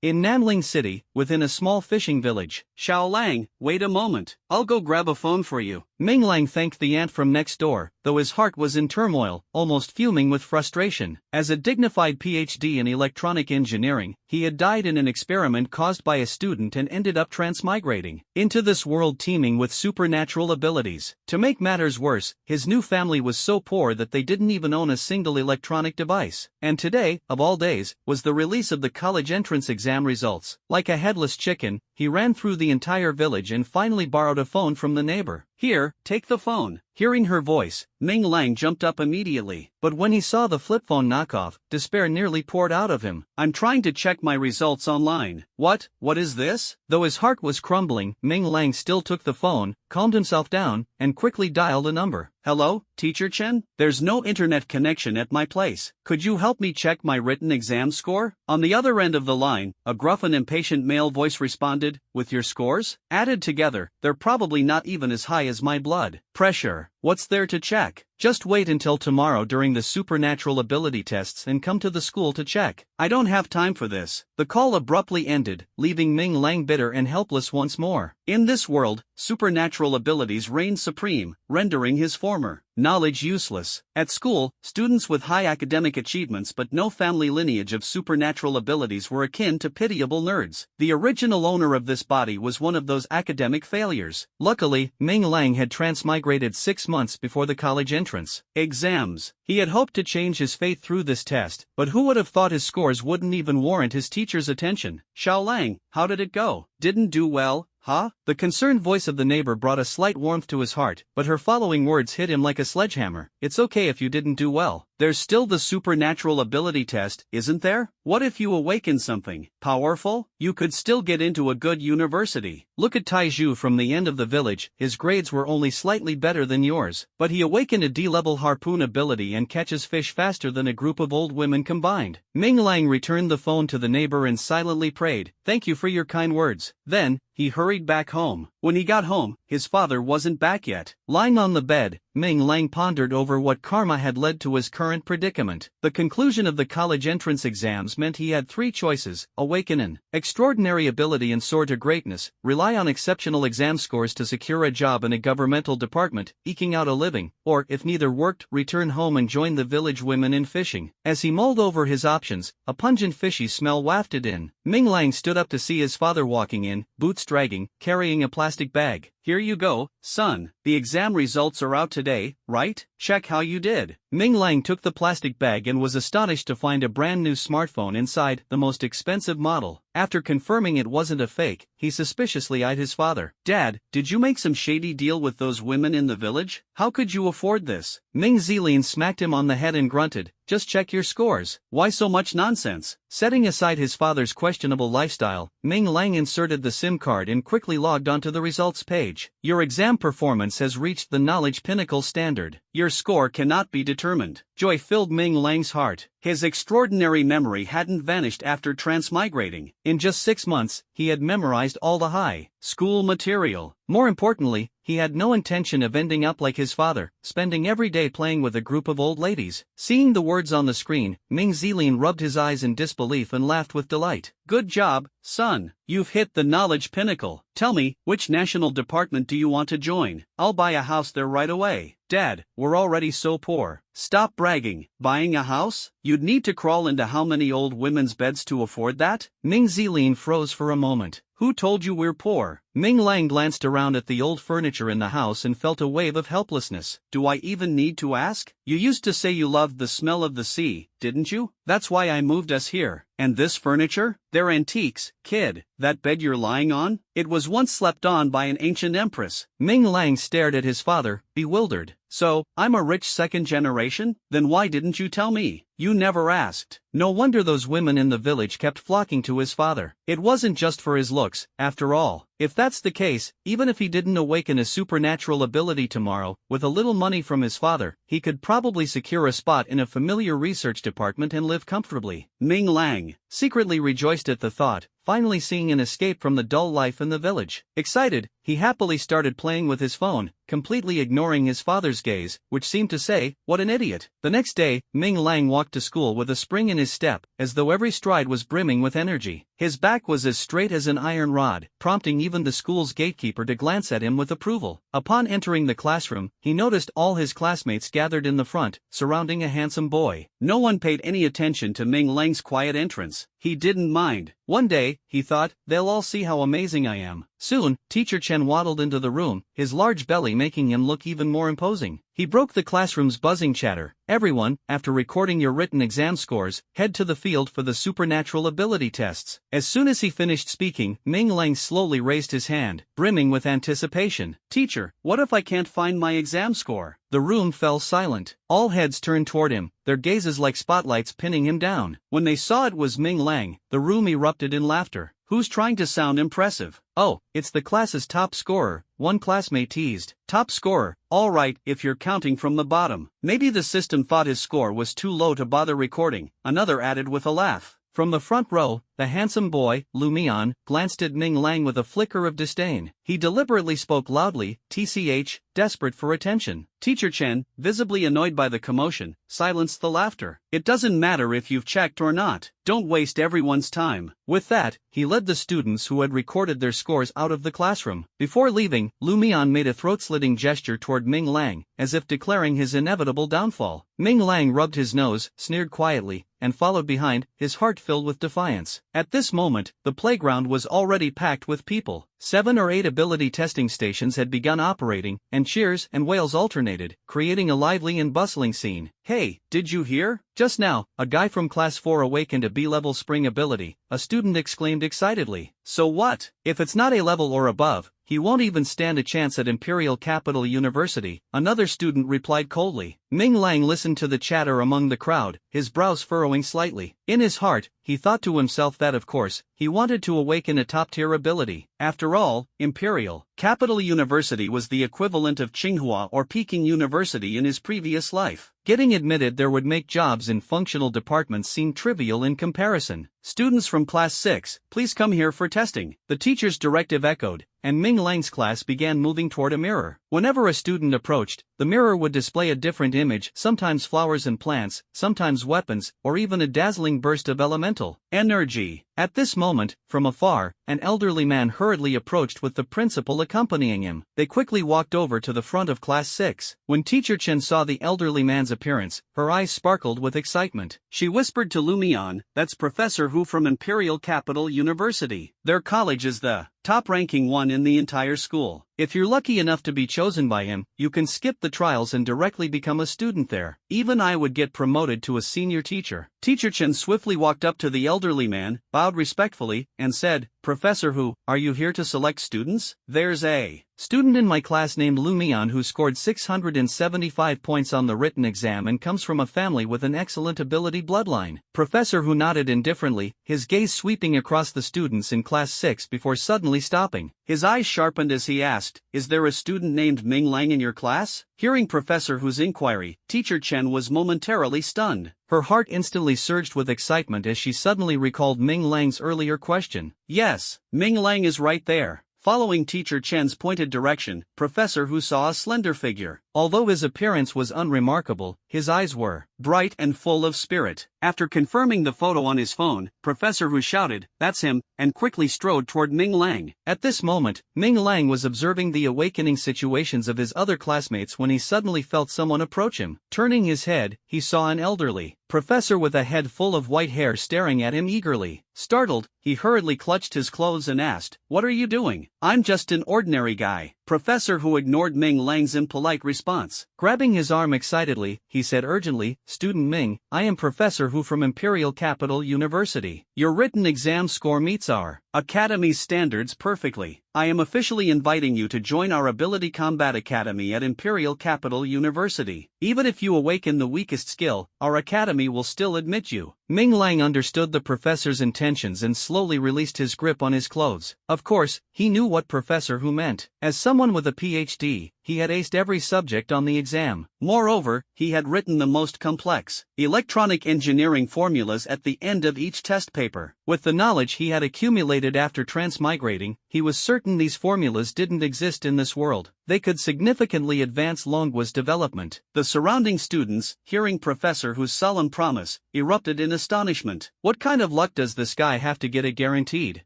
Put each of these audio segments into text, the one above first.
In Nanling City, within a small fishing village. Xiao Lang, wait a moment. I'll go grab a phone for you. Ming Lang thanked the ant from next door, though his heart was in turmoil, almost fuming with frustration. As a dignified PhD in electronic engineering, he had died in an experiment caused by a student and ended up transmigrating into this world teeming with supernatural abilities. To make matters worse, his new family was so poor that they didn't even own a single electronic device. And today, of all days, was the release of the college entrance exam results. Like a headless chicken, he ran through the entire village and finally borrowed a phone from the neighbor. Here, take the phone. Hearing her voice, Ming Lang jumped up immediately. But when he saw the flip phone knockoff, despair nearly poured out of him. I'm trying to check my results online. What is this? Though his heart was crumbling, Ming Lang still took the phone, calmed himself down, and quickly dialed a number. Hello, Teacher Chen? There's no internet connection at my place. Could you help me check my written exam score? On the other end of the line, a gruff and impatient male voice responded, with your scores? Added together, they're probably not even as high as my blood pressure. What's there to check? Just wait until tomorrow during the supernatural ability tests and come to the school to check. I don't have time for this. The call abruptly ended, leaving Ming Lang bitter and helpless once more. In this world, supernatural abilities reign supreme, rendering his former knowledge useless. At school, students with high academic achievements but no family lineage of supernatural abilities were akin to pitiable nerds. The original owner of this body was one of those academic failures. Luckily, Ming Lang had transmigrated 6 months before the college entrance exams. He had hoped to change his fate through this test, but who would have thought his scores wouldn't even warrant his teacher's attention? Xiao Lang, how did it go? Didn't do well, huh? The concerned voice of the neighbor brought a slight warmth to his heart, but her following words hit him like a sledgehammer. It's okay if you didn't do well. There's still the supernatural ability test, isn't there? What if you awaken something powerful? You could still get into a good university. Look at Taiju from the end of the village. His grades were only slightly better than yours, but he awakened a D-level harpoon ability and catches fish faster than a group of old women combined. Ming Lang returned the phone to the neighbor and silently prayed, "Thank you for your kind words." Then, he hurried back home. When he got home, his father wasn't back yet. Lying on the bed, Ming Lang pondered over what karma had led to his current predicament. The conclusion of the college entrance exams meant he had 3 choices: awaken an extraordinary ability and soar to greatness, rely on exceptional exam scores to secure a job in a governmental department, eking out a living, or, if neither worked, return home and join the village women in fishing. As he mulled over his options, a pungent fishy smell wafted in. Ming Lang stood up to see his father walking in, boots dragging, carrying a plastic bag. Here you go, son. The exam results are out today, right? Check how you did. Ming Lang took the plastic bag and was astonished to find a brand new smartphone inside, the most expensive model. After confirming it wasn't a fake, he suspiciously eyed his father. Dad, did you make some shady deal with those women in the village? How could you afford this? Ming Zilin smacked him on the head and grunted, "Just check your scores." Why so much nonsense? Setting aside his father's questionable lifestyle, Ming Lang inserted the SIM card and quickly logged onto the results page. Your exam performance has reached the knowledge pinnacle standard. Your score cannot be determined. Joy filled Ming Lang's heart. His extraordinary memory hadn't vanished after transmigrating. In just 6 months, he had memorized all the high school material. More importantly, he had no intention of ending up like his father, spending every day playing with a group of old ladies. Seeing the words on the screen, Ming Zilin rubbed his eyes in disbelief and laughed with delight. Good job, son. You've hit the knowledge pinnacle. Tell me, which national department do you want to join? I'll buy a house there right away. Dad, we're already so poor. Stop bragging. Buying a house? You'd need to crawl into how many old women's beds to afford that? Ming Zilin froze for a moment. Who told you we're poor? Ming Lang glanced around at the old furniture in the house and felt a wave of helplessness. Do I even need to ask? You used to say you loved the smell of the sea, didn't you? That's why I moved us here. And this furniture? They're antiques, kid. That bed you're lying on? It was once slept on by an ancient empress. Ming Lang stared at his father, bewildered. So, I'm a rich second generation? Then why didn't you tell me? You never asked. No wonder those women in the village kept flocking to his father. It wasn't just for his looks, after all. If that's the case, even if he didn't awaken a supernatural ability tomorrow, with a little money from his father, he could probably secure a spot in a familiar research department and live comfortably. Ming Lang secretly rejoiced at the thought, finally seeing an escape from the dull life in the village. Excited, he happily started playing with his phone, completely ignoring his father's gaze, which seemed to say, "What an idiot." The next day, Ming Lang walked to school with a spring in his step, as though every stride was brimming with energy. His back was as straight as an iron rod, prompting even the school's gatekeeper to glance at him with approval. Upon entering the classroom, he noticed all his classmates gathered in the front, surrounding a handsome boy. No one paid any attention to Ming Lang's quiet entrance. He didn't mind. One day, he thought, they'll all see how amazing I am. Soon, Teacher Chen waddled into the room, his large belly making him look even more imposing. He broke the classroom's buzzing chatter. Everyone, after recording your written exam scores, head to the field for the supernatural ability tests. As soon as he finished speaking, Ming Lang slowly raised his hand, brimming with anticipation. Teacher, what if I can't find my exam score? The room fell silent. All heads turned toward him, their gazes like spotlights pinning him down. When they saw it was Ming Lang, the room erupted in laughter. Who's trying to sound impressive? Oh, it's the class's top scorer, one classmate teased. Top scorer, all right, if you're counting from the bottom. Maybe the system thought his score was too low to bother recording, another added with a laugh. From the front row, the handsome boy, Lu Mian, glanced at Ming Lang with a flicker of disdain. He deliberately spoke loudly, TCH, desperate for attention. Teacher Chen, visibly annoyed by the commotion, silenced the laughter. It doesn't matter if you've checked or not. Don't waste everyone's time. With that, he led the students who had recorded their scores out of the classroom. Before leaving, Lu Mian made a throat-slitting gesture toward Ming Lang, as if declaring his inevitable downfall. Ming Lang rubbed his nose, sneered quietly, and followed behind, his heart filled with defiance. At this moment, the playground was already packed with people. 7 or 8 ability testing stations had begun operating, and cheers and wails alternated, creating a lively and bustling scene. Hey, did you hear? Just now, a guy from Class 4 awakened a B-level spring ability, a student exclaimed excitedly. So what? If it's not A-level or above, he won't even stand a chance at Imperial Capital University, another student replied coldly. Ming Lang listened to the chatter among the crowd, his brows furrowing slightly. In his heart, he thought to himself that of course, he wanted to awaken a top-tier ability. After all, Imperial Capital University was the equivalent of Tsinghua or Peking University in his previous life. Getting admitted there would make jobs in functional departments seem trivial in comparison. Students from Class 6, please come here for testing. The teacher's directive echoed, and Ming Lang's class began moving toward a mirror. Whenever a student approached, the mirror would display a different image, sometimes flowers and plants, sometimes weapons, or even a dazzling burst of elemental energy. At this moment, from afar, an elderly man hurriedly approached with the principal accompanying him. They quickly walked over to the front of Class 6. When Teacher Chen saw the elderly man's appearance, her eyes sparkled with excitement. She whispered to Lu Mian, "That's Professor Hu from Imperial Capital University. Their college is the top-ranking one in the entire school. If you're lucky enough to be chosen by him, you can skip the trials and directly become a student there. Even I would get promoted to a senior teacher." Teacher Chen swiftly walked up to the elderly man, bowed respectfully, and said, "Professor Hu, are you here to select students? There's a student in my class named Lu Mian who scored 675 points on the written exam and comes from a family with an excellent ability bloodline." Professor Hu nodded indifferently, his gaze sweeping across the students in Class 6 before suddenly stopping. His eyes sharpened as he asked, "Is there a student named Ming Lang in your class?" Hearing Professor Hu's inquiry, Teacher Chen was momentarily stunned. Her heart instantly surged with excitement as she suddenly recalled Ming Lang's earlier question. Yes, Ming Lang is right there. Following Teacher Chen's pointed direction, Professor Hu saw a slender figure. Although his appearance was unremarkable, his eyes were bright and full of spirit. After confirming the photo on his phone, Professor Hu shouted, "That's him," and quickly strode toward Ming Lang. At this moment, Ming Lang was observing the awakening situations of his other classmates when he suddenly felt someone approach him. Turning his head, he saw an elderly professor with a head full of white hair staring at him eagerly. Startled, he hurriedly clutched his clothes and asked, "What are you doing?" "I'm just an ordinary guy." Professor Hu ignored Ming Lang's impolite response. Grabbing his arm excitedly, he said urgently, "Student Ming, I am Professor Hu from Imperial Capital University. Your written exam score meets our Academy's standards perfectly. I am officially inviting you to join our Ability Combat Academy at Imperial Capital University. Even if you awaken the weakest skill, our academy will still admit you." Ming Lang understood the professor's intentions and slowly released his grip on his clothes. Of course, he knew what Professor Hu meant. As someone with a PhD, he had aced every subject on the exam. Moreover, he had written the most complex electronic engineering formulas at the end of each test paper. With the knowledge he had accumulated after transmigrating, he was certain these formulas didn't exist in this world. they could significantly advance Longwa's development. The surrounding students, hearing Professor Hu's solemn promise, erupted in astonishment. What kind of luck does this guy have to get a guaranteed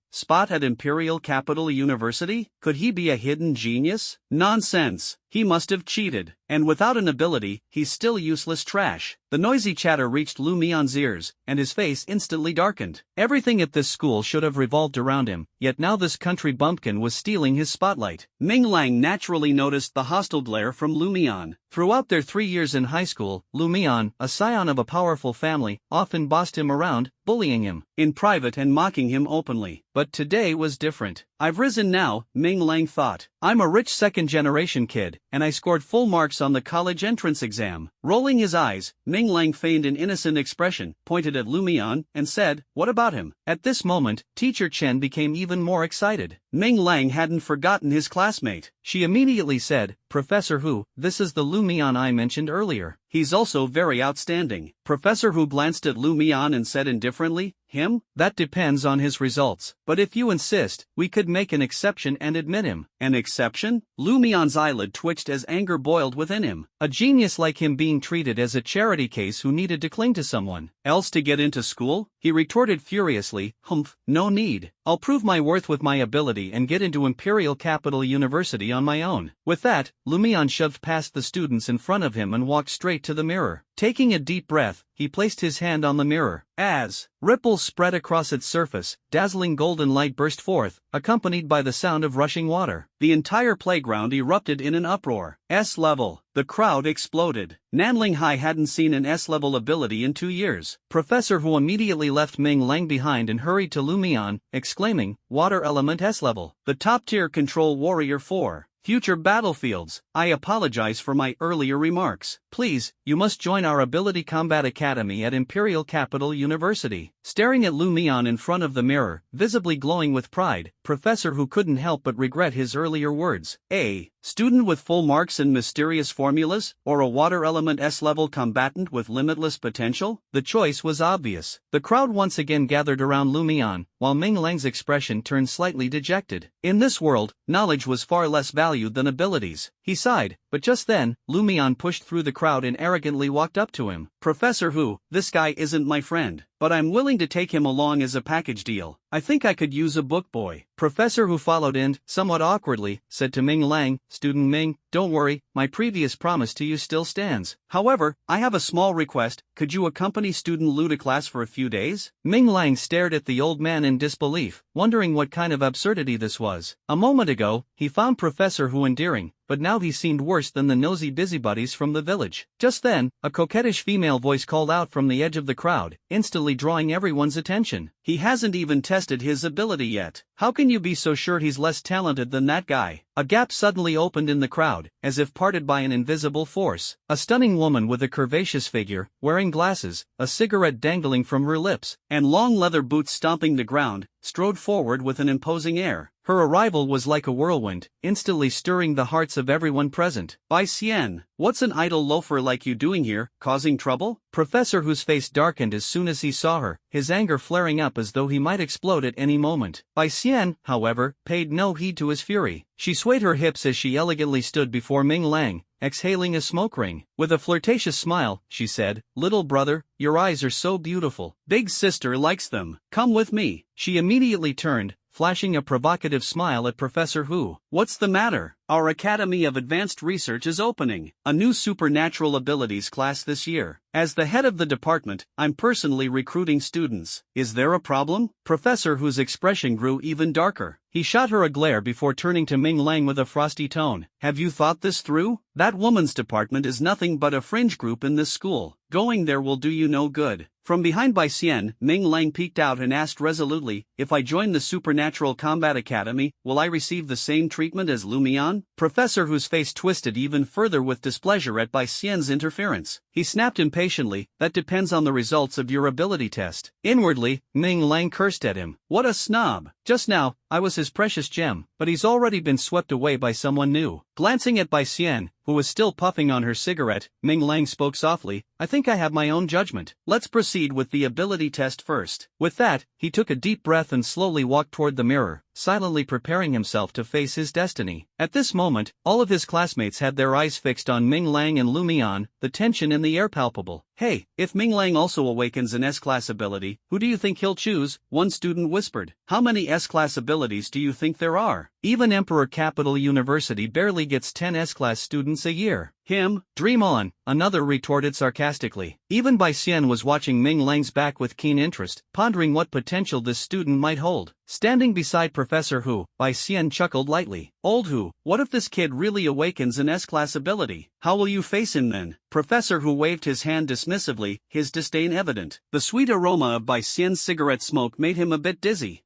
spot at Imperial Capital University? Could he be a hidden genius? Nonsense. He must have cheated. And without an ability, he's still useless trash. The noisy chatter reached Lu Mian's ears, and his face instantly darkened. Everything at this school should have revolved around him, yet now this country bumpkin was stealing his spotlight. Ming Lang naturally noticed the hostile glare from Lu Mian. Throughout their 3 years in high school, Lu Mian, a scion of a powerful family, often bossed him around, bullying him in private and mocking him openly. But today was different. I've risen now, Ming Lang thought. I'm a rich second-generation kid, and I scored full marks on the college entrance exam. Rolling his eyes, Ming Lang feigned an innocent expression, pointed at Lu Mian, and said, "What about him?" At this moment, Teacher Chen became even more excited. Ming Lang hadn't forgotten his classmate. She immediately said, "Professor Hu, this is the Lu Mian I mentioned earlier. He's also very outstanding." Professor Hu glanced at Lu Mian and said indifferently, "Him? That depends on his results. But if you insist, we could make an exception and admit him." An exception? Lu Mian's eyelid twitched as anger boiled within him. A genius like him being treated as a charity case who needed to cling to someone else to get into school? He retorted furiously, "Humph, no need. I'll prove my worth with my ability and get into Imperial Capital University on my own." With that, Lu Mian shoved past the students in front of him and walked straight to the mirror. Taking a deep breath, he placed his hand on the mirror. As ripples spread across its surface, dazzling golden light burst forth, accompanied by the sound of rushing water. The entire playground erupted in an uproar. S-level. The crowd exploded. Nanling High hadn't seen an S-level ability in 2 years. Professor Hu immediately left Ming Lang behind and hurried to Lu Mian, exclaiming, "Water element S-level. The top-tier control warrior for future battlefields. I apologize for my earlier remarks. Please, you must join our Ability Combat Academy at Imperial Capital University." Staring at Lu Mian in front of the mirror, visibly glowing with pride, Professor Hu couldn't help but regret his earlier words. A student with full marks and mysterious formulas, or a water element S-level combatant with limitless potential? The choice was obvious. The crowd once again gathered around Lu Mian, while Ming Lang's expression turned slightly dejected. In this world, knowledge was far less valued than abilities. He sighed, but just then, Lu Mian pushed through the crowd and arrogantly walked up to him. "Professor Hu, this guy isn't my friend, but I'm willing to take him along as a package deal. I think I could use a book boy." Professor Hu followed and, somewhat awkwardly, said to Ming Lang, "Student Ming, don't worry, my previous promise to you still stands. However, I have a small request. Could you accompany Student Lu to class for a few days?" Ming Lang stared at the old man in disbelief, wondering what kind of absurdity this was. A moment ago, he found Professor Hu endearing, but now he seemed worse than the nosy busybodies from the village. Just then, a coquettish female voice called out from the edge of the crowd, instantly drawing everyone's attention. "He hasn't even tested his ability yet. How can you be so sure he's less talented than that guy?" A gap suddenly opened in the crowd, as if parted by an invisible force. A stunning woman with a curvaceous figure, wearing glasses, a cigarette dangling from her lips, and long leather boots stomping the ground, strode forward with an imposing air. Her arrival was like a whirlwind, instantly stirring the hearts of everyone present. "Bai Xian, what's an idle loafer like you doing here, causing trouble?" Professor Hu's face darkened as soon as he saw her, his anger flaring up as though he might explode at any moment. Bai Xian, however, paid no heed to his fury. She swayed her hips as she elegantly stood before Ming Lang, exhaling a smoke ring. With a flirtatious smile, she said, "Little brother, your eyes are so beautiful. Big sister likes them. Come with me." She immediately turned, flashing a provocative smile at Professor Hu. "What's the matter? Our Academy of Advanced Research is opening a new supernatural abilities class this year. As the head of the department, I'm personally recruiting students. Is there a problem?" Professor Hu's expression grew even darker. He shot her a glare before turning to Ming Lang with a frosty tone. "Have you thought this through? That woman's department is nothing but a fringe group in this school. Going there will do you no good." From behind Bai Xian, Ming Lang peeked out and asked resolutely, "If I join the Supernatural Combat Academy, will I receive the same treatment as Lu Mian?" Professor Hu's face twisted even further with displeasure at Bai Xian's interference. He snapped impatiently, "That depends on the results of your ability test." Inwardly, Ming Lang cursed at him. What a snob! Just now, I was his precious gem, but he's already been swept away by someone new. Glancing at Bai Xian, who was still puffing on her cigarette, Ming Lang spoke softly, I think I have my own judgment. Let's proceed with the ability test first. With that, he took a deep breath and slowly walked toward the mirror, silently preparing himself to face his destiny. At this moment, all of his classmates had their eyes fixed on Ming Lang and Lu Mian, the tension in the air palpable. Hey, if Ming Lang also awakens an S-class ability, who do you think he'll choose? One student whispered. How many S-class abilities do you think there are? Even Emperor Capital University barely gets 10 S-class students a year. Him, dream on, another retorted sarcastically. Even Bai Xian was watching Ming Lang's back with keen interest, pondering what potential this student might hold. Standing beside Professor Hu, Bai Xian chuckled lightly. Old Hu, what if this kid really awakens an S-class ability? How will you face him then? Professor Hu waved his hand dismissively, his disdain evident. The sweet aroma of Bai Xian's cigarette smoke made him a bit dizzy.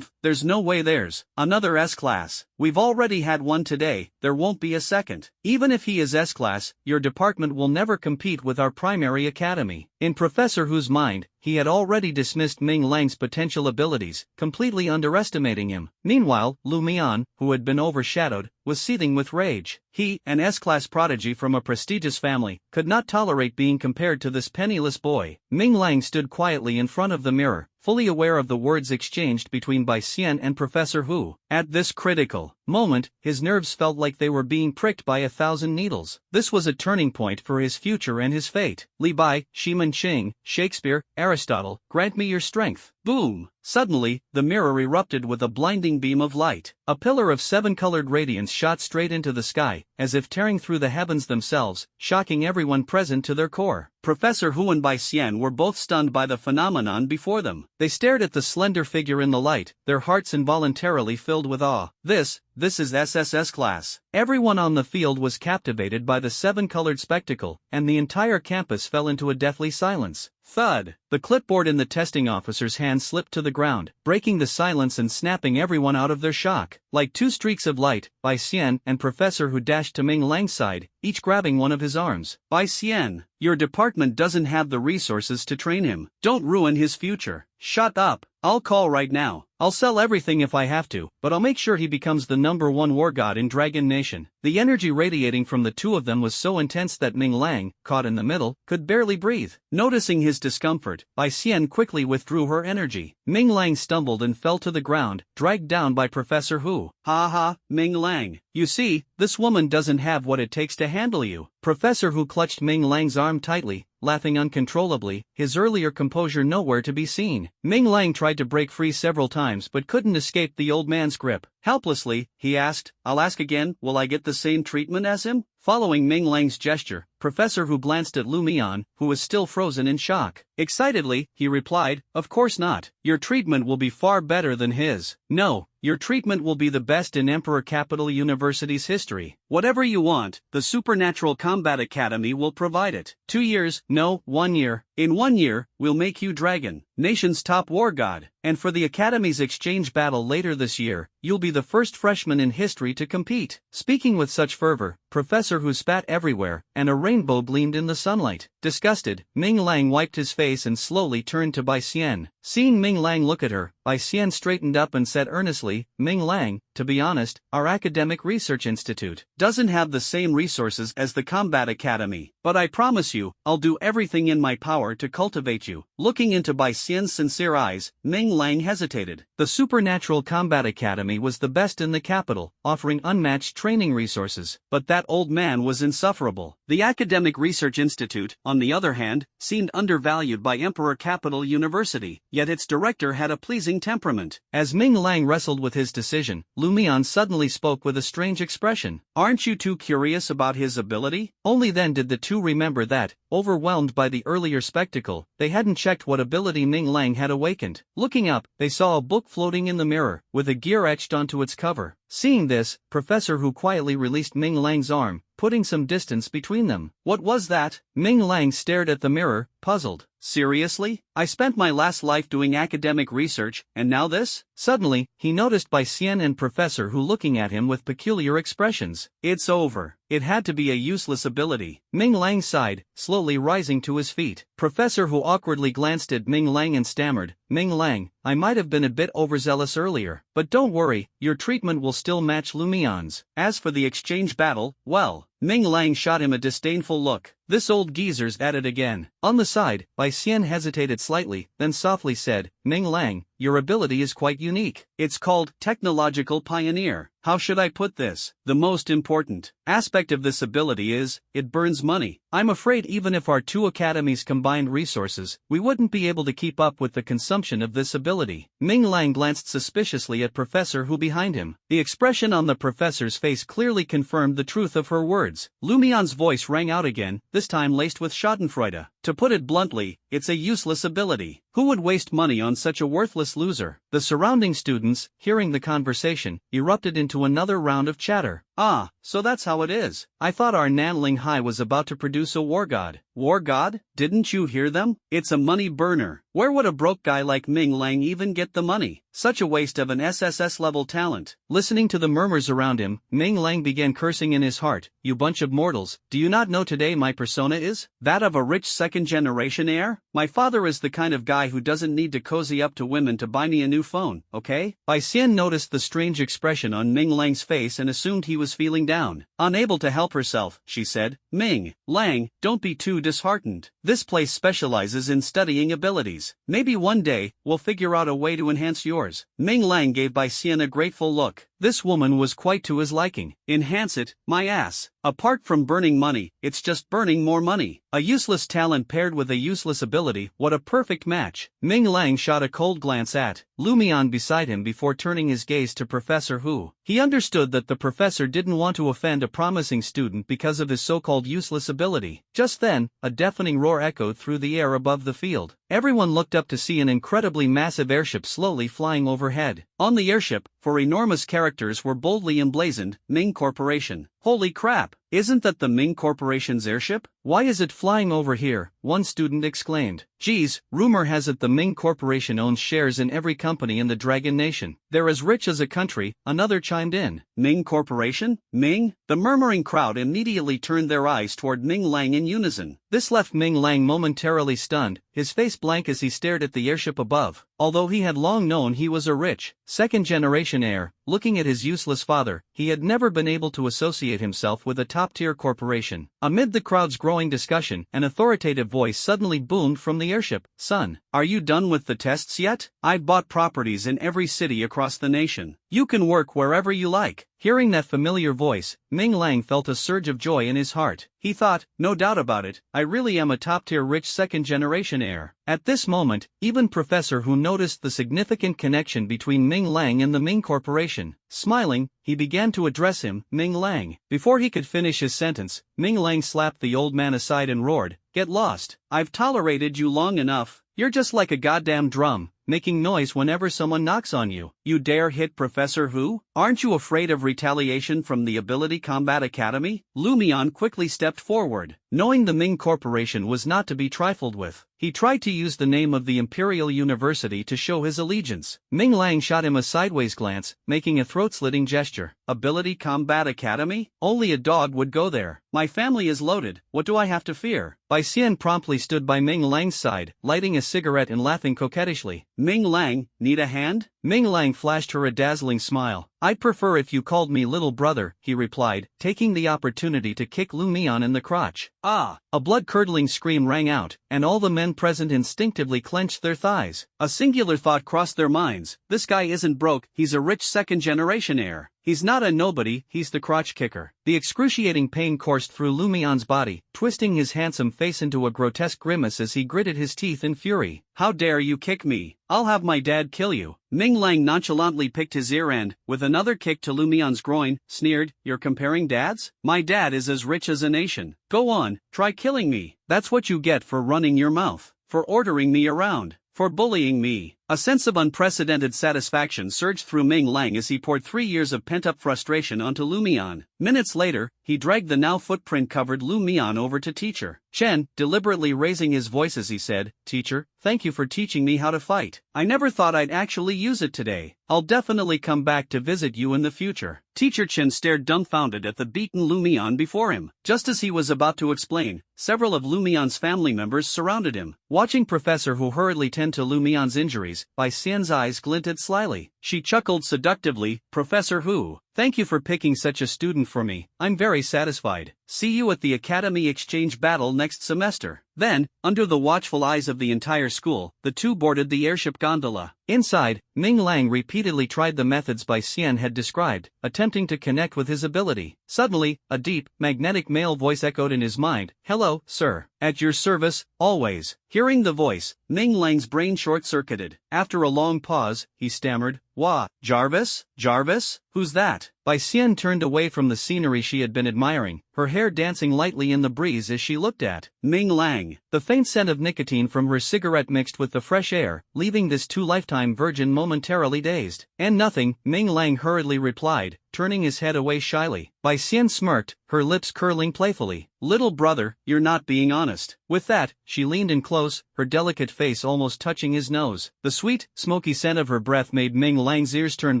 There's no way there's another S-class. We've already had one today, there won't be a second. Even if he is S-class, your department will never compete with our primary academy. In Professor Hu's mind, he had already dismissed Ming Lang's potential abilities, completely underestimating him. Meanwhile, Lu Mian, who had been overshadowed, was seething with rage. He, an S-class prodigy from a prestigious family, could not tolerate being compared to this penniless boy. Ming Lang stood quietly in front of the mirror, fully aware of the words exchanged between Bai Xian and Professor Hu. At this critical moment, his nerves felt like they were being pricked by 1,000 needles. This was a turning point for his future and his fate. Li Bai, Shimen Qing, Shakespeare, Aristotle, grant me your strength. Boom! Suddenly, the mirror erupted with a blinding beam of light. A pillar of 7-colored radiance shot straight into the sky, as if tearing through the heavens themselves, shocking everyone present to their core. Professor Hu and Bai Xian were both stunned by the phenomenon before them. They stared at the slender figure in the light, their hearts involuntarily filled with awe. This is SSS class. Everyone on the field was captivated by the 7-colored spectacle, and the entire campus fell into a deathly silence. Thud! The clipboard in the testing officer's hand slipped to the ground, breaking the silence and snapping everyone out of their shock. Like two streaks of light, Bai Xian and Professor Hu dashed to Ming Lang's side, each grabbing one of his arms. Bai Xian, your department doesn't have the resources to train him. Don't ruin his future. Shut up. I'll call right now. I'll sell everything if I have to, but I'll make sure he becomes the #1 war god in Dragon Nation. The energy radiating from the two of them was so intense that Ming Lang, caught in the middle, could barely breathe. Noticing his discomfort, Bai Xian quickly withdrew her energy. Ming Lang stumbled and fell to the ground, dragged down by Professor Hu. Ha ha, Ming Lang. You see, this woman doesn't have what it takes to handle you. Professor Hu clutched Ming Lang's arm tightly, laughing uncontrollably, his earlier composure nowhere to be seen. Ming Lang tried to break free several times but couldn't escape the old man's grip. Helplessly, he asked, I'll ask again, will I get the same treatment as him? Following Ming Lang's gesture, Professor Hu glanced at Lu Mian, who was still frozen in shock. Excitedly, he replied, of course not. Your treatment will be far better than his. No, your treatment will be the best in Emperor Capital University's history. Whatever you want, the Supernatural Combat Academy will provide it. 2 years, no, 1 year. In 1 year, we'll make you Dragon Nation's top war god. And for the Academy's exchange battle later this year, you'll be the first freshman in history to compete. Speaking with such fervor, Professor Hu spat everywhere, and a rainbow gleamed in the sunlight. Disgusted, Ming Lang wiped his face and slowly turned to Bai Xian. Seeing Ming Lang look at her, Bai Xian straightened up and said earnestly, Ming Lang, to be honest, our academic research institute doesn't have the same resources as the Combat Academy, but I promise you, I'll do everything in my power to cultivate you. Looking into Bai Xian's sincere eyes, Ming Lang hesitated. The Supernatural Combat Academy was the best in the capital, offering unmatched training resources, but that old man was insufferable. The Academic Research Institute, on the other hand, seemed undervalued by Emperor Capital University, yet its director had a pleasing temperament. As Ming Lang wrestled with his decision, Lu Mian suddenly spoke with a strange expression. Aren't you too curious about his ability? Only then did the two remember that, overwhelmed by the earlier spectacle, they hadn't checked what ability Ming Lang had awakened. Looking up, they saw a book floating in the mirror, with a gear etched onto its cover. Seeing this, Professor Hu quietly released Ming Lang's arm, putting some distance between them. What was that? Ming Lang stared at the mirror, puzzled. Seriously? I spent my last life doing academic research, and now this? Suddenly, he noticed Bai Xian and Professor Hu looking at him with peculiar expressions. It's over. It had to be a useless ability. Ming Lang sighed, slowly rising to his feet. Professor Hu awkwardly glanced at Ming Lang and stammered, Ming Lang, I might have been a bit overzealous earlier, but don't worry, your treatment will still match Lumian's. As for the exchange battle, well, Ming Lang shot him a disdainful look. This old geezer's at it again. On the side, Bai Xian hesitated slightly, then softly said, Ming Lang, your ability is quite unique. It's called technological pioneer. How should I put this? The most important aspect of this ability is, it burns money. I'm afraid even if our two academies combined resources, we wouldn't be able to keep up with the consumption of this ability. Ming Lang glanced suspiciously at Professor Hu behind him. The expression on the professor's face clearly confirmed the truth of her words. Lumian's voice rang out again, this time laced with schadenfreude. To put it bluntly, it's a useless ability. Who would waste money on such a worthless loser? The surrounding students, hearing the conversation, erupted into another round of chatter. Ah, so that's how it is. I thought our Nanling High was about to produce a war god. War god? Didn't you hear them? It's a money burner. Where would a broke guy like Ming Lang even get the money? Such a waste of an SSS-level talent. Listening to the murmurs around him, Ming Lang began cursing in his heart. You bunch of mortals, do you not know today my persona is? That of a rich second-generation heir? My father is the kind of guy who doesn't need to cozy up to women to buy me a new phone, okay? Bai Xian noticed the strange expression on Ming Lang's face and assumed he was feeling down. Unable to help herself, she said, Ming Lang, don't be too disheartened. This place specializes in studying abilities. Maybe one day, we'll figure out a way to enhance yours. Ming Lang gave Bai Xian a grateful look. This woman was quite to his liking. Enhance it, my ass. Apart from burning money, it's just burning more money. A useless talent paired with a useless ability, what a perfect match. Ming Lang shot a cold glance at Lumian beside him before turning his gaze to Professor Hu. He understood that the professor didn't want to offend a promising student because of his so-called useless ability. Just then, a deafening roar echoed through the air above the field. Everyone looked up to see an incredibly massive airship slowly flying overhead. On the airship, 4 enormous characters were boldly emblazoned, Ming Corporation. Holy crap, isn't that the Ming Corporation's airship? Why is it flying over here? One student exclaimed. Geez, rumor has it the Ming Corporation owns shares in every company in the Dragon Nation. They're as rich as a country, another chimed in. Ming Corporation? Ming? The murmuring crowd immediately turned their eyes toward Ming Lang in unison. This left Ming Lang momentarily stunned, his face blank as he stared at the airship above. Although he had long known he was a rich, second-generation heir, looking at his useless father, he had never been able to associate himself with a top-tier corporation. Amid the crowd's growing discussion, an authoritative voice suddenly boomed from the airship. Son, are you done with the tests yet? I've bought properties in every city across the nation. You can work wherever you like. Hearing that familiar voice, Ming Lang felt a surge of joy in his heart. He thought, no doubt about it, I really am a top-tier rich second-generation heir. At this moment, even Professor Hu noticed the significant connection between Ming Lang and the Ming Corporation. Smiling, he began to address him, Ming Lang. Before he could finish his sentence, Ming Lang slapped the old man aside and roared, Get lost. I've tolerated you long enough. You're just like a goddamn drum, making noise whenever someone knocks on you. You dare hit Professor Hu? Aren't you afraid of retaliation from the Ability Combat Academy? Lumian quickly stepped forward. Knowing the Ming Corporation was not to be trifled with, he tried to use the name of the Imperial University to show his allegiance. Ming Lang shot him a sideways glance, making a throat-slitting gesture. Ability Combat Academy? Only a dog would go there. My family is loaded, what do I have to fear? Bai Xian promptly stood by Ming Lang's side, lighting a cigarette and laughing coquettishly. Ming Lang, need a hand? Ming Lang flashed her a dazzling smile. I'd prefer if you called me little brother, he replied, taking the opportunity to kick Lumian in the crotch. Ah! A blood-curdling scream rang out, and all the men present instinctively clenched their thighs. A singular thought crossed their minds. This guy isn't broke, he's a rich second-generation heir. He's not a nobody, he's the crotch kicker. The excruciating pain coursed through Lumian's body, twisting his handsome face into a grotesque grimace as he gritted his teeth in fury. How dare you kick me? I'll have my dad kill you. Ming Lang nonchalantly picked his ear and, with another kick to Lumian's groin, sneered, You're comparing dads? My dad is as rich as a nation. Go on, try killing me. That's what you get for running your mouth, for ordering me around, for bullying me. A sense of unprecedented satisfaction surged through Ming Lang as he poured 3 years of pent-up frustration onto Lumian. Minutes later, he dragged the now footprint-covered Lumian over to Teacher Chen, deliberately raising his voice as he said, Teacher, thank you for teaching me how to fight. I never thought I'd actually use it today. I'll definitely come back to visit you in the future. Teacher Chen stared dumbfounded at the beaten Lumian before him. Just as he was about to explain, several of Lumian's family members surrounded him. Watching Professor Hu hurriedly tend to Lumian's injuries, breeze. Bai Xian's eyes glinted slyly. She chuckled seductively, Professor Hu. Thank you for picking such a student for me, I'm very satisfied. See you at the Academy Exchange Battle next semester. Then, under the watchful eyes of the entire school, the two boarded the airship gondola. Inside, Ming Lang repeatedly tried the methods Bai Xian had described, attempting to connect with his ability. Suddenly, a deep, magnetic male voice echoed in his mind, Hello, sir. At your service, always. Hearing the voice, Ming Lang's brain short-circuited. After a long pause, he stammered, Wah, Jarvis? Jarvis? Who's that? Bai Xian turned away from the scenery she had been admiring, her hair dancing lightly in the breeze as she looked at Ming Lang. The faint scent of nicotine from her cigarette mixed with the fresh air, leaving this two-lifetime virgin momentarily dazed. And nothing, Ming Lang hurriedly replied, turning his head away shyly. Bai Xian smirked, her lips curling playfully. Little brother, you're not being honest. With that, she leaned in close, her delicate face almost touching his nose. The sweet, smoky scent of her breath made Ming Lang's ears turn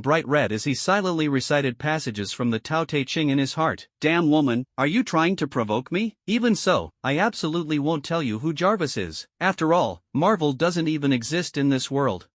bright red as he silently recited passages from the Tao Te Ching in his heart. Damn woman, are you trying to provoke me? Even so, I absolutely won't tell you who Jarvis is. After all, Marvel doesn't even exist in this world.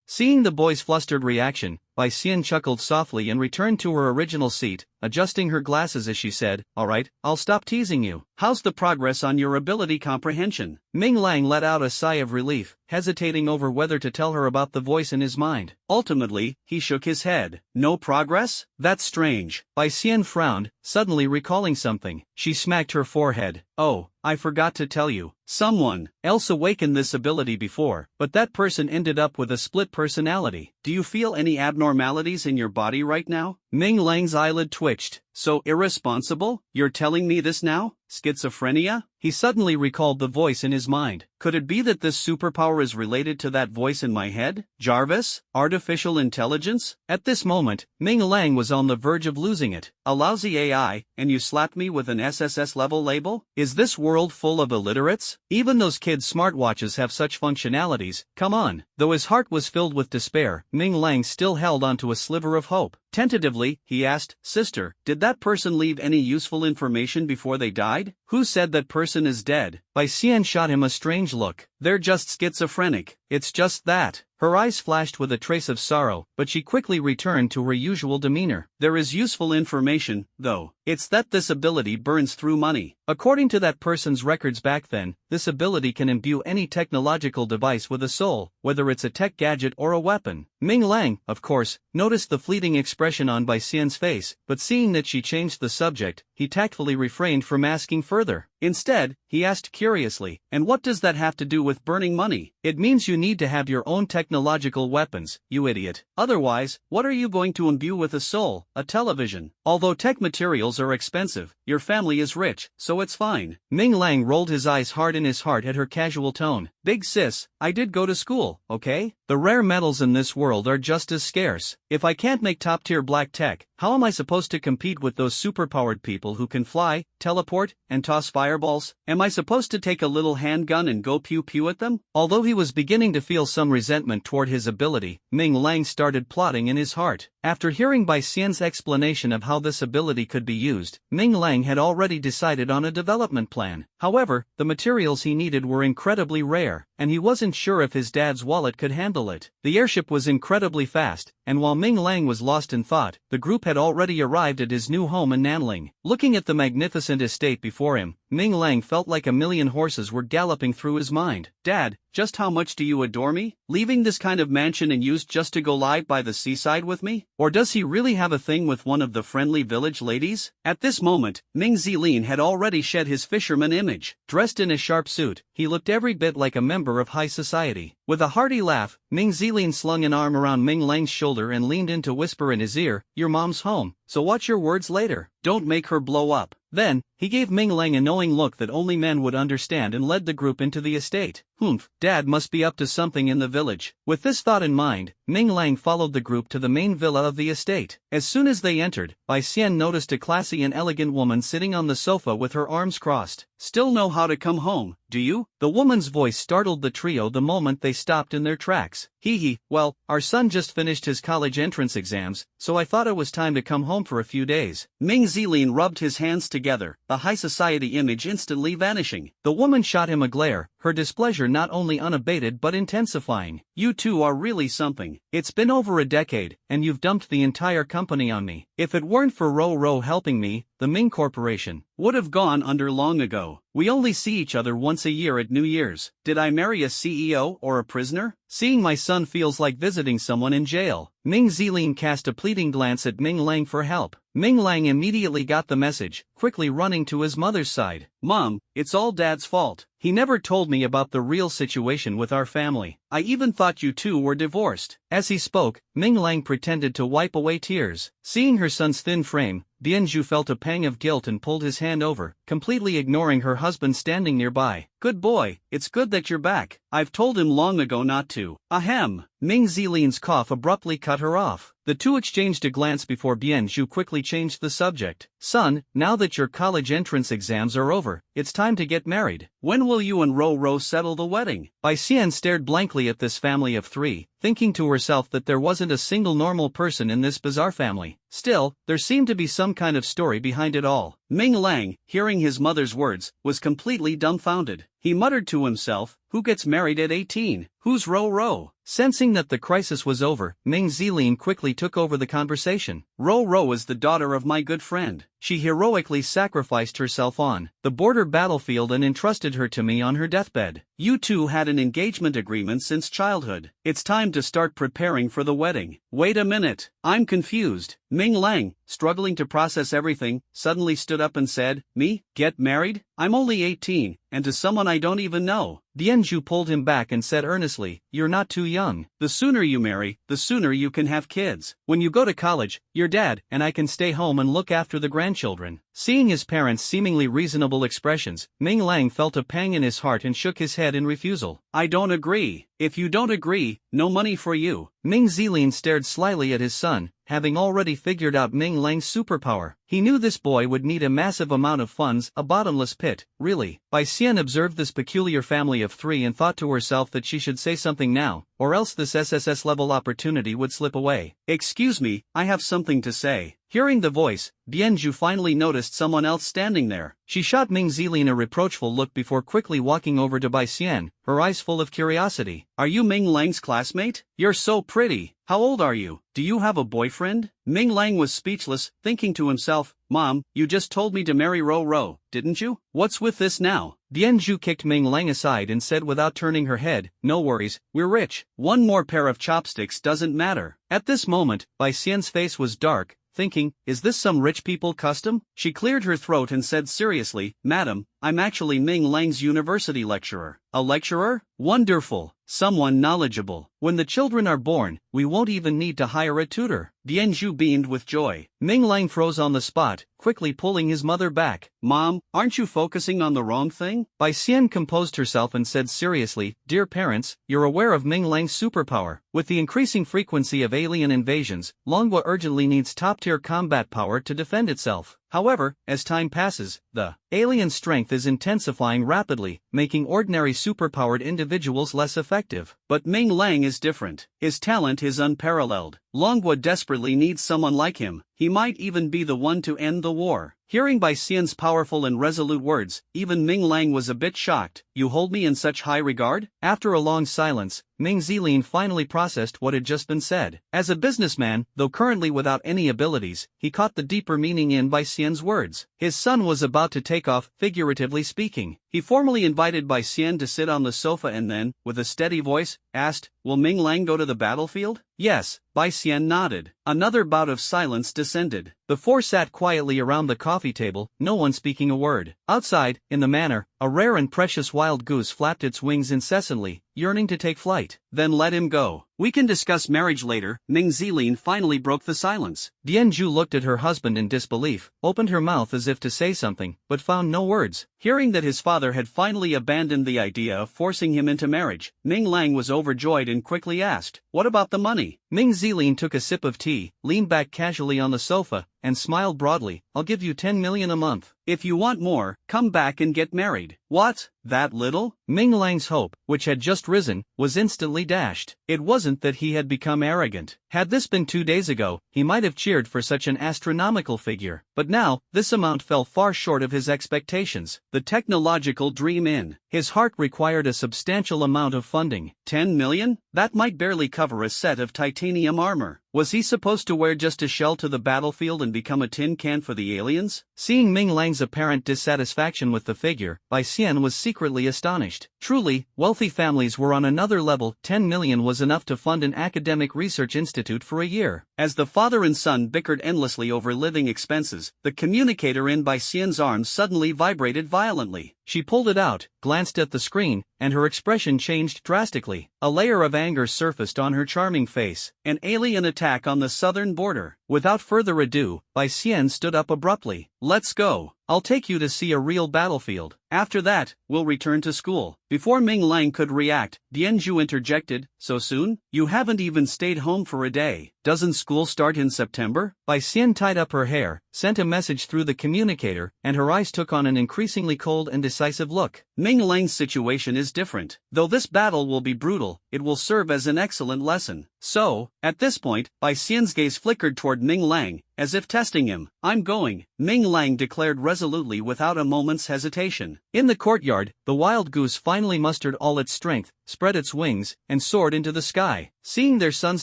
Seeing the boy's flustered reaction, Bai Xian chuckled softly and returned to her original seat, adjusting her glasses as she said, Alright, I'll stop teasing you. How's the progress on your ability comprehension? Ming Lang let out a sigh of relief, hesitating over whether to tell her about the voice in his mind. Ultimately, he shook his head. No progress? That's strange. Bai Xian frowned, suddenly recalling something. She smacked her forehead. Oh, I forgot to tell you. Someone else awakened this ability before, but that person ended up with a split personality. Do you feel any abnormalities in your body right now? Ming Lang's eyelid twitched. So irresponsible? You're telling me this now? Schizophrenia? He suddenly recalled the voice in his mind. Could it be that this superpower is related to that voice in my head? Jarvis? Artificial intelligence? At this moment, Ming Lang was on the verge of losing it. A lousy AI, and you slapped me with an SSS level label? Is this world full of illiterates? Even those kids' smartwatches have such functionalities, come on. Though his heart was filled with despair, Ming Lang still held onto a sliver of hope. Tentatively, he asked, Sister, did that person leave any useful information before they died? Who said that person is dead? Bai Xian shot him a strange look. They're just schizophrenic. It's just that. Her eyes flashed with a trace of sorrow, but she quickly returned to her usual demeanor. There is useful information, though. It's that this ability burns through money. According to that person's records back then, this ability can imbue any technological device with a soul, whether it's a tech gadget or a weapon. Ming Lang, of course, noticed the fleeting expression on Bai Xian's face, but seeing that she changed the subject, he tactfully refrained from asking further. Instead, he asked curiously, and what does that have to do with burning money? It means you need to have your own technological weapons, you idiot. Otherwise, what are you going to imbue with a soul, a television? Although tech materials are expensive, your family is rich, so it's fine. Ming Lang rolled his eyes hard in his heart at her casual tone. Big sis, I did go to school, okay? The rare metals in this world are just as scarce. If I can't make top-tier black tech, how am I supposed to compete with those superpowered people who can fly, teleport, and toss fireballs? Am I supposed to take a little handgun and go pew-pew at them? Although he was beginning to feel some resentment toward his ability, Ming Lang started plotting in his heart. After hearing Bai Xian's explanation of how this ability could be used, Ming Lang had already decided on a development plan. However, the materials he needed were incredibly rare, and he wasn't sure if his dad's wallet could handle it. The airship was incredibly fast, and while Ming Lang was lost in thought, the group had already arrived at his new home in Nanling. Looking at the magnificent estate before him, Ming Lang felt like a million horses were galloping through his mind. Dad, just how much do you adore me? Leaving this kind of mansion and used just to go lie by the seaside with me? Or does he really have a thing with one of the friendly village ladies? At this moment, Ming Zilin had already shed his fisherman image. Dressed in a sharp suit, he looked every bit like a member of high society. With a hearty laugh, Ming Zilin slung an arm around Ming Lang's shoulder and leaned in to whisper in his ear, Your mom's home, so watch your words later. Don't make her blow up. Then, he gave Ming Lang a knowing look that only men would understand and led the group into the estate. Humph, Dad must be up to something in the village. With this thought in mind, Ming Lang followed the group to the main villa of the estate. As soon as they entered, Bai Xian noticed a classy and elegant woman sitting on the sofa with her arms crossed. Still know how to come home, do you? The woman's voice startled the trio the moment they stopped in their tracks. Hee, well, our son just finished his college entrance exams, so I thought it was time to come home for a few days. Ming Zilin rubbed his hands together, the high society image instantly vanishing. The woman shot him a glare, her displeasure not only unabated but intensifying. You two are really something. It's been over a decade, and you've dumped the entire company on me. If it weren't for Ro helping me, the Ming Corporation would have gone under long ago. We only see each other once a year at New Year's. Did I marry a CEO or a prisoner? Seeing my son feels like visiting someone in jail. Ming Zilin cast a pleading glance at Ming Lang for help. Ming Lang immediately got the message, quickly running to his mother's side. Mom, it's all Dad's fault. He never told me about the real situation with our family. I even thought you two were divorced. As he spoke, Ming Lang pretended to wipe away tears. Seeing her son's thin frame, Bianju felt a pang of guilt and pulled his hand over, completely ignoring her husband standing nearby. Good boy, it's good that you're back. I've told him long ago not to. Ahem. Ming Zilin's cough abruptly cut her off. The two exchanged a glance before Bianju quickly changed the subject. Son, now that your college entrance exams are over, it's time to get married. When will you and Ro settle the wedding? Bai Xian stared blankly at this family of three, thinking to herself that there wasn't a single normal person in this bizarre family. Still, there seemed to be some kind of story behind it all. Ming Lang, hearing his mother's words, was completely dumbfounded. He muttered to himself, who gets married at 18? Who's Ro? Sensing that the crisis was over, Ming Zilin quickly took over the conversation. Ro is the daughter of my good friend. She heroically sacrificed herself on the border battlefield and entrusted her to me on her deathbed. You two had an engagement agreement since childhood. It's time to start preparing for the wedding. Wait a minute, I'm confused. Ming Lang, struggling to process everything, suddenly stood up and said, Me? Get married? I'm only 18, and to someone I don't even know. Bianju pulled him back and said earnestly, You're not too young. The sooner you marry, the sooner you can have kids. When you go to college, your dad and I can stay home and look after the grandchildren. Seeing his parents' seemingly reasonable expressions, Ming Lang felt a pang in his heart and shook his head in refusal. I don't agree. If you don't agree, no money for you. Ming Zilin stared slyly at his son, having already figured out Ming Lang's superpower. He knew this boy would need a massive amount of funds, a bottomless pit, really. Bai Xian observed this peculiar family of three and thought to herself that she should say something now, or else this SSS-level opportunity would slip away. Excuse me, I have something to say. Hearing the voice, Bianju finally noticed someone else standing there. She shot Ming Zilin a reproachful look before quickly walking over to Bai Xian, her eyes full of curiosity. Are you Ming Lang's classmate? You're so pretty. How old are you? Do you have a boyfriend? Ming Lang was speechless, thinking to himself, Mom, you just told me to marry Ro, didn't you? What's with this now? Bianju kicked Ming Lang aside and said without turning her head, No worries, we're rich. One more pair of chopsticks doesn't matter. At this moment, Bai Xian's face was dark, thinking, is this some rich people custom? She cleared her throat and said seriously, Madam, I'm actually Ming Lang's university lecturer. A lecturer? Wonderful. Someone knowledgeable. When the children are born, we won't even need to hire a tutor. Bianju beamed with joy. Ming Lang froze on the spot, quickly pulling his mother back. Mom, aren't you focusing on the wrong thing? Bai Xian composed herself and said seriously, Dear parents, you're aware of Ming Lang's superpower. With the increasing frequency of alien invasions, Longwa urgently needs top-tier combat power to defend itself. However, as time passes, the alien strength is intensifying rapidly, making ordinary superpowered individuals less effective. But Ming Lang is different. His talent is unparalleled. Longwa desperately needs someone like him. He might even be the one to end the war. Hearing Bai Xian's powerful and resolute words, even Ming Lang was a bit shocked. You hold me in such high regard? After a long silence, Ming Zilin finally processed what had just been said. As a businessman, though currently without any abilities, he caught the deeper meaning in Bai Xian's words. His son was about to take off, figuratively speaking. He formally invited Bai Xian to sit on the sofa and then, with a steady voice, asked, Will Ming Lang go to the battlefield? Yes, Bai Xian nodded. Another bout of silence descended. The four sat quietly around the coffee table, no one speaking a word. Outside, in the manor, a rare and precious wild goose flapped its wings incessantly, yearning to take flight. Then let him go. We can discuss marriage later. Ming Zilin finally broke the silence. Bianju looked at her husband in disbelief, opened her mouth as if to say something, but found no words. Hearing that his father had finally abandoned the idea of forcing him into marriage, Ming Lang was overjoyed and quickly asked, What about the money? Ming Zilin took a sip of tea, leaned back casually on the sofa, and smiled broadly. I'll give you 10 million a month. If you want more, come back and get married. What? That little? Ming Lang's hope, which had just risen, was instantly dashed. It wasn't that he had become arrogant. Had this been 2 days ago, he might have cheered for such an astronomical figure. But now, this amount fell far short of his expectations. The technological dream in his heart required a substantial amount of funding. 10 million? That might barely cover a set of titanium armor. Was he supposed to wear just a shell to the battlefield and become a tin can for the aliens? Seeing Ming Lang's apparent dissatisfaction with the figure, Bai Xian was secretly astonished. Truly, wealthy families were on another level. 10 million was enough to fund an academic research institute for a year. As the father and son bickered endlessly over living expenses, the communicator in Bai Xian's arms suddenly vibrated violently. She pulled it out, glanced at the screen, and her expression changed drastically. A layer of anger surfaced on her charming face. An alien attack on the southern border. Without further ado, Bai Xian stood up abruptly. Let's go. I'll take you to see a real battlefield. After that, we'll return to school. Before Ming Lang could react, Bianju interjected, so soon? You haven't even stayed home for a day. Doesn't school start in September? Bai Xian tied up her hair, sent a message through the communicator, and her eyes took on an increasingly cold and decisive look. Ming Lang's situation is different. Though this battle will be brutal, it will serve as an excellent lesson. So, at this point, Bai Xian's gaze flickered toward Ming Lang, as if testing him. I'm going, Ming Lang declared resolutely without a moment's hesitation. In the courtyard, the wild goose finally mustered all its strength, spread its wings, and soared into the sky. Seeing their son's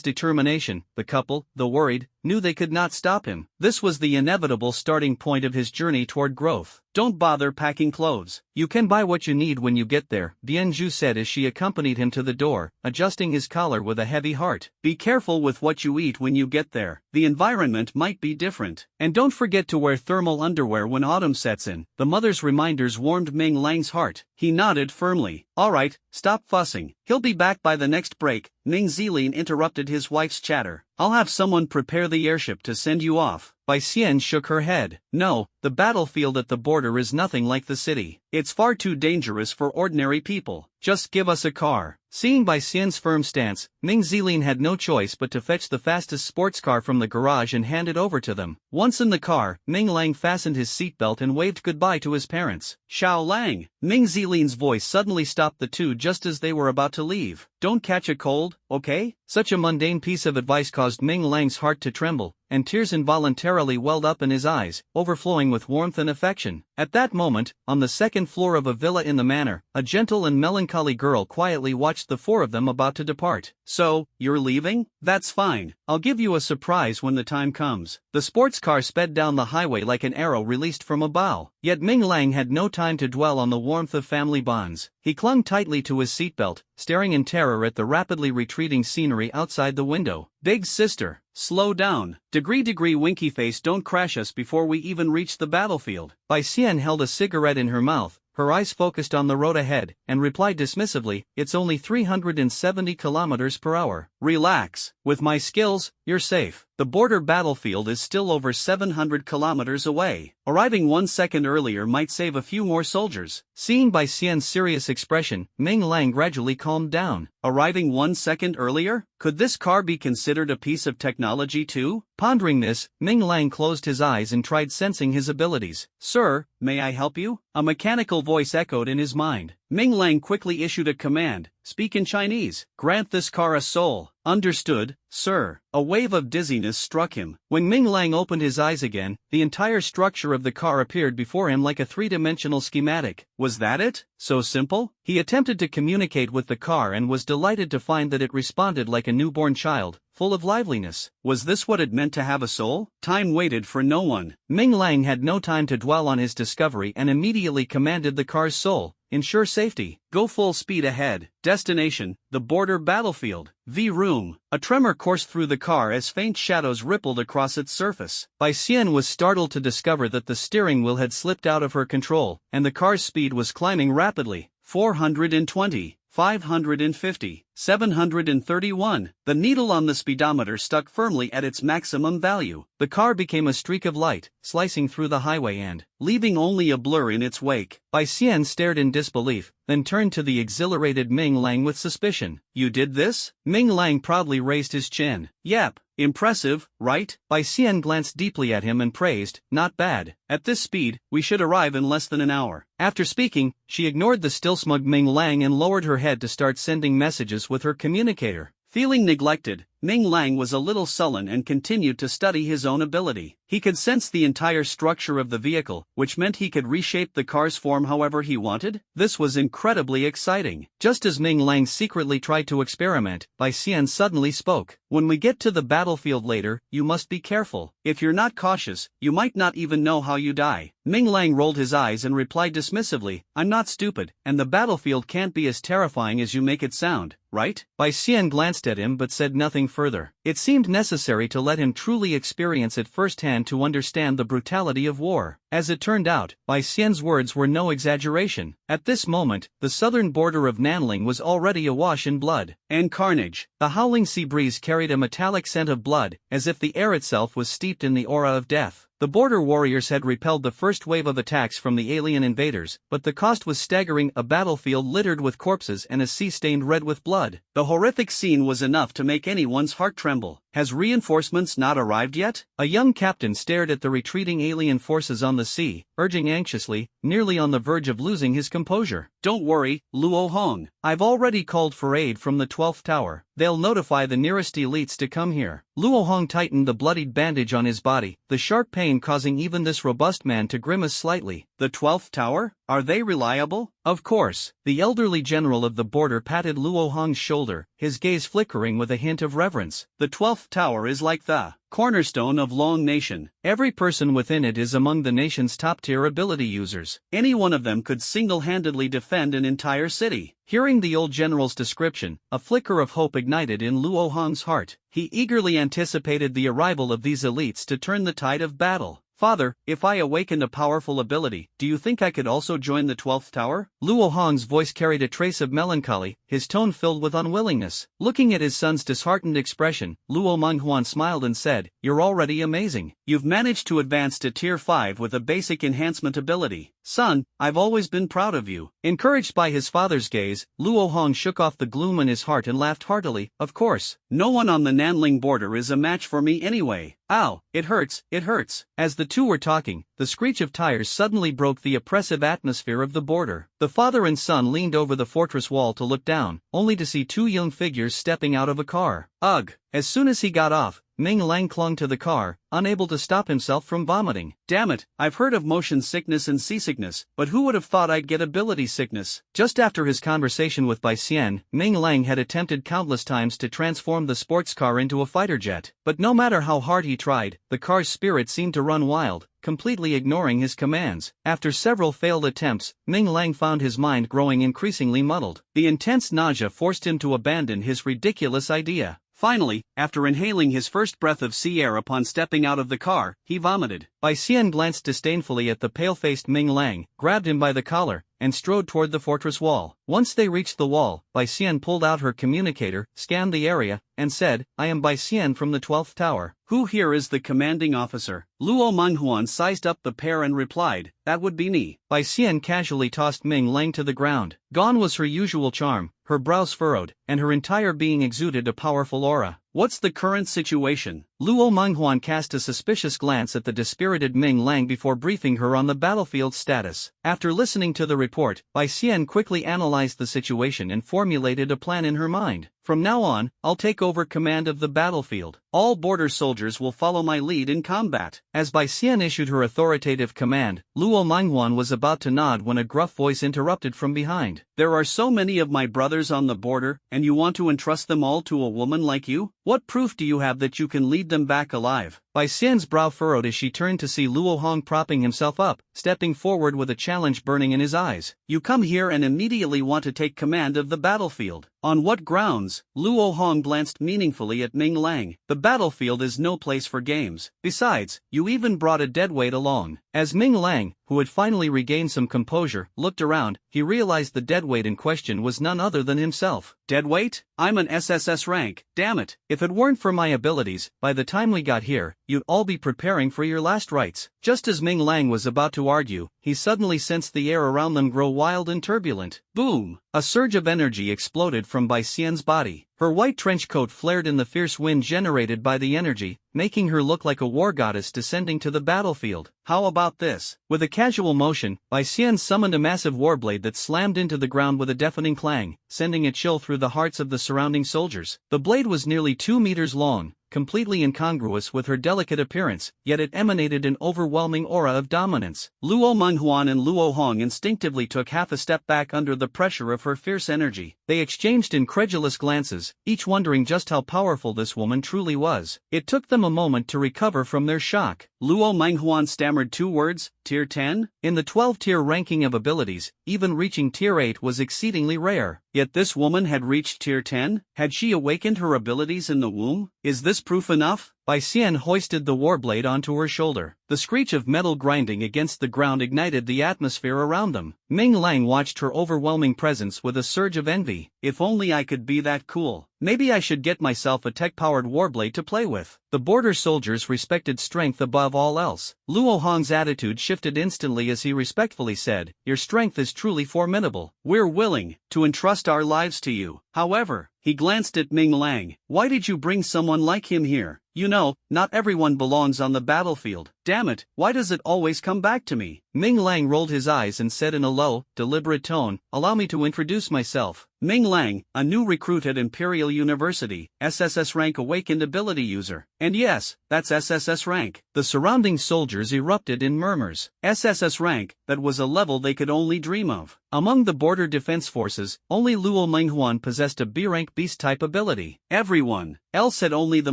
determination, the couple, though worried, knew they could not stop him. This was the inevitable starting point of his journey toward growth. Don't bother packing clothes. You can buy what you need when you get there, Bianju said as she accompanied him to the door, adjusting his collar with a heavy heart. Be careful with what you eat when you get there. The environment might be different. And don't forget to wear thermal underwear when autumn sets in. The mother's reminders warmed Ming Lang's heart. He nodded firmly. All right, stop fussing. He'll be back by the next break. Ming Zilin interrupted his wife's chatter. I'll have someone prepare the airship to send you off. Bai Xian shook her head. No, the battlefield at the border is nothing like the city. It's far too dangerous for ordinary people. Just give us a car. Seeing Bai Xian's firm stance, Ming Zilin had no choice but to fetch the fastest sports car from the garage and hand it over to them. Once in the car, Ming Lang fastened his seatbelt and waved goodbye to his parents. Xiao Lang. Ming Zilin's voice suddenly stopped the two just as they were about to leave. Don't catch a cold, okay? Such a mundane piece of advice caused Ming Lang's heart to tremble, and tears involuntarily welled up in his eyes, overflowing with warmth and affection. At that moment, on the second floor of a villa in the manor, a gentle and melancholy girl quietly watched the four of them about to depart. So, you're leaving? That's fine. I'll give you a surprise when the time comes. The sports car sped down the highway like an arrow released from a bow. Yet Ming Lang had no time to dwell on the warmth of family bonds. He clung tightly to his seatbelt, staring in terror at the rapidly retreating scenery outside the window. Big sister, slow down. Degree winky face, don't crash us before we even reach the battlefield. Bai Xian held a cigarette in her mouth, her eyes focused on the road ahead, and replied dismissively, it's only 370 kilometers per hour. Relax. With my skills, you're safe. The border battlefield is still over 700 kilometers away. Arriving 1 second earlier might save a few more soldiers. Seeing Bai Xian's serious expression, Ming Lang gradually calmed down. Arriving 1 second earlier? Could this car be considered a piece of technology too? Pondering this, Ming Lang closed his eyes and tried sensing his abilities. Sir, may I help you? A mechanical voice echoed in his mind. Ming Lang quickly issued a command. Speak in Chinese. Grant this car a soul. Understood, sir. A wave of dizziness struck him. When Ming Lang opened his eyes again, the entire structure of the car appeared before him like a three-dimensional schematic. Was that it? So simple? He attempted to communicate with the car and was delighted to find that it responded like a newborn child, full of liveliness. Was this what it meant to have a soul? Time waited for no one. Ming Lang had no time to dwell on his discovery and immediately commanded the car's soul. Ensure safety. Go full speed ahead. Destination, the border battlefield. V-room. A tremor coursed through the car as faint shadows rippled across its surface. Bai Xian was startled to discover that the steering wheel had slipped out of her control, and the car's speed was climbing rapidly. 420, 550, 731. The needle on the speedometer stuck firmly at its maximum value. The car became a streak of light, slicing through the highway and leaving only a blur in its wake. Bai Xian stared in disbelief, then turned to the exhilarated Ming Lang with suspicion. You did this? Ming Lang proudly raised his chin. Yep, impressive, right? Bai Xian glanced deeply at him and praised, not bad. At this speed, we should arrive in less than an hour. After speaking, she ignored the still smug Ming Lang and lowered her head to start sending messages with her communicator. Feeling neglected, Ming Lang was a little sullen and continued to study his own ability. He could sense the entire structure of the vehicle, which meant he could reshape the car's form however he wanted. This was incredibly exciting. Just as Ming Lang secretly tried to experiment, Bai Xian suddenly spoke. When we get to the battlefield later, you must be careful. If you're not cautious, you might not even know how you die. Ming Lang rolled his eyes and replied dismissively, I'm not stupid, and the battlefield can't be as terrifying as you make it sound, right? Bai Xian glanced at him but said nothing further. It seemed necessary to let him truly experience it firsthand to understand the brutality of war. As it turned out, Bai Xian's words were no exaggeration. At this moment, the southern border of Nanling was already awash in blood and carnage. The howling sea breeze carried a metallic scent of blood, as if the air itself was steeped in the aura of death. The border warriors had repelled the first wave of attacks from the alien invaders, but the cost was staggering: a battlefield littered with corpses and a sea stained red with blood. The horrific scene was enough to make anyone's heart tremble. Has reinforcements not arrived yet? A young captain stared at the retreating alien forces on the sea, urging anxiously, nearly on the verge of losing his composure. Don't worry, Luo Hong. I've already called for aid from the 12th tower. They'll notify the nearest elites to come here. Luo Hong tightened the bloodied bandage on his body, the sharp pain causing even this robust man to grimace slightly. The 12th tower? Are they reliable? Of course. The elderly general of the border patted Luo Hong's shoulder, his gaze flickering with a hint of reverence. The 12th tower is like the cornerstone of Long Nation. Every person within it is among the nation's top-tier ability users. Any one of them could single-handedly defend an entire city. Hearing the old general's description, a flicker of hope ignited in Luo Hong's heart. He eagerly anticipated the arrival of these elites to turn the tide of battle. Father, if I awakened a powerful ability, do you think I could also join the 12th tower? Luo Hong's voice carried a trace of melancholy, his tone filled with unwillingness. Looking at his son's disheartened expression, Luo Menghuan smiled and said, You're already amazing. You've managed to advance to Tier 5 with a basic enhancement ability. Son, I've always been proud of you. Encouraged by his father's gaze, Luo Hong shook off the gloom in his heart and laughed heartily. Of course. No one on the Nanling border is a match for me anyway. Ow, it hurts, it hurts. As the two were talking, the screech of tires suddenly broke the oppressive atmosphere of the border. The father and son leaned over the fortress wall to look down, only to see two young figures stepping out of a car. Ugh! As soon as he got off, Ming Lang clung to the car, unable to stop himself from vomiting. Damn it, I've heard of motion sickness and seasickness, but who would have thought I'd get ability sickness? Just after his conversation with Bai Xian, Ming Lang had attempted countless times to transform the sports car into a fighter jet. But no matter how hard he tried, the car's spirit seemed to run wild, completely ignoring his commands. After several failed attempts, Ming Lang found his mind growing increasingly muddled. The intense nausea forced him to abandon his ridiculous idea. Finally, after inhaling his first breath of sea air upon stepping out of the car, he vomited. Bai Xian glanced disdainfully at the pale-faced Ming Lang, grabbed him by the collar, and strode toward the fortress wall. Once they reached the wall, Bai Xian pulled out her communicator, scanned the area, and said, I am Bai Xian from the 12th tower. Who here is the commanding officer? Luo Menghuan sized up the pair and replied, That would be me. Bai Xian casually tossed Ming Lang to the ground. Gone was her usual charm, her brows furrowed, and her entire being exuded a powerful aura. What's the current situation? Luo Menghuan cast a suspicious glance at the dispirited Ming Lang before briefing her on the battlefield status. After listening to the report, Bai Xian quickly analyzed the situation and formulated a plan in her mind. From now on, I'll take over command of the battlefield. All border soldiers will follow my lead in combat. As Bai Xian issued her authoritative command, Luo Menghuan was about to nod when a gruff voice interrupted from behind. There are so many of my brothers on the border, and you want to entrust them all to a woman like you? What proof do you have that you can lead them back alive? Bai Xian's brow furrowed as she turned to see Luo Hong propping himself up, stepping forward with a challenge burning in his eyes. You come here and immediately want to take command of the battlefield. On what grounds? Luo Hong glanced meaningfully at Ming Lang. The battlefield is no place for games. Besides, you even brought a deadweight along. As Ming Lang, who had finally regained some composure, looked around. He realized the deadweight in question was none other than himself. Deadweight? I'm an SSS rank, damn it. If it weren't for my abilities, by the time we got here, you'd all be preparing for your last rites. Just as Ming Lang was about to argue, he suddenly sensed the air around them grow wild and turbulent. Boom! A surge of energy exploded from Bai Xian's body. Her white trench coat flared in the fierce wind generated by the energy, making her look like a war goddess descending to the battlefield. How about this? With a casual motion, Bai Xian summoned a massive warblade that slammed into the ground with a deafening clang, sending a chill through the hearts of the surrounding soldiers. The blade was nearly 2 meters long, completely incongruous with her delicate appearance, yet it emanated an overwhelming aura of dominance. Luo Menghuan and Luo Hong instinctively took half a step back under the pressure of her fierce energy. They exchanged incredulous glances, each wondering just how powerful this woman truly was. It took them a moment to recover from their shock. Luo Menghuan stammered 2 words, Tier 10? In the 12-tier ranking of abilities, even reaching Tier 8 was exceedingly rare. Yet this woman had reached Tier 10? Had she awakened her abilities in the womb? Is this proof enough? Bai Xian hoisted the warblade onto her shoulder. The screech of metal grinding against the ground ignited the atmosphere around them. Ming Lang watched her overwhelming presence with a surge of envy. If only I could be that cool. Maybe I should get myself a tech-powered warblade to play with. The border soldiers respected strength above all else. Luo Hong's attitude shifted instantly as he respectfully said, "Your strength is truly formidable. We're willing to entrust our lives to you. However," he glanced at Ming Lang, "why did you bring someone like him here? You know, not everyone belongs on the battlefield. Damn it, why does it always come back to me?" Ming Lang rolled his eyes and said in a low, deliberate tone, "Allow me to introduce myself. Ming Lang, a new recruit at Imperial University, SSS rank awakened ability user. And yes, that's SSS rank." The surrounding soldiers erupted in murmurs. SSS rank, that was a level they could only dream of. Among the border defense forces, only Luo Menghuan possessed a B-rank beast-type ability. Everyone else had only the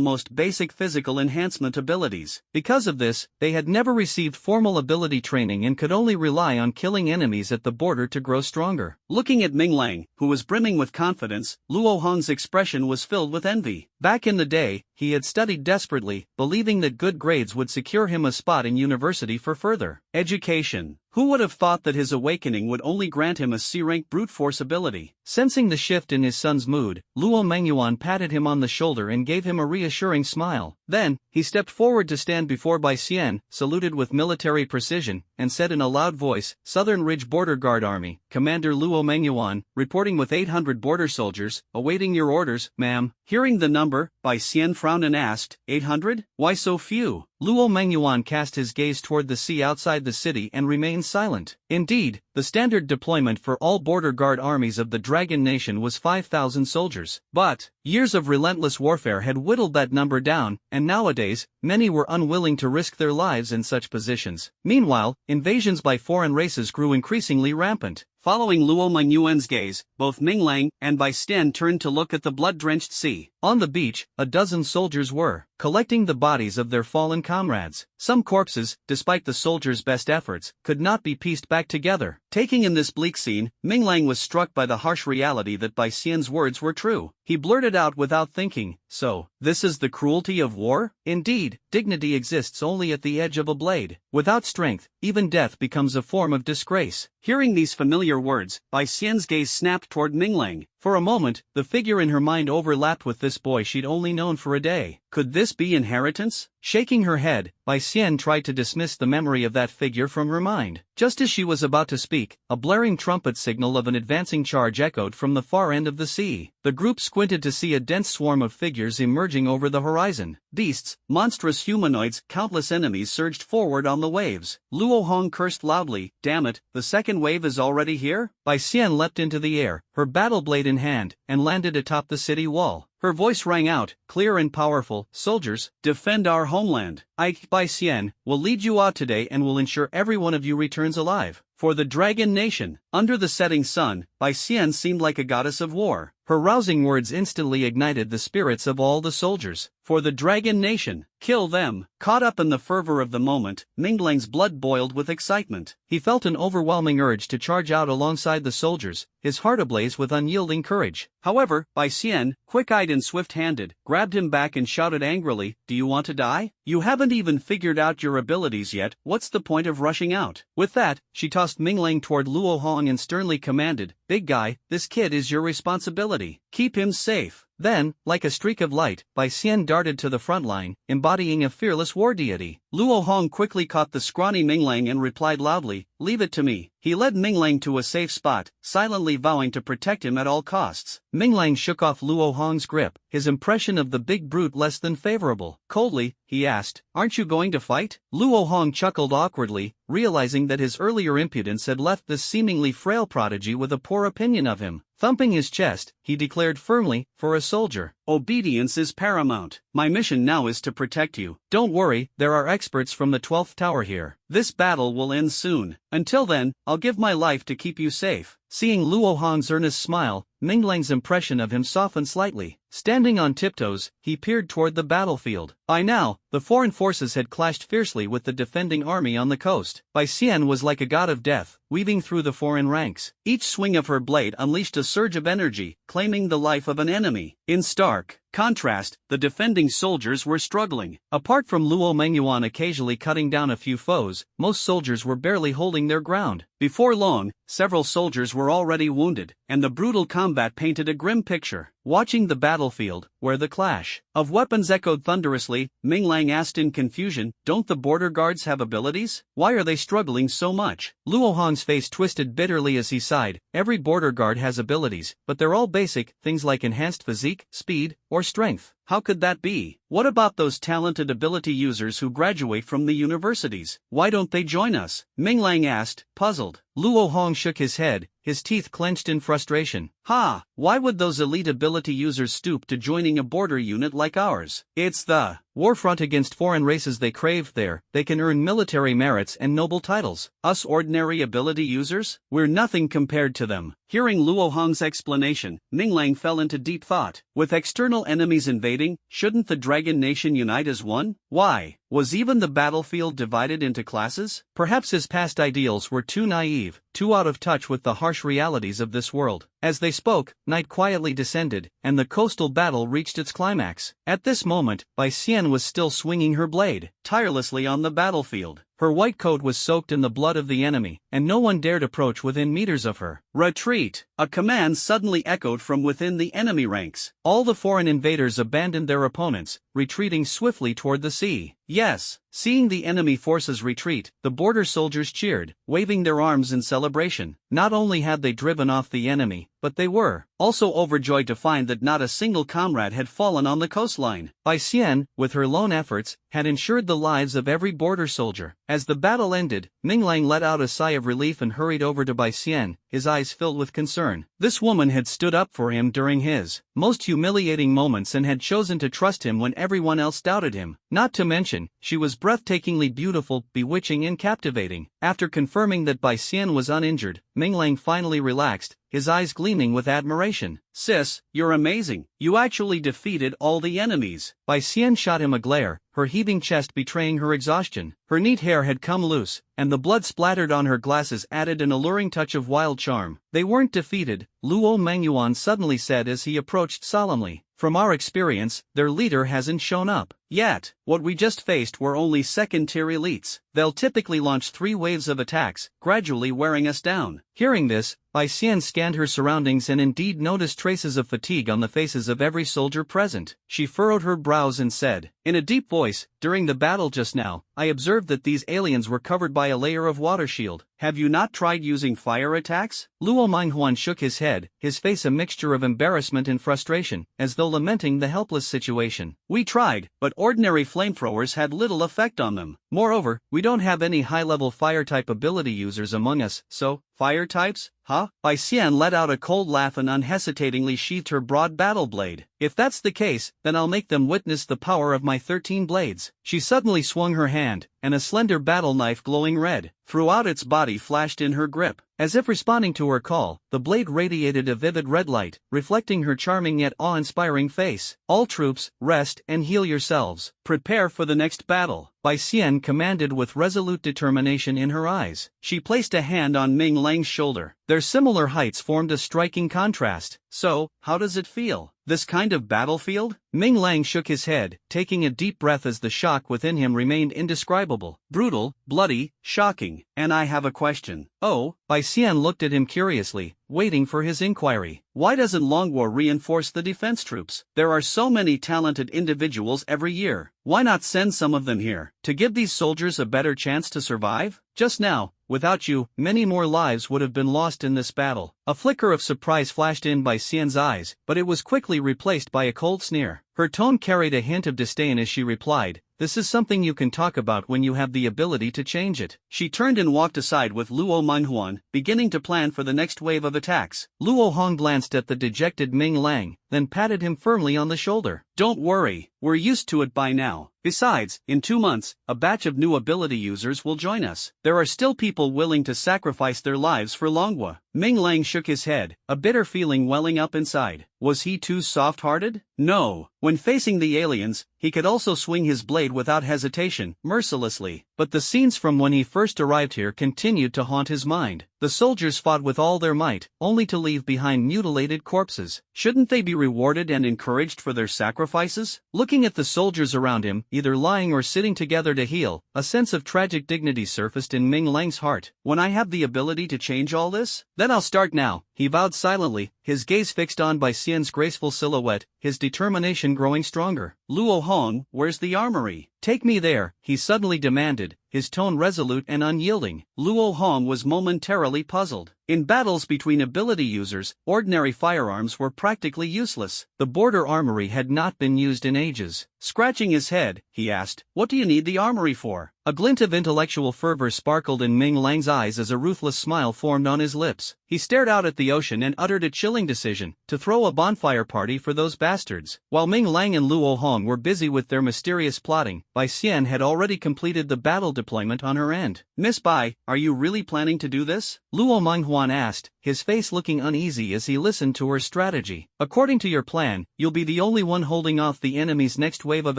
most basic physical enhancement abilities. Because of this, they had never received formal ability training and could only rely on killing enemies at the border to grow stronger. Looking at Ming Lang, who was brimming with confidence, Luo Hong's expression was filled with envy. Back in the day, he had studied desperately, believing that good grades would secure him a spot in university for further education. Who would have thought that his awakening would only grant him a C-rank brute force ability? Sensing the shift in his son's mood, Luo Menghuan patted him on the shoulder and gave him a reassuring smile. Then, he stepped forward to stand before Bai Xian, saluted with military precision, and said in a loud voice, "Southern Ridge Border Guard Army, Commander Luo Menghuan, reporting with 800 border soldiers, awaiting your orders, ma'am." Hearing the number, Bai Xian frowned and asked, 800? Why so few? Luo Menghuan cast his gaze toward the sea outside the city and remained silent. Indeed, the standard deployment for all border guard armies of the Dragon Nation was 5,000 soldiers. But years of relentless warfare had whittled that number down, and nowadays, many were unwilling to risk their lives in such positions. Meanwhile, invasions by foreign races grew increasingly rampant. Following Luo Menghuan's gaze, both Ming Lang and Bai Xian turned to look at the blood-drenched sea. On the beach, a dozen soldiers were collecting the bodies of their fallen comrades. Some corpses, despite the soldiers' best efforts, could not be pieced back together. Taking in this bleak scene, Ming Lang was struck by the harsh reality that Bai Xian's words were true. He blurted out without thinking, "So, this is the cruelty of war?" Indeed, dignity exists only at the edge of a blade. Without strength, even death becomes a form of disgrace. Hearing these familiar words, Bai Xian's gaze snapped toward Ming Lang. For a moment, the figure in her mind overlapped with this boy she'd only known for a day. Could this be inheritance? Shaking her head, Bai Xian tried to dismiss the memory of that figure from her mind. Just as she was about to speak, a blaring trumpet signal of an advancing charge echoed from the far end of the sea. The group squinted to see a dense swarm of figures emerging over the horizon. Beasts, monstrous humanoids, countless enemies surged forward on the waves. Luo Hong cursed loudly, "Damn it, the second wave is already here?" Bai Xian leapt into the air, her battle blade in hand, and landed atop the city wall. Her voice rang out, clear and powerful, "Soldiers, defend our homeland. I, Bai Xian, will lead you out today and will ensure every one of you returns alive." For the Dragon Nation, under the setting sun, Bai Xian seemed like a goddess of war. Her rousing words instantly ignited the spirits of all the soldiers. For the Dragon Nation, kill them. Caught up in the fervor of the moment, Minglang's blood boiled with excitement. He felt an overwhelming urge to charge out alongside the soldiers, his heart ablaze with unyielding courage. However, Bai Xian, quick-eyed and swift-handed, grabbed him back and shouted angrily, "Do you want to die? You haven't even figured out your abilities yet, what's the point of rushing out?" With that, she tossed Minglang toward Luo Hong and sternly commanded, "Big guy, this kid is your responsibility. Keep him safe." Then, like a streak of light, Bai Xian darted to the front line, embodying a fearless war deity. Luo Hong quickly caught the scrawny Minglang and replied loudly, "Leave it to me." He led Minglang to a safe spot, silently vowing to protect him at all costs. Minglang shook off Luo Hong's grip, his impression of the big brute less than favorable. Coldly, he asked, "Aren't you going to fight?" Luo Hong chuckled awkwardly, realizing that his earlier impudence had left this seemingly frail prodigy with a poor opinion of him. Thumping his chest, he declared firmly, "For a soldier, obedience is paramount. My mission now is to protect you. Don't worry, there are experts from the 12th tower here. This battle will end soon. Until then, I'll give my life to keep you safe." Seeing Luo Hong's earnest smile, Minglang's impression of him softened slightly. Standing on tiptoes, he peered toward the battlefield. By now, the foreign forces had clashed fiercely with the defending army on the coast. Bai Xian was like a god of death, weaving through the foreign ranks. Each swing of her blade unleashed a surge of energy, claiming the life of an enemy. In stark contrast, the defending soldiers were struggling. Apart from Luo Mengyuan occasionally cutting down a few foes, most soldiers were barely holding their ground. Before long, several soldiers were already wounded, and the brutal combat painted a grim picture. Watching the battlefield, where the clash of weapons echoed thunderously, Minglang asked in confusion, "Don't the border guards have abilities? Why are they struggling so much?" Luo Hong's face twisted bitterly as he sighed. Every border guard has abilities, but they're all basic, things like enhanced physique, speed, or strength. How could that be? What about those talented ability users who graduate from the universities? Why don't they join us? Minglang asked, puzzled. Luo Hong shook his head, his teeth clenched in frustration. Ha! Why would those elite ability users stoop to joining a border unit like ours? It's the war front against foreign races they crave there. They can earn military merits and noble titles. Us ordinary ability users? We're nothing compared to them. Hearing Luo Hong's explanation, Minglang fell into deep thought. With external enemies invading, shouldn't the Dragon Nation unite as one? Why? Was even the battlefield divided into classes? Perhaps his past ideals were too naive, too out of touch with the harsh realities of this world. As they spoke, night quietly descended, and the coastal battle reached its climax. At this moment, Bai Xian was still swinging her blade tirelessly on the battlefield. Her white coat was soaked in the blood of the enemy, and no one dared approach within meters of her. Retreat! A command suddenly echoed from within the enemy ranks. All the foreign invaders abandoned their opponents, retreating swiftly toward the sea. Yes, seeing the enemy forces retreat, the border soldiers cheered, waving their arms in celebration. Not only had they driven off the enemy, but they were also overjoyed to find that not a single comrade had fallen on the coastline. Bai Xian, with her lone efforts, had ensured the lives of every border soldier. As the battle ended, Minglang let out a sigh of relief and hurried over to Bai Xian, his eyes filled with concern. This woman had stood up for him during his most humiliating moments and had chosen to trust him when everyone else doubted him. Not to mention, she was breathtakingly beautiful, bewitching and captivating. After confirming that Bai Xian was uninjured, Minglang finally relaxed, his eyes gleaming with admiration. "Sis, you're amazing. You actually defeated all the enemies." Bai Xian shot him a glare, her heaving chest betraying her exhaustion. Her neat hair had come loose, and the blood splattered on her glasses added an alluring touch of wild charm. "They weren't defeated," Luo Mengyuan suddenly said as he approached solemnly. "From our experience, their leader hasn't shown up yet. What we just faced were only second-tier elites. They'll typically launch 3 waves of attacks, gradually wearing us down." Hearing this, Bai Xian scanned her surroundings and indeed noticed traces of fatigue on the faces of every soldier present. She furrowed her brows and said, in a deep voice, "During the battle just now, I observed that these aliens were covered by a layer of water shield. Have you not tried using fire attacks?" Luo Menghuan shook his head, his face a mixture of embarrassment and frustration, as though lamenting the helpless situation. "We tried, but ordinary flamethrowers had little effect on them. Moreover, we don't have any high-level fire-type ability users among us, so, fire types? Huh? Bai Xian let out a cold laugh and unhesitatingly sheathed her broad battle blade. If that's the case, then I'll make them witness the power of my 13 blades. She suddenly swung her hand, and a slender battle knife glowing red throughout its body flashed in her grip. As if responding to her call, the blade radiated a vivid red light, reflecting her charming yet awe-inspiring face. All troops, rest and heal yourselves. Prepare for the next battle, Bai Xian commanded with resolute determination in her eyes. She placed a hand on Ming Lang's shoulder. Their similar heights formed a striking contrast. So, how does it feel? This kind of battlefield? Ming Lang shook his head, taking a deep breath as the shock within him remained indescribable. Brutal, bloody, shocking. And I have a question. Oh? Bai Xian looked at him curiously, waiting for his inquiry. Why doesn't Longwo reinforce the defense troops? There are so many talented individuals every year. Why not send some of them here, to give these soldiers a better chance to survive? Just now, without you, many more lives would have been lost in this battle. A flicker of surprise flashed in Bai Xian's eyes, but it was quickly replaced by a cold sneer. Her tone carried a hint of disdain as she replied, "This is something you can talk about when you have the ability to change it." She turned and walked aside with Luo Menghuan, beginning to plan for the next wave of attacks. Luo Hong glanced at the dejected Ming Lang, then patted him firmly on the shoulder. "Don't worry, we're used to it by now. Besides, in 2 months, a batch of new ability users will join us. There are still people willing to sacrifice their lives for Longwo." Ming Lang shook his head, a bitter feeling welling up inside. Was he too soft-hearted? No. When facing the aliens, he could also swing his blade without hesitation, mercilessly. But the scenes from when he first arrived here continued to haunt his mind. The soldiers fought with all their might, only to leave behind mutilated corpses. Shouldn't they be rewarded and encouraged for their sacrifices? Looking at the soldiers around him, either lying or sitting together to heal, a sense of tragic dignity surfaced in Ming Lang's heart. When I have the ability to change all this, then I'll start now, he vowed silently, his gaze fixed on Bai Xian's graceful silhouette, his determination growing stronger. Luo Hong, where's the armory? Take me there, he suddenly demanded, his tone resolute and unyielding. Luo Hong was momentarily puzzled. In battles between ability users, ordinary firearms were practically useless. The border armory had not been used in ages. Scratching his head, he asked, "What do you need the armory for?" A glint of intellectual fervor sparkled in Ming Lang's eyes as a ruthless smile formed on his lips. He stared out at the ocean and uttered a chilling decision, to throw a bonfire party for those bastards. While Ming Lang and Luo Hong were busy with their mysterious plotting, Bai Xian had already completed the battle deployment on her end. "Miss Bai, are you really planning to do this?" Luo Menghuan asked, his face looking uneasy as he listened to her strategy. "According to your plan, you'll be the only one holding off the enemy's next wave of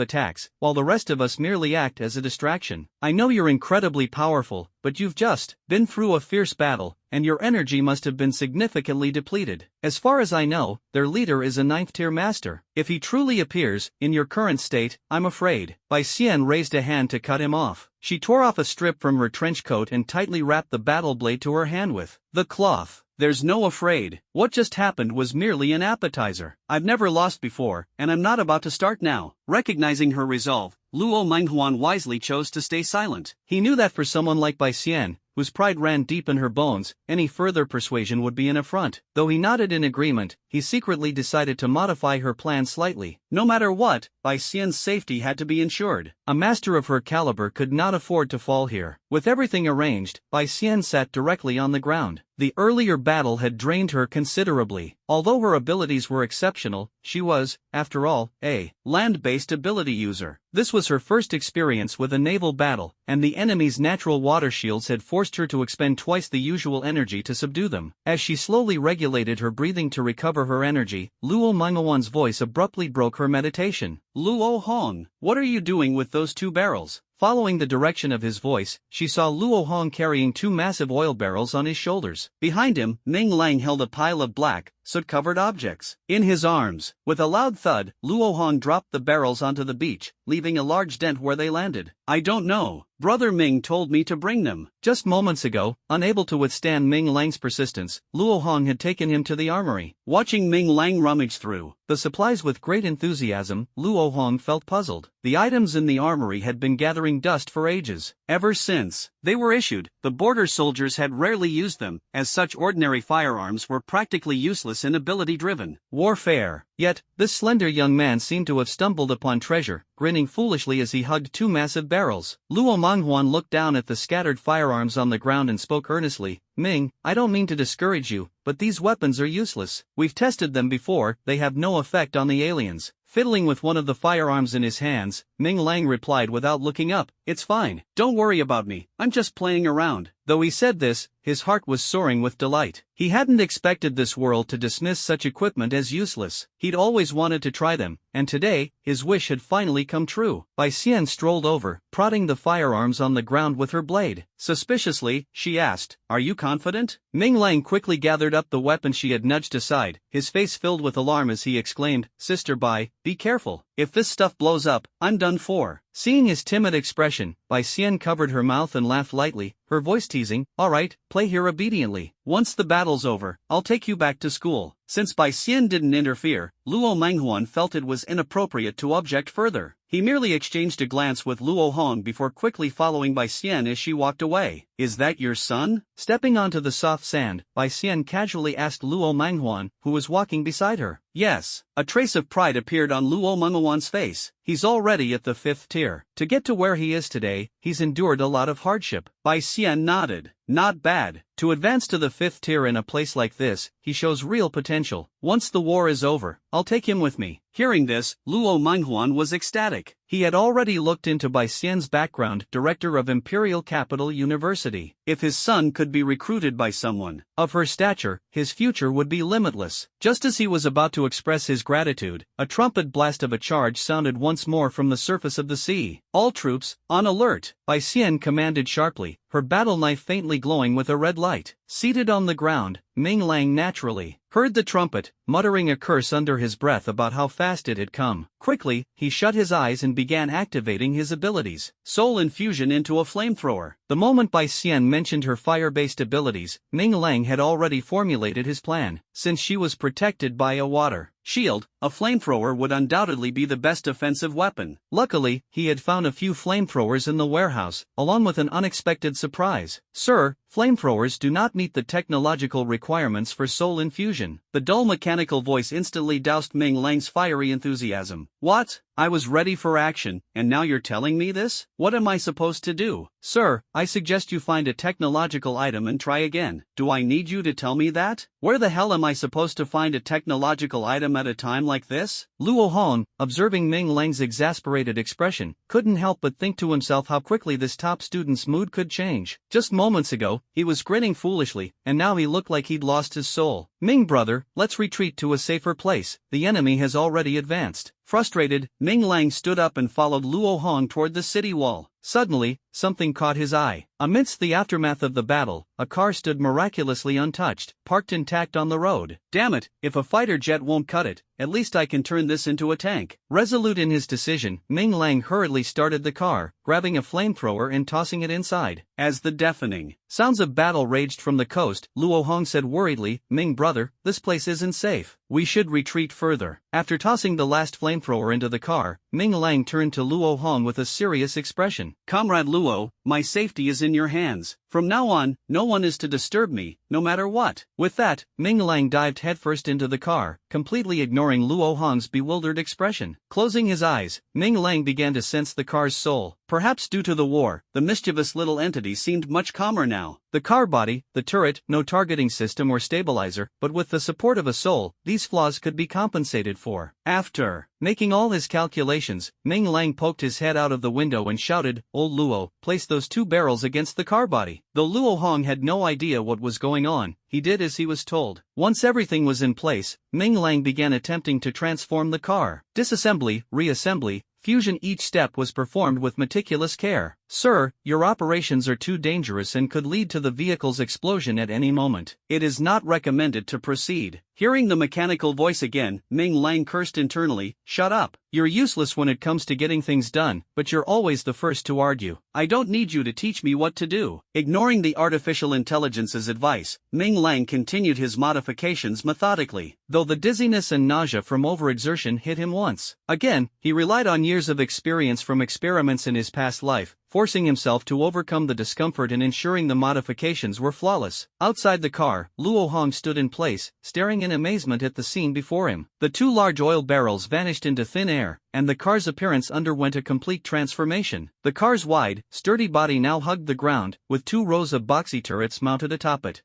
attacks, while the rest of us merely act as a distraction. I know you're incredibly powerful, but you've just been through a fierce battle, and your energy must have been significantly depleted. As far as I know, their leader is a 9th-tier master. If he truly appears, in your current state, I'm afraid." Bai Xian raised a hand to cut him off. She tore off a strip from her trench coat and tightly wrapped the battle blade to her hand with the cloth. "There's no afraid. What just happened was merely an appetizer. I've never lost before, and I'm not about to start now." Recognizing her resolve, Luo Menghuan wisely chose to stay silent. He knew that for someone like Bai Xian, whose pride ran deep in her bones, any further persuasion would be an affront. Though he nodded in agreement, he secretly decided to modify her plan slightly. No matter what, Bai Xian's safety had to be ensured. A master of her caliber could not afford to fall here. With everything arranged, Bai Xian sat directly on the ground. The earlier battle had drained her considerably. Although her abilities were exceptional, she was, after all, a land-based ability user. This was her first experience with a naval battle, and the enemy's natural water shields had forced her to expend twice the usual energy to subdue them. As she slowly regulated her breathing to recover her energy, Luo Menghuan's voice abruptly broke her meditation. "Luo Hong, what are you doing with those 2 barrels?" Following the direction of his voice, she saw Luo Hong carrying 2 massive oil barrels on his shoulders. Behind him, Ming Lang held a pile of black, soot-covered objects. In his arms, with a loud thud, Luo Hong dropped the barrels onto the beach, leaving a large dent where they landed. "I don't know. Brother Ming told me to bring them." Just moments ago, unable to withstand Ming Lang's persistence, Luo Hong had taken him to the armory. Watching Ming Lang rummage through the supplies with great enthusiasm, Luo Hong felt puzzled. the items in the armory had been gathering dust for ages. Ever since they were issued, the border soldiers had rarely used them, as such ordinary firearms were practically useless in ability-driven warfare. Yet, this slender young man seemed to have stumbled upon treasure, grinning foolishly as he hugged two massive barrels. Luo Menghuan looked down at the scattered firearms on the ground and spoke earnestly, "Ming, I don't mean to discourage you, but these weapons are useless. We've tested them before, they have no effect on the aliens." Fiddling with one of the firearms in his hands, Ming Lang replied without looking up, "It's fine. Don't worry about me, I'm just playing around." Though he said this, his heart was soaring with delight. He hadn't expected this world to dismiss such equipment as useless. He'd always wanted to try them, and today, his wish had finally come true. Bai Xian strolled over, prodding the firearms on the ground with her blade. Suspiciously, she asked, "Are you confident?" Ming Lang quickly gathered up the weapon she had nudged aside, his face filled with alarm as he exclaimed, "Sister Bai, be careful. If this stuff blows up, I'm done for." Seeing his timid expression, Bai Xian covered her mouth and laughed lightly, her voice teasing, "All right, play here obediently. Once the battle's over, I'll take you back to school." Since Bai Xian didn't interfere, Luo Menghuan felt it was inappropriate to object further. He merely exchanged a glance with Luo Hong before quickly following Bai Xian as she walked away. "Is that your son?" Stepping onto the soft sand, Bai Xian casually asked Luo Menghuan, who was walking beside her. "Yes." A trace of pride appeared on Luo Menghuan's face. "He's already at the 5th tier. To get to where he is today, he's endured a lot of hardship." Bai Xian nodded. "Not bad. To advance to the 5th tier in a place like this, he shows real potential. Once the war is over, I'll take him with me." Hearing this, Luo Menghuan was ecstatic. He had already looked into Bai Xian's background, director of Imperial Capital University. If his son could be recruited by someone of her stature, his future would be limitless. Just as he was about to express his gratitude, a trumpet blast of a charge sounded once more from the surface of the sea. "All troops, on alert!" Bai Xian commanded sharply, her battle knife faintly glowing with a red light. Seated on the ground, Ming Lang naturally heard the trumpet, muttering a curse under his breath about how fast it had come. Quickly, he shut his eyes and began activating his abilities. Soul infusion into a flamethrower. The moment Bai Xian mentioned her fire-based abilities, Ming Lang had already formulated his plan. Since she was protected by a water shield, a flamethrower would undoubtedly be the best offensive weapon. Luckily, he had found a few flamethrowers in the warehouse, along with an unexpected surprise. "Sir, flamethrowers do not meet the technological requirements for soul infusion." The dull mechanical voice instantly doused Ming Lang's fiery enthusiasm. "What? I was ready for action, and now you're telling me this? What am I supposed to do?" "Sir, I suggest you find a technological item and try again." "Do I need you to tell me that? Where the hell am I supposed to find a technological item at a time like this?" Luo Hong, observing Ming Lang's exasperated expression, couldn't help but think to himself how quickly this top student's mood could change. Just moments ago, he was grinning foolishly, and now he looked like he'd lost his soul. "Ming brother, let's retreat to a safer place. The enemy has already advanced." Frustrated, Ming Lang stood up and followed Luo Hong toward the city wall. Suddenly, something caught his eye. Amidst the aftermath of the battle, a car stood miraculously untouched, parked intact on the road. "Damn it, if a fighter jet won't cut it, at least I can turn this into a tank." Resolute in his decision, Ming Lang hurriedly started the car, grabbing a flamethrower and tossing it inside. As the deafening sounds of battle raged from the coast, Luo Hong said worriedly, "Ming brother, this place isn't safe. We should retreat further." After tossing the last flamethrower into the car, Ming Lang turned to Luo Hong with a serious expression. "Comrade Luo, my safety is in your hands. From now on, no one is to disturb me, no matter what." With that, Ming Lang dived headfirst into the car, completely ignoring Luo Hong's bewildered expression. Closing his eyes, Ming Lang began to sense the car's soul. Perhaps due to the war, the mischievous little entity seemed much calmer now. The car body, the turret, no targeting system or stabilizer, but with the support of a soul, these flaws could be compensated for. After making all his calculations, Ming Lang poked his head out of the window and shouted, "Old Luo, place those two barrels against the car body." Though Luo Hong had no idea what was going on, he did as he was told. Once everything was in place, Ming Lang began attempting to transform the car. Disassembly, reassembly, fusion, each step was performed with meticulous care. "Sir, your operations are too dangerous and could lead to the vehicle's explosion at any moment. It is not recommended to proceed." Hearing the mechanical voice again, Ming Lang cursed internally, "Shut up. You're useless when it comes to getting things done, but you're always the first to argue. I don't need you to teach me what to do." Ignoring the artificial intelligence's advice, Ming Lang continued his modifications methodically. Though the dizziness and nausea from overexertion hit him once. Again, he relied on years of experience from experiments in his past life, forcing himself to overcome the discomfort and ensuring the modifications were flawless. Outside the car, Luo Hong stood in place, staring in amazement at the scene before him. The two large oil barrels vanished into thin air, and the car's appearance underwent a complete transformation. The car's wide, sturdy body now hugged the ground, with 2 rows of boxy turrets mounted atop it.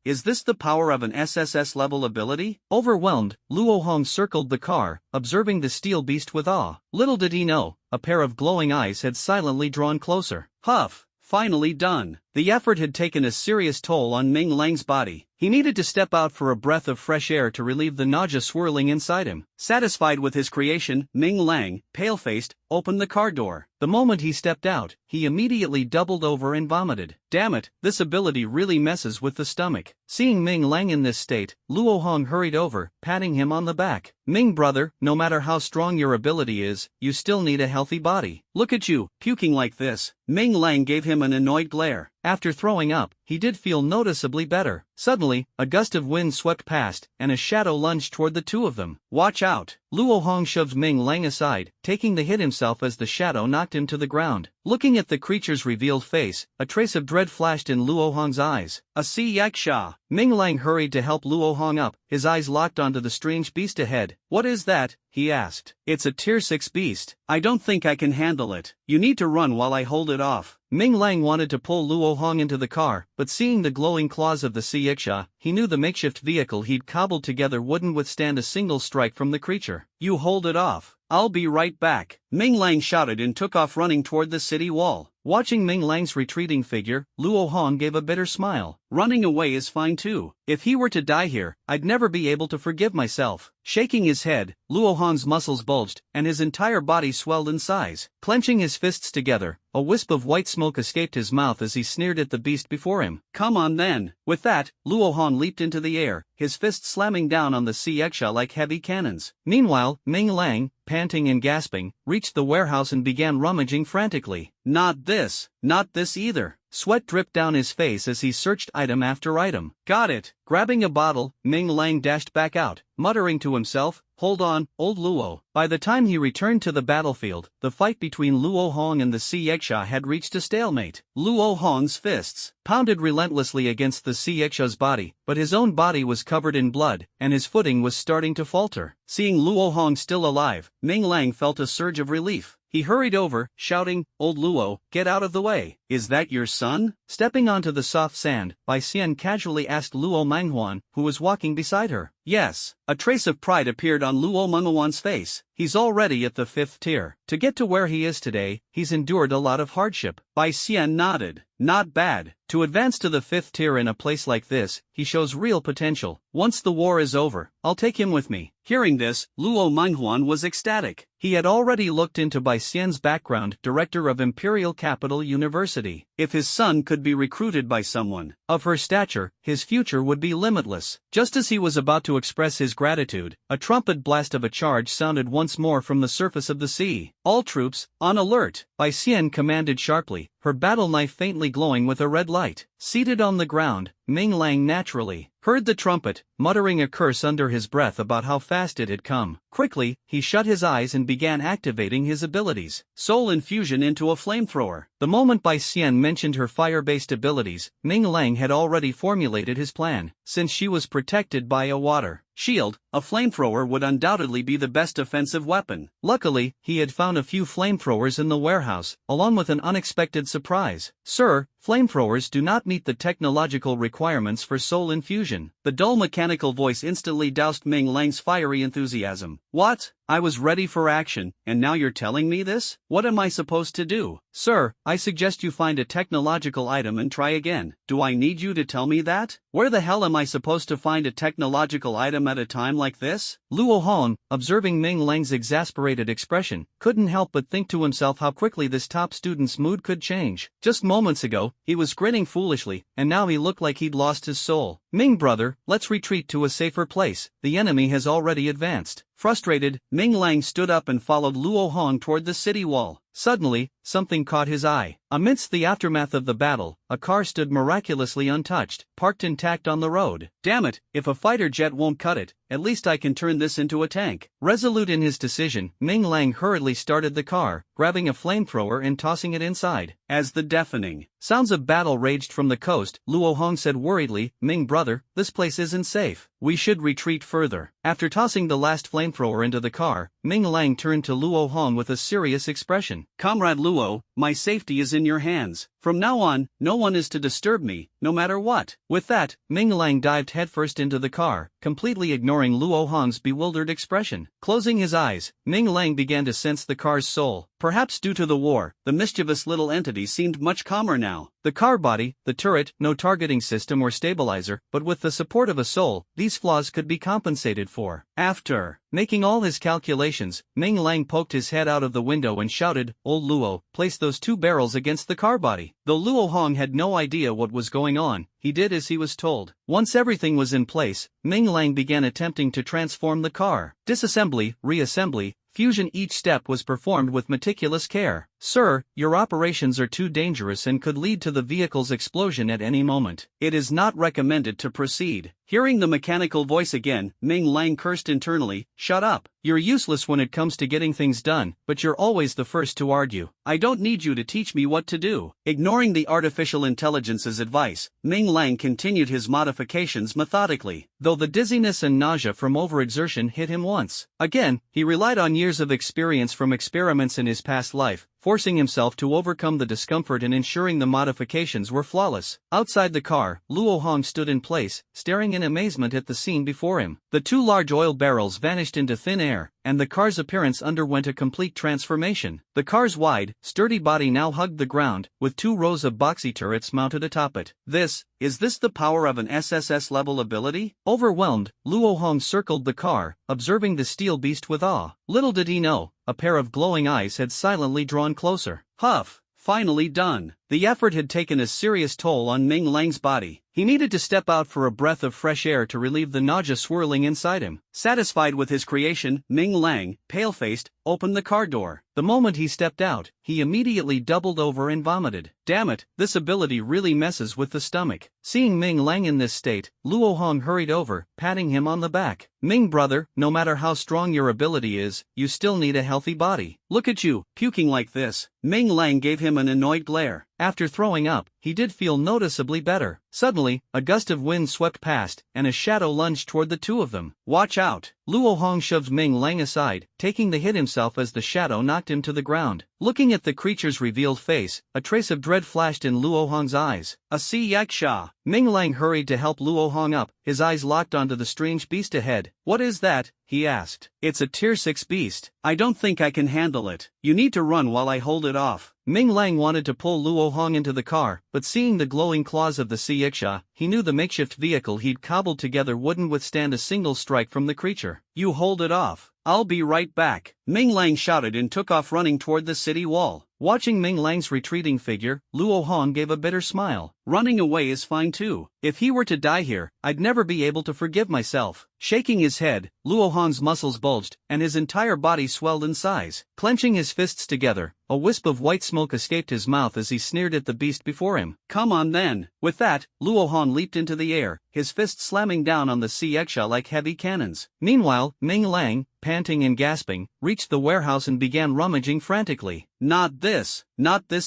Is this the power of an SSS-level ability? Overwhelmed, Luo Hong circled the car, observing the steel beast with awe. Little did he know, a pair of glowing eyes had silently drawn closer. Huff! Finally done. The effort had taken a serious toll on Ming Lang's body. He needed to step out for a breath of fresh air to relieve the nausea swirling inside him. Satisfied with his creation, Ming Lang, pale-faced, opened the car door. The moment he stepped out, he immediately doubled over and vomited. Damn it, this ability really messes with the stomach. Seeing Ming Lang in this state, Luo Hong hurried over, patting him on the back. "Ming brother, no matter how strong your ability is, you still need a healthy body. Look at you, puking like this." Ming Lang gave him an annoyed glare. After throwing up, he did feel noticeably better. Suddenly, a gust of wind swept past, and a shadow lunged toward the two of them. "Watch out!" Luo Hong shoved Ming Lang aside, taking the hit himself as the shadow knocked him to the ground. Looking at the creature's revealed face, a trace of dread flashed in Luo Hong's eyes. "A sea yaksha!" Ming Lang hurried to help Luo Hong up, his eyes locked onto the strange beast ahead. "What is that?" he asked. "It's a tier 6 beast. I don't think I can handle it. You need to run while I hold it off." Ming Lang wanted to pull Luo Hong into the car, but seeing the glowing claws of the sea yaksha, he knew the makeshift vehicle he'd cobbled together wouldn't withstand a single strike from the creature. "You hold it off. I'll be right back." Ming Lang shouted and took off running toward the city wall. Watching Ming Lang's retreating figure, Luo Hong gave a bitter smile. Running away is fine too. If he were to die here, I'd never be able to forgive myself. Shaking his head, Luo Hong's muscles bulged, and his entire body swelled in size. Clenching his fists together, a wisp of white smoke escaped his mouth as he sneered at the beast before him. "Come on then." With that, Luo Hong leaped into the air, his fists slamming down on the sea yaksha like heavy cannons. Meanwhile, Ming Lang, panting and gasping, reached the warehouse and began rummaging frantically. Not this either." Sweat dripped down his face as he searched item after item. "Got it." Grabbing a bottle, Ming Lang dashed back out, muttering to himself, "Hold on, old Luo." By the time he returned to the battlefield, the fight between Luo Hong and the sea yaksha had reached a stalemate. Luo Hong's fists pounded relentlessly against the sea yaksha's body, but his own body was covered in blood, and his footing was starting to falter. Seeing Luo Hong still alive, Ming Lang felt a surge of relief. He hurried over, shouting, "Old Luo, get out of the way. Is that your son?" Stepping onto the soft sand, Bai Xian casually asked Luo Menghuan, who was walking beside her. "Yes." A trace of pride appeared on Luo Menghuan's face. "He's already at the 5th tier. To get to where he is today, he's endured a lot of hardship." Bai Xian nodded. "Not bad. To advance to the 5th tier in a place like this, he shows real potential. Once the war is over, I'll take him with me." Hearing this, Luo Menghuan was ecstatic. He had already looked into Bai Xian's background, director of Imperial Capital University. If his son could be recruited by someone of her stature, his future would be limitless. Just as he was about to express his gratitude, a trumpet blast of a charge sounded once more from the surface of the sea. "All troops, on alert!" Bai Xian commanded sharply, her battle knife faintly glowing with a red light. Seated on the ground, Ming Lang naturally heard the trumpet, muttering a curse under his breath about how fast it had come. Quickly, he shut his eyes and began activating his abilities. Soul infusion into a flamethrower. The moment Bai Xian mentioned her fire-based abilities, Ming Lang had already formulated his plan. Since she was protected by a water shield, a flamethrower would undoubtedly be the best offensive weapon. Luckily, he had found a few flamethrowers in the warehouse, along with an unexpected surprise. "Sir, Flamethrowers do not meet the technological requirements for soul infusion. The dull mechanical voice instantly doused Ming Lang's fiery enthusiasm. What? I was ready for action, and now you're telling me this? What am I supposed to do? Sir, I suggest you find a technological item and try again. Do I need you to tell me that? Where the hell am I supposed to find a technological item at a time like this? Luo Hong, observing Ming Lang's exasperated expression, couldn't help but think to himself how quickly this top student's mood could change. Just moments ago, he was grinning foolishly, and now he looked like he'd lost his soul. Ming brother, let's retreat to a safer place. The enemy has already advanced. Frustrated, Ming Lang stood up and followed Luo Hong toward the city wall. Suddenly, something caught his eye. Amidst the aftermath of the battle, a car stood miraculously untouched, parked intact on the road. Damn it, if a fighter jet won't cut it, at least I can turn this into a tank. Resolute in his decision, Ming Lang hurriedly started the car, grabbing a flamethrower and tossing it inside. As the deafening sounds of battle raged from the coast, Luo Hong said worriedly, Ming brother, this place isn't safe. We should retreat further. After tossing the last flamethrower into the car, Ming Lang turned to Luo Hong with a serious expression. Comrade Luo, my safety is in your hands. From now on, no one is to disturb me, no matter what. With that, Ming Lang dived headfirst into the car, completely ignoring Luo Hong's bewildered expression. Closing his eyes, Ming Lang began to sense the car's soul. Perhaps due to the war, the mischievous little entity seemed much calmer now. The car body, the turret, no targeting system or stabilizer, but with the support of a soul, these flaws could be compensated for. After making all his calculations, Ming Lang poked his head out of the window and shouted, Old Luo, place those 2 barrels against the car body. Though Luo Hong had no idea what was going on, he did as he was told. Once everything was in place, Ming Lang began attempting to transform the car. Disassembly, reassembly, fusion, each step was performed with meticulous care. Sir, your operations are too dangerous and could lead to the vehicle's explosion at any moment. It is not recommended to proceed. Hearing the mechanical voice again, Ming Lang cursed internally, shut up. You're useless when it comes to getting things done, but you're always the first to argue. I don't need you to teach me what to do. Ignoring the artificial intelligence's advice, Ming Lang continued his modifications methodically. Though the dizziness and nausea from overexertion hit him once again, he relied on years of experience from experiments in his past life, forcing himself to overcome the discomfort and ensuring the modifications were flawless. Outside the car, Luo Hong stood in place, staring in amazement at the scene before him. The 2 large oil barrels vanished into thin air, and the car's appearance underwent a complete transformation. The car's wide, sturdy body now hugged the ground, with 2 rows of boxy turrets mounted atop it. Is this the power of an SSS-level ability? Overwhelmed, Luo Hong circled the car, observing the steel beast with awe. Little did he know, a pair of glowing eyes had silently drawn closer. Huff! Finally done. The effort had taken a serious toll on Ming Lang's body. He needed to step out for a breath of fresh air to relieve the nausea swirling inside him. Satisfied with his creation, Ming Lang, pale-faced, opened the car door. The moment he stepped out, he immediately doubled over and vomited. Damn it, this ability really messes with the stomach. Seeing Ming Lang in this state, Luo Hong hurried over, patting him on the back. Ming brother, no matter how strong your ability is, you still need a healthy body. Look at you, puking like this. Ming Lang gave him an annoyed glare. After throwing up, he did feel noticeably better. Suddenly, a gust of wind swept past, and a shadow lunged toward the 2 of them. Watch out! Luo Hong shoved Ming Lang aside, taking the hit himself as the shadow knocked him to the ground. Looking at the creature's revealed face, a trace of dread flashed in Luo Hong's eyes. A sea yaksha! Ming Lang hurried to help Luo Hong up, his eyes locked onto the strange beast ahead. What is that? He asked. It's a tier 6 beast. I don't think I can handle it. You need to run while I hold it off. Ming Lang wanted to pull Luo Hong into the car, but seeing the glowing claws of the sea yaksha, he knew the makeshift vehicle he'd cobbled together wouldn't withstand a single strike from the creature. You hold it off. I'll be right back. Ming Lang shouted and took off running toward the city wall. Watching Ming Lang's retreating figure, Luo Hong gave a bitter smile. Running away is fine too. If he were to die here, I'd never be able to forgive myself. Shaking his head, Luo Hong's muscles bulged, and his entire body swelled in size. Clenching his fists together, a wisp of white smoke escaped his mouth as he sneered at the beast before him. Come on then. With that, Luo Hong leaped into the air, his fists slamming down on the sea yaksha like heavy cannons. Meanwhile, Ming Lang, panting and gasping, reached the warehouse and began rummaging frantically. Not this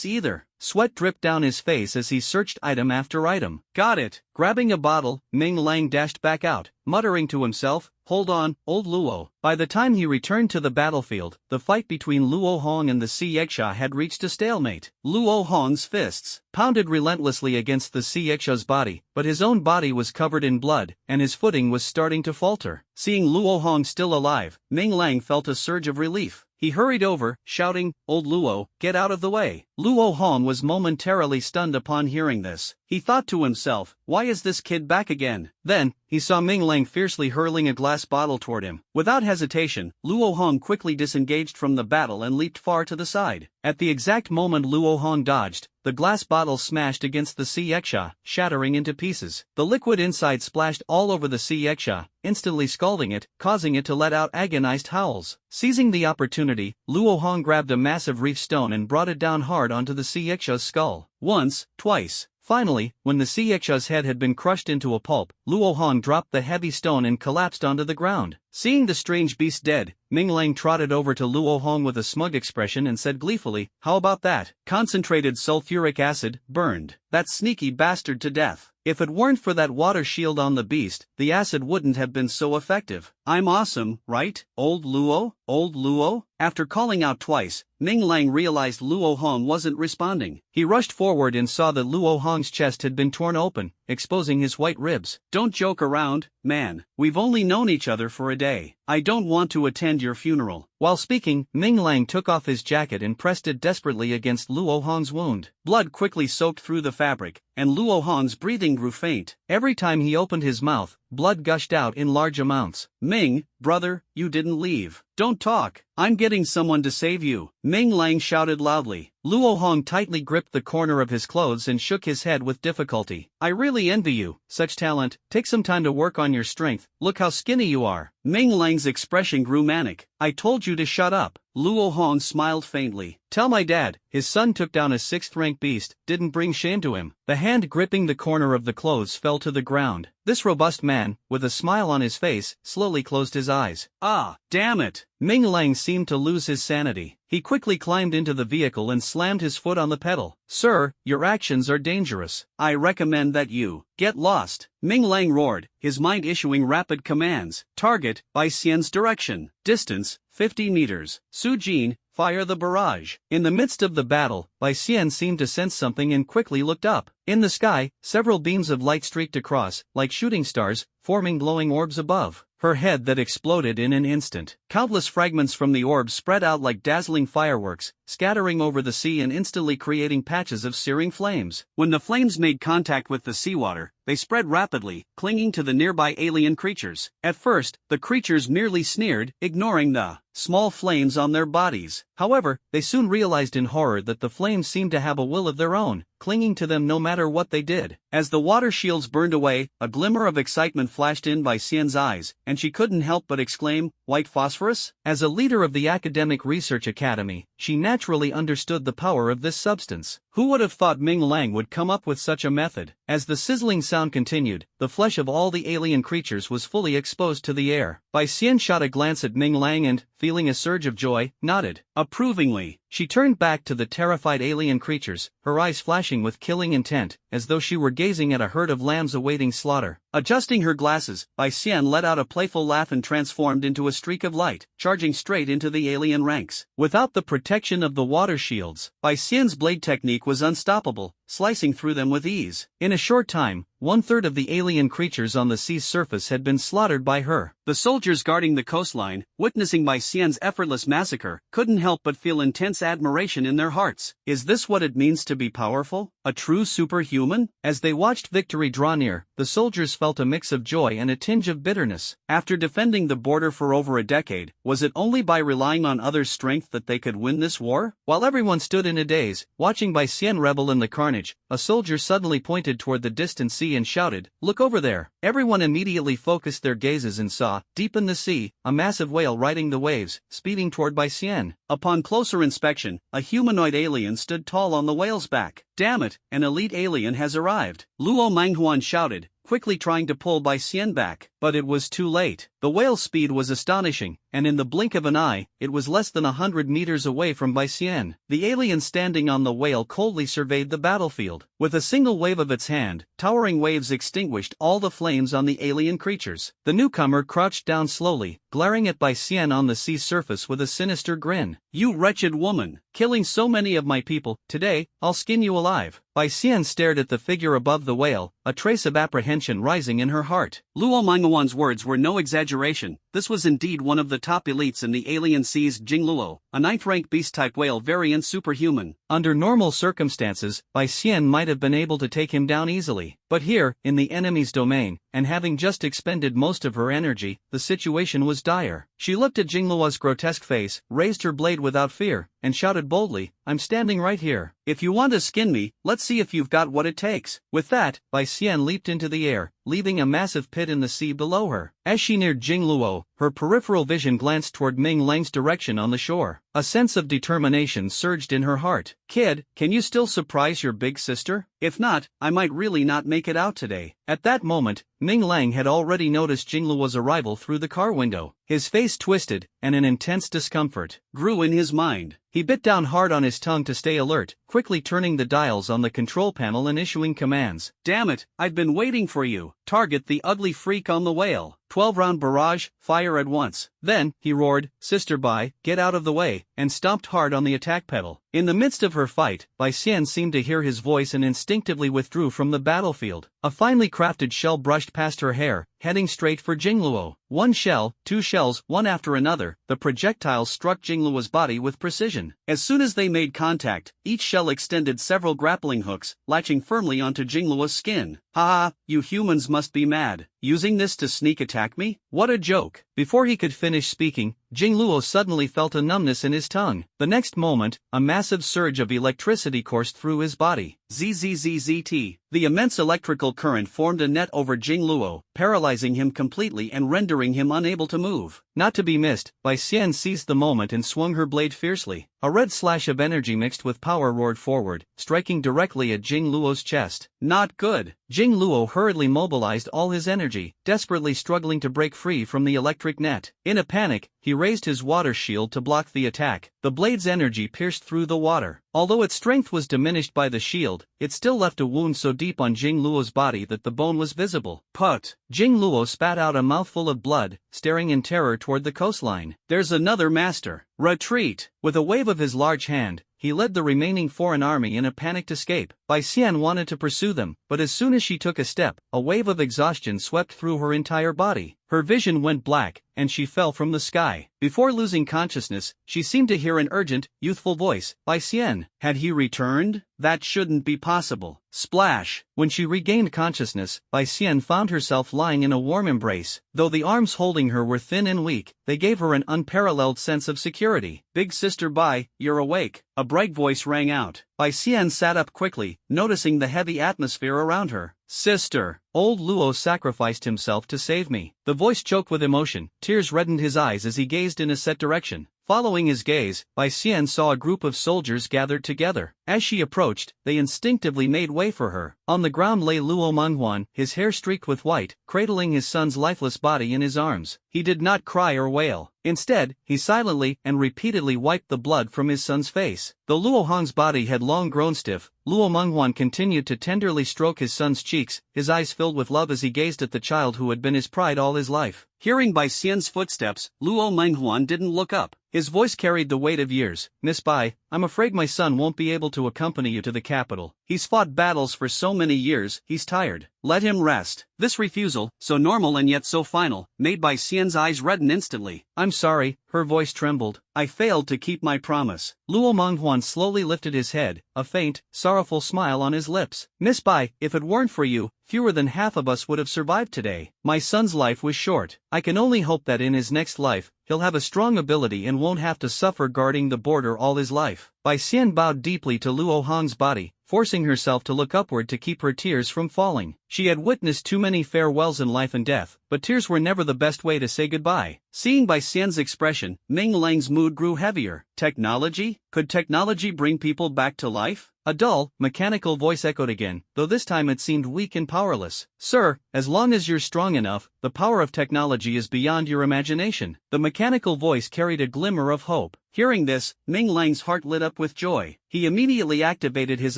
either. Sweat dripped down his face as he searched item after item. Got it. Grabbing a bottle, Ming Lang dashed back out, muttering to himself, hold on, old Luo. By the time he returned to the battlefield, the fight between Luo Hong and the Sea Yiksha had reached a stalemate. Luo Hong's fists pounded relentlessly against the Sea Yiksha's body, but his own body was covered in blood, and his footing was starting to falter. Seeing Luo Hong still alive, Ming Lang felt a surge of relief. He hurried over, shouting, "Old Luo, get out of the way." Luo Hong was momentarily stunned upon hearing this. He thought to himself, why is this kid back again? Then, he saw Ming Lang fiercely hurling a glass bottle toward him. Without hesitation, Luo Hong quickly disengaged from the battle and leaped far to the side. At the exact moment Luo Hong dodged, the glass bottle smashed against the Sea Yiksha, shattering into pieces. The liquid inside splashed all over the Sea Yiksha, instantly scalding it, causing it to let out agonized howls. Seizing the opportunity, Luo Hong grabbed a massive reef stone and brought it down hard onto the Sea Yiksha's skull. Once, twice. Finally, when the Sea Yiksha's head had been crushed into a pulp, Luo Hong dropped the heavy stone and collapsed onto the ground. Seeing the strange beast dead, Ming Lang trotted over to Luo Hong with a smug expression and said gleefully, "How about that? Concentrated sulfuric acid, burned that sneaky bastard to death. If it weren't for that water shield on the beast, the acid wouldn't have been so effective. I'm awesome, right, old Luo? Old Luo?" After calling out twice, Ming Lang realized Luo Hong wasn't responding. He rushed forward and saw that Luo Hong's chest had been torn open, exposing his white ribs. "Don't joke around, man. We've only known each other for a day. I don't want to attend your funeral." While speaking, Ming Lang took off his jacket and pressed it desperately against Luo Hong's wound. Blood quickly soaked through the fabric, and Luo Hong's breathing grew faint. Every time he opened his mouth, blood gushed out in large amounts. "Ming, brother, you didn't leave. Don't talk. I'm getting someone to save you," Ming Lang shouted loudly. Luo Hong tightly gripped the corner of his clothes and shook his head with difficulty. "I really envy you, such talent. Take some time to work on your strength. Look how skinny you are." Ming Lang's expression grew manic. "I told you to shut up." Luo Hong smiled faintly. "Tell my dad, his son took down a 6th-rank beast, didn't bring shame to him." The hand gripping the corner of the clothes fell to the ground. This robust man, with a smile on his face, slowly closed his eyes. "Ah, damn it!" Ming Lang seemed to lose his sanity. He quickly climbed into the vehicle and slammed his foot on the pedal. "Sir, your actions are dangerous. I recommend that you get lost," Ming Lang roared, his mind issuing rapid commands. "Target, by Xian's direction. Distance, 50 meters. Su Jin, fire the barrage." In the midst of the battle, Bai Xian seemed to sense something and quickly looked up. In the sky, several beams of light streaked across, like shooting stars, forming glowing orbs above her head that exploded in an instant. Countless fragments from the orbs spread out like dazzling fireworks, scattering over the sea and instantly creating patches of searing flames. When the flames made contact with the seawater, they spread rapidly, clinging to the nearby alien creatures. At first, the creatures merely sneered, ignoring the small flames on their bodies. However, they soon realized in horror that the flames seemed to have a will of their own, clinging to them no matter what they did. As the water shields burned away, a glimmer of excitement flashed in Bai Xian's eyes, and she couldn't help but exclaim, "White phosphorus?" As a leader of the Academic Research Academy, she naturally understood the power of this substance. Who would have thought Ming Lang would come up with such a method? As the sizzling sound continued, the flesh of all the alien creatures was fully exposed to the air. Bai Xian shot a glance at Ming Lang and, feeling a surge of joy, nodded approvingly. She turned back to the terrified alien creatures, her eyes flashing with killing intent, as though she were gazing at a herd of lambs awaiting slaughter. Adjusting her glasses, Bai Xian let out a playful laugh and transformed into a streak of light, charging straight into the alien ranks. Without the protection of the water shields, Bai Xian's blade technique was unstoppable, slicing through them with ease. In a short time, 1/3 of the alien creatures on the sea's surface had been slaughtered by her. The soldiers guarding the coastline, witnessing Bai Xian's effortless massacre, couldn't help but feel intense admiration in their hearts. Is this what it means to be powerful? A true superhuman? As they watched victory draw near, the soldiers felt a mix of joy and a tinge of bitterness. After defending the border for over a decade, was it only by relying on others' strength that they could win this war? While everyone stood in a daze, watching Bai Xian revel in the carnage, a soldier suddenly pointed toward the distant sea and shouted, "Look over there." Everyone immediately focused their gazes and saw, deep in the sea, a massive whale riding the waves, speeding toward Bai Xian. Upon closer inspection, a humanoid alien stood tall on the whale's back. "Damn it, an elite alien has arrived," Luo Manghuan shouted, quickly trying to pull Bai Xian back. But it was too late. The whale's speed was astonishing, and in the blink of an eye, it was less than 100 meters away from Bai Xian. The alien standing on the whale coldly surveyed the battlefield. With a single wave of its hand, towering waves extinguished all the flames on the alien creatures. The newcomer crouched down slowly, glaring at Bai Xian on the sea surface with a sinister grin. "You wretched woman, killing so many of my people, today, I'll skin you alive." Bai Xian stared at the figure above the whale, a trace of apprehension rising in her heart. Luo Menghuan's words were no exaggeration. This was indeed one of the top elites in the alien seas, Jingluo, a ninth-rank beast-type whale variant superhuman. Under normal circumstances, Bai Xian might have been able to take him down easily. But here, in the enemy's domain, and having just expended most of her energy, the situation was dire. She looked at Jingluo's grotesque face, raised her blade without fear, and shouted boldly, "I'm standing right here. If you want to skin me, let's see if you've got what it takes." With that, Bai Xian leaped into the air, leaving a massive pit in the sea below her. As she neared Jingluo, her peripheral vision glanced toward Ming Lang's direction on the shore. A sense of determination surged in her heart. "Kid, can you still surprise your big sister? If not, I might really not make it out today." At that moment, Ming Lang had already noticed Jingluo's arrival through the car window. His face twisted, and an intense discomfort grew in his mind. He bit down hard on his tongue to stay alert, quickly turning the dials on the control panel and issuing commands. "Damn it, I've been waiting for you. Target the ugly freak on the whale. 12-round barrage, fire at once." Then, he roared, "Sister Bai, get out of the way," and stomped hard on the attack pedal. In the midst of her fight, Bai Xian seemed to hear his voice and instinctively withdrew from the battlefield. A finely crafted shell brushed past her hair, heading straight for Jingluo. One shell, two shells, one after another, the projectiles struck Jingluo's body with precision. As soon as they made contact, each shell extended several grappling hooks, latching firmly onto Jingluo's skin. "Ha ha, you humans must be mad. Using this to sneak attack me? What a joke." Before he could finish speaking, Jingluo suddenly felt a numbness in his tongue. The next moment, a massive surge of electricity coursed through his body. ZZZZT. The immense electrical current formed a net over Jingluo, paralyzing him completely and rendering him unable to move. Not to be missed, Bai Xian seized the moment and swung her blade fiercely. A red slash of energy mixed with power roared forward, striking directly at Jingluo's chest. Not good. Jingluo hurriedly mobilized all his energy, desperately struggling to break free from the electric net. In a panic, he raised his water shield to block the attack. The blade's energy pierced through the water. Although its strength was diminished by the shield, it still left a wound so deep on Jingluo's body that the bone was visible. Put! Jingluo spat out a mouthful of blood, staring in terror toward the coastline. "There's another master. Retreat!" With a wave of his large hand, he led the remaining foreign army in a panicked escape. Bai Xian wanted to pursue them, but as soon as she took a step, a wave of exhaustion swept through her entire body. Her vision went black, and she fell from the sky. Before losing consciousness, she seemed to hear an urgent, youthful voice. Bai Xian, had he returned? That shouldn't be possible. Splash! When she regained consciousness, Bai Xian found herself lying in a warm embrace. Though the arms holding her were thin and weak, they gave her an unparalleled sense of security. "Big Sister Bai, you're awake," a bright voice rang out. Bai Xian sat up quickly, noticing the heavy atmosphere around her. "Sister, old Luo sacrificed himself to save me." The voice choked with emotion, tears reddened his eyes as he gazed in a set direction. Following his gaze, Bai Xian saw a group of soldiers gathered together. As she approached, they instinctively made way for her. On the ground lay Luo Menghuan, his hair streaked with white, cradling his son's lifeless body in his arms. He did not cry or wail. Instead, he silently and repeatedly wiped the blood from his son's face. Though Luo Hong's body had long grown stiff, Luo Menghuan continued to tenderly stroke his son's cheeks, his eyes filled with love as he gazed at the child who had been his pride all his life. Hearing Bai Xian's footsteps, Luo Menghuan didn't look up. His voice carried the weight of years. "Miss Bai, I'm afraid my son won't be able to accompany you to the capital. He's fought battles for so many years, he's tired. Let him rest." This refusal, so normal and yet so final, made Bai Xian's eyes redden instantly. "I'm sorry," her voice trembled. "I failed to keep my promise." Luo Menghuan slowly lifted his head, a faint, sorrowful smile on his lips. "Miss Bai, if it weren't for you, fewer than half of us would have survived today. My son's life was short. I can only hope that in his next life, he'll have a strong ability and won't have to suffer guarding the border all his life." Bai Xian bowed deeply to Luo Hong's body, forcing herself to look upward to keep her tears from falling. She had witnessed too many farewells in life and death, but tears were never the best way to say goodbye. Seeing Bai Xian's expression, Ming Lang's mood grew heavier. Technology? Could technology bring people back to life? A dull, mechanical voice echoed again, though this time it seemed weak and powerless. Sir, as long as you're strong enough, the power of technology is beyond your imagination. The mechanical voice carried a glimmer of hope. Hearing this, Ming Lang's heart lit up with joy. He immediately activated his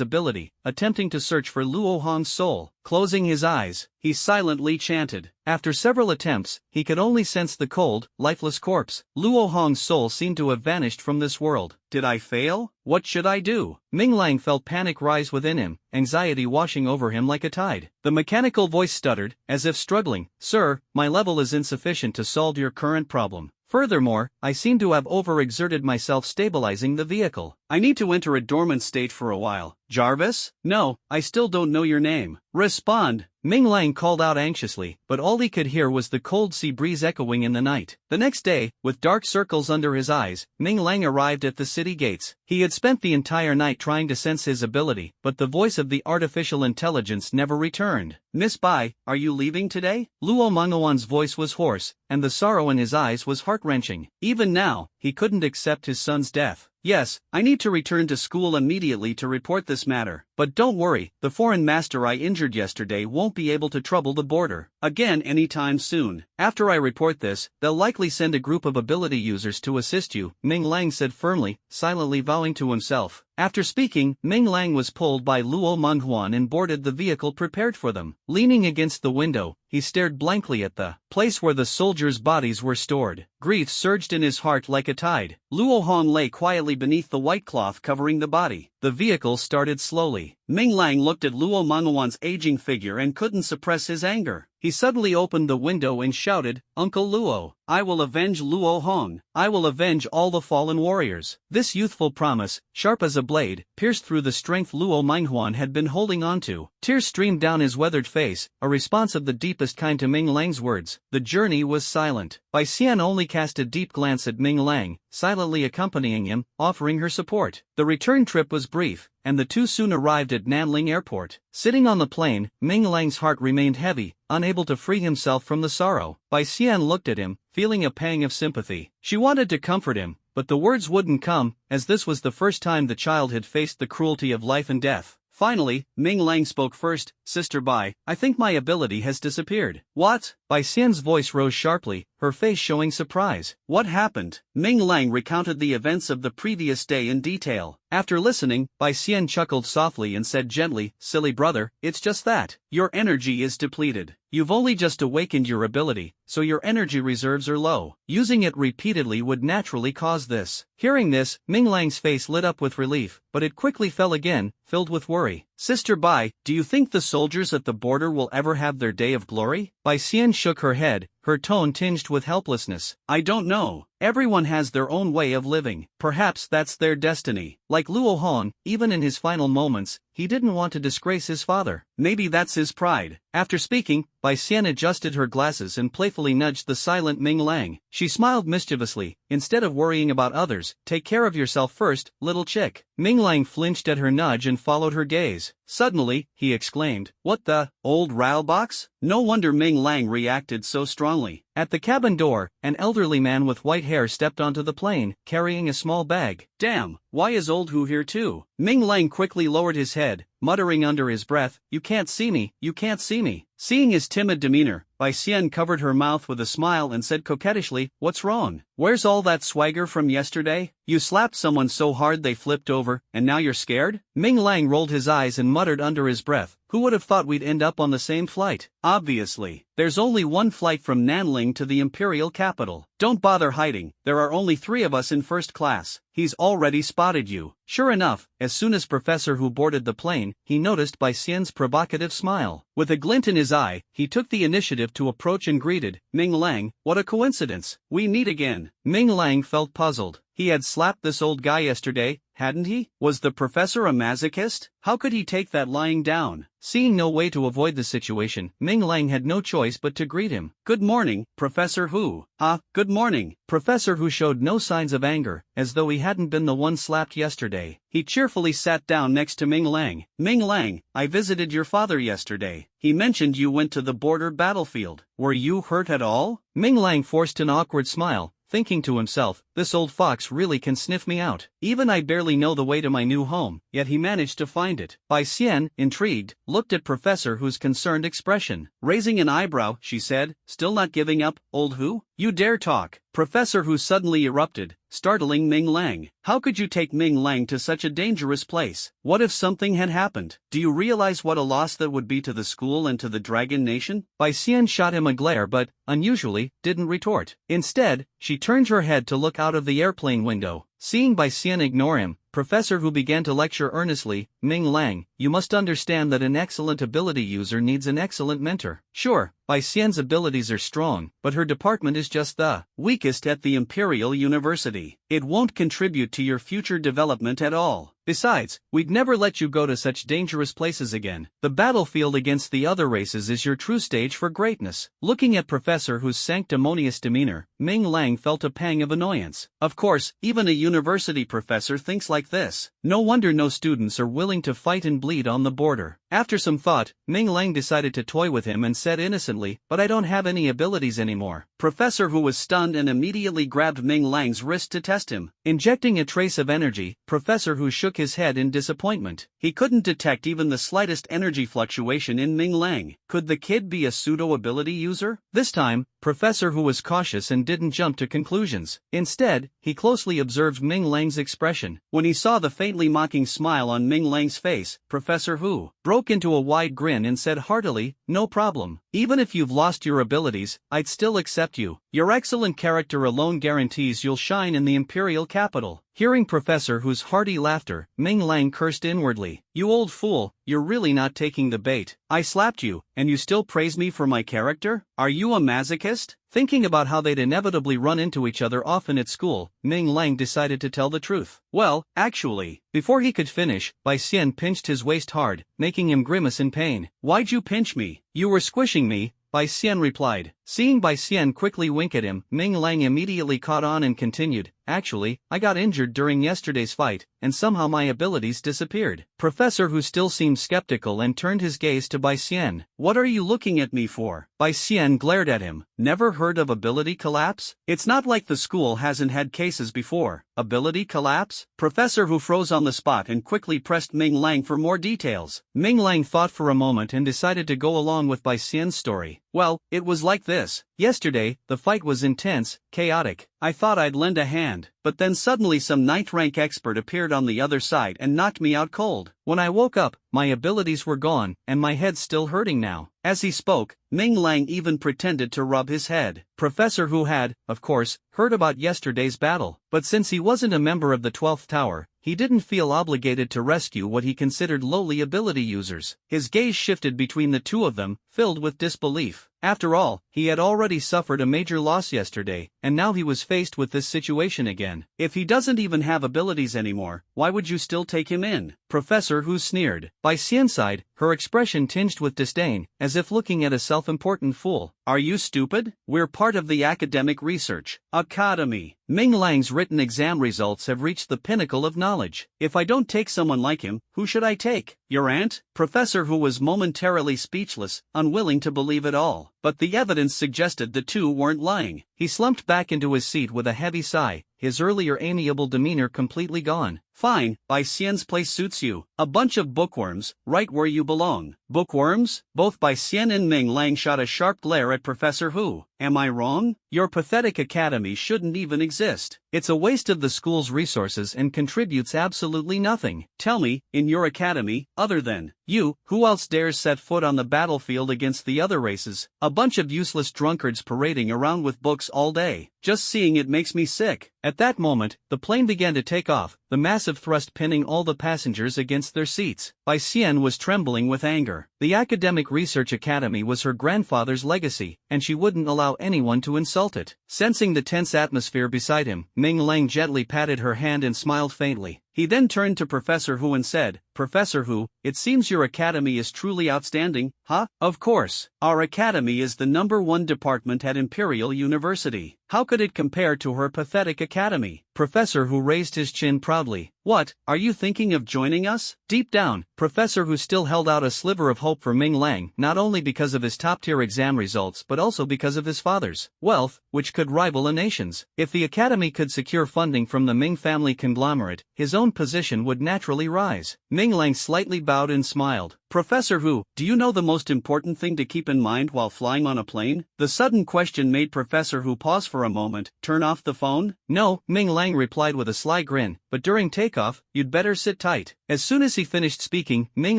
ability, attempting to search for Luo Hong's soul. Closing his eyes, he silently chanted. After several attempts, he could only sense the cold, lifeless corpse. Luo Hong's soul seemed to have vanished from this world. Did I fail? What should I do? Ming Lang felt panic rise within him, anxiety washing over him like a tide. The mechanical voice stuttered, as if struggling. Sir, my level is insufficient to solve your current problem. Furthermore, I seem to have overexerted myself stabilizing the vehicle. I need to enter a dormant state for a while. Jarvis? No, I still don't know your name. Respond. Ming Lang called out anxiously, but all he could hear was the cold sea breeze echoing in the night. The next day, with dark circles under his eyes, Ming Lang arrived at the city gates. He had spent the entire night trying to sense his ability, but the voice of the artificial intelligence never returned. Miss Bai, are you leaving today? Luo Menghuan's voice was hoarse, and the sorrow in his eyes was heart-wrenching. Even now, he couldn't accept his son's death. Yes, I need to return to school immediately to report this matter. But don't worry, the foreign master I injured yesterday won't be able to trouble the border again anytime soon. After I report this, they'll likely send a group of ability users to assist you, Ming Lang said firmly, silently vowing to himself. After speaking, Ming Lang was pulled by Luo Menghuan and boarded the vehicle prepared for them. Leaning against the window, he stared blankly at the place where the soldiers' bodies were stored. Grief surged in his heart like a tide. Luo Hong lay quietly beneath the white cloth covering the body. The vehicle started slowly. Ming Lang looked at Luo Menghuan's aging figure and couldn't suppress his anger. He suddenly opened the window and shouted, "Uncle Luo, I will avenge Luo Hong. I will avenge all the fallen warriors." This youthful promise, sharp as a blade, pierced through the strength Luo Menghuan had been holding onto. Tears streamed down his weathered face, a response of the deepest kind to Ming Lang's words. The journey was silent. Bai Xian only cast a deep glance at Ming Lang, silently accompanying him, offering her support. The return trip was brief, and the two soon arrived at Nanling Airport. Sitting on the plane, Ming Lang's heart remained heavy, unable to free himself from the sorrow. Bai Xian looked at him, feeling a pang of sympathy. She wanted to comfort him, but the words wouldn't come, as this was the first time the child had faced the cruelty of life and death. Finally, Ming Lang spoke first. "Sister Bai, I think my ability has disappeared." "What?" Bai Xian's voice rose sharply, her face showing surprise. "What happened?" Ming Lang recounted the events of the previous day in detail. After listening, Bai Xian chuckled softly and said gently, "Silly brother, it's just that. Your energy is depleted. You've only just awakened your ability, so your energy reserves are low. Using it repeatedly would naturally cause this." Hearing this, Ming Lang's face lit up with relief, but it quickly fell again, filled with worry. "Sister Bai, do you think the soldiers at the border will ever have their day of glory?" Bai Xian shook her head, her tone tinged with helplessness. "I don't know. Everyone has their own way of living. Perhaps that's their destiny." Like Luo Hong, even in his final moments, he didn't want to disgrace his father. Maybe that's his pride. After speaking, Bai Xian adjusted her glasses and playfully nudged the silent Ming Lang. She smiled mischievously. "Instead of worrying about others, take care of yourself first, little chick." Ming Lang flinched at her nudge and followed her gaze. Suddenly, he exclaimed, "What the, old rattle box?" No wonder Ming Lang reacted so strongly. At the cabin door, an elderly man with white hair stepped onto the plane, carrying a small bag. "Damn, why is old Hu here too?" Ming Lang quickly lowered his head, muttering under his breath, "You can't see me, you can't see me." Seeing his timid demeanor, Bai Xian covered her mouth with a smile and said coquettishly, "What's wrong? Where's all that swagger from yesterday? You slapped someone so hard they flipped over, and now you're scared?" Ming Lang rolled his eyes and muttered under his breath, "Who would have thought we'd end up on the same flight?" "Obviously. There's only one flight from Nanling to the imperial capital. Don't bother hiding, there are only 3 of us in first class. He's already spotted you." Sure enough, as soon as Professor Hu boarded the plane, he noticed Bai Xian's provocative smile. With a glint in his eye, he took the initiative to approach and greeted, "Ming Lang, what a coincidence. We meet again." Ming Lang felt puzzled. He had slapped this old guy yesterday, hadn't he? Was the professor a masochist? How could he take that lying down? Seeing no way to avoid the situation, Ming Lang had no choice but to greet him. Good morning, Professor Hu. Good morning. Professor Hu showed no signs of anger, as though he hadn't been the one slapped yesterday. He cheerfully sat down next to Ming Lang. Ming Lang, I visited your father yesterday. He mentioned you went to the border battlefield. Were you hurt at all? Ming Lang forced an awkward smile, thinking to himself, this old fox really can sniff me out. Even I barely know the way to my new home, yet he managed to find it. Bai Xian, intrigued, looked at Professor Hu's concerned expression. Raising an eyebrow, she said, still not giving up, old Hu? You dare talk. Professor Hu suddenly erupted, startling Ming Lang. How could you take Ming Lang to such a dangerous place? What if something had happened? Do you realize what a loss that would be to the school and to the Dragon Nation? Bai Xian shot him a glare but, unusually, didn't retort. Instead, she turned her head to look out of the airplane window. Seeing Bai Xian ignore him, Professor Hu began to lecture earnestly, Ming Lang, you must understand that an excellent ability user needs an excellent mentor. Sure, Bai Xian's abilities are strong, but her department is just the weakest at the Imperial University. It won't contribute to your future development at all. Besides, we'd never let you go to such dangerous places again. The battlefield against the other races is your true stage for greatness. Looking at Professor Hu's sanctimonious demeanor, Ming Lang felt a pang of annoyance. Of course, even a university professor thinks like this. No wonder no students are willing to fight and bleed on the border. After some thought, Ming Lang decided to toy with him and said innocently, but I don't have any abilities anymore. Professor Hu was stunned and immediately grabbed Ming Lang's wrist to test him. Injecting a trace of energy, Professor Hu shook his head in disappointment. He couldn't detect even the slightest energy fluctuation in Ming Lang. Could the kid be a pseudo-ability user? This time, Professor Hu was cautious and didn't jump to conclusions. Instead, he closely observed Ming Lang's expression. When he saw the faintly mocking smile on Ming Lang's face, Professor Hu broke into a wide grin and said heartily, no problem. Even if you've lost your abilities, I'd still accept you. Your excellent character alone guarantees you'll shine in the imperial capital. Hearing Professor Hu's hearty laughter, Ming Lang cursed inwardly. You old fool, you're really not taking the bait. I slapped you, and you still praise me for my character? Are you a masochist? Thinking about how they'd inevitably run into each other often at school, Ming Lang decided to tell the truth. Well, actually. Before he could finish, Bai Xian pinched his waist hard, making him grimace in pain. Why'd you pinch me? You were squishing me, Bai Xian replied. Seeing Bai Xian quickly wink at him, Ming Lang immediately caught on and continued, actually, I got injured during yesterday's fight, and somehow my abilities disappeared. Professor Hu still seemed skeptical and turned his gaze to Bai Xian. What are you looking at me for? Bai Xian glared at him. Never heard of ability collapse? It's not like the school hasn't had cases before. Ability collapse? Professor Hu froze on the spot and quickly pressed Ming Lang for more details. Ming Lang thought for a moment and decided to go along with Bai Xian's story. Well, it was like this. Yesterday, the fight was intense, chaotic. I thought I'd lend a hand, but then suddenly some ninth-rank expert appeared on the other side and knocked me out cold. When I woke up, my abilities were gone, and my head's still hurting now. As he spoke, Ming Lang even pretended to rub his head. Professor Hu had, of course, heard about yesterday's battle, but since he wasn't a member of the 12th Tower, he didn't feel obligated to rescue what he considered lowly ability users. His gaze shifted between the two of them, filled with disbelief. After all, he had already suffered a major loss yesterday, and now he was faced with this situation again. If he doesn't even have abilities anymore, why would you still take him in? Professor Hu sneered. Bai Xian's side, her expression tinged with disdain, as if looking at a self-important fool. Are you stupid? We're part of the Academic Research Academy. Ming Lang's written exam results have reached the pinnacle of knowledge. If I don't take someone like him, who should I take? Your aunt? Professor Hu was momentarily speechless, unwilling to believe it all. But the evidence suggested the two weren't lying. He slumped back into his seat with a heavy sigh, his earlier amiable demeanor completely gone. Fine, Bai Xian's place suits you. A bunch of bookworms, right where you belong. Bookworms? Both Bai Xian and Ming Lang shot a sharp glare at Professor Hu. Am I wrong? Your pathetic academy shouldn't even exist. It's a waste of the school's resources and contributes absolutely nothing. Tell me, in your academy, other than you, who else dares set foot on the battlefield against the other races? A bunch of useless drunkards parading around with books all day. Just seeing it makes me sick. At that moment, the plane began to take off, the massive thrust pinning all the passengers against their seats. Bai Xian was trembling with anger. The Academic Research Academy was her grandfather's legacy, and she wouldn't allow anyone to insult it. Sensing the tense atmosphere beside him, Ming Lang gently patted her hand and smiled faintly. He then turned to Professor Hu and said, "Professor Hu, it seems your academy is truly outstanding, huh?" "Of course. Our academy is the #1 department at Imperial University. How could it compare to her pathetic academy?" Professor Hu raised his chin proudly. "What, are you thinking of joining us?" Deep down, Professor Hu still held out a sliver of hope for Ming Lang, not only because of his top-tier exam results but also because of his father's wealth, which could rival a nation's. If the academy could secure funding from the Ming family conglomerate, his own position would naturally rise. Ming Lang slightly bowed and smiled. "Professor Hu, do you know the most important thing to keep in mind while flying on a plane?" The sudden question made Professor Hu pause for a moment. "Turn off the phone?" "No," Ming Lang replied with a sly grin, "but during takeoff, you'd better sit tight." As soon as he finished speaking, Ming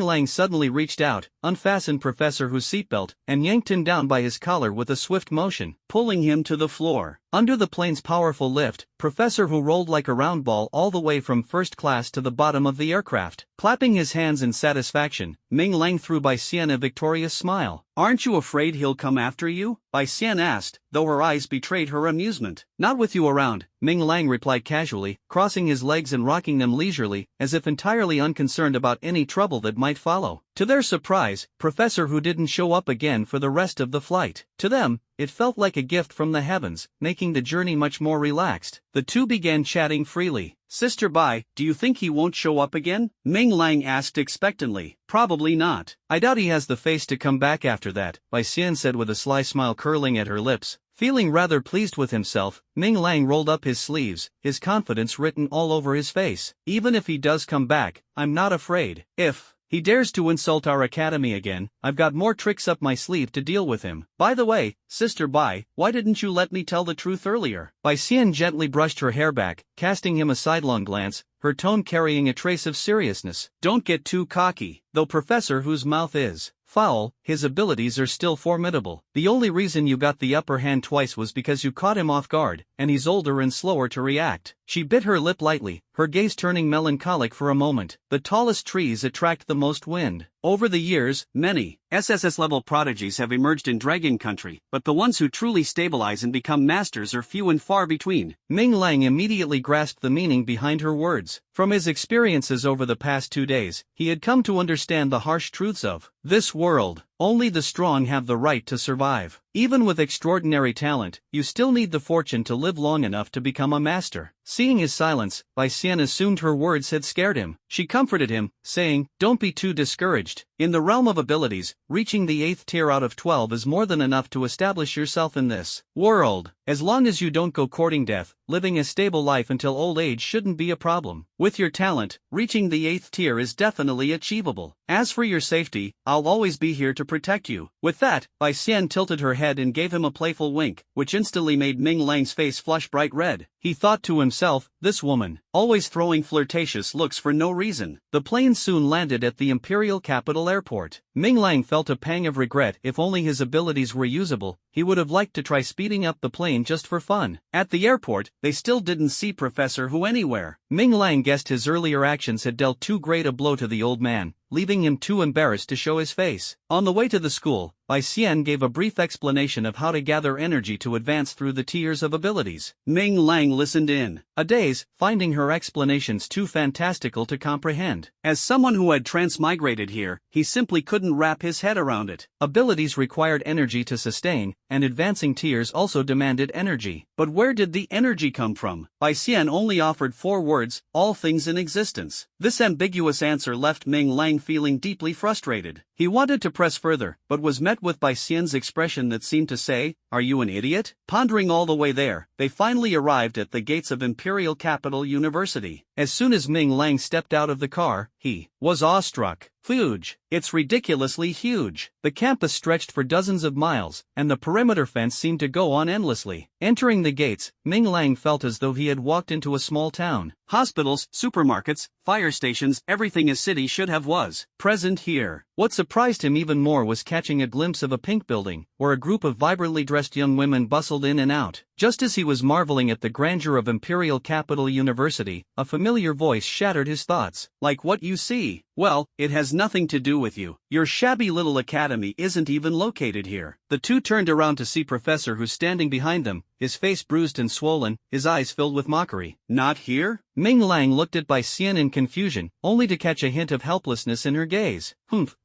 Lang suddenly reached out, unfastened Professor Hu's seatbelt, and yanked him down by his collar with a swift motion, pulling him to the floor. Under the plane's powerful lift, Professor Hu rolled like a round ball all the way from first class to the bottom of the aircraft. Clapping his hands in satisfaction, Ming Lang threw Bai Xian a victorious smile. "Aren't you afraid he'll come after you?" Bai Xian asked, though her eyes betrayed her amusement. "Not with you around," Ming Lang replied casually, crossing his legs and rocking them leisurely, as if entirely unconcerned about any trouble that might follow. To their surprise, Professor Hu didn't show up again for the rest of the flight. To them, it felt like a gift from the heavens, making the journey much more relaxed. The two began chatting freely. "Sister Bai, do you think he won't show up again?" Ming Lang asked expectantly. "Probably not. I doubt he has the face to come back after that," Bai Xian said with a sly smile curling at her lips. Feeling rather pleased with himself, Ming Lang rolled up his sleeves, his confidence written all over his face. "Even if he does come back, I'm not afraid. If he dares to insult our academy again, I've got more tricks up my sleeve to deal with him. By the way, Sister Bai, why didn't you let me tell the truth earlier?" Bai Xian gently brushed her hair back, casting him a sidelong glance, her tone carrying a trace of seriousness. "Don't get too cocky. Though Professor Hu's mouth is foul, his abilities are still formidable. The only reason you got the upper hand twice was because you caught him off guard, and he's older and slower to react." She bit her lip lightly, her gaze turning melancholic for a moment. "The tallest trees attract the most wind. Over the years, many SSS-level prodigies have emerged in Dragon Country, but the ones who truly stabilize and become masters are few and far between." Ming Lang immediately grasped the meaning behind her words. From his experiences over the past 2 days, he had come to understand the harsh truths of this world. Only the strong have the right to survive. Even with extraordinary talent, you still need the fortune to live long enough to become a master. Seeing his silence, Bai Xian assumed her words had scared him. She comforted him, saying, "Don't be too discouraged. In the realm of abilities, reaching the 8th tier out of 12 is more than enough to establish yourself in this world. As long as you don't go courting death, living a stable life until old age shouldn't be a problem. With your talent, reaching the 8th tier is definitely achievable. As for your safety, I'll always be here to protect you." With that, Bai Xian tilted her head and gave him a playful wink, which instantly made Ming Lang's face flush bright red. He thought to himself, "This woman, always throwing flirtatious looks for no reason." The plane soon landed at the Imperial Capital Airport. Ming Lang felt a pang of regret. If only his abilities were usable, he would have liked to try speeding up the plane just for fun. At the airport, they still didn't see Professor Hu anywhere. Ming Lang guessed his earlier actions had dealt too great a blow to the old man, leaving him too embarrassed to show his face. On the way to the school, Bai Xian gave a brief explanation of how to gather energy to advance through the tiers of abilities. Ming Lang listened in a daze, finding her explanations too fantastical to comprehend. As someone who had transmigrated here, he simply couldn't wrap his head around it. Abilities required energy to sustain, and advancing tiers also demanded energy. But where did the energy come from? Bai Xian only offered 4 words: all things in existence. This ambiguous answer left Ming Lang feeling deeply frustrated. He wanted to press further, but was met with Bai Xian's expression that seemed to say, "Are you an idiot?" Pondering all the way there, they finally arrived at the gates of Imperial Capital University. As soon as Ming Lang stepped out of the car, he was awestruck. Huge. It's ridiculously huge. The campus stretched for dozens of miles, and the perimeter fence seemed to go on endlessly. Entering the gates, Ming Lang felt as though he had walked into a small town. Hospitals, supermarkets, fire stations, everything a city should have was present here. What surprised him even more was catching a glimpse of a pink building, where a group of vibrantly dressed young women bustled in and out. Just as he was marveling at the grandeur of Imperial Capital University, a familiar voice shattered his thoughts. Like what you see? Well, it has nothing to do with you. Your shabby little academy isn't even located here. The two turned around to see Professor who's standing behind them, his face bruised and swollen, his eyes filled with mockery. Not here? Ming Lang looked at Bai Xian in confusion, only to catch a hint of helplessness in her gaze.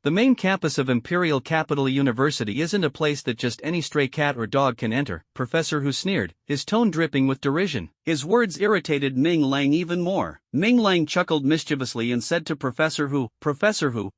The main campus of Imperial Capital University isn't a place that just any stray cat or dog can enter, Professor Hu sneered, his tone dripping with derision. His words irritated Ming Lang even more. Ming Lang chuckled mischievously and said to Professor Hu,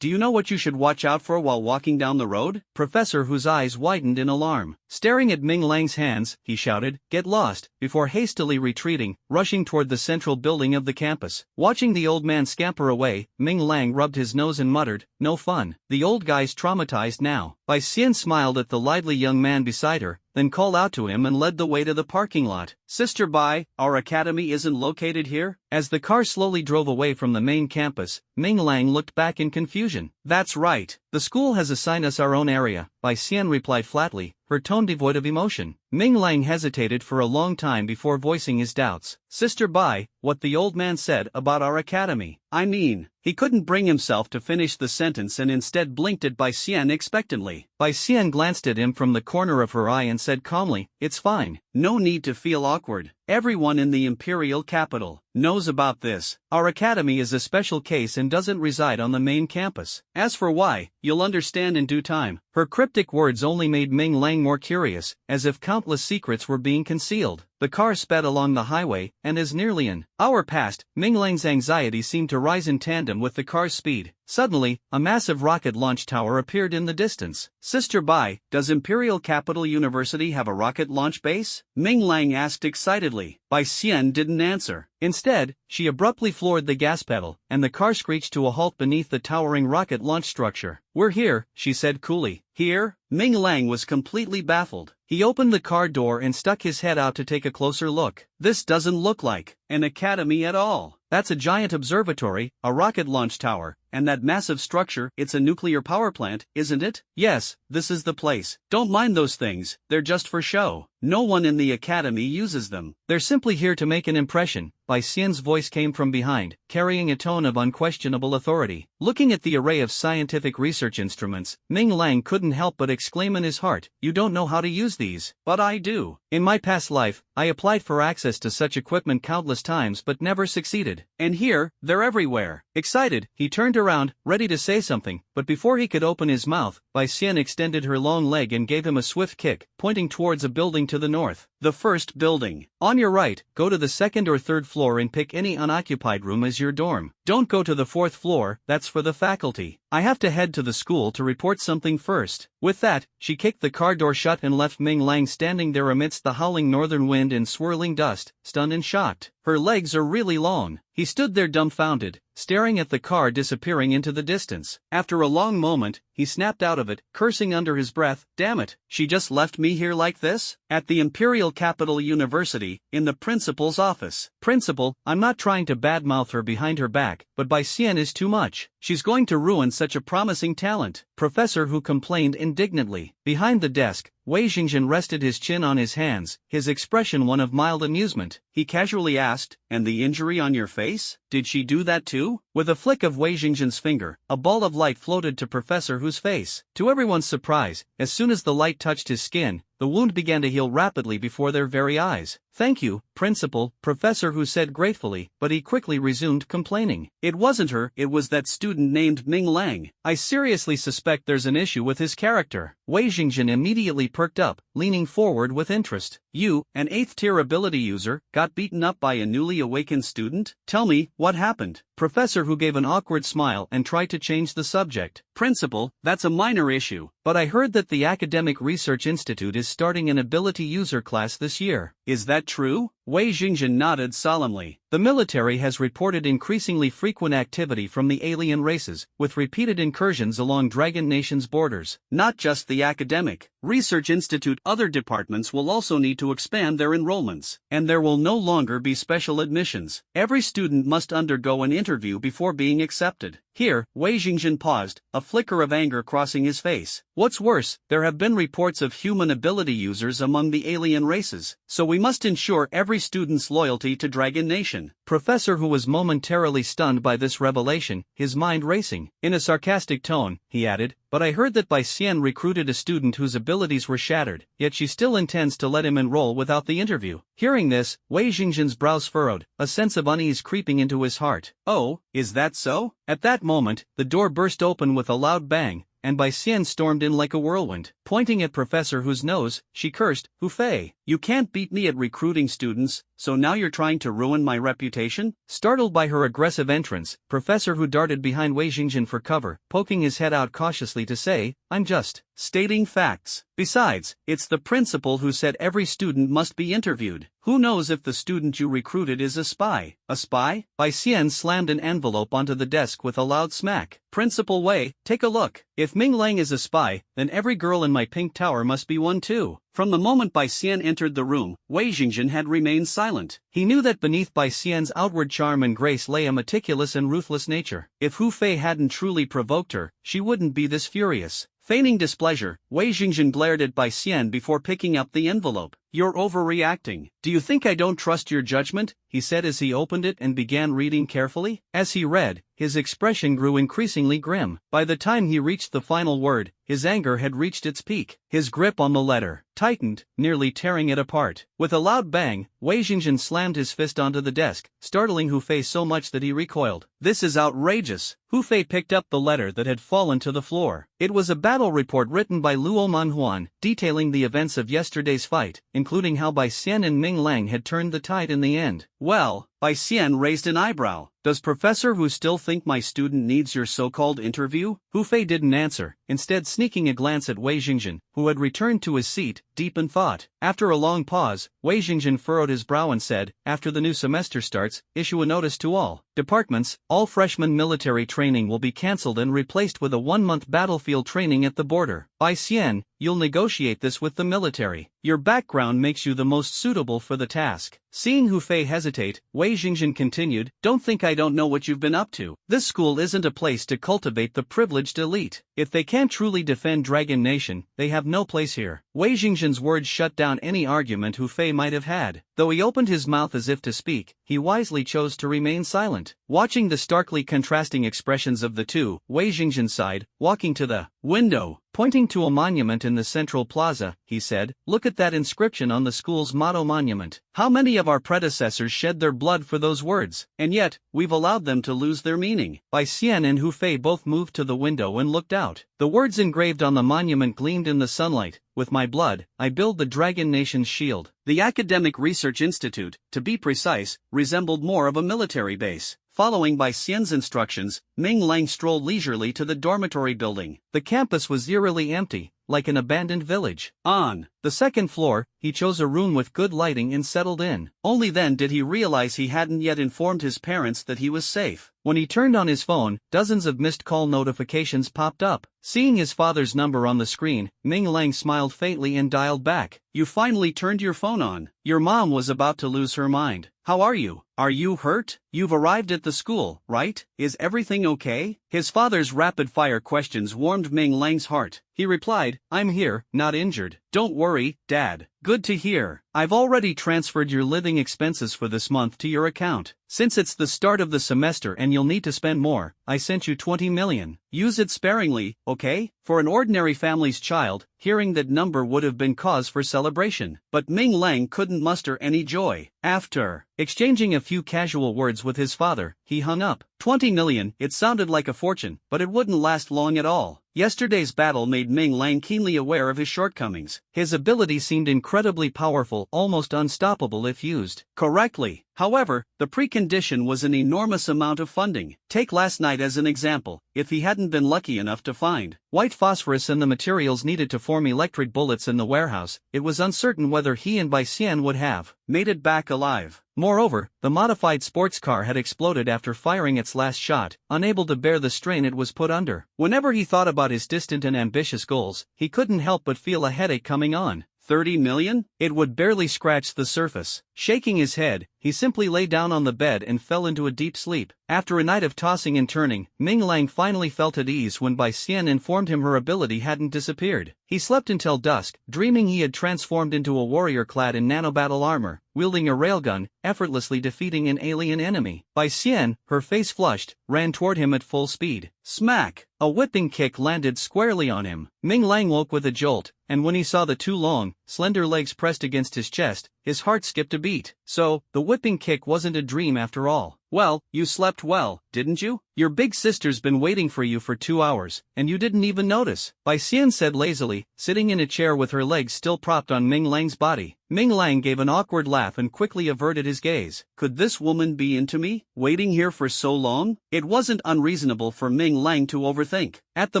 do you know what you should watch out for while walking down the road? Professor Hu's eyes widened in alarm. Staring at Ming Lang's hands, he shouted, "Get lost," before hastily retreating, rushing toward the central building of the campus. Watching the old man scamper away, Ming Lang rubbed his nose and muttered, "No fun. The old guy's traumatized now." Bai Xian smiled at the lively young man beside her, then called out to him and led the way to the parking lot. Sister Bai, our academy isn't located here? As the car slowly drove away from the main campus, Ming Lang looked back in confusion. That's right. The school has assigned us our own area, Bai Xian replied flatly, her tone devoid of emotion. Ming Lang hesitated for a long time before voicing his doubts. Sister Bai, what the old man said about our academy. I mean, he couldn't bring himself to finish the sentence and instead blinked at Bai Xian expectantly. Bai Xian glanced at him from the corner of her eye and said calmly, "It's fine. No need to feel awkward. Everyone in the Imperial Capital knows about this. Our academy is a special case and doesn't reside on the main campus. As for why, you'll understand in due time." Her cryptic words only made Ming Lang more curious, as if countless secrets were being concealed. The car sped along the highway, and as nearly an hour passed, Ming Lang's anxiety seemed to rise in tandem with the car's speed. Suddenly, a massive rocket launch tower appeared in the distance. Sister Bai, does Imperial Capital University have a rocket launch base? Ming Lang asked excitedly. Bai Xian didn't answer. Instead, she abruptly floored the gas pedal, and the car screeched to a halt beneath the towering rocket launch structure. "We're here," she said coolly. Here? Ming Lang was completely baffled. He opened the car door and stuck his head out to take a closer look. This doesn't look like an academy at all. That's a giant observatory, a rocket launch tower, and that massive structure, it's a nuclear power plant, isn't it? Yes, this is the place. Don't mind those things, they're just for show. No one in the academy uses them. They're simply here to make an impression. Bai Xian's voice came from behind, carrying a tone of unquestionable authority. Looking at the array of scientific research instruments, Ming Lang couldn't help but exclaim in his heart, "You don't know how to use these." "But I do. In my past life, I applied for access to such equipment countless times but never succeeded. And here, they're everywhere." Excited, he turned around, ready to say something, but before he could open his mouth, Bai Xian extended her long leg and gave him a swift kick, pointing towards a building to the north. "The first building. On your right, go to the second or third floor and pick any unoccupied room as your dorm. Don't go to the fourth floor, that's for the faculty. I have to head to the school to report something first." With that, she kicked the car door shut and left Ming Lang standing there amidst the howling northern wind and swirling dust, stunned and shocked. "Her legs are really long." He stood there dumbfounded, staring at the car disappearing into the distance. After a long moment, he snapped out of it, cursing under his breath, "Damn it, she just left me here like this?" At the Imperial Capital University, in the principal's office. "Principal, I'm not trying to badmouth her behind her back, but Bai Xian is too much. She's going to ruin such a promising talent." Professor Hu complained indignantly. Behind the desk, Wei Jingzhen rested his chin on his hands, his expression one of mild amusement. He casually asked, "And the injury on your face? Did she do that too?" With a flick of Wei Jingzhen's finger, a ball of light floated to Professor Hu's face. To everyone's surprise, as soon as the light touched his skin, the wound began to heal rapidly before their very eyes. "Thank you, Principal," Professor Hu said gratefully, but he quickly resumed complaining. "It wasn't her, it was that student named Ming Lang. I seriously suspect there's an issue with his character." Wei Jingzhen immediately perked up, leaning forward with interest. "You, an 8th-tier ability user, got beaten up by a newly awakened student? Tell me, what happened?" Professor Hu gave an awkward smile and tried to change the subject. "Principal, that's a minor issue. But I heard that the Academic Research Institute is starting an ability user class this year." "Is that true?" Wei Jingzhen nodded solemnly. "The military has reported increasingly frequent activity from the alien races, with repeated incursions along Dragon Nation's borders." "Not just the academic Research Institute other departments will also need to expand their enrollments, and there will no longer be special admissions. Every student must undergo an interview before being accepted. Here, Wei Jingzhen paused, a flicker of anger crossing his face. What's worse, there have been reports of human ability users among the alien races, so we must ensure every student's loyalty to Dragon Nation. Professor Hu was momentarily stunned by this revelation, his mind racing. In a sarcastic tone, he added, but I heard that Bai Xian recruited a student whose abilities were shattered, yet she still intends to let him enroll without the interview. Hearing this, Wei Jingzhen's brows furrowed, a sense of unease creeping into his heart. Oh, is that so? At that moment, the door burst open with a loud bang, and Bai Xian stormed in like a whirlwind. Pointing at Professor Hu's nose, she cursed, Hu Fei, you can't beat me at recruiting students, so now you're trying to ruin my reputation? Startled by her aggressive entrance, Professor Hu darted behind Wei Jingzhen for cover, poking his head out cautiously to say, I'm just stating facts. Besides, it's the principal who said every student must be interviewed. Who knows if the student you recruited is a spy? A spy? Bai Xian slammed an envelope onto the desk with a loud smack. Principal Wei, take a look. If Ming Lang is a spy, then every girl in my pink tower must be one too. From the moment Bai Xian entered the room, Wei Jingzhen had remained silent. He knew that beneath Bai Xian's outward charm and grace lay a meticulous and ruthless nature. If Hu Fei hadn't truly provoked her, she wouldn't be this furious. Feigning displeasure, Wei Jingzhen glared at Bai Xian before picking up the envelope. You're overreacting. Do you think I don't trust your judgment? He said as he opened it and began reading carefully. As he read, his expression grew increasingly grim. By the time he reached the final word, his anger had reached its peak. His grip on the letter tightened, nearly tearing it apart. With a loud bang, Wei Jingzhen slammed his fist onto the desk, startling Hu Fei so much that he recoiled. This is outrageous. Hu Fei picked up the letter that had fallen to the floor. It was a battle report written by Luo Manhuan, detailing the events of yesterday's fight, including how Bai Xian and Ming Lang had turned the tide in the end. Well, Bai Xian raised an eyebrow. Does Professor Hu still think my student needs your so-called interview? Hu Fei didn't answer, instead sneaking a glance at Wei Jingzhen, who had returned to his seat, deep in thought. After a long pause, Wei Jingzhen furrowed his brow and said, after the new semester starts, issue a notice to all departments, all freshman military training will be cancelled and replaced with a 1-month battlefield training at the border. Bai Xian, you'll negotiate this with the military. Your background makes you the most suitable for the task. Seeing Hu Fei hesitate, Wei Jingzhen continued, don't think I don't know what you've been up to. This school isn't a place to cultivate the privileged elite. If they can't truly defend Dragon Nation, they have no place here. Wei Jingzhen's words shut down any argument Hu Fei might have had. Though he opened his mouth as if to speak, he wisely chose to remain silent. Watching the starkly contrasting expressions of the two, Wei Jingzhen sighed, walking to the window. Pointing to a monument in the central plaza, he said, look at that inscription on the school's motto monument. How many of our predecessors shed their blood for those words, and yet, we've allowed them to lose their meaning. Bai Xian and Hu Fei both moved to the window and looked out. The words engraved on the monument gleamed in the sunlight. With my blood, I build the Dragon Nation's shield. The Academic Research Institute, to be precise, resembled more of a military base. Following Bai Xian's instructions, Ming Lang strolled leisurely to the dormitory building. The campus was eerily empty, like an abandoned village. On the second floor, he chose a room with good lighting and settled in. Only then did he realize he hadn't yet informed his parents that he was safe. When he turned on his phone, dozens of missed call notifications popped up. Seeing his father's number on the screen, Ming Lang smiled faintly and dialed back. You finally turned your phone on. Your mom was about to lose her mind. How are you? Are you hurt? You've arrived at the school, right? Is everything okay? His father's rapid-fire questions warmed Ming Lang's heart. He replied, I'm here, not injured. Don't worry, Dad. Good to hear. I've already transferred your living expenses for this month to your account. Since it's the start of the semester and you'll need to spend more, I sent you 20 million. Use it sparingly, okay? For an ordinary family's child, hearing that number would have been cause for celebration. But Ming Lang couldn't muster any joy. After exchanging a few casual words with his father, he hung up. 20 million, it sounded like a fortune, but it wouldn't last long at all. Yesterday's battle made Ming Lang keenly aware of his shortcomings. His ability seemed incredibly powerful, almost unstoppable if used correctly. However, the precondition was an enormous amount of funding. Take last night as an example. If he hadn't been lucky enough to find white phosphorus and the materials needed to form electric bullets in the warehouse, it was uncertain whether he and Bai Xian would have made it back alive. Moreover, the modified sports car had exploded after firing its last shot, unable to bear the strain it was put under. Whenever he thought about his distant and ambitious goals, he couldn't help but feel a headache coming on. 30 million? It would barely scratch the surface. Shaking his head, he simply lay down on the bed and fell into a deep sleep. After a night of tossing and turning, Ming Lang finally felt at ease when Bai Xian informed him her ability hadn't disappeared. He slept until dusk, dreaming he had transformed into a warrior clad in nanobattle armor, wielding a railgun, effortlessly defeating an alien enemy. Bai Xian, her face flushed, ran toward him at full speed. Smack! A whipping kick landed squarely on him. Ming Lang woke with a jolt, and when he saw the two long, slender legs pressed against his chest, his heart skipped a beat. So, the whipping kick wasn't a dream after all. Well, you slept well, didn't you? Your big sister's been waiting for you for 2 hours, and you didn't even notice, Bai Xian said lazily, sitting in a chair with her legs still propped on Ming Lang's body. Ming Lang gave an awkward laugh and quickly averted his gaze. Could this woman be into me, waiting here for so long? It wasn't unreasonable for Ming Lang to overthink. At the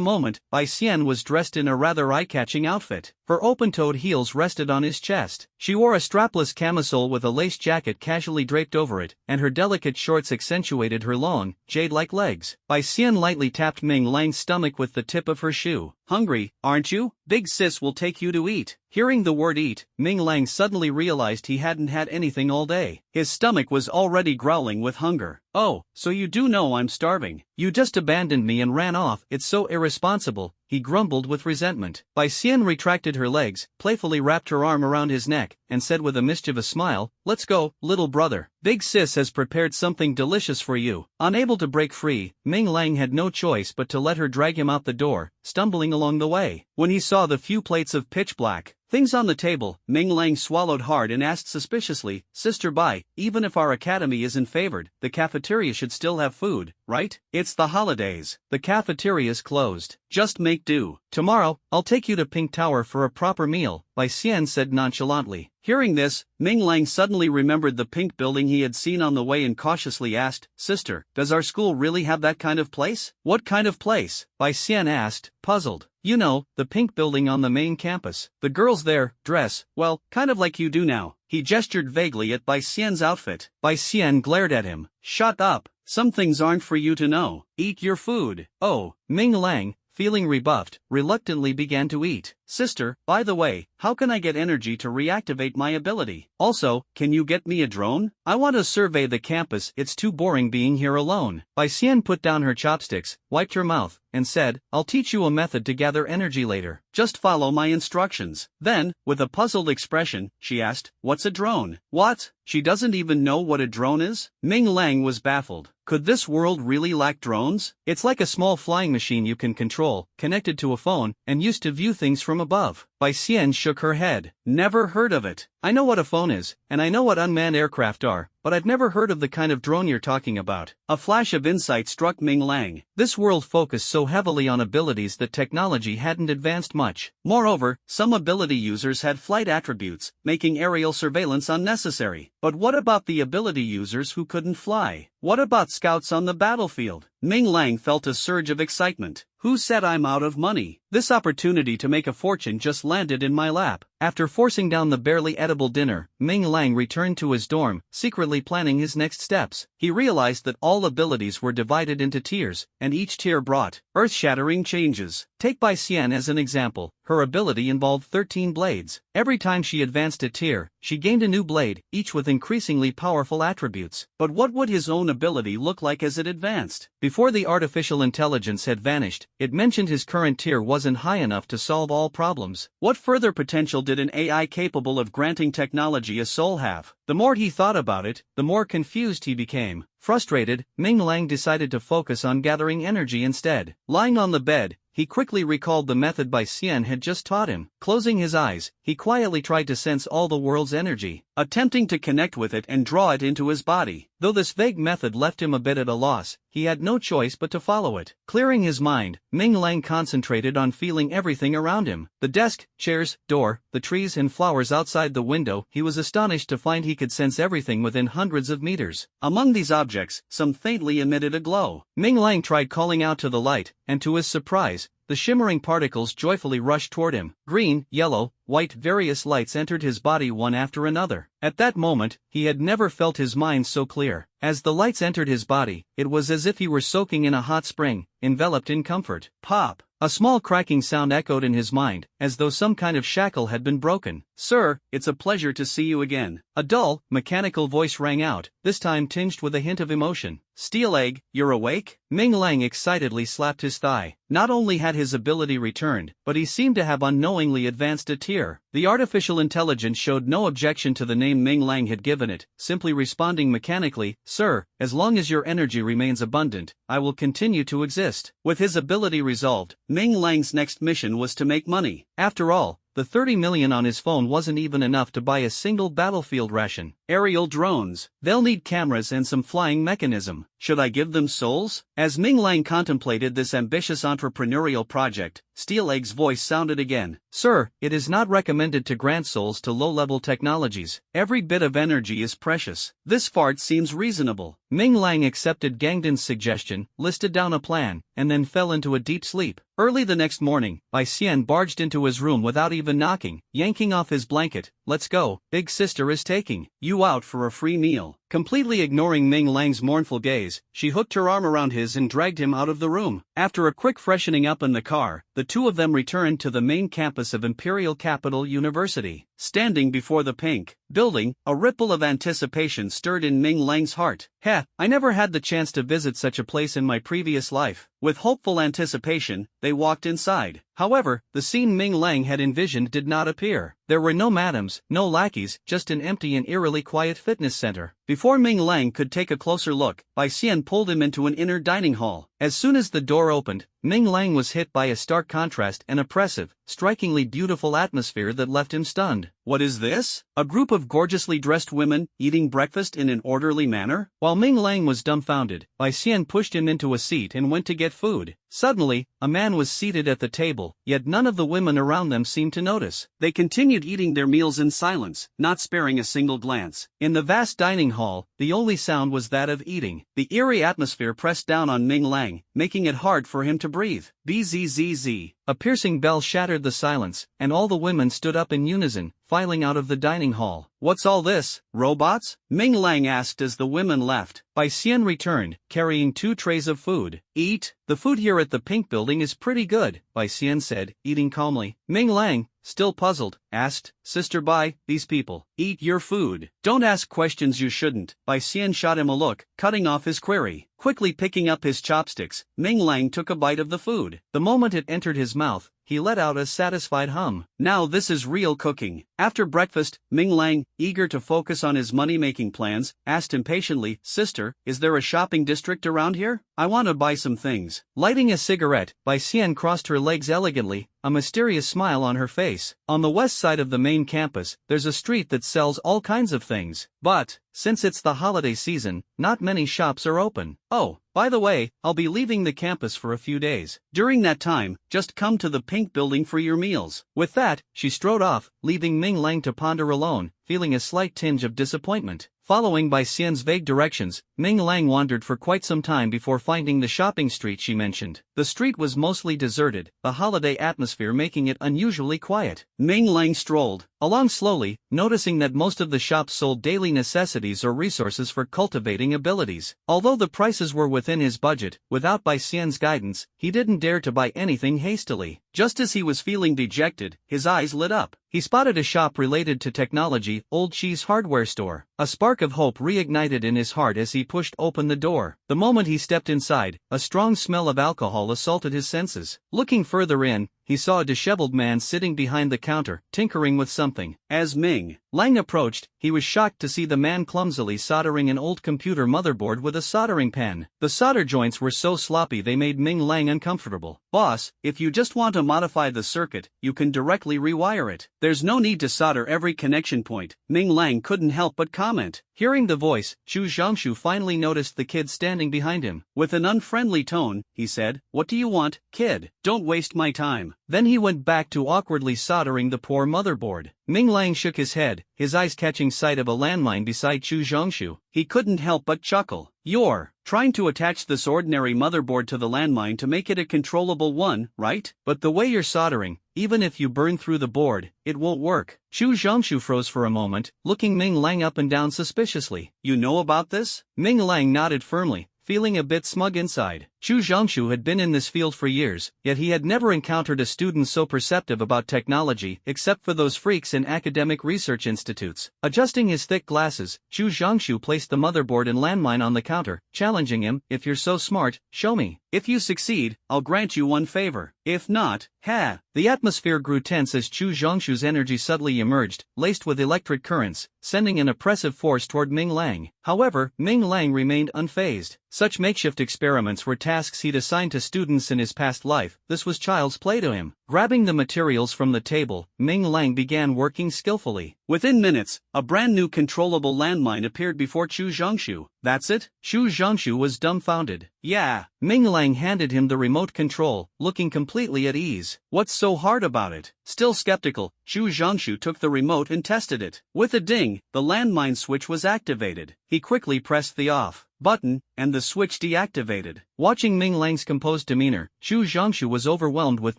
moment, Bai Xian was dressed in a rather eye-catching outfit. Her open-toed heels rested on his chest. She wore a strapless camisole with a lace jacket casually draped over it, and her delicate shorts accentuated her long, jade-like legs. Bai Xian lightly tapped Ming Lang's stomach with the tip of her shoe. Hungry, aren't you? Big sis will take you to eat. Hearing the word eat, Ming Lang suddenly realized he hadn't had anything all day. His stomach was already growling with hunger. Oh, so you do know I'm starving. You just abandoned me and ran off. It's so irresponsible, he grumbled with resentment. Bai Xian retracted her legs, playfully wrapped her arm around his neck, and said with a mischievous smile, "Let's go, little brother. Big sis has prepared something delicious for you." Unable to break free, Ming Lang had no choice but to let her drag him out the door, stumbling along the way. When he saw the few plates of pitch black things on the table, Ming Lang swallowed hard and asked suspiciously, "Sister Bai, even if our academy isn't favored, the cafeteria should still have food, right? It's the holidays. The cafeteria's closed. Just make do. Tomorrow, I'll take you to Pink Tower for a proper meal," Bai Xian said nonchalantly. Hearing this, Ming Lang suddenly remembered the pink building he had seen on the way and cautiously asked, "Sister, does our school really have that kind of place?" "What kind of place?" Bai Xian asked, puzzled. "You know, the pink building on the main campus. The girls there dress, well, kind of like you do now." He gestured vaguely at Bai Xian's outfit. Bai Xian glared at him. "Shut up. Some things aren't for you to know. Eat your food." "Oh." Ming Lang, feeling rebuffed, reluctantly began to eat. "Sister, by the way, how can I get energy to reactivate my ability? Also, can you get me a drone? I want to survey the campus. It's too boring being here alone." Bai Xian put down her chopsticks, wiped her mouth, and said, "I'll teach you a method to gather energy later. Just follow my instructions." Then, with a puzzled expression, she asked, "What's a drone?" "What? She doesn't even know what a drone is? Ming Lang was baffled. Could this world really lack drones? It's like a small flying machine you can control, connected to a phone, and used to view things from above. Bai Xian shook her head. Never heard of it. I know what a phone is, and I know what unmanned aircraft are, but I've never heard of the kind of drone you're talking about. A flash of insight struck Ming Lang. This world focused so heavily on abilities that technology hadn't advanced much. Moreover, some ability users had flight attributes, making aerial surveillance unnecessary. But what about the ability users who couldn't fly? What about scouts on the battlefield? Ming Lang felt a surge of excitement. Who said I'm out of money? This opportunity to make a fortune just landed in my lap. After forcing down the barely edible dinner, Ming Lang returned to his dorm, secretly planning his next steps. He realized that all abilities were divided into tiers, and each tier brought earth-shattering changes. Take Bai Xian as an example. Her ability involved 13 blades. Every time she advanced a tier, she gained a new blade, each with increasingly powerful attributes. But what would his own ability look like as it advanced? Before the artificial intelligence had vanished, it mentioned his current tier wasn't high enough to solve all problems. What further potential did an AI capable of granting technology a soul have? The more he thought about it, the more confused he became. Frustrated, Ming Lang decided to focus on gathering energy instead. Lying on the bed, he quickly recalled the method Bai Xian had just taught him. Closing his eyes, he quietly tried to sense all the world's energy, attempting to connect with it and draw it into his body. Though this vague method left him a bit at a loss, he had no choice but to follow it. Clearing his mind, Ming Lang concentrated on feeling everything around him. The desk, chairs, door, the trees and flowers outside the window. He was astonished to find he could sense everything within hundreds of meters. Among these objects, some faintly emitted a glow. Ming Lang tried calling out to the light, and to his surprise, the shimmering particles joyfully rushed toward him. Green, yellow, white, various lights entered his body one after another. At that moment, he had never felt his mind so clear. As the lights entered his body, it was as if he were soaking in a hot spring, enveloped in comfort. Pop! A small cracking sound echoed in his mind, as though some kind of shackle had been broken. "Sir, it's a pleasure to see you again." A dull, mechanical voice rang out, this time tinged with a hint of emotion. "Steel Egg, you're awake?" Ming Lang excitedly slapped his thigh. Not only had his ability returned, but he seemed to have unknowingly advanced a tier. The artificial intelligence showed no objection to the name Ming Lang had given it, simply responding mechanically, "Sir, as long as your energy remains abundant, I will continue to exist." With his ability resolved, Ming Lang's next mission was to make money. After all, the 30 million on his phone wasn't even enough to buy a single battlefield ration. Aerial drones. They'll need cameras and some flying mechanism. Should I give them souls? As Ming Lang contemplated this ambitious entrepreneurial project, Steel Egg's voice sounded again. "Sir, it is not recommended to grant souls to low-level technologies. Every bit of energy is precious." This fart seems reasonable. Ming Lang accepted Gangden's suggestion, listed down a plan, and then fell into a deep sleep. Early the next morning, Bai Xian barged into his room without even knocking, yanking off his blanket. "Let's go, big sister is taking you out for a free meal." Completely ignoring Ming Lang's mournful gaze, she hooked her arm around his and dragged him out of the room. After a quick freshening up in the car, the two of them returned to the main campus of Imperial Capital University. Standing before the pink building, a ripple of anticipation stirred in Ming Lang's heart. "Heh, I never had the chance to visit such a place in my previous life." With hopeful anticipation, they walked inside. However, the scene Ming Lang had envisioned did not appear. There were no madams, no lackeys, just an empty and eerily quiet fitness center. Before Ming Lang could take a closer look, Bai Xian pulled him into an inner dining hall. As soon as the door opened, Ming Lang was hit by a stark contrast and oppressive, strikingly beautiful atmosphere that left him stunned. What is this? A group of gorgeously dressed women, eating breakfast in an orderly manner? While Ming Lang was dumbfounded, Bai Xian pushed him into a seat and went to get food. Suddenly, a man was seated at the table, yet none of the women around them seemed to notice. They continued eating their meals in silence, not sparing a single glance. In the vast dining hall, the only sound was that of eating. The eerie atmosphere pressed down on Ming Lang, making it hard for him to breathe. Bzzz. A piercing bell shattered the silence, and all the women stood up in unison, filing out of the dining hall. "What's all this? Robots?" Ming Lang asked as the women left. Bai Xian returned, carrying 2 trays of food. "Eat." "The food here at the Pink Building is pretty good," Bai Xian said, eating calmly. Ming Lang, still puzzled, asked, "Sister Bai, these people eat your food. Don't ask questions you shouldn't." Bai Xian shot him a look, cutting off his query. Quickly picking up his chopsticks, Ming Lang took a bite of the food. The moment it entered his mouth, he let out a satisfied hum. Now this is real cooking. After breakfast, Ming Lang, eager to focus on his money-making plans, asked impatiently, "Sister, is there a shopping district around here? I want to buy some things." Lighting a cigarette, Bai Xian crossed her legs elegantly, a mysterious smile on her face. "On the west side of the main campus, there's a street that sells all kinds of things. But, since it's the holiday season, not many shops are open. Oh, by the way, I'll be leaving the campus for a few days. During that time, just come to the Pink Building for your meals." With that, she strode off, leaving Ming Lang to ponder alone, feeling a slight tinge of disappointment. Following Bai Xian's vague directions, Ming Lang wandered for quite some time before finding the shopping street she mentioned. The street was mostly deserted, the holiday atmosphere making it unusually quiet. Ming Lang strolled along slowly, noticing that most of the shops sold daily necessities or resources for cultivating abilities. Although the prices were within his budget, without Bai Xian's guidance, he didn't dare to buy anything hastily. Just as he was feeling dejected, his eyes lit up. He spotted a shop related to technology, Old Cheese Hardware Store. A spark of hope reignited in his heart as he pushed open the door. The moment he stepped inside, a strong smell of alcohol assaulted his senses. Looking further in, he saw a disheveled man sitting behind the counter, tinkering with something. As Ming Lang approached, he was shocked to see the man clumsily soldering an old computer motherboard with a soldering pen. The solder joints were so sloppy they made Ming Lang uncomfortable. "Boss, if you just want to modify the circuit, you can directly rewire it. There's no need to solder every connection point," Ming Lang couldn't help but comment. Hearing the voice, Chu Jiangshu finally noticed the kid standing behind him. With an unfriendly tone, he said, "What do you want, kid? Don't waste my time." Then he went back to awkwardly soldering the poor motherboard. Ming Lang shook his head, his eyes catching sight of a landmine beside Chu Jiangshu. He couldn't help but chuckle. "You're trying to attach this ordinary motherboard to the landmine to make it a controllable one, right? But the way you're soldering, even if you burn through the board, it won't work." Chu Jiangshu froze for a moment, looking Ming Lang up and down suspiciously. "You know about this?" Ming Lang nodded firmly, feeling a bit smug inside. Chu Jiangshu had been in this field for years, yet he had never encountered a student so perceptive about technology except for those freaks in academic research institutes. Adjusting his thick glasses, Chu Jiangshu placed the motherboard and landmine on the counter, challenging him, "If you're so smart, show me. If you succeed, I'll grant you one favor. If not, ha." The atmosphere grew tense as Chu Jiangshu's energy suddenly emerged, laced with electric currents, sending an oppressive force toward Ming Lang. However, Ming Lang remained unfazed. Such makeshift experiments were tasks he'd assigned to students in his past life. This was child's play to him. Grabbing the materials from the table, Ming Lang began working skillfully. Within minutes, a brand new controllable landmine appeared before Chu Jiangshu. "That's it?" Chu Jiangshu was dumbfounded. "Yeah." Ming Lang handed him the remote control, looking completely at ease. "What's so hard about it?" Still skeptical, Chu Jiangshu took the remote and tested it. With a ding, the landmine switch was activated. He quickly pressed the off button, and the switch deactivated. Watching Ming Lang's composed demeanor, Chu Jiangshu was overwhelmed with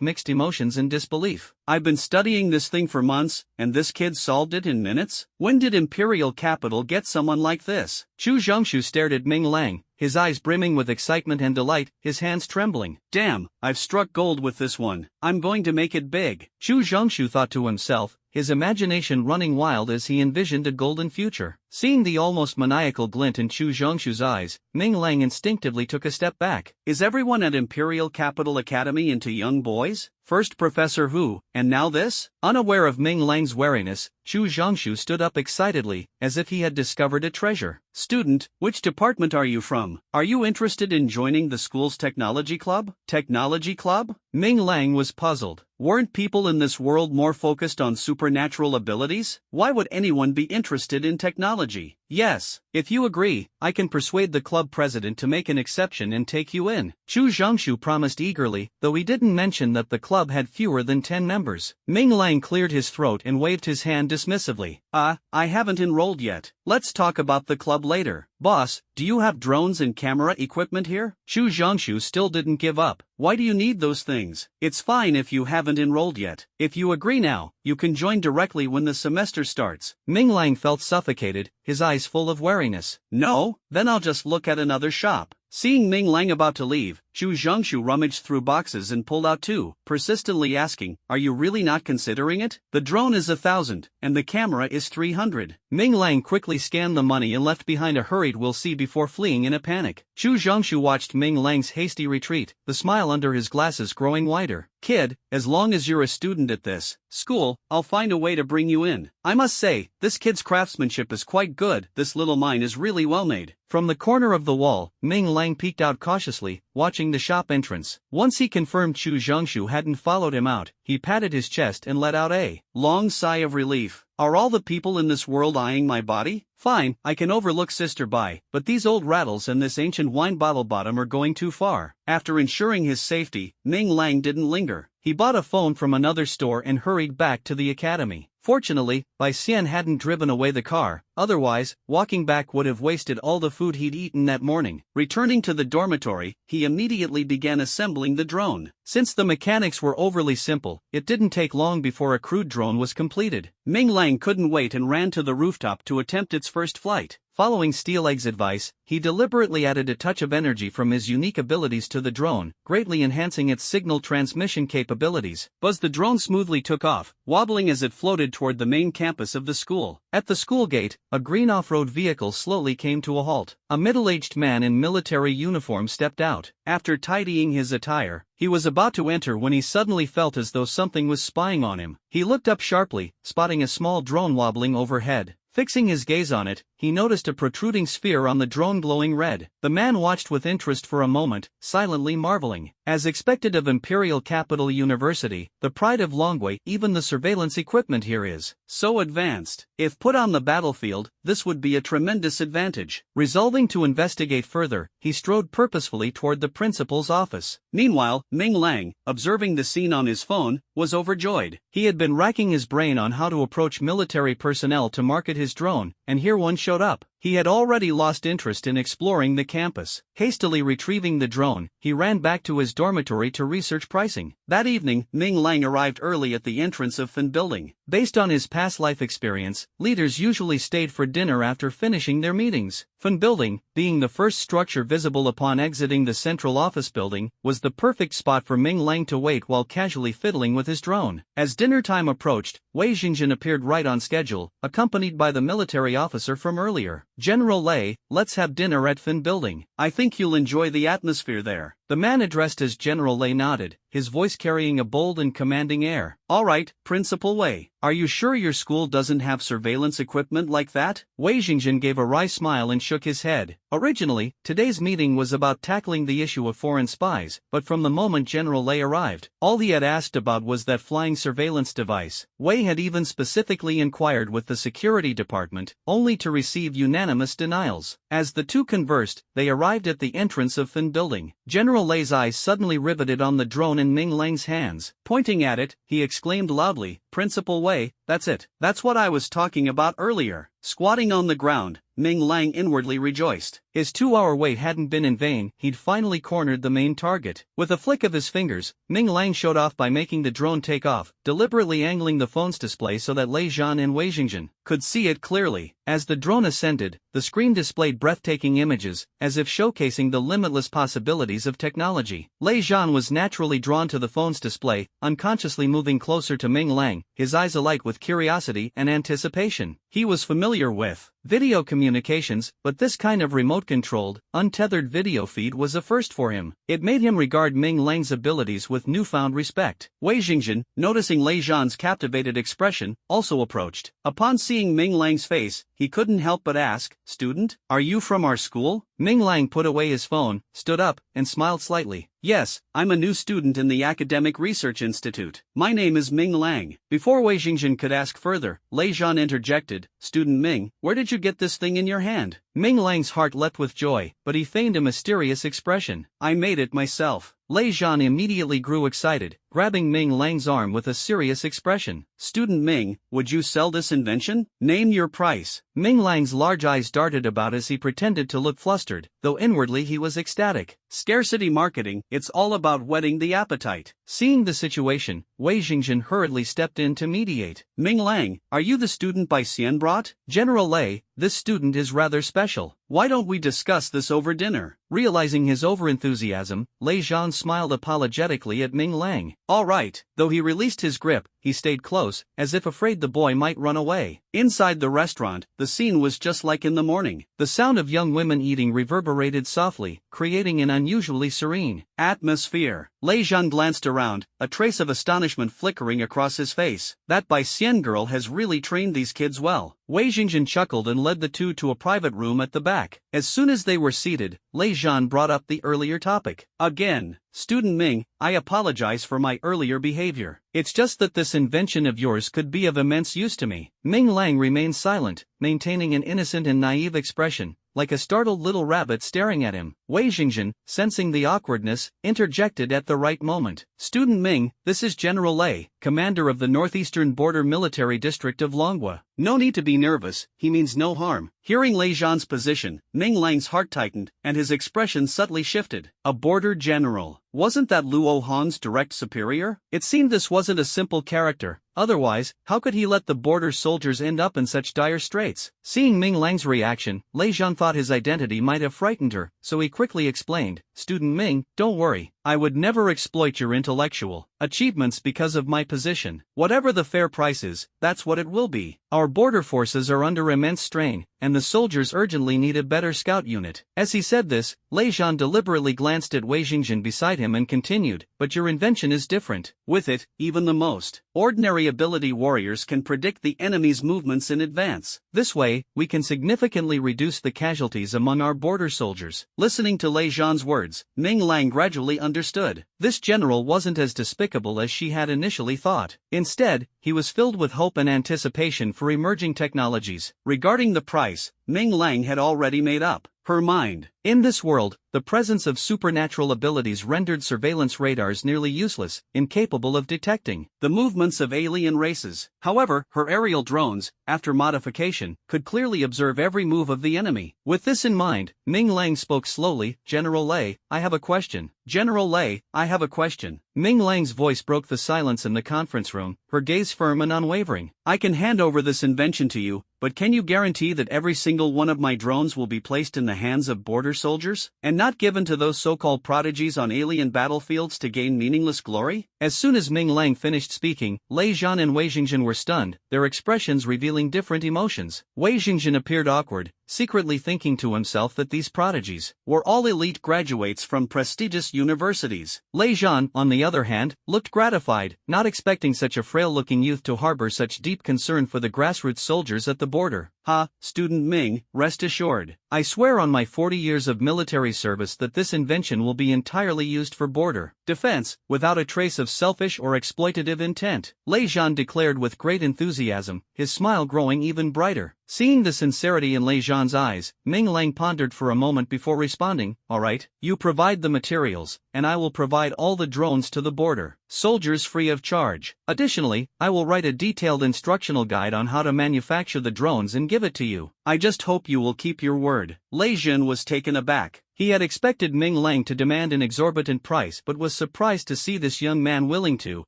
mixed emotions and disbelief. "I've been studying this thing for months, and this kid solved it in minutes? When did Imperial Capital get someone like this?" Chu Jiangshu stared at Ming Lang, his eyes brimming with excitement and delight, his hands trembling. "Damn, I've struck gold with this one. I'm going to make it big." Chu Jiangshu thought to himself, his imagination running wild as he envisioned a golden future. Seeing the almost maniacal glint in Chu Jiangshu's eyes, Ming Lang instinctively took a step back. "Is everyone at Imperial Capital Academy into young boys? First Professor Hu, and now this?" Unaware of Ming Lang's wariness, Chu Jiangshu stood up excitedly, as if he had discovered a treasure. "Student, which department are you from? Are you interested in joining the school's technology club?" "Technology club?" Ming Lang was puzzled. Weren't people in this world more focused on supernatural abilities? Why would anyone be interested in technology? "Yes, if you agree, I can persuade the club president to make an exception and take you in." Chu Jiangshu promised eagerly, though he didn't mention that the club had fewer than 10 members. Ming Lang cleared his throat and waved his hand dismissively. I haven't enrolled yet. Let's talk about the club later." "Boss, do you have drones and camera equipment here?" Chu Jiangshu still didn't give up. "Why do you need those things? It's fine if you haven't enrolled yet. If you agree now, you can join directly when the semester starts." Ming Lang felt suffocated, his eyes full of wariness. "No? Then I'll just look at another shop." Seeing Ming Lang about to leave, Chu Jiangshu rummaged through boxes and pulled out two, persistently asking, "Are you really not considering it? The drone is 1,000, and the camera is 300. Ming Lang quickly scanned the money and left behind a hurried "we'll see" before fleeing in a panic. Chu Jiangshu watched Ming Lang's hasty retreat, the smile under his glasses growing wider. "Kid, as long as you're a student at this school, I'll find a way to bring you in. I must say, this kid's craftsmanship is quite good. This little mine is really well made." From the corner of the wall, Ming Lang peeked out cautiously, watching the shop entrance. Once he confirmed Chu Jiangshu hadn't followed him out, he patted his chest and let out a long sigh of relief. "Are all the people in this world eyeing my body? Fine, I can overlook Sister Bai, but these old rattles and this ancient wine bottle bottom are going too far." After ensuring his safety, Ming Lang didn't linger. He bought a phone from another store and hurried back to the academy. Fortunately, Bai Xian hadn't driven away the car, otherwise, walking back would have wasted all the food he'd eaten that morning. Returning to the dormitory, he immediately began assembling the drone. Since the mechanics were overly simple, it didn't take long before a crude drone was completed. Ming Lang couldn't wait and ran to the rooftop to attempt its first flight. Following Steeleg's advice, he deliberately added a touch of energy from his unique abilities to the drone, greatly enhancing its signal transmission capabilities. The drone smoothly took off, wobbling as it floated toward the main campus of the school. At the school gate, a green off-road vehicle slowly came to a halt. A middle-aged man in military uniform stepped out. After tidying his attire, he was about to enter when he suddenly felt as though something was spying on him. He looked up sharply, spotting a small drone wobbling overhead. Fixing his gaze on it, he noticed a protruding sphere on the drone glowing red. The man watched with interest for a moment, silently marveling. As expected of Imperial Capital University, the pride of Longwei, even the surveillance equipment here is so advanced. If put on the battlefield, this would be a tremendous advantage. Resolving to investigate further, he strode purposefully toward the principal's office. Meanwhile, Ming Lang, observing the scene on his phone, was overjoyed. He had been racking his brain on how to approach military personnel to market his drone, and here one showed up. He had already lost interest in exploring the campus. Hastily retrieving the drone, he ran back to his dormitory to research pricing. That evening, Ming Lang arrived early at the entrance of Fin Building. Based on his past life experience, leaders usually stayed for dinner after finishing their meetings. Fin Building, being the first structure visible upon exiting the central office building, was the perfect spot for Ming Lang to wait while casually fiddling with his drone. As dinner time approached, Wei Xingjian appeared right on schedule, accompanied by the military officer from earlier. General Lei, let's have dinner at Fin Building. I think you'll enjoy the atmosphere there. The man addressed as General Lei nodded, his voice carrying a bold and commanding air. All right, Principal Wei. Are you sure your school doesn't have surveillance equipment like that? Wei Xingjian gave a wry smile and shook his head. Originally, today's meeting was about tackling the issue of foreign spies, but from the moment General Lei arrived, all he had asked about was that flying surveillance device. Wei had even specifically inquired with the security department, only to receive unanimous denials. As the two conversed, they arrived at the entrance of Fin Building. General Lei's eyes suddenly riveted on the drone in Ming Lang's hands. Pointing at it, he exclaimed loudly, "Principal Wei, that's it. That's what I was talking about earlier." Squatting on the ground, Ming Lang inwardly rejoiced. His 2-hour wait hadn't been in vain, he'd finally cornered the main target. With a flick of his fingers, Ming Lang showed off by making the drone take off, deliberately angling the phone's display so that Lei Zhan and Wei Xingjian could see it clearly. As the drone ascended, the screen displayed breathtaking images, as if showcasing the limitless possibilities of technology. Lei Zhan was naturally drawn to the phone's display, unconsciously moving closer to Ming Lang, his eyes alight with curiosity and anticipation. He was familiar with video communications, but this kind of remote-controlled, untethered video feed was a first for him. It made him regard Ming Lang's abilities with newfound respect. Wei Xingjian, noticing Lei Zhan's captivated expression, also approached. Upon seeing Ming Lang's face, he couldn't help but ask, "Student, are you from our school?" Ming Lang put away his phone, stood up, and smiled slightly. "Yes, I'm a new student in the Academic Research Institute. My name is Ming Lang." Before Wei Xingjian could ask further, Lei Zhan interjected, "Student Ming, where did you get this thing in your hand?" Ming Lang's heart leapt with joy, but he feigned a mysterious expression. "I made it myself." Lei Zhan immediately grew excited, grabbing Ming Lang's arm with a serious expression. "Student Ming, would you sell this invention? Name your price." Ming Lang's large eyes darted about as he pretended to look flustered, though inwardly he was ecstatic. Scarcity marketing, it's all about whetting the appetite. Seeing the situation, Wei Xingjian hurriedly stepped in to mediate. "Ming Lang, are you the student Bai Xian brought?" "General Lei, this student is rather special. Why don't we discuss this over dinner?" Realizing his overenthusiasm, Lei Zhan smiled apologetically at Ming Lang. "All right." Though he released his grip, he stayed close, as if afraid the boy might run away. Inside the restaurant, the scene was just like in the morning. The sound of young women eating reverberated softly, creating an unusually serene atmosphere. Lei Zhan glanced around, a trace of astonishment flickering across his face. "That Bai Xian girl has really trained these kids well." Wei Xingjian chuckled and led the two to a private room at the back. As soon as they were seated, Lei Zhan brought up the earlier topic. "Again, Student Ming, I apologize for my earlier behavior. It's just that this invention of yours could be of immense use to me." Ming Lang remained silent, maintaining an innocent and naive expression, like a startled little rabbit staring at him. Wei Xingjian, sensing the awkwardness, interjected at the right moment. "Student Ming, this is General Lei, commander of the Northeastern Border Military District of Longwa. No need to be nervous, he means no harm." Hearing Lei Zhan's position, Ming Lang's heart tightened, and his expression subtly shifted. A border general. Wasn't that Luo Han's direct superior? It seemed this wasn't a simple character. Otherwise, how could he let the border soldiers end up in such dire straits? Seeing Ming Lang's reaction, Lei Zhan thought his identity might have frightened her, so he quickly explained, "Student Ming, don't worry. I would never exploit your intellectual achievements because of my position. Whatever the fair price is, that's what it will be. Our border forces are under immense strain, and the soldiers urgently need a better scout unit." As he said this, Lei Zhan deliberately glanced at Wei Xingjian beside him and continued, "But your invention is different. With it, even the most ordinary ability warriors can predict the enemy's movements in advance. This way, we can significantly reduce the casualties among our border soldiers." Listening to Lei Zhan's words, words, Ming Lang gradually understood. This general wasn't as despicable as she had initially thought. Instead, he was filled with hope and anticipation for emerging technologies. Regarding the price, Ming Lang had already made up her mind. In this world, the presence of supernatural abilities rendered surveillance radars nearly useless, incapable of detecting the movements of alien races. However, her aerial drones, after modification, could clearly observe every move of the enemy. With this in mind, Ming Lang spoke slowly, "General Lei, I have a question. General Lei, I have a question." Ming Lang's voice broke the silence in the conference room, her gaze firm and unwavering. "I can hand over this invention to you, but can you guarantee that every single one of my drones will be placed in the hands of border soldiers, and not given to those so-called prodigies on alien battlefields to gain meaningless glory?" As soon as Ming Lang finished speaking, Lei Zhan and Wei Jingzhen were stunned, their expressions revealing different emotions. Wei Jingzhen appeared awkward, secretly thinking to himself that these prodigies were all elite graduates from prestigious universities. Lei Zhan, on the other hand, looked gratified, not expecting such a frail-looking youth to harbor such deep concern for the grassroots soldiers at the border. "Ha, student Ming, rest assured. I swear on my 40 years of military service that this invention will be entirely used for border defense, without a trace of selfish or exploitative intent," Lei Zhan declared with great enthusiasm, his smile growing even brighter. Seeing the sincerity in Lei Zhan's eyes, Ming Lang pondered for a moment before responding, "All right, you provide the materials, and I will provide all the drones to the border soldiers free of charge. Additionally, I will write a detailed instructional guide on how to manufacture the drones and give it to you. I just hope you will keep your word." Lei Zhan was taken aback. He had expected Ming Lang to demand an exorbitant price but was surprised to see this young man willing to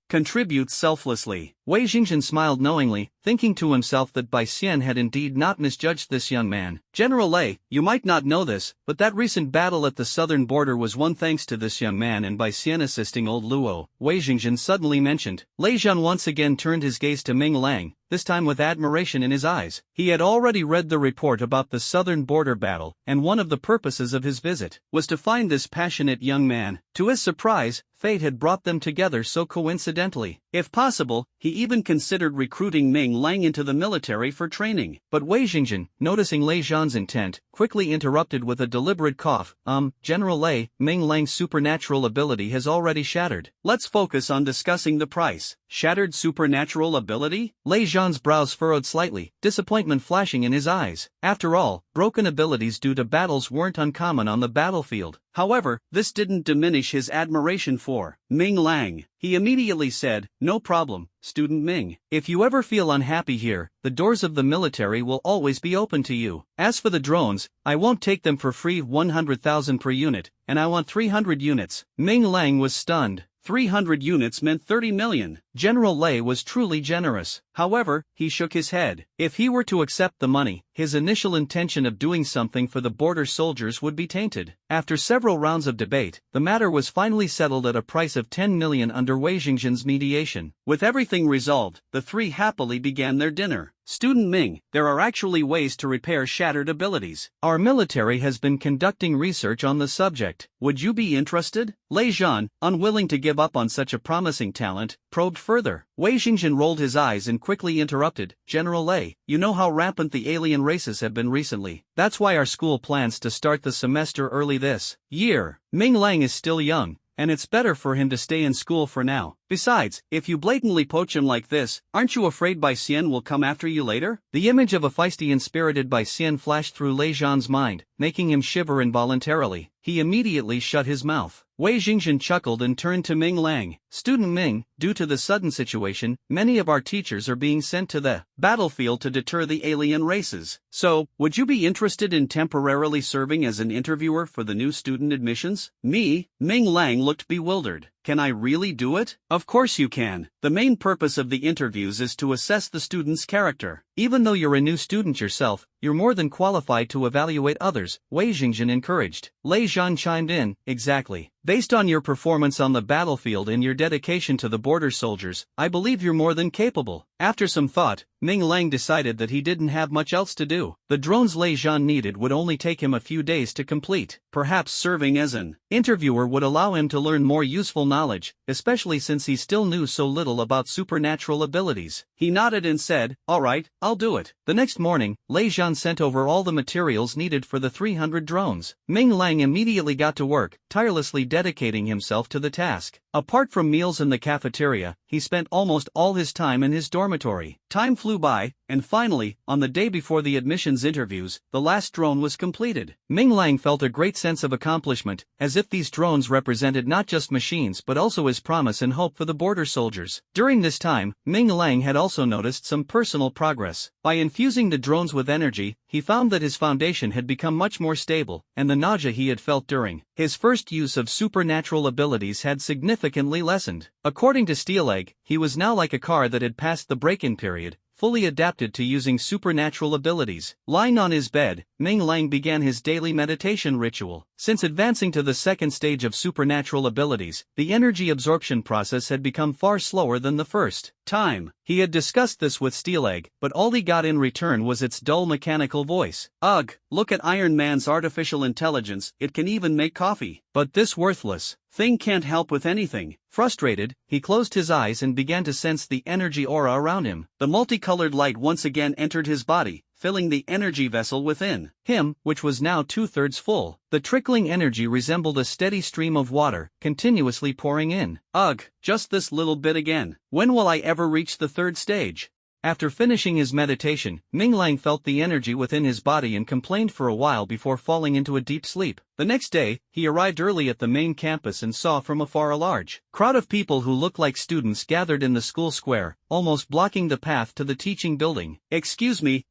contribute selflessly. Wei Jingzhen smiled knowingly, thinking to himself that Bai Xian had indeed not misjudged this young man. "General Lei, you might not know this, but that recent battle at the southern border was won thanks to this young man and Bai Xian assisting old Luo," Wei Jingzhen suddenly mentioned. Lei Zhan once again turned his gaze to Ming Lang, this time with admiration in his eyes. He had already read the report about the southern border battle, and one of the purposes of his visit was to find this passionate young man. To his surprise, fate had brought them together so coincidentally. If possible, he even considered recruiting Ming Lang into the military for training. But Wei Jingzhen, noticing Lei Zhan's intent, quickly interrupted with a deliberate cough. General Lei, Ming Lang's supernatural ability has already shattered. Let's focus on discussing the price." "Shattered supernatural ability?" Lei Zhan's brows furrowed slightly, disappointment flashing in his eyes. After all, broken abilities due to battles weren't uncommon on the battlefield. However, this didn't diminish his admiration for Ming Lang. He immediately said, "No problem, student Ming. If you ever feel unhappy here, the doors of the military will always be open to you. As for the drones, I won't take them for free, 100,000 per unit, and I want 300 units. Ming Lang was stunned. 300 units meant 30 million. General Lei was truly generous. However, he shook his head. If he were to accept the money, his initial intention of doing something for the border soldiers would be tainted. After several rounds of debate, the matter was finally settled at a price of 10 million under Wei Jingzhen's mediation. With everything resolved, the three happily began their dinner. "Student Ming, there are actually ways to repair shattered abilities. Our military has been conducting research on the subject. Would you be interested?" Lei Zhan, unwilling to give up on such a promising talent, probed further. Wei Jingzhen rolled his eyes and quickly interrupted. "General Lei, you know how rampant the alien races have been recently. That's why our school plans to start the semester early this year. Ming Lang is still young, and it's better for him to stay in school for now. Besides, if you blatantly poach him like this, aren't you afraid Bai Xian will come after you later?" The image of a feisty and spirited Bai Xian flashed through Lei Zhan's mind, making him shiver involuntarily. He immediately shut his mouth. Wei Jingzhen chuckled and turned to Ming Lang. "Student Ming, due to the sudden situation, many of our teachers are being sent to the battlefield to deter the alien races. So, would you be interested in temporarily serving as an interviewer for the new student admissions?" "Me?" Ming Lang looked bewildered. "Can I really do it?" "Of course you can. The main purpose of the interviews is to assess the student's character. Even though you're a new student yourself, you're more than qualified to evaluate others," Wei Jingzhen encouraged. Lei Zhan chimed in, "Exactly. Based on your performance on the battlefield and your dedication to the border soldiers, I believe you're more than capable." After some thought, Ming Lang decided that he didn't have much else to do. The drones Lei Zhan needed would only take him a few days to complete. Perhaps serving as an interviewer would allow him to learn more useful knowledge, especially since he still knew so little about supernatural abilities. He nodded and said, "All right, I'll do it." The next morning, Lei Zhan sent over all the materials needed for the 300 drones. Ming Lang immediately got to work, tirelessly dedicating himself to the task. Apart from meals in the cafeteria, he spent almost all his time in his dormitory. Time flew by, and finally, on the day before the admissions interviews, the last drone was completed. Ming Lang felt a great sense of accomplishment, as if these drones represented not just machines but also his promise and hope for the border soldiers. During this time, Ming Lang had also noticed some personal progress. By infusing the drones with energy, he found that his foundation had become much more stable, and the nausea he had felt during his first use of supernatural abilities had significantly lessened. According to Steelegg, he was now like a car that had passed the break-in period, fully adapted to using supernatural abilities. Lying on his bed, Ming Lang began his daily meditation ritual. Since advancing to the second stage of supernatural abilities, the energy absorption process had become far slower than the first time. He had discussed this with Steelegg, but all he got in return was its dull mechanical voice. "Ugh, look at Iron Man's artificial intelligence, it can even make coffee. But this worthless thing can't help with anything." Frustrated, he closed his eyes and began to sense the energy aura around him. The multicolored light once again entered his body, filling the energy vessel within him, which was now 2/3 full. The trickling energy resembled a steady stream of water, continuously pouring in. "Ugh, just this little bit again. When will I ever reach the third stage?" After finishing his meditation, Ming Lang felt the energy within his body and complained for a while before falling into a deep sleep. The next day, he arrived early at the main campus and saw from afar a large crowd of people who looked like students gathered in the school square, almost blocking the path to the teaching building. Excuse me,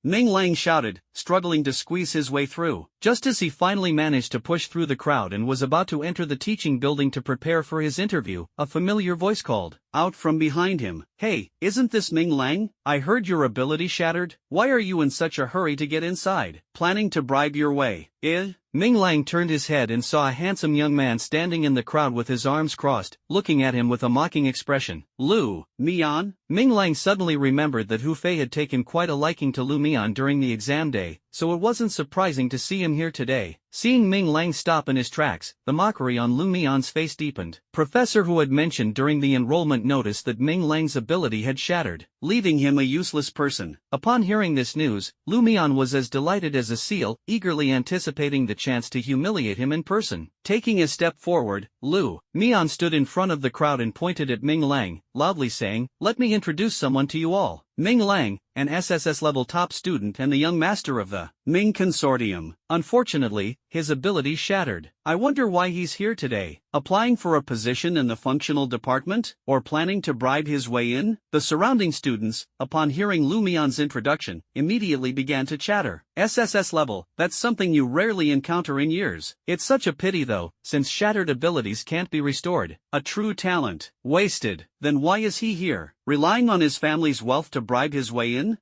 Ming Lang shouted, struggling to squeeze his way through. Just as he finally managed to push through the crowd and was about to enter the teaching building to prepare for his interview, a familiar voice called out from behind him. "Hey, isn't this Ming Lang? I heard your ability shattered. Why are you in such a hurry to get inside? Planning to bribe your way, eh?" Ming Lang turned his head and saw a handsome young man standing in the crowd with his arms crossed, looking at him with a mocking expression. "Lu Mian?" Ming Lang suddenly remembered that Hu Fei had taken quite a liking to Lu Mian during the exam day, so it wasn't surprising to see him here today. Seeing Ming Lang stop in his tracks, the mockery on Lu Mian's face deepened. Professor Hu had mentioned during the enrollment notice that Ming Lang's ability had shattered, leaving him a useless person. Upon hearing this news, Lu Mian was as delighted as a seal, eagerly anticipating the chance to humiliate him in person. Taking a step forward, Lu Mian stood in front of the crowd and pointed at Ming Lang, loudly saying, "Let me introduce someone to you all. Ming Lang, an SSS-level top student and the young master of the Ming Consortium. Unfortunately, his abilities shattered. I wonder why he's here today. Applying for a position in the functional department? Or planning to bribe his way in?" The surrounding students, upon hearing Lu Mian's introduction, immediately began to chatter. SSS level, that's something you rarely encounter in years. It's such a pity though, since shattered abilities can't be restored. A true talent. Wasted. Then why is he here? Relying on his family's wealth to bribe his way in?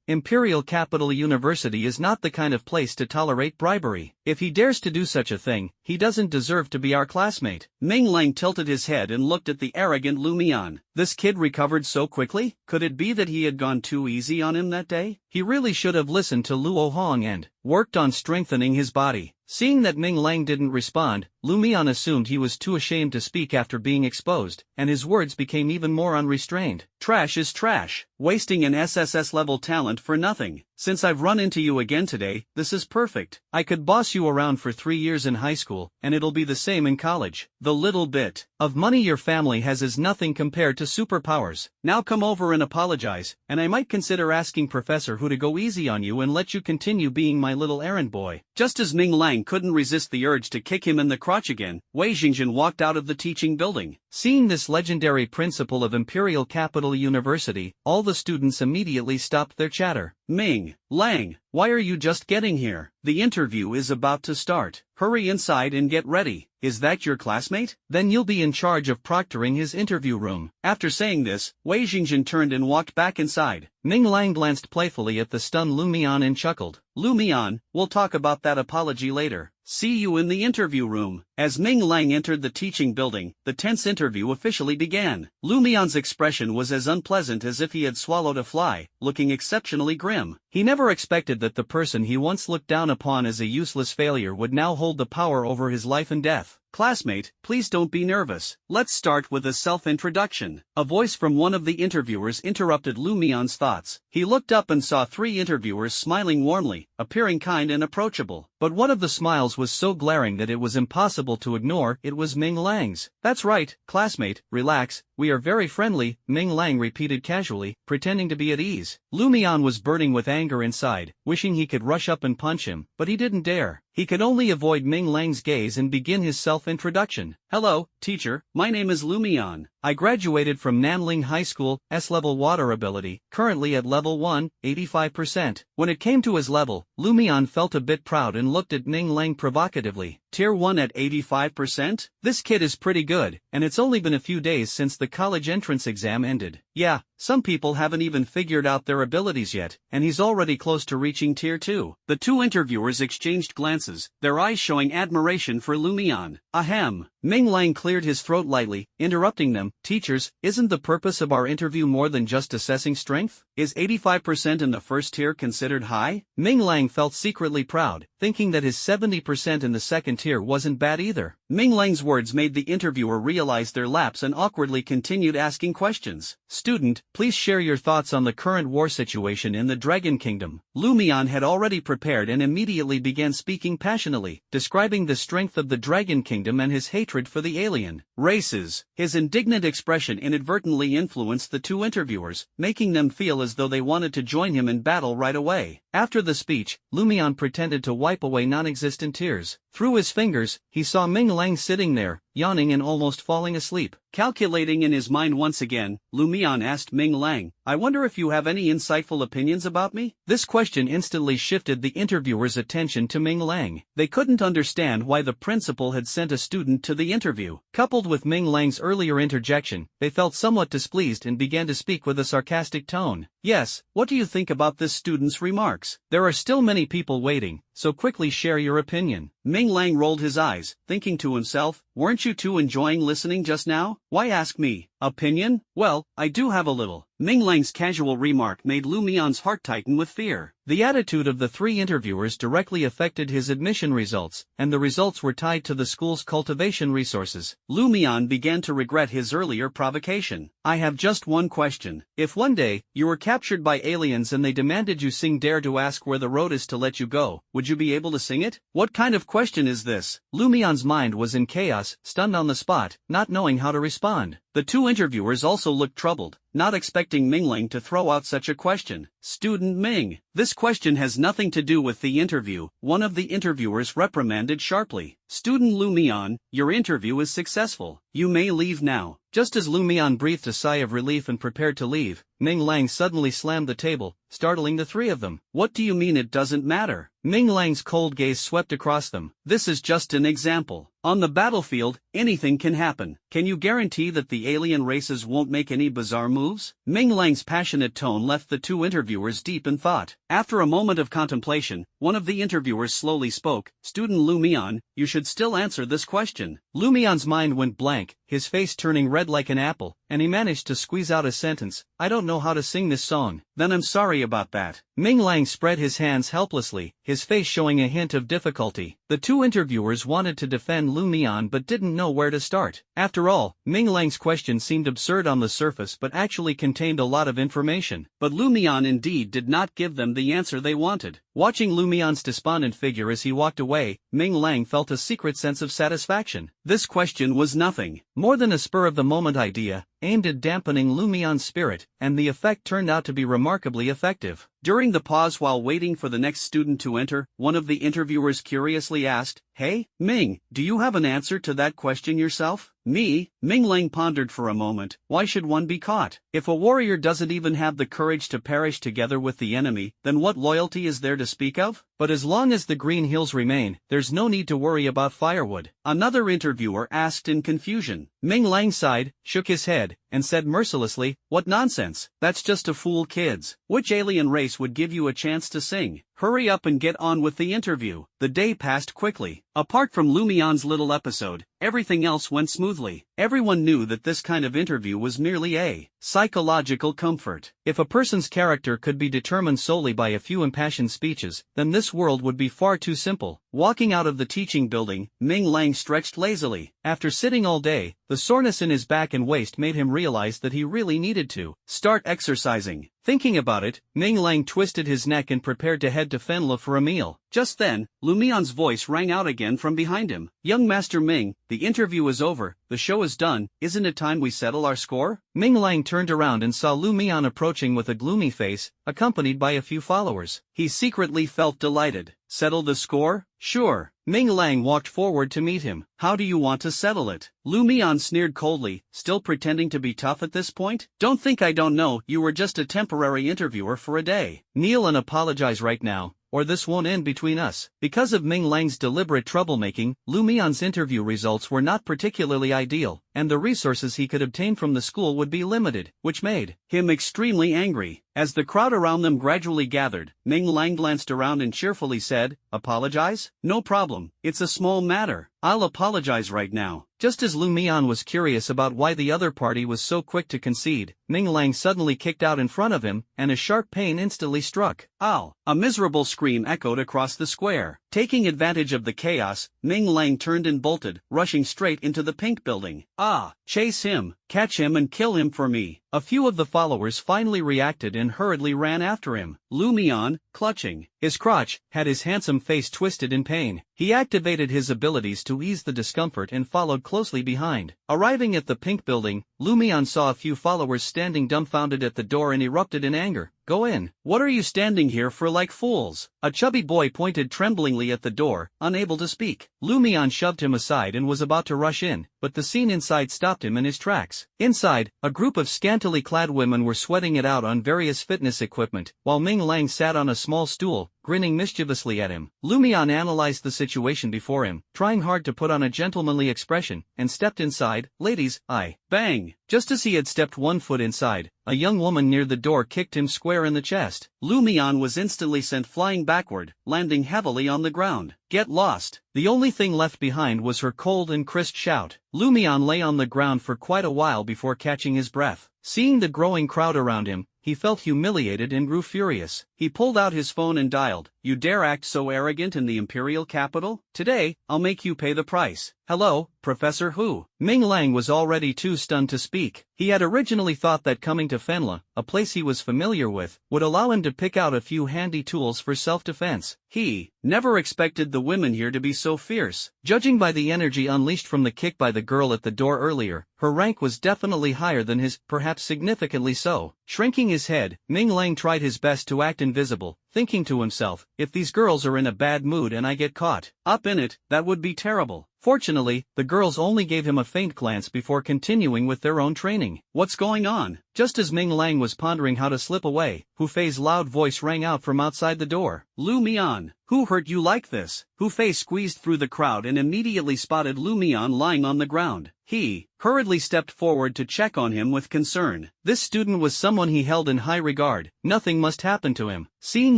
Imperial Capital University is not the kind of place to tolerate bribery. If he dares to do such a thing, he doesn't deserve to be our classmate. Ming Lang tilted his head and looked at the arrogant Lu Mian. This kid recovered so quickly? Could it be that he had gone too easy on him that day? He really should have listened to Luo Hong and worked on strengthening his body. Seeing that Ming Lang didn't respond, Lu Mian assumed he was too ashamed to speak after being exposed, and his words became even more unrestrained. Trash is trash. Wasting an SSS-level talent for nothing. Since I've run into you again today, this is perfect. I could boss you around for 3 years in high school, and it'll be the same in college. The little bit of money your family has is nothing compared to superpowers. Now come over and apologize, and I might consider asking Professor Hu to go easy on you and let you continue being my little errand boy." Just as Ming Lang couldn't resist the urge to kick him in the crotch again, Wei Xingjian walked out of the teaching building. Seeing this legendary principal of Imperial Capital University, all the students immediately stopped their chatter. "Ming Lang, why are you just getting here? The interview is about to start. Hurry inside and get ready. Is that your classmate? Then you'll be in charge of proctoring his interview room." After saying this, Wei Xingjian turned and walked back inside. Ming Lang glanced playfully at the stunned Lu Mian and chuckled. Lu Mian, we'll talk about that apology later. See you in the interview room. As Ming Lang entered the teaching building, the tense interview officially began. Lu Mian's expression was as unpleasant as if he had swallowed a fly, looking exceptionally grim. He never expected that the person he once looked down upon as a useless failure would now hold the power over his life and death. Classmate, please don't be nervous. Let's start with a self-introduction. A voice from one of the interviewers interrupted Lu Mian's thoughts. He looked up and saw three interviewers smiling warmly, appearing kind and approachable. But one of the smiles was so glaring that it was impossible to ignore. It was Ming Lang's. That's right, classmate, relax, we are very friendly, Ming Lang repeated casually, pretending to be at ease. Lu Mian was burning with anger inside, wishing he could rush up and punch him, but he didn't dare. He could only avoid Ming Lang's gaze and begin his self-introduction. Hello, teacher, my name is Lu Mian. I graduated from Nanling High School, S-level water ability, currently at level 1, 85%. When it came to his level, Lu Mian felt a bit proud and looked at Ming Lang provocatively. Tier 1 at 85%? This kid is pretty good, and it's only been a few days since the college entrance exam ended. Yeah, some people haven't even figured out their abilities yet, and he's already close to reaching Tier 2. The two interviewers exchanged glances, their eyes showing admiration for Lu Mian. Ahem. Ming Lang cleared his throat lightly, interrupting them. Teachers, isn't the purpose of our interview more than just assessing strength? Is 85% in the first tier considered high? Ming Lang felt secretly proud, thinking that his 70% in the second tier wasn't bad either. Ming Lang's words made the interviewer realize their lapse and awkwardly continued asking questions. Student, please share your thoughts on the current war situation in the Dragon Kingdom. Lu Mian had already prepared and immediately began speaking passionately, describing the strength of the Dragon Kingdom and his hatred for the alien races. His indignant expression inadvertently influenced the two interviewers, making them feel as though they wanted to join him in battle right away. After the speech, Lu Mian pretended to wipe away non-existent tears. Through his fingers, he saw Ming Lang sitting there, yawning and almost falling asleep. Calculating in his mind once again, Lu Mian asked Ming Lang, I wonder if you have any insightful opinions about me? This question instantly shifted the interviewer's attention to Ming Lang. They couldn't understand why the principal had sent a student to the interview. Coupled with Ming Lang's earlier interjection, they felt somewhat displeased and began to speak with a sarcastic tone. Yes, what do you think about this student's remarks? There are still many people waiting, so quickly share your opinion. Ming Lang rolled his eyes, thinking to himself, weren't you two enjoying listening just now? Why ask me? Opinion? Well, I do have a little. Ming Lang's casual remark made Lu Mian's heart tighten with fear. The attitude of the three interviewers directly affected his admission results, and the results were tied to the school's cultivation resources. Lu Mian began to regret his earlier provocation. I have just one question. If one day, you were captured by aliens and they demanded you sing Dare to Ask Where the Road Is to Let You Go, would you be able to sing it? What kind of question is this? Lu Mian's mind was in chaos, stunned on the spot, not knowing how to respond. The two interviewers also looked troubled, not expecting Ming Lang to throw out such a question. Student Ming, this question has nothing to do with the interview, one of the interviewers reprimanded sharply. Student Lu Mian, your interview is successful. You may leave now. Just as Lu Mian breathed a sigh of relief and prepared to leave, Ming Lang suddenly slammed the table, startling the three of them. What do you mean it doesn't matter? Ming Lang's cold gaze swept across them. This is just an example. On the battlefield, anything can happen. Can you guarantee that the alien races won't make any bizarre moves? Ming Lang's passionate tone left the two interviewers deep in thought. After a moment of contemplation, one of the interviewers slowly spoke. Student Lu Mian, you should still answer this question. Lu Mian's mind went blank, his face turning red like an apple, and he managed to squeeze out a sentence. I don't know how to sing this song. Then I'm sorry about that. Ming Lang spread his hands helplessly, his face showing a hint of difficulty. The two interviewers wanted to defend Lu Mian but didn't know where to start. After all, Ming Lang's question seemed absurd on the surface but actually contained a lot of information. But Lu Mian indeed did not give them the answer they wanted. Watching Lu Mian's despondent figure as he walked away, Ming Lang felt a secret sense of satisfaction. This question was nothing more than a spur-of-the-moment idea, aimed at dampening Lu Mian's spirit, and the effect turned out to be remarkably effective. During the pause while waiting for the next student to enter, one of the interviewers curiously asked, Hey, Ming, do you have an answer to that question yourself? Me? Ming Lang pondered for a moment. Why should one be caught? If a warrior doesn't even have the courage to perish together with the enemy, then what loyalty is there to speak of? But as long as the green hills remain, there's no need to worry about firewood. Another interviewer asked in confusion. Ming Lang sighed, shook his head, and said mercilessly, What nonsense, that's just to fool kids. Which alien race would give you a chance to sing? hurry up and get on with the interview. The day passed quickly. Apart from Lumian's little episode, everything else went smoothly. Everyone knew that this kind of interview was merely a psychological comfort. If a person's character could be determined solely by a few impassioned speeches, then this world would be far too simple. Walking out of the teaching building, Ming Lang stretched lazily. After sitting all day, the soreness in his back and waist made him realize that he really needed to start exercising. Thinking about it, Ming Lang twisted his neck and prepared to head to Fenla for a meal. Just then, Lumian's voice rang out again from behind him. "Young Master Ming, the interview is over, the show is done, isn't it time we settle our score?" Ming Lang turned around and saw Lumian approaching with a gloomy face, accompanied by a few followers. He secretly felt delighted. Settle the score? Sure. Ming Lang walked forward to meet him. How do you want to settle it? Lumian sneered coldly, still pretending to be tough at this point. Don't think I don't know, you were just a temporary interviewer for a day. Kneel and apologize right now, or this won't end between us. Because of Ming Lang's deliberate troublemaking, Lumian's interview results were not particularly ideal, and the resources he could obtain from the school would be limited, which made him extremely angry. As the crowd around them gradually gathered, Ming Lang glanced around and cheerfully said, "Apologize? No problem, it's a small matter. I'll apologize right now." Just as Lumian was curious about why the other party was so quick to concede, Ming Lang suddenly kicked out in front of him, and a sharp pain instantly struck. Ow! A miserable scream echoed across the square. Taking advantage of the chaos, Ming Lang turned and bolted, rushing straight into the pink building. "Ah! Chase him, catch him and kill him for me." A few of the followers finally reacted and hurriedly ran after him. Lumian, clutching his crotch, had his handsome face twisted in pain. He activated his abilities to ease the discomfort and followed closely behind. Arriving at the pink building, Lumian saw a few followers standing dumbfounded at the door and erupted in anger. "Go in. What are you standing here for like fools?" A chubby boy pointed tremblingly at the door, unable to speak. Lumian shoved him aside and was about to rush in, but the scene inside stopped him in his tracks. Inside, a group of scantily clad women were sweating it out on various fitness equipment, while Ming Lang sat on a small stool, grinning mischievously at him. Lumian analyzed the situation before him, trying hard to put on a gentlemanly expression, and stepped inside. "Ladies, I..." Bang! Just as he had stepped one foot inside, a young woman near the door kicked him square in the chest. Lumian was instantly sent flying backward, landing heavily on the ground. "Get lost!" The only thing left behind was her cold and crisp shout. Lumian lay on the ground for quite a while before catching his breath. Seeing the growing crowd around him, he felt humiliated and grew furious. He pulled out his phone and dialed. "You dare act so arrogant in the imperial capital? Today, I'll make you pay the price." "Hello, Professor Hu." Ming Lang was already too stunned to speak. He had originally thought that coming to Fenla, a place he was familiar with, would allow him to pick out a few handy tools for self-defense. He never expected the women here to be so fierce. Judging by the energy unleashed from the kick by the girl at the door earlier, her rank was definitely higher than his, perhaps significantly so. Shrinking his head, Ming Lang tried his best to act invisible, thinking to himself, if these girls are in a bad mood and I get caught up in it, that would be terrible. Fortunately, the girls only gave him a faint glance before continuing with their own training. "What's going on?" Just as Ming Lang was pondering how to slip away, Hu Fei's loud voice rang out from outside the door. "Lumian, who hurt you like this?" Hu Fei squeezed through the crowd and immediately spotted Lumian lying on the ground. He hurriedly stepped forward to check on him with concern. This student was someone he held in high regard. Nothing must happen to him. Seeing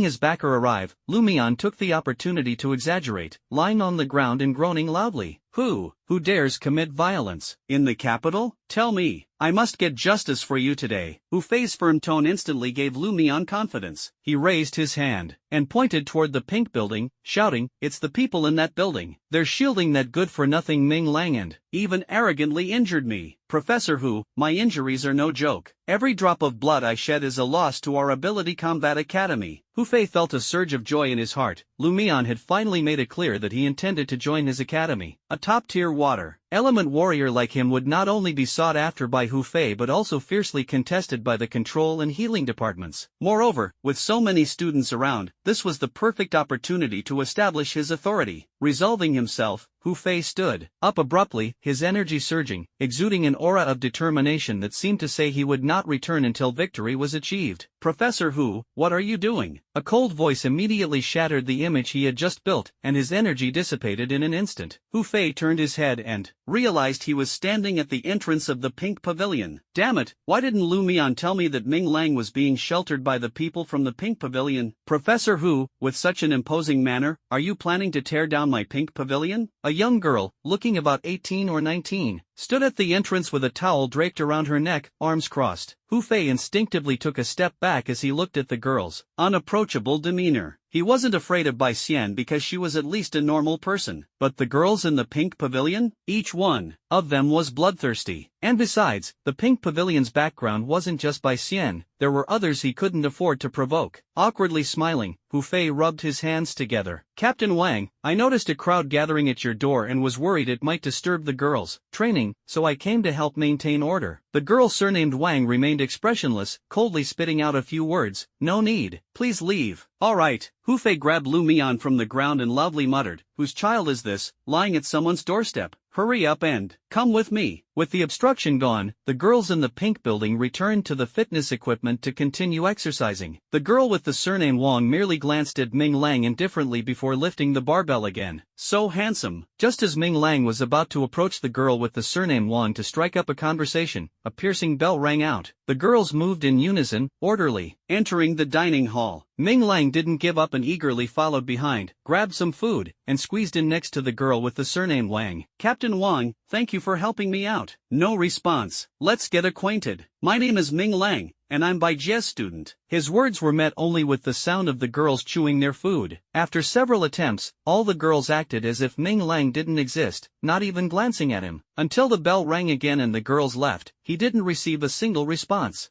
his backer arrive, Lumian took the opportunity to exaggerate, lying on the ground and groaning loudly. Who dares commit violence in the capital? Tell me. I must get justice for you today." Hu Fei's firm tone instantly gave Lumian confidence. He raised his hand and pointed toward the pink building, shouting, "It's the people in that building. They're shielding that good-for-nothing Ming Lang and even arrogantly injured me. Professor Hu, my injuries are no joke. Every drop of blood I shed is a loss to our Ability Combat Academy." Hu Fei felt a surge of joy in his heart. Lumian had finally made it clear that he intended to join his academy. A top-tier water element warrior like him would not only be sought after by Hu Fei but also fiercely contested by the control and healing departments. Moreover, with so many students around, this was the perfect opportunity to establish his authority. Resolving himself, Hu Fei stood up abruptly, his energy surging, exuding an aura of determination that seemed to say he would not return until victory was achieved. Professor Hu, what are you doing? A cold voice immediately shattered the image he had just built, and his energy dissipated in an instant. Hu Fei turned his head and realized he was standing at the entrance of the pink pavilion. Damn it, why didn't Lu Mian tell me that Ming Lang was being sheltered by the people from the pink pavilion? Professor Hu, with such an imposing manner, are you planning to tear down my pink pavilion? A young girl, looking about 18 or 19, stood at the entrance with a towel draped around her neck, arms crossed. Hu Fei instinctively took a step back as he looked at the girl's unapproachable demeanor. He wasn't afraid of Bai Xian because she was at least a normal person. But the girls in the pink pavilion? Each one of them was bloodthirsty. And besides, the pink pavilion's background wasn't just Bai Xian, there were others he couldn't afford to provoke. Awkwardly smiling, Hu Fei rubbed his hands together. Captain Wang, I noticed a crowd gathering at your door and was worried it might disturb the girls' training, so I came to help maintain order. The girl surnamed Wang remained expressionless, coldly spitting out a few words. No need. Please leave. All right. Hu Fei grabbed Lu Mian from the ground and loudly muttered, whose child is this, lying at someone's doorstep? Hurry up and come with me. With the obstruction gone, the girls in the pink building returned to the fitness equipment to continue exercising. The girl with the surname Wang merely glanced at Ming Lang indifferently before lifting the barbell again. So handsome. Just as Ming Lang was about to approach the girl with the surname Wang to strike up a conversation, a piercing bell rang out. The girls moved in unison, orderly, entering the dining hall. Ming Lang didn't give up and eagerly followed behind, grabbed some food, and squeezed in next to the girl with the surname Wang. Captain Wang, thank you for helping me out. No response. Let's get acquainted. My name is Ming Lang, and I'm Bai Jie's student. His words were met only with the sound of the girls chewing their food. After several attempts, all the girls acted as if Ming Lang didn't exist, not even glancing at him. Until the bell rang again and the girls left, he didn't receive a single response.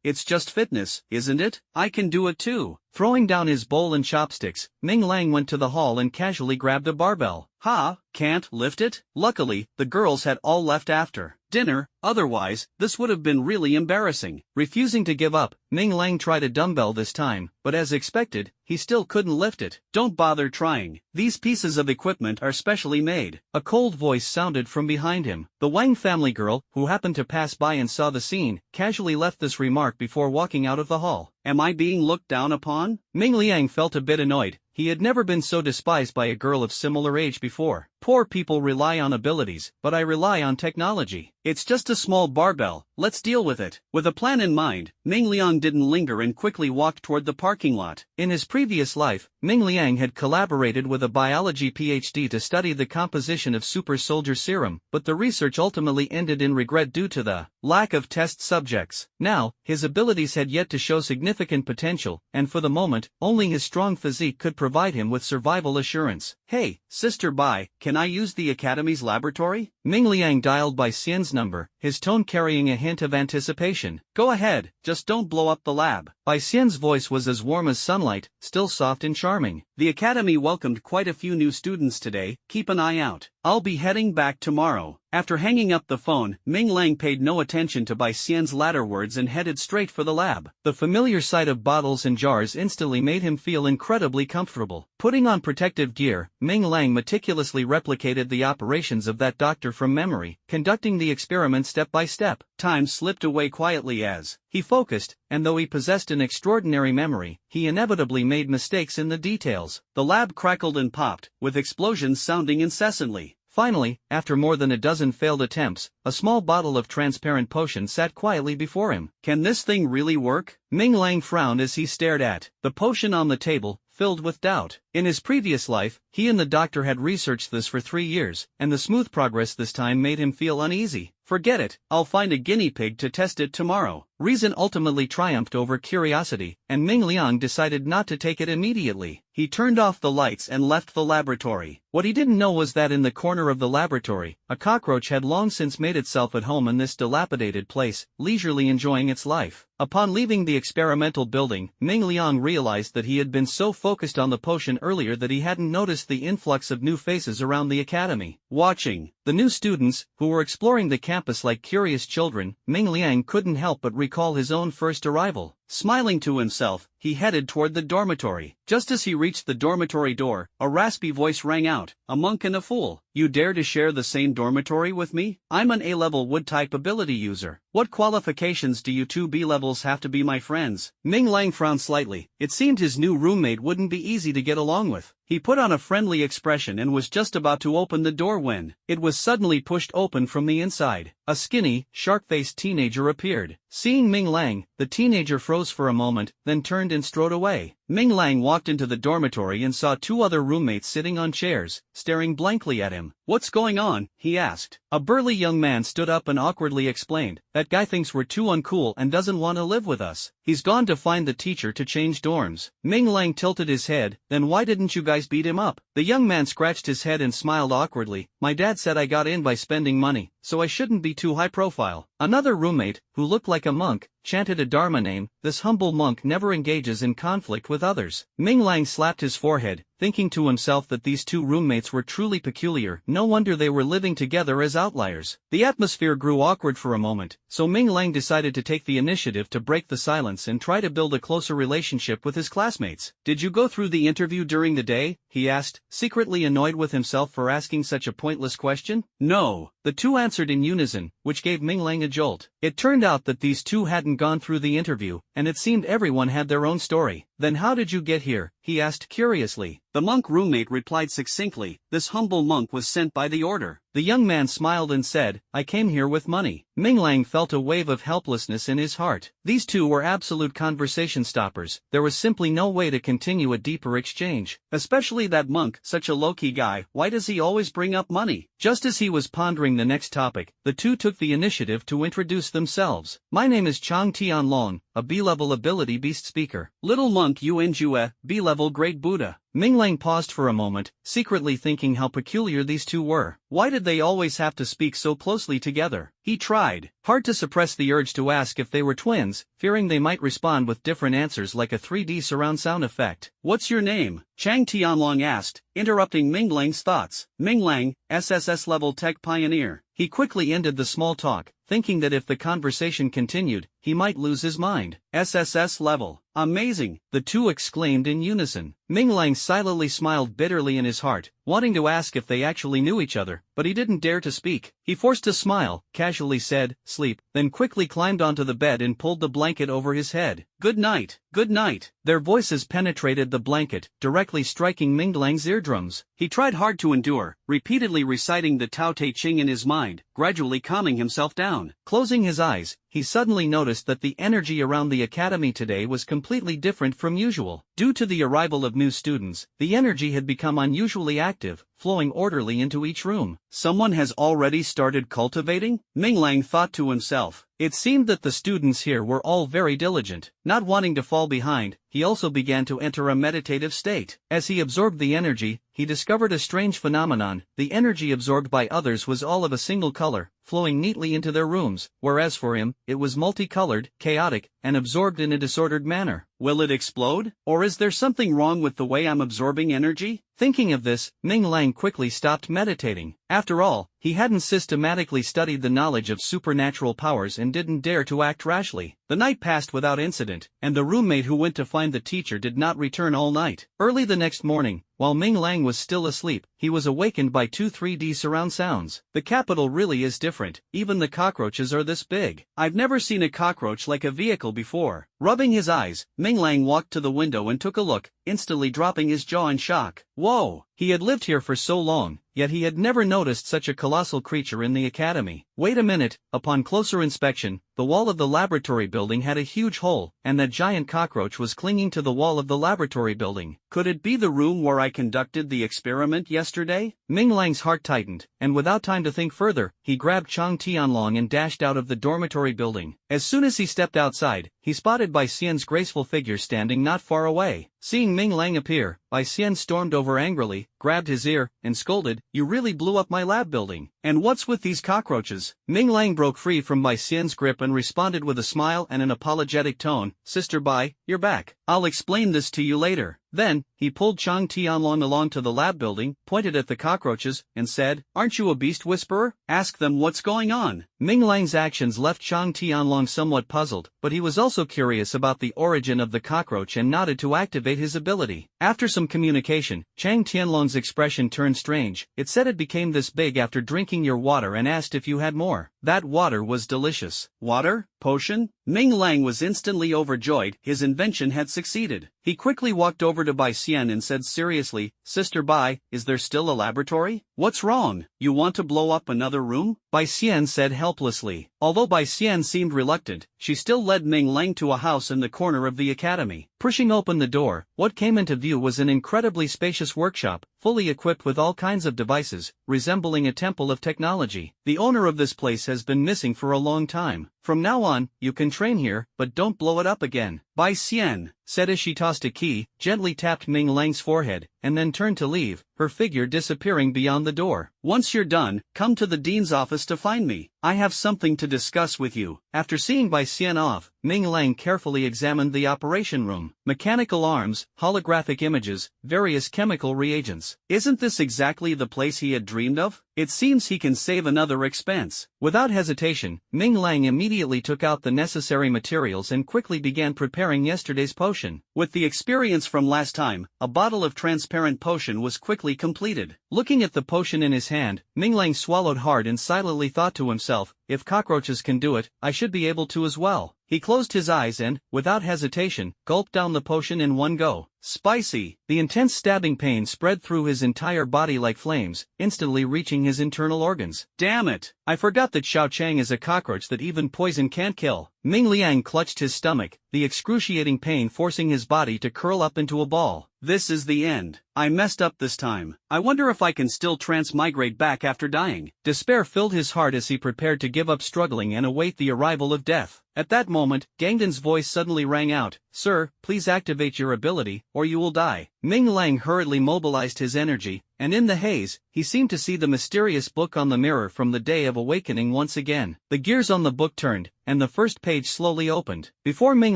It's just fitness, isn't it? I can do it too. Throwing down his bowl and chopsticks, Ming Lang went to the hall and casually grabbed a barbell. Ha, can't lift it? Luckily, the girls had all left after dinner, otherwise, this would have been really embarrassing. Refusing to give up, Ming Lang tried a dumbbell this time, but as expected, he still couldn't lift it. Don't bother trying. These pieces of equipment are specially made. A cold voice sounded from behind him. The Wang family girl, who happened to pass by and saw the scene, casually left this remark before walking out of the hall. Am I being looked down upon? Ming Liang felt a bit annoyed. He had never been so despised by a girl of similar age before. Poor people rely on abilities, but I rely on technology. It's just a small barbell, let's deal with it. With a plan in mind, Ming Liang didn't linger and quickly walked toward the parking lot. In his previous life, Ming Liang had collaborated with a biology PhD to study the composition of super soldier serum, but the research ultimately ended in regret due to the lack of test subjects. Now, his abilities had yet to show significant potential, and for the moment, only his strong physique could provide him with survival assurance. Hey, Sister Bai, can I use the Academy's laboratory? Ming Liang dialed Bai Xian's number, his tone carrying a hint of anticipation. Go ahead, just don't blow up the lab. Bai Xian's voice was as warm as sunlight, still soft and charming. The Academy welcomed quite a few new students today, keep an eye out. I'll be heading back tomorrow. After hanging up the phone, Ming Lang paid no attention to Bai Xian's latter words and headed straight for the lab. The familiar sight of bottles and jars instantly made him feel incredibly comfortable. Putting on protective gear, Ming Lang meticulously replicated the operations of that doctor from memory, conducting the experiment step by step. Time slipped away quietly as he focused, and though he possessed an extraordinary memory, he inevitably made mistakes in the details. The lab crackled and popped, with explosions sounding incessantly. Finally, after more than a dozen failed attempts, a small bottle of transparent potion sat quietly before him. Can this thing really work? Ming Lang frowned as he stared at the potion on the table, filled with doubt. In his previous life, he and the doctor had researched this for 3 years, and the smooth progress this time made him feel uneasy. Forget it, I'll find a guinea pig to test it tomorrow. Reason ultimately triumphed over curiosity, and Ming Liang decided not to take it immediately. He turned off the lights and left the laboratory. What he didn't know was that in the corner of the laboratory, a cockroach had long since made itself at home in this dilapidated place, leisurely enjoying its life. Upon leaving the experimental building, Ming Liang realized that he had been so focused on the potion earlier that he hadn't noticed the influx of new faces around the academy. Watching the new students, who were exploring the campus like curious children, Ming Liang couldn't help but recall his own first arrival. Smiling to himself, he headed toward the dormitory. Just as he reached the dormitory door, a raspy voice rang out, "A monk and a fool. You dare to share the same dormitory with me? I'm an A-level wood-type ability user. What qualifications do you two B-levels have to be my friends?" Ming Lang frowned slightly. It seemed his new roommate wouldn't be easy to get along with. He put on a friendly expression and was just about to open the door when it was suddenly pushed open from the inside. A skinny, sharp-faced teenager appeared. Seeing Ming Lang, the teenager froze for a moment, then turned and strode away. Ming Lang walked into the dormitory and saw two other roommates sitting on chairs, staring blankly at him. "What's going on?" he asked. A burly young man stood up and awkwardly explained, "That guy thinks we're too uncool and doesn't want to live with us. He's gone to find the teacher to change dorms." Ming Lang tilted his head. "Then why didn't you guys beat him up?" The young man scratched his head and smiled awkwardly. "My dad said I got in by spending money, so I shouldn't be too high profile." Another roommate, who looked like a monk, chanted a dharma name. "This humble monk never engages in conflict with others." Ming Lang slapped his forehead, thinking to himself that these two roommates were truly peculiar. No wonder they were living together as outliers. The atmosphere grew awkward for a moment, so Ming Lang decided to take the initiative to break the silence and try to build a closer relationship with his classmates. "Did you go through the interview during the day?" he asked, secretly annoyed with himself for asking such a pointless question. "No." The two answered in unison, which gave Ming Lang a jolt. It turned out that these two hadn't gone through the interview, and it seemed everyone had their own story. "Then how did you get here?" he asked curiously. The monk roommate replied succinctly, "This humble monk was sent by the order." The young man smiled and said, "I came here with money." Ming Lang felt a wave of helplessness in his heart. These two were absolute conversation stoppers. There was simply no way to continue a deeper exchange. Especially that monk, such a low-key guy. Why does he always bring up money? Just as he was pondering the next topic, the two took the initiative to introduce themselves. "My name is Chang Tianlong, a B-level ability beast speaker." "Little monk Yuan Jue, B-level great Buddha." Ming Lang paused for a moment, secretly thinking how peculiar these two were. Why did they always have to speak so closely together? He tried hard to suppress the urge to ask if they were twins, fearing they might respond with different answers like a 3D surround sound effect. "What's your name?" Chang Tianlong asked, interrupting Ming Lang's thoughts. "Ming Lang, SSS level tech pioneer." He quickly ended the small talk, thinking that if the conversation continued, he might lose his mind. "SSS level. Amazing," the two exclaimed in unison. Ming Lang silently smiled bitterly in his heart, wanting to ask if they actually knew each other, but he didn't dare to speak. He forced a smile, casually said, "Sleep," then quickly climbed onto the bed and pulled the blanket over his head. "Good night, good night." Their voices penetrated the blanket, directly striking Ming Lang's eardrums. He tried hard to endure, repeatedly reciting the Tao Te Ching in his mind, gradually calming himself down. Closing his eyes, he suddenly noticed that the energy around the academy today was completely different from usual. Due to the arrival of new students, the energy had become unusually active, flowing orderly into each room. Someone has already started cultivating? Ming Lang thought to himself. It seemed that the students here were all very diligent. Not wanting to fall behind, he also began to enter a meditative state. As he absorbed the energy, he discovered a strange phenomenon. The energy absorbed by others was all of a single color, flowing neatly into their rooms, whereas for him, it was multicolored, chaotic, and absorbed in a disordered manner. Will it explode? Or is there something wrong with the way I'm absorbing energy? Thinking of this, Ming Lang quickly stopped meditating. After all, he hadn't systematically studied the knowledge of supernatural powers and didn't dare to act rashly. The night passed without incident, and the roommate who went to find the teacher did not return all night. Early the next morning, while Ming Lang was still asleep, he was awakened by two 3D surround sounds. The capital really is different. Even the cockroaches are this big. I've never seen a cockroach like a vehicle before. Rubbing his eyes, Ming Lang walked to the window and took a look, instantly dropping his jaw in shock. Whoa! He had lived here for so long, yet he had never noticed such a colossal creature in the academy. Wait a minute, upon closer inspection, the wall of the laboratory building had a huge hole, and that giant cockroach was clinging to the wall of the laboratory building. Could it be the room where I conducted the experiment yesterday? Ming Lang's heart tightened, and without time to think further, he grabbed Chang Tianlong and dashed out of the dormitory building. As soon as he stepped outside, he spotted Bai Xian's graceful figure standing not far away. Seeing Ming Lang appear, Bai Xian stormed over angrily, grabbed his ear, and scolded, "You really blew up my lab building. And what's with these cockroaches?" Ming Lang broke free from Bai Xian's grip and responded with a smile and an apologetic tone, "Sister Bai, you're back. I'll explain this to you later." Then, he pulled Chang Tianlong along to the lab building, pointed at the cockroaches, and said, "Aren't you a beast whisperer? Ask them what's going on." Ming Lang's actions left Chang Tianlong somewhat puzzled, but he was also curious about the origin of the cockroach and nodded to activate his ability. After some communication, Chang Tianlong's expression turned strange. It said it became this big after drinking your water and asked if you had more. That water was delicious. Water? Potion? Ming Lang was instantly overjoyed. His invention had succeeded. He quickly walked over to Bai Xian and said seriously, "Sister Bai, is there still a laboratory? What's wrong? You want to blow up another room?" Bai Xian said helplessly. Although Bai Xian seemed reluctant, she still led Ming Lang to a house in the corner of the academy. Pushing open the door, what came into view was an incredibly spacious workshop, fully equipped with all kinds of devices, resembling a temple of technology. "The owner of this place has been missing for a long time. From now on, you can train here, but don't blow it up again," Bai Xian said as she tossed a key, gently tapped Ming Lang's forehead, and then turned to leave, her figure disappearing beyond the door. "Once you're done, come to the dean's office to find me. I have something to discuss with you." After seeing Bai Xian off, Ming Lang carefully examined the operation room. Mechanical arms, holographic images, various chemical reagents. Isn't this exactly the place he had dreamed of? It seems he can save another expense. Without hesitation, Ming Lang immediately took out the necessary materials and quickly began preparing yesterday's potion. With the experience from last time, a bottle of transparent potion was quickly completed. Looking at the potion in his hand, Ming Lang swallowed hard and silently thought to himself, "If cockroaches can do it, I should be able to as well." He closed his eyes and, without hesitation, gulped down the potion in one go. Spicy! The intense stabbing pain spread through his entire body like flames, instantly reaching his internal organs. "Damn it! I forgot that Xiao Chang is a cockroach that even poison can't kill." Ming Liang clutched his stomach, the excruciating pain forcing his body to curl up into a ball. "This is the end. I messed up this time. I wonder if I can still transmigrate back after dying." Despair filled his heart as he prepared to give up struggling and await the arrival of death. At that moment, Gangden's voice suddenly rang out, "Sir, please activate your ability, or you will die." Ming Lang hurriedly mobilized his energy, and in the haze, he seemed to see the mysterious book on the mirror from the day of awakening once again. The gears on the book turned, and the first page slowly opened. Before Ming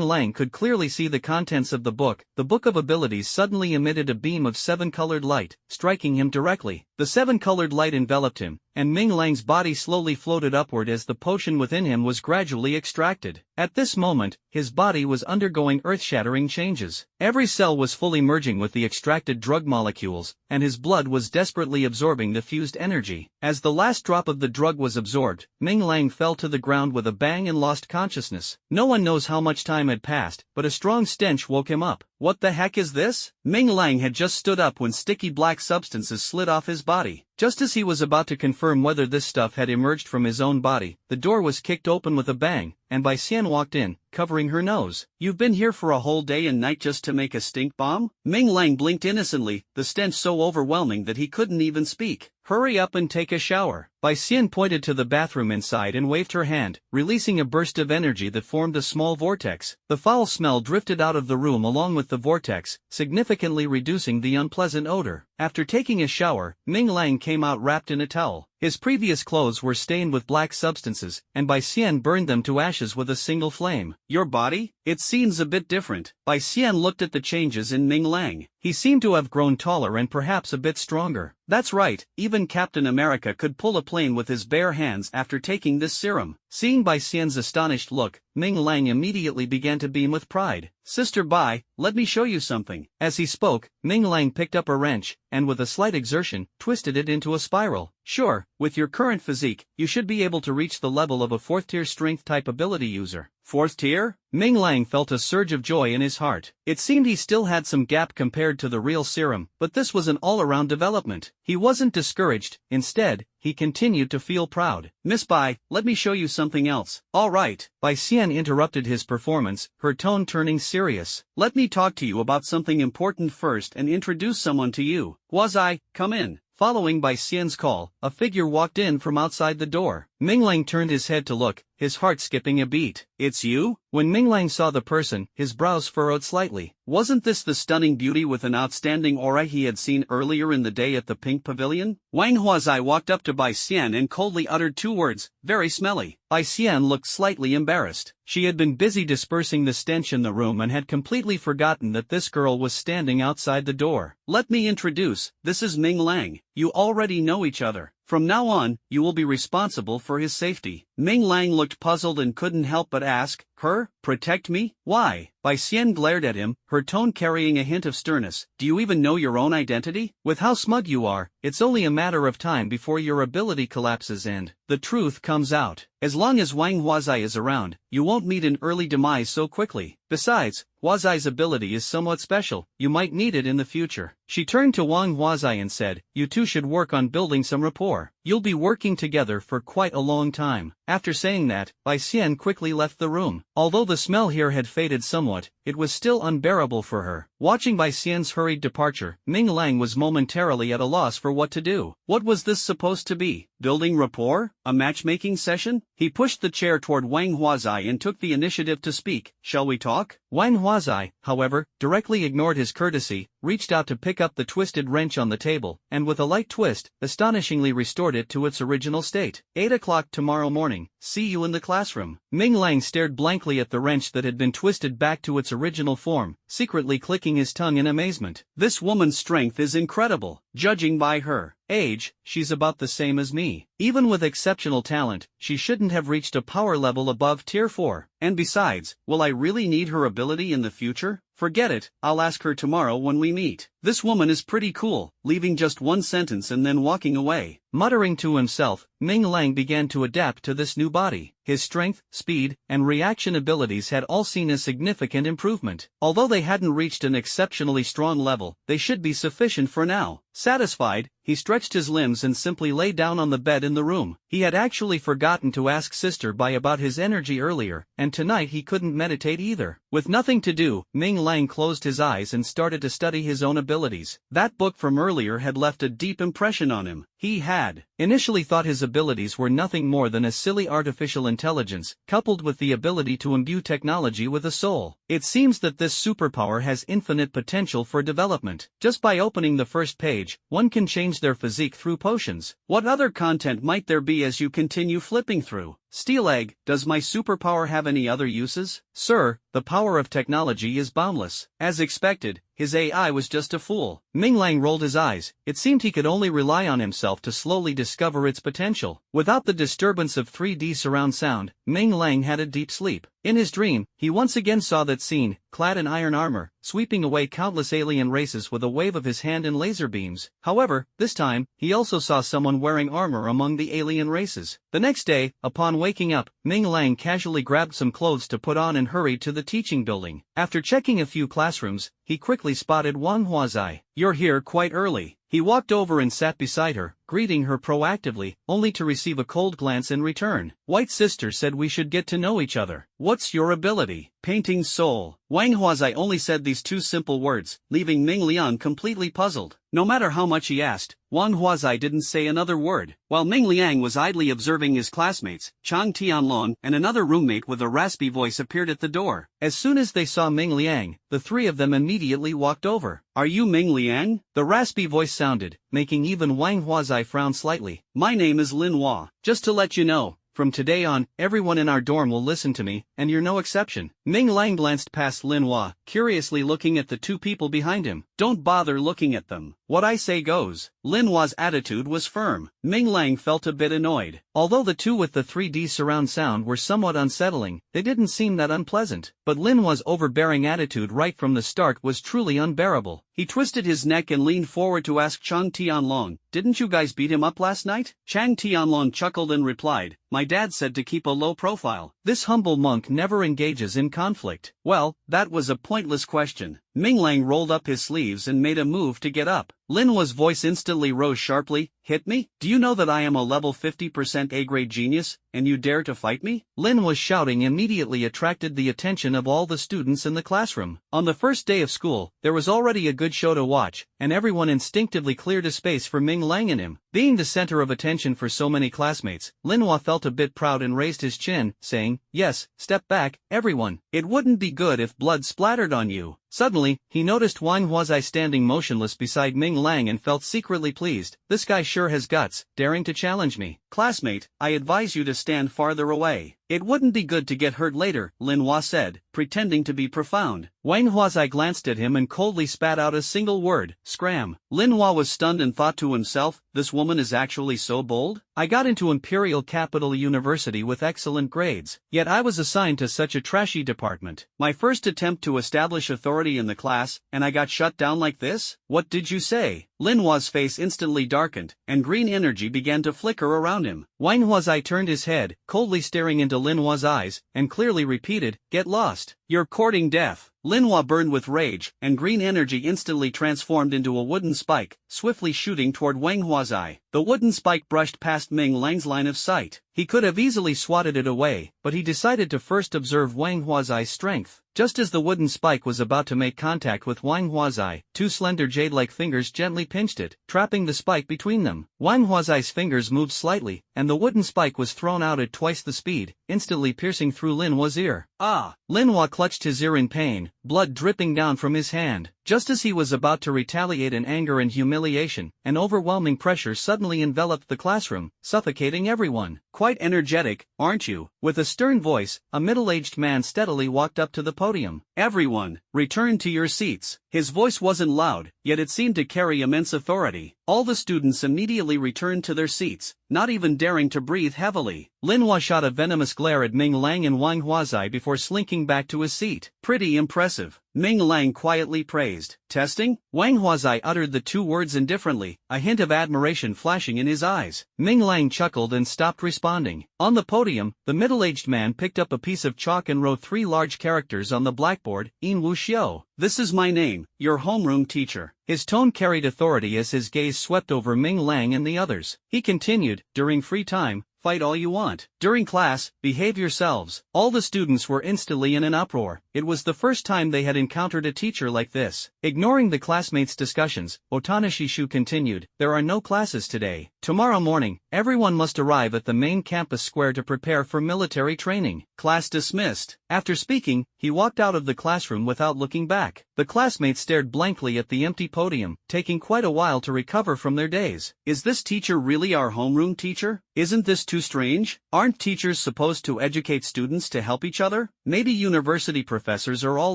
Lang could clearly see the contents of the book of abilities suddenly emitted a beam of seven-colored light, striking him directly. The seven-colored light enveloped him, and Ming Lang's body slowly floated upward as the potion within him was gradually extracted. At this moment, his body was undergoing earth-shattering changes. Every cell was fully merging with the extracted drug molecules, and his blood was desperately absorbing the fused energy. As the last drop of the drug was absorbed, Ming Lang fell to the ground with a bang and lost consciousness. No one knows how much time had passed, but a strong stench woke him up. What the heck is this? Ming Lang had just stood up when sticky black substances slid off his body. Just as he was about to confirm whether this stuff had emerged from his own body, the door was kicked open with a bang, and Bai Xian walked in, covering her nose. "You've been here for a whole day and night just to make a stink bomb?" Ming Lang blinked innocently, the stench so overwhelming that he couldn't even speak. "Hurry up and take a shower." Bai Xian pointed to the bathroom inside and waved her hand, releasing a burst of energy that formed a small vortex. The foul smell drifted out of the room along with the vortex, significantly reducing the unpleasant odor. After taking a shower, Ming Lang came out wrapped in a towel. His previous clothes were stained with black substances, and Bai Xian burned them to ashes with a single flame. "Your body? It seems a bit different." Bai Xian looked at the changes in Ming Lang. He seemed to have grown taller and perhaps a bit stronger. That's right, even Captain America could pull a plane with his bare hands after taking this serum. Seeing Bai Xian's astonished look, Ming Lang immediately began to beam with pride. "Sister Bai, let me show you something." As he spoke, Ming Lang picked up a wrench, and with a slight exertion, twisted it into a spiral. "Sure, with your current physique, you should be able to reach the level of a 4th-tier strength-type ability user." 4th tier? Ming Lang felt a surge of joy in his heart. It seemed he still had some gap compared to the real serum, but this was an all-around development. He wasn't discouraged, instead, he continued to feel proud. "Miss Bai, let me show you something else." "All right." Bai Xian interrupted his performance, her tone turning serious. "Let me talk to you about something important first and introduce someone to you. Guazai, come in." Following Bai Xian's call, a figure walked in from outside the door. Ming Lang turned his head to look, his heart skipping a beat. It's you? When Ming Lang saw the person, his brows furrowed slightly. Wasn't this the stunning beauty with an outstanding aura he had seen earlier in the day at the Pink Pavilion? Wang Huazai walked up to Bai Xian and coldly uttered two words, very smelly. Bai Xian looked slightly embarrassed. She had been busy dispersing the stench in the room and had completely forgotten that this girl was standing outside the door. Let me introduce, this is Ming Lang. You already know each other. From now on, you will be responsible for his safety. Ming Lang looked puzzled and couldn't help but ask, her? Protect me? Why? Bai Xian glared at him, her tone carrying a hint of sternness. Do you even know your own identity? With how smug you are, it's only a matter of time before your ability collapses and the truth comes out. As long as Wang Huazai is around, you won't meet an early demise so quickly. Besides, Huazai's ability is somewhat special, you might need it in the future. She turned to Wang Huazai and said, you two should work on building some rapport. You'll be working together for quite a long time. After saying that, Bai Xian quickly left the room. Although the smell here had faded somewhat, it was still unbearable for her. Watching Bai Xian's hurried departure, Ming Lang was momentarily at a loss for what to do. What was this supposed to be? Building rapport? A matchmaking session? He pushed the chair toward Wang Huazai and took the initiative to speak. Shall we talk? Wang Huazai, however, directly ignored his courtesy, reached out to pick up the twisted wrench on the table, and with a light twist, astonishingly restored it to its original state. 8 o'clock tomorrow morning, see you in the classroom. Ming Lang stared blankly at the wrench that had been twisted back to its original form, secretly clicking his tongue in amazement. This woman's strength is incredible. Judging by her age, she's about the same as me. Even with exceptional talent, she shouldn't have reached a power level above Tier 4. And besides, will I really need her ability in the future? Forget it, I'll ask her tomorrow when we meet. This woman is pretty cool, leaving just one sentence and then walking away. Muttering to himself, Ming Lang began to adapt to this new body. His strength, speed, and reaction abilities had all seen a significant improvement. Although they hadn't reached an exceptionally strong level, they should be sufficient for now. Satisfied, he stretched his limbs and simply lay down on the bed in the room. He had actually forgotten to ask Sister Bai about his energy earlier, and tonight he couldn't meditate either. With nothing to do, Ming Lang closed his eyes and started to study his own abilities. That book from earlier had left a deep impression on him. He had initially thought his abilities were nothing more than a silly artificial intelligence, coupled with the ability to imbue technology with a soul. It seems that this superpower has infinite potential for development. Just by opening the first page, one can change their physique through potions. What other content might there be as you continue flipping through? Steel Egg, does my superpower have any other uses? Sir, the power of technology is boundless. As expected, his AI was just a fool. Ming Lang rolled his eyes. It seemed he could only rely on himself to slowly discover its potential. Without the disturbance of 3D surround sound, Ming Lang had a deep sleep. In his dream, he once again saw that scene, clad in iron armor, sweeping away countless alien races with a wave of his hand and laser beams. However, this time, he also saw someone wearing armor among the alien races. The next day, upon waking up, Ming Lang casually grabbed some clothes to put on and hurried to the teaching building. After checking a few classrooms, he quickly spotted Wang Huazai. You're here quite early. He walked over and sat beside her, greeting her proactively, only to receive a cold glance in return. White Sister said we should get to know each other. What's your ability? Painting soul. Wang Huazai only said these two simple words, leaving Ming Liang completely puzzled. No matter how much he asked, Wang Huazai didn't say another word. While Ming Liang was idly observing his classmates, Chang Tianlong and another roommate with a raspy voice appeared at the door. As soon as they saw Ming Liang, the three of them immediately walked over. Are you Ming Liang? The raspy voice sounded, making even Wang Huazai frown slightly. My name is Lin Hua. Just to let you know, from today on, everyone in our dorm will listen to me, and you're no exception. Ming Lang glanced past Lin Hua, curiously looking at the two people behind him. Don't bother looking at them. What I say goes. Lin Hua's attitude was firm. Ming Lang felt a bit annoyed. Although the two with the 3D surround sound were somewhat unsettling, they didn't seem that unpleasant. But Lin Hua's overbearing attitude right from the start was truly unbearable. He twisted his neck and leaned forward to ask Chang Tianlong, didn't you guys beat him up last night? Chang Tianlong chuckled and replied, my dad said to keep a low profile. This humble monk never engages in conflict. Well, that was a pointless question. Ming Lang rolled up his sleeves and made a move to get up. Lin Hua's voice instantly rose sharply. Hit me? Do you know that I am a level 50% A-grade genius, and you dare to fight me? Lin Hua's shouting immediately attracted the attention of all the students in the classroom. On the first day of school, there was already a good show to watch, and everyone instinctively cleared a space for Ming Lang and him. Being the center of attention for so many classmates, Lin Hua felt a bit proud and raised his chin, saying, "Yes, step back, everyone. It wouldn't be good if blood splattered on you." Suddenly, he noticed Wang Huazai standing motionless beside Ming Lang and felt secretly pleased. This guy sure has guts, daring to challenge me. Classmate, I advise you to stand farther away. It wouldn't be good to get hurt later, Lin Hua said, pretending to be profound. Wang Huazai glanced at him and coldly spat out a single word, "Scram." Lin Hua was stunned and thought to himself, this woman is actually so bold? I got into Imperial Capital University with excellent grades, yet I was assigned to such a trashy department. My first attempt to establish authority in the class, and I got shut down like this? What did you say? Lin Hua's face instantly darkened, and green energy began to flicker around him. Wang Huazai turned his head, coldly staring into Lin Hua's eyes, and clearly repeated, "Get lost. You're courting death." Lin Hua burned with rage, and green energy instantly transformed into a wooden spike, swiftly shooting toward Wang Huazai. The wooden spike brushed past Ming Lang's line of sight. He could have easily swatted it away, but he decided to first observe Wang Huazai's strength. Just as the wooden spike was about to make contact with Wang Huazai, two slender jade-like fingers gently pinched it, trapping the spike between them. Wang Huazai's fingers moved slightly, and the wooden spike was thrown out at twice the speed, instantly piercing through Lin Hua's ear. Ah! Lin Hua clutched his ear in pain, blood dripping down from his hand. Just as he was about to retaliate in anger and humiliation, an overwhelming pressure suddenly enveloped the classroom, suffocating everyone. Quite energetic, aren't you? With a stern voice, a middle-aged man steadily walked up to the podium. Everyone, return to your seats. His voice wasn't loud, yet it seemed to carry immense authority. All the students immediately returned to their seats, not even daring to breathe heavily. Lin Hua shot a venomous glare at Ming Lang and Wang Huazai before slinking back to his seat. Pretty impressive, Ming Lang quietly praised. Testing? Wang Huazai uttered the two words indifferently, a hint of admiration flashing in his eyes. Ming Lang chuckled and stopped responding. On the podium, the middle-aged man picked up a piece of chalk and wrote three large characters on the blackboard, "In Wu Xiao." This is my name, your homeroom teacher. His tone carried authority as his gaze swept over Ming Lang and the others. He continued, "During free time, fight all you want. During class, behave yourselves." All the students were instantly in an uproar. It was the first time they had encountered a teacher like this. Ignoring the classmates' discussions, Otanishishu continued, "There are no classes today. Tomorrow morning, everyone must arrive at the main campus square to prepare for military training." Class dismissed. After speaking, he walked out of the classroom without looking back. The classmates stared blankly at the empty podium, taking quite a while to recover from their daze. Is this teacher really our homeroom teacher? Isn't this too strange? Aren't teachers supposed to educate students to help each other? Maybe university professors are all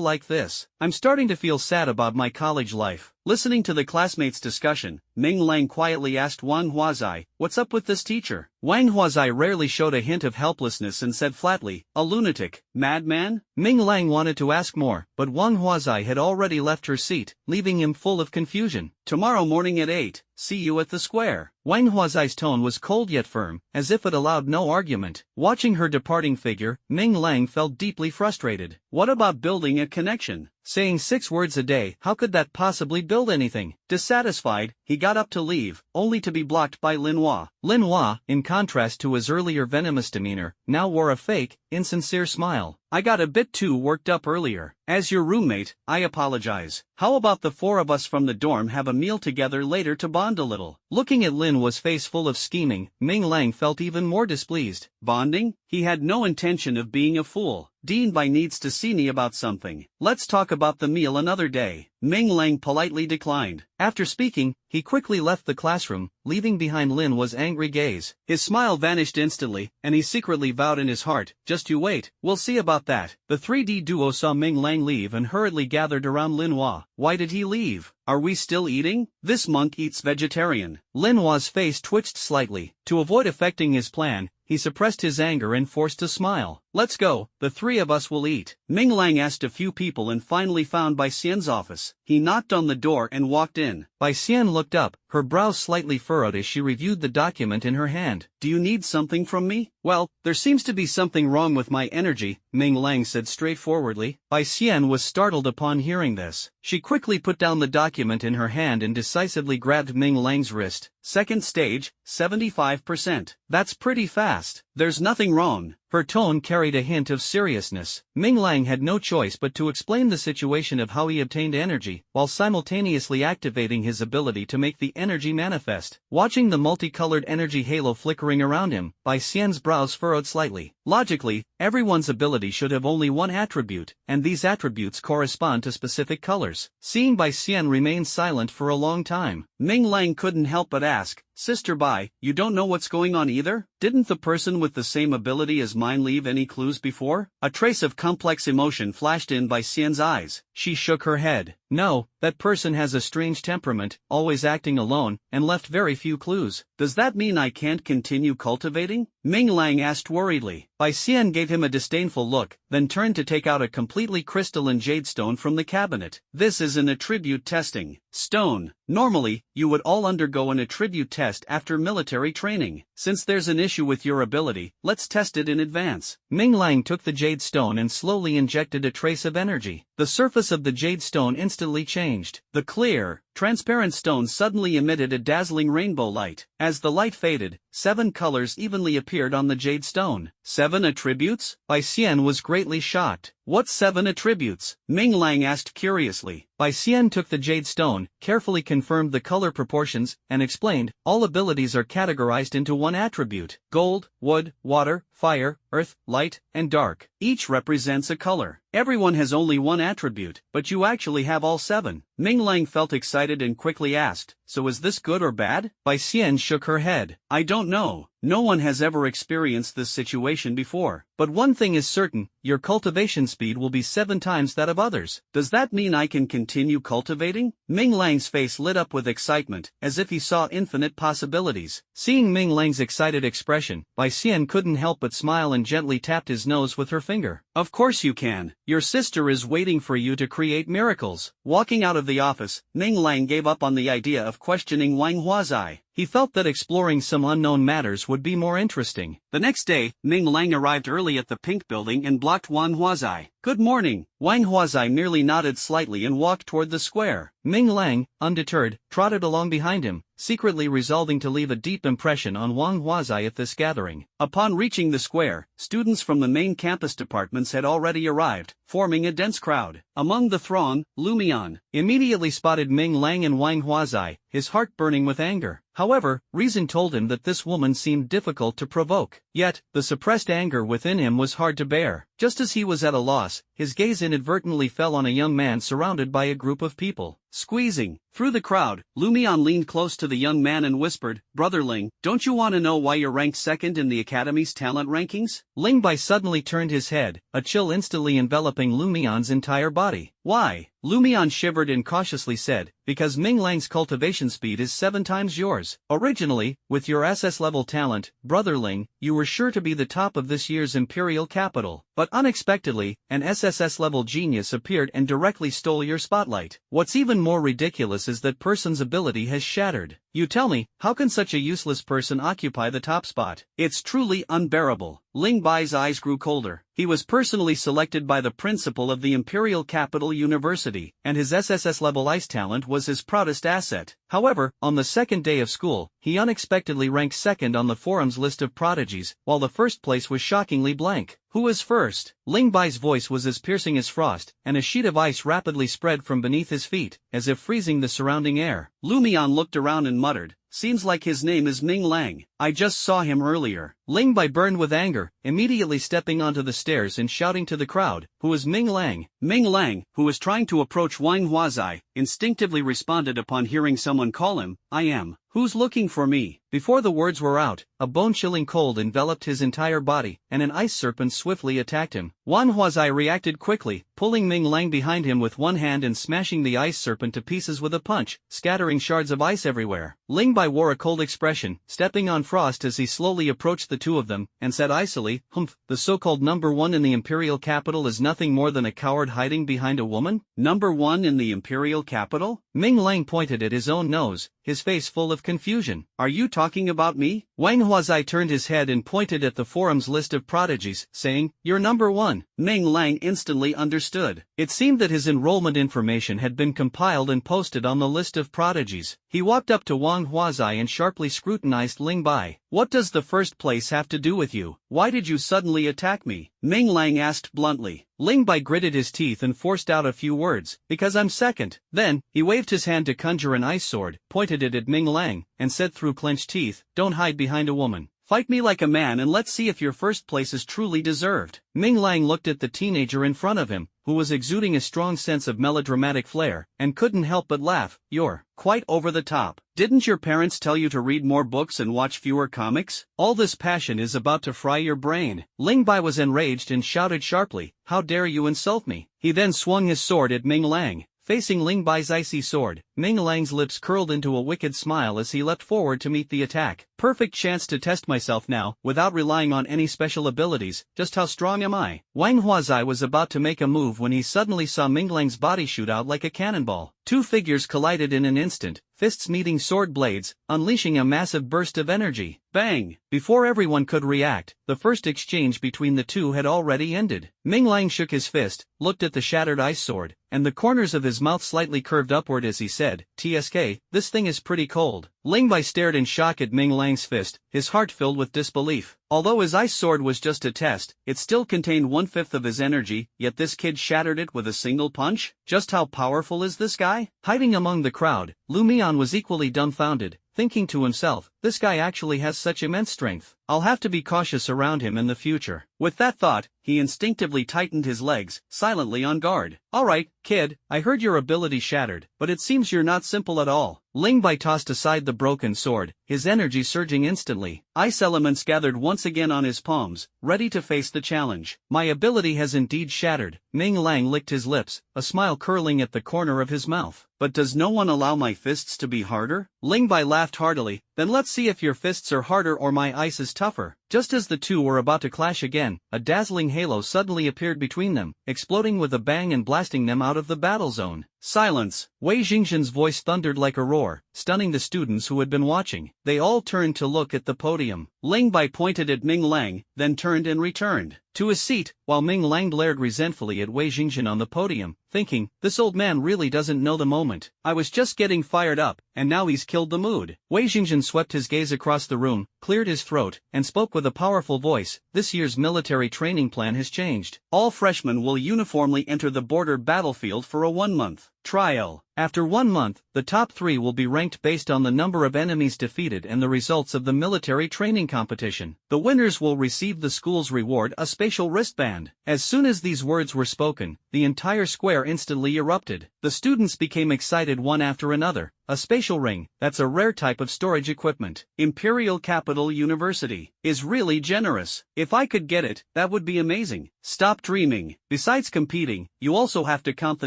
like this. I'm starting to feel sad about my college life. Listening to the classmates' discussion, Ming Lang quietly asked Wang Huazai, "What's up with this teacher?" Wang Huazai rarely showed a hint of helplessness and said flatly, "A lunatic, madman." Ming Lang wanted to ask more, but Wang Huazai had already left her seat, leaving him full of confusion. "Tomorrow morning at 8, see you at the square." Wang Huazai's tone was cold yet firm, as if it allowed no argument. Watching her departing figure, Ming Lang felt deeply frustrated. What about building a connection? Saying 6 words a day, how could that possibly build anything? Dissatisfied, he got up to leave, only to be blocked by Lin Hua. Lin Hua, in contrast to his earlier venomous demeanor, now wore a fake, insincere smile. "I got a bit too worked up earlier. As your roommate, I apologize. How about the 4 of us from the dorm have a meal together later to bond a little?" Looking at Lin Hua's face full of scheming, Ming Lang felt even more displeased. Bonding? He had no intention of being a fool. Dean Bai needs to see me about something. Let's talk about the meal another day. Ming Lang politely declined. After speaking, he quickly left the classroom, leaving behind Lin Hua's angry gaze. His smile vanished instantly, and he secretly vowed in his heart, "Just you wait, we'll see about that." The 3D duo saw Ming Lang leave and hurriedly gathered around Lin Hua. Why did he leave? Are we still eating? This monk eats vegetarian. Lin Hua's face twitched slightly. To avoid affecting his plan, he suppressed his anger and forced a smile. Let's go, the three of us will eat. Ming Lang asked a few people and finally found Bai Xian's office. He knocked on the door and walked in. Bai Xian looked up, her brows slightly furrowed as she reviewed the document in her hand. Do you need something from me? Well, there seems to be something wrong with my energy, Ming Lang said straightforwardly. Bai Xian was startled upon hearing this. She quickly put down the document in her hand and decisively grabbed Ming Lang's wrist. Second stage, 75%. That's pretty fast. There's nothing wrong. Her tone carried a hint of seriousness. Ming Lang had no choice but to explain the situation of how he obtained energy, while simultaneously activating his ability to make the energy manifest. Watching the multicolored energy halo flickering around him, Bai Xian's brows furrowed slightly. Logically, everyone's ability should have only one attribute, and these attributes correspond to specific colors. Seeing Bai Xian remain silent for a long time, Ming Lang couldn't help but ask, Sister Bai, you don't know what's going on either? Didn't the person with the same ability as mine leave any clues before? A trace of complex emotion flashed in Bai Xian's eyes. She shook her head. No, that person has a strange temperament, always acting alone, and left very few clues. Does that mean I can't continue cultivating? Ming Lang asked worriedly. Bai Xian gave him a disdainful look, then turned to take out a completely crystalline jade stone from the cabinet. This is an attribute testing stone. Normally, you would all undergo an attribute test after military training. Since there's an issue with your ability, let's test it in advance. Ming Lang took the jade stone and slowly injected a trace of energy. The surface of the jade stone instantly changed. The clear, transparent stone suddenly emitted a dazzling rainbow light. As the light faded, 7 colors evenly appeared on the jade stone. 7 attributes? Bai Xian was greatly shocked. What 7 attributes? Ming Lang asked curiously. Bai Xian took the jade stone, carefully confirmed the color proportions, and explained, all abilities are categorized into one attribute: gold, wood, water, fire, earth, light, and dark. Each represents a color. Everyone has only one attribute, but you actually have all 7. Ming Lang felt excited and quickly asked, so is this good or bad? Bai Xian shook her head. I don't know. No one has ever experienced this situation before. But one thing is certain, your cultivation speed will be 7 times that of others. Does that mean I can continue cultivating? Ming Lang's face lit up with excitement, as if he saw infinite possibilities. Seeing Ming Lang's excited expression, Bai Xian couldn't help but smile and gently tapped his nose with her finger. Of course you can. Your sister is waiting for you to create miracles. Walking out of the office, Ming Lang gave up on the idea of questioning Wang Huazai. He felt that exploring some unknown matters would be more interesting. The next day, Ming Lang arrived early at the Pink Building and blocked Wang Huazai. Good morning. Wang Huazai merely nodded slightly and walked toward the square. Ming Lang, undeterred, trotted along behind him, secretly resolving to leave a deep impression on Wang Huazai at this gathering. Upon reaching the square, students from the main campus departments had already arrived, forming a dense crowd. Among the throng, Lumian immediately spotted Ming Lang and Wang Huazai, his heart burning with anger. However, reason told him that this woman seemed difficult to provoke. Yet, the suppressed anger within him was hard to bear. Just as he was at a loss, his gaze inadvertently fell on a young man surrounded by a group of people. Squeezing through the crowd, Lumian leaned close to the young man and whispered, Brother Ling, don't you want to know why you're ranked second in the Academy's talent rankings? Ling Bai suddenly turned his head, a chill instantly enveloping Lumian's entire body. Why? Lumian shivered and cautiously said, because Ming Lang's cultivation speed is 7 times yours. Originally, with your SS-level talent, Brother Ling, you were sure to be the top of this year's Imperial capital. But unexpectedly, an SSS-level genius appeared and directly stole your spotlight. What's even more ridiculous is that person's ability has shattered. You tell me, how can such a useless person occupy the top spot? It's truly unbearable. Ling Bai's eyes grew colder. He was personally selected by the principal of the Imperial Capital University, and his SSS-level ice talent was his proudest asset. However, on the second day of school, he unexpectedly ranked second on the forum's list of prodigies, while the first place was shockingly blank. Who is first? Ling Bai's voice was as piercing as frost, and a sheet of ice rapidly spread from beneath his feet, as if freezing the surrounding air. Lumian looked around and muttered, seems like his name is Ming Lang. I just saw him earlier. Ling Bai burned with anger, immediately stepping onto the stairs and shouting to the crowd, who is Ming Lang? Ming Lang, who was trying to approach Wang Huazai, instinctively responded upon hearing someone call him, I am. Who's looking for me? Before the words were out, a bone-chilling cold enveloped his entire body, and an ice serpent swiftly attacked him. Wang Huazai reacted quickly, pulling Ming Lang behind him with one hand and smashing the ice serpent to pieces with a punch, scattering shards of ice everywhere. Ling Bai Bai wore a cold expression, stepping on frost as he slowly approached the two of them, and said icily, "Humph, the so-called number one in the imperial capital is nothing more than a coward hiding behind a woman? Number one in the imperial capital?" Ming Lang pointed at his own nose, his face full of confusion. "Are you talking about me?" Wang Huazai turned his head and pointed at the forum's list of prodigies, saying, "You're number one." Ming Lang instantly understood. It seemed that his enrollment information had been compiled and posted on the list of prodigies. He walked up to Wang Huazai and sharply scrutinized Ling Bai. "What does the first place have to do with you? Why did you suddenly attack me?" Ming Lang asked bluntly. Ling Bai gritted his teeth and forced out a few words, "Because I'm second." Then, he waved his hand to conjure an ice sword, pointed it at Ming Lang, and said through clenched teeth, "Don't hide behind a woman. Fight me like a man and let's see if your first place is truly deserved." Ming Lang looked at the teenager in front of him, who was exuding a strong sense of melodramatic flair, and couldn't help but laugh. "You're quite over the top. Didn't your parents tell you to read more books and watch fewer comics? All this passion is about to fry your brain." Ling Bai was enraged and shouted sharply, "How dare you insult me?" He then swung his sword at Ming Lang. Facing Ling Bai's icy sword, Ming Lang's lips curled into a wicked smile as he leapt forward to meet the attack. "Perfect chance to test myself now, without relying on any special abilities. Just how strong am I?" Wang Huazai was about to make a move when he suddenly saw Ming Lang's body shoot out like a cannonball. Two figures collided in an instant, fists meeting sword blades, unleashing a massive burst of energy. Bang! Before everyone could react, the first exchange between the two had already ended. Ming Lang shook his fist, looked at the shattered ice sword, and the corners of his mouth slightly curved upward as he said, "TSK, this thing is pretty cold." Ling Bai stared in shock at Ming Lang's fist, his heart filled with disbelief. Although his ice sword was just a test, it still contained 1/5 of his energy, yet this kid shattered it with a single punch? Just how powerful is this guy? Hiding among the crowd, Lu Mian was equally dumbfounded, thinking to himself, this guy actually has such immense strength. I'll have to be cautious around him in the future. With that thought, he instinctively tightened his legs, silently on guard. "Alright, kid, I heard your ability shattered, but it seems you're not simple at all." Ling Bai tossed aside the broken sword, his energy surging instantly. Ice elements gathered once again on his palms, ready to face the challenge. "My ability has indeed shattered." Ming Lang licked his lips, a smile curling at the corner of his mouth. "But does no one allow my fists to be harder?" Ling Bai laughed heartily. "Then let's see if your fists are harder or my ice is tougher." Just as the two were about to clash again, a dazzling halo suddenly appeared between them, exploding with a bang and blasting them out of the battle zone. "Silence!" Wei Jingzhen's voice thundered like a roar, stunning the students who had been watching. They all turned to look at the podium. Ling Bai pointed at Ming Lang, then turned and returned to his seat, while Ming Lang glared resentfully at Wei Jingzhen on the podium, thinking, this old man really doesn't know the moment. I was just getting fired up, and now he's killed the mood. Wei Jingzhen swept his gaze across the room, cleared his throat, and spoke with a powerful voice. This year's military training plan has changed. All freshmen will uniformly enter the border battlefield for a 1-month trial. After 1 month, the top 3 will be ranked based on the number of enemies defeated and the results of the military training competition. The winners will receive the school's reward, a spatial wristband. As soon as these words were spoken, the entire square instantly erupted. The students became excited one after another. A spatial ring, that's a rare type of storage equipment. Imperial Capital University is really generous. If I could get it, that would be amazing. Stop dreaming. Besides competing, you also have to count the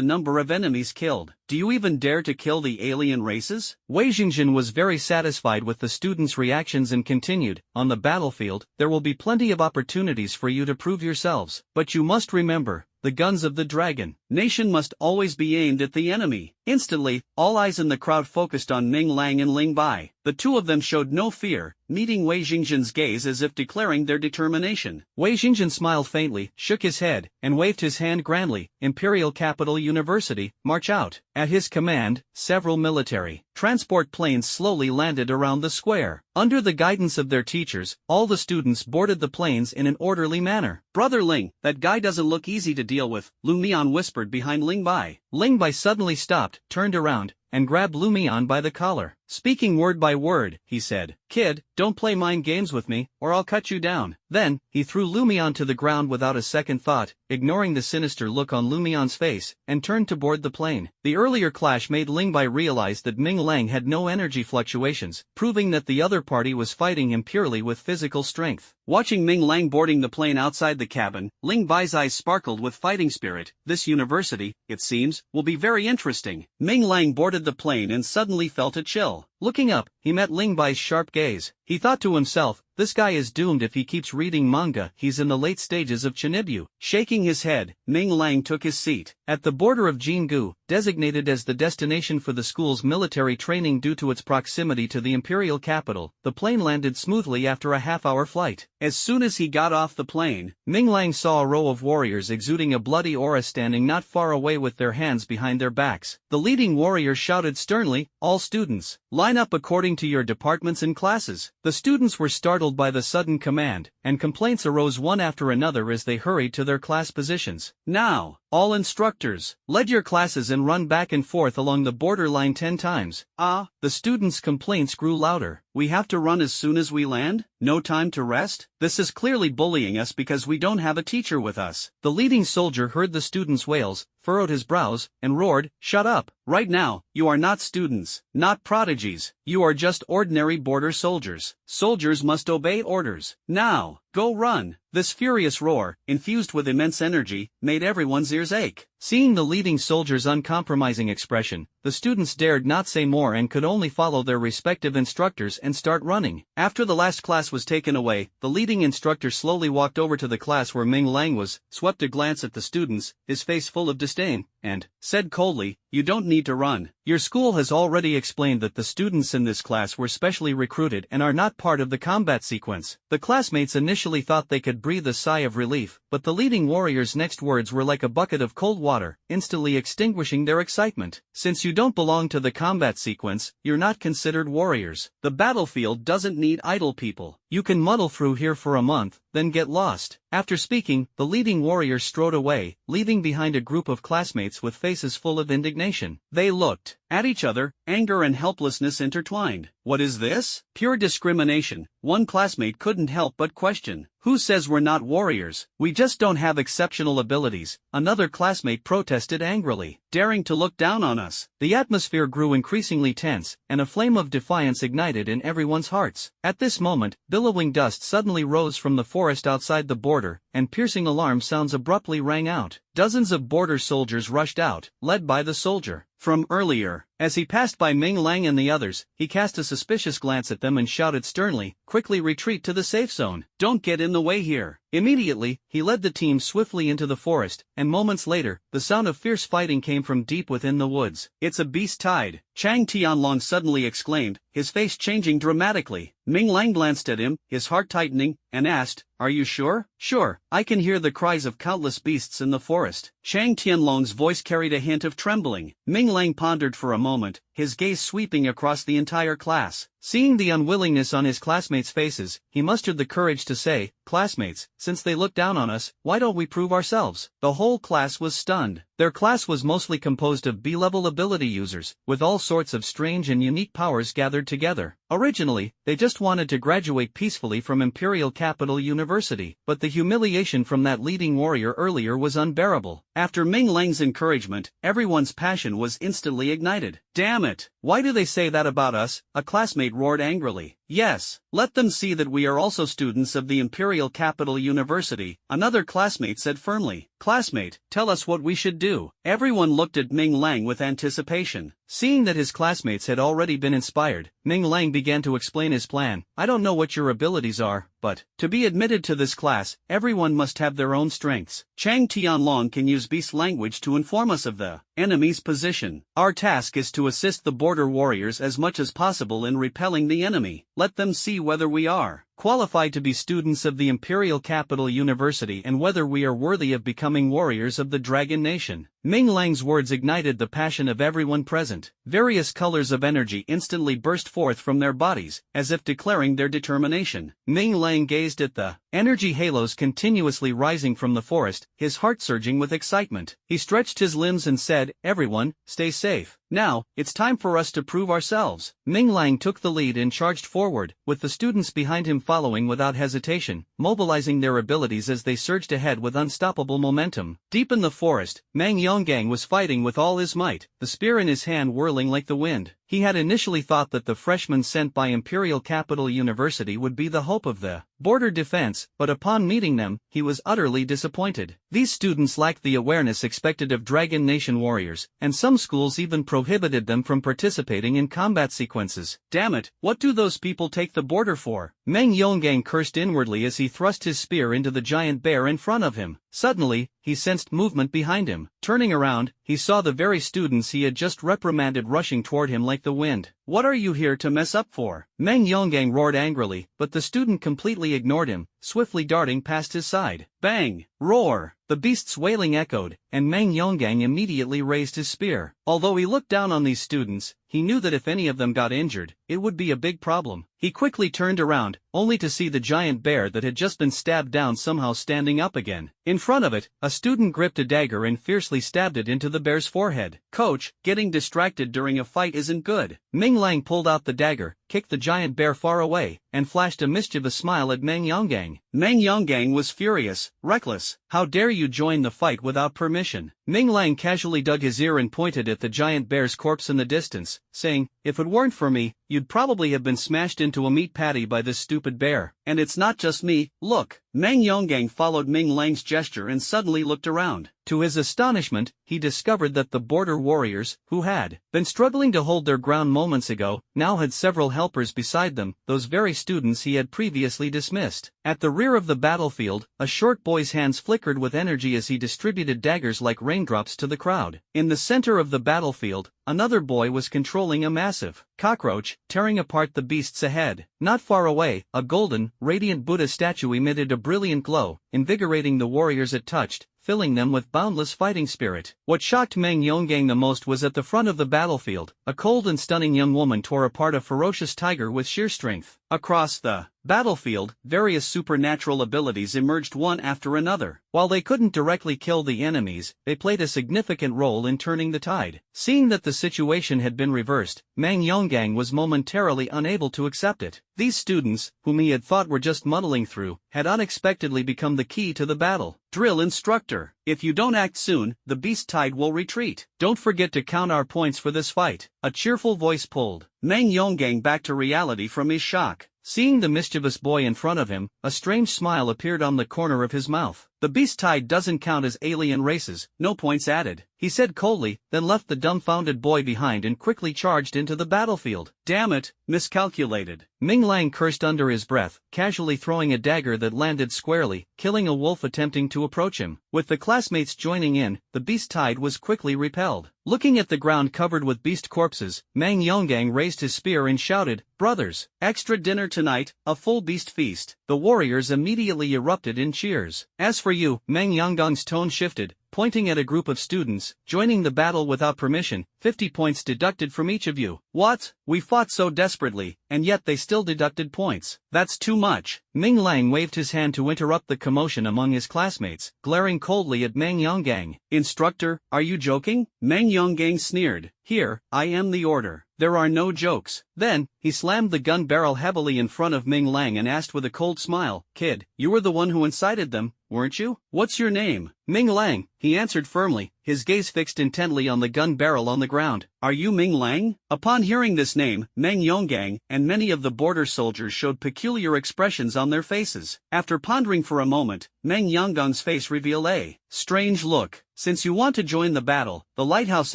number of enemies killed. Do you even dare to kill the alien races? Wei Jingzhen was very satisfied with the students' reactions and continued, on the battlefield, there will be plenty of opportunities for you to prove yourselves. But you must remember, the guns of the dragon nation must always be aimed at the enemy. Instantly, all eyes in the crowd focused on Ming Lang and Ling Bai. The two of them showed no fear, meeting Wei Jingzhen's gaze as if declaring their determination. Wei Jingzhen smiled faintly, shook his head, and waved his hand grandly. Imperial Capital University, march out. At his command, several military transport planes slowly landed around the square. Under the guidance of their teachers, all the students boarded the planes in an orderly manner. Brother Ling, that guy doesn't look easy to deal with, Lu Mian whispered behind Ling Bai. Ling Bai suddenly stopped, turned around, and grabbed Lu Mian by the collar. Speaking word by word, he said, "Kid, don't play mind games with me, or I'll cut you down." Then, he threw Lumion to the ground without a second thought, ignoring the sinister look on Lumion's face, and turned to board the plane. The earlier clash made Lingbai realize that Ming Lang had no energy fluctuations, proving that the other party was fighting him purely with physical strength. Watching Ming Lang boarding the plane outside the cabin, Ling Bai's eyes sparkled with fighting spirit. This university, it seems, will be very interesting. Ming Lang boarded the plane and suddenly felt a chill. Looking up, he met Ling Bai's sharp gaze. He thought to himself, this guy is doomed if he keeps reading manga. He's in the late stages of Chinibyu. Shaking his head, Ming Lang took his seat. At the border of Jingu, designated as the destination for the school's military training due to its proximity to the imperial capital, the plane landed smoothly after a half-hour flight. As soon as he got off the plane, Ming Lang saw a row of warriors exuding a bloody aura standing not far away with their hands behind their backs. The leading warrior shouted sternly, "All students, line up according to your departments and classes." The students were startled by the sudden command, and complaints arose one after another as they hurried to their class positions. "Now, all instructors, lead your classes and run back and forth along the borderline 10 times. The students' complaints grew louder. We have to run as soon as we land? No time to rest? This is clearly bullying us because we don't have a teacher with us." The leading soldier heard the students' wails, furrowed his brows, and roared, "Shut up! Right now, you are not students, not prodigies. You are just ordinary border soldiers. Soldiers must obey orders. Now, go run." This furious roar, infused with immense energy, made everyone's ears ache. Seeing the leading soldier's uncompromising expression, the students dared not say more and could only follow their respective instructors and start running. After the last class was taken away, the leading instructor slowly walked over to the class where Ming Lang was, swept a glance at the students, his face full of disdain, and said coldly, "You don't need to run. Your school has already explained that the students in this class were specially recruited and are not part of the combat sequence." The classmates initially thought they could breathe a sigh of relief, but the leading warrior's next words were like a bucket of cold water, instantly extinguishing their excitement. "Since you don't belong to the combat sequence, you're not considered warriors. The battlefield doesn't need idle people. You can muddle through here for a month, then get lost." After speaking, the leading warrior strode away, leaving behind a group of classmates with faces full of indignation. They looked at each other, anger and helplessness intertwined. "What is this? Pure discrimination," one classmate couldn't help but question. "Who says we're not warriors? We just don't have exceptional abilities," another classmate protested angrily. "Daring to look down on us." The atmosphere grew increasingly tense, and a flame of defiance ignited in everyone's hearts. At this moment, billowing dust suddenly rose from the forest outside the border, and piercing alarm sounds abruptly rang out. Dozens of border soldiers rushed out, led by the soldier from earlier. As he passed by Ming Lang and the others, he cast a suspicious glance at them and shouted sternly, "Quickly retreat to the safe zone. Don't get in the way here." Immediately, he led the team swiftly into the forest, and moments later, the sound of fierce fighting came from deep within the woods. "It's a beast tide," Chang Tianlong suddenly exclaimed, his face changing dramatically. Ming Lang glanced at him, his heart tightening, and asked, "Are you sure?" "Sure, I can hear the cries of countless beasts in the forest." Chang Tianlong's voice carried a hint of trembling. Ming Lang pondered for a moment, his gaze sweeping across the entire class. Seeing the unwillingness on his classmates' faces, he mustered the courage to say, "Classmates, since they look down on us, why don't we prove ourselves?" The whole class was stunned. Their class was mostly composed of B-level ability users, with all sorts of strange and unique powers gathered together. Originally, they just wanted to graduate peacefully from Imperial Capital University, but the humiliation from that leading warrior earlier was unbearable. After Ming Lang's encouragement, everyone's passion was instantly ignited. "Damn it! Why do they say that about us?" a classmate roared angrily. "Yes, let them see that we are also students of the Imperial Capital University," another classmate said firmly. "Classmate, tell us what we should do." Everyone looked at Ming Lang with anticipation. Seeing that his classmates had already been inspired, Ming Lang began to explain his plan. "I don't know what your abilities are, but to be admitted to this class, everyone must have their own strengths. Chang Tianlong can use beast language to inform us of the enemy's position. Our task is to assist the border warriors as much as possible in repelling the enemy. Let them see whether we are qualified to be students of the Imperial Capital University and whether we are worthy of becoming warriors of the Dragon Nation." Ming Lang's words ignited the passion of everyone present. Various colors of energy instantly burst forth from their bodies, as if declaring their determination. Ming Lang gazed at the energy halos continuously rising from the forest, his heart surging with excitement. He stretched his limbs and said, "Everyone, stay safe. Now, it's time for us to prove ourselves." Ming Lang took the lead and charged forward, with the students behind him following without hesitation, mobilizing their abilities as they surged ahead with unstoppable momentum. Deep in the forest, Mang Yonggang was fighting with all his might, the spear in his hand whirling like the wind. He had initially thought that the freshmen sent by Imperial Capital University would be the hope of the border defense, but upon meeting them, he was utterly disappointed. These students lacked the awareness expected of Dragon Nation warriors, and some schools even prohibited them from participating in combat sequences. Damn it, what do those people take the border for? Meng Yonggang cursed inwardly as he thrust his spear into the giant bear in front of him. Suddenly, he sensed movement behind him. Turning around, he saw the very students he had just reprimanded rushing toward him like the wind. "What are you here to mess up for?" Meng Yonggang roared angrily, but the student completely ignored him, swiftly darting past his side. Bang! Roar! The beast's wailing echoed, and Meng Yonggang immediately raised his spear. Although he looked down on these students, he knew that if any of them got injured, it would be a big problem. He quickly turned around, only to see the giant bear that had just been stabbed down somehow standing up again. In front of it, a student gripped a dagger and fiercely stabbed it into the bear's forehead. "Coach, getting distracted during a fight isn't good." Ming Lang pulled out the dagger, kicked the giant bear far away, and flashed a mischievous smile at Meng Yonggang. Meng Yonggang was furious, reckless. "How dare you join the fight without permission?" Ming Lang casually dug his ear and pointed at the giant bear's corpse in the distance, saying, "If it weren't for me, you'd probably have been smashed into a meat patty by this stupid bear. And it's not just me, look." Meng Yonggang followed Ming Lang's gesture and suddenly looked around. To his astonishment, he discovered that the border warriors, who had been struggling to hold their ground moments ago, now had several helpers beside them, those very students he had previously dismissed. At the rear of the battlefield, a short boy's hands flickered with energy as he distributed daggers like raindrops to the crowd. In the center of the battlefield, another boy was controlling a massive cockroach, tearing apart the beasts ahead. Not far away, a golden, radiant Buddha statue emitted a brilliant glow, invigorating the warriors it touched, filling them with boundless fighting spirit. What shocked Meng Yonggang the most was at the front of the battlefield, a cold and stunning young woman tore apart a ferocious tiger with sheer strength. Across the battlefield, various supernatural abilities emerged one after another. While they couldn't directly kill the enemies, they played a significant role in turning the tide. Seeing that the situation had been reversed, Meng Yonggang was momentarily unable to accept it. These students, whom he had thought were just muddling through, had unexpectedly become the key to the battle. "Drill instructor, if you don't act soon, the beast tide will retreat. Don't forget to count our points for this fight." A cheerful voice pulled Meng Yonggang back to reality from his shock. Seeing the mischievous boy in front of him, a strange smile appeared on the corner of his mouth. "The beast tide doesn't count as alien races, no points added," he said coldly, then left the dumbfounded boy behind and quickly charged into the battlefield. "Damn it, miscalculated." Ming Lang cursed under his breath, casually throwing a dagger that landed squarely, killing a wolf attempting to approach him. With the classmates joining in, the beast tide was quickly repelled. Looking at the ground covered with beast corpses, Meng Yonggang raised his spear and shouted, "Brothers, extra dinner tonight, a full beast feast." The warriors immediately erupted in cheers. "As for you," Meng Yanggang's tone shifted, pointing at a group of students, "joining the battle without permission, 50 points deducted from each of you." "What? We fought so desperately, and yet they still deducted points. That's too much." Ming Lang waved his hand to interrupt the commotion among his classmates, glaring coldly at Meng Yonggang. "Instructor, are you joking?" Meng Yonggang sneered. "Here, I am the order. There are no jokes." Then, he slammed the gun barrel heavily in front of Ming Lang and asked with a cold smile, "Kid, you were the one who incited them, weren't you? What's your name?" "Ming Lang," he answered firmly, his gaze fixed intently on the gun barrel on the ground. "Are you Ming Lang?" Upon hearing this name, Meng Yonggang and many of the border soldiers showed peculiar expressions on their faces. After pondering for a moment, Meng Yanggang's face revealed a strange look. "Since you want to join the battle, the lighthouse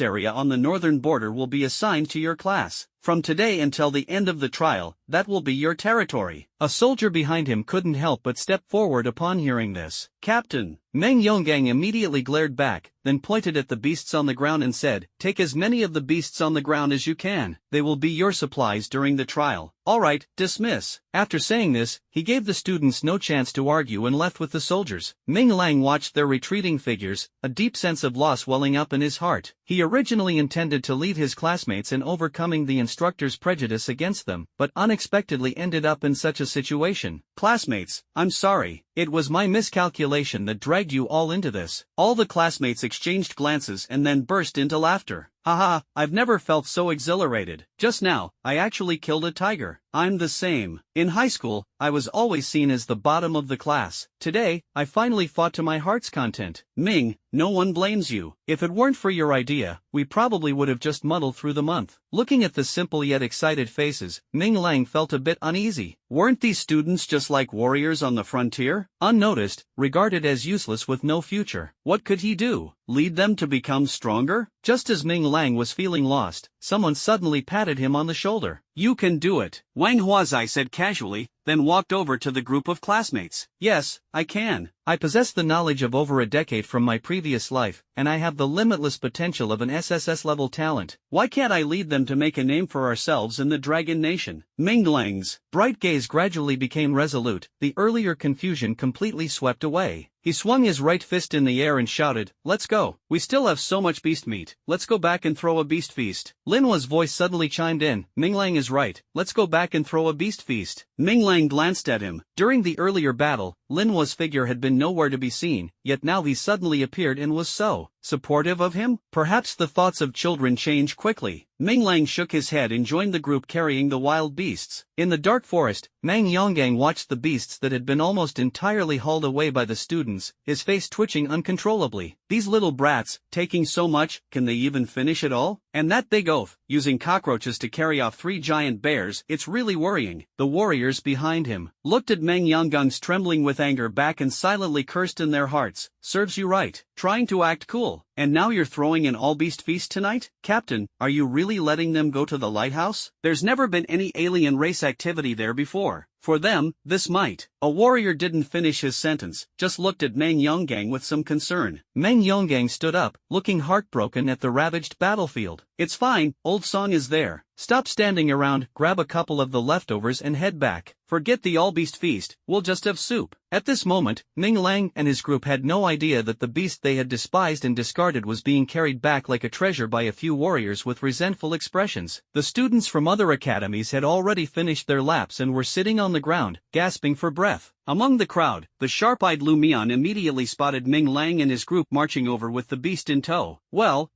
area on the northern border will be assigned to your class. From today until the end of the trial, that will be your territory." A soldier behind him couldn't help but step forward upon hearing this. "Captain!" Meng Yonggang immediately glared back, then pointed at the beasts on the ground and said, "Take as many of the beasts on the ground as you can. They will be your supplies during the trial. Alright, dismiss." After saying this, he gave the students no chance to argue and left with the soldiers. Ming Lang watched their retreating figures, a deep sense of loss welling up in his heart. He originally intended to lead his classmates in overcoming the instructor's prejudice against them, but unexpectedly ended up in such a situation. "Classmates, I'm sorry. It was my miscalculation that dragged you all into this." All the classmates exchanged glances and then burst into laughter. "Haha, I've never felt so exhilarated. Just now, I actually killed a tiger." "I'm the same. In high school, I was always seen as the bottom of the class. Today, I finally fought to my heart's content." "Ming, no one blames you. If it weren't for your idea, we probably would have just muddled through the month." Looking at the simple yet excited faces, Ming Lang felt a bit uneasy. Weren't these students just like warriors on the frontier? Unnoticed, regarded as useless with no future. What could he do? Lead them to become stronger? Just as Ming Lang was feeling lost, someone suddenly patted him on the shoulder. "You can do it," Wang Huazai said casually, then walked over to the group of classmates. "Yes, I can. I possess the knowledge of over a decade from my previous life, and I have the limitless potential of an SSS-level talent. Why can't I lead them to make a name for ourselves in the Dragon Nation?" Ming Lang's bright gaze gradually became resolute, the earlier confusion completely swept away. He swung his right fist in the air and shouted, "Let's go. We still have so much beast meat. Let's go back and throw a beast feast." Lin Hua's voice suddenly chimed in, "Ming Lang is right. Let's go back and throw a beast feast." Ming Lang glanced at him. During the earlier battle, Lin Hua's figure had been nowhere to be seen, yet now he suddenly appeared and was so supportive of him? Perhaps the thoughts of children change quickly. Ming Lang shook his head and joined the group carrying the wild beasts. In the dark forest, Mang Yonggang watched the beasts that had been almost entirely hauled away by the students, his face twitching uncontrollably. These little brats, taking so much, can they even finish it all? And that big oaf, using cockroaches to carry off 3 giant bears, it's really worrying. The warriors behind him looked at Meng Yanggang's trembling with anger back and silently cursed in their hearts. "Serves you right. Trying to act cool. And now you're throwing an all-beast feast tonight? Captain, are you really letting them go to the lighthouse? There's never been any alien race activity there before. For them, this might." A warrior didn't finish his sentence, just looked at Meng Yonggang with some concern. Meng Yonggang stood up, looking heartbroken at the ravaged battlefield. "It's fine, old Song is there. Stop standing around, grab a couple of the leftovers and head back. Forget the all-beast feast, we'll just have soup." At this moment, Ming Lang and his group had no idea that the beast they had despised and discarded was being carried back like a treasure by a few warriors with resentful expressions. The students from other academies had already finished their laps and were sitting on the ground, gasping for breath. Among the crowd, the sharp-eyed Lu Mian immediately spotted Ming Lang and his group marching over with the beast in tow. Well,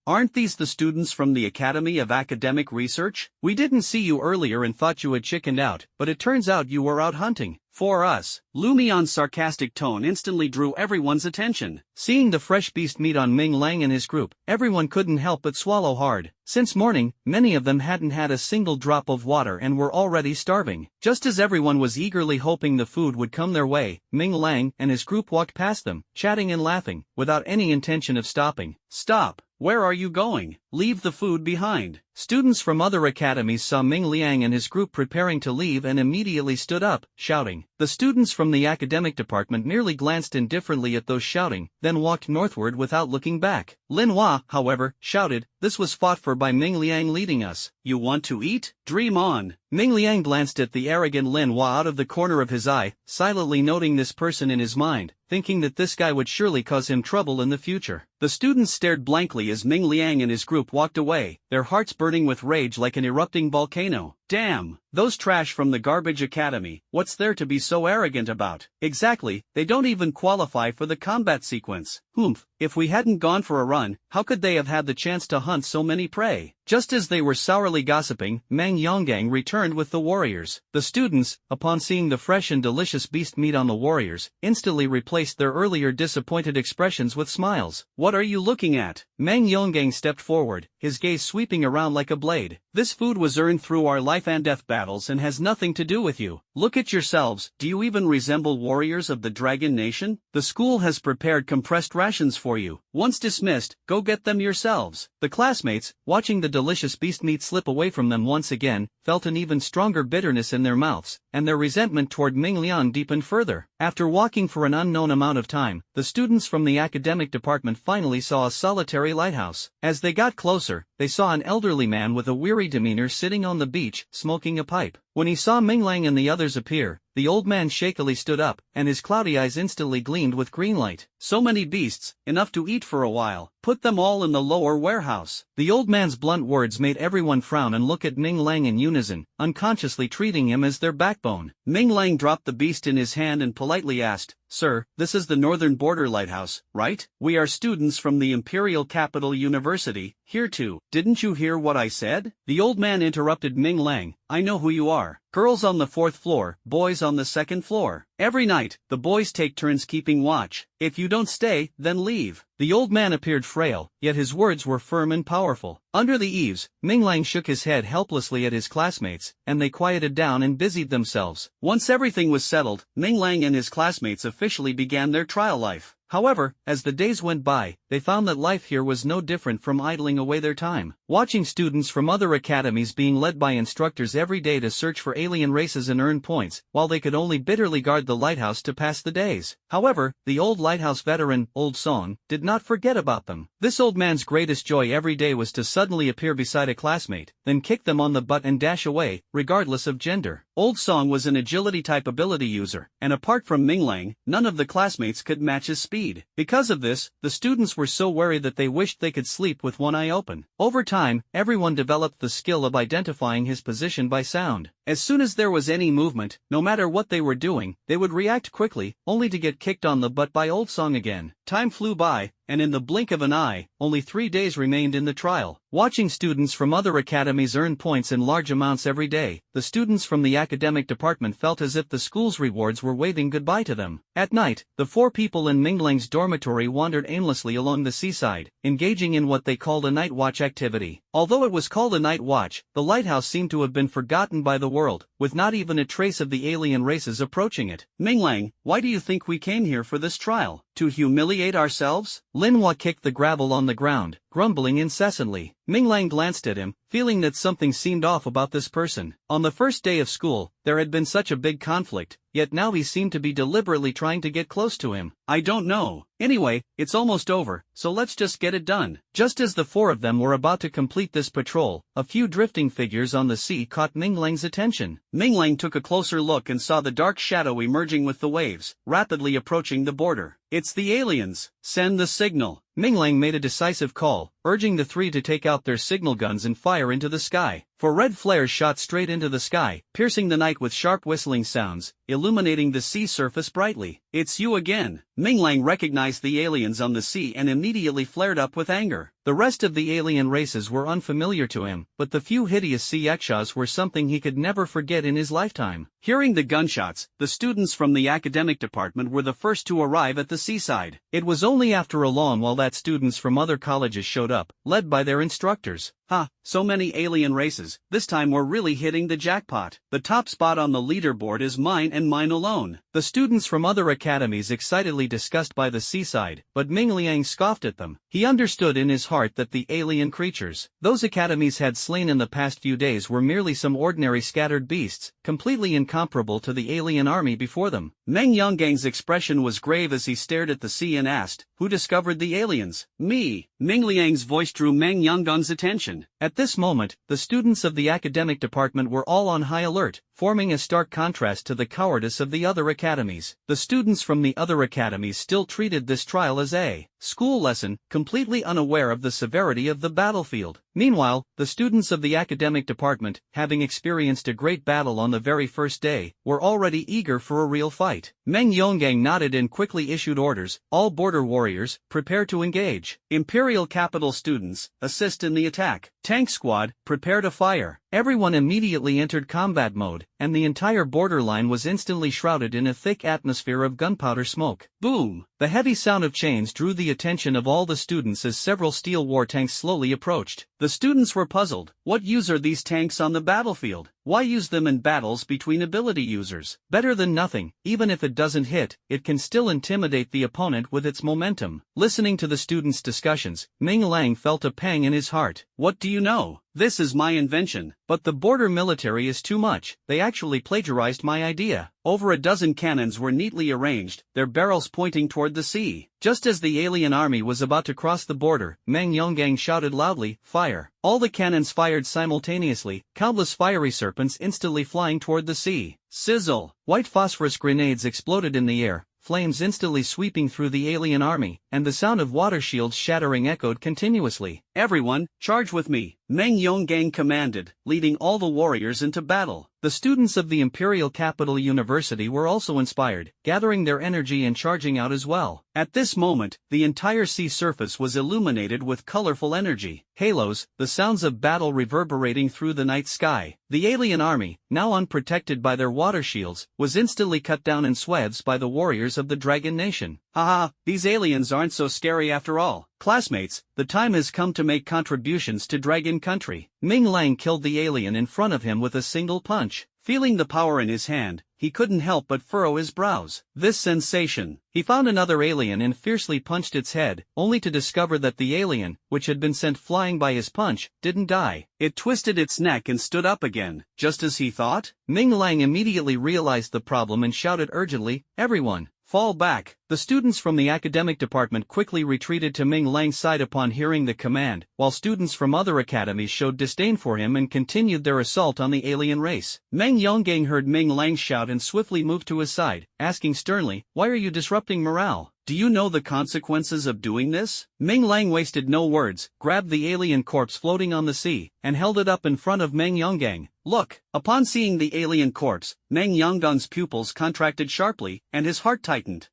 aren't these the students from the Academy of Academic Research? We didn't see you earlier and thought you had chickened out, but it turns out you were out hunting for us." Lu Mian's sarcastic tone instantly drew everyone's attention. Seeing the fresh beast meat on Ming Lang and his group, everyone couldn't help but swallow hard. Since morning, many of them hadn't had a single drop of water and were already starving. Just as everyone was eagerly hoping the food would come their way, Ming Lang and his group walked past them, chatting and laughing, without any intention of stopping. "Stop! Where are you going? Leave the food behind." Students from other academies saw Ming Liang and his group preparing to leave and immediately stood up, shouting. The students from the academic department merely glanced indifferently at those shouting, then walked northward without looking back. Lin Hua, however, shouted, "This was fought for by Ming Liang leading us. You want to eat? Dream on." Ming Liang glanced at the arrogant Lin Hua out of the corner of his eye, silently noting this person in his mind, thinking that this guy would surely cause him trouble in the future. The students stared blankly as Ming Liang and his group walked away, their hearts burning with rage like an erupting volcano. Damn, those trash from the garbage academy, what's there to be so arrogant about? Exactly, they don't even qualify for the combat sequence. Humph, if we hadn't gone for a run, how could they have had the chance to hunt so many prey? Just as they were sourly gossiping, Mang Yonggang returned with the warriors. The students, upon seeing the fresh and delicious beast meat on the warriors, instantly replaced their earlier disappointed expressions with smiles. "What are you looking at?" Mang Yonggang stepped forward, his gaze sweeping around like a blade. "This food was earned through our life and death battles and has nothing to do with you. Look at yourselves, do you even resemble warriors of the Dragon Nation? The school has prepared compressed rations for you. Once dismissed, go get them yourselves." The classmates, watching the delicious beast meat slip away from them once again, felt an even stronger bitterness in their mouths, and their resentment toward Ming Liang deepened further. After walking for an unknown amount of time, the students from the academic department finally saw a solitary lighthouse. As they got closer, they saw an elderly man with a weary demeanor sitting on the beach, smoking a pipe. When he saw Ming Lang and the others appear, the old man shakily stood up, and his cloudy eyes instantly gleamed with green light. So many beasts, enough to eat for a while. Put them all in the lower warehouse. The old man's blunt words made everyone frown and look at Ming Lang in unison, unconsciously treating him as their backbone. Ming Lang dropped the beast in his hand and politely asked, "Sir, this is the Northern Border Lighthouse, right? We are students from the Imperial Capital University, here too. Didn't you hear what I said?" The old man interrupted Ming Lang. "I know who you are. Girls on the 4th floor, boys on the 2nd floor. Every night, the boys take turns keeping watch. If you don't stay, then leave." The old man appeared frail, yet his words were firm and powerful. Under the eaves, Ming Lang shook his head helplessly at his classmates, and they quieted down and busied themselves. Once everything was settled, Ming Lang and his classmates officially began their trial life. However, as the days went by, they found that life here was no different from idling away their time. Watching students from other academies being led by instructors every day to search for alien races and earn points, while they could only bitterly guard the lighthouse to pass the days. However, the old lighthouse veteran, Old Song, did not forget about them. This old man's greatest joy every day was to suddenly appear beside a classmate, then kick them on the butt and dash away, regardless of gender. Old Song was an agility-type ability user, and apart from Ming Lang, none of the classmates could match his speed. Because of this, the students were so worried that they wished they could sleep with one eye open. Over time, everyone developed the skill of identifying his position by sound. As soon as there was any movement, no matter what they were doing, they would react quickly, only to get kicked on the butt by Old Song again. Time flew by, and in the blink of an eye, only 3 days remained in the trial. Watching students from other academies earn points in large amounts every day, the students from the academic department felt as if the school's rewards were waving goodbye to them. At night, the 4 people in Ming Lang's dormitory wandered aimlessly along the seaside, engaging in what they called a night watch activity. Although it was called a night watch, the lighthouse seemed to have been forgotten by the world, with not even a trace of the alien races approaching it. "Ming Lang, why do you think we came here for this trial? To humiliate ourselves?" Lin Hua kicked the gravel on the ground, grumbling incessantly. Ming Lang glanced at him, feeling that something seemed off about this person. On the first day of school, there had been such a big conflict, yet now he seemed to be deliberately trying to get close to him. "I don't know. Anyway, it's almost over, so let's just get it done." Just as the 4 of them were about to complete this patrol, a few drifting figures on the sea caught Ming Lang's attention. Ming Lang took a closer look and saw the dark shadow emerging with the waves, rapidly approaching the border. "It's the aliens. Send the signal." Ming Lang made a decisive call, urging the 3 to take out their signal guns and fire into the sky. 4 red flares shot straight into the sky, piercing the night with sharp whistling sounds, illuminating the sea surface brightly. "It's you again." Ming Lang recognized the aliens on the sea and immediately flared up with anger. The rest of the alien races were unfamiliar to him, but the few hideous sea yakshas were something he could never forget in his lifetime. Hearing the gunshots, the students from the academic department were the first to arrive at the seaside. It was only after a long while that students from other colleges showed up, led by their instructors. "Ha, so many alien races, this time we're really hitting the jackpot. The top spot on the leaderboard is mine and mine alone." The students from other academies excitedly discussed by the seaside, but Ming Liang scoffed at them. He understood in his heart that the alien creatures those academies had slain in the past few days were merely some ordinary scattered beasts, completely incomparable to the alien army before them. Meng Yonggang's expression was grave as he stared at the sea and asked, "Who discovered the aliens?" "Me." Ming Liang's voice drew Meng Yonggang's attention. At this moment, the students of the academic department were all on high alert, forming a stark contrast to the cowardice of the other academies. The students from the other academies still treated this trial as a school lesson, completely unaware of the severity of the battlefield. Meanwhile, the students of the academic department, having experienced a great battle on the very first day, were already eager for a real fight. Meng Yongang nodded and quickly issued orders, "All border warriors, prepare to engage. Imperial capital students, assist in the attack. Tank squad, prepare to fire." Everyone immediately entered combat mode, and the entire borderline was instantly shrouded in a thick atmosphere of gunpowder smoke. Boom! The heavy sound of chains drew the attention of all the students as several steel war tanks slowly approached. The students were puzzled. What use are these tanks on the battlefield? Why use them in battles between ability users? Better than nothing. Even if it doesn't hit, it can still intimidate the opponent with its momentum. Listening to the students' discussions, Ming Lang felt a pang in his heart. "What do you know? This is my invention." "But the border military is too much. They actually plagiarized my idea." Over a dozen cannons were neatly arranged, their barrels pointing toward the sea. Just as the alien army was about to cross the border, Meng Yonggang shouted loudly, "Fire!" All the cannons fired simultaneously, countless fiery serpents instantly flying toward the sea. Sizzle! White phosphorus grenades exploded in the air, flames instantly sweeping through the alien army, and the sound of water shields shattering echoed continuously. "Everyone, charge with me," Meng Yonggang commanded, leading all the warriors into battle. The students of the Imperial Capital University were also inspired, gathering their energy and charging out as well. At this moment, the entire sea surface was illuminated with colorful energy, halos, the sounds of battle reverberating through the night sky. The alien army, now unprotected by their water shields, was instantly cut down in swathes by the warriors of the Dragon Nation. Haha, these aliens aren't so scary after all. Classmates, the time has come to make contributions to Dragon Country. Ming Lang killed the alien in front of him with a single punch. Feeling the power in his hand, he couldn't help but furrow his brows. This sensation. He found another alien and fiercely punched its head, only to discover that the alien, which had been sent flying by his punch, didn't die. It twisted its neck and stood up again, just as he thought. Ming Lang immediately realized the problem and shouted urgently, "Everyone, fall back!" The students from the academic department quickly retreated to Ming Lang's side upon hearing the command, while students from other academies showed disdain for him and continued their assault on the alien race. Meng Yonggang heard Ming Lang shout and swiftly moved to his side, asking sternly, "Why are you disrupting morale? Do you know the consequences of doing this?" Ming Lang wasted no words, grabbed the alien corpse floating on the sea, and held it up in front of Meng Yonggang. "Look!" Upon seeing the alien corpse, Meng Yonggang's pupils contracted sharply, and his heart tightened.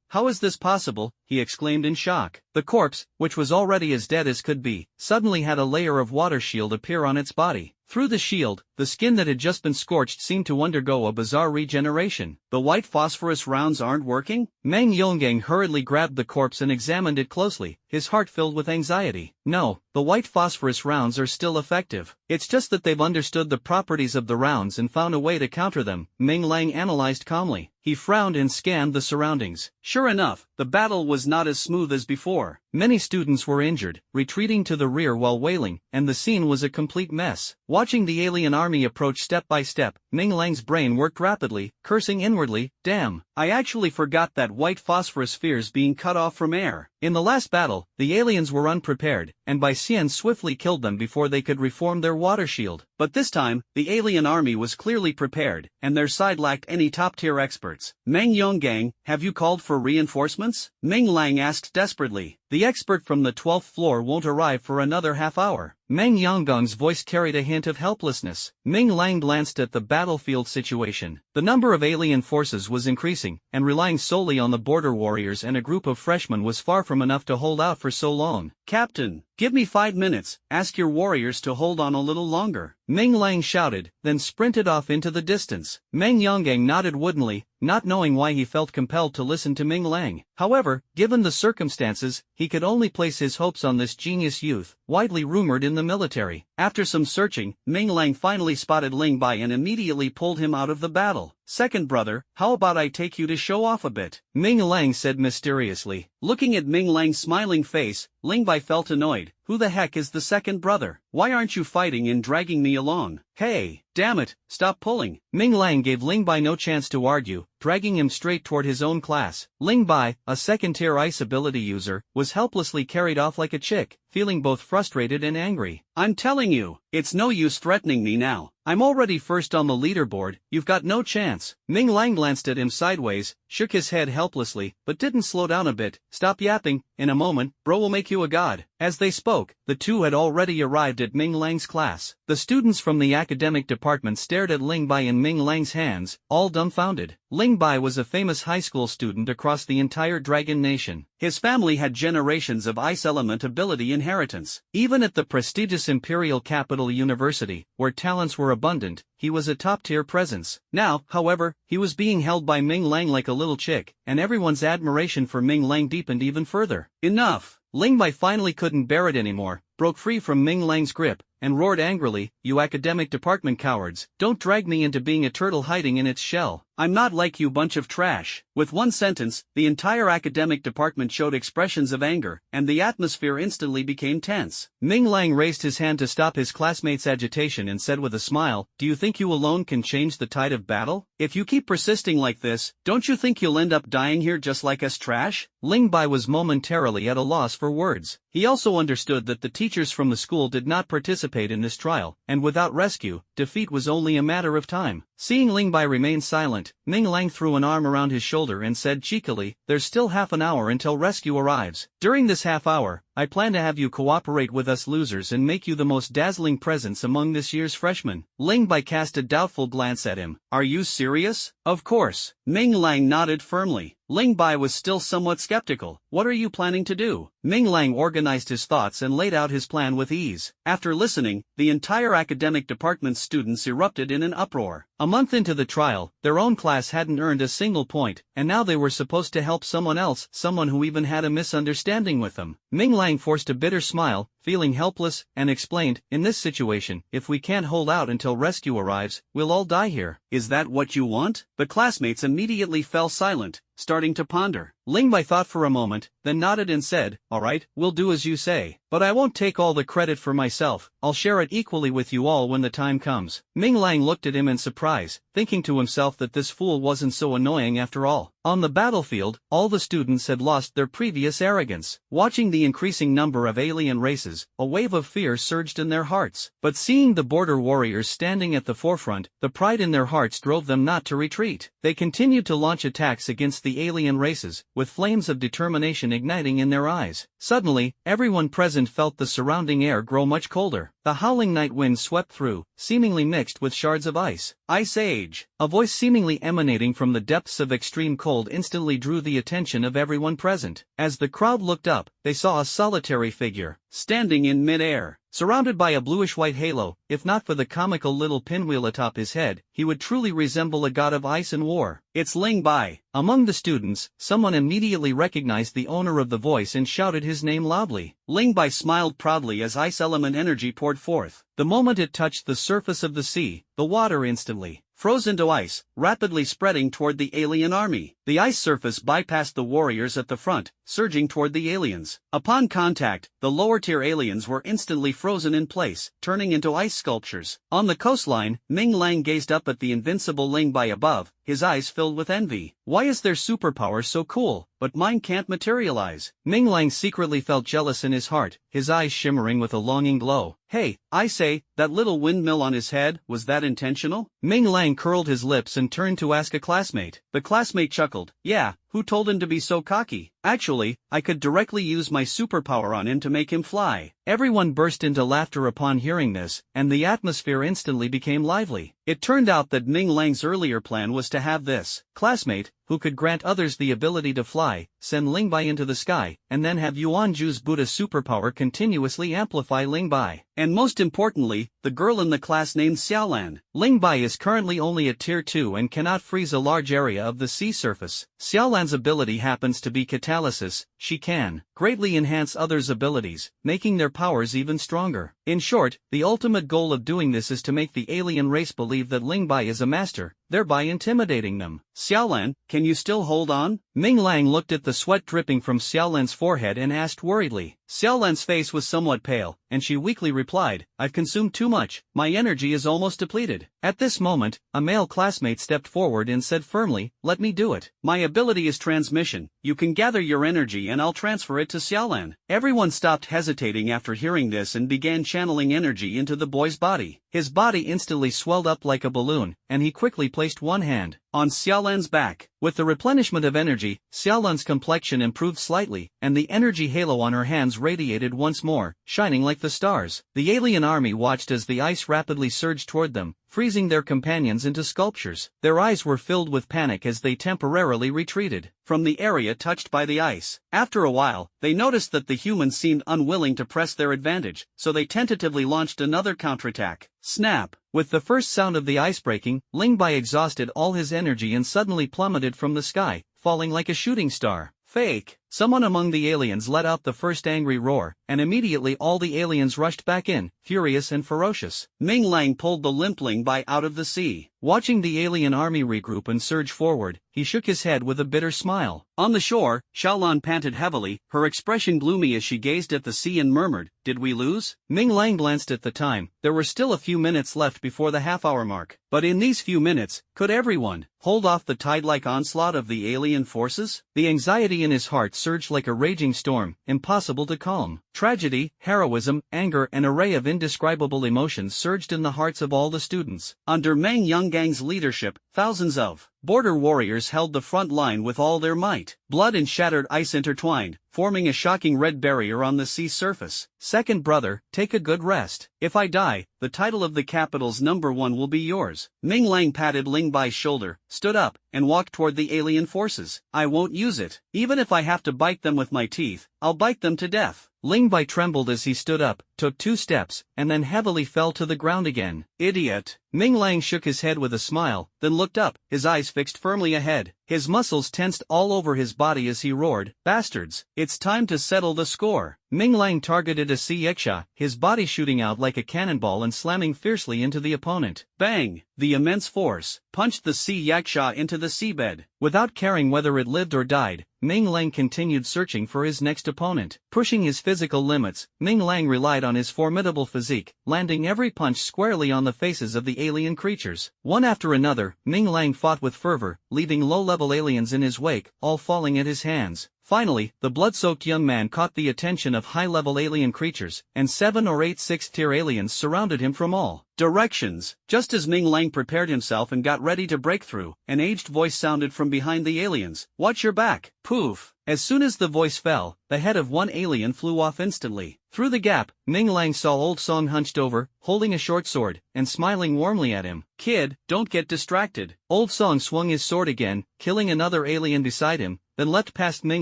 How is this possible?" he exclaimed in shock. The corpse, which was already as dead as could be, suddenly had a layer of water shield appear on its body. Through the shield, the skin that had just been scorched seemed to undergo a bizarre regeneration. "The white phosphorus rounds aren't working?" Meng Yonggang hurriedly grabbed the corpse and examined it closely, his heart filled with anxiety. "No, the white phosphorus rounds are still effective. It's just that they've understood the properties of the rounds and found a way to counter them," Ming Lang analyzed calmly. He frowned and scanned the surroundings. Sure enough, the battle was not as smooth as before. Many students were injured, retreating to the rear while wailing, and the scene was a complete mess. Watching the alien army approach step by step, Ming Lang's brain worked rapidly, cursing inwardly, "Damn, I actually forgot that white phosphorus spheres being cut off from air." In the last battle, the aliens were unprepared, and Bai Xian swiftly killed them before they could reform their water shield. But this time, the alien army was clearly prepared, and their side lacked any top-tier experts. "Meng Yonggang, have you called for reinforcements?" Ming Lang asked desperately. "The expert from the 12th floor won't arrive for another half hour." Meng Yonggang's voice carried a hint of helplessness. Ming Lang glanced at the battlefield situation. The number of alien forces was increasing, and relying solely on the border warriors and a group of freshmen was far from enough to hold out for so long. "Captain, give me 5 minutes, ask your warriors to hold on a little longer," Ming Lang shouted, then sprinted off into the distance. Meng Yonggang nodded woodenly, not knowing why he felt compelled to listen to Ming Lang. However, given the circumstances, he could only place his hopes on this genius youth, widely rumored in the military. After some searching, Ming Lang finally spotted Ling Bai and immediately pulled him out of the battle. "Second brother, how about I take you to show off a bit?" Ming Lang said mysteriously. Looking at Ming Lang's smiling face, Ling Bai felt annoyed. "Who the heck is the second brother? Why aren't you fighting and dragging me along?" "Hey, damn it, stop pulling." Ming Lang gave Ling Bai no chance to argue, dragging him straight toward his own class. Ling Bai, a second-tier ice ability user, was helplessly carried off like a chick, feeling both frustrated and angry. "I'm telling you, it's no use threatening me now. I'm already first on the leaderboard, you've got no chance." Ming Lang glanced at him sideways, shook his head helplessly, but didn't slow down a bit. "Stop yapping, in a moment, bro will make you a god." As they spoke, the two had already arrived at Ming Lang's class. The students from the academic department stared at Ling Bai and Ming Lang's hands, all dumbfounded. Ling Bai was a famous high school student across the entire Dragon Nation. His family had generations of ice element ability inheritance. Even at the prestigious Imperial Capital University, where talents were abundant, he was a top-tier presence. Now, however, he was being held by Ming Lang like a little chick, and everyone's admiration for Ming Lang deepened even further. Enough! Ling Bai finally couldn't bear it anymore, broke free from Ming Lang's grip, and roared angrily, "You academic department cowards, don't drag me into being a turtle hiding in its shell. I'm not like you bunch of trash." With one sentence, the entire academic department showed expressions of anger, and the atmosphere instantly became tense. Ming Lang raised his hand to stop his classmate's agitation and said with a smile, "Do you think you alone can change the tide of battle? If you keep persisting like this, don't you think you'll end up dying here just like us trash?" Ling Bai was momentarily at a loss for words. He also understood that the teachers from the school did not participate in this trial, and without rescue, defeat was only a matter of time. Seeing Ling Bai remain silent, Ming Lang threw an arm around his shoulder and said cheekily, "There's still half an hour until rescue arrives. During this half hour, I plan to have you cooperate with us losers and make you the most dazzling presence among this year's freshmen." Ling Bai cast a doubtful glance at him. "Are you serious?" "Of course." Ming Lang nodded firmly. Ling Bai was still somewhat skeptical. "What are you planning to do?" Ming Lang organized his thoughts and laid out his plan with ease. After listening, the entire academic department's students erupted in an uproar. A month into the trial, their own class hadn't earned a single point, and now they were supposed to help someone else, someone who even had a misunderstanding with them. Ming Lang forced a bitter smile, feeling helpless, and explained, "In this situation, if we can't hold out until rescue arrives, we'll all die here." "Is that what you want?" The classmates immediately fell silent, starting to ponder. Ling Bai thought for a moment, then nodded and said, "All right, we'll do as you say. But I won't take all the credit for myself, I'll share it equally with you all when the time comes." Ming Lang looked at him in surprise, thinking to himself that this fool wasn't so annoying after all. On the battlefield, all the students had lost their previous arrogance. Watching the increasing number of alien races, a wave of fear surged in their hearts. But seeing the border warriors standing at the forefront, the pride in their hearts drove them not to retreat. They continued to launch attacks against the alien races, with flames of determination igniting in their eyes. Suddenly, everyone present felt the surrounding air grow much colder. The howling night wind swept through, seemingly mixed with shards of ice. "Ice Age!" A voice seemingly emanating from the depths of extreme cold instantly drew the attention of everyone present. As the crowd looked up, they saw a solitary figure, standing in mid-air. Surrounded by a bluish-white halo, if not for the comical little pinwheel atop his head, he would truly resemble a god of ice and war. "It's Ling Bai." Among the students, someone immediately recognized the owner of the voice and shouted his name loudly. Ling Bai smiled proudly as ice element energy poured forth. The moment it touched the surface of the sea, the water instantly froze into ice, rapidly spreading toward the alien army. The ice surface bypassed the warriors at the front, surging toward the aliens. Upon contact, the lower-tier aliens were instantly frozen in place, turning into ice sculptures. On the coastline, Ming Lang gazed up at the invincible Ling Bai above, his eyes filled with envy. "Why is their superpower so cool, but mine can't materialize?" Ming Lang secretly felt jealous in his heart, his eyes shimmering with a longing glow. "Hey, I say, that little windmill on his head, was that intentional?" Ming Lang curled his lips and turned to ask a classmate. The classmate chuckled. "Yeah, who told him to be so cocky? Actually, I could directly use my superpower on him to make him fly." Everyone burst into laughter upon hearing this, and the atmosphere instantly became lively. It turned out that Ming Lang's earlier plan was to have this classmate, who could grant others the ability to fly, send Ling Bai into the sky, and then have Yuan Ju's Buddha superpower continuously amplify Ling Bai. And most importantly, the girl in the class named Xiaolan. Ling Bai is currently only at Tier 2 and cannot freeze a large area of the sea surface. Xiaolan's ability happens to be catalysis. She can greatly enhance others' abilities, making their powers even stronger. In short, the ultimate goal of doing this is to make the alien race believe that Ling Bai is a master, thereby intimidating them. "Xiaolan, can you still hold on?" Ming Lang looked at the sweat dripping from Xiaolan's forehead and asked worriedly. Xiaolan's face was somewhat pale, and she weakly replied, "I've consumed too much, my energy is almost depleted." At this moment, a male classmate stepped forward and said firmly, "Let me do it. "My ability is transmission, you can gather your energy and I'll transfer it to Xiaolan." Everyone stopped hesitating after hearing this and began channeling energy into the boy's body. His body instantly swelled up like a balloon, and he quickly placed one hand on Xiaolan's back. With the replenishment of energy, Xiaolan's complexion improved slightly, and the energy halo on her hands radiated once more, shining like the stars. The alien army watched as the ice rapidly surged toward them, freezing their companions into sculptures. Their eyes were filled with panic as they temporarily retreated from the area touched by the ice. After a while, they noticed that the humans seemed unwilling to press their advantage, so they tentatively launched another counterattack. Snap! With the first sound of the ice breaking, Ling Bai exhausted all his energy and suddenly plummeted from the sky, falling like a shooting star. Fake! Someone among the aliens let out the first angry roar, and immediately all the aliens rushed back in, furious and ferocious. Ming Lang pulled the limpling by out of the sea. Watching the alien army regroup and surge forward, he shook his head with a bitter smile. On the shore, Xiaolan panted heavily, her expression gloomy as she gazed at the sea and murmured, "Did we lose?" Ming Lang glanced at the time. There were still a few minutes left before the half-hour mark. But in these few minutes, could everyone hold off the tide-like onslaught of the alien forces? The anxiety in his heart surged like a raging storm, impossible to calm. Tragedy, heroism, anger, an array of indescribable emotions surged in the hearts of all the students. Under Meng Yonggang's leadership, thousands of border warriors held the front line with all their might. Blood and shattered ice intertwined, forming a shocking red barrier on the sea surface. "Second brother, take a good rest. If I die, the title of the capital's #1 will be yours." Ming Lang patted Ling Bai's shoulder, stood up, and walked toward the alien forces. "I won't use it. Even if I have to bite them with my teeth, I'll bite them to death." Ling Bai trembled as he stood up, took 2 steps, and then heavily fell to the ground again. "Idiot." Ming Lang shook his head with a smile, then looked up, his eyes fixed firmly ahead. His muscles tensed all over his body as he roared, "Bastards! It's time to settle the score." Ming Lang targeted a sea yaksha, his body shooting out like a cannonball and slamming fiercely into the opponent. Bang! The immense force punched the sea yaksha into the seabed. Without caring whether it lived or died, Ming Lang continued searching for his next opponent. Pushing his physical limits, Ming Lang relied on his formidable physique, landing every punch squarely on the faces of the alien creatures. One after another, Ming Lang fought with fervor, leaving low-level aliens in his wake, all falling at his hands. Finally, the blood-soaked young man caught the attention of high-level alien creatures, and 7 or 8 6th-tier aliens surrounded him from all directions. Just as Ming Lang prepared himself and got ready to break through, an aged voice sounded from behind the aliens. "Watch your back." Poof! As soon as the voice fell, the head of one alien flew off instantly. Through the gap, Ming Lang saw Old Song hunched over, holding a short sword, and smiling warmly at him. "Kid, don't get distracted." Old Song swung his sword again, killing another alien beside him, then leapt past Ming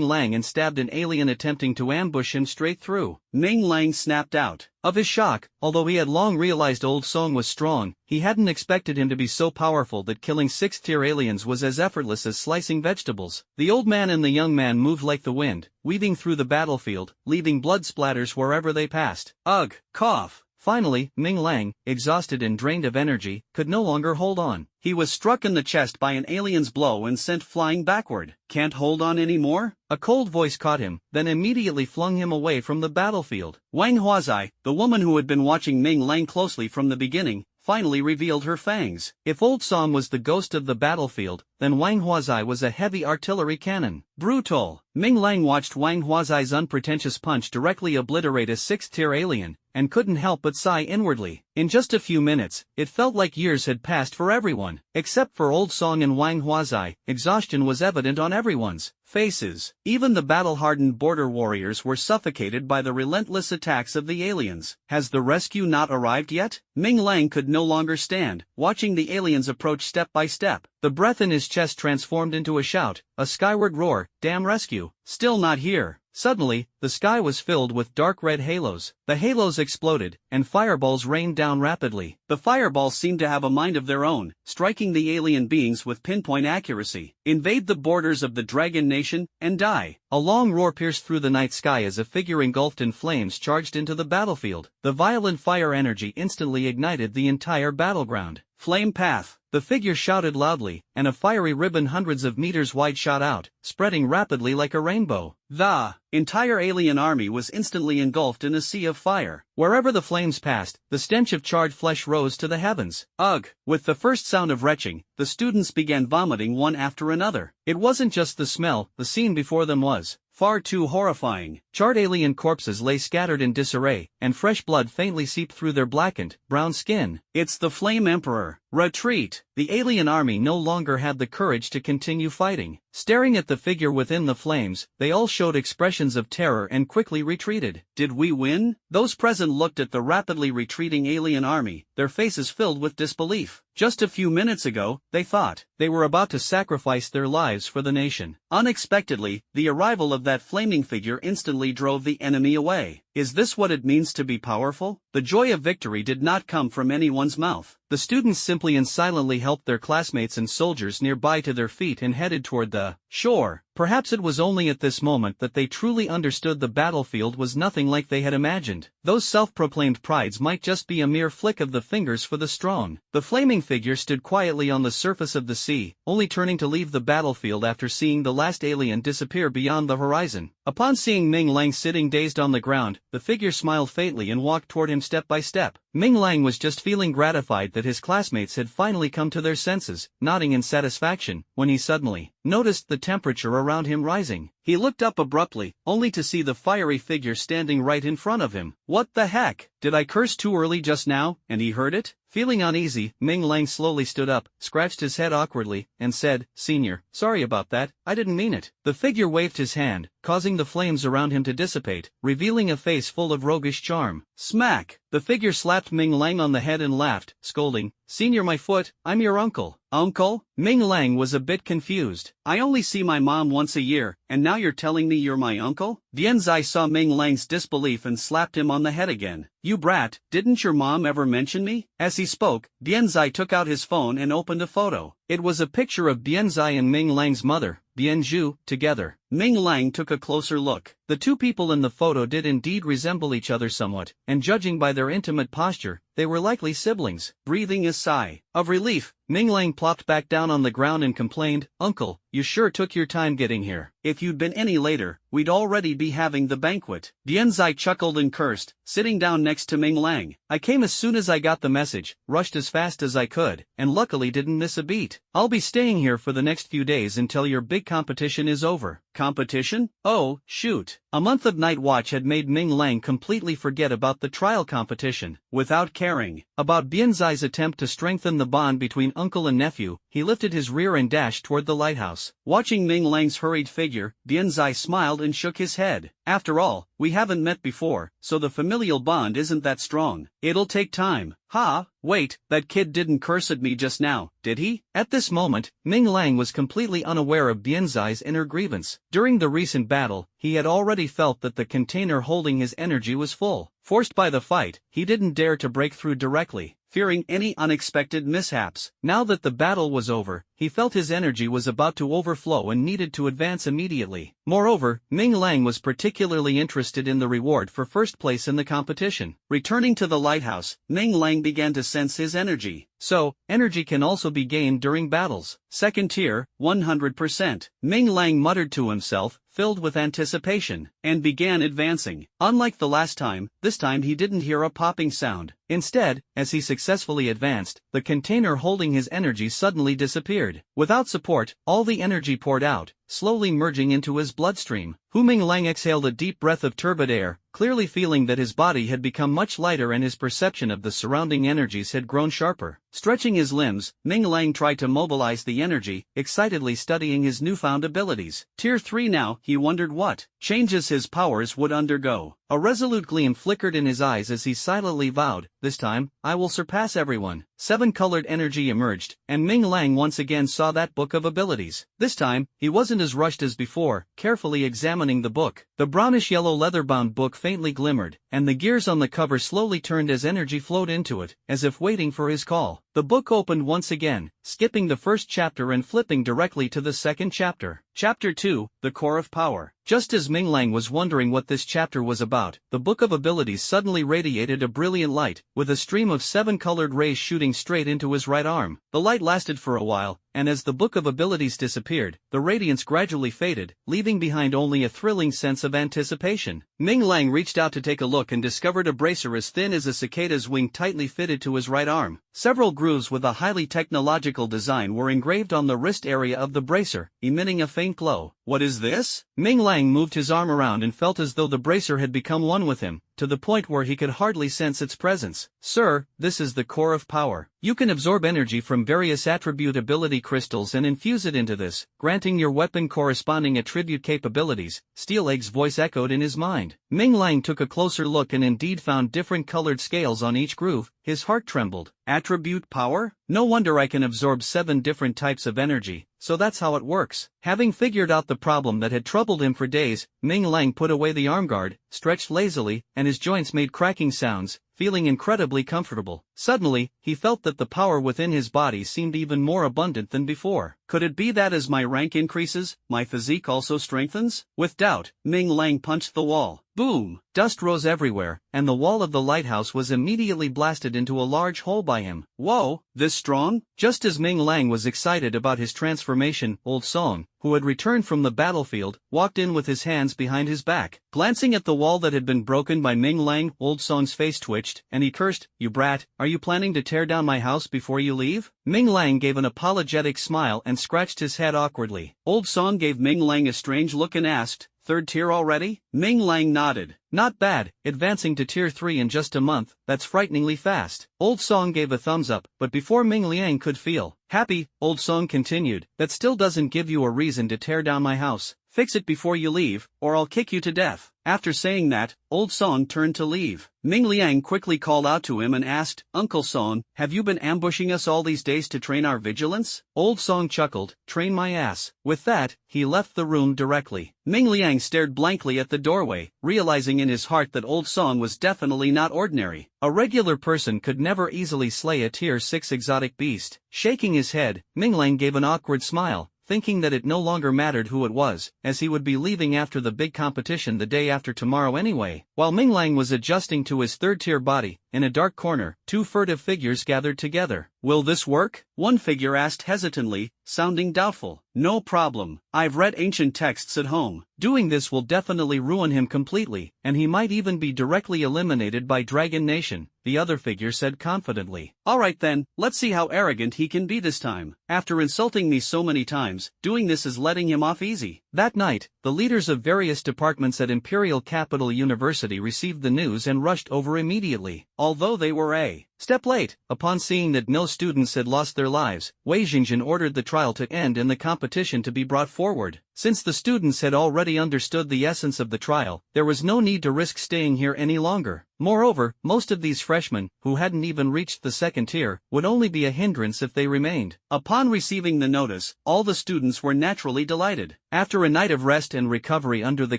Lang and stabbed an alien attempting to ambush him straight through. Ming Lang snapped out of his shock. Although he had long realized Old Song was strong, he hadn't expected him to be so powerful that killing 6th-tier aliens was as effortless as slicing vegetables. The old man and the young man moved like the wind, weaving through the battlefield, leaving blood splatters wherever they passed. Ugh! Cough! Finally, Ming Lang, exhausted and drained of energy, could no longer hold on. He was struck in the chest by an alien's blow and sent flying backward. "Can't hold on anymore?" A cold voice caught him, then immediately flung him away from the battlefield. Wang Huazai, the woman who had been watching Ming Lang closely from the beginning, finally revealed her fangs. If Old Song was the ghost of the battlefield, then Wang Huazai was a heavy artillery cannon. Brutal! Ming Lang watched Wang Huazai's unpretentious punch directly obliterate a 6th-tier alien, and couldn't help but sigh inwardly. In just a few minutes, it felt like years had passed for everyone. Except for Old Song and Wang Huazai, exhaustion was evident on everyone's faces. Even the battle-hardened border warriors were suffocated by the relentless attacks of the aliens. Has the rescue not arrived yet? Ming Lang could no longer stand, watching the aliens approach step by step. The breath in his chest transformed into a shout, a skyward roar, "Damn rescue! Still not here!" Suddenly, the sky was filled with dark red halos. The halos exploded, and fireballs rained down rapidly. The fireballs seemed to have a mind of their own, striking the alien beings with pinpoint accuracy. "Invade the borders of the Dragon Nation, and die." A long roar pierced through the night sky as a figure engulfed in flames charged into the battlefield. The violent fire energy instantly ignited the entire battleground. "Flame path!" The figure shouted loudly, and a fiery ribbon hundreds of meters wide shot out, spreading rapidly like a rainbow. The entire alien army was instantly engulfed in a sea of fire. Wherever the flames passed, the stench of charred flesh rose to the heavens. Ugh! With the first sound of retching, the students began vomiting one after another. It wasn't just the smell, the scene before them was far too horrifying. Charred alien corpses lay scattered in disarray, and fresh blood faintly seeped through their blackened, brown skin. "It's the Flame Emperor! Retreat!" The alien army no longer had the courage to continue fighting. Staring at the figure within the flames, they all showed expressions of terror and quickly retreated. Did we win? Those present looked at the rapidly retreating alien army, their faces filled with disbelief. Just a few minutes ago, they thought they were about to sacrifice their lives for the nation. Unexpectedly, the arrival of that flaming figure instantly drove the enemy away. Is this what it means to be powerful? The joy of victory did not come from anyone's mouth. The students simply and silently helped their classmates and soldiers nearby to their feet and headed toward the shore. Perhaps it was only at this moment that they truly understood the battlefield was nothing like they had imagined. Those self-proclaimed prides might just be a mere flick of the fingers for the strong. The flaming figure stood quietly on the surface of the sea, only turning to leave the battlefield after seeing the last alien disappear beyond the horizon. Upon seeing Ming Lang sitting dazed on the ground, the figure smiled faintly and walked toward him step by step. Ming Lang was just feeling gratified that his classmates had finally come to their senses, nodding in satisfaction, when he suddenly noticed the temperature around him rising. He looked up abruptly, only to see the fiery figure standing right in front of him. What the heck? Did I curse too early just now, and he heard it? Feeling uneasy, Ming Lang slowly stood up, scratched his head awkwardly, and said, "Senior, sorry about that, I didn't mean it." The figure waved his hand, causing the flames around him to dissipate, revealing a face full of roguish charm. Smack! The figure slapped Ming Lang on the head and laughed, scolding, "Senior, my foot, I'm your uncle." Uncle? Ming Lang was a bit confused. I only see my mom once a year, and now you're telling me you're my uncle? Dianzai saw Ming Lang's disbelief and slapped him on the head again. You brat, didn't your mom ever mention me? As he spoke, Dianzai took out his phone and opened a photo. It was a picture of Dianzai and Ming Lang's mother, Bianzhu, together. Ming Lang took a closer look. The two people in the photo did indeed resemble each other somewhat, and judging by their intimate posture, they were likely siblings. Breathing a sigh of relief, Ming Lang plopped back down on the ground and complained, "Uncle, you sure took your time getting here. If you'd been any later, we'd already be having the banquet." Dianzai chuckled and cursed, sitting down next to Ming Lang. "I came as soon as I got the message, rushed as fast as I could, and luckily didn't miss a beat. I'll be staying here for the next few days until your big competition is over." Competition? Oh, shoot. A month of night watch had made Ming Lang completely forget about the trial competition. Without caring about Bianzai's attempt to strengthen the bond between uncle and nephew, he lifted his rear and dashed toward the lighthouse. Watching Ming Lang's hurried figure, Bianzai smiled and shook his head. After all, we haven't met before, so the familial bond isn't that strong. It'll take time. Ha, wait, that kid didn't curse at me just now, did he? At this moment, Ming Lang was completely unaware of Bianzai's inner grievance. During the recent battle, he had already felt that the container holding his energy was full. Forced by the fight, he didn't dare to break through directly, fearing any unexpected mishaps. Now that the battle was over, he felt his energy was about to overflow and needed to advance immediately. Moreover, Ming Lang was particularly interested in the reward for first place in the competition. Returning to the lighthouse, Ming Lang began to sense his energy. So, energy can also be gained during battles. Second tier, 100%. Ming Lang muttered to himself, filled with anticipation, and began advancing. Unlike the last time, this time he didn't hear a popping sound. Instead, as he successfully advanced, the container holding his energy suddenly disappeared. Without support, all the energy poured out, slowly merging into his bloodstream. Ming Lang exhaled a deep breath of turbid air, clearly feeling that his body had become much lighter and his perception of the surrounding energies had grown sharper. Stretching his limbs, Ming Lang tried to mobilize the energy, excitedly studying his newfound abilities. Tier 3 now, he wondered what changes his powers would undergo. A resolute gleam flickered in his eyes as he silently vowed, "This time, I will surpass everyone." 7-colored energy emerged, and Ming Lang once again saw that book of abilities. This time, he wasn't as rushed as before, carefully examining the book. The brownish-yellow leather-bound book faintly glimmered, and the gears on the cover slowly turned as energy flowed into it, as if waiting for his call. The book opened once again, skipping the first chapter and flipping directly to the second chapter. Chapter 2, The Core of Power. Just as Ming Lang was wondering what this chapter was about, the Book of Abilities suddenly radiated a brilliant light, with a stream of 7-colored rays shooting straight into his right arm. The light lasted for a while, and as the Book of Abilities disappeared, the radiance gradually faded, leaving behind only a thrilling sense of anticipation. Ming Lang reached out to take a look and discovered a bracer as thin as a cicada's wing tightly fitted to his right arm. Several grooves with a highly technological design were engraved on the wrist area of the bracer, emitting a faint glow. What is this? Ming Lang moved his arm around and felt as though the bracer had become one with him, to the point where he could hardly sense its presence. Sir, this is the core of power. You can absorb energy from various attribute ability crystals and infuse it into this, granting your weapon corresponding attribute capabilities, Steel Egg's voice echoed in his mind. Ming Lang took a closer look and indeed found different colored scales on each groove. His heart trembled. Attribute power? No wonder I can absorb 7 different types of energy, so that's how it works. Having figured out the problem that had troubled him for days, Ming Lang put away the arm guard, stretched lazily, and his joints made cracking sounds, feeling incredibly comfortable. Suddenly, he felt that the power within his body seemed even more abundant than before. Could it be that as my rank increases, my physique also strengthens? With doubt, Ming Lang punched the wall. Boom! Dust rose everywhere, and the wall of the lighthouse was immediately blasted into a large hole by him. Whoa, this strong? Just as Ming Lang was excited about his transformation, Old Song, who had returned from the battlefield, walked in with his hands behind his back. Glancing at the wall that had been broken by Ming Lang, Old Song's face twitched, and he cursed, "You brat, are you planning to tear down my house before you leave?" Ming Lang gave an apologetic smile and scratched his head awkwardly. Old Song gave Ming Lang a strange look and asked, "Third tier already?" Ming Lang nodded. "Not bad, advancing to tier 3 in just a month, that's frighteningly fast." Old Song gave a thumbs up, but before Ming Liang could feel happy, Old Song continued, "That still doesn't give you a reason to tear down my house. Fix it before you leave, or I'll kick you to death." After saying that, Old Song turned to leave. Ming Liang quickly called out to him and asked, "Uncle Song, have you been ambushing us all these days to train our vigilance?" Old Song chuckled, "Train my ass." With that, he left the room directly. Ming Liang stared blankly at the doorway, realizing in his heart that Old Song was definitely not ordinary. A regular person could never easily slay a tier 6 exotic beast. Shaking his head, Ming Liang gave an awkward smile, thinking that it no longer mattered who it was, as he would be leaving after the big competition the day after tomorrow anyway. While Ming Lang was adjusting to his third-tier body, in a dark corner, two furtive figures gathered together. "Will this work?" one figure asked hesitantly, sounding doubtful. "No problem. I've read ancient texts at home." Doing this will definitely ruin him completely, and he might even be directly eliminated by Dragon Nation, the other figure said confidently. "Alright then, let's see how arrogant he can be this time. After insulting me so many times, doing this is letting him off easy." That night, the leaders of various departments at Imperial Capital University received the news and rushed over immediately. Although they were a step late, upon seeing that no students had lost their lives, Wei Jingjin ordered the trial to end and the competition to be brought forward. Since the students had already understood the essence of the trial, there was no need to risk staying here any longer. Moreover, most of these freshmen, who hadn't even reached the second tier, would only be a hindrance if they remained. Upon receiving the notice, all the students were naturally delighted. After a night of rest and recovery under the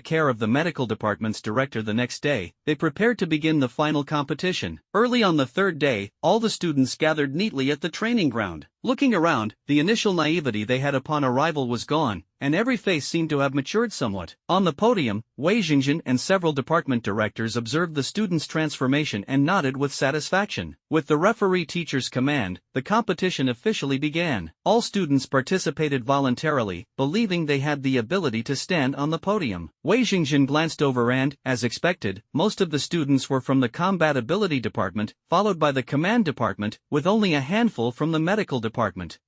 care of the medical department's director the next day, they prepared to begin the final competition. Early on the third day, all the students gathered neatly at the training ground. Looking around, the initial naivety they had upon arrival was gone, and every face seemed to have matured somewhat. On the podium, Wei Jingjin and several department directors observed the students' transformation and nodded with satisfaction. With the referee teacher's command, the competition officially began. All students participated voluntarily, believing they had the ability to stand on the podium. Wei Jingjin glanced over and, as expected, most of the students were from the combat ability department, followed by the command department, with only a handful from the medical department.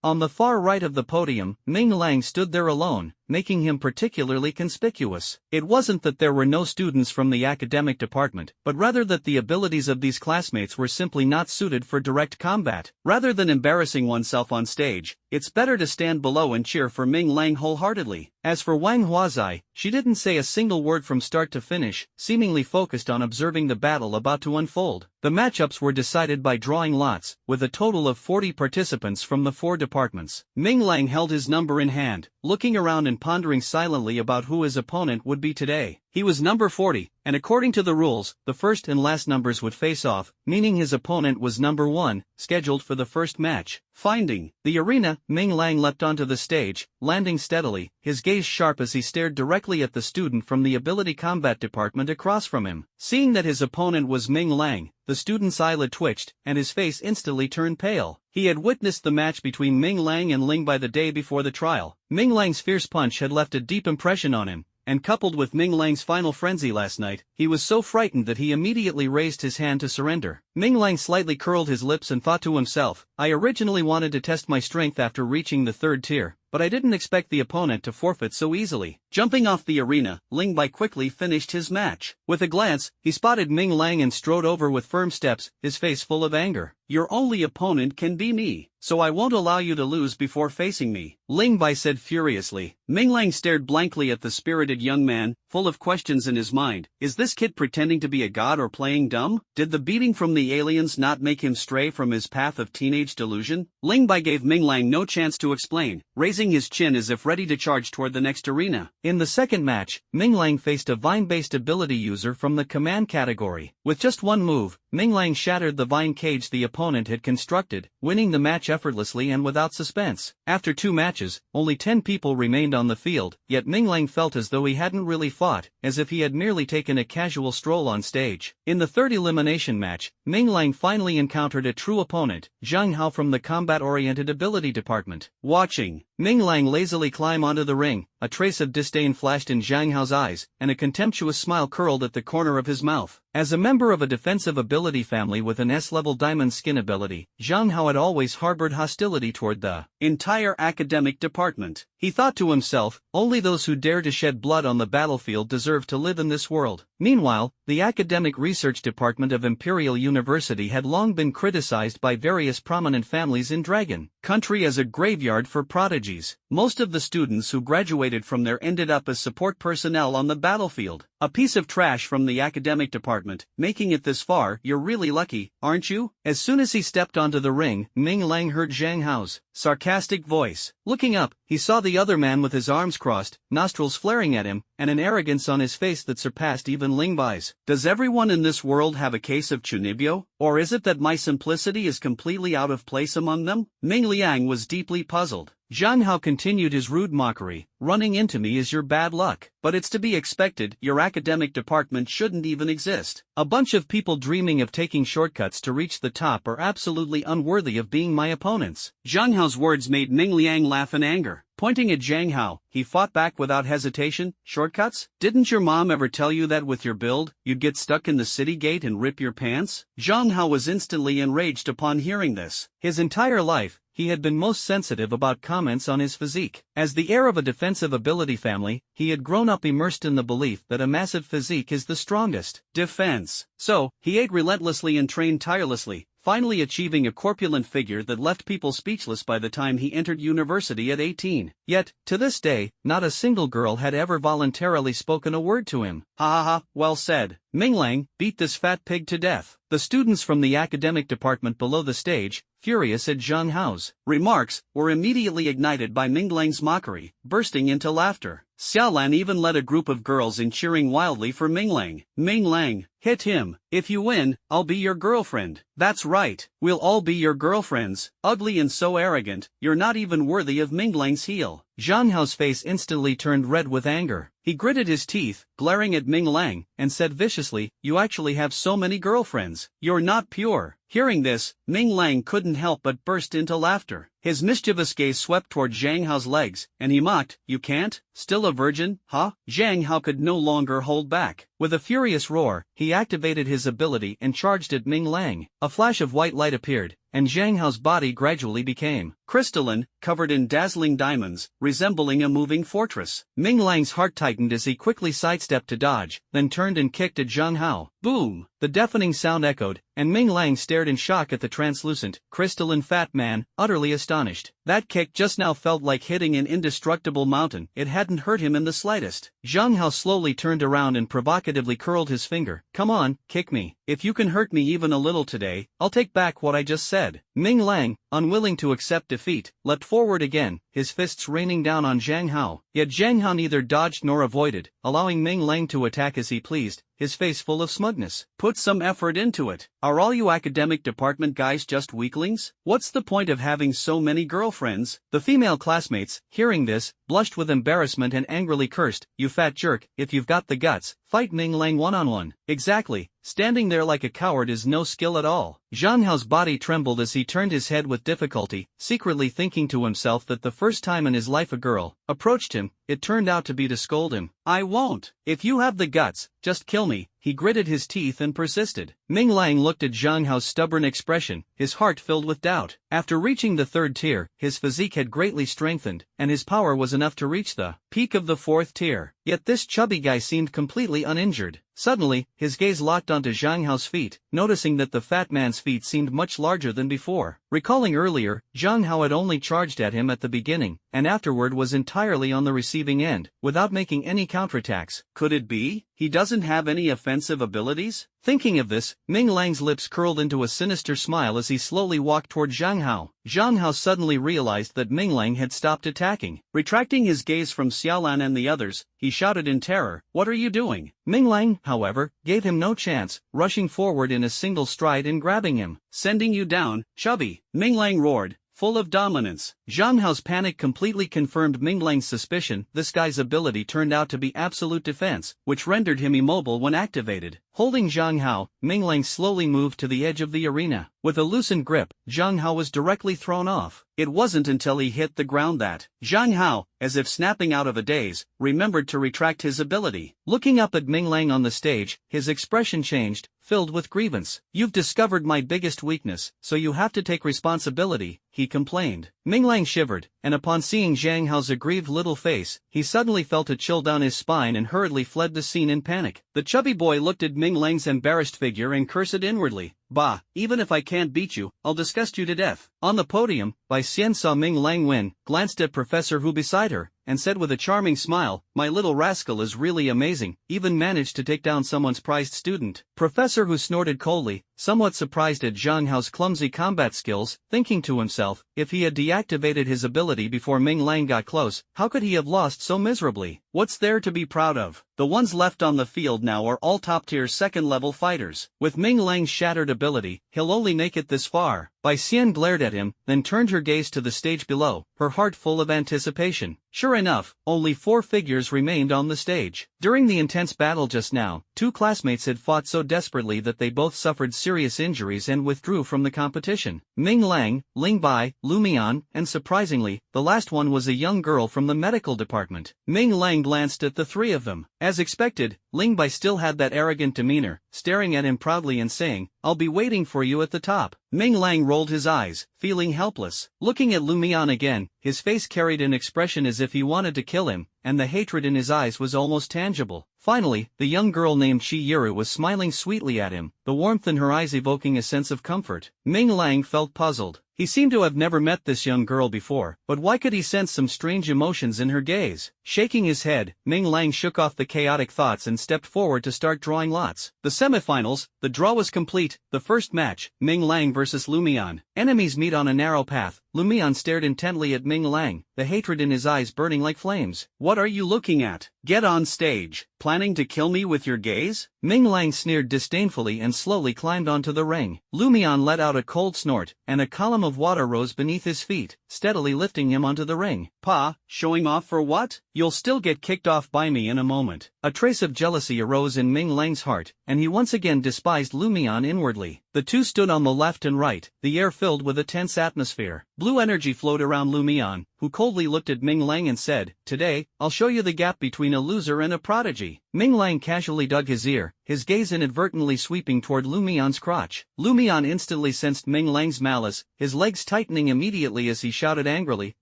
On the far right of the podium, Ming Lang stood there alone, making him particularly conspicuous. It wasn't that there were no students from the academic department, but rather that the abilities of these classmates were simply not suited for direct combat. Rather than embarrassing oneself on stage, it's better to stand below and cheer for Ming Lang wholeheartedly. As for Wang Huazai, she didn't say a single word from start to finish, seemingly focused on observing the battle about to unfold. The matchups were decided by drawing lots, with a total of 40 participants from the 4 departments. Ming Lang held his number in hand, looking around and pondering silently about who his opponent would be today. He was number 40, and according to the rules, the first and last numbers would face off, meaning his opponent was number 1, scheduled for the first match. Finding the arena, Ming Lang leapt onto the stage, landing steadily, his gaze sharp as he stared directly at the student from the ability combat department across from him. Seeing that his opponent was Ming Lang, the student's eyelid twitched, and his face instantly turned pale. He had witnessed the match between Ming Lang and Ling Bai the day before the trial. Ming Lang's fierce punch had left a deep impression on him, and coupled with Ming Lang's final frenzy last night, he was so frightened that he immediately raised his hand to surrender. Ming Lang slightly curled his lips and thought to himself, "I originally wanted to test my strength after reaching the third tier, but I didn't expect the opponent to forfeit so easily." Jumping off the arena, Ling Bai quickly finished his match. With a glance, he spotted Ming Lang and strode over with firm steps, his face full of anger. "Your only opponent can be me, so I won't allow you to lose before facing me," Ling Bai said furiously. Ming Lang stared blankly at the spirited young man, full full of questions in his mind. Is this kid pretending to be a god or playing dumb? Did the beating from the aliens not make him stray from his path of teenage delusion? Ling Bai gave Ming Lang no chance to explain, raising his chin as if ready to charge toward the next arena. In the second match, Ming Lang faced a vine-based ability user from the command category. With just one move, Ming Lang shattered the vine cage the opponent had constructed, winning the match effortlessly and without suspense. After 2 matches, only 10 people remained on the field, yet Ming Lang felt as though he hadn't really fought, as if he had merely taken a casual stroll on stage. In the third elimination match, Ming Lang finally encountered a true opponent, Zhang Hao from the combat-oriented ability department. Watching Ming Lang lazily climb onto the ring, a trace of disdain flashed in Zhang Hao's eyes, and a contemptuous smile curled at the corner of his mouth. As a member of a defensive ability family with an S-level diamond skin ability, Zhang Hao had always harbored hostility toward the entire academic department. He thought to himself, only those who dare to shed blood on the battlefield deserve to live in this world. Meanwhile, the academic research department of Imperial University had long been criticized by various prominent families in Dragon Country as a graveyard for prodigies. Most of the students who graduated from there ended up as support personnel on the battlefield. A piece of trash from the academic department, making it this far. You're really lucky, aren't you? As soon as he stepped onto the ring, Ming Lang heard Zhang Hao's sarcastic voice. Looking up, he saw the other man with his arms crossed, nostrils flaring at him, and an arrogance on his face that surpassed even Ling Bai's. Does everyone in this world have a case of chunibyo? Or is it that my simplicity is completely out of place among them? Ming Liang was deeply puzzled. Zhang Hao continued his rude mockery. Running into me is your bad luck. But it's to be expected, your academic department shouldn't even exist. A bunch of people dreaming of taking shortcuts to reach the top are absolutely unworthy of being my opponents. Zhang Hao's words made Ming Liang laugh in anger. Pointing at Zhang Hao, he fought back without hesitation. Shortcuts? Didn't your mom ever tell you that with your build, you'd get stuck in the city gate and rip your pants? Zhang Hao was instantly enraged upon hearing this. His entire life, he had been most sensitive about comments on his physique. As the heir of a defensive ability family, he had grown up immersed in the belief that a massive physique is the strongest defense. So, he ate relentlessly and trained tirelessly, finally achieving a corpulent figure that left people speechless by the time he entered university at 18. Yet, to this day, not a single girl had ever voluntarily spoken a word to him. Ha ha ha, well said. Ming Lang, beat this fat pig to death. The students from the academic department below the stage, furious at Zhang Hao's remarks, were immediately ignited by Ming Lang's mockery, bursting into laughter. Xiaolan even led a group of girls in cheering wildly for Ming Lang. Ming Lang, hit him. If you win, I'll be your girlfriend. That's right, we'll all be your girlfriends. Ugly and so arrogant, you're not even worthy of Ming Lang's heel. Zhang Hao's face instantly turned red with anger. He gritted his teeth, glaring at Ming Lang, and said viciously, you actually have so many girlfriends. You're not pure. Hearing this, Ming Lang couldn't help but burst into laughter. His mischievous gaze swept toward Zhang Hao's legs, and he mocked, you can't? Still a virgin, huh? Zhang Hao could no longer hold back. With a furious roar, he activated his ability and charged at Ming Lang. A flash of white light appeared, and Zhang Hao's body gradually became crystalline, covered in dazzling diamonds, resembling a moving fortress. Ming Lang's heart tightened as he quickly sidestepped to dodge, then turned and kicked at Zhang Hao. Boom! The deafening sound echoed, and Ming Lang stared in shock at the translucent, crystalline fat man, utterly astonished. That kick just now felt like hitting an indestructible mountain. It hadn't hurt him in the slightest. Zhang Hao slowly turned around and provocatively curled his finger. Come on, kick me. If you can hurt me even a little today, I'll take back what I just said. Ming Lang, unwilling to accept defeat, leapt forward again, his fists raining down on Zhang Hao. Yet Zhang Hao neither dodged nor avoided, allowing Ming Lang to attack as he pleased, his face full of smugness. Put some effort into it. Are all you academic department guys just weaklings? What's the point of having so many girlfriends? The female classmates, hearing this, blushed with embarrassment and angrily cursed, you fat jerk, if you've got the guts, fight Ming Lang one-on-one. Exactly, standing there like a coward is no skill at all. Zhang Hao's body trembled as he turned his head with difficulty, secretly thinking to himself that the first time in his life a girl approached him, it turned out to be to scold him. I won't. If you have the guts, just kill me. He gritted his teeth and persisted. Ming Lang looked at Zhang Hao's stubborn expression, his heart filled with doubt. After reaching the third tier, his physique had greatly strengthened, and his power was enough to reach the peak of the fourth tier. Yet this chubby guy seemed completely uninjured. Suddenly, his gaze locked onto Zhang Hao's feet, noticing that the fat man's feet seemed much larger than before. Recalling earlier, Zhang Hao had only charged at him at the beginning, and afterward was entirely on the receiving end, without making any counterattacks. Could it be he doesn't have any offensive abilities? Thinking of this, Ming Lang's lips curled into a sinister smile as he slowly walked toward Zhang Hao. Zhang Hao suddenly realized that Ming Lang had stopped attacking. Retracting his gaze from Xiaolan and the others, he shouted in terror, "What are you doing?" Ming Lang, however, gave him no chance, rushing forward in a single stride and grabbing him. "Sending you down, chubby," Ming Lang roared, full of dominance. Zhang Hao's panic completely confirmed Ming Lang's suspicion. This guy's ability turned out to be absolute defense, which rendered him immobile when activated. Holding Zhang Hao, Ming Lang slowly moved to the edge of the arena. With a loosened grip, Zhang Hao was directly thrown off. It wasn't until he hit the ground that Zhang Hao, as if snapping out of a daze, remembered to retract his ability. Looking up at Ming Lang on the stage, his expression changed, filled with grievance. "You've discovered my biggest weakness, so you have to take responsibility," he complained. Ming Lang shivered, and upon seeing Zhang Hao's aggrieved little face, he suddenly felt a chill down his spine and hurriedly fled the scene in panic. The chubby boy looked at Ming Lang's embarrassed figure and cursed inwardly. "Bah, even if I can't beat you, I'll disgust you to death." On the podium, Bai Xian saw Ming Lang win, glanced at Professor Hu beside her, and said with a charming smile, "My little rascal is really amazing, even managed to take down someone's prized student." Professor Hu snorted coldly, somewhat surprised at Zhang Hao's clumsy combat skills, thinking to himself, if he had deactivated his ability before Ming Lang got close, how could he have lost so miserably? What's there to be proud of? The ones left on the field now are all top-tier second-level fighters. With Ming Lang's shattered ability, he'll only make it this far. Bai Xian glared at him, then turned her gaze to the stage below, her heart full of anticipation. Sure enough, only 4 figures remained on the stage. During the intense battle just now, 2 classmates had fought so desperately that they both suffered serious injuries and withdrew from the competition. Ming Lang, Ling Bai, Lu Mian, and surprisingly, the last one was a young girl from the medical department. Ming Lang glanced at the 3 of them. As expected, Ling Bai still had that arrogant demeanor, staring at him proudly and saying, "I'll be waiting for you at the top." Ming Lang rolled his eyes, feeling helpless. Looking at Lu Mian again, his face carried an expression as if he wanted to kill him, and the hatred in his eyes was almost tangible. Finally, the young girl named Chi Yiru was smiling sweetly at him, the warmth in her eyes evoking a sense of comfort. Ming Lang felt puzzled. He seemed to have never met this young girl before, but why could he sense some strange emotions in her gaze? Shaking his head, Ming Lang shook off the chaotic thoughts and stepped forward to start drawing lots. The semifinals, the draw was complete. The first match, Ming Lang versus Lu Mian. Enemies meet on a narrow path. Lu Mian stared intently at Ming Lang, the hatred in his eyes burning like flames. "What are you looking at? Get on stage. Planning to kill me with your gaze?" Ming Lang sneered disdainfully and slowly climbed onto the ring. Lu Mian let out a cold snort, and a column of water rose beneath his feet, steadily lifting him onto the ring. "Pa, showing off for what? You'll still get kicked off by me in a moment." A trace of jealousy arose in Ming Lang's heart, and he once again despised Lu Mian inwardly. The two stood on the left and right, the air filled with a tense atmosphere. Blue energy flowed around Lu Mian, who coldly looked at Ming Lang and said, "Today, I'll show you the gap between a loser and a prodigy." Ming Lang casually dug his ear, his gaze inadvertently sweeping toward Lu Mian's crotch. Lu Mian instantly sensed Ming Lang's malice, his legs tightening immediately as he shouted angrily,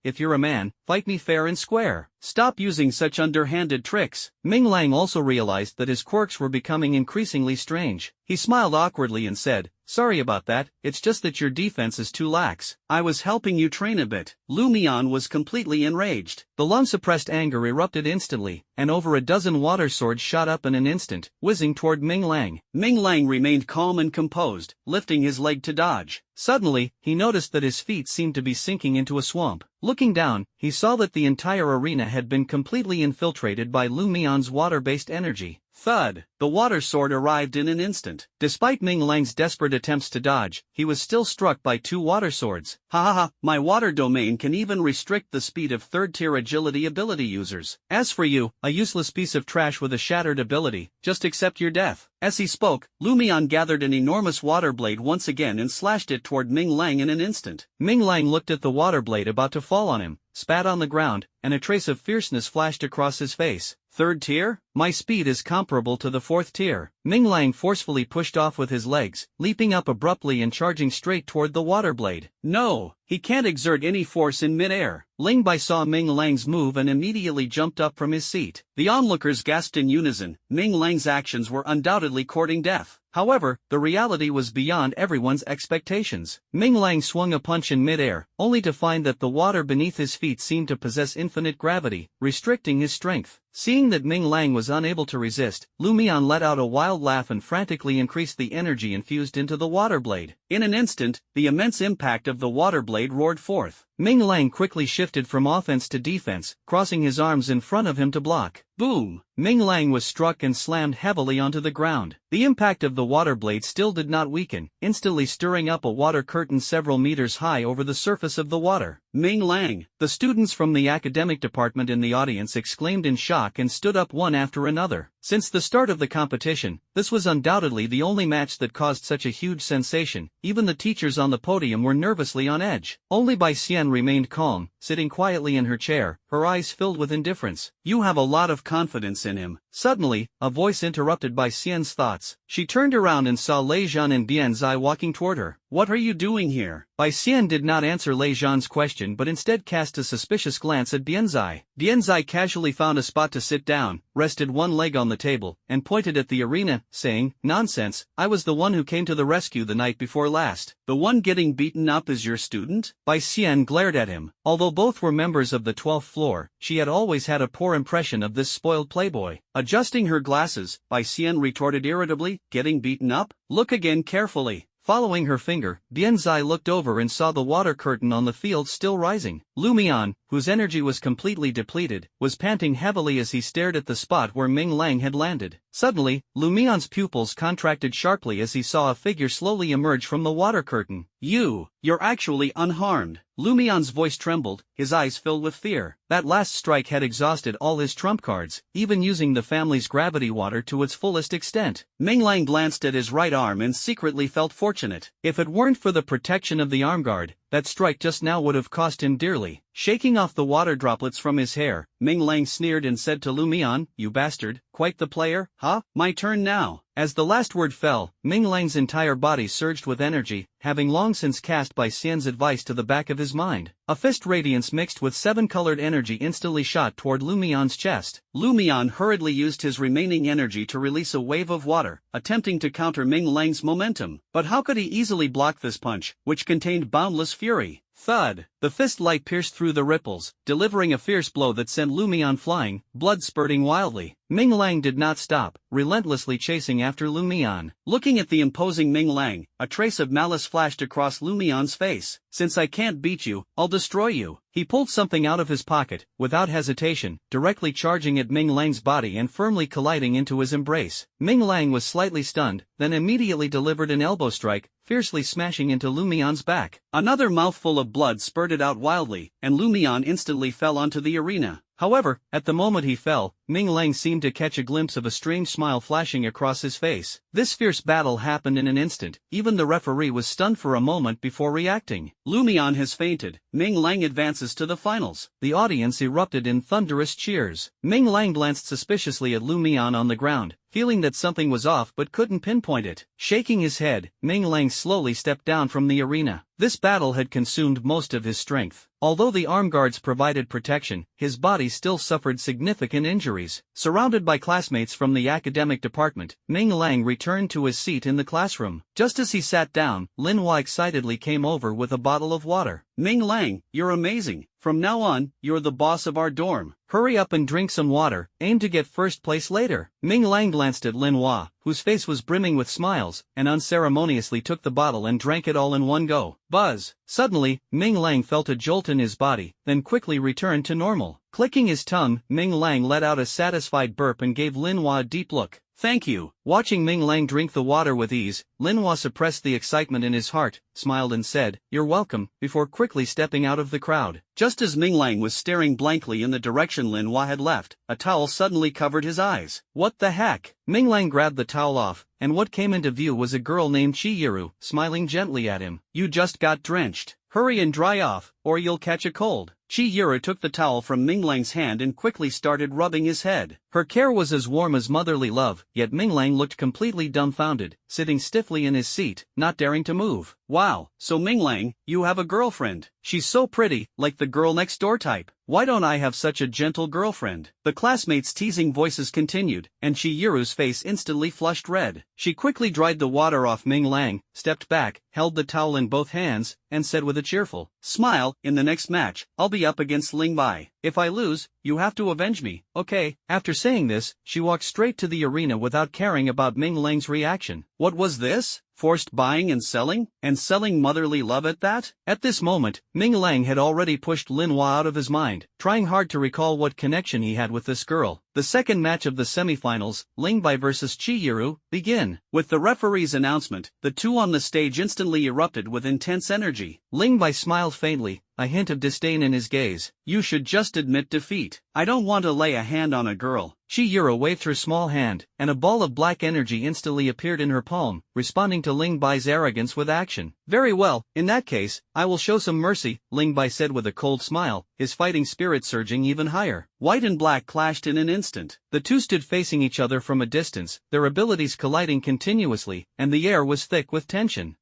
"If you're a man, fight me fair and square. Stop using such underhanded tricks." Ming Lang also realized that his quirks were becoming increasingly strange. He smiled awkwardly and said, "Sorry about that, it's just that your defense is too lax. I was helping you train a bit." Lu Mian was completely enraged. The long-suppressed anger erupted instantly, and over a dozen water swords shot up in an instant, whizzing toward Ming Lang. Ming Lang remained calm and composed, lifting his leg to dodge. Suddenly, he noticed that his feet seemed to be sinking into a swamp. Looking down, he saw that the entire arena had been completely infiltrated by Lu Mian's water-based energy. Thud! The water sword arrived in an instant. Despite Ming Lang's desperate attempts to dodge, he was still struck by 2 water swords. "Ha ha ha, my water domain can even restrict the speed of 3rd-tier agility ability users. As for you, a useless piece of trash with a shattered ability, just accept your death." As he spoke, Lu Mian gathered an enormous water blade once again and slashed it toward Ming Lang in an instant. Ming Lang looked at the water blade about to fall on him, spat on the ground, and a trace of fierceness flashed across his face. 3rd tier? My speed is comparable to the 4th tier. Ming Lang forcefully pushed off with his legs, leaping up abruptly and charging straight toward the water blade. No, he can't exert any force in midair. Ling Bai saw Ming Lang's move and immediately jumped up from his seat. The onlookers gasped in unison. Ming Lang's actions were undoubtedly courting death. However, the reality was beyond everyone's expectations. Ming Lang swung a punch in midair, only to find that the water beneath his feet seemed to possess infinite gravity, restricting his strength. Seeing that Ming Lang was unable to resist, Lu Mian let out a wild laugh and frantically increased the energy infused into the water blade. In an instant, the immense impact of the water blade roared forth. Ming Lang quickly shifted from offense to defense, crossing his arms in front of him to block. Boom! Ming Lang was struck and slammed heavily onto the ground. The impact of the water blade still did not weaken, instantly stirring up a water curtain several meters high over the surface of the water. Ming Lang! The students from the academic department in the audience exclaimed in shock and stood up one after another. Since the start of the competition, this was undoubtedly the only match that caused such a huge sensation. Even the teachers on the podium were nervously on edge. Only Bai Xian remained calm, sitting quietly in her chair, her eyes filled with indifference. You have a lot of confidence in him. Suddenly, a voice interrupted Bai Xian's thoughts. She turned around and saw Lei Zhan and Bian Zai walking toward her. What are you doing here? Bai Xian did not answer Lei Zhan's question but instead cast a suspicious glance at Bian Zai. Bian Zai casually found a spot to sit down, rested one leg on the table, and pointed at the arena, saying, "Nonsense, I was the one who came to the rescue the night before last." The one getting beaten up is your student? Bai Xian glared at him. Although both were members of the 12th floor, she had always had a poor impression of this spoiled playboy. Adjusting her glasses, Bai Xian retorted irritably, "Getting beaten up? Look again carefully." Following her finger, Bian Zai looked over and saw the water curtain on the field still rising. Lu Mian, whose energy was completely depleted, was panting heavily as he stared at the spot where Ming Lang had landed. Suddenly, Lu Mian's pupils contracted sharply as he saw a figure slowly emerge from the water curtain. You're actually unharmed." Lu Mian's voice trembled, his eyes filled with fear. That last strike had exhausted all his trump cards, even using the family's gravity water to its fullest extent. Ming Lang glanced at his right arm and secretly felt fortunate. If it weren't for the protection of the arm guard, that strike just now would have cost him dearly. Shaking off the water droplets from his hair, Ming Lang sneered and said to Lu Mian, "You bastard, quite the player, huh? My turn now." As the last word fell, Ming Lang's entire body surged with energy, having long since cast Bai Xian's advice to the back of his mind. A fist radiance mixed with seven-colored energy instantly shot toward Lu Mian's chest. Lu Mian hurriedly used his remaining energy to release a wave of water, attempting to counter Ming Lang's momentum. But how could he easily block this punch, which contained boundless fury? Thud! The fist light pierced through the ripples, delivering a fierce blow that sent Lu Mian flying, blood spurting wildly. Ming Lang did not stop, relentlessly chasing after Lu Mian. Looking at the imposing Ming Lang, a trace of malice flashed across Lu Mian's face. "Since I can't beat you, I'll destroy you." He pulled something out of his pocket, without hesitation, directly charging at Ming Lang's body and firmly colliding into his embrace. Ming Lang was slightly stunned, then immediately delivered an elbow strike, fiercely smashing into Lu Mian's back. Another mouthful of blood spurted out wildly, and Lu Mian instantly fell onto the arena. However, at the moment he fell, Ming Lang seemed to catch a glimpse of a strange smile flashing across his face. This fierce battle happened in an instant. Even the referee was stunned for a moment before reacting. Lu Mian has fainted. Ming Lang advances to the finals. The audience erupted in thunderous cheers. Ming Lang glanced suspiciously at Lu Mian on the ground, feeling that something was off but couldn't pinpoint it. Shaking his head, Ming Lang slowly stepped down from the arena. This battle had consumed most of his strength. Although the arm guards provided protection, his body still suffered significant injuries. Surrounded by classmates from the academic department, Ming Lang returned to his seat in the classroom. Just as he sat down, Lin Hua excitedly came over with a bottle of water. "Ming Lang, you're amazing. From now on, you're the boss of our dorm. Hurry up and drink some water, aim to get first place later." Ming Lang glanced at Lin Hua, whose face was brimming with smiles, and unceremoniously took the bottle and drank it all in one go. Buzz! Suddenly, Ming Lang felt a jolt in his body, then quickly returned to normal. Clicking his tongue, Ming Lang let out a satisfied burp and gave Lin Hua a deep look. "Thank you." Watching Ming Lang drink the water with ease, Lin Hua suppressed the excitement in his heart, smiled and said, "You're welcome," before quickly stepping out of the crowd. Just as Ming Lang was staring blankly in the direction Lin Hua had left, a towel suddenly covered his eyes. What the heck? Ming Lang grabbed the towel off, and what came into view was a girl named Chi Yiru, smiling gently at him. "You just got drenched. Hurry and dry off, or you'll catch a cold." Chi Yiru took the towel from Ming Lang's hand and quickly started rubbing his head. Her care was as warm as motherly love, yet Ming Lang looked completely dumbfounded, sitting stiffly in his seat, not daring to move. Wow, so Ming Lang, you have a girlfriend. She's so pretty, like the girl next door type. Why don't I have such a gentle girlfriend? The classmates' teasing voices continued, and Chihiru's face instantly flushed red. She quickly dried the water off Ming Lang, stepped back, held the towel in both hands, and said with a cheerful smile, "In the next match, I'll be up against Ling Bai. If I lose, you have to avenge me, okay?" After saying this, she walked straight to the arena without caring about Ming Lang's reaction. What was this? Forced buying and selling? And selling motherly love at that? At this moment, Ming Lang had already pushed Lin Hua out of his mind, trying hard to recall what connection he had with this girl. The second match of the semifinals, Ling Bai vs Chihiru, begin. With the referee's announcement, the two on the stage instantly erupted with intense energy. Ling Bai smiled faintly, a hint of disdain in his gaze. "You should just admit defeat. I don't want to lay a hand on a girl." Chihiru waved her small hand, and a ball of black energy instantly appeared in her palm, responding to Ling Bai's arrogance with action. "Very well, in that case, I will show some mercy," Ling Bai said with a cold smile, his fighting spirit surging even higher. White and black clashed in an instant. The two stood facing each other from a distance, their abilities colliding continuously, and the air was thick with tension.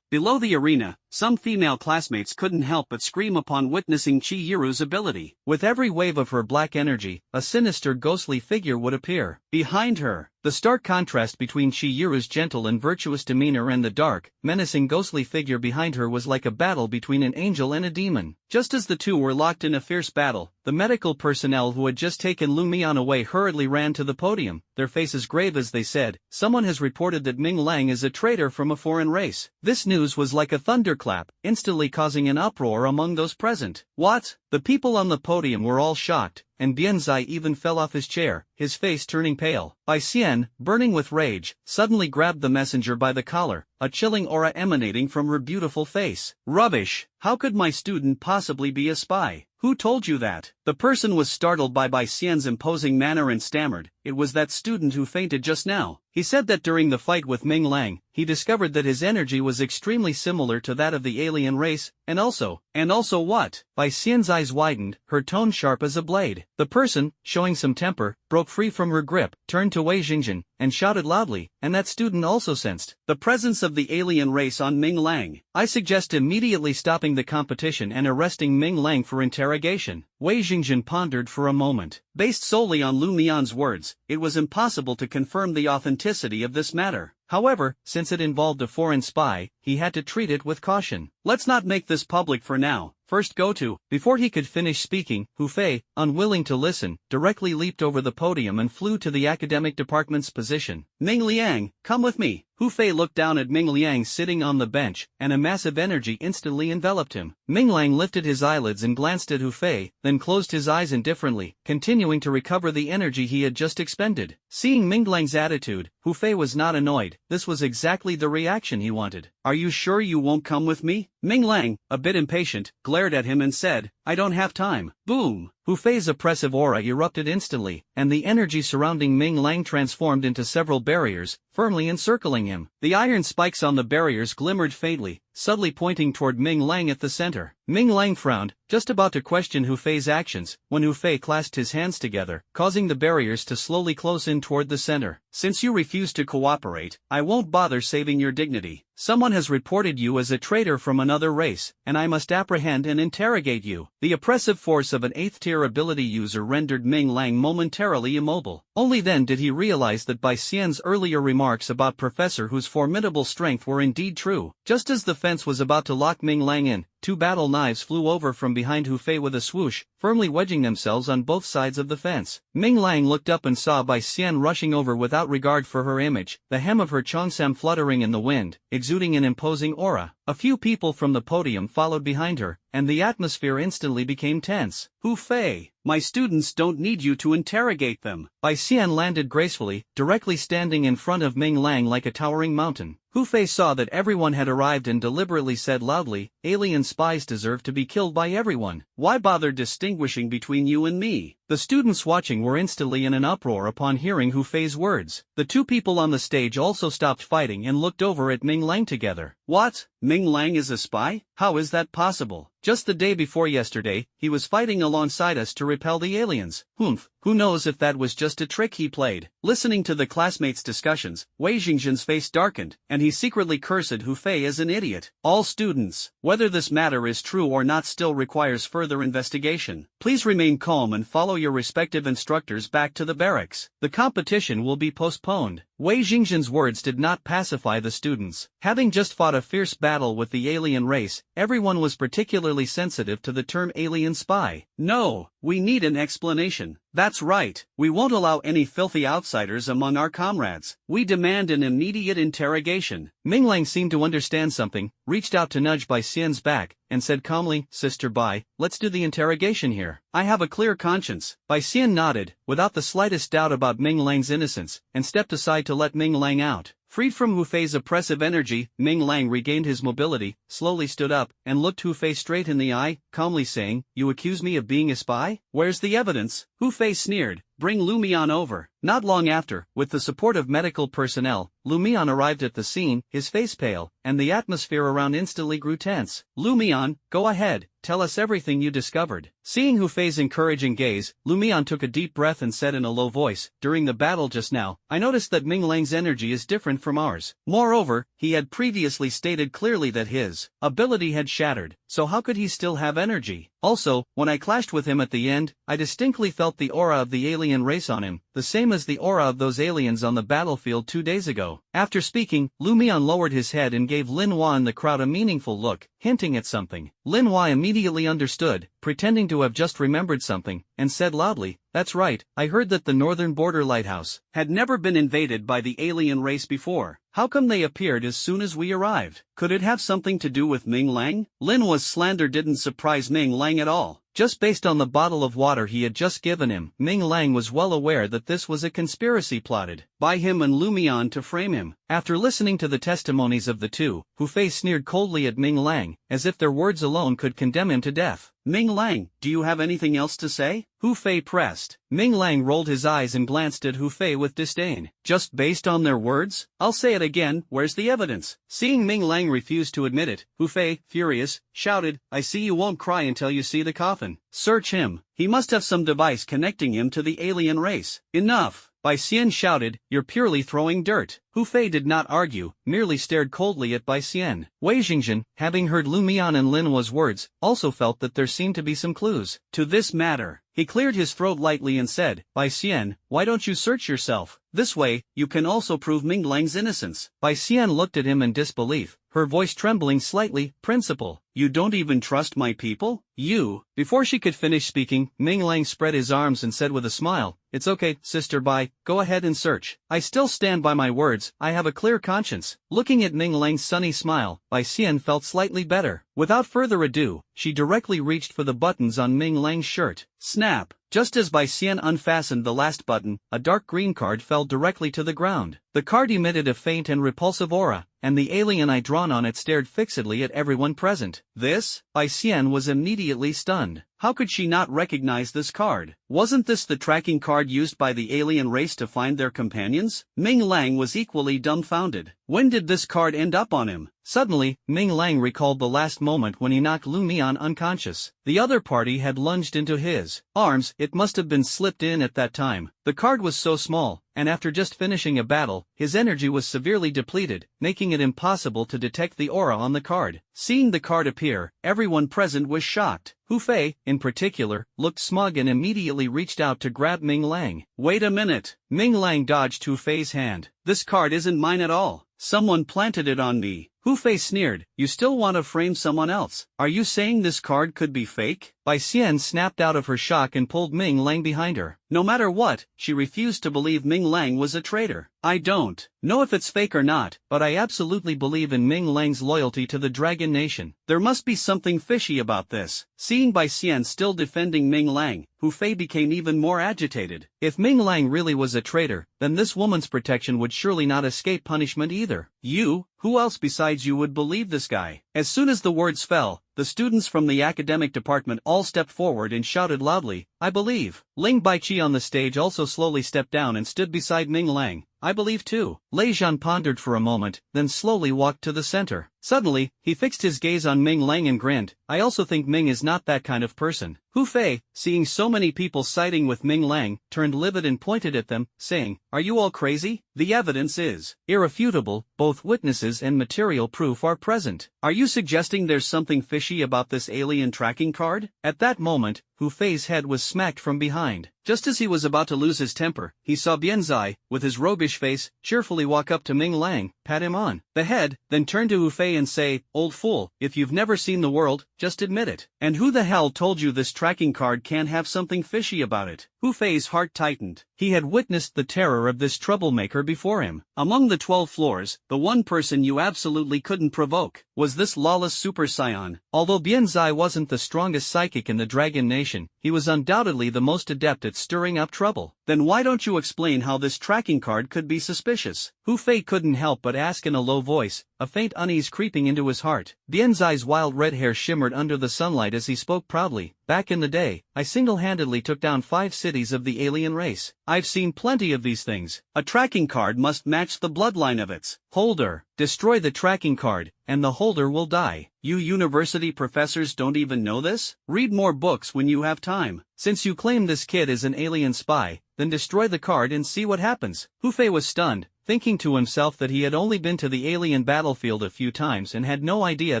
Below the arena, some female classmates couldn't help but scream upon witnessing Chihiru's ability. With every wave of her black energy, a sinister ghostly figure would appear. Behind her, the stark contrast between Chihiru's gentle and virtuous demeanor and the dark, menacing ghostly figure behind her was like a battle between an angel and a demon. Just as the two were locked in a fierce battle, the medical personnel who had just taken Lu Mian away hurriedly ran to the podium, their faces grave as they said, "Someone has reported that Ming Lang is a traitor from a foreign race." This news was like a thunderclap, instantly causing an uproar among those present. What? The people on the podium were all shocked, and Bianzai even fell off his chair, his face turning pale. Bai Xian, burning with rage, suddenly grabbed the messenger by the collar, a chilling aura emanating from her beautiful face. Rubbish! How could my student possibly be a spy? Who told you that? The person was startled by Bai Xian's imposing manner and stammered, "It was that student who fainted just now." He said that during the fight with Ming Lang, he discovered that his energy was extremely similar to that of the alien race, and also what? Bai Xian's eyes widened, her tone sharp as a blade. The person, showing some temper, broke free from her grip, turned to Wei Jingjian, and shouted loudly, and that student also sensed the presence of the alien race on Ming Lang. "I suggest immediately stopping the competition and arresting Ming Lang for interrogation." Wei Jingjian pondered for a moment. Based solely on Lu Mian's words, it was impossible to confirm the authenticity of this matter. However, since it involved a foreign spy, he had to treat it with caution. "Let's not make this public for now. First go to..." Before he could finish speaking, Hu Fei, unwilling to listen, directly leaped over the podium and flew to the academic department's position. "Ming Liang, come with me." Hu Fei looked down at Ming Liang sitting on the bench, and a massive energy instantly enveloped him. Ming Liang lifted his eyelids and glanced at Hu Fei, then closed his eyes indifferently, continuing to recover the energy he had just expended. Seeing Ming Liang's attitude, Hu Fei was not annoyed. This was exactly the reaction he wanted. "Are you sure you won't come with me?" Ming Liang, a bit impatient, glared at him and said, "I don't have time." Boom! Hu Fei's oppressive aura erupted instantly, and the energy surrounding Ming Lang transformed into several barriers, firmly encircling him. The iron spikes on the barriers glimmered faintly, subtly pointing toward Ming Lang at the center. Ming Lang frowned, just about to question Hu Fei's actions, when Hu Fei clasped his hands together, causing the barriers to slowly close in toward the center. "Since you refuse to cooperate, I won't bother saving your dignity. Someone has reported you as a traitor from another race, and I must apprehend and interrogate you." The oppressive force of an 8th-tier ability user rendered Ming Lang momentarily immobile. Only then did he realize that Bai Xian's earlier remarks about Professor Hu's formidable strength were indeed true. Just as the fence was about to lock Ming Lang in, two battle knives flew over from behind Hu Fei with a swoosh, firmly wedging themselves on both sides of the fence. Ming Lang looked up and saw Bai Xian rushing over without regard for her image, the hem of her cheongsam fluttering in the wind, exuding an imposing aura. A few people from the podium followed behind her, and the atmosphere instantly became tense. "Hu Fei, my students don't need you to interrogate them." Bai Xian landed gracefully, directly standing in front of Ming Lang like a towering mountain. Hu Fei saw that everyone had arrived and deliberately said loudly, "Alien spies deserve to be killed by everyone. Why bother distinguishing between you and me?" The students watching were instantly in an uproar upon hearing Hu Fei's words. The two people on the stage also stopped fighting and looked over at Ming Lang together. "What? Ming Lang is a spy? How is that possible? Just the day before yesterday, he was fighting alongside us to repel the aliens. Humph, who knows if that was just a trick he played. Listening to the classmates' discussions, Wei Jingzhen's face darkened, and he secretly cursed Hu Fei as an idiot. All students, whether this matter is true or not still requires further investigation. Please remain calm and follow your respective instructors back to the barracks. The competition will be postponed. Wei Jingzhen's words did not pacify the students. Having just fought a fierce battle with the alien race, everyone was particularly sensitive to the term alien spy. No, we need an explanation. That's right, we won't allow any filthy outsiders among our comrades. We demand an immediate interrogation. Ming Lang seemed to understand something, reached out to nudge Bai Xian's back, and said calmly, Sister Bai, let's do the interrogation here. I have a clear conscience. Bai Xian nodded, without the slightest doubt about Ming Lang's innocence, and stepped aside to let Ming Lang out. Freed from Hu Fei's oppressive energy, Ming Lang regained his mobility, slowly stood up, and looked Hu Fei straight in the eye, calmly saying, You accuse me of being a spy? Where's the evidence? Hu Fei sneered. Bring Lu Mian over. Not long after, with the support of medical personnel, Lu Mian arrived at the scene, his face pale, and the atmosphere around instantly grew tense. Lu Mian, go ahead, tell us everything you discovered. Seeing Hu Fei's encouraging gaze, Lu Mian took a deep breath and said in a low voice, During the battle just now, I noticed that Ming Lang's energy is different from ours. Moreover, he had previously stated clearly that his ability had shattered, so how could he still have energy? Also, when I clashed with him at the end, I distinctly felt the aura of the alien race on him, the same as the aura of those aliens on the battlefield 2 days ago. After speaking, Lu Mian lowered his head and gave Lin Hua and the crowd a meaningful look, hinting at something. Lin Hua immediately understood, pretending to have just remembered something, and said loudly, That's right, I heard that the northern border lighthouse had never been invaded by the alien race before. How come they appeared as soon as we arrived? Could it have something to do with Ming Lang? Lin Hua's slander didn't surprise Ming Lang at all. Just based on the bottle of water he had just given him, Ming Lang was well aware that this was a conspiracy plotted by him and Lu Mian to frame him. After listening to the testimonies of the two, Hu Fei sneered coldly at Ming Lang, as if their words alone could condemn him to death. Ming Lang, do you have anything else to say? Hu Fei pressed. Ming Lang rolled his eyes and glanced at Hu Fei with disdain. Just based on their words? I'll say it again, where's the evidence? Seeing Ming Lang refuse to admit it, Hu Fei, furious, shouted, I see you won't cry until you see the coffin. Search him. He must have some device connecting him to the alien race. Enough! Bai Xian shouted, You're purely throwing dirt. Hu Fei did not argue, merely stared coldly at Bai Xian. Wei Jingzhen, having heard Lu Mian and Lin Hua's words, also felt that there seemed to be some clues to this matter. He cleared his throat lightly and said, Bai Xian, why don't you search yourself? This way, you can also prove Ming Lang's innocence. Bai Xian looked at him in disbelief, her voice trembling slightly. Principal, you don't even trust my people? You? Before she could finish speaking, Ming Lang spread his arms and said with a smile, It's okay, Sister Bai, go ahead and search. I still stand by my words, I have a clear conscience. Looking at Ming Lang's sunny smile, Bai Xian felt slightly better. Without further ado, she directly reached for the buttons on Ming Lang's shirt. Snap! Just as Bai Xian unfastened the last button, a dark green card fell directly to the ground. The card emitted a faint and repulsive aura, and the alien eye drawn on it stared fixedly at everyone present. This? Bai Xian was immediately stunned. How could she not recognize this card? Wasn't this the tracking card used by the alien race to find their companions? Ming Lang was equally dumbfounded. When did this card end up on him? Suddenly, Ming Lang recalled the last moment when he knocked Lu Mian unconscious. The other party had lunged into his arms. It must have been slipped in at that time. The card was so small, and after just finishing a battle, his energy was severely depleted, making it impossible to detect the aura on the card. Seeing the card appear, everyone present was shocked. Hu Fei, in particular, looked smug and immediately reached out to grab Ming Lang. Wait a minute. Ming Lang dodged Hu Fei's hand. This card isn't mine at all. Someone planted it on me. Hu Fei sneered. You still want to frame someone else? Are you saying this card could be fake? Bai Xian snapped out of her shock and pulled Ming Lang behind her. No matter what, she refused to believe Ming Lang was a traitor. I don't know if it's fake or not, but I absolutely believe in Ming Lang's loyalty to the Dragon Nation. There must be something fishy about this. Seeing Bai Xian still defending Ming Lang, Hu Fei became even more agitated. If Ming Lang really was a traitor, then this woman's protection would surely not escape punishment either. You? Who else besides you would believe this guy? As soon as the words fell, the students from the academic department all stepped forward and shouted loudly, I believe. Ling Baiqi on the stage also slowly stepped down and stood beside Ming Lang. I believe too. Lei Zhan pondered for a moment, then slowly walked to the center. Suddenly, he fixed his gaze on Ming Lang and grinned. I also think Ming is not that kind of person. Hu Fei, seeing so many people siding with Ming Lang, turned livid and pointed at them, saying, "Are you all crazy? The evidence is irrefutable, both witnesses and material proof are present. Are you suggesting there's something fishy about this alien tracking card?" At that moment, Hu Fei's head was smacked from behind. Just as he was about to lose his temper, he saw Bianzai, with his roguish face, cheerfully walk up to Ming Lang, pat him on the head, then turn to Hu Fei and say, "Old fool, if you've never seen the world, just admit it. And who the hell told you this tracking card can't have something fishy about it?" Hu Fei's heart tightened. He had witnessed the terror of this troublemaker before him. Among the 12 floors, the one person you absolutely couldn't provoke was this lawless super scion. Although Bianzai wasn't the strongest psychic in the Dragon Nation, he was undoubtedly the most adept at stirring up trouble. Then why don't you explain how this tracking card could be suspicious? Hu Fei couldn't help but ask in a low voice, a faint unease creeping into his heart. Bianzai's wild red hair shimmered under the sunlight as he spoke proudly. Back in the day, I single-handedly took down 5 cities of the alien race. I've seen plenty of these things. A tracking card must match the bloodline of its holder. Destroy the tracking card, and the holder will die. You university professors don't even know this? Read more books when you have time. Since you claim this kid is an alien spy, then destroy the card and see what happens. Hu Fei was stunned, thinking to himself that he had only been to the alien battlefield a few times and had no idea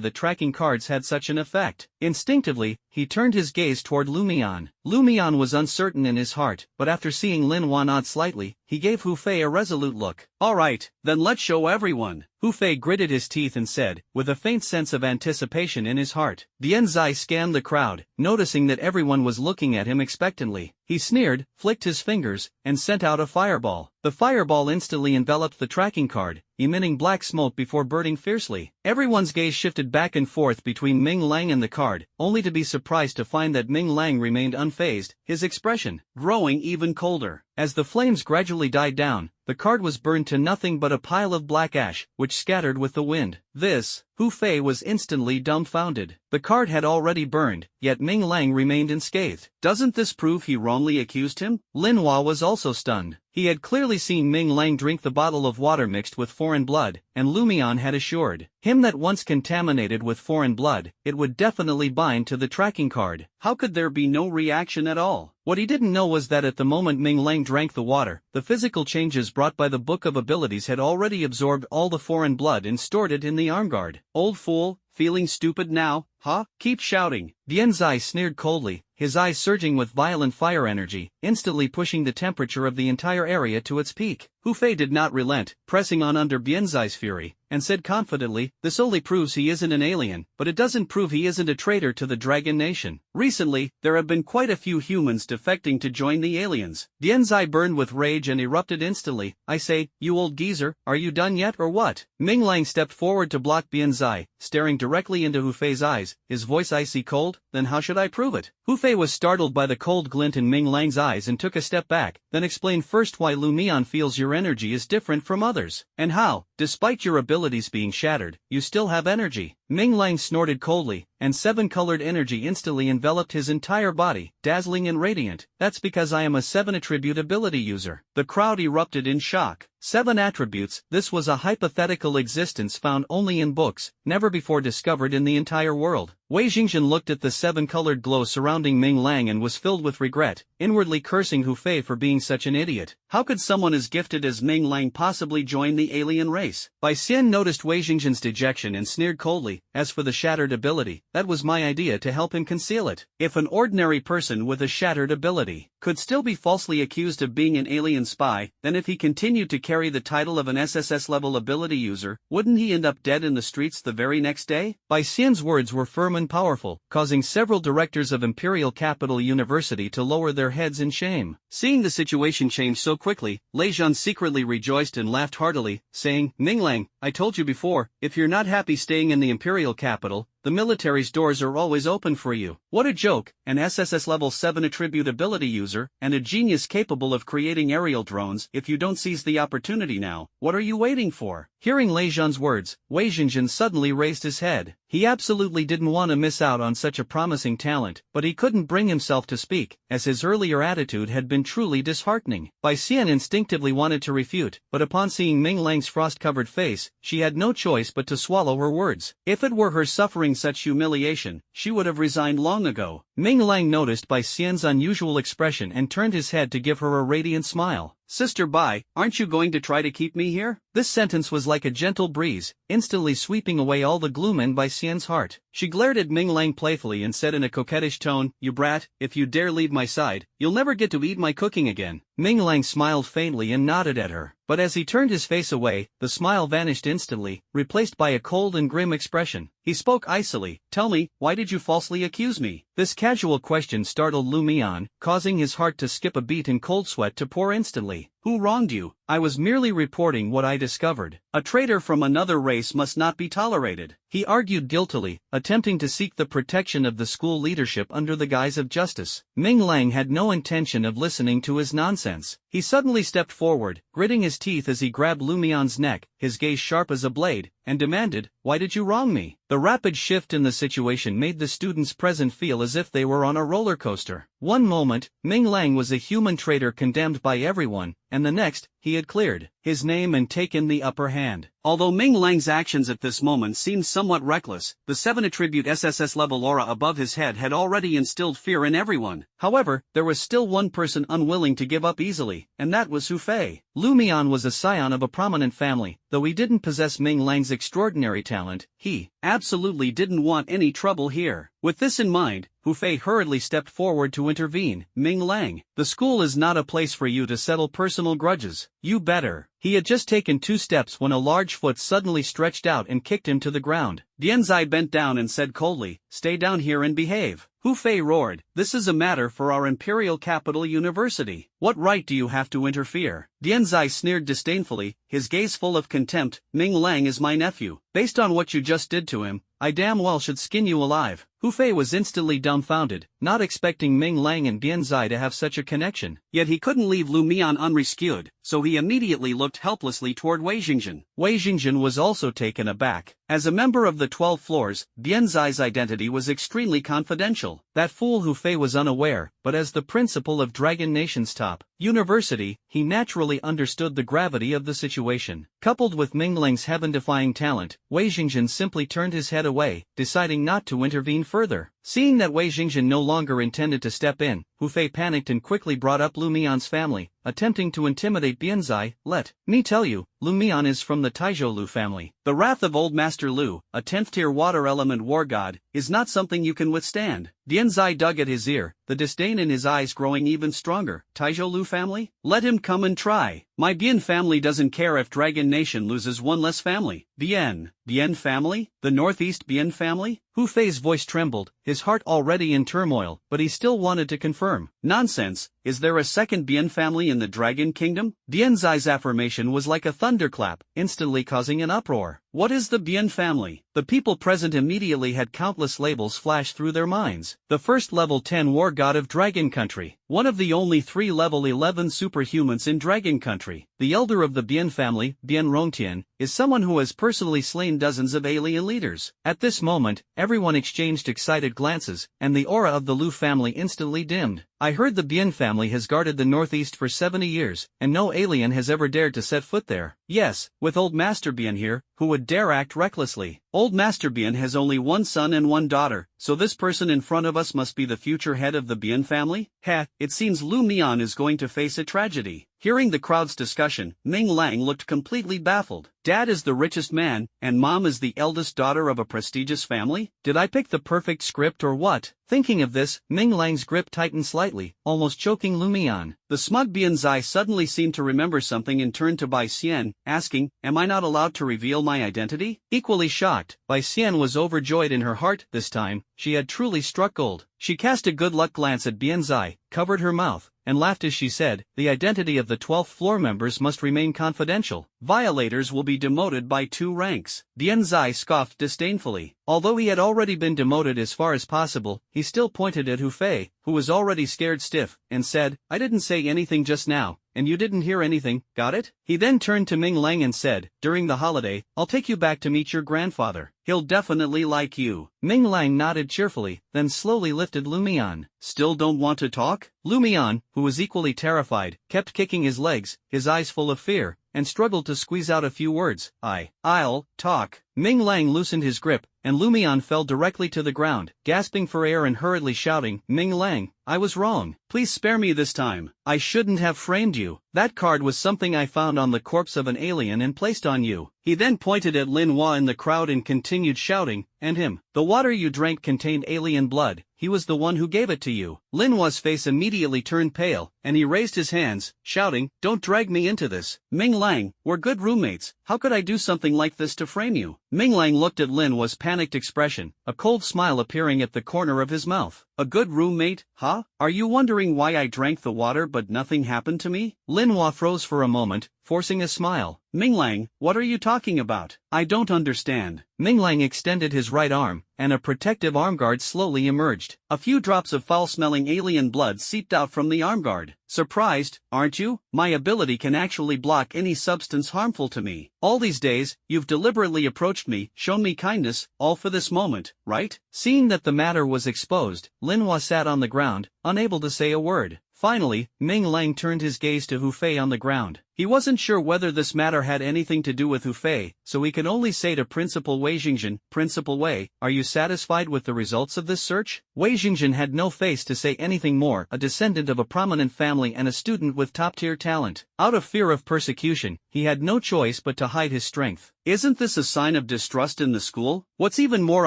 that tracking cards had such an effect. Instinctively, he turned his gaze toward Lumian. Lumian was uncertain in his heart, but after seeing Lin Wan nod slightly, he gave Hu Fei a resolute look. "Alright, then let's show everyone." Hu Fei gritted his teeth and said, with a faint sense of anticipation in his heart. Bianzai scanned the crowd, noticing that everyone was looking at him expectantly. He sneered, flicked his fingers, and sent out a fireball. The fireball instantly enveloped the tracking card, emitting black smoke before burning fiercely. Everyone's gaze shifted back and forth between Ming Lang and the card, only to be surprised to find that Ming Lang remained unfazed, his expression growing even colder. As the flames gradually died down, the card was burned to nothing but a pile of black ash, which scattered with the wind. This, Hu Fei was instantly dumbfounded. The card had already burned, yet Ming Lang remained unscathed. Doesn't this prove he wrongly accused him? Lin Hua was also stunned. He had clearly seen Ming Lang drink the bottle of water mixed with foreign blood, and Lumian had assured him that once contaminated with foreign blood, it would definitely bind to the tracking card. How could there be no reaction at all? What he didn't know was that at the moment Ming Lang drank the water, the physical changes brought by the Book of Abilities had already absorbed all the foreign blood and stored it in the arm guard. Old fool, feeling stupid now, huh? Keep shouting. Bianzai sneered coldly, his eyes surging with violent fire energy, instantly pushing the temperature of the entire area to its peak. Hu Fei did not relent, pressing on under Bianzai's fury, and said confidently, "This only proves he isn't an alien, but it doesn't prove he isn't a traitor to the Dragon Nation. Recently, there have been quite a few humans defecting to join the aliens." Bianzai burned with rage and erupted instantly. "I say, you old geezer, are you done yet or what?" Ming Lang stepped forward to block Bianzai, staring directly into Hu Fei's eyes, his voice icy cold. "Then how should I prove it?" Hu Fei was startled by the cold glint in Ming Lang's eyes and took a step back, then explained first why Lumian feels your energy is different from others, and how, despite your abilities being shattered, you still have energy. Ming Lang snorted coldly, and 7-colored energy instantly enveloped his entire body, dazzling and radiant. "That's because I am a 7-attribute ability user." The crowd erupted in shock. 7 attributes, this was a hypothetical existence found only in books, never before discovered in the entire world. Wei Jingzhen looked at the 7-colored glow surrounding Ming Lang and was filled with regret, inwardly cursing Hu Fei for being such an idiot. How could someone as gifted as Ming Lang possibly join the alien race? Bai Xian noticed Wei Jingzhen's dejection and sneered coldly, "As for the shattered ability, that was my idea to help him conceal it." If an ordinary person with a shattered ability could still be falsely accused of being an alien spy, then if he continued to carry the title of an SSS-level ability user, wouldn't he end up dead in the streets the very next day? Bai Xian's words were firm and powerful, causing several directors of Imperial Capital University to lower their heads in shame. Seeing the situation change so quickly, Lei Zhan secretly rejoiced and laughed heartily, saying, "Ming Lang, I told you before, if you're not happy staying in the Imperial Capital, the military's doors are always open for you." What a joke, an SSS level 7 attribute ability user, and a genius capable of creating aerial drones. If you don't seize the opportunity now, what are you waiting for? Hearing Lei Zhan's words, Wei Jingzhen suddenly raised his head. He absolutely didn't want to miss out on such a promising talent, but he couldn't bring himself to speak, as his earlier attitude had been truly disheartening. Bai Xian instinctively wanted to refute, but upon seeing Ming Lang's frost-covered face, she had no choice but to swallow her words. If it were her suffering such humiliation, she would have resigned long ago. Ming Lang noticed Bai Xian's unusual expression and turned his head to give her a radiant smile. Sister Bai, aren't you going to try to keep me here? This sentence was like a gentle breeze, instantly sweeping away all the gloom in Bai Xian's heart. She glared at Ming Lang playfully and said in a coquettish tone, "You brat, if you dare leave my side, you'll never get to eat my cooking again." Ming Lang smiled faintly and nodded at her, but as he turned his face away, the smile vanished instantly, replaced by a cold and grim expression. He spoke icily, "Tell me, why did you falsely accuse me?" This casual question startled Lu Mian, causing his heart to skip a beat and cold sweat to pour instantly. "Who wronged you?" "I was merely reporting what I discovered." "A traitor from another race must not be tolerated," he argued guiltily, attempting to seek the protection of the school leadership under the guise of justice. Ming Lang had no intention of listening to his nonsense. He suddenly stepped forward, gritting his teeth as he grabbed Lu Mian's neck, his gaze sharp as a blade, and demanded, "Why did you wrong me?" The rapid shift in the situation made the students present feel as if they were on a roller coaster. One moment, Ming Lang was a human traitor condemned by everyone, and the next, he had cleared his name and taken the upper hand. Although Ming Lang's actions at this moment seemed somewhat reckless, the 7 attribute SSS level aura above his head had already instilled fear in everyone. However, there was still one person unwilling to give up easily, and that was Hu Fei. Lu Mian was a scion of a prominent family. Though he didn't possess Ming Lang's extraordinary talent, he absolutely didn't want any trouble here. With this in mind, Hu Fei hurriedly stepped forward to intervene. "Ming Lang, the school is not a place for you to settle personal grudges. You better." He had just taken 2 steps when a large foot suddenly stretched out and kicked him to the ground. Dianzai bent down and said coldly, "Stay down here and behave." Hu Fei roared, "This is a matter for our imperial capital university. What right do you have to interfere?" Dianzai sneered disdainfully, his gaze full of contempt. "Ming Lang is my nephew. Based on what you just did to him, I damn well should skin you alive." Hu Fei was instantly dumbfounded, not expecting Ming Lang and Dianzai to have such a connection. Yet he couldn't leave Lu Mian unrescued, so he immediately looked helplessly toward Wei Jingzhen. Wei Jingzhen was also taken aback. As a member of the 12 floors, Dianzai's identity was extremely confidential. That fool Hu Fei was unaware, but as the principal of Dragon Nation's top university, he naturally understood the gravity of the situation. Coupled with Ming Lang's heaven-defying talent, Wei Jingzhen simply turned his head away, deciding not to intervene further. Seeing that Wei Jingzhen no longer intended to step in, Hu Fei panicked and quickly brought up Lu Mian's family, attempting to intimidate Dianzai. "Let me tell you, Lu Mian is from the Taizhou Lu family. The wrath of Old Master Lu, a 10th-tier water element war god, is not something you can withstand." Dianzai dug at his ear, the disdain in his eyes growing even stronger. "Taizhou Lu family? Let him come and try. My Bian family doesn't care if Dragon Nation loses one less family." Bian family? The Northeast Bian family? Hu Fei's voice trembled, his heart already in turmoil, but he still wanted to confirm. "Nonsense, is there a second Bian family in the Dragon Kingdom?" Dianzai's affirmation was like a thunderclap, instantly causing an uproar. "What is the Bian family?" The people present immediately had countless labels flash through their minds. The first level 10 war god of Dragon Country. One of the only 3 level 11 superhumans in Dragon Country. The elder of the Bian family, Bian Rongtian, is someone who has personally slain dozens of alien leaders. At this moment, everyone exchanged excited glances, and the aura of the Lu family instantly dimmed. "I heard the Bian family has guarded the Northeast for 70 years, and no alien has ever dared to set foot there." "Yes, with Old Master Bian here, who would dare act recklessly?" "Old Master Bian has only 1 son and 1 daughter, so this person in front of us must be the future head of the Bian family?" It seems Lu Mian is going to face a tragedy." Hearing the crowd's discussion, Ming Lang looked completely baffled. "Dad is the richest man, and Mom is the eldest daughter of a prestigious family? Did I pick the perfect script or what?" Thinking of this, Ming Lang's grip tightened slightly, almost choking Lu Mian. The smug Bianzai suddenly seemed to remember something and turned to Bai Xian, asking, "Am I not allowed to reveal my identity?" Equally shocked, Bai Xian was overjoyed in her heart. This time, she had truly struck gold. She cast a good luck glance at Bianzai, covered her mouth, and laughed as she said, "The identity of the 12th floor members must remain confidential. Violators will be demoted by 2 ranks." Dianzai scoffed disdainfully. Although he had already been demoted as far as possible, he still pointed at Hu Fei, who was already scared stiff, and said, "I didn't say anything just now. and you didn't hear anything, got it? He then turned to Ming Lang and said, during the holiday, I'll take you back to meet your grandfather. He'll definitely like you. Ming Lang nodded cheerfully, then slowly lifted Lumian. Still don't want to talk? Lumian, who was equally terrified, kept kicking his legs, his eyes full of fear, and struggled to squeeze out a few words. I'll talk. Ming Lang loosened his grip, and Lumian fell directly to the ground, gasping for air and hurriedly shouting, Ming Lang, I was wrong. Please spare me this time. I shouldn't have framed you. That card was something I found on the corpse of an alien and placed on you. He then pointed at Lin Hua in the crowd and continued shouting, and him. The water you drank contained alien blood. He was the one who gave it to you. Lin Hua's face immediately turned pale, and he raised his hands, shouting, Don't drag me into this. Ming Lang, we're good roommates. How could I do something like this to frame you? Ming Lang looked at Lin Hua's panicked expression, a cold smile appearing at the corner of his mouth. A good roommate, huh? Are you wondering why I drank the water but nothing happened to me? Lin Hua froze for a moment, forcing a smile. Ming Lang, what are you talking about? I don't understand. Ming Lang extended his right arm, and a protective arm guard slowly emerged. A few drops of foul-smelling alien blood seeped out from the arm guard. Surprised, aren't you? My ability can actually block any substance harmful to me. All these days, you've deliberately approached me, shown me kindness, all for this moment, right? Seeing that the matter was exposed, Lin Hua sat on the ground, unable to say a word. Finally, Ming Lang turned his gaze to Hu Fei on the ground. He wasn't sure whether this matter had anything to do with Hu Fei, so he could only say to Principal Wei Jingzhen, Principal Wei, are you satisfied with the results of this search? Wei Jingzhen had no face to say anything more, a descendant of a prominent family and a student with top-tier talent. Out of fear of persecution, he had no choice but to hide his strength. Isn't this a sign of distrust in the school? What's even more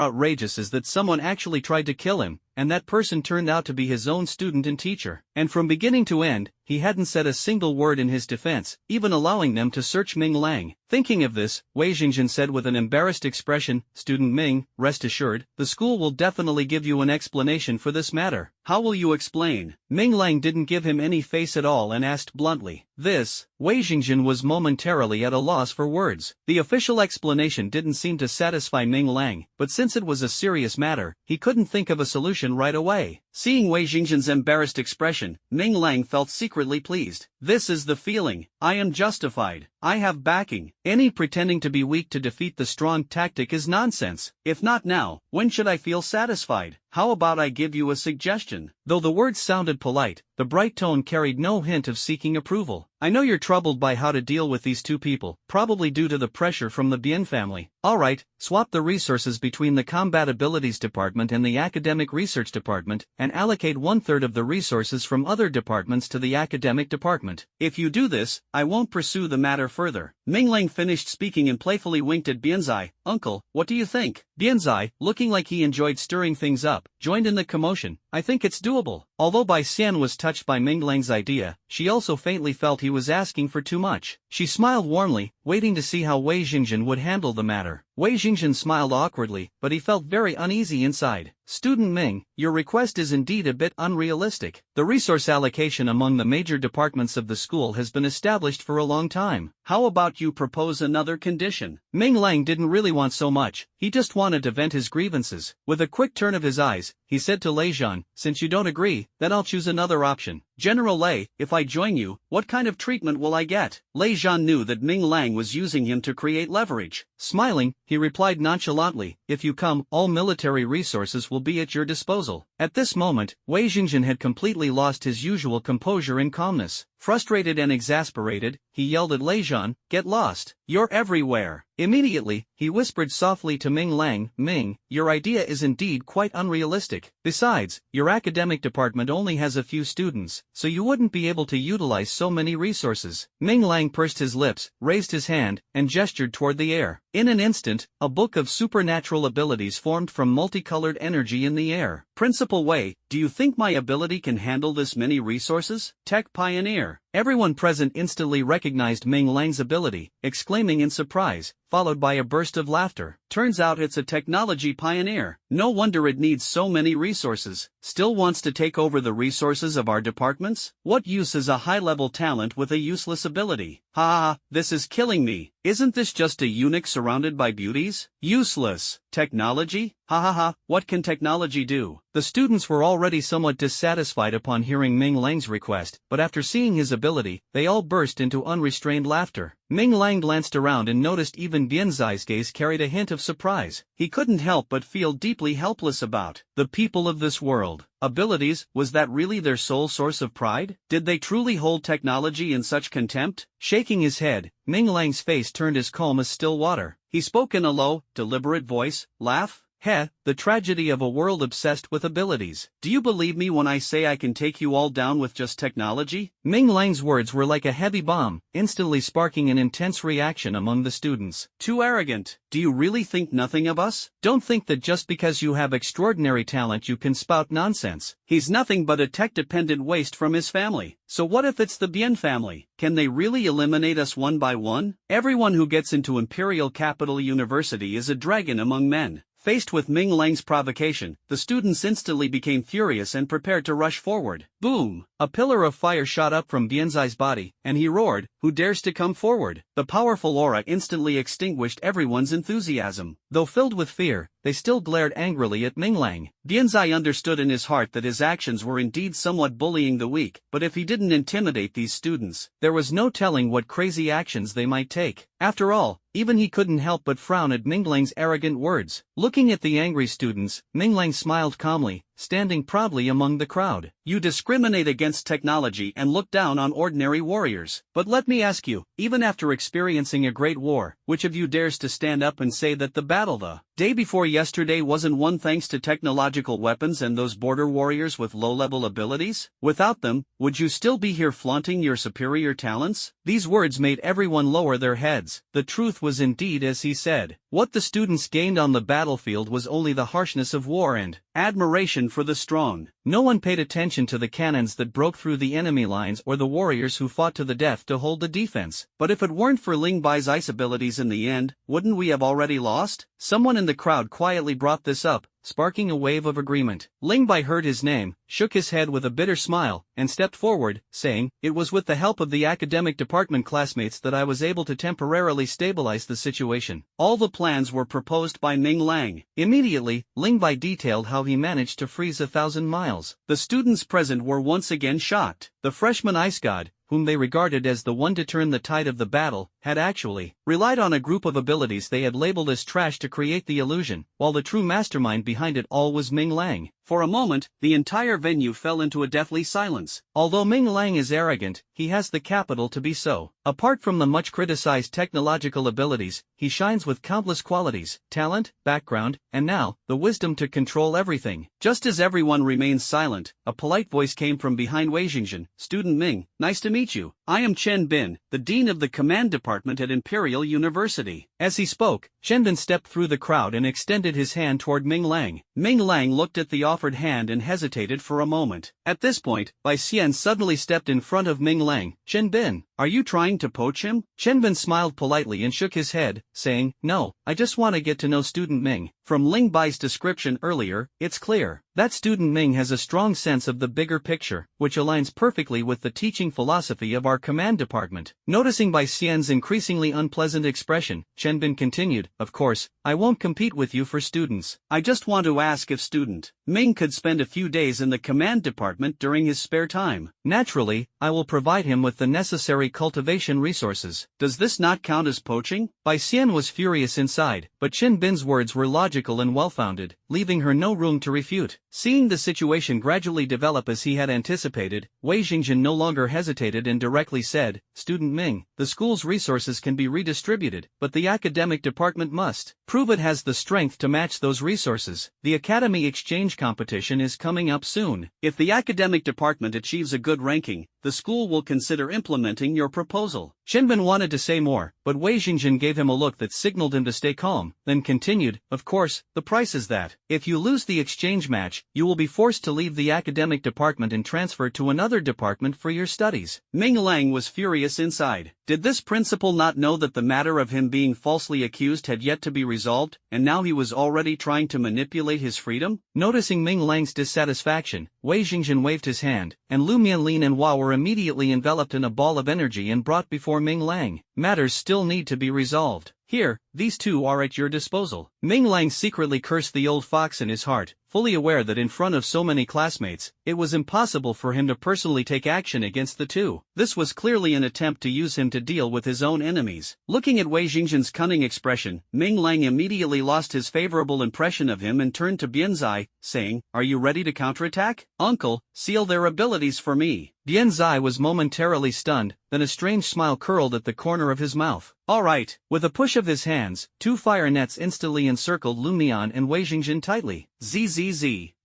outrageous is that someone actually tried to kill him, and that person turned out to be his own student and teacher. And from beginning to end, he hadn't said a single word in his defense, even allowing them to search Ming Lang. Thinking of this, Wei Jingzhen said with an embarrassed expression, Student Ming, rest assured, the school will definitely give you an explanation for this matter. How will you explain? Ming Lang didn't give him any face at all and asked bluntly. This, Wei Jingzhen was momentarily at a loss for words. The official explanation didn't seem to satisfy Ming Lang, but since it was a serious matter, he couldn't think of a solution right away. Seeing Wei Jingzhen's embarrassed expression, Ming Lang felt secretly pleased. This is the feeling. I am justified. I have backing. Any pretending to be weak to defeat the strong tactic is nonsense. If not now, when should I feel satisfied? How about I give you a suggestion? Though the words sounded polite, the bright tone carried no hint of seeking approval. I know you're troubled by how to deal with these two people, probably due to the pressure from the Bien family. Alright, swap the resources between the Combat Abilities Department and the Academic Research Department, and allocate 1/3 of the resources from other departments to the Academic Department. If you do this, I won't pursue the matter further. Ming Lang finished speaking and playfully winked at Bianzai. Uncle, what do you think? Bianzai, looking like he enjoyed stirring things up, joined in the commotion. I think it's doable. Although Bai Xian was touched by Ming Lang's idea, she also faintly felt he was asking for too much. She smiled warmly, waiting to see how Wei Jingzhen would handle the matter. Wei Jingzhen smiled awkwardly, but he felt very uneasy inside. Student Ming, your request is indeed a bit unrealistic. The resource allocation among the major departments of the school has been established for a long time. How about you propose another condition? Ming Lang didn't really want so much, he just wanted to vent his grievances. With a quick turn of his eyes, he said to Lei Zhan, since you don't agree, then I'll choose another option. General Lei, if I join you, what kind of treatment will I get? Lei Zhan knew that Ming Lang was using him to create leverage. Smiling, he replied nonchalantly, if you come, all military resources will be at your disposal. At this moment, Wei Jingzhen had completely lost his usual composure and calmness. Frustrated and exasperated, he yelled at Lei Zhan, get lost. You're everywhere. Immediately, he whispered softly to Ming Lang, Ming, your idea is indeed quite unrealistic. Besides, your academic department only has a few students, so you wouldn't be able to utilize so many resources. Ming Lang pursed his lips, raised his hand, and gestured toward the air. In an instant, a book of supernatural abilities formed from multicolored energy in the air. Principal Wei, do you think my ability can handle this many resources? Tech Pioneer. Everyone present instantly recognized Ming Lang's ability, exclaiming in surprise, followed by a burst of laughter. Turns out it's a technology pioneer. No wonder it needs so many resources. Still wants to take over the resources of our departments? What use is a high-level talent with a useless ability? Ha ha, this is killing me. Isn't this just a eunuch surrounded by beauties? Useless. Technology? Ha ha ha, what can technology do? The students were already somewhat dissatisfied upon hearing Ming Lang's request, but after seeing his ability, they all burst into unrestrained laughter. Ming Lang glanced around and noticed even Bianzai's gaze carried a hint of surprise. He couldn't help but feel deeply helpless about the people of this world. Abilities, was that really their sole source of pride? Did they truly hold technology in such contempt? Shaking his head, Ming Lang's face turned as calm as still water. He spoke in a low, deliberate voice. Laugh? Heh, the tragedy of a world obsessed with abilities. Do you believe me when I say I can take you all down with just technology? Ming Lang's words were like a heavy bomb, instantly sparking an intense reaction among the students. Too arrogant. Do you really think nothing of us? Don't think that just because you have extraordinary talent you can spout nonsense. He's nothing but a tech-dependent waste from his family. So what if it's the Bien family? Can they really eliminate us one by one? Everyone who gets into Imperial Capital University is a dragon among men. Faced with Ming Lang's provocation, the students instantly became furious and prepared to rush forward. Boom! A pillar of fire shot up from Bianzai's body, and he roared, "Who dares to come forward?" The powerful aura instantly extinguished everyone's enthusiasm. Though filled with fear, they still glared angrily at Ming Lang. Bianzai understood in his heart that his actions were indeed somewhat bullying the weak, but if he didn't intimidate these students, there was no telling what crazy actions they might take. After all, even he couldn't help but frown at Ming Lang's arrogant words. Looking at the angry students, Ming Lang smiled calmly, standing proudly among the crowd. You discriminate against technology and look down on ordinary warriors. But let me ask you, even after experiencing a great war, which of you dares to stand up and say that the battle the day before yesterday wasn't won thanks to technological weapons and those border warriors with low-level abilities? Without them, would you still be here flaunting your superior talents? These words made everyone lower their heads. The truth was indeed as he said. What the students gained on the battlefield was only the harshness of war and admiration for the strong. No one paid attention to the cannons that broke through the enemy lines or the warriors who fought to the death to hold the defense. But if it weren't for Ling Bai's ice abilities in the end, wouldn't we have already lost? Someone in the crowd quietly brought this up, sparking a wave of agreement. Ling Bai heard his name, shook his head with a bitter smile, and stepped forward, saying, "It was with the help of the academic department classmates that I was able to temporarily stabilize the situation." All the plans were proposed by Ming Lang. Immediately, Ling Bai detailed how he managed to freeze 1,000 miles. The students present were once again shocked. The freshman ice god, whom they regarded as the one to turn the tide of the battle, had actually relied on a group of abilities they had labeled as trash to create the illusion, while the true mastermind behind it all was Ming Lang. For a moment, the entire venue fell into a deathly silence. Although Ming Lang is arrogant, he has the capital to be so. Apart from the much criticized technological abilities, he shines with countless qualities, talent, background, and now, the wisdom to control everything. Just as everyone remained silent, a polite voice came from behind Wei Jingzhen. "Student Ming, nice to meet you. I am Chen Bin, the Dean of the Command Department at Imperial University." As he spoke, Chen Bin stepped through the crowd and extended his hand toward Ming Lang. Ming Lang looked at the offered hand and hesitated for a moment. At this point, Bai Xian suddenly stepped in front of Ming Lang. "Chen Bin, are you trying to poach him?" Chen Bin smiled politely and shook his head, saying, "No, I just want to get to know student Ming." From Ling Bai's description earlier, it's clear that student Ming has a strong sense of the bigger picture, which aligns perfectly with the teaching philosophy of our command department. Noticing Bai Xian's increasingly unpleasant expression, Chen Bin continued, "Of course, I won't compete with you for students. I just want to ask if student Ming could spend a few days in the command department during his spare time." "Naturally, I will provide him with the necessary cultivation resources." "Does this not count as poaching?" Bai Xian was furious inside, but Chen Bin's words were logical and well-founded, leaving her no room to refute. Seeing the situation gradually develop as he had anticipated, Wei Jingzhen no longer hesitated and directly said, "Student Ming, the school's resources can be redistributed, but the academic department must prove it has the strength to match those resources. The academy exchange competition is coming up soon. If the academic department achieves a good ranking, the school will consider implementing your proposal." Chen Bin wanted to say more, but Wei Jingzhen gave him a look that signaled him to stay calm, then continued, "Of course, the price is that if you lose the exchange match, you will be forced to leave the academic department and transfer to another department for your studies." Ming Lang was furious inside. Did this principal not know that the matter of him being falsely accused had yet to be resolved, and now he was already trying to manipulate his freedom? Noticing Ming Lang's dissatisfaction, Wei Jingzhen waved his hand, and Lu Mianlin and Hua were immediately enveloped in a ball of energy and brought before Ming Lang. "Matters still need to be resolved. Here, these two are at your disposal. Ming Lang secretly cursed the old fox in his heart, fully aware that in front of so many classmates, it was impossible for him to personally take action against the two. This was clearly an attempt to use him to deal with his own enemies. Looking at Wei Jingzhen's cunning expression, Ming Lang immediately lost his favorable impression of him and turned to Bianzai, saying, "Are you ready to counterattack? Uncle, seal their abilities for me." Bianzai was momentarily stunned, then a strange smile curled at the corner of his mouth. "All right." With a push of his hands, two fire nets instantly encircled Lu Mian and Wei Jingzhen tightly. Zzz.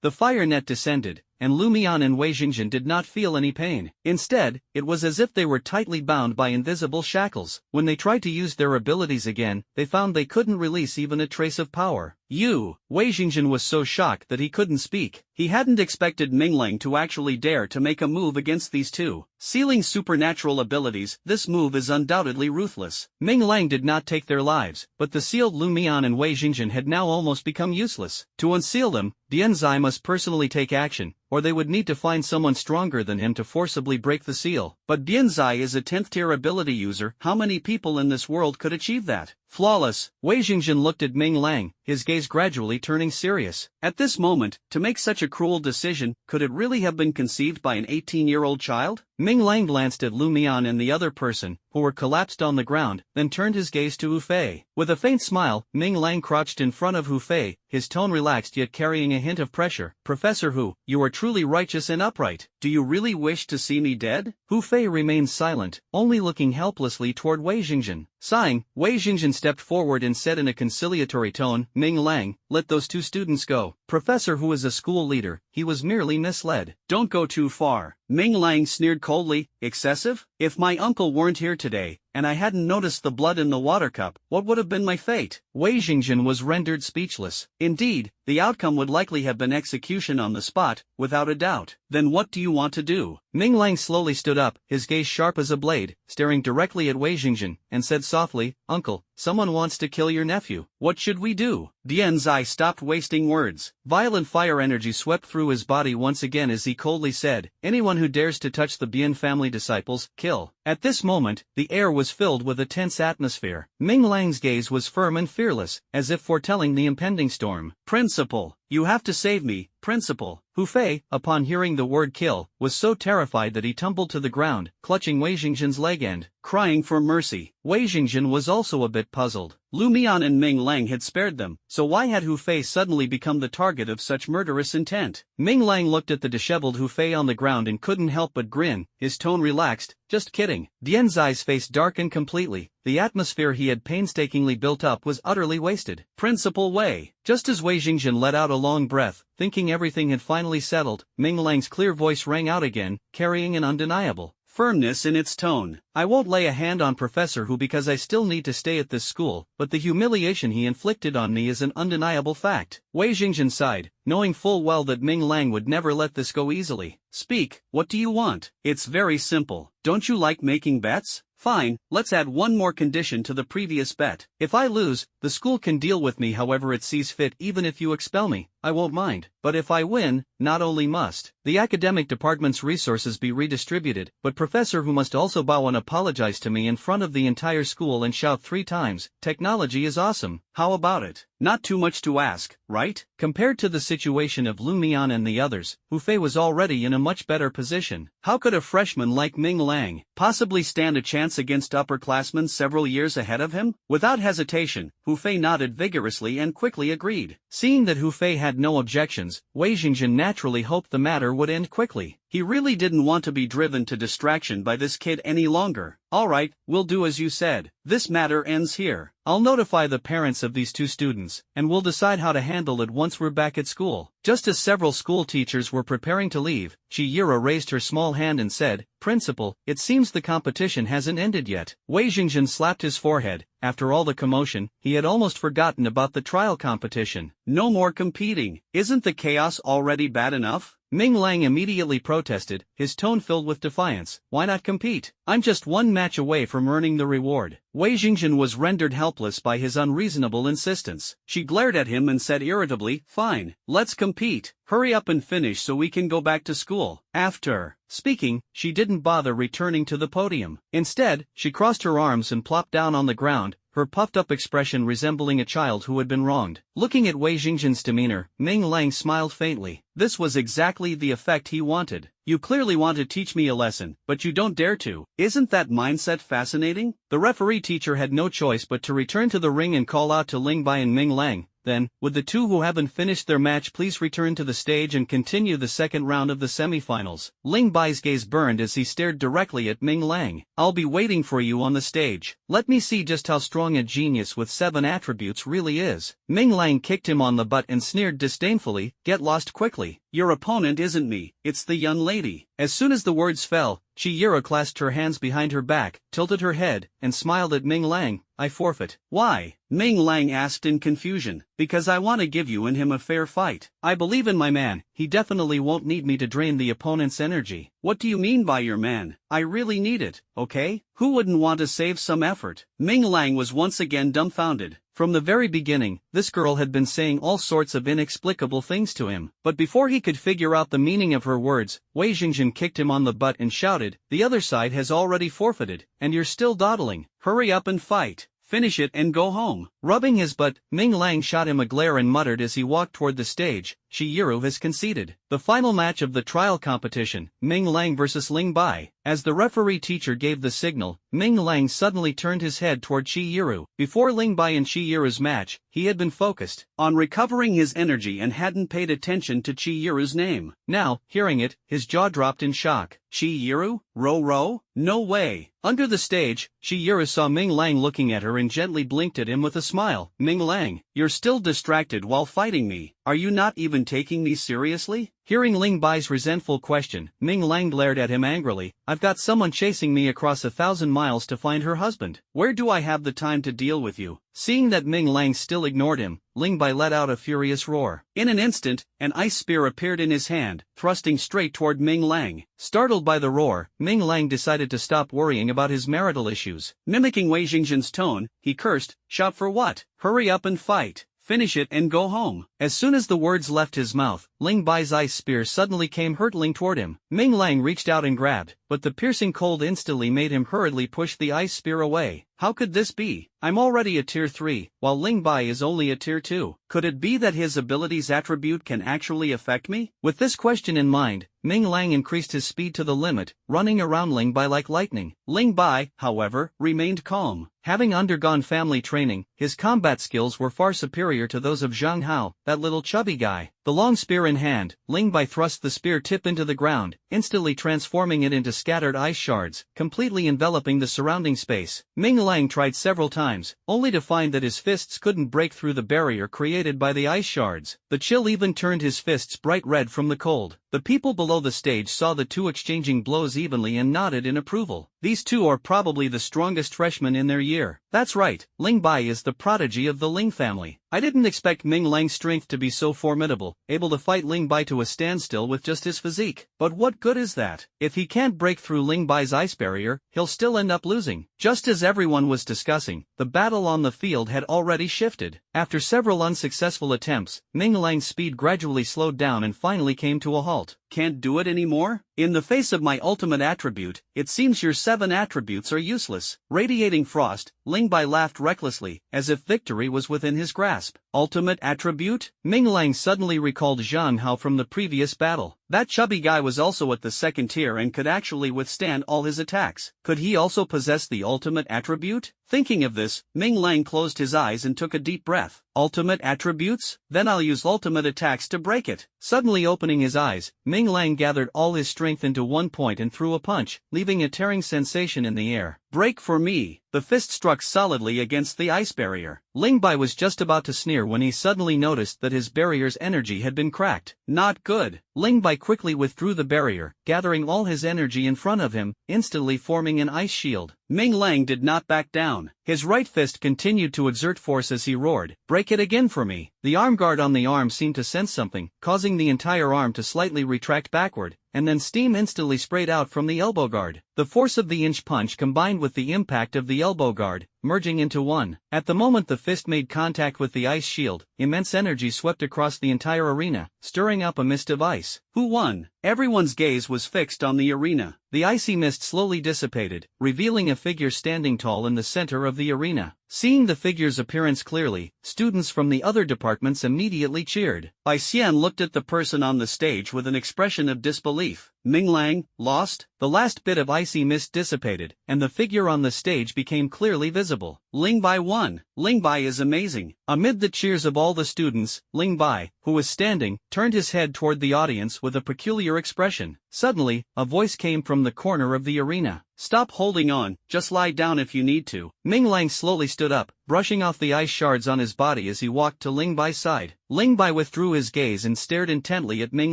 The fire net descended, and Lu Mian and Wei Jingzhen did not feel any pain. Instead, it was as if they were tightly bound by invisible shackles. When they tried to use their abilities again, they found they couldn't release even a trace of power. Wei Jingzhen was so shocked that he couldn't speak. He hadn't expected Ming Lang to actually dare to make a move against these two. Sealing supernatural abilities, this move is undoubtedly ruthless. Ming Lang did not take their lives, but the sealed Lu Mian and Wei Jingzhen had now almost become useless. To unseal them, Dianzai must personally take action, or they would need to find someone stronger than him to forcibly break the seal. But Dianzai is a 10th tier ability user. How many people in this world could achieve that? Flawless. Wei Jingzhen looked at Ming Lang, his gaze gradually turning serious. At this moment, to make such a cruel decision, could it really have been conceived by an 18-year-old child? Ming Lang glanced at Lu Mian and the other person, who were collapsed on the ground, then turned his gaze to Hu Fei. With a faint smile, Ming Lang crouched in front of Hu Fei, his tone relaxed yet carrying a hint of pressure. "Professor Hu, you are truly righteous and upright. Do you really wish to see me dead?" Hu Fei remained silent, only looking helplessly toward Wei Jingzhen. Sighing, Wei Jingzhen stepped forward and said in a conciliatory tone, "Ming Lang, let those two students go." Professor Hu is a school leader, he was merely misled. "Don't go too far." Ming Lang sneered coldly, "Excessive? If my uncle weren't here today, and I hadn't noticed the blood in the water cup, what would have been my fate?" Wei Jingzhen was rendered speechless. Indeed, the outcome would likely have been execution on the spot, without a doubt. "Then what do you want to do?" Ming Lang slowly stood up, his gaze sharp as a blade, staring directly at Wei Jingzhen, and said softly, "Uncle, someone wants to kill your nephew. What should we do?" Dianzai stopped wasting words. Violent fire energy swept through his body once again as he coldly said, "Anyone who dares to touch the Bian family disciples, kill." At this moment, the air was filled with a tense atmosphere. Ming Lang's gaze was firm and fearless, as if foretelling the impending storm. "Principal, you have to save me, Principal." Hu Fei, upon hearing the word kill, was so terrified that he tumbled to the ground, clutching Wei Jingzhen's leg end, crying for mercy. Wei Jingzhen was also a bit puzzled. Lu Mian and Ming Lang had spared them, so why had Hu Fei suddenly become the target of such murderous intent? Ming Lang looked at the disheveled Hu Fei on the ground and couldn't help but grin, his tone relaxed. "Just kidding." Dianzai's face darkened completely. The atmosphere he had painstakingly built up was utterly wasted. "Principal Wei." Just as Wei Jingzhen let out a long breath, thinking everything had finally settled, Ming Lang's clear voice rang out again, carrying an undeniable firmness in its tone. "I won't lay a hand on Professor Hu because I still need to stay at this school, but the humiliation he inflicted on me is an undeniable fact." Wei Jingzhen sighed, knowing full well that Ming Lang would never let this go easily. "Speak, what do you want?" "It's very simple. Don't you like making bets? Fine, let's add one more condition to the previous bet. If I lose, the school can deal with me however it sees fit. Even if you expel me, I won't mind. But if I win, not only must the academic department's resources be redistributed, but Professor Hu must also bow and apologize to me in front of the entire school and shout 3 times, 'Technology is awesome.' How about it? Not too much to ask, right?" Compared to the situation of Lu Mian and the others, Hu Fei was already in a much better position. How could a freshman like Ming Lang possibly stand a chance against upperclassmen several years ahead of him? Without hesitation, Hu Fei nodded vigorously and quickly agreed. Seeing that Hu Fei had no objections, Wei Jingzhen naturally hoped the matter would end quickly. He really didn't want to be driven to distraction by this kid any longer. "All right, we'll do as you said. This matter ends here. I'll notify the parents of these 2 students, and we'll decide how to handle it once we're back at school." Just as several school teachers were preparing to leave, Chihiro raised her small hand and said, "Principal, it seems the competition hasn't ended yet." Wei Jingzhen slapped his forehead. After all the commotion, he had almost forgotten about the trial competition. "No more competing. Isn't the chaos already bad enough?" Ming Lang immediately protested, his tone filled with defiance. "Why not compete? I'm just one match away from earning the reward. Wei Jingjian was rendered helpless by his unreasonable insistence. She glared at him and said irritably, "Fine, let's compete. Hurry up and finish so we can go back to school." After speaking, she didn't bother returning to the podium. Instead, she crossed her arms and plopped down on the ground, her puffed-up expression resembling a child who had been wronged. Looking at Wei Jingjian's demeanor, Ming Lang smiled faintly. This was exactly the effect he wanted. You clearly want to teach me a lesson, but you don't dare to. Isn't that mindset fascinating? The referee teacher had no choice but to return to the ring and call out to Ling Bai and Ming Lang. Then, would the two who haven't finished their match please return to the stage and continue the second round of the semifinals? Ling Bai's gaze burned as he stared directly at Ming Lang. I'll be waiting for you on the stage. Let me see just how strong a genius with 7 attributes really is. Ming Lang kicked him on the butt and sneered disdainfully, "Get lost quickly. Your opponent isn't me, it's the young lady." As soon as the words fell, Chihiro clasped her hands behind her back, tilted her head, and smiled at Ming Lang. "I forfeit." "Why?" Ming Lang asked in confusion. "Because I want to give you and him a fair fight. I believe in my man, he definitely won't need me to drain the opponent's energy." "What do you mean by your man? I really need it, okay? Who wouldn't want to save some effort?" Ming Lang was once again dumbfounded. From the very beginning, this girl had been saying all sorts of inexplicable things to him. But before he could figure out the meaning of her words, Wei Jingjian kicked him on the butt and shouted, "The other side has already forfeited, and you're still dawdling. Hurry up and fight. Finish it and go home." Rubbing his butt, Ming Lang shot him a glare and muttered as he walked toward the stage, "Chihiro has conceded." The final match of the trial competition, Ming Lang vs. Ling Bai. As the referee teacher gave the signal, Ming Lang suddenly turned his head toward Chihiro. Before Ling Bai and Chihiro's match, he had been focused on recovering his energy and hadn't paid attention to Chihiro's name. Now, hearing it, his jaw dropped in shock. "Chihiro? Ro? No way." Under the stage, Chihiro saw Ming Lang looking at her and gently blinked at him with a smile. "Ming Lang, you're still distracted while fighting me. Are you not even taking me seriously?" Hearing Ling Bai's resentful question, Ming Lang glared at him angrily. "I've got someone chasing me across 1,000 miles to find her husband. Where do I have the time to deal with you?" Seeing that Ming Lang still ignored him, Ling Bai let out a furious roar. In an instant, an ice spear appeared in his hand, thrusting straight toward Ming Lang. Startled by the roar, Ming Lang decided to stop worrying about his marital issues. Mimicking Wei Jingjian's tone, he cursed, "Shout for what? Hurry up and fight. Finish it and go home." As soon as the words left his mouth, Ling Bai's ice spear suddenly came hurtling toward him. Ming Lang reached out and grabbed, but the piercing cold instantly made him hurriedly push the ice spear away. How could this be? I'm already a tier 3, while Ling Bai is only a tier 2. Could it be that his ability's attribute can actually affect me? With this question in mind, Ming Lang increased his speed to the limit, running around Ling Bai like lightning. Ling Bai, however, remained calm. Having undergone family training, his combat skills were far superior to those of Zhang Hao, that little chubby guy. The long spear in hand, Ling Bai thrust the spear tip into the ground, instantly transforming it into scattered ice shards, completely enveloping the surrounding space. Ming Lang tried several times, only to find that his fists couldn't break through the barrier created by the ice shards. The chill even turned his fists bright red from the cold. The people below the stage saw the two exchanging blows evenly and nodded in approval. These two are probably the strongest freshmen in their year. That's right, Ling Bai is the prodigy of the Ling family. I didn't expect Ming Lang's strength to be so formidable, able to fight Ling Bai to a standstill with just his physique. But what good is that? If he can't break through Ling Bai's ice barrier, he'll still end up losing. Just as everyone was discussing, the battle on the field had already shifted. After several unsuccessful attempts, Ming Lang's speed gradually slowed down and finally came to a halt. Can't do it anymore? In the face of my ultimate attribute, it seems your 7 attributes are useless. Radiating frost, Ling Bai laughed recklessly, as if victory was within his grasp. Ultimate attribute? Ming Lang suddenly recalled Zhang Hao from the previous battle. That chubby guy was also at the 2nd tier and could actually withstand all his attacks. Could he also possess the ultimate attribute? Thinking of this, Ming Lang closed his eyes and took a deep breath. Ultimate attributes? Then I'll use ultimate attacks to break it. Suddenly opening his eyes, Ming Lang gathered all his strength into one point and threw a punch, leaving a tearing sensation in the air. Break for me. The fist struck solidly against the ice barrier. Ling Bai was just about to sneer when he suddenly noticed that his barrier's energy had been cracked. Not good. Ling Bai quickly withdrew the barrier, gathering all his energy in front of him, instantly forming an ice shield. Ming Lang did not back down. His right fist continued to exert force as he roared, "Break it again for me." The arm guard on the arm seemed to sense something, causing the entire arm to slightly retract backward, and then steam instantly sprayed out from the elbow guard. The force of the inch punch combined with the impact of the elbow guard, merging into one. At the moment the fist made contact with the ice shield, immense energy swept across the entire arena, stirring up a mist of ice. Who won? Everyone's gaze was fixed on the arena. The icy mist slowly dissipated, revealing a figure standing tall in the center of the arena. Seeing the figure's appearance clearly, students from the other departments immediately cheered. Bai Xian looked at the person on the stage with an expression of disbelief. Ming Lang, lost? The last bit of icy mist dissipated, and the figure on the stage became clearly visible. Ling Bai won. Ling Bai is amazing. Amid the cheers of all the students, Ling Bai, who was standing, turned his head toward the audience with a peculiar expression. Suddenly, a voice came from the corner of the arena. "Stop holding on, just lie down if you need to." Ming Lang slowly stood up, brushing off the ice shards on his body as he walked to Ling Bai's side. Ling Bai withdrew his gaze and stared intently at Ming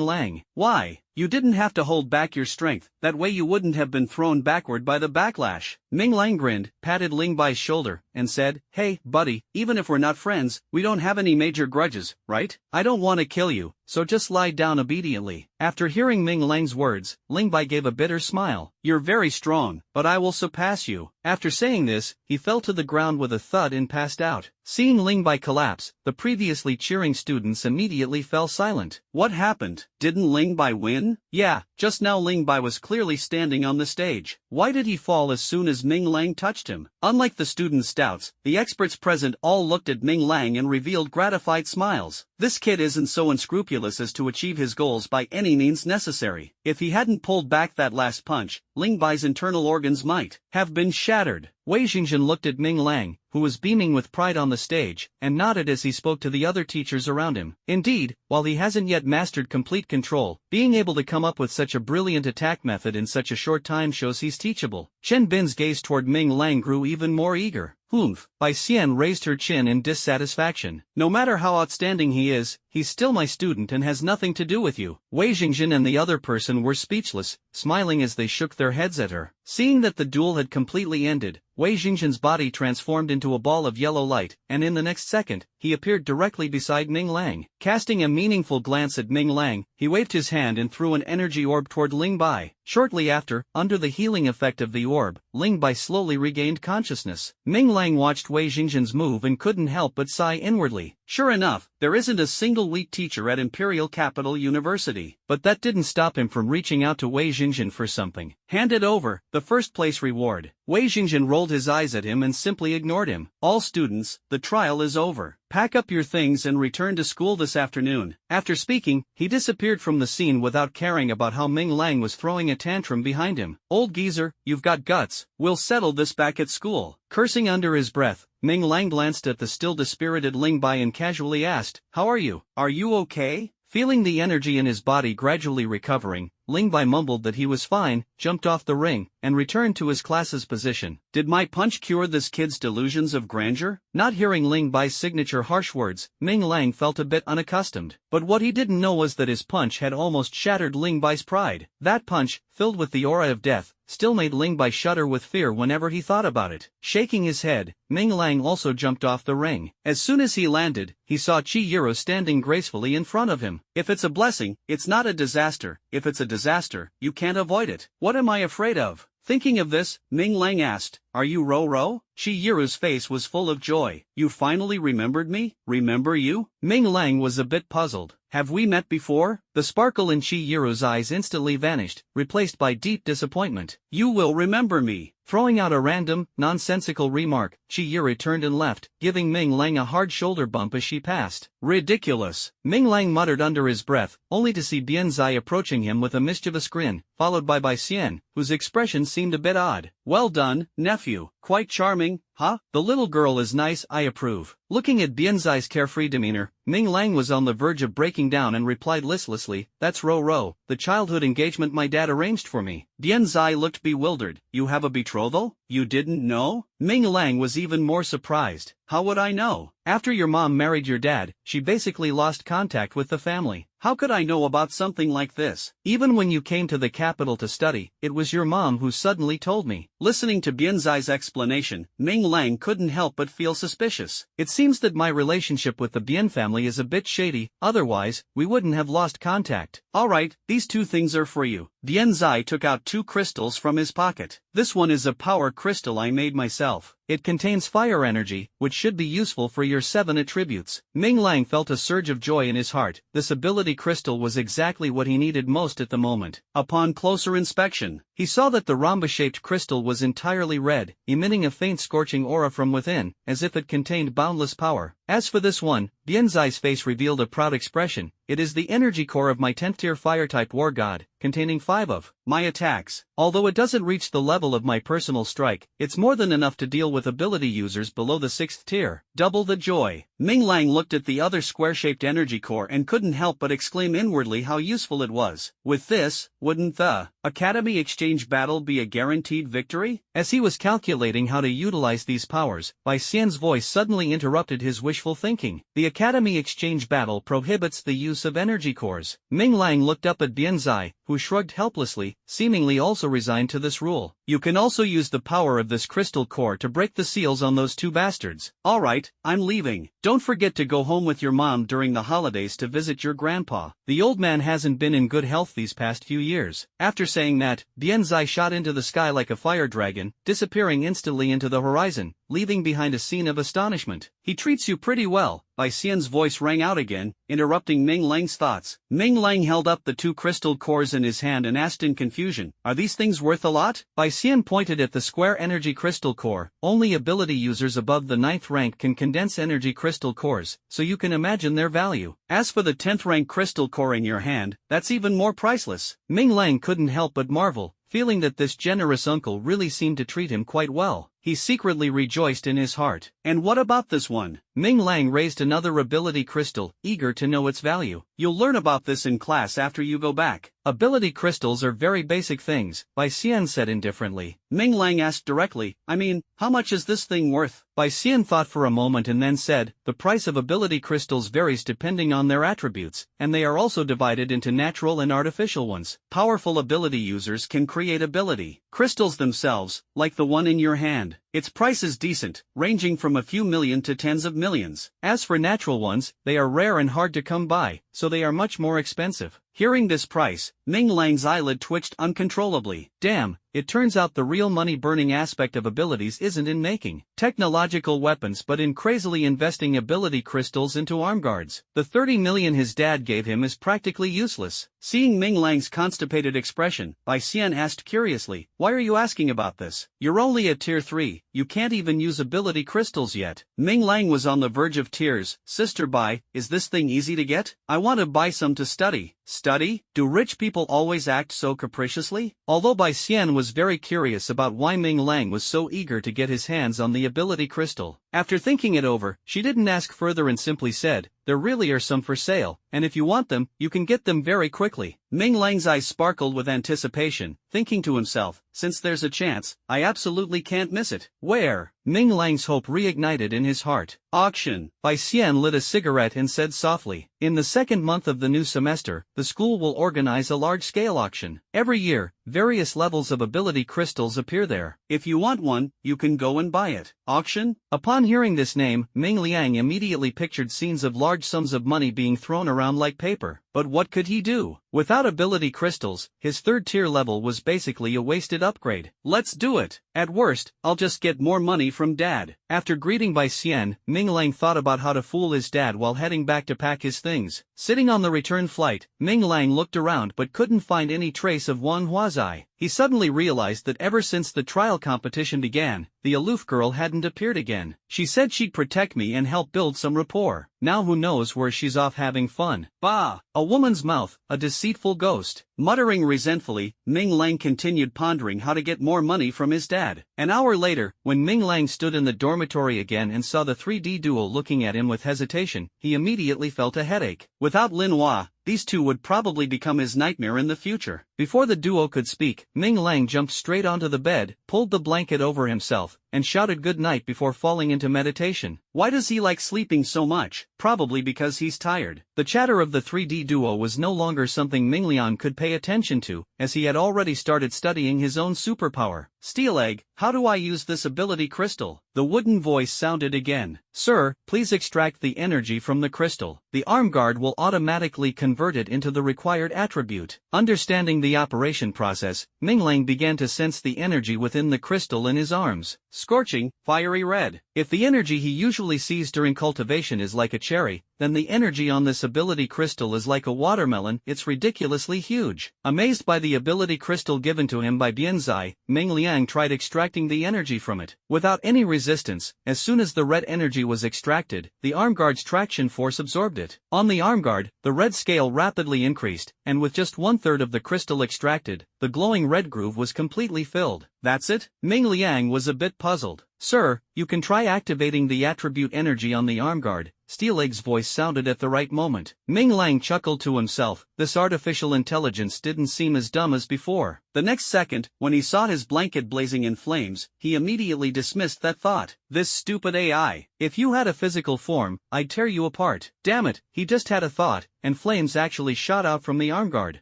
Lang. "Why? You didn't have to hold back your strength, that way you wouldn't have been thrown backward by the backlash." Ming Lang grinned, patted Ling Bai's shoulder, and said, "Hey, buddy, even if we're not friends, we don't have any major grudges, right? I don't want to kill you, so just lie down obediently." After hearing Ming Lang's words, Ling Bai gave a bitter smile. "You're very strong, but I will surpass you." After saying this, he fell to the ground with a thud and passed out. Seeing Ling Bai collapse, the previously cheering students immediately fell silent. What happened? Didn't Ling Bai win? Yeah, just now Ling Bai was clearly standing on the stage. Why did he fall as soon as Ming Lang touched him? Unlike the students' doubts, the experts present all looked at Ming Lang and revealed gratified smiles. This kid isn't so unscrupulous as to achieve his goals by any means necessary. If he hadn't pulled back that last punch, Ling Bai's internal organs might have been shattered. Wei Xingxin looked at Ming Lang, who was beaming with pride on the stage, and nodded as he spoke to the other teachers around him. Indeed, while he hasn't yet mastered complete control, being able to come up with such a brilliant attack method in such a short time shows he's teachable. Chen Bin's gaze toward Ming Lang grew even more eager. "Humph." Bai Xian raised her chin in dissatisfaction. "No matter how outstanding he is, he's still my student and has nothing to do with you." Wei Xingxin and the other person were speechless, smiling as they shook their heads at her. Seeing that the duel had completely ended, Wei Xingxin's body transformed into a ball of yellow light, and in the next second, he appeared directly beside Ming Lang. Casting a meaningful glance at Ming Lang, he waved his hand and threw an energy orb toward Ling Bai. Shortly after, under the healing effect of the orb, Ling Bai slowly regained consciousness. Ming Lang watched Wei Xingxin's move and couldn't help but sigh inwardly. Sure enough, there isn't a single weak teacher at Imperial Capital University. But that didn't stop him from reaching out to Wei Xingxin for something. "Hand it over, the first place reward." Wei Xingxin rolled his eyes at him and simply ignored him. "All students, the trial is over. Pack up your things and return to school this afternoon." After speaking, he disappeared from the scene without caring about how Ming Lang was throwing a tantrum behind him. "Old geezer, you've got guts. We'll settle this back at school." Cursing under his breath, Ming Lang glanced at the still dispirited Ling Bai and casually asked, "How are you? Are you okay?" Feeling the energy in his body gradually recovering, Ling Bai mumbled that he was fine, jumped off the ring, and returned to his class's position. Did my punch cure this kid's delusions of grandeur? Not hearing Ling Bai's signature harsh words, Ming Lang felt a bit unaccustomed. But what he didn't know was that his punch had almost shattered Ling Bai's pride. That punch, filled with the aura of death, still made Ling Bai shudder with fear whenever he thought about it. Shaking his head, Ming Lang also jumped off the ring. As soon as he landed, he saw Chi Yiro standing gracefully in front of him. If it's a blessing, it's not a disaster. If it's a disaster, you can't avoid it. What am I afraid of? Thinking of this, Ming Lang asked, "Are you Ro-Ro?" Chi Yiru's face was full of joy. "You finally remembered me? Remember you?" Ming Lang was a bit puzzled. "Have we met before?" The sparkle in Chi Yiru's eyes instantly vanished, replaced by deep disappointment. "You will remember me." Throwing out a random, nonsensical remark, Chi Yiru turned and left, giving Ming Lang a hard shoulder bump as she passed. "Ridiculous," Ming Lang muttered under his breath, only to see Bian Zai approaching him with a mischievous grin, followed by Bai Xian, whose expression seemed a bit odd. "Well done, nephew. Quite charming, huh? The little girl is nice, I approve." Looking at Bian Zai's carefree demeanor, Ming Lang was on the verge of breaking down and replied listlessly, "That's Ro-Ro, the childhood engagement my dad arranged for me." Bian Zai looked bewildered. "You have a betrothal? You didn't know?" Ming Lang was even more surprised. How would I know? After your mom married your dad, she basically lost contact with the family. How could I know about something like this? Even when you came to the capital to study, it was your mom who suddenly told me. Listening to Bianzai's explanation, Ming Lang couldn't help but feel suspicious. It seems that my relationship with the Bian family is a bit shady, otherwise, we wouldn't have lost contact. Alright, these two things are for you. Bianzai took out 2 crystals from his pocket. This one is a power crystal I made myself. It contains fire energy, which should be useful for your 7 attributes. Ming Lang felt a surge of joy in his heart. This ability crystal was exactly what he needed most at the moment. Upon closer inspection, he saw that the rhombus-shaped crystal was entirely red, emitting a faint scorching aura from within, as if it contained boundless power. As for this one, Bianzai's face revealed a proud expression. It is the energy core of my 10th tier fire-type war god, containing 5 of my attacks. Although it doesn't reach the level of my personal strike, it's more than enough to deal with ability users below the 6th tier. Double the joy. Ming Lang looked at the other square-shaped energy core and couldn't help but exclaim inwardly how useful it was. With this, wouldn't the Academy Exchange battle be a guaranteed victory? As he was calculating how to utilize these powers, Bai Xian's voice suddenly interrupted his wishful thinking. The Academy Exchange battle prohibits the use of energy cores. Ming Lang looked up at Bianzai, who shrugged helplessly, seemingly also resigned to this rule. You can also use the power of this crystal core to break the seals on those 2 bastards. Alright, I'm leaving. Don't forget to go home with your mom during the holidays to visit your grandpa. The old man hasn't been in good health these past few years. After saying that, Bianzai shot into the sky like a fire dragon, disappearing instantly into the horizon, leaving behind a scene of astonishment. He treats you pretty well. Bai Xian's voice rang out again, interrupting Ming Lang's thoughts. Ming Lang held up the 2 crystal cores in his hand and asked in confusion, "Are these things worth a lot?" Bai Xian pointed at the square energy crystal core. Only ability users above the 9th rank can condense energy crystal cores, so you can imagine their value. As for the 10th rank crystal core in your hand, that's even more priceless. Ming Lang couldn't help but marvel, feeling that this generous uncle really seemed to treat him quite well. He secretly rejoiced in his heart. And what about this one? Ming Lang raised another ability crystal, eager to know its value. You'll learn about this in class after you go back. Ability crystals are very basic things, Bai Xian said indifferently. Ming Lang asked directly, I mean, how much is this thing worth? Bai Xian thought for a moment and then said, the price of ability crystals varies depending on their attributes, and they are also divided into natural and artificial ones. Powerful ability users can create ability crystals themselves, like the one in your hand. Its price is decent, ranging from a few million to tens of millions. As for natural ones, they are rare and hard to come by, so they are much more expensive. Hearing this price, Ming Lang's eyelid twitched uncontrollably. Damn, it turns out the real money-burning aspect of abilities isn't in making technological weapons but in crazily investing ability crystals into arm guards. The 30 million his dad gave him is practically useless. Seeing Ming Lang's constipated expression, Bai Xian asked curiously, why are you asking about this? You're only at tier 3, you can't even use ability crystals yet. Ming Lang was on the verge of tears. Sister Bai, is this thing easy to get? I want to buy some to study. Study? Do rich people always act so capriciously? Although Bai Xian was very curious about why Ming Lang was so eager to get his hands on the ability crystal, after thinking it over, she didn't ask further and simply said, there really are some for sale, and if you want them, you can get them very quickly. Ming Lang's eyes sparkled with anticipation, thinking to himself, since there's a chance, I absolutely can't miss it. Where? Ming Lang's hope reignited in his heart. Auction. Bai Xian lit a cigarette and said softly, in the 2nd month of the new semester, the school will organize a large-scale auction. Every year, various levels of ability crystals appear there. If you want one, you can go and buy it. Auction? Upon hearing this name, Ming Liang immediately pictured scenes of large sums of money being thrown around like paper. But what could he do? Without ability crystals, his 3rd tier level was basically a wasted upgrade. Let's do it. At worst, I'll just get more money from Dad. After greeting Bai Xian, Ming Lang thought about how to fool his dad while heading back to pack his things. Sitting on the return flight, Ming Lang looked around but couldn't find any trace of Wang Huazai. He suddenly realized that ever since the trial competition began, the aloof girl hadn't appeared again. She said she'd protect me and help build some rapport. Now who knows where she's off having fun. Bah! A woman's mouth, a deceitful ghost. Muttering resentfully, Ming Lang continued pondering how to get more money from his dad. An hour later, when Ming Lang stood in the dormitory again and saw the 3D duo looking at him with hesitation, he immediately felt a headache. Without Lin Hua, these two would probably become his nightmare in the future. Before the duo could speak, Ming Lang jumped straight onto the bed, pulled the blanket over himself, and shouted good night before falling into meditation. Why does he like sleeping so much? Probably because he's tired. The chatter of the 3D duo was no longer something Ming Liang could pay attention to, as he had already started studying his own superpower. Steel Egg, how do I use this ability crystal? The wooden voice sounded again. Sir, please extract the energy from the crystal. The arm guard will automatically convert it into the required attribute. Understanding the operation process, Ming Liang began to sense the energy within the crystal in his arms. Scorching, fiery red. If the energy he usually sees during cultivation is like a cherry, then the energy on this ability crystal is like a watermelon. It's ridiculously huge. Amazed by the ability crystal given to him by Bianzai, Ming Liang tried extracting the energy from it. Without any resistance, as soon as the red energy was extracted, the arm guard's traction force absorbed it. On the arm guard, the red scale rapidly increased, and with just 1/3 of the crystal extracted, the glowing red groove was completely filled. That's it? Ming Liang was a bit puzzled. Sir, you can try activating the attribute energy on the arm guard. Steel Egg's voice sounded at the right moment. Ming Liang chuckled to himself. This artificial intelligence didn't seem as dumb as before. The next second, when he saw his blanket blazing in flames, he immediately dismissed that thought. This stupid AI. If you had a physical form, I'd tear you apart. Damn it, he just had a thought, and flames actually shot out from the arm guard.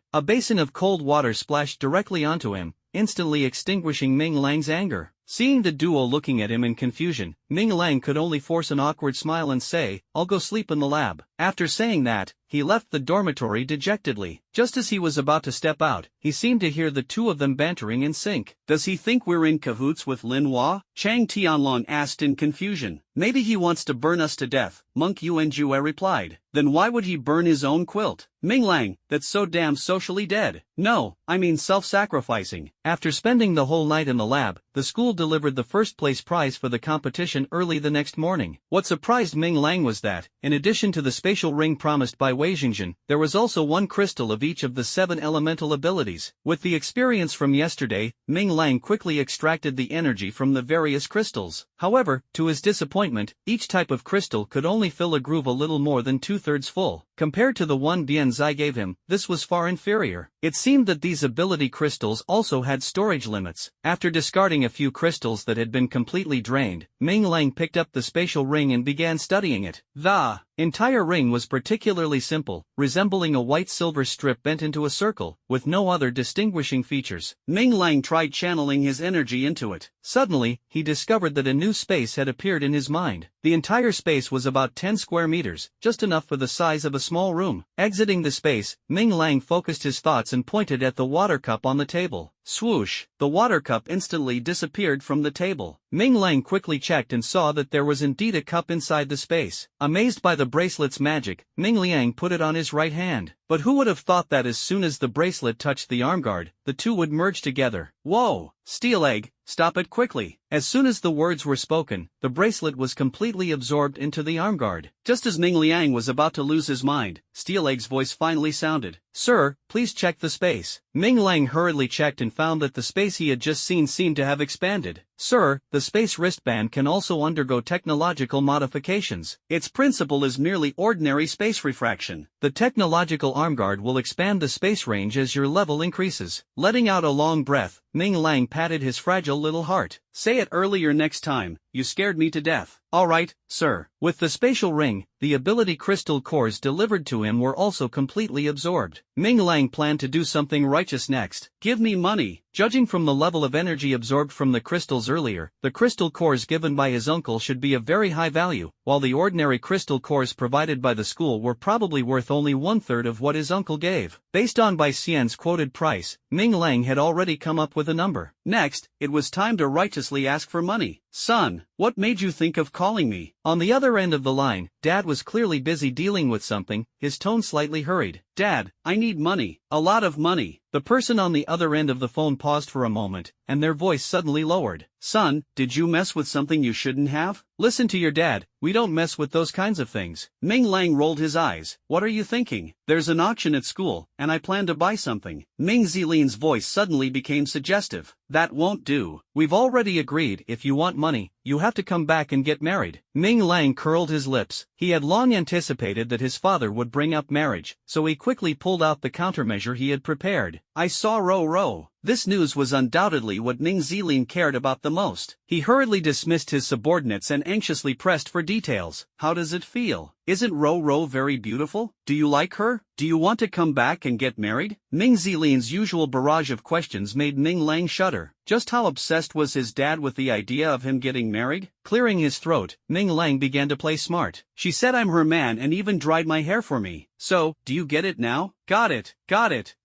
A basin of cold water splashed directly onto him, instantly extinguishing Ming Liang's anger. Seeing the duo looking at him in confusion, Ming Liang could only force an awkward smile and say, "I'll go sleep in the lab." After saying that, he left the dormitory dejectedly. Just as he was about to step out, he seemed to hear the two of them bantering in sync. Does he think we're in cahoots with Lin Hua? Chang Tianlong asked in confusion. Maybe he wants to burn us to death, Monk Yuanjue replied. Then why would he burn his own quilt? Ming Liang, that's so damn socially dead. No, I mean self-sacrificing. After spending the whole night in the lab, the school delivered the first place prize for the competition early the next morning. What surprised Ming Liang was that, in addition to the spatial ring promised by Wei Jingzhen, there was also one crystal of each of the 7 elemental abilities. With the experience from yesterday, Ming Liang quickly extracted the energy from the various crystals. However, to his disappointment, each type of crystal could only fill a groove a little more than 2/3 full. Compared to the one Bianzai gave him, this was far inferior. It seemed that these ability crystals also had storage limits. After discarding a few crystals that had been completely drained, Ming Liang picked up the spatial ring and began studying it. The entire ring was particularly simple, resembling a white silver strip bent into a circle, with no other distinguishing features. Ming Liang tried channeling his energy into it. Suddenly, he discovered that a new space had appeared in his mind. The entire space was about 10 square meters, just enough for the size of a small room. Exiting the space, Ming Liang focused his thoughts and pointed at the water cup on the table. Swoosh! The water cup instantly disappeared from the table. Ming Liang quickly checked and saw that there was indeed a cup inside the space. Amazed by the bracelet's magic, Ming Liang put it on his right hand. But who would have thought that as soon as the bracelet touched the arm guard, the two would merge together? Whoa! Steel Egg, stop it quickly! As soon as the words were spoken, the bracelet was completely absorbed into the arm guard. Just as Ming Liang was about to lose his mind, Steel Egg's voice finally sounded. Sir, please check the space. Ming Liang hurriedly checked and found that the space he had just seen seemed to have expanded. Sir, the space wristband can also undergo technological modifications. Its principle is merely ordinary space refraction. The technological arm guard will expand the space range as your level increases. Letting out a long breath, Ming Liang patted his fragile little heart. Say it earlier next time, you scared me to death. All right, sir. With the spatial ring, the ability crystal cores delivered to him were also completely absorbed. Ming Liang planned to do something righteous next. Give me money. Judging from the level of energy absorbed from the crystals earlier, the crystal cores given by his uncle should be of very high value, while the ordinary crystal cores provided by the school were probably worth only 1/3 of what his uncle gave. Based on Bai Xian's quoted price, Ming Liang had already come up with a number. Next, it was time to righteously ask for money. Son, what made you think of calling me? On the other end of the line, Dad was clearly busy dealing with something, his tone slightly hurried. Dad, I need money. A lot of money. The person on the other end of the phone paused for a moment, and their voice suddenly lowered. Son, did you mess with something you shouldn't have? Listen to your dad, we don't mess with those kinds of things. Ming Liang rolled his eyes. What are you thinking? There's an auction at school, and I plan to buy something. Ming Zilin's voice suddenly became suggestive. That won't do. We've already agreed if you want money, you have to come back and get married. Ming Lang curled his lips. He had long anticipated that his father would bring up marriage, so he quickly pulled out the countermeasure he had prepared. I saw Ro. This news was undoubtedly what Ming Zilin cared about the most. He hurriedly dismissed his subordinates and anxiously pressed for details. How does it feel? Isn't Ro very beautiful? Do you like her? Do you want to come back and get married? Ming Zilin's usual barrage of questions made Ming Lang shudder. Just how obsessed was his dad with the idea of him getting married? Clearing his throat, Ming Lang began to play smart. She said I'm her man and even dried my hair for me. So, do you get it now? Got it.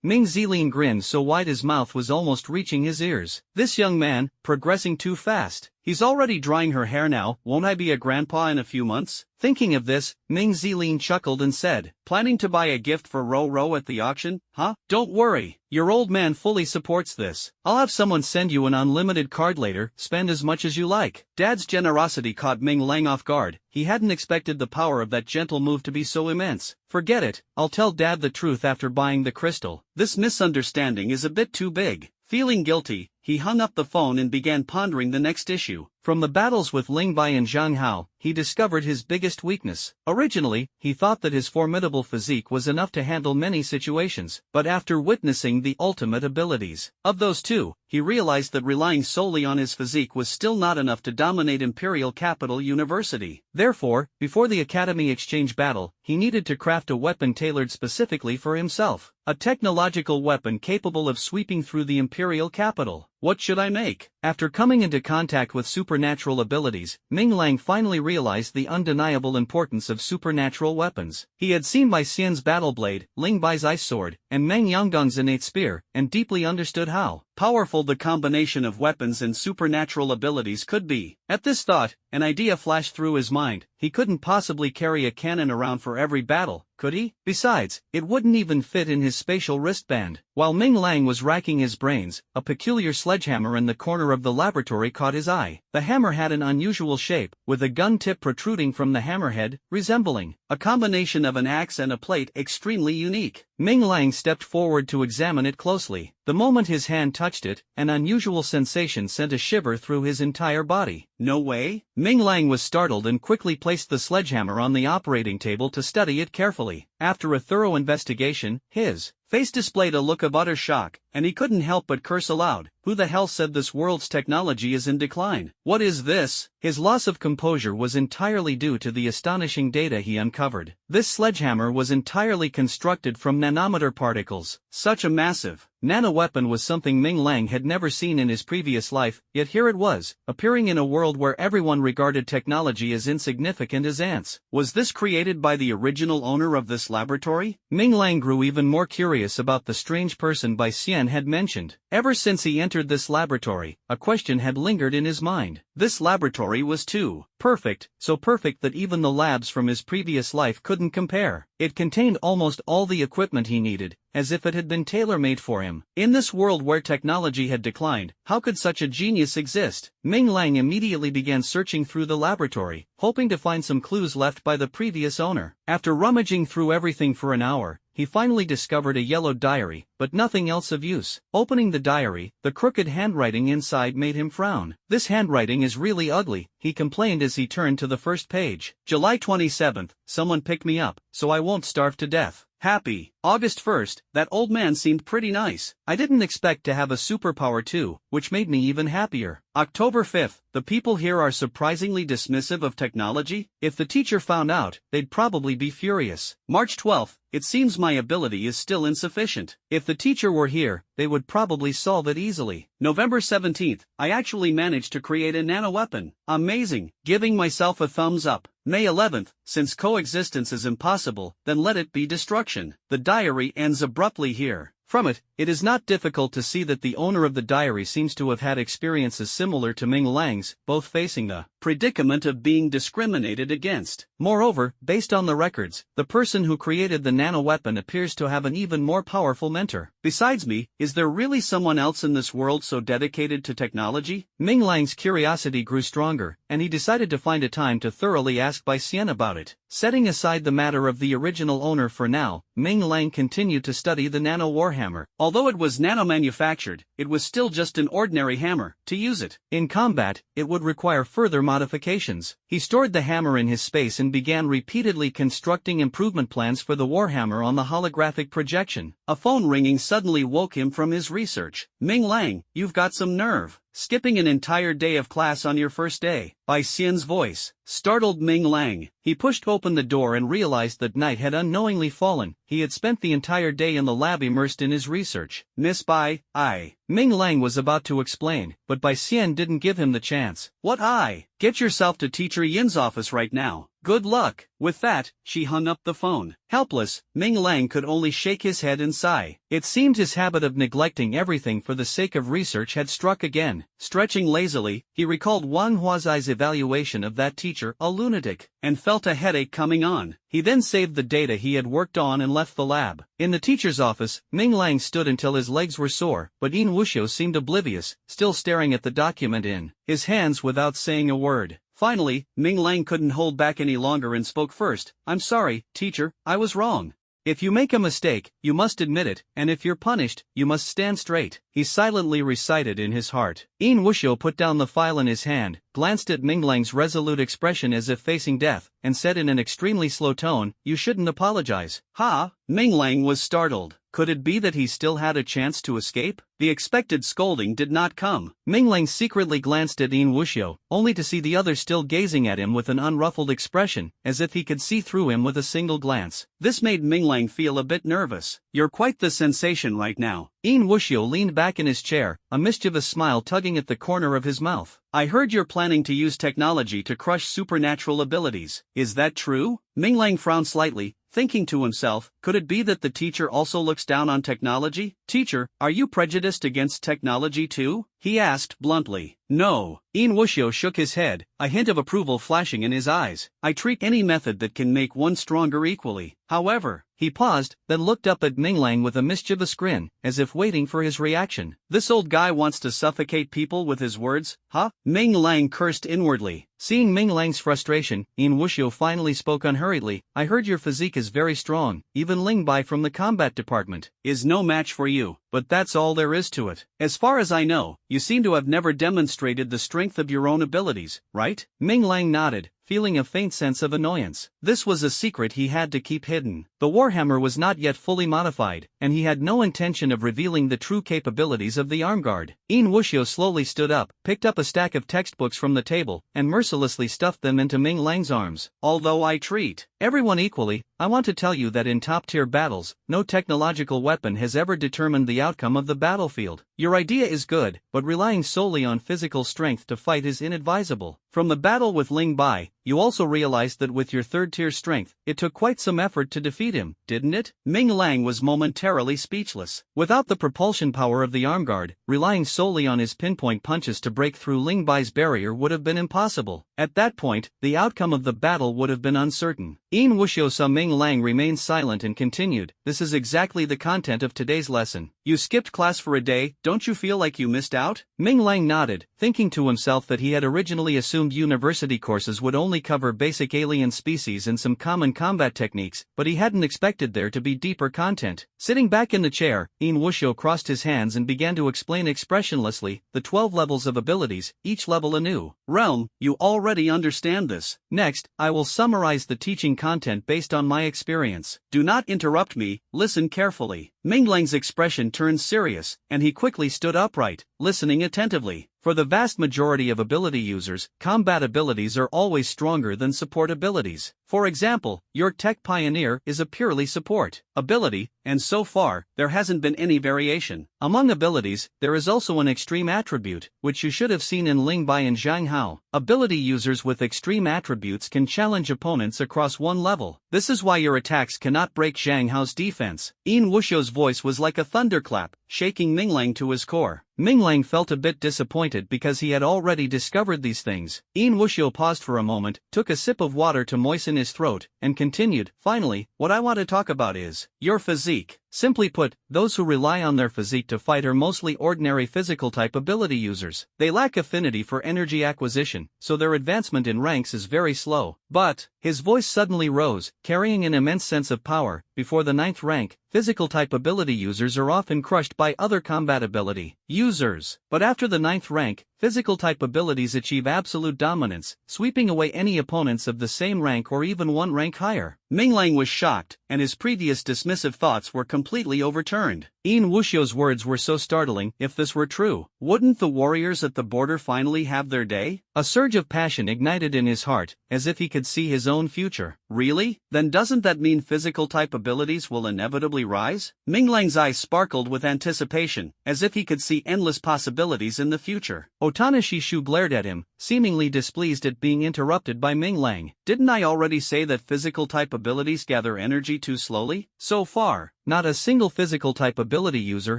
Ming Zilin grinned so wide his mouth was almost reaching his ears. This young man, progressing too fast. He's already drying her hair now, won't I be a grandpa in a few months? Thinking of this, Ming Zilin chuckled and said, planning to buy a gift for Ro at the auction, huh? Don't worry, your old man fully supports this. I'll have someone send you an unlimited card later, spend as much as you like. Dad's generosity caught Ming Lang off guard. He hadn't expected the power of that gentle move to be so immense. Forget it, I'll tell Dad the truth after buying the crystal. This misunderstanding is a bit too big. Feeling guilty, he hung up the phone and began pondering the next issue. From the battles with Ling Bai and Zhang Hao, he discovered his biggest weakness. Originally, he thought that his formidable physique was enough to handle many situations, but after witnessing the ultimate abilities of those two, he realized that relying solely on his physique was still not enough to dominate Imperial Capital University. Therefore, before the Academy Exchange battle, he needed to craft a weapon tailored specifically for himself. A technological weapon capable of sweeping through the Imperial capital. What should I make? After coming into contact with supernatural abilities, Ming Lang finally realized the undeniable importance of supernatural weapons. He had seen Bai Xian's battle blade, Ling Bai's ice sword, and Meng Yanggong's innate spear, and deeply understood how powerful the combination of weapons and supernatural abilities could be. At this thought, an idea flashed through his mind. He couldn't possibly carry a cannon around for every battle, could he? Besides, it wouldn't even fit in his spatial wristband. While Ming Lang was racking his brains, a peculiar sledgehammer in the corner of the laboratory caught his eye. The hammer had an unusual shape, with a gun tip protruding from the hammerhead, resembling a combination of an axe and a plate extremely unique. Ming Lang stepped forward to examine it closely. The moment his hand touched it, an unusual sensation sent a shiver through his entire body. No way? Ming Lang was startled and quickly placed the sledgehammer on the operating table to study it carefully. After a thorough investigation, his face displayed a look of utter shock, and he couldn't help but curse aloud. Who the hell said this world's technology is in decline? What is this? His loss of composure was entirely due to the astonishing data he uncovered. This sledgehammer was entirely constructed from nanometer particles. Such a massive nano-weapon was something Ming Lang had never seen in his previous life, yet here it was, appearing in a world where everyone regarded technology as insignificant as ants. Was this created by the original owner of this laboratory? Ming Lang grew even more curious about the strange person Bai Xian had mentioned. Ever since he entered this laboratory, a question had lingered in his mind. This laboratory was too perfect, so perfect that even the labs from his previous life couldn't compare. It contained almost all the equipment he needed, as if it had been tailor-made for him. In this world where technology had declined, how could such a genius exist? Ming Lang immediately began searching through the laboratory, hoping to find some clues left by the previous owner. After rummaging through everything for an hour, he finally discovered a yellow diary, but nothing else of use. Opening the diary, the crooked handwriting inside made him frown. This handwriting is really ugly, he complained as he turned to the first page. July 27th, someone pick me up, so I won't starve to death. Happy. August 1st, that old man seemed pretty nice. I didn't expect to have a superpower too, which made me even happier. October 5th, the people here are surprisingly dismissive of technology. If the teacher found out, they'd probably be furious. March 12th, it seems my ability is still insufficient. If the teacher were here, they would probably solve it easily. November 17th, I actually managed to create a nano-weapon. Amazing, giving myself a thumbs up. May 11th, since coexistence is impossible, then let it be destruction. The diary ends abruptly here. From it, it is not difficult to see that the owner of the diary seems to have had experiences similar to Ming Lang's, both facing the predicament of being discriminated against. Moreover, based on the records, the person who created the nano-weapon appears to have an even more powerful mentor. Besides me, is there really someone else in this world so dedicated to technology? Ming Lang's curiosity grew stronger, and he decided to find a time to thoroughly ask Bai Xian about it. Setting aside the matter of the original owner for now, Ming Lang continued to study the nano-warhammer. Although it was nano-manufactured, it was still just an ordinary hammer. To use it in combat, it would require further modifications. He stored the hammer in his space and began repeatedly constructing improvement plans for the warhammer on the holographic projection. A phone ringing suddenly woke him from his research. Ming Lang, you've got some nerve. Skipping an entire day of class on your first day. By Xian's voice startled Ming Lang. He pushed open the door and realized that night had unknowingly fallen. He had spent the entire day in the lab immersed in his research. Miss Bai, I. Ming Lang was about to explain, but Bai Xian didn't give him the chance. What I? Get yourself to Teacher Yin's office right now. Good luck. With that, she hung up the phone. Helpless, Ming Lang could only shake his head and sigh. It seemed his habit of neglecting everything for the sake of research had struck again. Stretching lazily, he recalled Wang Huazai's evaluation of that teacher, a lunatic, and felt a headache coming on. He then saved the data he had worked on and left the lab. In the teacher's office, Ming Lang stood until his legs were sore, but Yin Wuxiu seemed oblivious, still staring at the document in his hands without saying a word. Finally, Ming Lang couldn't hold back any longer and spoke first. I'm sorry, teacher, I was wrong. If you make a mistake, you must admit it, and if you're punished, you must stand straight, he silently recited in his heart. Yin Wuxiu put down the file in his hand, glanced at Ming Lang's resolute expression as if facing death, and said in an extremely slow tone, "You shouldn't apologize." Ha! Ming Lang was startled. Could it be that he still had a chance to escape? The expected scolding did not come. Ming Lang secretly glanced at Yin Wuxiu, only to see the other still gazing at him with an unruffled expression, as if he could see through him with a single glance. This made Ming Lang feel a bit nervous. You're quite the sensation right now. Yin Wuxiu leaned back in his chair, a mischievous smile tugging at the corner of his mouth. I heard you're planning to use technology to crush supernatural abilities. Is that true? Ming Lang frowned slightly, thinking to himself, could it be that the teacher also looks down on technology? Teacher, are you prejudiced against technology too? He asked bluntly. No. Yin Wuxiu shook his head, a hint of approval flashing in his eyes. I treat any method that can make one stronger equally. However, he paused, then looked up at Ming Lang with a mischievous grin, as if waiting for his reaction. This old guy wants to suffocate people with his words, huh? Ming Lang cursed inwardly. Seeing Ming Lang's frustration, Yin Wuxiu finally spoke unhurriedly. I heard your physique is very strong, even Ling Bai from the combat department is no match for you. But that's all there is to it. As far as I know, you seem to have never demonstrated the strength of your own abilities, right? Ming Lang nodded, feeling a faint sense of annoyance. This was a secret he had to keep hidden. The warhammer was not yet fully modified, and he had no intention of revealing the true capabilities of the arm guard. Yin Wuxiu slowly stood up, picked up a stack of textbooks from the table, and mercilessly stuffed them into Ming Lang's arms. Although I treat everyone equally, I want to tell you that in top-tier battles, no technological weapon has ever determined the outcome of the battlefield. Your idea is good, but relying solely on physical strength to fight is inadvisable. From the battle with Ling Bai, you also realized that with your third-tier strength, it took quite some effort to defeat him, didn't it? Ming Lang was momentarily speechless. Without the propulsion power of the arm guard, relying solely on his pinpoint punches to break through Ling Bai's barrier would have been impossible. At that point, the outcome of the battle would have been uncertain. Yin Wuxiu saw Ming Lang remain silent and continued, this is exactly the content of today's lesson. You skipped class for a day, don't you feel like you missed out? Ming Lang nodded, thinking to himself that he had originally assumed university courses would only cover basic alien species and some common combat techniques, but he hadn't expected there to be deeper content. Sitting back in the chair, Yin Wuxiu crossed his hands and began to explain expressionlessly, the 12 levels of abilities, each level a new realm. You already understand this. Next, I will summarize the teaching content based on my experience. Do not interrupt me, listen carefully. Ming Lang's expression turned serious, and he quickly stood upright, listening attentively. For the vast majority of ability users, combat abilities are always stronger than support abilities. For example, your Tech Pioneer is a purely support ability, and so far, there hasn't been any variation. Among abilities, there is also an extreme attribute, which you should have seen in Ling Bai and Zhang Hao. Ability users with extreme attributes can challenge opponents across one level. This is why your attacks cannot break Zhang Hao's defense. Yin Wuxiu's voice was like a thunderclap, shaking Ming Lang to his core. Ming Lang felt a bit disappointed because he had already discovered these things. Yin Wuxiu paused for a moment, took a sip of water to moisten his throat, and continued, finally, what I want to talk about is your physique. Simply put, those who rely on their physique to fight are mostly ordinary physical-type ability users. They lack affinity for energy acquisition, so their advancement in ranks is very slow. But, his voice suddenly rose, carrying an immense sense of power. Before the 9th rank, physical-type ability users are often crushed by other combat ability users. But after the 9th rank, physical-type abilities achieve absolute dominance, sweeping away any opponents of the same rank or even one rank higher. Ming Lang was shocked, and his previous dismissive thoughts were completely overturned. Yin Wuxiu's words were so startling. If this were true, wouldn't the warriors at the border finally have their day? A surge of passion ignited in his heart, as if he could see his own future. Really? Then doesn't that mean physical-type abilities will inevitably rise? Ming Lang's eyes sparkled with anticipation, as if he could see endless possibilities in the future. Otana Shishu glared at him, seemingly displeased at being interrupted by Ming Lang. Didn't I already say that physical-type abilities gather energy too slowly? So far, not a single physical-type ability user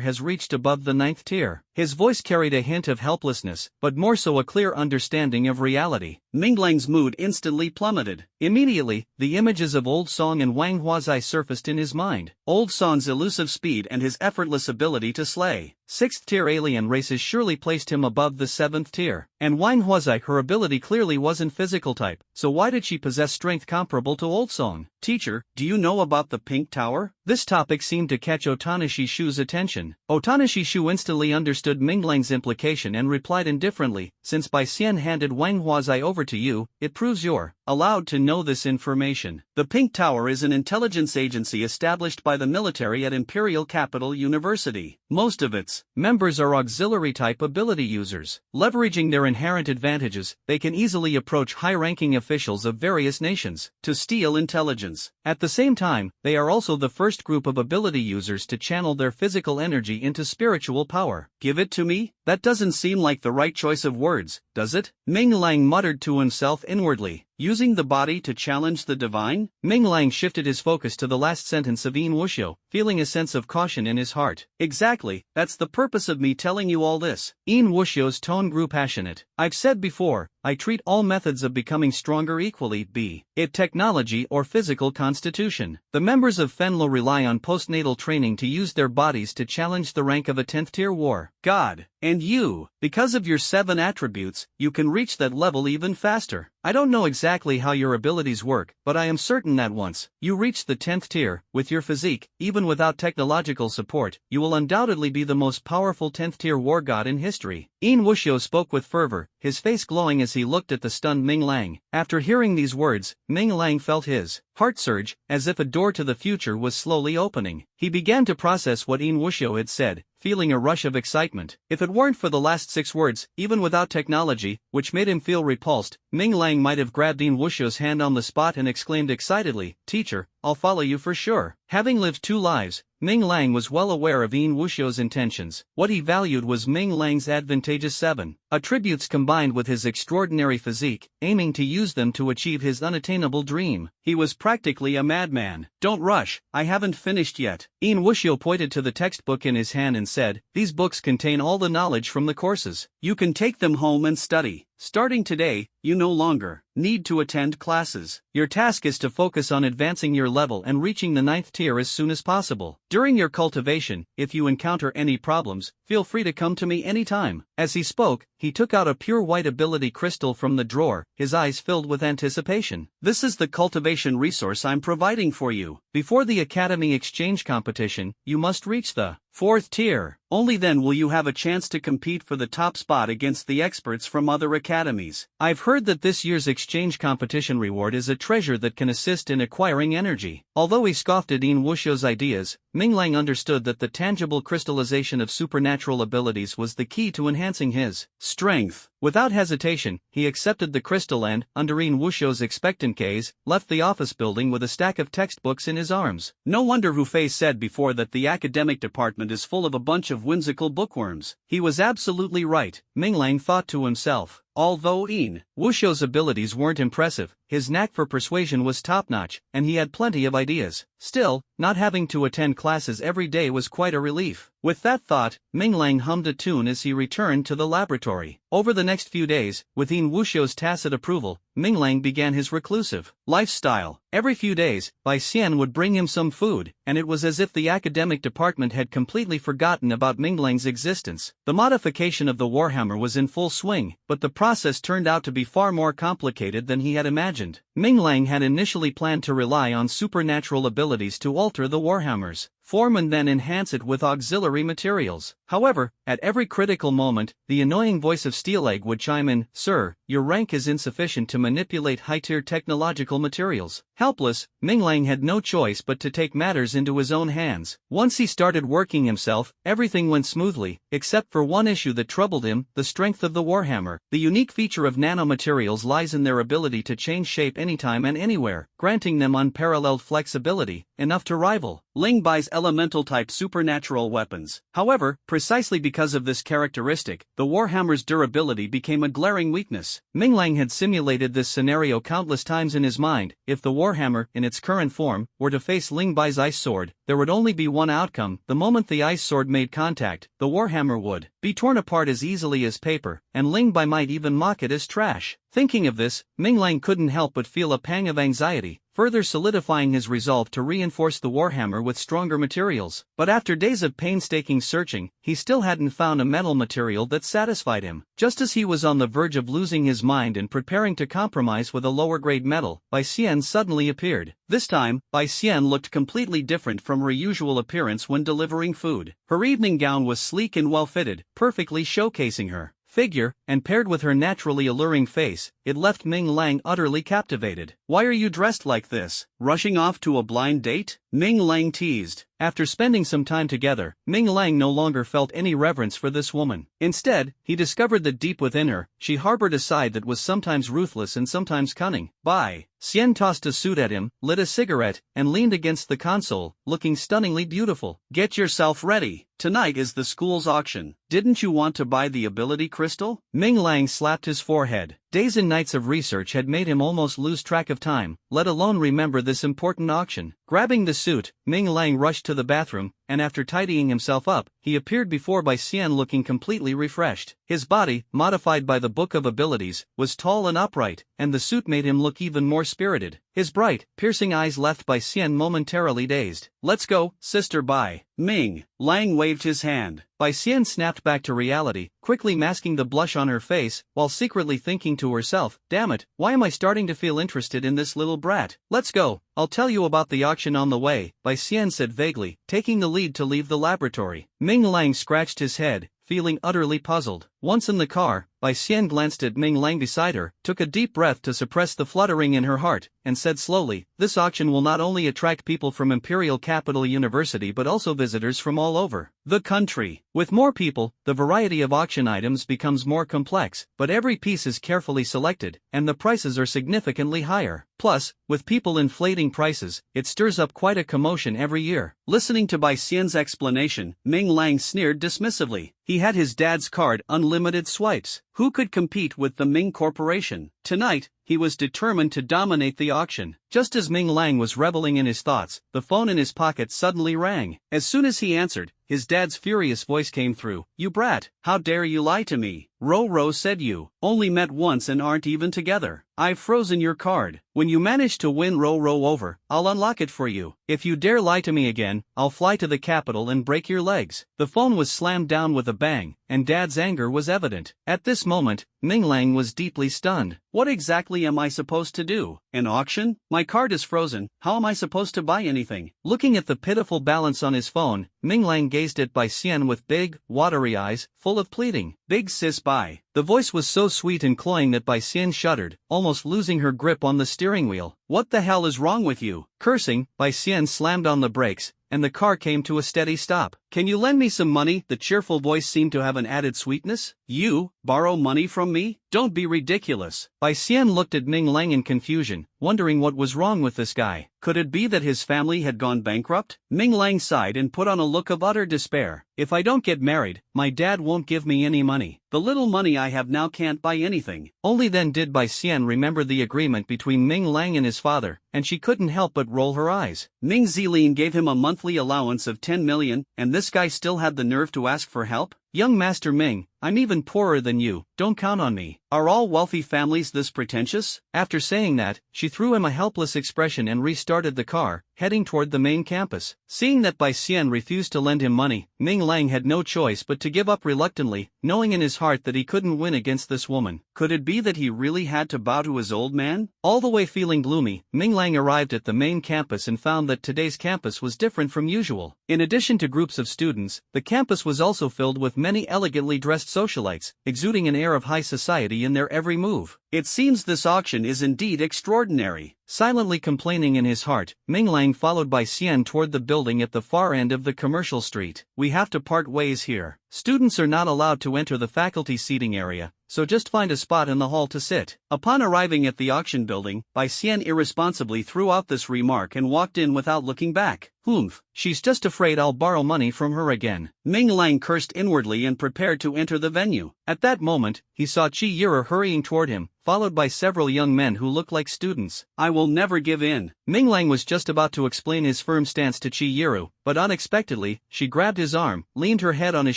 has reached above the 9th tier. His voice carried a hint of helplessness, but more so a clear understanding of reality. Ming Lang's mood instantly plummeted. Immediately, the images of Old Song and Wang Huazai surfaced in his mind. Old Song's elusive speed and his effortless ability to slay 6th tier alien races surely placed him above the 7th tier. And Wang Huazai, her ability clearly wasn't physical type, so why did she possess strength comparable to Old Song? Teacher, do you know about the Pink Tower? This topic seemed to catch Otana Shishu's attention. Otana Shishu instantly understood Ming Lang's implication and replied indifferently, since Bai Xian handed Wang Huazai over to you, it proves you're allowed to know this information. The Pink Tower is an intelligence agency established by the military at Imperial Capital University. Most of its members are auxiliary-type ability users. Leveraging their inherent advantages, they can easily approach high-ranking officials of various nations to steal intelligence. At the same time, they are also the first group of ability users to channel their physical energy into spiritual power. Give it to me? That doesn't seem like the right choice of words, does it? Ming Lang muttered to himself inwardly. Using the body to challenge the divine? Ming Lang shifted his focus to the last sentence of Yin Wuxiu, feeling a sense of caution in his heart. Exactly, that's the purpose of me telling you all this. Yin Wuxiu's tone grew passionate. I've said before, I treat all methods of becoming stronger equally, be it technology or physical constitution. The members of Fenlo rely on postnatal training to use their bodies to challenge the rank of a 10th tier war god. And you, because of your 7 attributes, you can reach that level even faster. I don't know exactly how your abilities work, but I am certain that once you reach the 10th tier, with your physique, even without technological support, you will undoubtedly be the most powerful 10th tier war god in history. Yin Wuxiu spoke with fervor, his face glowing as he looked at the stunned Ming Lang. After hearing these words, Ming Lang felt his heart surge, as if a door to the future was slowly opening. He began to process what Yin Wuxiu had said, feeling a rush of excitement. If it weren't for the last 6 words, even without technology, which made him feel repulsed, Ming Lang might have grabbed Yin Wuxiu's hand on the spot and exclaimed excitedly, "Teacher, I'll follow you for sure." Having lived 2 lives, Ming Lang was well aware of Yin Wuxiu's intentions. What he valued was Ming Lang's advantageous 7 attributes combined with his extraordinary physique, aiming to use them to achieve his unattainable dream. He was practically a madman. Don't rush, I haven't finished yet. Yin Wuxiu pointed to the textbook in his hand and said, "These books contain all the knowledge from the courses. You can take them home and study. Starting today, you no longer need to attend classes. Your task is to focus on advancing your level and reaching the 9th tier as soon as possible. During your cultivation, if you encounter any problems, feel free to come to me anytime." As he spoke, he took out a pure white ability crystal from the drawer, his eyes filled with anticipation. This is the cultivation resource I'm providing for you. Before the Academy Exchange competition, you must reach the 4th tier. Only then will you have a chance to compete for the top spot against the experts from other academies. I've heard that this year's exchange competition reward is a treasure that can assist in acquiring energy. Although he scoffed at Yin Wuxiu's ideas, Ming Lang understood that the tangible crystallization of supernatural abilities was the key to enhancing his strength. Without hesitation, he accepted the crystal and, under Yin Wuxiu's expectant gaze, left the office building with a stack of textbooks in his arms. No wonder Hu Fei said before that the academic department is full of a bunch of whimsical bookworms. He was absolutely right, Ming Lang thought to himself. Although Yin Wuxiu's abilities weren't impressive, his knack for persuasion was top-notch, and he had plenty of ideas. Still, not having to attend classes every day was quite a relief. With that thought, Ming Lang hummed a tune as he returned to the laboratory. Over the next few days, with Yin Wuxiu's tacit approval, Ming Lang began his reclusive lifestyle. Every few days, Bai Xian would bring him some food, and it was as if the academic department had completely forgotten about Ming Lang's existence. The modification of the Warhammer was in full swing, but the process turned out to be far more complicated than he had imagined. Ming Lang had initially planned to rely on supernatural abilities to alter the warhammer's form and then enhance it with auxiliary materials. However, at every critical moment, the annoying voice of Steelegg would chime in, "Sir, your rank is insufficient to manipulate high-tier technological materials." Helpless, Ming Lang had no choice but to take matters into his own hands. Once he started working himself, everything went smoothly, except for one issue that troubled him: the strength of the warhammer. The unique feature of nanomaterials lies in their ability to change shape anytime and anywhere, granting them unparalleled flexibility, enough to rival Ling Bai's elemental-type supernatural weapons. However, precisely because of this characteristic, the warhammer's durability became a glaring weakness. Ming Lang had simulated this scenario countless times in his mind. If the warhammer, in its current form, were to face Ling Bai's ice sword, there would only be one outcome. The moment the ice sword made contact, the warhammer would be torn apart as easily as paper, and Ling Bai might even mock it as trash. Thinking of this, Ming Lang couldn't help but feel a pang of anxiety, further solidifying his resolve to reinforce the warhammer with stronger materials. But after days of painstaking searching, he still hadn't found a metal material that satisfied him. Just as he was on the verge of losing his mind and preparing to compromise with a lower-grade metal, Bai Xian suddenly appeared. This time, Bai Xian looked completely different from her usual appearance when delivering food. Her evening gown was sleek and well-fitted, perfectly showcasing her figure, and paired with her naturally alluring face, it left Ming Lang utterly captivated. "Why are you dressed like this? Rushing off to a blind date?" Ming Lang teased. After spending some time together, Ming Lang no longer felt any reverence for this woman. Instead, he discovered that deep within her, she harbored a side that was sometimes ruthless and sometimes cunning. Bai Xian tossed a suit at him, lit a cigarette, and leaned against the console, looking stunningly beautiful. "Get yourself ready. Tonight is the school's auction. Didn't you want to buy the ability crystal?" Ming Lang slapped his forehead. Days and nights of research had made him almost lose track of time, let alone remember this important auction. Grabbing the suit, Ming Lang rushed to the bathroom, and after tidying himself up, he appeared before Bai Xian looking completely refreshed. His body, modified by the Book of Abilities, was tall and upright, and the suit made him look even more spirited. His bright, piercing eyes left Bai Xian momentarily dazed. "Let's go, Sister Bai." Ming Lang waved his hand. Bai Xian snapped back to reality, quickly masking the blush on her face, while secretly thinking to herself, "Damn it, why am I starting to feel interested in this little brat? Let's go, I'll tell you about the auction on the way," Bai Xian said vaguely, taking the lead to leave the laboratory. Ming Lang scratched his head, feeling utterly puzzled. Once in the car, Bai Xian glanced at Ming Lang beside her, took a deep breath to suppress the fluttering in her heart, and said slowly, "This auction will not only attract people from Imperial Capital University but also visitors from all over the country. With more people, the variety of auction items becomes more complex, but every piece is carefully selected, and the prices are significantly higher. Plus, with people inflating prices, it stirs up quite a commotion every year." Listening to Bai Xian's explanation, Ming Lang sneered dismissively. He had his dad's card, unlimited swipes. Who could compete with the Ming Corporation? Tonight, he was determined to dominate the auction. Just as Ming Lang was reveling in his thoughts, the phone in his pocket suddenly rang. As soon as he answered, his dad's furious voice came through. "You brat, how dare you lie to me? Ro said you only met once and aren't even together. I've frozen your card. When you manage to win Ro over, I'll unlock it for you. If you dare lie to me again, I'll fly to the capital and break your legs." The phone was slammed down with a bang, and Dad's anger was evident. At this moment, Ming Lang was deeply stunned. "What exactly am I supposed to do? An auction? My card is frozen, how am I supposed to buy anything?" Looking at the pitiful balance on his phone, Ming Lang gazed at Bai Xian with big, watery eyes, full of pleading. "Big sis Bai." The voice was so sweet and cloying that Bai Xian shuddered, almost losing her grip on the steering wheel. "What the hell is wrong with you?" Cursing, Bai Xian slammed on the brakes, and the car came to a steady stop. "Can you lend me some money?" The cheerful voice seemed to have an added sweetness. "You borrow money from me? Don't be ridiculous." Bai Xian looked at Ming Lang in confusion, wondering what was wrong with this guy. Could it be that his family had gone bankrupt? Ming Lang sighed and put on a look of utter despair. "If I don't get married, my dad won't give me any money. The little money I have now can't buy anything." Only then did Bai Xian remember the agreement between Ming Lang and his father, and she couldn't help but roll her eyes. Ming Zilin gave him a monthly allowance of 10 million, and this guy still had the nerve to ask for help? "Young Master Ming, I'm even poorer than you, don't count on me." Are all wealthy families this pretentious? After saying that, she threw him a helpless expression and restarted the car, heading toward the main campus. Seeing that Bai Xian refused to lend him money, Ming Lang had no choice but to give up reluctantly, knowing in his heart that he couldn't win against this woman. Could it be that he really had to bow to his old man? All the way feeling gloomy, Ming Lang arrived at the main campus and found that today's campus was different from usual. In addition to groups of students, the campus was also filled with many elegantly dressed socialites, exuding an air of high society in their every move. It seems this auction is indeed extraordinary. Silently complaining in his heart, Ming Lang followed Bai Xian toward the building at the far end of the commercial street. We have to part ways here. Students are not allowed to enter the faculty seating area, so just find a spot in the hall to sit. Upon arriving at the auction building, Bai Xian irresponsibly threw out this remark and walked in without looking back. Humph, she's just afraid I'll borrow money from her again. Ming Lang cursed inwardly and prepared to enter the venue. At that moment, he saw Chi Yura hurrying toward him, followed by several young men who looked like students. I will never give in. Ming Lang was just about to explain his firm stance to Chi Yuru, but unexpectedly, she grabbed his arm, leaned her head on his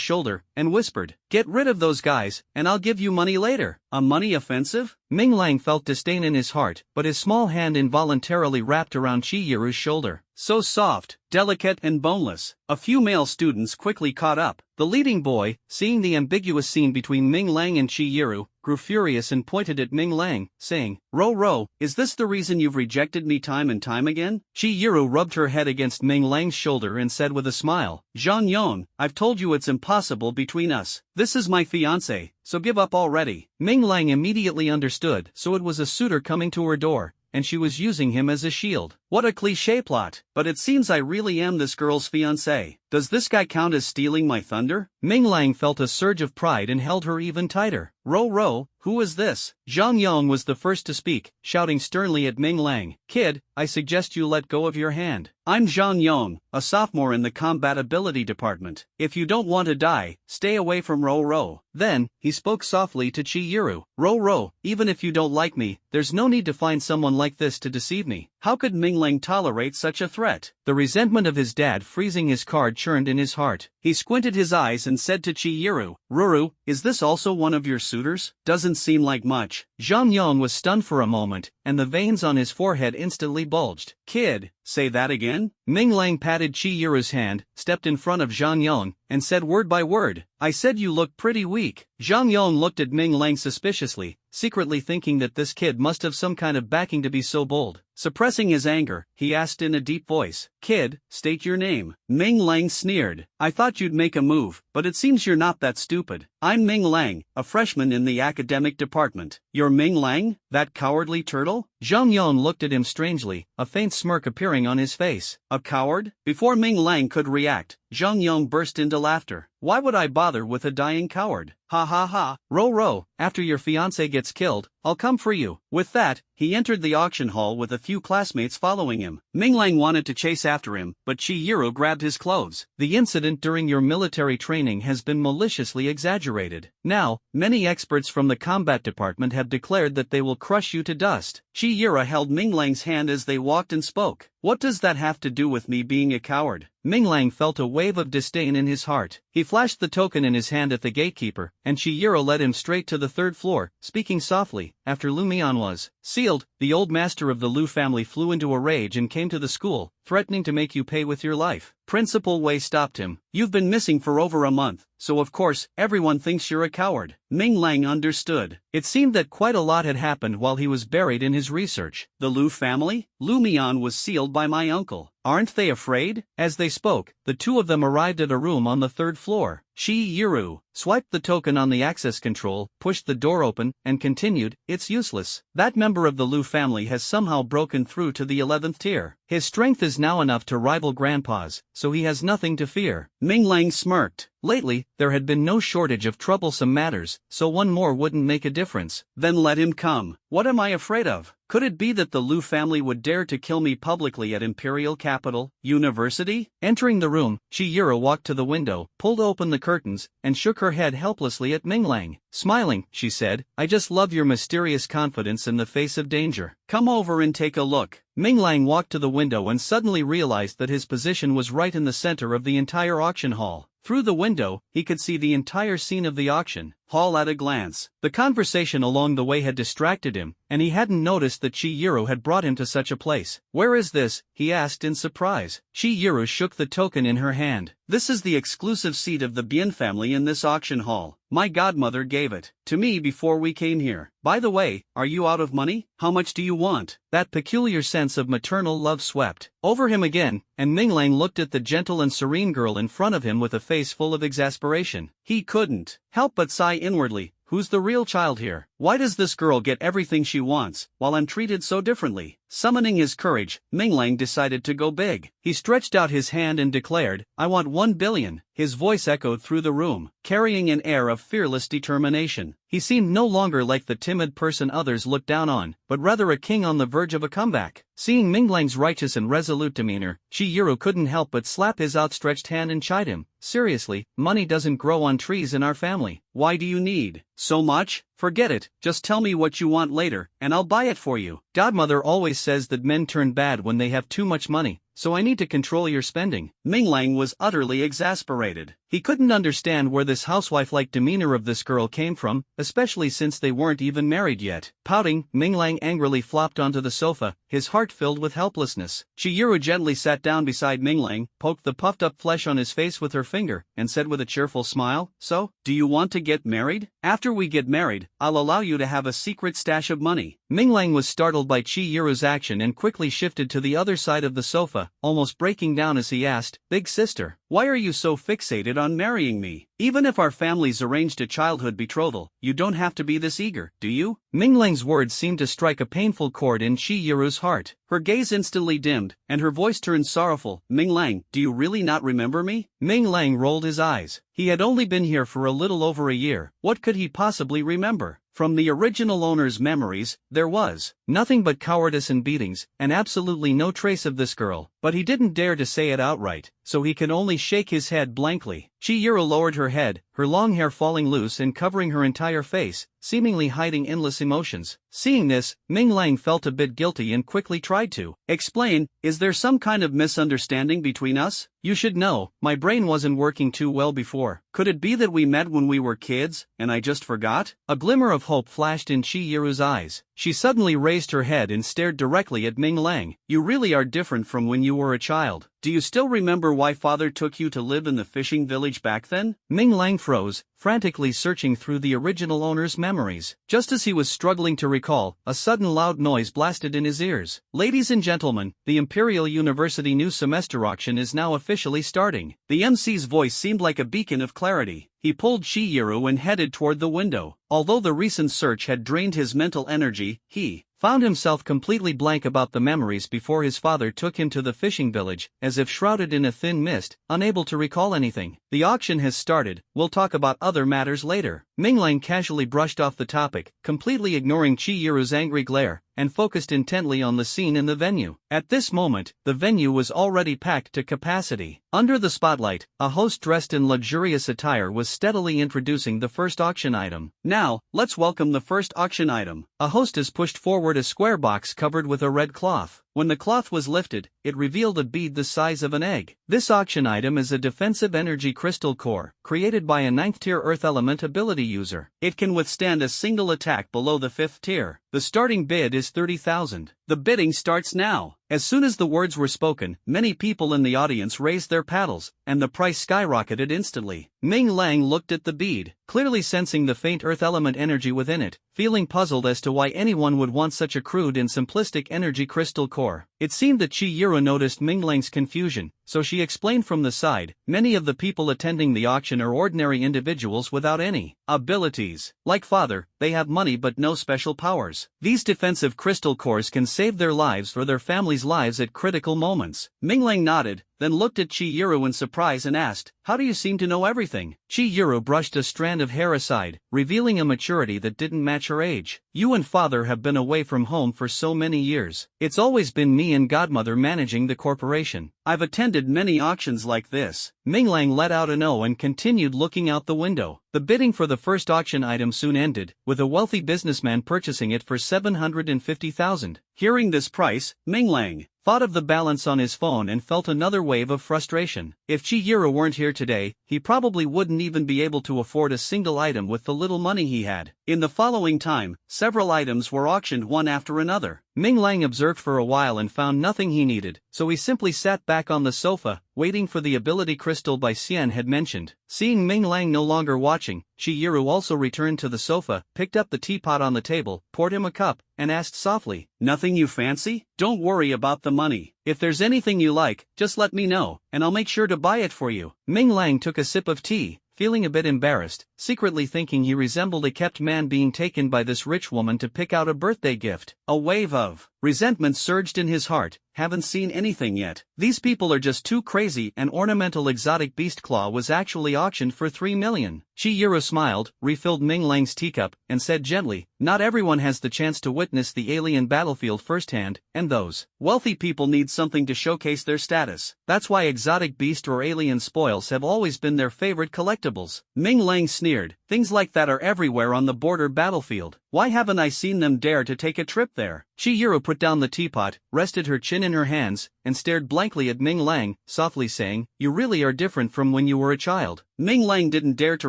shoulder, and whispered, "Get rid of those guys, and I'll give you money later." A money offensive? Ming Lang felt disdain in his heart, but his small hand involuntarily wrapped around Chi Yuru's shoulder. So soft, delicate and boneless. A few male students quickly caught up. The leading boy, seeing the ambiguous scene between Ming Lang and Chi Yuru, grew furious and pointed at Ming Lang, saying, Ro, is this the reason you've rejected me time and time again? Chi Yuru rubbed her head against Ming Lang's shoulder and said with a smile, Zhang Yong, I've told you it's impossible between us. This is my fiancé, so give up already. Ming Lang immediately understood, so it was a suitor coming to her door, and she was using him as a shield. What a cliché plot, but it seems I really am this girl's fiancé. Does this guy count as stealing my thunder? Ming Lang felt a surge of pride and held her even tighter. Ro, who is this? Zhang Yong was the first to speak, shouting sternly at Ming Lang, Kid, I suggest you let go of your hand. I'm Zhang Yong, a sophomore in the combat ability department. If you don't want to die, stay away from Ro. Then, he spoke softly to Chi Yuru. Ro, even if you don't like me, there's no need to find someone like this to deceive me. How could Ming Lang tolerate such a threat? The resentment of his dad freezing his card churned in his heart. He squinted his eyes and said to Chi Yuru, Ruru, is this also one of your suitors? Doesn't seem like much. Zhang Yong was stunned for a moment, and the veins on his forehead instantly bulged. Kid, say that again? Ming Lang patted Chi Yuru's hand, stepped in front of Zhang Yong, and said word by word, I said you look pretty weak. Zhang Yong looked at Ming Lang suspiciously, secretly thinking that this kid must have some kind of backing to be so bold. Suppressing his anger, he asked in a deep voice, Kid, state your name. Ming Lang sneered. I thought you'd make a move, but it seems you're not that stupid. I'm Ming Lang, a freshman in the academic department. You're Ming Lang, that cowardly turtle? Zhang Yong looked at him strangely, a faint smirk appearing on his face. A coward? Before Ming Lang could react, Zhang Yong burst into laughter. Why would I bother with a dying coward? Ha ha ha. Ro, after your fiancé gets killed, I'll come for you. With that, he entered the auction hall with a few classmates following him. Ming Lang wanted to chase after him, but Chi Yuru grabbed his clothes. The incident during your military training has been maliciously exaggerated. Now, many experts from the combat department have declared that they will crush you to dust. Chi Yura held Ming Lang's hand as they walked and spoke. What does that have to do with me being a coward? Ming Lang felt a wave of disdain in his heart. He flashed the token in his hand at the gatekeeper, and Chi Yura led him straight to the third floor, speaking softly. After Lu Mian was sealed, the old master of the Lu family flew into a rage and came to the school, threatening to make you pay with your life. Principal Wei stopped him. You've been missing for over a month, so of course, everyone thinks you're a coward. Ming Lang understood. It seemed that quite a lot had happened while he was buried in his research. The Lu family? Lu Mian was sealed by my uncle. Aren't they afraid? As they spoke, the two of them arrived at a room on the third floor. Chi Yuru swiped the token on the access control, pushed the door open, and continued, It's useless. That member of the Lu family has somehow broken through to the 11th tier. His strength is now enough to rival Grandpa's, so he has nothing to fear. Ming Lang smirked. Lately, there had been no shortage of troublesome matters, so one more wouldn't make a difference. Then let him come. What am I afraid of? Could it be that the Lu family would dare to kill me publicly at Imperial Capital University? Entering the room, Chi Yura walked to the window, pulled open the curtains, and shook her head helplessly at Ming Lang. Smiling, she said, I just love your mysterious confidence in the face of danger. Come over and take a look. Ming Lang walked to the window and suddenly realized that his position was right in the center of the entire auction hall. Through the window, he could see the entire scene of the auction. haul at a glance. The conversation along the way had distracted him, and he hadn't noticed that Chihiro had brought him to such a place. "Where is this?" he asked in surprise. Chihiro shook the token in her hand. "This is the exclusive seat of the Bien family in this auction hall. My godmother gave it to me before we came here. By the way, are you out of money? How much do you want?" That peculiar sense of maternal love swept over him again, and Minglang looked at the gentle and serene girl in front of him with a face full of exasperation. He couldn't help but sigh inwardly. Who's the real child here? Why does this girl get everything she wants, while I'm treated so differently? Summoning his courage, Minglang decided to go big. He stretched out his hand and declared, "I want 1 billion. His voice echoed through the room, carrying an air of fearless determination. He seemed no longer like the timid person others looked down on, but rather a king on the verge of a comeback. Seeing Minglang's righteous and resolute demeanor, Chihiro couldn't help but slap his outstretched hand and chide him. "Seriously, money doesn't grow on trees in our family. Why do you need so much? Forget it, just tell me what you want later, and I'll buy it for you. Godmother always says that men turn bad when they have too much money, so I need to control your spending." Minglang was utterly exasperated. He couldn't understand where this housewife-like demeanor of this girl came from, especially since they weren't even married yet. Pouting, Minglang angrily flopped onto the sofa, his heart filled with helplessness. Chihiro gently sat down beside Minglang, poked the puffed-up flesh on his face with her finger, and said with a cheerful smile, "So, do you want to get married? After we get married, I'll allow you to have a secret stash of money." Minglang was startled by Chihiro's action and quickly shifted to the other side of the sofa, almost breaking down as he asked, "Big sister, why are you so fixated on marrying me? Even if our families arranged a childhood betrothal, you don't have to be this eager, do you?" Minglang's words seemed to strike a painful chord in Chihiro's heart. Her gaze instantly dimmed, and her voice turned sorrowful. "Minglang, do you really not remember me?" Minglang rolled his eyes. He had only been here for a little over a year. What could he possibly remember? From the original owner's memories, there was nothing but cowardice and beatings, and absolutely no trace of this girl, but he didn't dare to say it outright, so he could only shake his head blankly. Chihiro lowered her head, her long hair falling loose and covering her entire face, seemingly hiding endless emotions. Seeing this, Minglang felt a bit guilty and quickly tried to explain, "Is there some kind of misunderstanding between us? You should know, my brain wasn't working too well before. Could it be that we met when we were kids, and I just forgot?" A glimmer of hope flashed in Chihiro's eyes. She suddenly raised her head and stared directly at Minglang. "You really are different from when you were a child. Do you still remember why father took you to live in the fishing village back then?" Minglang froze, frantically searching through the original owner's memories. Just as he was struggling to recall, a sudden loud noise blasted in his ears. "Ladies and gentlemen, the Imperial University new semester auction is now officially starting." The MC's voice seemed like a beacon of clarity. He pulled Chihiro and headed toward the window. Although the recent search had drained his mental energy, he found himself completely blank about the memories before his father took him to the fishing village, as if shrouded in a thin mist, unable to recall anything. "The auction has started, we'll talk about other matters later." Minglang casually brushed off the topic, completely ignoring Chihiro's angry glare, and focused intently on the scene in the venue. At this moment, the venue was already packed to capacity. Under the spotlight, a host dressed in luxurious attire was steadily introducing the first auction item. "Now, let's welcome the first auction item." A hostess pushed forward a square box covered with a red cloth. When the cloth was lifted, it revealed a bead the size of an egg. This auction item is a defensive energy crystal core, created by a 9th tier Earth Element ability user. It can withstand a single attack below the 5th tier. The starting bid is 30,000. The bidding starts now. As soon as the words were spoken, many people in the audience raised their paddles, and the price skyrocketed instantly. Minglang looked at the bead, clearly sensing the faint earth element energy within it, feeling puzzled as to why anyone would want such a crude and simplistic energy crystal core. It seemed that Chihiro noticed Minglang's confusion, so she explained from the side, "Many of the people attending the auction are ordinary individuals without any abilities. Like father, they have money but no special powers. These defensive crystal cores can save their lives or their family's lives at critical moments." Minglang nodded, then looked at Chihiro in surprise and asked, "How do you seem to know everything?" Chihiro brushed a strand of hair aside, revealing a maturity that didn't match her age. "You and father have been away from home for so many years. It's always been me and godmother managing the corporation. I've attended many auctions like this." Minglang let out an "oh" and continued looking out the window. The bidding for the first auction item soon ended, with a wealthy businessman purchasing it for 750,000. Hearing this price, Minglang thought of the balance on his phone and felt another wave of frustration. If Chihiro weren't here today, he probably wouldn't even be able to afford a single item with the little money he had. In the following time, several items were auctioned one after another. Ming Lang observed for a while and found nothing he needed, so he simply sat back on the sofa, waiting for the ability crystal by Xian had mentioned. Seeing Ming Lang no longer watching, Chihiro also returned to the sofa, picked up the teapot on the table, poured him a cup, and asked softly, "Nothing you fancy? Don't worry about the money. If there's anything you like, just let me know, and I'll make sure to buy it for you." Ming Lang took a sip of tea, feeling a bit embarrassed, secretly thinking he resembled a kept man being taken by this rich woman to pick out a birthday gift. A wave of resentment surged in his heart. Haven't seen anything yet. These people are just too crazy. An ornamental exotic beast claw was actually auctioned for 3 million. Chihiro smiled, refilled Ming Lang's teacup, and said gently, "Not everyone has the chance to witness the alien battlefield firsthand, and those wealthy people need something to showcase their status. That's why exotic beast or alien spoils have always been their favorite collectibles." Ming Lang sneered, "Things like that are everywhere on the border battlefield. Why haven't I seen them dare to take a trip there?" Chihiro put down the teapot, rested her chin in her hands, and stared blankly at Ming Lang, softly saying, "You really are different from when you were a child." Ming Lang didn't dare to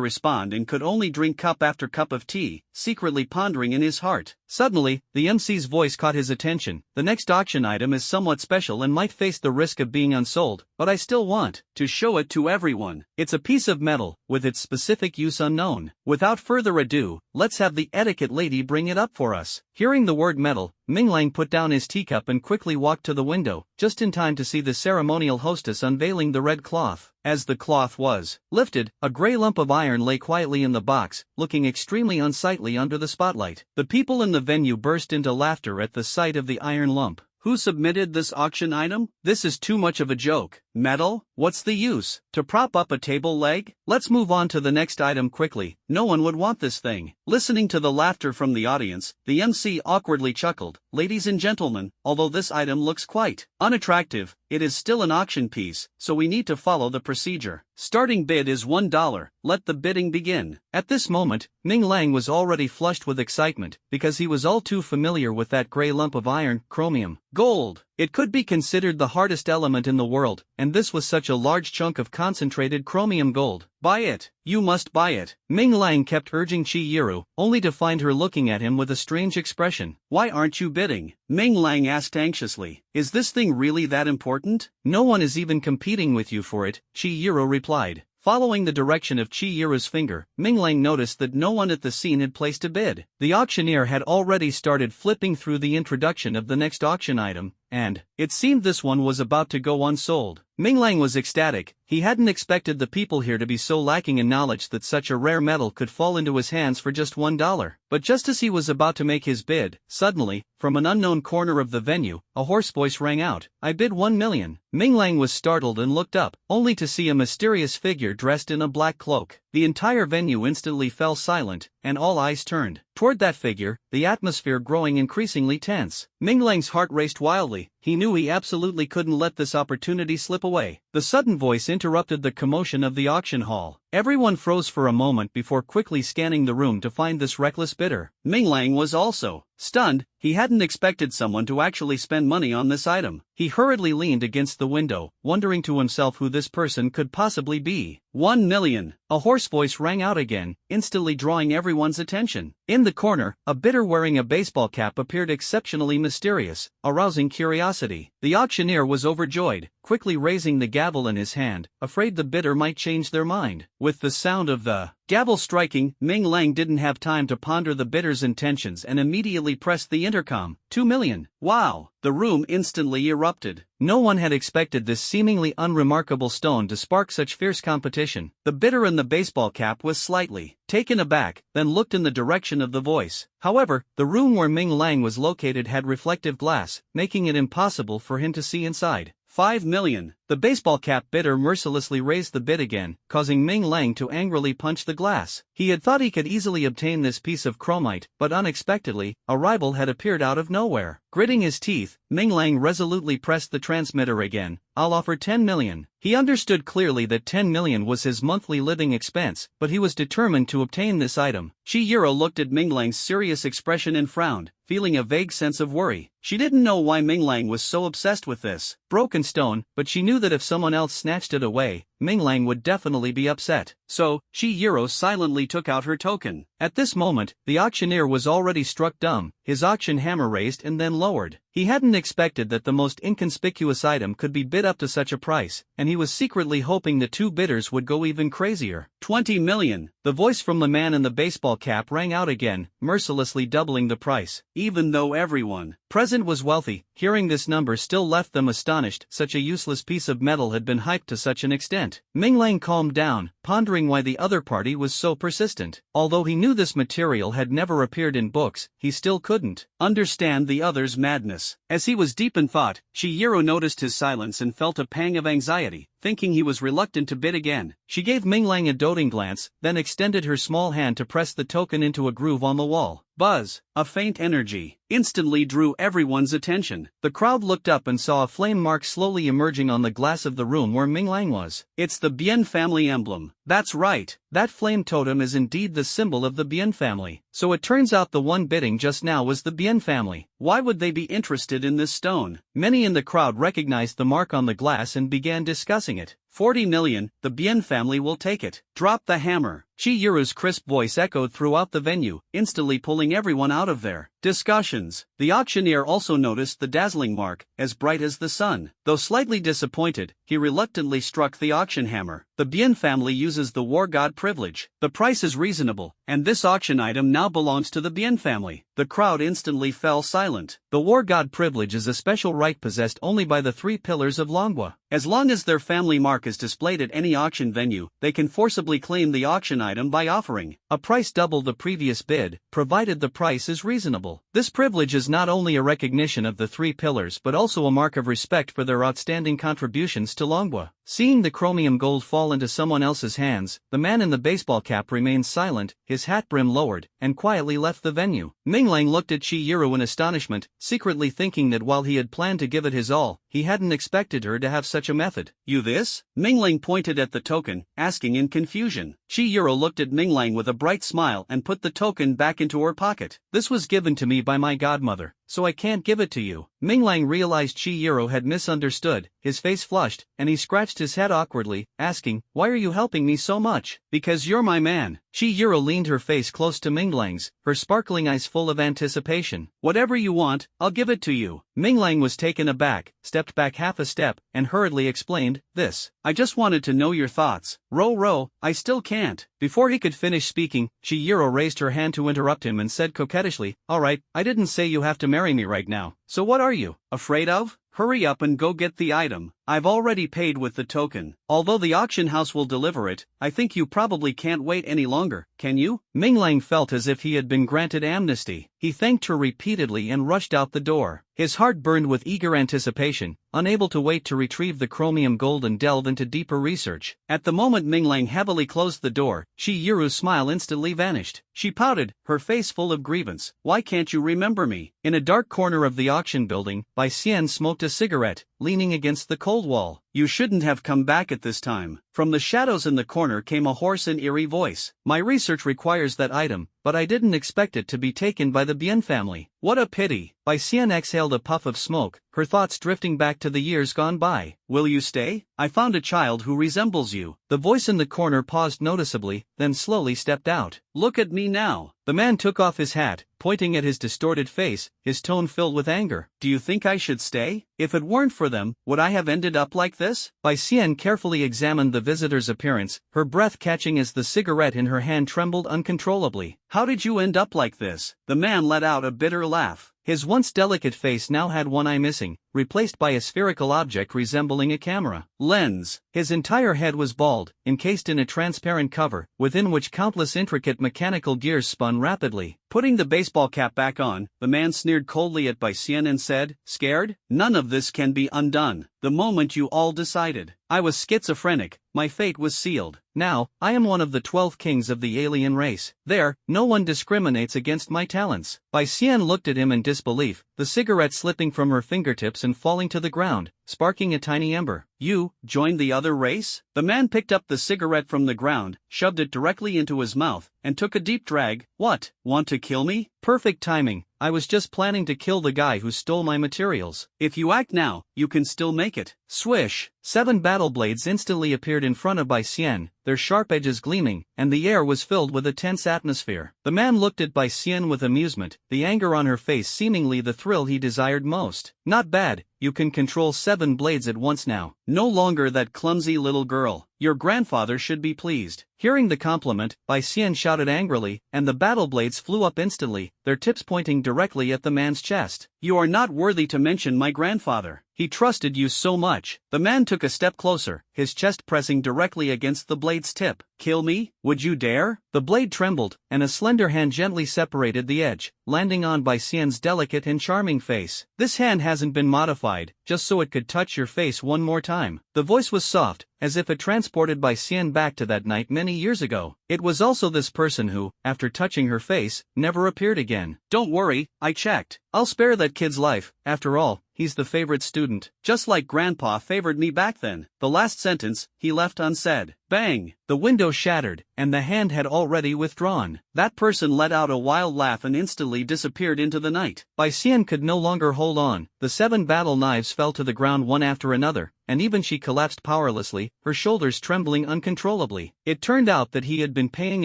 respond and could only drink cup after cup of tea, secretly pondering in his heart. Suddenly, the MC's voice caught his attention. "The next auction item is somewhat special and might face the risk of being unsold, but I still want to show it to everyone. It's a piece of metal, with its specific use unknown. Without further ado, let's have the etiquette lady bring it up for us." Hearing the word metal, Ming Lang put down his teacup and quickly walked to the window, just in time to see the ceremonial hostess unveiling the red cloth. As the cloth was lifted, a gray lump of iron lay quietly in the box, looking extremely unsightly under the spotlight. The people in the venue burst into laughter at the sight of the iron lump. Who submitted this auction item? This is too much of a joke. Metal? What's the use? To prop up a table leg? Let's move on to the next item quickly. No one would want this thing. Listening to the laughter from the audience, the MC awkwardly chuckled. "Ladies and gentlemen, although this item looks quite unattractive, it is still an auction piece, so we need to follow the procedure. Starting bid is $1. Let the bidding begin." At this moment, Ming Lang was already flushed with excitement, because he was all too familiar with that gray lump of iron, chromium. Gold. It could be considered the hardest element in the world, and this was such a large chunk of concentrated chromium gold. "Buy it. You must buy it." Ming Lang kept urging Chihiro, only to find her looking at him with a strange expression. "Why aren't you bidding?" Ming Lang asked anxiously. "Is this thing really that important?" "No one is even competing with you for it," Chihiro replied. Following the direction of Chihiro's finger, Ming Lang noticed that no one at the scene had placed a bid. The auctioneer had already started flipping through the introduction of the next auction item, and it seemed this one was about to go unsold. Ming Lang was ecstatic. He hadn't expected the people here to be so lacking in knowledge that such a rare metal could fall into his hands for just $1. But just as he was about to make his bid, suddenly, from an unknown corner of the venue, a hoarse voice rang out, "I bid 1 million. Ming Lang was startled and looked up, only to see a mysterious figure dressed in a black cloak. The entire venue instantly fell silent, and all eyes turned toward that figure, the atmosphere growing increasingly tense. Ming Lang's heart raced wildly. He knew he absolutely couldn't let this opportunity slip away. The sudden voice interrupted the commotion of the auction hall. Everyone froze for a moment before quickly scanning the room to find this reckless bidder. Ming Lang was also stunned. He hadn't expected someone to actually spend money on this item. He hurriedly leaned against the window, wondering to himself who this person could possibly be. 1 million. A hoarse voice rang out again, instantly drawing everyone's attention. In the corner, a bidder wearing a baseball cap appeared exceptionally mysterious, arousing curiosity. The auctioneer was overjoyed, quickly raising the gavel in his hand, afraid the bidder might change their mind. With the sound of the gavel striking, Ming Lang didn't have time to ponder the bidder's intentions and immediately pressed the intercom. 2 million. Wow! The room instantly erupted. No one had expected this seemingly unremarkable stone to spark such fierce competition. The bidder in the baseball cap was slightly taken aback, then looked in the direction of the voice. However, the room where Ming Lang was located had reflective glass, making it impossible for him to see inside. 5 million. The baseball cap bidder mercilessly raised the bid again, causing Ming Lang to angrily punch the glass. He had thought he could easily obtain this piece of chromite, but unexpectedly, a rival had appeared out of nowhere. Gritting his teeth, Ming Lang resolutely pressed the transmitter again. "I'll offer 10 million. He understood clearly that 10 million was his monthly living expense, but he was determined to obtain this item. Chihiro looked at Ming Lang's serious expression and frowned, feeling a vague sense of worry. She didn't know why Ming Lang was so obsessed with this broken stone, but she knew knew that if someone else snatched it away, Minglang would definitely be upset. So, Chihiro silently took out her token. At this moment, the auctioneer was already struck dumb, his auction hammer raised and then lowered. He hadn't expected that the most inconspicuous item could be bid up to such a price, and he was secretly hoping the two bidders would go even crazier. 20 million. The voice from the man in the baseball cap rang out again, mercilessly doubling the price. Even though everyone present was wealthy, hearing this number still left them astonished. Such a useless piece of metal had been hyped to such an extent. Minglang calmed down, pondering why the other party was so persistent. Although he knew this material had never appeared in books, he still couldn't understand the other's madness. As he was deep in thought, Chihiro noticed his silence and felt a pang of anxiety. Thinking he was reluctant to bid again, she gave Minglang a doting glance, then extended her small hand to press the token into a groove on the wall. Buzz, a faint energy, instantly drew everyone's attention. The crowd looked up and saw a flame mark slowly emerging on the glass of the room where Minglang was. It's the Bien family emblem. That's right. That flame totem is indeed the symbol of the Bien family. So it turns out the one bidding just now was the Bien family. Why would they be interested in this stone? Many in the crowd recognized the mark on the glass and began discussing it. 40 million, the Bien family will take it. Drop the hammer. Chihiro's crisp voice echoed throughout the venue, instantly pulling everyone out of their discussions. The auctioneer also noticed the dazzling mark, as bright as the sun. Though slightly disappointed, he reluctantly struck the auction hammer. The Bien family uses the war god privilege. The price is reasonable, and this auction item now belongs to the Bien family. The crowd instantly fell silent. The war god privilege is a special right possessed only by the three pillars of Longwa. As long as their family mark is displayed at any auction venue, they can forcibly claim the auction item by offering a price double the previous bid, provided the price is reasonable. This privilege is not only a recognition of the three pillars but also a mark of respect for their outstanding contributions to Longwa. Seeing the chromium gold fall into someone else's hands, the man in the baseball cap remained silent, his hat brim lowered, and quietly left the venue. Minglang looked at Chihiro in astonishment, secretly thinking that while he had planned to give it his all, he hadn't expected her to have such a method. You this? Minglang pointed at the token, asking in confusion. Chihiro looked at Minglang with a bright smile and put the token back into her pocket. This was given to me by my godmother, so I can't give it to you. Minglang realized Chihiro had misunderstood, his face flushed, and he scratched his head awkwardly, asking, "Why are you helping me so much?" "Because you're my man." Chihiro leaned her face close to Minglang's, her sparkling eyes full of anticipation. "Whatever you want, I'll give it to you." Minglang was taken aback, stepped back half a step, and hurriedly explained, "This. I just wanted to know your thoughts." Row, I still can't." Before he could finish speaking, Chihiro raised her hand to interrupt him and said coquettishly, "All right, I didn't say you have to marry me right now. So what are you afraid of? Hurry up and go get the item. I've already paid with the token. Although the auction house will deliver it, I think you probably can't wait any longer, can you?" Minglang felt as if he had been granted amnesty. He thanked her repeatedly and rushed out the door. His heart burned with eager anticipation, unable to wait to retrieve the chromium gold and delve into deeper research. At the moment Minglang heavily closed the door, Chihiro's smile instantly vanished. She pouted, her face full of grievance. "Why can't you remember me?" In a dark corner of the auction building, Bai Xian smoked a cigarette, leaning against the cold wall. "You shouldn't have come back at this time." From the shadows in the corner came a hoarse and eerie voice. "My research requires that item, but I didn't expect it to be taken by the Bien family. What a pity." Bai Xian exhaled a puff of smoke, her thoughts drifting back to the years gone by. "Will you stay? I found a child who resembles you." The voice in the corner paused noticeably, then slowly stepped out. "Look at me now." The man took off his hat, pointing at his distorted face, his tone filled with anger. "Do you think I should stay? If it weren't for them, would I have ended up like this?" Bai Xian carefully examined the visitor's appearance, her breath catching as the cigarette in her hand trembled uncontrollably. "How did you end up like this?" The man let out a bitter laugh. His once delicate face now had one eye missing, replaced by a spherical object resembling a camera lens. His entire head was bald, encased in a transparent cover, within which countless intricate mechanical gears spun rapidly. Putting the baseball cap back on, the man sneered coldly at Bai Xian and said, "Scared? None of this can be undone. The moment you all decided I was schizophrenic, my fate was sealed. Now, I am one of the 12 kings of the alien race. There, no one discriminates against my talents." Bai Xian looked at him in disbelief, the cigarette slipping from her fingertips and falling to the ground, sparking a tiny ember. "You joined the other race?" The man picked up the cigarette from the ground, shoved it directly into his mouth, and took a deep drag. "What, want to kill me?" "Perfect timing. I was just planning to kill the guy who stole my materials." "If you act now, you can still make it." Swish! 7 battle blades instantly appeared in front of Bai Xian, their sharp edges gleaming, and the air was filled with a tense atmosphere. The man looked at Bai Xian with amusement, the anger on her face seemingly the thrill he desired most. Not bad, you can control 7 blades at once now. No longer that clumsy little girl. Your grandfather should be pleased. Hearing the compliment, Bai Xian shouted angrily, and the battle blades flew up instantly, their tips pointing directly at the man's chest. You are not worthy to mention my grandfather. He trusted you so much. The man took a step closer, his chest pressing directly against the blade's tip. Kill me? Would you dare? The blade trembled, and a slender hand gently separated the edge, landing on Bai Xian's delicate and charming face. This hand hasn't been modified, just so it could touch your face one more time. The voice was soft, as if it transported Bai Xian back to that night many years ago. It was also this person who, after touching her face, never appeared again. Don't worry, I checked. I'll spare that kid's life. After all, he's the favorite student. Just like Grandpa favored me back then. The last sentence, he left unsaid. Bang! The window shattered, and the hand had already withdrawn. That person let out a wild laugh and instantly disappeared into the night. Bai Xian could no longer hold on. The 7 battle knives fell to the ground one after another, and even she collapsed powerlessly, her shoulders trembling uncontrollably. It turned out that he had been paying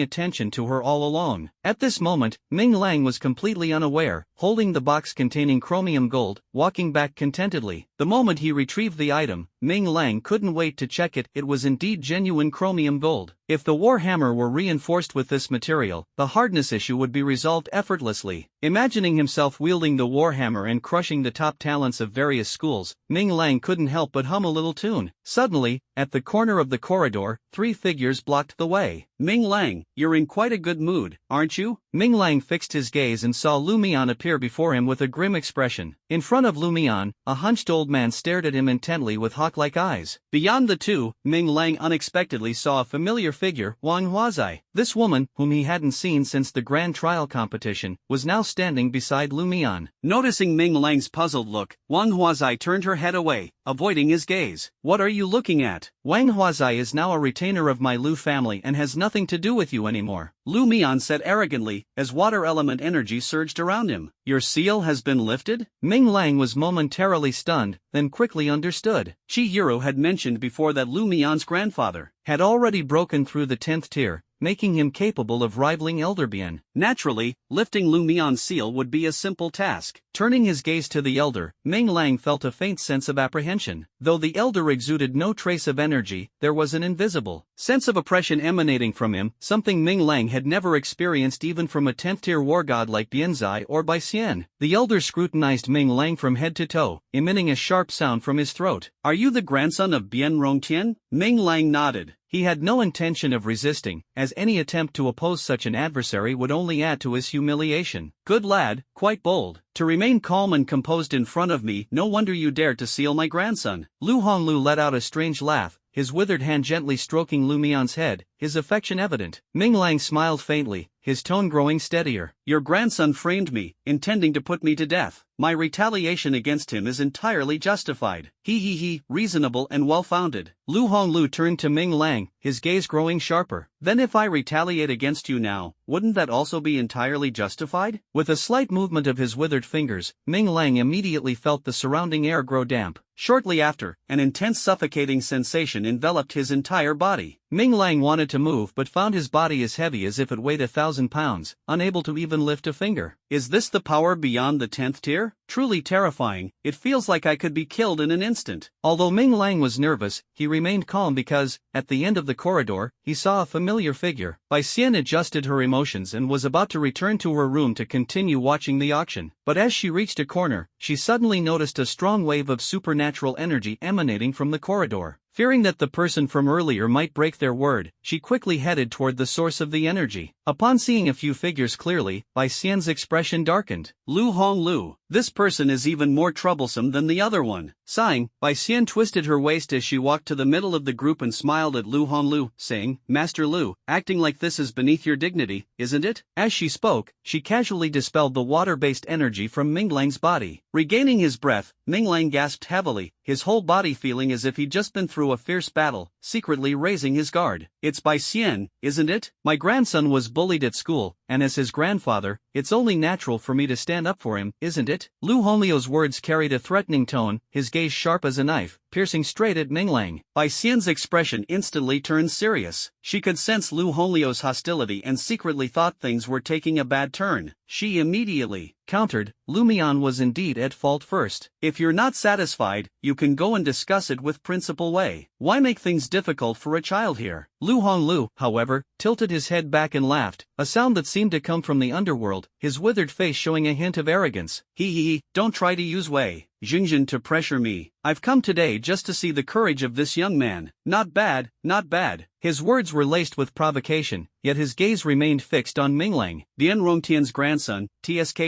attention to her all along. At this moment, Ming Lang was completely unaware, holding the box containing chromium gold, walking back contentedly. The moment he retrieved the item, Ming Lang couldn't wait to check it. It was indeed genuine chromium gold. If the war hammer were reinforced with this material, the hardness issue would be resolved effortlessly. Imagining himself wielding the war hammer and crushing the top talents of various schools, Ming Lang couldn't help but hum a little tune. Suddenly, at the corner of the corridor, 3 figures blocked the way. Ming Lang, you're in quite a good mood, aren't you? Ming Lang fixed his gaze and saw Lu Mian appear before him with a grim expression. In front of Lu Mian, a hunched old man stared at him intently with hawk-like eyes. Beyond the two, Ming Lang unexpectedly saw a familiar figure, Wang Huazai. This woman, whom he hadn't seen since the grand trial competition, was now standing beside Lu Mian. Noticing Ming Lang's puzzled look, Wang Huazai turned her head away, avoiding his gaze. What are you looking at? Wang Huazai is now a retainer of my Lu family and has nothing to do with you anymore, Lu Mian said arrogantly, as water element energy surged around him. Your seal has been lifted? Ming Lang was momentarily stunned, then quickly understood. Chihiro had mentioned before that Lu Mian's grandfather had already broken through the 10th tier, making him capable of rivaling Elder Bien. Naturally, lifting Lu Mian's seal would be a simple task. Turning his gaze to the elder, Ming Lang felt a faint sense of apprehension. Though the elder exuded no trace of energy, there was an invisible sense of oppression emanating from him, something Ming Lang had never experienced even from a 10th tier war god like Bianzai or Bai Xian. The elder scrutinized Ming Lang from head to toe, emitting a sharp sound from his throat. Are you the grandson of Bien Rongtian? Ming Lang nodded. He had no intention of resisting, as any attempt to oppose such an adversary would only add to his humiliation. Good lad, quite bold. To remain calm and composed in front of me, no wonder you dared to seal my grandson. Lu Honglu let out a strange laugh, his withered hand gently stroking Lu Mian's head, his affection evident. Ming Lang smiled faintly, his tone growing steadier. Your grandson framed me, intending to put me to death. My retaliation against him is entirely justified. He, reasonable and well-founded. Lu Honglu turned to Ming Lang, his gaze growing sharper. Then if I retaliate against you now, wouldn't that also be entirely justified? With a slight movement of his withered fingers, Ming Lang immediately felt the surrounding air grow damp. Shortly after, an intense suffocating sensation enveloped his entire body. Ming Lang wanted to move but found his body as heavy as if it weighed 1,000 pounds, unable to even lift a finger. Is this the power beyond the 10th tier? Truly terrifying, it feels like I could be killed in an instant. Although Ming Lang was nervous, he remained calm because, at the end of the corridor, he saw a familiar figure. Bai Xian adjusted her emotions and was about to return to her room to continue watching the auction. But as she reached a corner, she suddenly noticed a strong wave of supernatural energy emanating from the corridor. Fearing that the person from earlier might break their word, she quickly headed toward the source of the energy. Upon seeing a few figures clearly, Bai Xian's expression darkened. Lu Honglu, this person is even more troublesome than the other one. Sighing, Bai Xian twisted her waist as she walked to the middle of the group and smiled at Lu Honglu, saying, Master Lu, acting like this is beneath your dignity, isn't it? As she spoke, she casually dispelled the water-based energy from Ming Lang's body. Regaining his breath, Ming Lang gasped heavily, his whole body feeling as if he'd just been through a fierce battle. secretly raising his guard. It's Bai Xian, isn't it? My grandson was bullied at school, and as his grandfather, it's only natural for me to stand up for him, isn't it? Lu Honglio's words carried a threatening tone, his gaze sharp as a knife, piercing straight at Ming Lang. Bai Xian's expression instantly turned serious. She could sense Lu Honglio's hostility and secretly thought things were taking a bad turn. She immediately countered, Lu Mian was indeed at fault first. If you're not satisfied, you can go and discuss it with Principal Wei. Why make things difficult for a child here? Lu Honglu, however, tilted his head back and laughed, a sound that seemed to come from the underworld, his withered face showing a hint of arrogance. Hee, don't try to use Wei Xingjian to pressure me. I've come today just to see the courage of this young man. Not bad, not bad. His words were laced with provocation, yet his gaze remained fixed on Minglang. Bian Rongtian's grandson, TSK.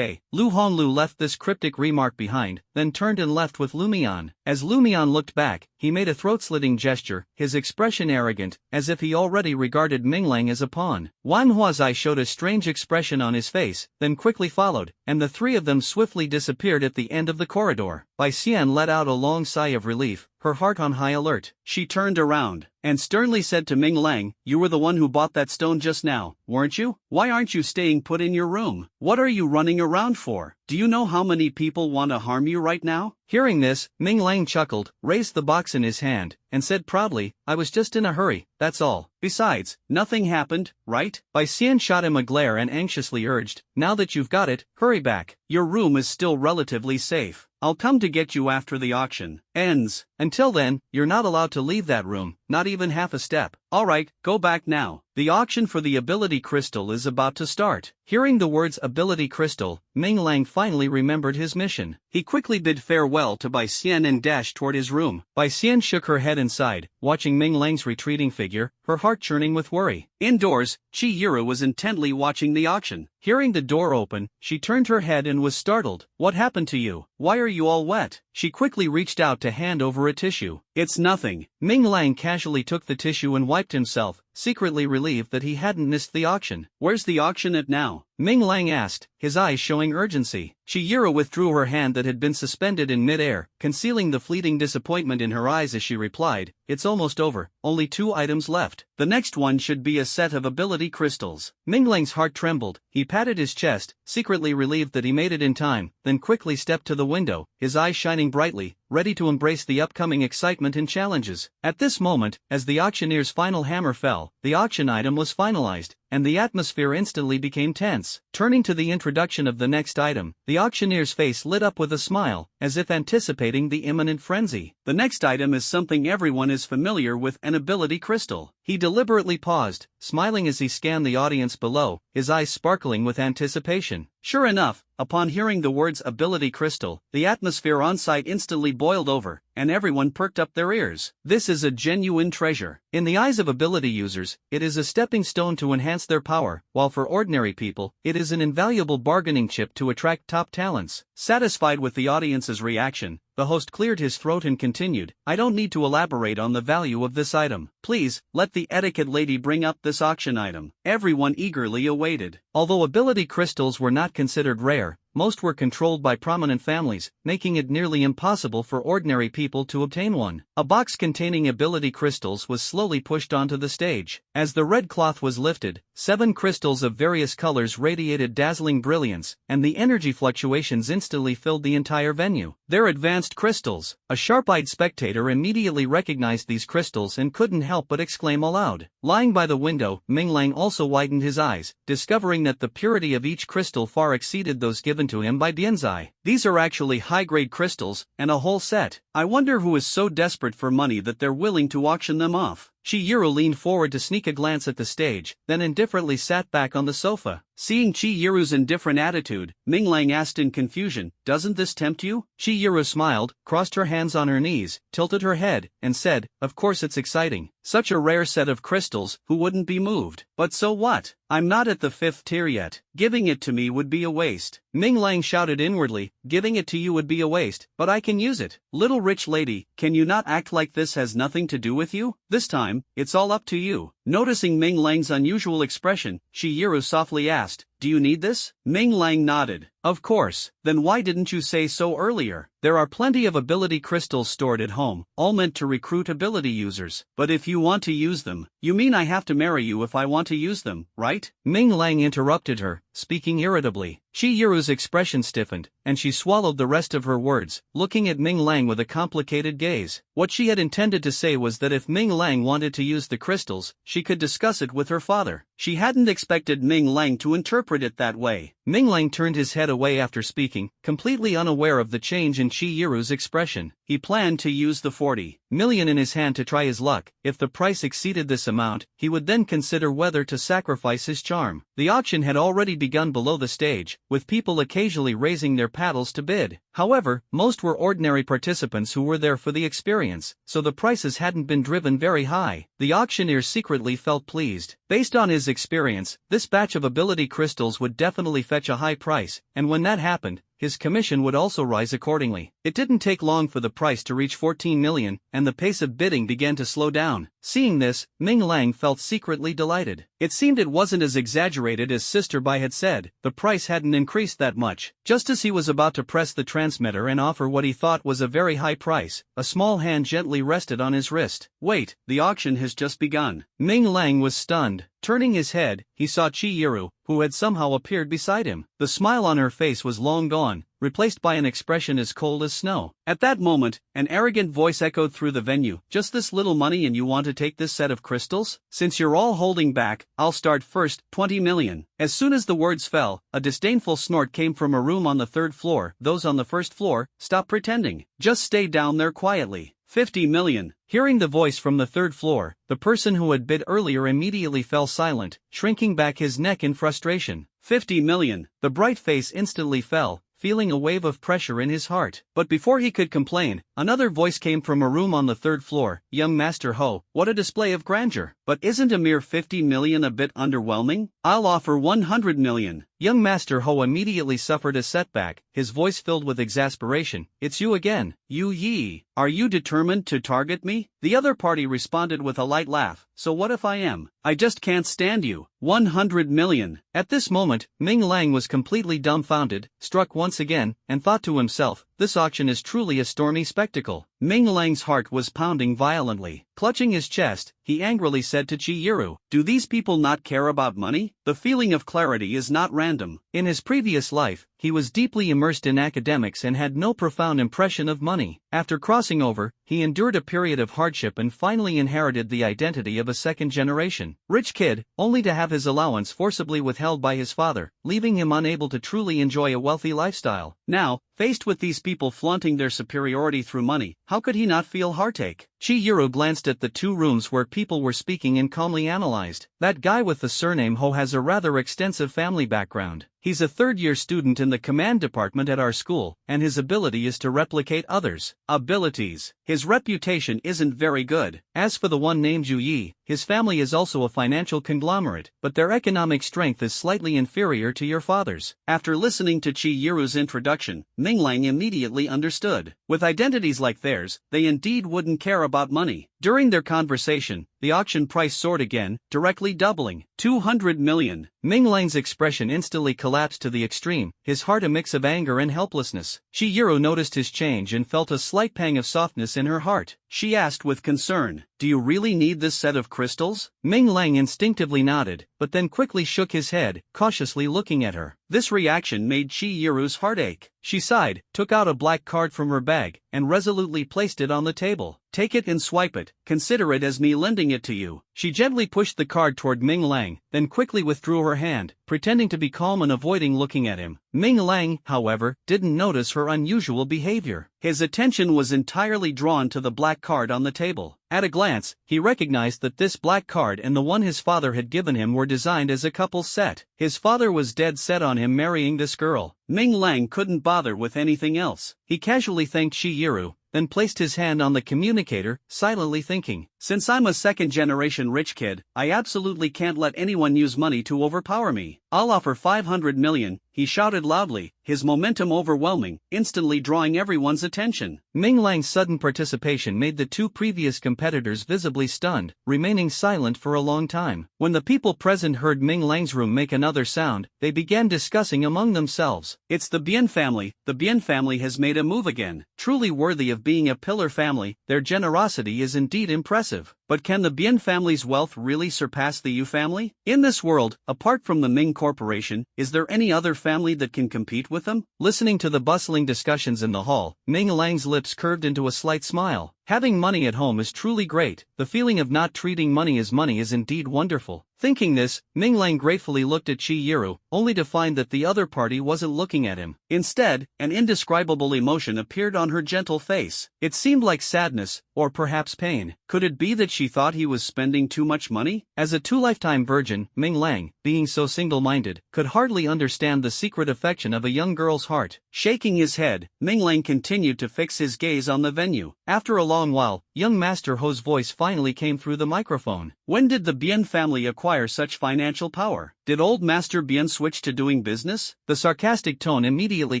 Lu Honglu left this cryptic remark behind, then turned and left with Lu Mian. As Lu Mian looked back, he made a throat-slitting gesture, his expression arrogant, as if he already regarded Minglang as a pawn. Wan Huazai showed a strange expression on his face, then quickly followed, and the three of them swiftly disappeared at the end of the corridor. Bai Xian let out a long sigh of relief, her heart on high alert. She turned around and sternly said to Ming Lang, "You were the one who bought that stone just now, weren't you? Why aren't you staying put in your room? What are you running around for? Do you know how many people want to harm you right now?" Hearing this, Ming Lang chuckled, raised the box in his hand, and said proudly, "I was just in a hurry, that's all. Besides, nothing happened, right?" Bai Xian shot him a glare and anxiously urged, "Now that you've got it, hurry back. Your room is still relatively safe. I'll come to get you after the auction ends. Until then, you're not allowed to leave that room, not even half a step. Alright, go back now. The auction for the ability crystal is about to start." Hearing the words ability crystal, Ming Lang finally remembered his mission. He quickly bid farewell to Bai Xian and dashed toward his room. Bai Xian shook her head and sighed, watching Ming Lang's retreating figure, her heart churning with worry. Indoors, Chi Yiru was intently watching the auction. Hearing the door open, she turned her head and was startled. "What happened to you? Why are you all wet?" She quickly reached out to hand over a tissue. "It's nothing." Ming Lang casually took the tissue and wiped himself, secretly relieved that he hadn't missed the auction. "Where's the auction at now?" Ming Lang asked, his eyes showing urgency. Chi Yiru withdrew her hand that had been suspended in mid-air, concealing the fleeting disappointment in her eyes as she replied, "It's almost over, only 2 items left. The next one should be a set of ability crystals." Ming Lang's heart trembled, he patted his chest, secretly relieved that he made it in time, then quickly stepped to the window, his eyes shining brightly, ready to embrace the upcoming excitement and challenges. At this moment, as the auctioneer's final hammer fell, the auction item was finalized, and the atmosphere instantly became tense. Turning to the introduction of the next item, the auctioneer's face lit up with a smile, as if anticipating the imminent frenzy. The next item is something everyone is familiar with, an ability crystal. He deliberately paused, smiling as he scanned the audience below, his eyes sparkling with anticipation. Sure enough, upon hearing the words ability crystal, the atmosphere on site instantly boiled over, and everyone perked up their ears. This is a genuine treasure. In the eyes of ability users, it is a stepping stone to enhance their power, while for ordinary people, it is an invaluable bargaining chip to attract top talents. Satisfied with the audience's reaction, the host cleared his throat and continued, "I don't need to elaborate on the value of this item. Please, let the etiquette lady bring up this auction item." Everyone eagerly awaited. Although ability crystals were not considered rare, most were controlled by prominent families, making it nearly impossible for ordinary people to obtain one. A box containing ability crystals was slowly pushed onto the stage. As the red cloth was lifted, 7 crystals of various colors radiated dazzling brilliance, and the energy fluctuations instantly filled the entire venue. They're advanced crystals. A sharp-eyed spectator immediately recognized these crystals and couldn't help but exclaim aloud. Lying by the window, Ming Lang also widened his eyes, discovering that the purity of each crystal far exceeded those given to him by Dianzai. These are actually high-grade crystals, and a whole set. I wonder who is so desperate for money that they're willing to auction them off. Chi Yiru leaned forward to sneak a glance at the stage, then indifferently sat back on the sofa. Seeing Chi Yiru's indifferent attitude, Ming Lang asked in confusion, "Doesn't this tempt you?" Chi Yiru smiled, crossed her hands on her knees, tilted her head, and said, "Of course it's exciting. Such a rare set of crystals, who wouldn't be moved? But so what? I'm not at the 5th tier yet. Giving it to me would be a waste." Ming Lang shouted inwardly, "Giving it to you would be a waste, but I can use it. Little rich lady, can you not act like this has nothing to do with you? This time, it's all up to you." Noticing Ming Lang's unusual expression, Chi Yiru softly asked, "Do you need this?" Ming Lang nodded, Of course, then why didn't you say so earlier? There are plenty of ability crystals stored at home, all meant to recruit ability users. But if you want to use them, you mean I have to marry you if I want to use them, right? Ming Lang interrupted her, speaking irritably. Chihiru's expression stiffened, and she swallowed the rest of her words, looking at Ming Lang with a complicated gaze. What she had intended to say was that if Ming Lang wanted to use the crystals, she could discuss it with her father. She hadn't expected Ming Lang to interpret it that way. Ming Lang turned his head away after speaking, completely unaware of the change in Chihiru's expression. He planned to use the 40 million in his hand to try his luck. If the price exceeded this amount, he would then consider whether to sacrifice his charm. The auction had already begun below the stage, with people occasionally raising their paddles to bid. However, most were ordinary participants who were there for the experience, so the prices hadn't been driven very high. The auctioneer secretly felt pleased. Based on his experience, this batch of ability crystals would definitely fetch a high price, and when that happened, his commission would also rise accordingly. It didn't take long for the price to reach 14 million, and the pace of bidding began to slow down. Seeing this, Ming Lang felt secretly delighted. It seemed it wasn't as exaggerated as Sister Bai had said. The price hadn't increased that much. Just as he was about to press the transmitter and offer what he thought was a very high price, a small hand gently rested on his wrist. Wait, the auction has just begun. Ming Lang was stunned. Turning his head, he saw Chihiru, who had somehow appeared beside him. The smile on her face was long gone, replaced by an expression as cold as snow. At that moment, an arrogant voice echoed through the venue. Just this little money and you want to take this set of crystals? Since you're all holding back, I'll start first, 20 million. As soon as the words fell, a disdainful snort came from a room on the third floor. Those on the first floor, stop pretending. Just stay down there quietly. 50 million. Hearing the voice from the third floor, the person who had bid earlier immediately fell silent, shrinking back his neck in frustration. 50 million. The bright face instantly fell, feeling a wave of pressure in his heart. But before he could complain, another voice came from a room on the third floor. Young Master Ho, what a display of grandeur. But isn't a mere 50 million a bit underwhelming? I'll offer 100 million. Young Master Ho immediately suffered a setback, his voice filled with exasperation. It's you again. You Yi. Are you determined to target me? The other party responded with a light laugh. So what if I am? I just can't stand you. 100 million. At this moment, Ming Lang was completely dumbfounded, struck once again, and thought to himself, this auction is truly a stormy spectacle. Ming Lang's heart was pounding violently. Clutching his chest, he angrily said to Chihiru, do these people not care about money? The feeling of clarity is not random. In his previous life, he was deeply immersed in academics and had no profound impression of money. After crossing over, he endured a period of hardship and finally inherited the identity of a second-generation rich kid, only to have his allowance forcibly withheld by his father, leaving him unable to truly enjoy a wealthy lifestyle. Now, faced with these people flaunting their superiority through money, how could he not feel heartache? Chihiru glanced at the two rooms where people were speaking and calmly analyzed. That guy with the surname Ho has a rather extensive family background. He's a third-year student in the command department at our school, and his ability is to replicate others' abilities. His reputation isn't very good. As for the one named Yu Yi, his family is also a financial conglomerate, but their economic strength is slightly inferior to your father's. After listening to Chihiru's introduction, Ming Lang immediately understood. With identities like theirs, they indeed wouldn't care about money. During their conversation, the auction price soared again, directly doubling. 200 million. Ming Lang's expression instantly collapsed to the extreme, his heart a mix of anger and helplessness. Chihiru noticed his change and felt a slight pang of softness in her heart. She asked with concern, do you really need this set of crystals? Ming Lang instinctively nodded, but then quickly shook his head, cautiously looking at her. This reaction made Chihiru's heart ache. She sighed, took out a black card from her bag, and resolutely placed it on the table. Take it and swipe it. Consider it as me lending it to you. She gently pushed the card toward Ming Lang, then quickly withdrew her hand, pretending to be calm and avoiding looking at him. Ming Lang, however, didn't notice her unusual behavior. His attention was entirely drawn to the black card on the table. At a glance, he recognized that this black card and the one his father had given him were designed as a couple's set. His father was dead set on him marrying this girl. Ming Lang couldn't bother with anything else. He casually thanked Chihiru, then placed his hand on the communicator, silently thinking, since I'm a second-generation rich kid, I absolutely can't let anyone use money to overpower me. I'll offer 500 million. he shouted loudly, his momentum overwhelming, instantly drawing everyone's attention. Ming Lang's sudden participation made the two previous competitors visibly stunned, remaining silent for a long time. When the people present heard Ming Lang's room make another sound, they began discussing among themselves. It's the Bien family. The Bien family has made a move again. Truly worthy of being a pillar family, their generosity is indeed impressive. But can the Bien family's wealth really surpass the Yu family? In this world, apart from the Ming Corporation, is there any other family that can compete with them? Listening to the bustling discussions in the hall, Ming Lang's lips curved into a slight smile. Having money at home is truly great. The feeling of not treating money as money is indeed wonderful. Thinking this, Ming Lang gratefully looked at Chi Yiru, only to find that the other party wasn't looking at him. Instead, an indescribable emotion appeared on her gentle face. It seemed like sadness, or perhaps pain. Could it be that she thought he was spending too much money? As a two-lifetime virgin, Ming Lang, being so single-minded, could hardly understand the secret affection of a young girl's heart. Shaking his head, Ming Lang continued to fix his gaze on the venue. After a long while, young Master Ho's voice finally came through the microphone. When did the Bien family acquire such financial power? Did old Master Bien switch to doing business? The sarcastic tone immediately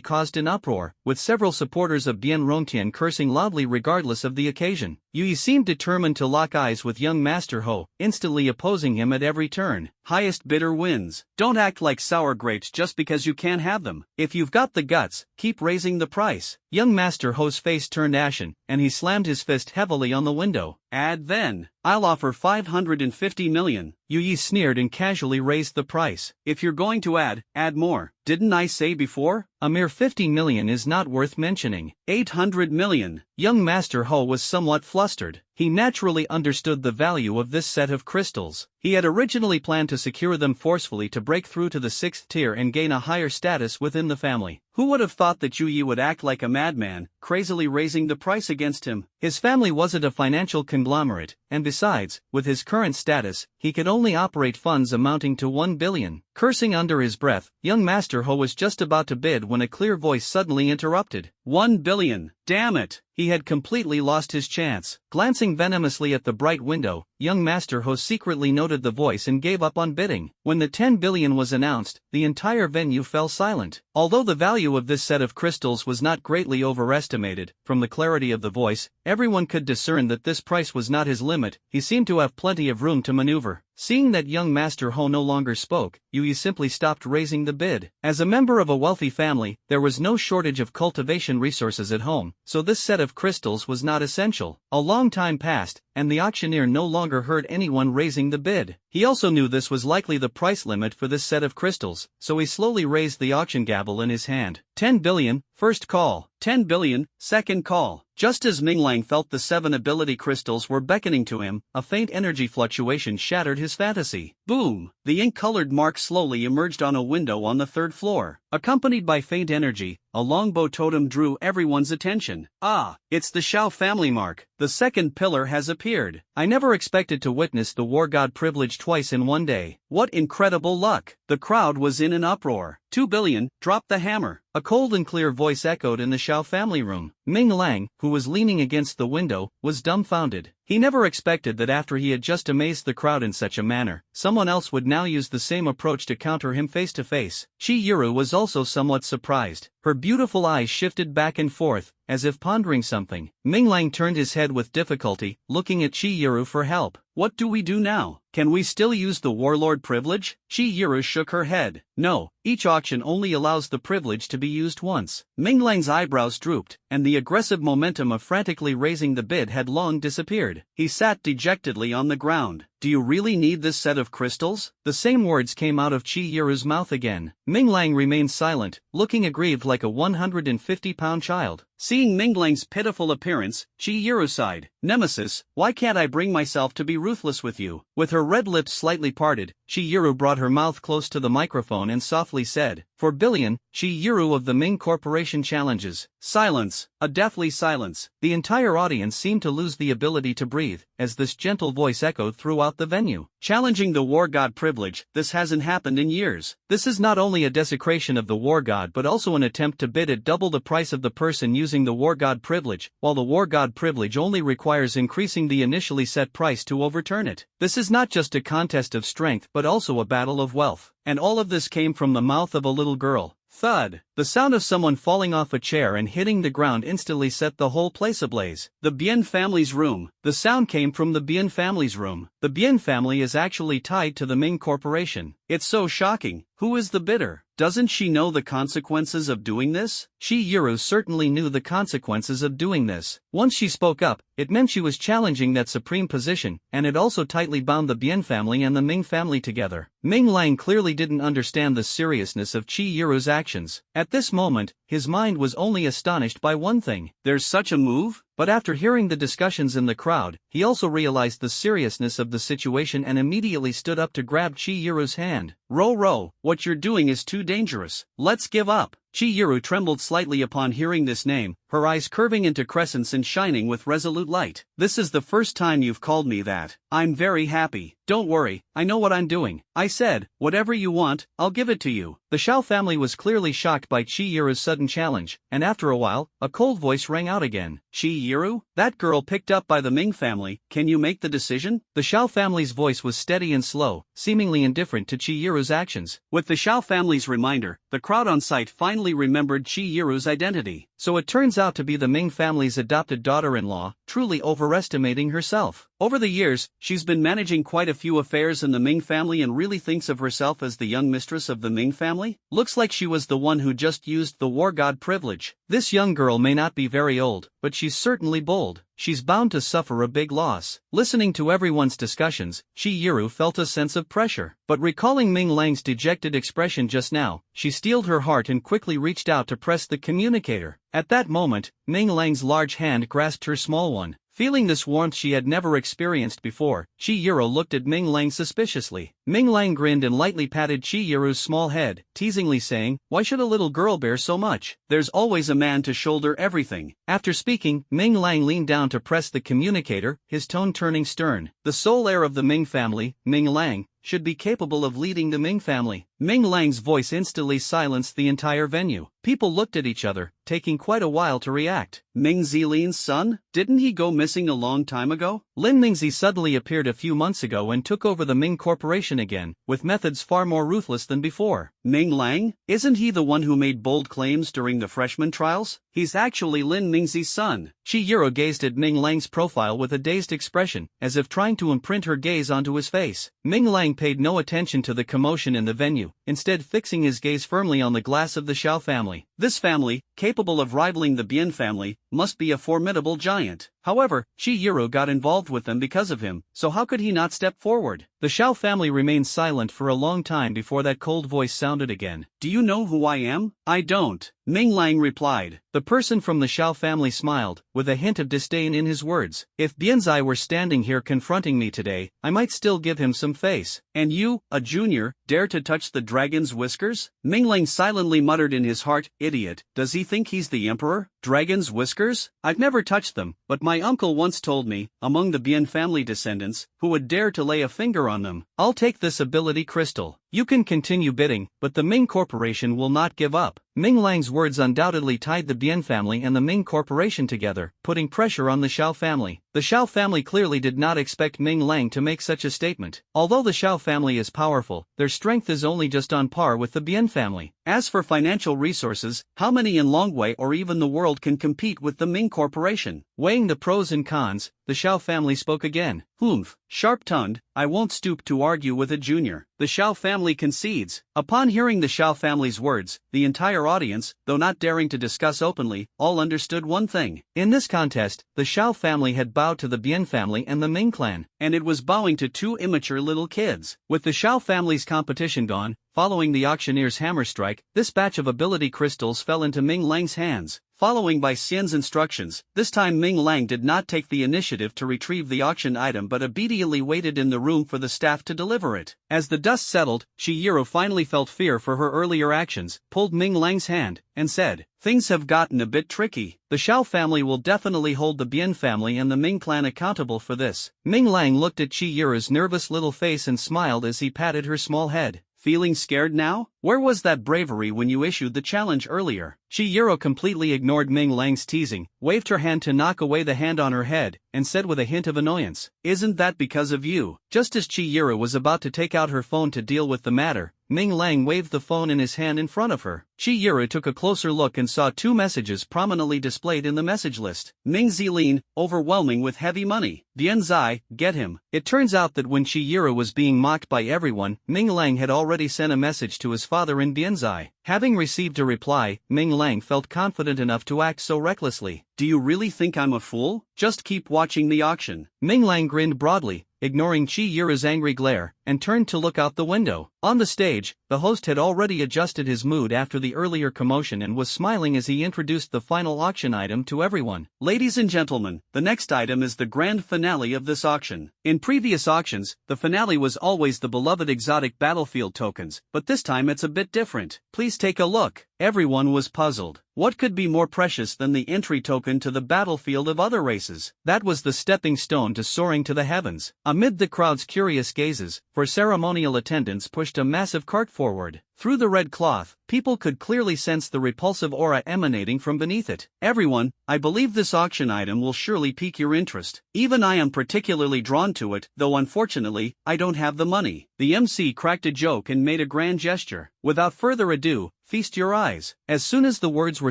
caused an uproar, with several supporters of Bien Rongtian cursing loudly regardless of the occasion. Yui seemed determined to lock eyes with young Master Ho, instantly opposing him at every turn. Highest bidder wins. Don't act like sour grapes just because you can't have them. If you've got the guts, keep raising the price. Young Master Ho's face turned ashen, and he slammed his fist heavily on the window. Add then. I'll offer 550 million. Yui sneered and casually raised the price. If you're going to add more. Didn't I say before? A mere 50 million is not worth mentioning. 800 million. Young Master Ho was somewhat flustered. He naturally understood the value of this set of crystals. He had originally planned to secure them forcefully to break through to the 6th tier and gain a higher status within the family. Who would have thought that Yui would act like a madman, crazily raising the price against him? His family wasn't a financial conglomerate, and besides, with his current status, he could only operate funds amounting to 1 billion. Cursing under his breath, young Master Ho was just about to bid when a clear voice suddenly interrupted. 1 billion. Damn it! He had completely lost his chance. Glancing venomously at the bright window, young Master Ho secretly noted the voice and gave up on bidding. When the 10 billion was announced, the entire venue fell silent. Although the value of this set of crystals was not greatly overestimated, from the clarity of the voice, everyone could discern that this price was not his limit. He seemed to have plenty of room to maneuver. Seeing that young Master Ho no longer spoke, Yui simply stopped raising the bid. As a member of a wealthy family, there was no shortage of cultivation resources at home, so this set of crystals was not essential. A long time passed, and the auctioneer no longer heard anyone raising the bid. He also knew this was likely the price limit for this set of crystals, so he slowly raised the auction gavel in his hand. 10 billion, first call. 10 billion, second call. Just as Ming Lang felt the 7 ability crystals were beckoning to him, a faint energy fluctuation shattered his fantasy. Boom! The ink-colored mark slowly emerged on a window on the 3rd floor. Accompanied by faint energy, a longbow totem drew everyone's attention. Ah, it's the Shao family mark. The 2nd pillar has appeared. I never expected to witness the war god privilege twice in one day. What incredible luck! The crowd was in an uproar. 2 billion, drop the hammer. A cold and clear voice echoed in the Shao family room. Ming Lang, who was leaning against the window, was dumbfounded. He never expected that after he had just amazed the crowd in such a manner, someone else would now use the same approach to counter him face to face. Chi Yiru was also somewhat surprised. Her beautiful eyes shifted back and forth, as if pondering something. Ming Lang turned his head with difficulty, looking at Chi Yiru for help. What do we do now? Can we still use the warlord privilege? Chi Yiru shook her head. No, each auction only allows the privilege to be used once. Ming Lang's eyebrows drooped, and the aggressive momentum of frantically raising the bid had long disappeared. He sat dejectedly on the ground. Do you really need this set of crystals? The same words came out of Chi Yiru's mouth again. Ming Lang remained silent, looking aggrieved like a 150-pound child. Seeing Ming Lang's pitiful appearance, Chi Yiru sighed. Nemesis, why can't I bring myself to be ruthless with you? With her red lips slightly parted, Chi Yiru brought her mouth close to the microphone and softly said, "For billion, Chi Yiru of the Ming Corporation challenges." Silence, a deathly silence. The entire audience seemed to lose the ability to breathe, as this gentle voice echoed throughout the venue. Challenging the war god privilege, this hasn't happened in years. This is not only a desecration of the war god but also an attempt to bid at double the price of the person using the war god privilege, while the war god privilege only requires increasing the initially set price to overturn it. This is not just a contest of strength but also a battle of wealth. And all of this came from the mouth of a little girl. Thud. The sound of someone falling off a chair and hitting the ground instantly set the whole place ablaze. The Bien family's room. The sound came from the Bien family's room. The Bien family is actually tied to the Ming Corporation. It's so shocking. Who is the bidder? Doesn't she know the consequences of doing this? Shi Yiru certainly knew the consequences of doing this. Once she spoke up, it meant she was challenging that supreme position, and it also tightly bound the Bien family and the Ming family together. Ming Lang clearly didn't understand the seriousness of Shi Yiru's actions. At this moment, his mind was only astonished by one thing. There's such a move? But after hearing the discussions in the crowd, he also realized the seriousness of the situation and immediately stood up to grab Shi Yiru's hand. Ro, what you're doing is too dangerous. Let's give up. Shi Yiru trembled slightly upon hearing this name, her eyes curving into crescents and shining with resolute light. This is the first time you've called me that. I'm very happy. Don't worry, I know what I'm doing. I said, whatever you want, I'll give it to you. The Shao family was clearly shocked by Shi Yiru's sudden challenge, and after a while, a cold voice rang out again. Shi Yiru? That girl picked up by the Ming family, can you make the decision? The Shao family's voice was steady and slow, seemingly indifferent to Shi Yiru's actions. With the Shao family's reminder, the crowd on site finally remembered Shi Yiru's identity. So it turns out to be the Ming family's adopted daughter-in-law, truly overestimating herself. Over the years, she's been managing quite a few affairs in the Ming family and really thinks of herself as the young mistress of the Ming family? Looks like she was the one who just used the war god privilege. This young girl may not be very old, but she's certainly bold. She's bound to suffer a big loss. Listening to everyone's discussions, Shi Yiru felt a sense of pressure. But recalling Ming Lang's dejected expression just now, she steeled her heart and quickly reached out to press the communicator. At that moment, Ming Lang's large hand grasped her small one. Feeling this warmth she had never experienced before, Shi Yiru looked at Ming Lang suspiciously. Ming Lang grinned and lightly patted Shi Yiru's small head, teasingly saying, "Why should a little girl bear so much? There's always a man to shoulder everything." After speaking, Ming Lang leaned down to press the communicator, his tone turning stern. The sole heir of the Ming family, Ming Lang, should be capable of leading the Ming family. Ming Lang's voice instantly silenced the entire venue. People looked at each other, taking quite a while to react. Ming Zilin's son? Didn't he go missing a long time ago? Lin Mingzi suddenly appeared a few months ago and took over the Ming Corporation again, with methods far more ruthless than before. Ming Lang? Isn't he the one who made bold claims during the freshman trials? He's actually Lin Mingzi's son. Shi Yiru gazed at Ming Lang's profile with a dazed expression, as if trying to imprint her gaze onto his face. Ming Lang paid no attention to the commotion in the venue, instead fixing his gaze firmly on the glass of the Shao family. This family, capable of rivaling the Bien family, must be a formidable giant. However, Shi Yiru got involved with them because of him, so how could he not step forward? The Shao family remained silent for a long time before that cold voice sounded again. "Do you know who I am?" "I don't," Ming Lang replied. The person from the Shao family smiled, with a hint of disdain in his words. "If Bianzai were standing here confronting me today, I might still give him some face." "And you, a junior, dare to touch the dragon's whiskers?" Ming Lang silently muttered in his heart, "Idiot, does he think he's the emperor? Dragon's whiskers? I've never touched them, but my uncle once told me, among the Bien family descendants, who would dare to lay a finger on them." "I'll take this ability crystal. You can continue bidding, but the Ming Corporation will not give up." Ming Lang's words undoubtedly tied the Bien family and the Ming Corporation together, putting pressure on the Shao family. The Shao family clearly did not expect Ming Lang to make such a statement. Although the Shao family is powerful, their strength is only just on par with the Bien family. As for financial resources, how many in Longwei or even the world can compete with the Ming Corporation? Weighing the pros and cons, the Shao family spoke again. "Humph, sharp-tongued, I won't stoop to argue with a junior." The Shao family concedes. Upon hearing the Shao family's words, the entire audience, though not daring to discuss openly, all understood one thing. In this contest, the Shao family had bowed to the Bien family and the Ming clan, and it was bowing to two immature little kids. With the Shao family's competition gone, following the auctioneer's hammer strike, this batch of ability crystals fell into Ming Lang's hands. Following by Xian's instructions, this time Ming Lang did not take the initiative to retrieve the auction item but obediently waited in the room for the staff to deliver it. As the dust settled, Shi Yiru finally felt fear for her earlier actions, pulled Ming Lang's hand, and said, "Things have gotten a bit tricky. The Shao family will definitely hold the Bien family and the Ming clan accountable for this." Ming Lang looked at Shi Yiru's nervous little face and smiled as he patted her small head. "Feeling scared now? Where was that bravery when you issued the challenge earlier?" Shi Yiru completely ignored Ming Lang's teasing, waved her hand to knock away the hand on her head, and said with a hint of annoyance, "Isn't that because of you?" Just as Shi Yiru was about to take out her phone to deal with the matter, Ming Lang waved the phone in his hand in front of her. Chihiro took a closer look and saw two messages prominently displayed in the message list. Ming Zilin, overwhelming with heavy money. Dian Zai, get him. It turns out that when Chihiro was being mocked by everyone, Ming Lang had already sent a message to his father in Dian Zai. Having received a reply, Ming Lang felt confident enough to act so recklessly. Do you really think I'm a fool? Just keep watching the auction. Ming Lang grinned broadly, ignoring Chihiro's angry glare, and turned to look out the window. On the stage, the host had already adjusted his mood after the earlier commotion and was smiling as he introduced the final auction item to everyone. Ladies and gentlemen, the next item is the grand finale of this auction. In previous auctions, the finale was always the beloved exotic battlefield tokens, but this time it's a bit different. Please take a look. Everyone was puzzled. What could be more precious than the entry token to the battlefield of other races? That was the stepping stone to soaring to the heavens. Amid the crowd's curious gazes, for ceremonial attendants pushed a massive cart forward. Through the red cloth, people could clearly sense the repulsive aura emanating from beneath it. Everyone, I believe this auction item will surely pique your interest. Even I am particularly drawn to it, though unfortunately, I don't have the money. The MC cracked a joke and made a grand gesture. Without further ado, feast your eyes. As soon as the words were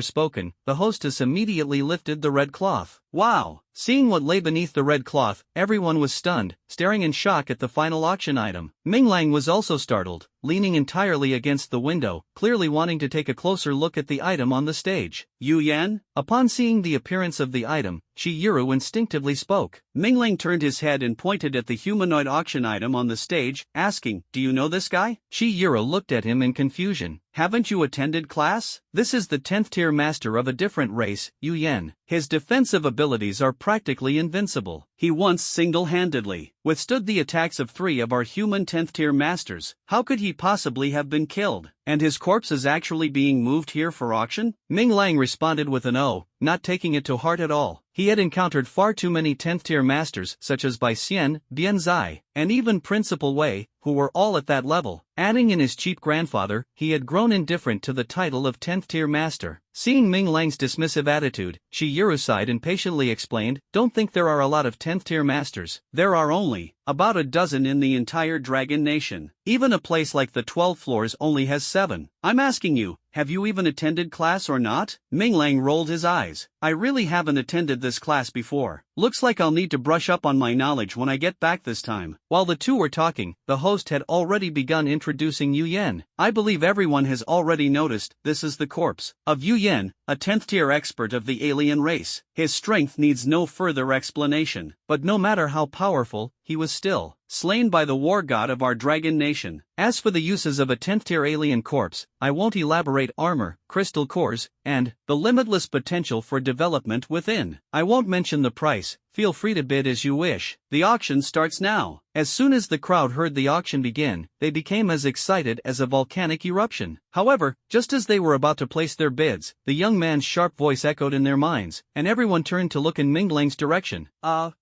spoken, the hostess immediately lifted the red cloth. Wow! Seeing what lay beneath the red cloth, everyone was stunned, staring in shock at the final auction item. Ming Lang was also startled, leaning entirely against the window, clearly wanting to take a closer look at the item on the stage. Yu Yan? Upon seeing the appearance of the item, Chihiro instinctively spoke. Ming Lang turned his head and pointed at the humanoid auction item on the stage, asking, "Do you know this guy?" Chihiro looked at him in confusion. Haven't you attended class? This is the 10th tier master of a different race, Yu Yan. His defensive abilities are practically invincible. He once single-handedly withstood the attacks of 3 of our human 10th tier masters. How could he possibly have been killed? And his corpse is actually being moved here for auction? Ming Lang responded with an "oh," not taking it to heart at all. He had encountered far too many 10th tier masters such as Bai Xian, Dian Zai, and even Principal Wei, who were all at that level. Adding in his cheap grandfather, he had grown indifferent to the title of 10th tier master. Seeing Ming Lang's dismissive attitude, Chihiro sighed and patiently explained, "Don't think there are a lot of 10th tier masters. There are only about a dozen in the entire Dragon Nation. Even a place like the 12 floors only has 7. I'm asking you, have you even attended class or not?" Ming Lang rolled his eyes. "I really haven't attended this class before. Looks like I'll need to brush up on my knowledge when I get back this time." While the two were talking, the host had already begun introducing Yu Yan. I believe everyone has already noticed this is the corpse of Yu Yan, a 10th tier expert of the alien race. His strength needs no further explanation. But no matter how powerful, he was still slain by the war god of our Dragon Nation. As for the uses of a 10th tier alien corpse, I won't elaborate. Armor, crystal cores, and the limitless potential for development within. I won't mention the price, feel free to bid as you wish. The auction starts now. As soon as the crowd heard the auction begin, they became as excited as a volcanic eruption. However, just as they were about to place their bids, the young man's sharp voice echoed in their minds, and everyone turned to look in Ming Lang's direction.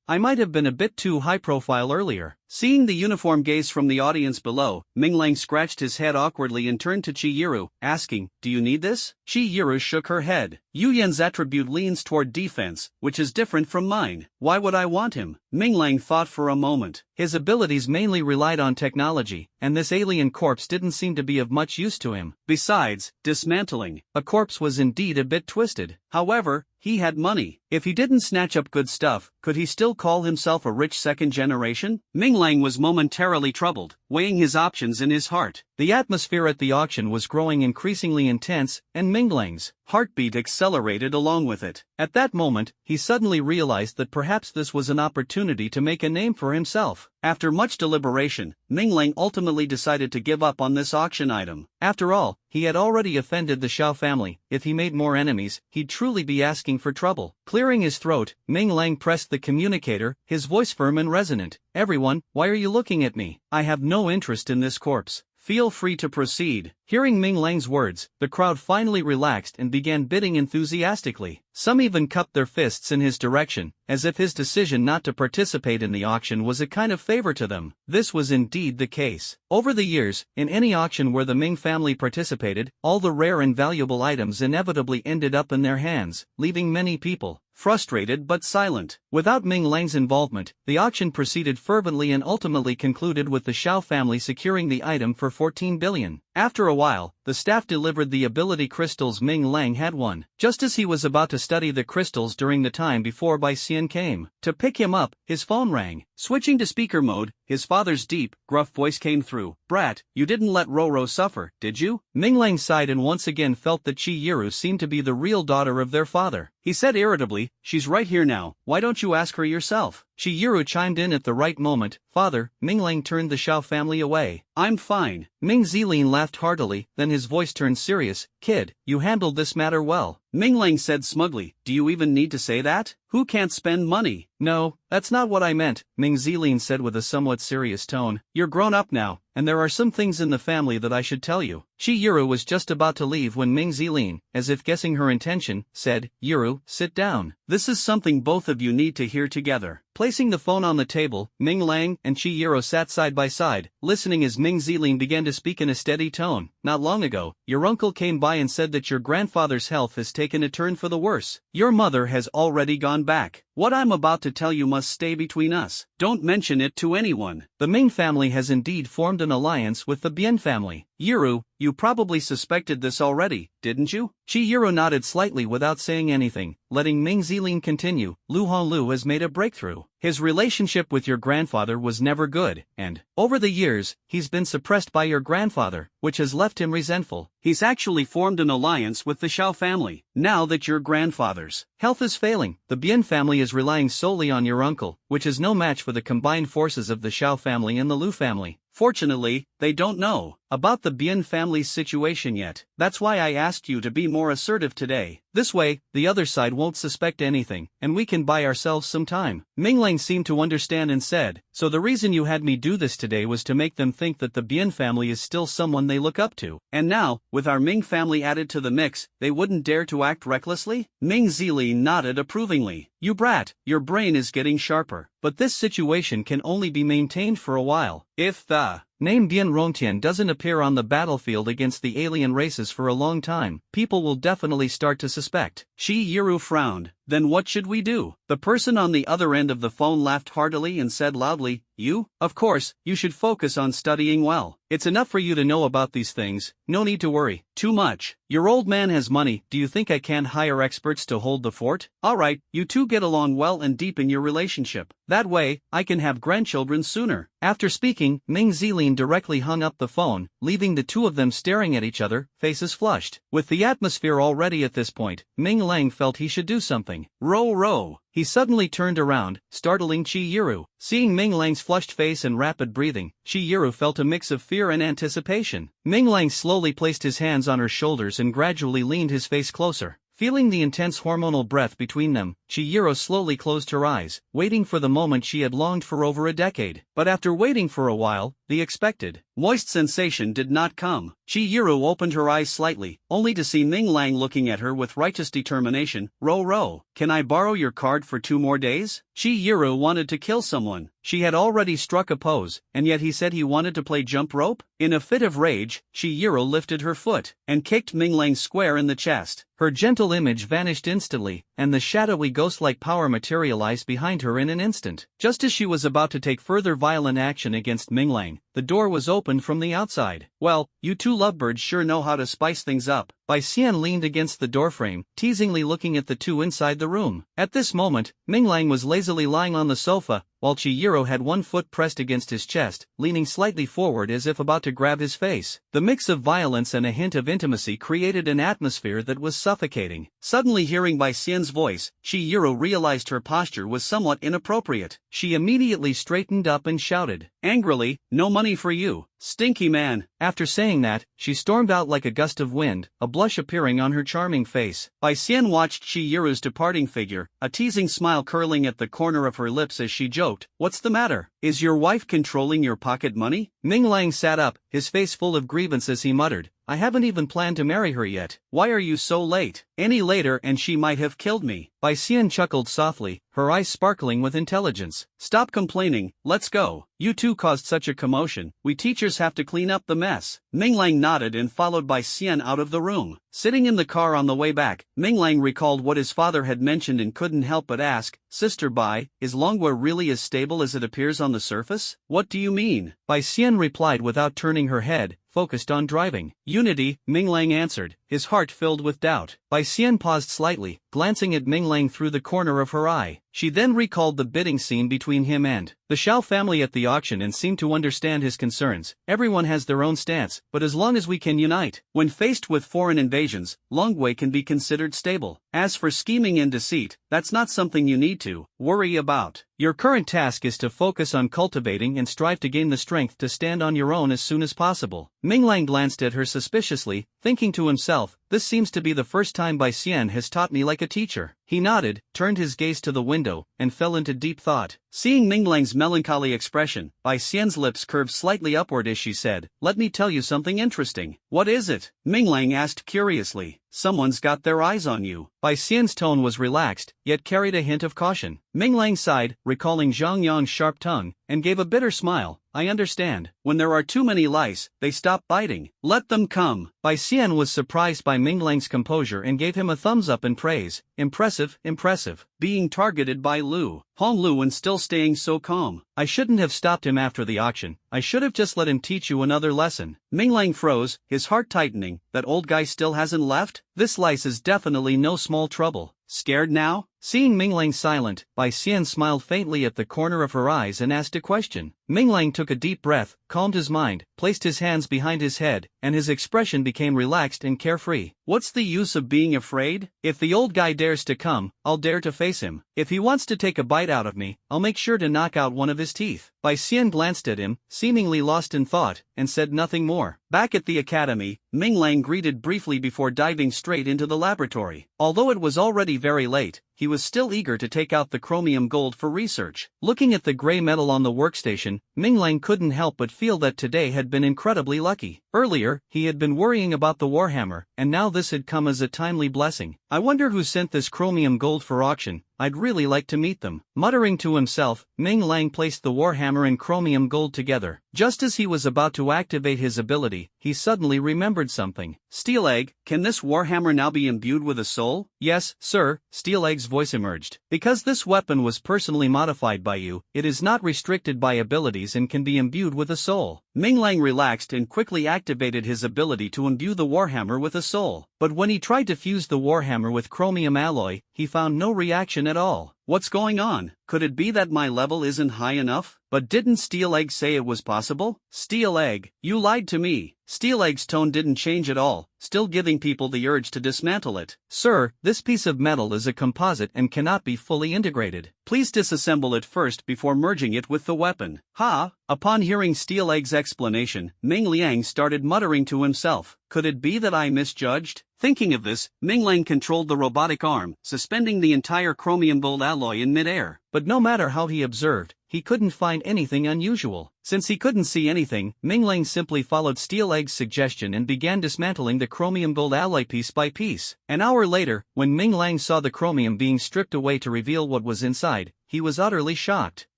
I might have been a bit too high profile earlier." Seeing the uniform gaze from the audience below, Ming Lang scratched his head awkwardly and turned to Chihiro, asking, "Do you need this?" Chihiro shook her head. "Yu Yan's attribute leans toward defense, which is different from mine. Why would I want him?" Ming Lang thought for a moment. His abilities mainly relied on technology, and this alien corpse didn't seem to be of much use to him. Besides, dismantling a corpse was indeed a bit twisted. However, he had money. If he didn't snatch up good stuff, could he still call himself a rich second generation? Ming Lang was momentarily troubled, weighing his options in his heart. The atmosphere at the auction was growing increasingly intense, and Ming Lang's heartbeat accelerated along with it. At that moment, he suddenly realized that perhaps this was an opportunity to make a name for himself. After much deliberation, Ming Lang ultimately decided to give up on this auction item. After all, he had already offended the Xiao family. If he made more enemies, he'd truly be asking for trouble. Clearing his throat, Ming Lang pressed the communicator, his voice firm and resonant. "Everyone, why are you looking at me? I have no interest in this corpse. Feel free to proceed." Hearing Ming Lang's words, the crowd finally relaxed and began bidding enthusiastically. Some even cupped their fists in his direction, as if his decision not to participate in the auction was a kind of favor to them. This was indeed the case. Over the years, in any auction where the Ming family participated, all the rare and valuable items inevitably ended up in their hands, leaving many people frustrated but silent. Without Ming Lang's involvement, the auction proceeded fervently and ultimately concluded with the Xiao family securing the item for 14 billion. After a while, the staff delivered the ability crystals Ming Lang had won. Just as he was about to study the crystals during the time before Bai Xian came to pick him up, his phone rang. Switching to speaker mode, his father's deep, gruff voice came through. "Brat, you didn't let Roro suffer, did you?" Ming Lang sighed and once again felt that Chi Yiru seemed to be the real daughter of their father. He said irritably, "She's right here now, why don't you ask her yourself?" Chi Yiru chimed in at the right moment. "Father," Ming Lang turned the Xiao family away. "I'm fine." Ming Zilin laughed heartily, then his voice turned serious. "Kid, you handled this matter well." Ming Lang said smugly, "Do you even need to say that? Who can't spend money?" "No, that's not what I meant," Ming Zilin said with a somewhat serious tone. "You're grown up now, and there are some things in the family that I should tell you." Chi Yiru was just about to leave when Ming Zilin, as if guessing her intention, said, "Yiru, sit down. This is something both of you need to hear together." Placing the phone on the table, Ming Lang and Chi Yiru sat side by side, listening as Ming Zilin began to speak in a steady tone. "Not long ago, your uncle came by and said that your grandfather's health has taken a turn for the worse. Your mother has already gone back. What I'm about to tell you must stay between us. Don't mention it to anyone." The Ming family has indeed formed an alliance with the Bian family. "Yiru, you probably suspected this already, didn't you?" Chi Yiru nodded slightly without saying anything, letting Ming Zilin continue. "Lu Honglu has made a breakthrough. His relationship with your grandfather was never good, and, over the years, he's been suppressed by your grandfather, which has left him resentful. He's actually formed an alliance with the Xiao family, now that your grandfather's health is failing. The Bian family is relying solely on your uncle, which is no match for the combined forces of the Xiao family and the Lu family. Fortunately, they don't know about the Bian family's situation yet. That's why I asked you to be more assertive today. This way, the other side won't suspect anything, and we can buy ourselves some time." Ming Lang seemed to understand and said, "So the reason you had me do this today was to make them think that the Bian family is still someone they look up to. And now, with our Ming family added to the mix, they wouldn't dare to act recklessly?" Ming Zilin nodded approvingly. "You brat, your brain is getting sharper. But this situation can only be maintained for a while. If the name Bian Rongtian doesn't appear on the battlefield against the alien races for a long time, people will definitely start to suspect." Chi Yiru frowned. "Then what should we do?" The person on the other end of the phone laughed heartily and said loudly, "You? Of course, you should focus on studying well. It's enough for you to know about these things, no need to worry too much. Your old man has money, do you think I can't hire experts to hold the fort? Alright, you two get along well and deepen your relationship. That way, I can have grandchildren sooner." After speaking, Ming Zilin directly hung up the phone, leaving the two of them staring at each other, faces flushed. With the atmosphere already at this point, Ming Lang felt he should do something. Row. He suddenly turned around, startling Chi Yiru. Seeing Ming Lang's flushed face and rapid breathing, Chi Yiru felt a mix of fear and anticipation. Ming Lang slowly placed his hands on her shoulders and gradually leaned his face closer. Feeling the intense hormonal breath between them, Chi Yiru slowly closed her eyes, waiting for the moment she had longed for over a decade. But after waiting for a while, the expected moist sensation did not come. Chi Yiru opened her eyes slightly, only to see Ming Lang looking at her with righteous determination. Row, can I borrow your card for 2 more days? Chi Yiru wanted to kill someone. She had already struck a pose, and yet he said he wanted to play jump rope? In a fit of rage, Chi Yiru lifted her foot and kicked Ming Lang square in the chest. Her gentle image vanished instantly, and the shadowy ghost-like power materialized behind her in an instant. Just as she was about to take further violent action against Ming Lang, the door was opened from the outside. "Well, you two lovebirds sure know how to spice things up." Bai Xian leaned against the doorframe, teasingly looking at the two inside the room. At this moment, Ming Lang was lazily lying on the sofa, while Chi Yiru had one foot pressed against his chest, leaning slightly forward as if about to grab his face. The mix of violence and a hint of intimacy created an atmosphere that was suffocating. Suddenly hearing Bai Xian's voice, Chi Yiru realized her posture was somewhat inappropriate. She immediately straightened up and shouted angrily, "No money for you, stinky man." After saying that, she stormed out like a gust of wind, a blush appearing on her charming face. Bai Xian watched Chi Yiru's departing figure, a teasing smile curling at the corner of her lips as she joked, "What's the matter? Is your wife controlling your pocket money?" Ming Lang sat up, his face full of grievance as he muttered, I haven't even planned to marry her yet. Why are you so late? Any later and she might have killed me. Bai Xian chuckled softly, her eyes sparkling with intelligence. Stop complaining, let's go. You two caused such a commotion, we teachers have to clean up the mess. Minglang nodded and followed Bai Xian out of the room. Sitting in the car on the way back, Minglang recalled what his father had mentioned and couldn't help but ask, Sister Bai, is Longhua really as stable as it appears on the surface? What do you mean? Bai Xian replied without turning her head, focused on driving. Unity, Minglang answered, his heart filled with doubt. Bai Xian paused slightly, glancing at Minglang through the corner of her eye. She then recalled the bidding scene between him and the Xiao family at the auction and seemed to understand his concerns. Everyone has their own stance, but as long as we can unite. When faced with foreign invasions, Longhua can be considered stable. As for scheming and deceit, that's not something you need to worry about. Your current task is to focus on cultivating and strive to gain the strength to stand on your own as soon as possible. Minglang glanced at her suspiciously, thinking to himself, this seems to be the first time Bai Xian has taught me like a teacher. He nodded, turned his gaze to the window, and fell into deep thought. Seeing Minglang's melancholy expression, Bai Xian's lips curved slightly upward as she said, let me tell you something interesting. What is it? Minglang asked curiously. Someone's got their eyes on you. Bai Xian's tone was relaxed, yet carried a hint of caution. Minglang sighed, recalling Zhang Yang's sharp tongue, and gave a bitter smile. I understand. When there are too many lice, they stop biting. Let them come. Bai Xian was surprised by Minglang's composure and gave him a thumbs up in praise. Impressive, impressive. Being targeted by Lu Honglu and still staying so calm. I shouldn't have stopped him after the auction. I should have just let him teach you another lesson. Minglang froze, his heart tightening. That old guy still hasn't left? This lice is definitely no small trouble. Scared now? Seeing Minglang silent, Bai Xian smiled faintly at the corner of her eyes and asked a question. Minglang took a deep breath, calmed his mind, placed his hands behind his head, and his expression became relaxed and carefree. What's the use of being afraid? If the old guy dares to come, I'll dare to face him. If he wants to take a bite out of me, I'll make sure to knock out one of his teeth. Bai Xian glanced at him, seemingly lost in thought, and said nothing more. Back at the academy, Minglang greeted briefly before diving straight into the laboratory. Although it was already very late, he was still eager to take out the chromium gold for research. Looking at the gray metal on the workstation, Minglang couldn't help but feel that today had been incredibly lucky. Earlier, he had been worrying about the warhammer, and now this had come as a timely blessing. I wonder who sent this chromium gold for auction. I'd really like to meet them. Muttering to himself, Minglang placed the warhammer and chromium gold together. Just as he was about to activate his ability, he suddenly remembered something. Steel Egg, can this warhammer now be imbued with a soul? Yes, sir, Steel Egg's voice emerged. Because this weapon was personally modified by you, it is not restricted by abilities and can be imbued with a soul. Minglang relaxed and quickly activated his ability to imbue the warhammer with a soul. But when he tried to fuse the warhammer with chromium alloy, he found no reaction at all. What's going on? Could it be that my level isn't high enough? But didn't Steel Egg say it was possible? Steel Egg, you lied to me. Steel Egg's tone didn't change at all, still giving people the urge to dismantle it. Sir, this piece of metal is a composite and cannot be fully integrated. Please disassemble it first before merging it with the weapon. Ha! Upon hearing Steel Egg's explanation, Mingliang started muttering to himself. Could it be that I misjudged? Thinking of this, Minglang controlled the robotic arm, suspending the entire chromium gold alloy in midair. But no matter how he observed, he couldn't find anything unusual. Since he couldn't see anything, Minglang simply followed Steel Egg's suggestion and began dismantling the chromium gold alloy piece by piece. An hour later, when Minglang saw the chromium being stripped away to reveal what was inside, he was utterly shocked.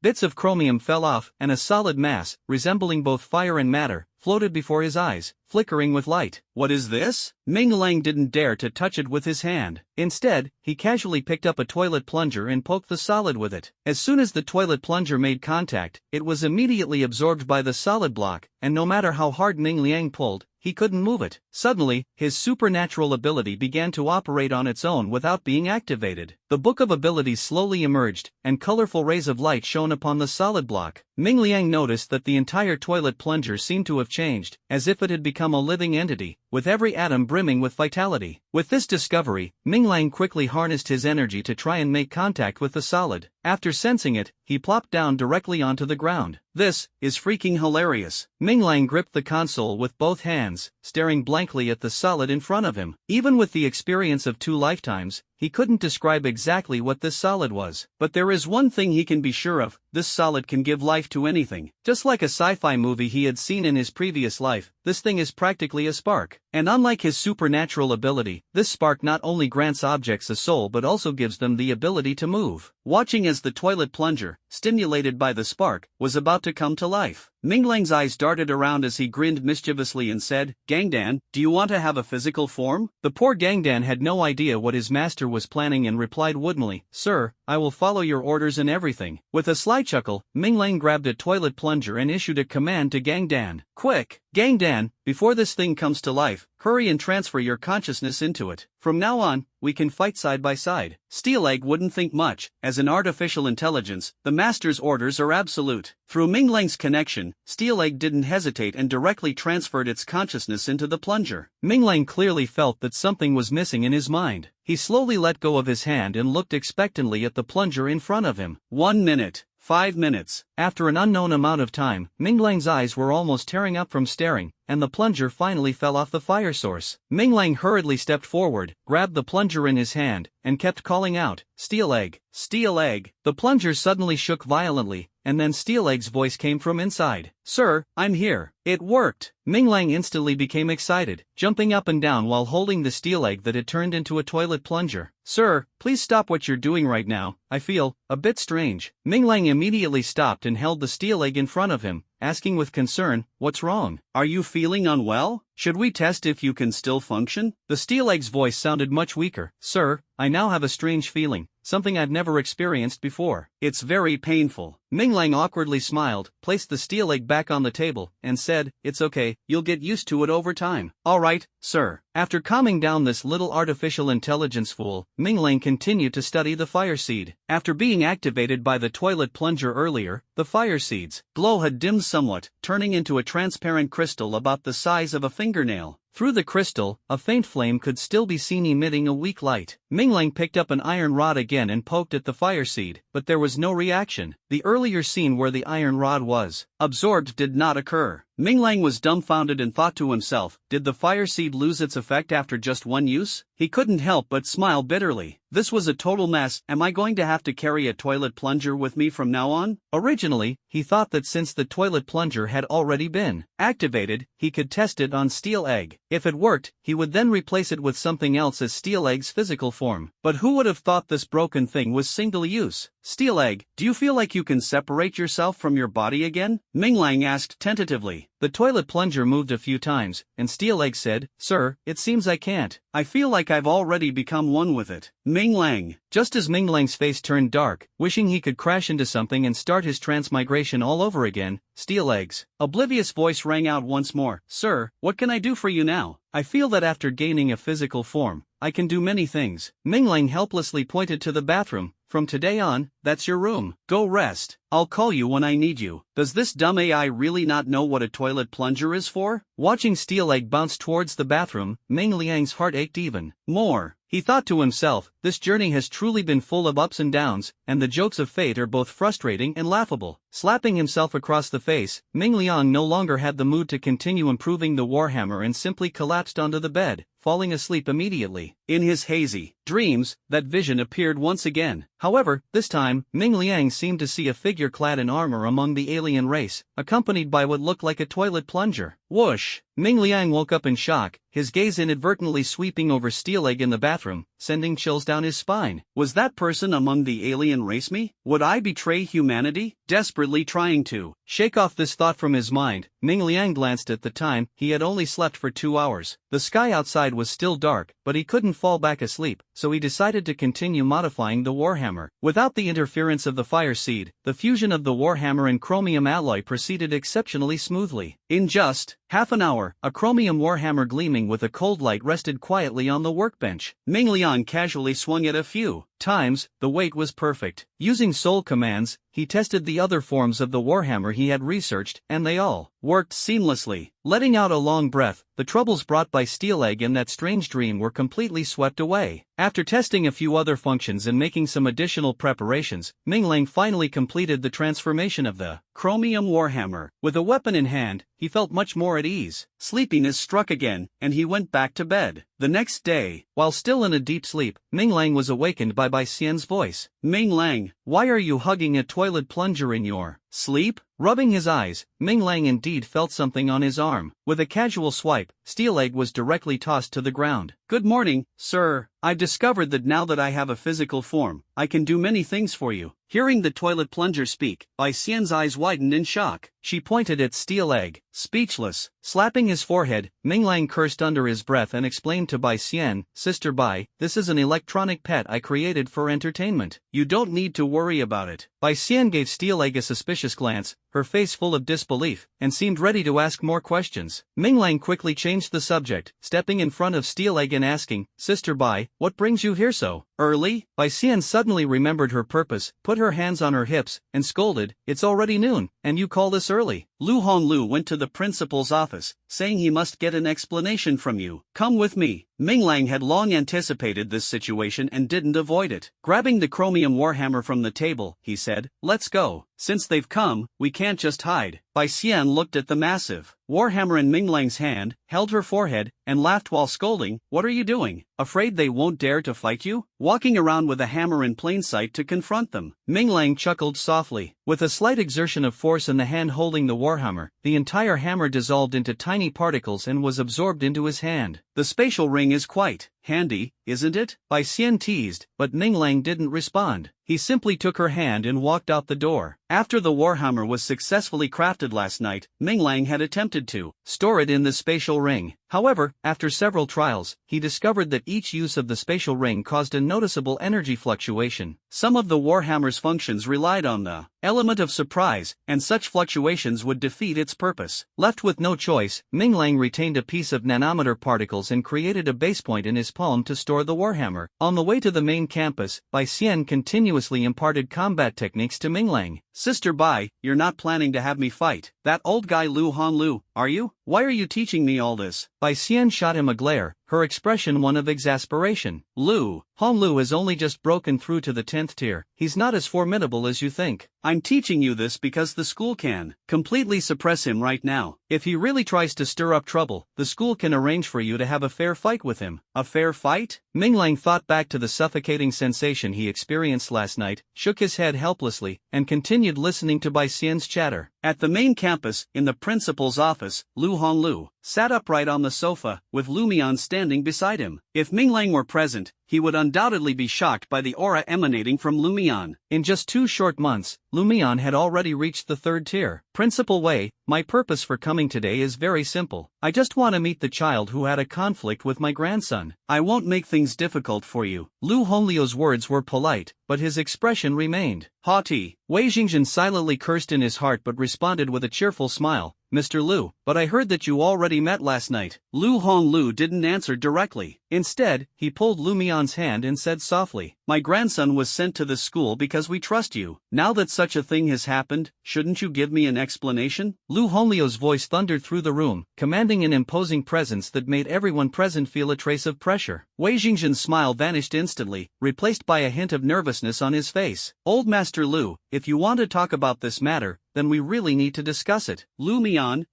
Bits of chromium fell off, and a solid mass, resembling both fire and matter, floated before his eyes, flickering with light. What is this? Minglang didn't dare to touch it with his hand. Instead, he casually picked up a toilet plunger and poked the solid with it. As soon as the toilet plunger made contact, it was immediately absorbed by the solid block, and no matter how hard Minglang pulled, he couldn't move it. Suddenly, his supernatural ability began to operate on its own without being activated. The book of abilities slowly emerged, and colorful rays of light shone upon the solid block. Mingliang noticed that the entire toilet plunger seemed to have changed, as if it had become a living entity, with every atom brimming with vitality. With this discovery, Minglang quickly harnessed his energy to try and make contact with the solid. After sensing it, he plopped down directly onto the ground. This is freaking hilarious. Minglang gripped the console with both hands, staring blankly at the solid in front of him. Even with the experience of 2 lifetimes, he couldn't describe exactly what this solid was. But there is one thing he can be sure of, this solid can give life to anything. Just like a sci-fi movie he had seen in his previous life, this thing is practically a spark. And unlike his supernatural ability, this spark not only grants objects a soul but also gives them the ability to move. Watching as the toilet plunger, stimulated by the spark, was about to come to life, Minglang's eyes darted around as he grinned mischievously and said, "Gangdan, do you want to have a physical form?" The poor Gangdan had no idea what his master was planning and replied woodenly, "Sir, I will follow your orders and everything." With a sly chuckle, Minglang grabbed a toilet plunger and issued a command to Gangdan. "Quick, Gangdan, before this thing comes to life, hurry and transfer your consciousness into it. From now on, we can fight side by side." Steelegg wouldn't think much. As an artificial intelligence, the master's orders are absolute. Through Minglang's connection, Steelegg didn't hesitate and directly transferred its consciousness into the plunger. Minglang clearly felt that something was missing in his mind. He slowly let go of his hand and looked expectantly at the plunger in front of him. 1 minute. 5 minutes. After an unknown amount of time, Minglang's eyes were almost tearing up from staring, and the plunger finally fell off the fire source. Minglang hurriedly stepped forward, grabbed the plunger in his hand, and kept calling out, "Steelegg! Steelegg!" The plunger suddenly shook violently, and then Steelegg's voice came from inside. "Sir, I'm here." It worked! Minglang instantly became excited, jumping up and down while holding the Steelegg that had turned into a toilet plunger. "Sir, please stop what you're doing right now, I feel a bit strange." Minglang immediately stopped and held the Steelegg in front of him, asking with concern, "What's wrong? "Are you feeling unwell? Should we test if you can still function?" The Steelegg's voice sounded much weaker. "Sir, I now have a strange feeling, something I've never experienced before. It's very painful." Minglang awkwardly smiled, placed the Steelegg back on the table, and said, "It's okay, you'll get used to it over time." "All right, sir." After calming down this little artificial intelligence fool, Minglang continued to study the fire seed. After being activated by the toilet plunger earlier, the fire seed's glow had dimmed somewhat, turning into a transparent crystal about the size of a fingernail. Through the crystal, a faint flame could still be seen emitting a weak light. Minglang picked up an iron rod again and poked at the fire seed, but there was no reaction. The earlier scene where the iron rod was absorbed did not occur. Minglang was dumbfounded and thought to himself, did the fire seed lose its effect after just one use? He couldn't help but smile bitterly. This was a total mess. Am I going to have to carry a toilet plunger with me from now on? Originally, he thought that since the toilet plunger had already been activated, he could test it on Steelegg. If it worked, he would then replace it with something else as Steelegg's physical form. But who would have thought this broken thing was single use? "Steelegg, do you feel like you can separate yourself from your body again?" Minglang asked tentatively. The toilet plunger moved a few times, and Steelegg said, "Sir, it seems I can't. I feel like I've already become one with it." Minglang. Just as Minglang's face turned dark, wishing he could crash into something and start his transmigration all over again, Steelegg's oblivious voice rang out once more, "Sir, what can I do for you now?" "I feel that after gaining a physical form, I can do many things." Minglang helplessly pointed to the bathroom. "From today on, that's your room. Go rest. I'll call you when I need you." Does this dumb AI really not know what a toilet plunger is for? Watching Steelegg bounce towards the bathroom, Minglang's heart ached even more. He thought to himself, this journey has truly been full of ups and downs, and the jokes of fate are both frustrating and laughable. Slapping himself across the face, Mingliang no longer had the mood to continue improving the warhammer and simply collapsed onto the bed, falling asleep immediately. In his hazy dreams, that vision appeared once again. However, this time, Mingliang seemed to see a figure clad in armor among the alien race, accompanied by what looked like a toilet plunger. Whoosh! Mingliang woke up in shock, his gaze inadvertently sweeping over Steelegg in the bathroom, sending chills down his spine. Was that person among the alien race me? Would I betray humanity? Desperately trying to shake off this thought from his mind, Mingliang glanced at the time. He had only slept for 2 hours. The sky outside was still dark, but he couldn't fall back asleep, so he decided to continue modifying the warhammer. Without the interference of the fire seed, the fusion of the warhammer and chromium alloy proceeded exceptionally smoothly. In just half an hour, a chromium warhammer gleaming with a cold light rested quietly on the workbench. Mingliang casually swung it a few times. The weight was perfect. Using soul commands, he tested the other forms of the warhammer he had researched, and they all worked seamlessly. Letting out a long breath, the troubles brought by Steelegg in that strange dream were completely swept away. After testing a few other functions and making some additional preparations, Minglang finally completed the transformation of the chromium warhammer. With a weapon in hand, he felt much more at ease. Sleepiness struck again, and he went back to bed. The next day, while still in a deep sleep, Minglang was awakened by Bai Xian's voice. Ming Lang, why are you hugging a toilet plunger in your sleep? Rubbing his eyes, Ming Lang indeed felt something on his arm. With a casual swipe, Steel Egg was directly tossed to the ground. Good morning, sir. I've discovered that now that I have a physical form, I can do many things for you. Hearing the toilet plunger speak, Bai Xian's eyes widened in shock. She pointed at Steel Egg, speechless. Slapping his forehead, Ming Lang cursed under his breath and explained to Bai Xian, Sister Bai, this is an electronic pet I created for entertainment. You don't need to worry about it. Bai Xian gave Steel Egg a suspicious glance, her face full of disbelief, and seemed ready to ask more questions. Ming Lang quickly changed the subject, stepping in front of Steel Egg and asking, Sister Bai, what brings you here so early? Bai Xian suddenly remembered her purpose, put her hands on her hips, and scolded, It's already noon, and you call this early? Lu Honglu went to the principal's office, saying he must get an explanation from you. Come with me. Ming Lang had long anticipated this situation and didn't avoid it. Grabbing the chromium warhammer from the table, he said, Let's go. Since they've come, we can't just hide. Bai Xian looked at the massive warhammer in Ming Lang's hand, held her forehead, and laughed while scolding, What are you doing? Afraid they won't dare to fight you? Walking around with a hammer in plain sight to confront them. Ming Lang chuckled softly. With a slight exertion of force in the hand holding the warhammer, the entire hammer dissolved into tiny particles and was absorbed into his hand. The spatial ring is quite handy, isn't it? Bai Xian teased, but Ming Lang didn't respond. He simply took her hand and walked out the door. After the warhammer was successfully crafted last night, Ming Lang had attempted to store it in the spatial ring. However, after several trials, he discovered that each use of the spatial ring caused a noticeable energy fluctuation. Some of the warhammer's functions relied on the element of surprise, and such fluctuations would defeat its purpose. Left with no choice, Ming Lang retained a piece of nanometer particles and created a base point in his palm to store the warhammer. On the way to the main campus, Bai Xian continuously imparted combat techniques to Ming Lang. Sister Bai, you're not planning to have me fight that old guy Lu Honglu, are you? Why are you teaching me all this? Bai Xian shot him a glare, her expression one of exasperation. Lu Honglu has only just broken through to the 10th tier. He's not as formidable as you think. I'm teaching you this because the school can completely suppress him right now. If he really tries to stir up trouble, the school can arrange for you to have a fair fight with him. A fair fight? Ming Lang thought back to the suffocating sensation he experienced last night, shook his head helplessly, and continued listening to Bai Xian's chatter. At the main campus, in the principal's office, Lu Honglu sat upright on the sofa, with Lumion standing beside him. If Ming Lang were present, he would undoubtedly be shocked by the aura emanating from Lumion. In just 2 short months, Lumion had already reached the 3rd tier. Principal Wei, my purpose for coming today is very simple. I just want to meet the child who had a conflict with my grandson. I won't make things difficult for you. Lu Honglio's words were polite, but his expression remained haughty. Wei Jingzhen silently cursed in his heart but responded with a cheerful smile, Mr. Lu, but I heard that you already met last night. Lu Honglu didn't answer directly. Instead, he pulled Lumion's hand and said softly, My grandson was sent to this school because we trust you. Now that such a thing has happened, shouldn't you give me an explanation? Lu Honglio's voice thundered through the room, commanding an imposing presence that made everyone present feel a trace of pressure. Wei Jingzhen's smile vanished instantly, replaced by a hint of nervousness on his face. Old Master Lu, if you want to talk about this matter, then we really need to discuss it. Lumion,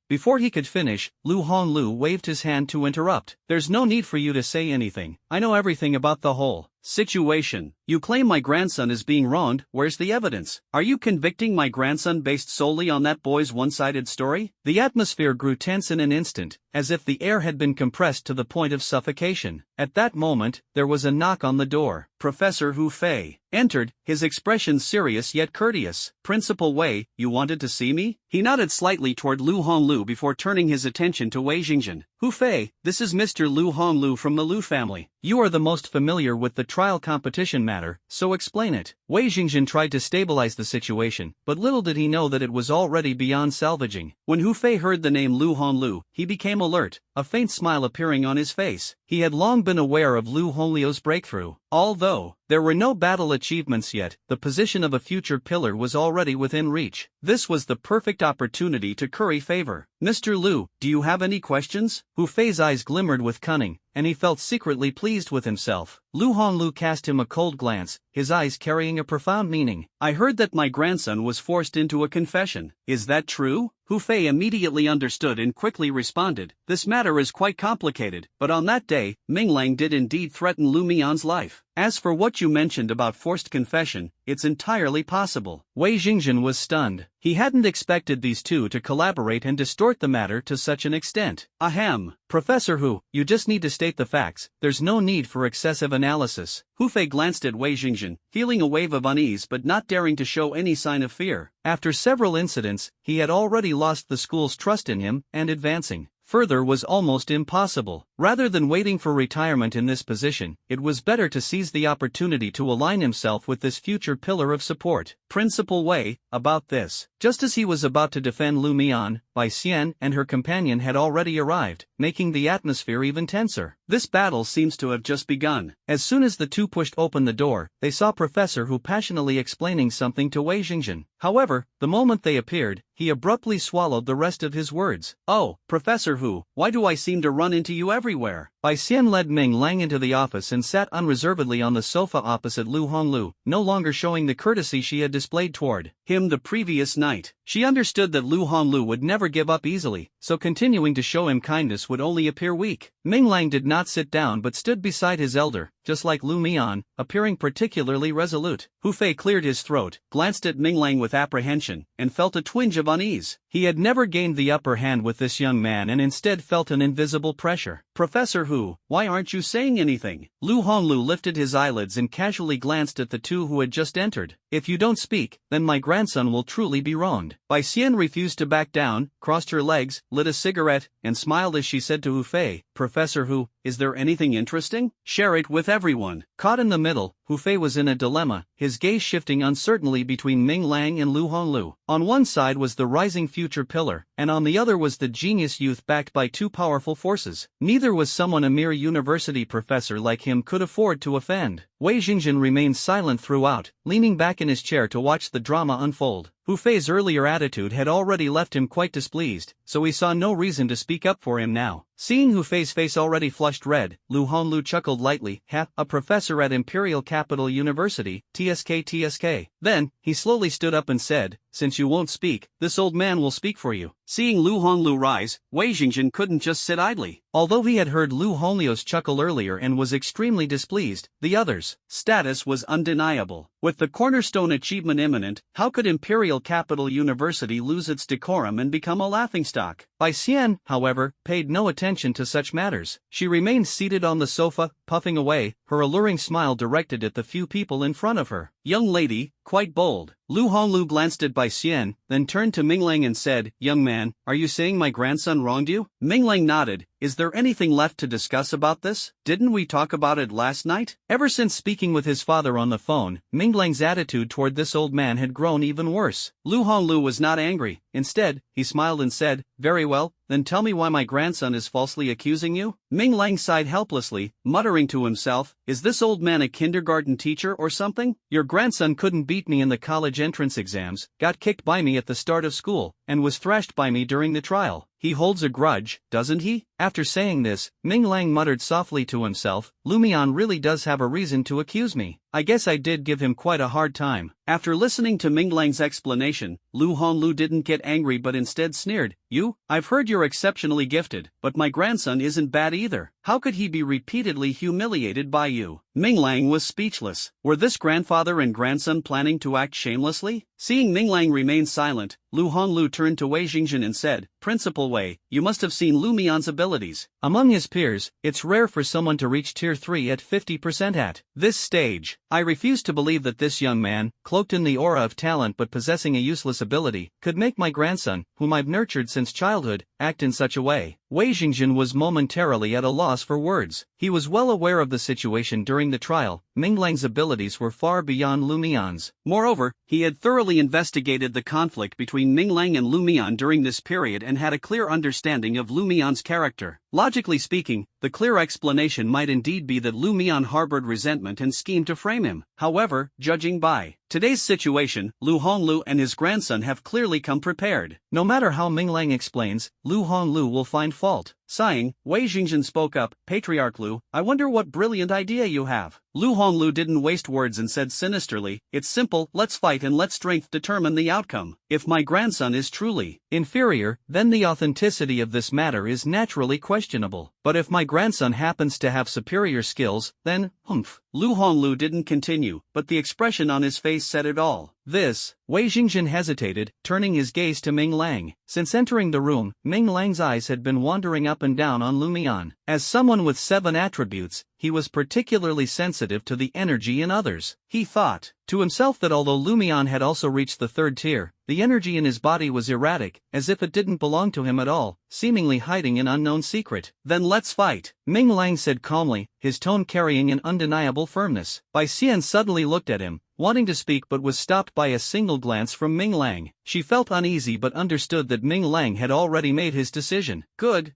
Before he could finish, Lu Honglu waved his hand to interrupt. There's no need for you to say anything. I know everything about the whole situation. You claim my grandson is being wronged, where's the evidence? Are you convicting my grandson based solely on that boy's one-sided story? The atmosphere grew tense in an instant, as if the air had been compressed to the point of suffocation. At that moment, there was a knock on the door. Professor Hu Fei entered, his expression serious yet courteous. Principal Wei, you wanted to see me? He nodded slightly toward Lu Honglu before turning his attention to Wei Jingzhen. Hu Fei, this is Mr. Lu Honglu from the Lu family. You are the most familiar with the trial competition matter, so explain it. Wei Jingzhen tried to stabilize the situation, but little did he know that it was already beyond salvaging. When Hu Fei heard the name Lu Honglu, he became alert, a faint smile appearing on his face. He had long been aware of Lu Honglio's breakthrough. Although there were no battle achievements yet, the position of a future pillar was already within reach. This was the perfect opportunity to curry favor. Mr. Lu, do you have any questions? Hu Fei's eyes glimmered with cunning, and he felt secretly pleased with himself. Lu Honglu cast him a cold glance, his eyes carrying a profound meaning. I heard that my grandson was forced into a confession. Is that true? Hu Fei immediately understood and quickly responded, This matter is quite complicated, but on that day, Ming Lang did indeed threaten Lu Mion's life. As for what you mentioned about forced confession, it's entirely possible. Wei Jingjian was stunned. He hadn't expected these two to collaborate and distort the matter to such an extent. Ahem. Professor Hu, you just need to state the facts, there's no need for excessive analysis. Hu Fei glanced at Wei Jingjian, feeling a wave of unease but not daring to show any sign of fear. After several incidents, he had already lost the school's trust in him, and advancing further was almost impossible. Rather than waiting for retirement in this position, it was better to seize the opportunity to align himself with this future pillar of support. Principal Wei, about this. Just as he was about to defend Lu Mian, Bai Xian and her companion had already arrived, making the atmosphere even tenser. This battle seems to have just begun. As soon as the two pushed open the door, they saw Professor Hu passionately explaining something to Wei Jingjian. However, the moment they appeared, he abruptly swallowed the rest of his words. Oh, Professor Hu, why do I seem to run into you everywhere? Bai Xian led Ming Lang into the office and sat unreservedly on the sofa opposite Lu Honglu, no longer showing the courtesy she had displayed toward him the previous night. She understood that Lu Honglu would never give up easily, so continuing to show him kindness would only appear weak. Ming Lang did not sit down but stood beside his elder, just like Lu Mian, appearing particularly resolute. Hu Fei cleared his throat, glanced at Ming Lang with apprehension, and felt a twinge of unease. He had never gained the upper hand with this young man and instead felt an invisible pressure. Professor Hu, why aren't you saying anything? Lu Honglu lifted his eyelids and casually glanced at the two who had just entered. If you don't speak, then my grandson will truly be wronged. Bai Xian refused to back down, crossed her legs, lit a cigarette, and smiled as she said to Hu Fei, Professor Hu, is there anything interesting? Share it with everyone. Caught in the middle, Hu Fei was in a dilemma, his gaze shifting uncertainly between Ming Lang and Lu Honglu. On one side was the rising future pillar, and on the other was the genius youth backed by two powerful forces. Neither was someone a mere university professor like him could afford to offend. Wei Jingjian remained silent throughout, leaning back in his chair to watch the drama unfold. Hu Fei's earlier attitude had already left him quite displeased, so he saw no reason to speak up for him now. Seeing Hu Fei's face already flushed red, Lu Honglu chuckled lightly, a professor at Imperial Capital University, TSK. Then, he slowly stood up and said, since you won't speak, this old man will speak for you. Seeing Lu Honglu rise, Wei Jingjian couldn't just sit idly. Although he had heard Lu Honglu's chuckle earlier and was extremely displeased, the other's status was undeniable. With the cornerstone achievement imminent, how could Imperial Capital University lose its decorum and become a laughingstock? Bai Xian, however, paid no attention to such matters. She remained seated on the sofa, puffing away, her alluring smile directed at the few people in front of her. Young lady, quite bold. Lu Honglu glanced at Bai Xian, then turned to Ming Lang and said, young man, are you saying my grandson wronged you? Ming Lang nodded. Is there anything left to discuss about this? Didn't we talk about it last night? Ever since speaking with his father on the phone, Ming Lang's attitude toward this old man had grown even worse. Lu Honglu was not angry. Instead, he smiled and said, very well, then tell me why my grandson is falsely accusing you? Ming Lang sighed helplessly, muttering to himself, is this old man a kindergarten teacher or something? Your grandson couldn't beat me in the college entrance exams, got kicked by me at the start of school, and was thrashed by me during the trial. He holds a grudge, doesn't he? After saying this, Ming Lang muttered softly to himself, Lu Mian really does have a reason to accuse me. I guess I did give him quite a hard time. After listening to Ming Lang's explanation, Lu Honglu didn't get angry but instead sneered, you? I've heard you're exceptionally gifted, but my grandson isn't bad either. How could he be repeatedly humiliated by you? Ming Lang was speechless. Were this grandfather and grandson planning to act shamelessly? Seeing Ming Lang remain silent, Lu Honglu turned to Wei Jingjian and said, Principal Wei, you must have seen Lu Mian's abilities. Among his peers, it's rare for someone to reach Tier 3 at 50% at this stage. I refuse to believe that this young man, cloaked in the aura of talent but possessing a useless ability, could make my grandson, whom I've nurtured since childhood, act in such a way. Wei Jingjian was momentarily at a loss for words. He was well aware of the situation during the trial. Ming Lang's abilities were far beyond Lu Mian's. Moreover, he had thoroughly investigated the conflict between Ming Lang and Lu Mian during this period and had a clear understanding of Lu Mian's character. Logically speaking, the clear explanation might indeed be that Lu Mian harbored resentment and schemed to frame him. However, judging by today's situation, Lu Honglu and his grandson have clearly come prepared. No matter how Ming Lang explains, Lu Honglu will find fault. Sighing, Wei Jingjian spoke up, Patriarch Lu, I wonder what brilliant idea you have. Lu Honglu didn't waste words and said sinisterly, it's simple, let's fight and let strength determine the outcome. If my grandson is truly inferior, then the authenticity of this matter is naturally questionable. but if my grandson happens to have superior skills, then, humph. Lu Honglu didn't continue, but the expression on his face said it all. This. Wei Jingjian hesitated, turning his gaze to Ming Lang. Since entering the room, Ming Lang's eyes had been wandering up and down on Lu Mian. As someone with 7 attributes, he was particularly sensitive to the energy in others. He thought to himself that although Lu Mian had also reached the 3rd tier, the energy in his body was erratic, as if it didn't belong to him at all, seemingly hiding an unknown secret. Then let's fight, Ming Lang said calmly, his tone carrying an undeniable firmness. Bai Xian suddenly looked at him, wanting to speak but was stopped by a single glance from Ming Lang. She felt uneasy but understood that Ming Lang had already made his decision. Good.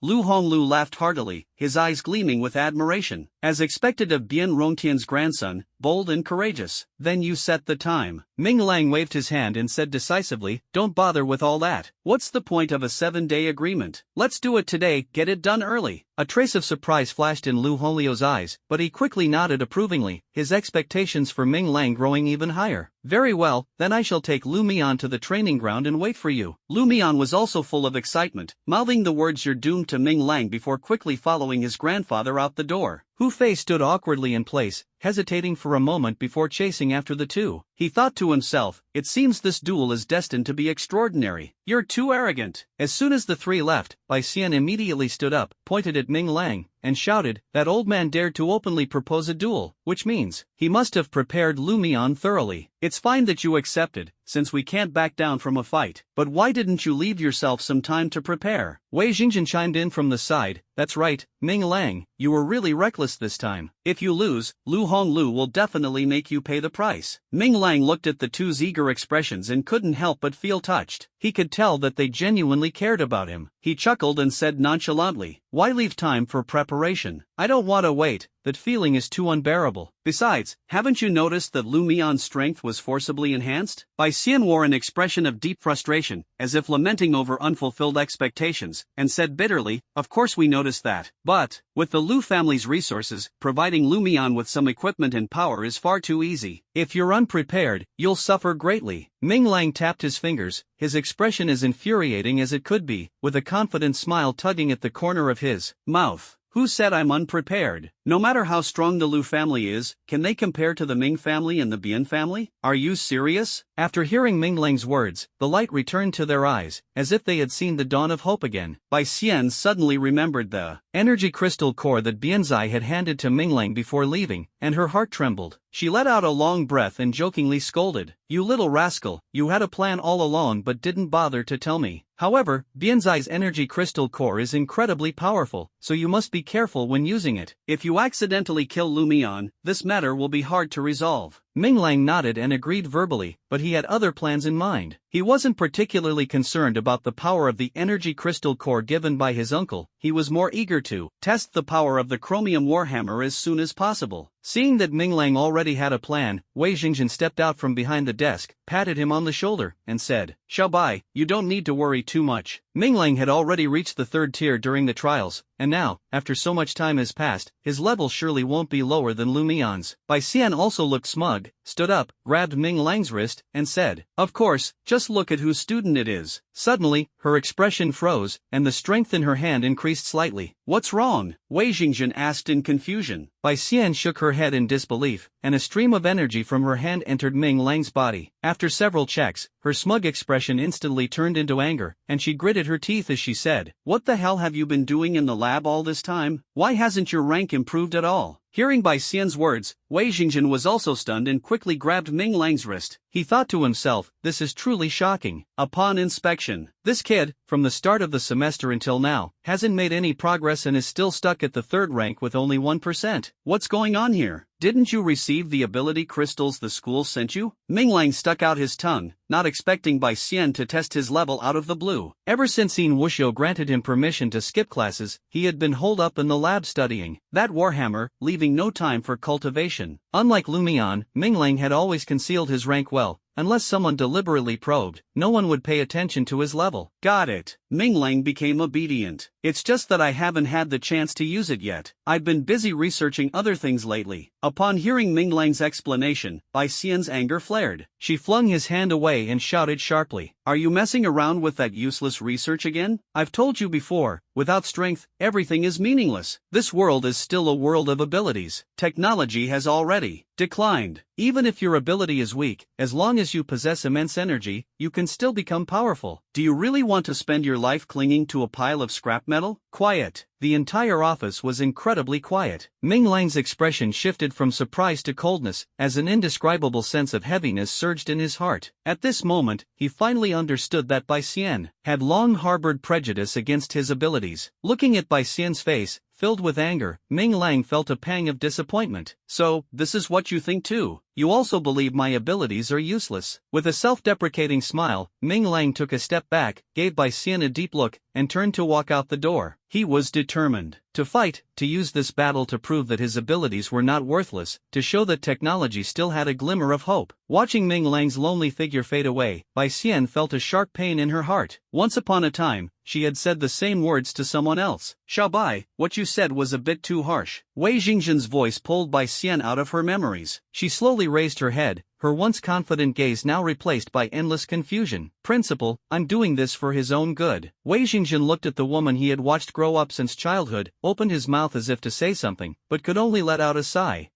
Lu Honglu laughed heartily, his eyes gleaming with admiration. As expected of Bian Rongtian's grandson, bold and courageous. Then you set the time. Ming Lang waved his hand and said decisively, don't bother with all that. What's the point of a 7-day agreement? Let's do it today, get it done early. A trace of surprise flashed in Lu Honglio's eyes, but he quickly nodded approvingly, his expectations for Ming Lang growing even higher. Very well, then I shall take Lu Mian to the training ground and wait for you. Lu Mian was also full of excitement, mouthing the words "you're doomed" to Ming Lang before quickly following his grandfather out the door. Hu Fei stood awkwardly in place, hesitating for a moment before chasing after the two. He thought to himself, it seems this duel is destined to be extraordinary. You're too arrogant. As soon as the 3 left, Bai Xian immediately stood up, pointed at Ming Lang, and shouted, that old man dared to openly propose a duel, which means, he must have prepared Lu Mian thoroughly. It's fine that you accepted, since we can't back down from a fight, but why didn't you leave yourself some time to prepare? Wei Jingjian chimed in from the side, that's right, Ming Lang, you were really reckless this time. If you lose, Lu Honglu will definitely make you pay the price. Ming Lang looked at the two's eager expressions and couldn't help but feel touched. He could tell that they genuinely cared about him. He chuckled and said nonchalantly, why leave time for preparation? I don't want to wait, that feeling is too unbearable. Besides, haven't you noticed that Lu Mian's strength was forcibly enhanced? Bai Xian wore an expression of deep frustration, as if lamenting over unfulfilled expectations, and said bitterly, of course we noticed that. But, with the Lu family's resources, providing Lu Mian with some equipment and power is far too easy. If you're unprepared, you'll suffer greatly. Ming Lang tapped his fingers, his expression as infuriating as it could be, with a confident smile tugging at the corner of his mouth. Who said I'm unprepared? No matter how strong the Lu family is, can they compare to the Ming family and the Bian family? Are you serious? After hearing Ming Lang's words, the light returned to their eyes, as if they had seen the dawn of hope again. Bai Xian suddenly remembered the energy crystal core that Bianzai had handed to Ming Lang before leaving, and her heart trembled. She let out a long breath and jokingly scolded, you little rascal, you had a plan all along but didn't bother to tell me. However, Bianzai's energy crystal core is incredibly powerful, so you must be careful when using it. If you accidentally kill Lu Mian, this matter will be hard to resolve. Ming Lang nodded and agreed verbally, but he had other plans in mind. He wasn't particularly concerned about the power of the energy crystal core given by his uncle, he was more eager to test the power of the chromium warhammer as soon as possible. Seeing that Ming Lang already had a plan, Wei Jingjian stepped out from behind the desk, patted him on the shoulder, and said, Xiao Bai, you don't need to worry too much. Ming Lang had already reached the 3rd tier during the trials, and now, after so much time has passed, his level surely won't be lower than Lu Mian's. Bai Xian also looked smug, stood up, grabbed Ming Lang's wrist, and said, of course, just look at whose student it is. Suddenly, her expression froze, and the strength in her hand increased slightly. What's wrong? Wei Jingjian asked in confusion. Bai Xian shook her head in disbelief, and a stream of energy from her hand entered Ming Lang's body. After several checks, her smug expression instantly turned into anger, and she gritted her teeth as she said, what the hell have you been doing in the lab all this time? Why hasn't your rank improved at all? Hearing Bai Xian's words, Wei Jingjian was also stunned and quickly grabbed Ming Lang's wrist. He thought to himself, this is truly shocking. Upon inspection, this kid, from the start of the semester until now, hasn't made any progress and is still stuck at the 3rd rank with only 1%. What's going on here? Didn't you receive the ability crystals the school sent you? Ming Lang stuck out his tongue, not expecting Bai Xian to test his level out of the blue. Ever since Yin Wuxiu granted him permission to skip classes, he had been holed up in the lab studying that warhammer, leaving no time for cultivation. Unlike Lu Mian, Ming Lang had always concealed his rank well. Unless someone deliberately probed, no one would pay attention to his level. Got it. Ming Lang became obedient. It's just that I haven't had the chance to use it yet. I've been busy researching other things lately. Upon hearing Ming Lang's explanation, Bai Xian's anger flared. She flung his hand away and shouted sharply. Are you messing around with that useless research again? I've told you before, without strength, everything is meaningless. This world is still a world of abilities. Technology has already declined. Even if your ability is weak, as long as you possess immense energy, you can still become powerful. Do you really want to spend your life clinging to a pile of scrap metal? Quiet. The entire office was incredibly quiet. Ming Lang's expression shifted from surprise to coldness, as an indescribable sense of heaviness surged in his heart. At this moment, he finally understood that Bai Xian had long harbored prejudice against his abilities. Looking at Bai Xian's face, filled with anger, Ming Lang felt a pang of disappointment. So, this is what you think too? You also believe my abilities are useless? With a self-deprecating smile, Ming Lang took a step back, gave Bai Xian a deep look, and turned to walk out the door. He was determined to fight, to use this battle to prove that his abilities were not worthless, to show that technology still had a glimmer of hope. Watching Ming Lang's lonely figure fade away, Bai Xian felt a sharp pain in her heart. Once upon a time, she had said the same words to someone else. Xiao Bai, what you said was a bit too harsh. Wei Jingzhen's voice pulled Bai Xian out of her memories. She slowly raised her head, her once confident gaze now replaced by endless confusion. Principal, I'm doing this for his own good. Wei Jingzhen looked at the woman he had watched grow up since childhood, opened his mouth as if to say something, but could only let out a sigh.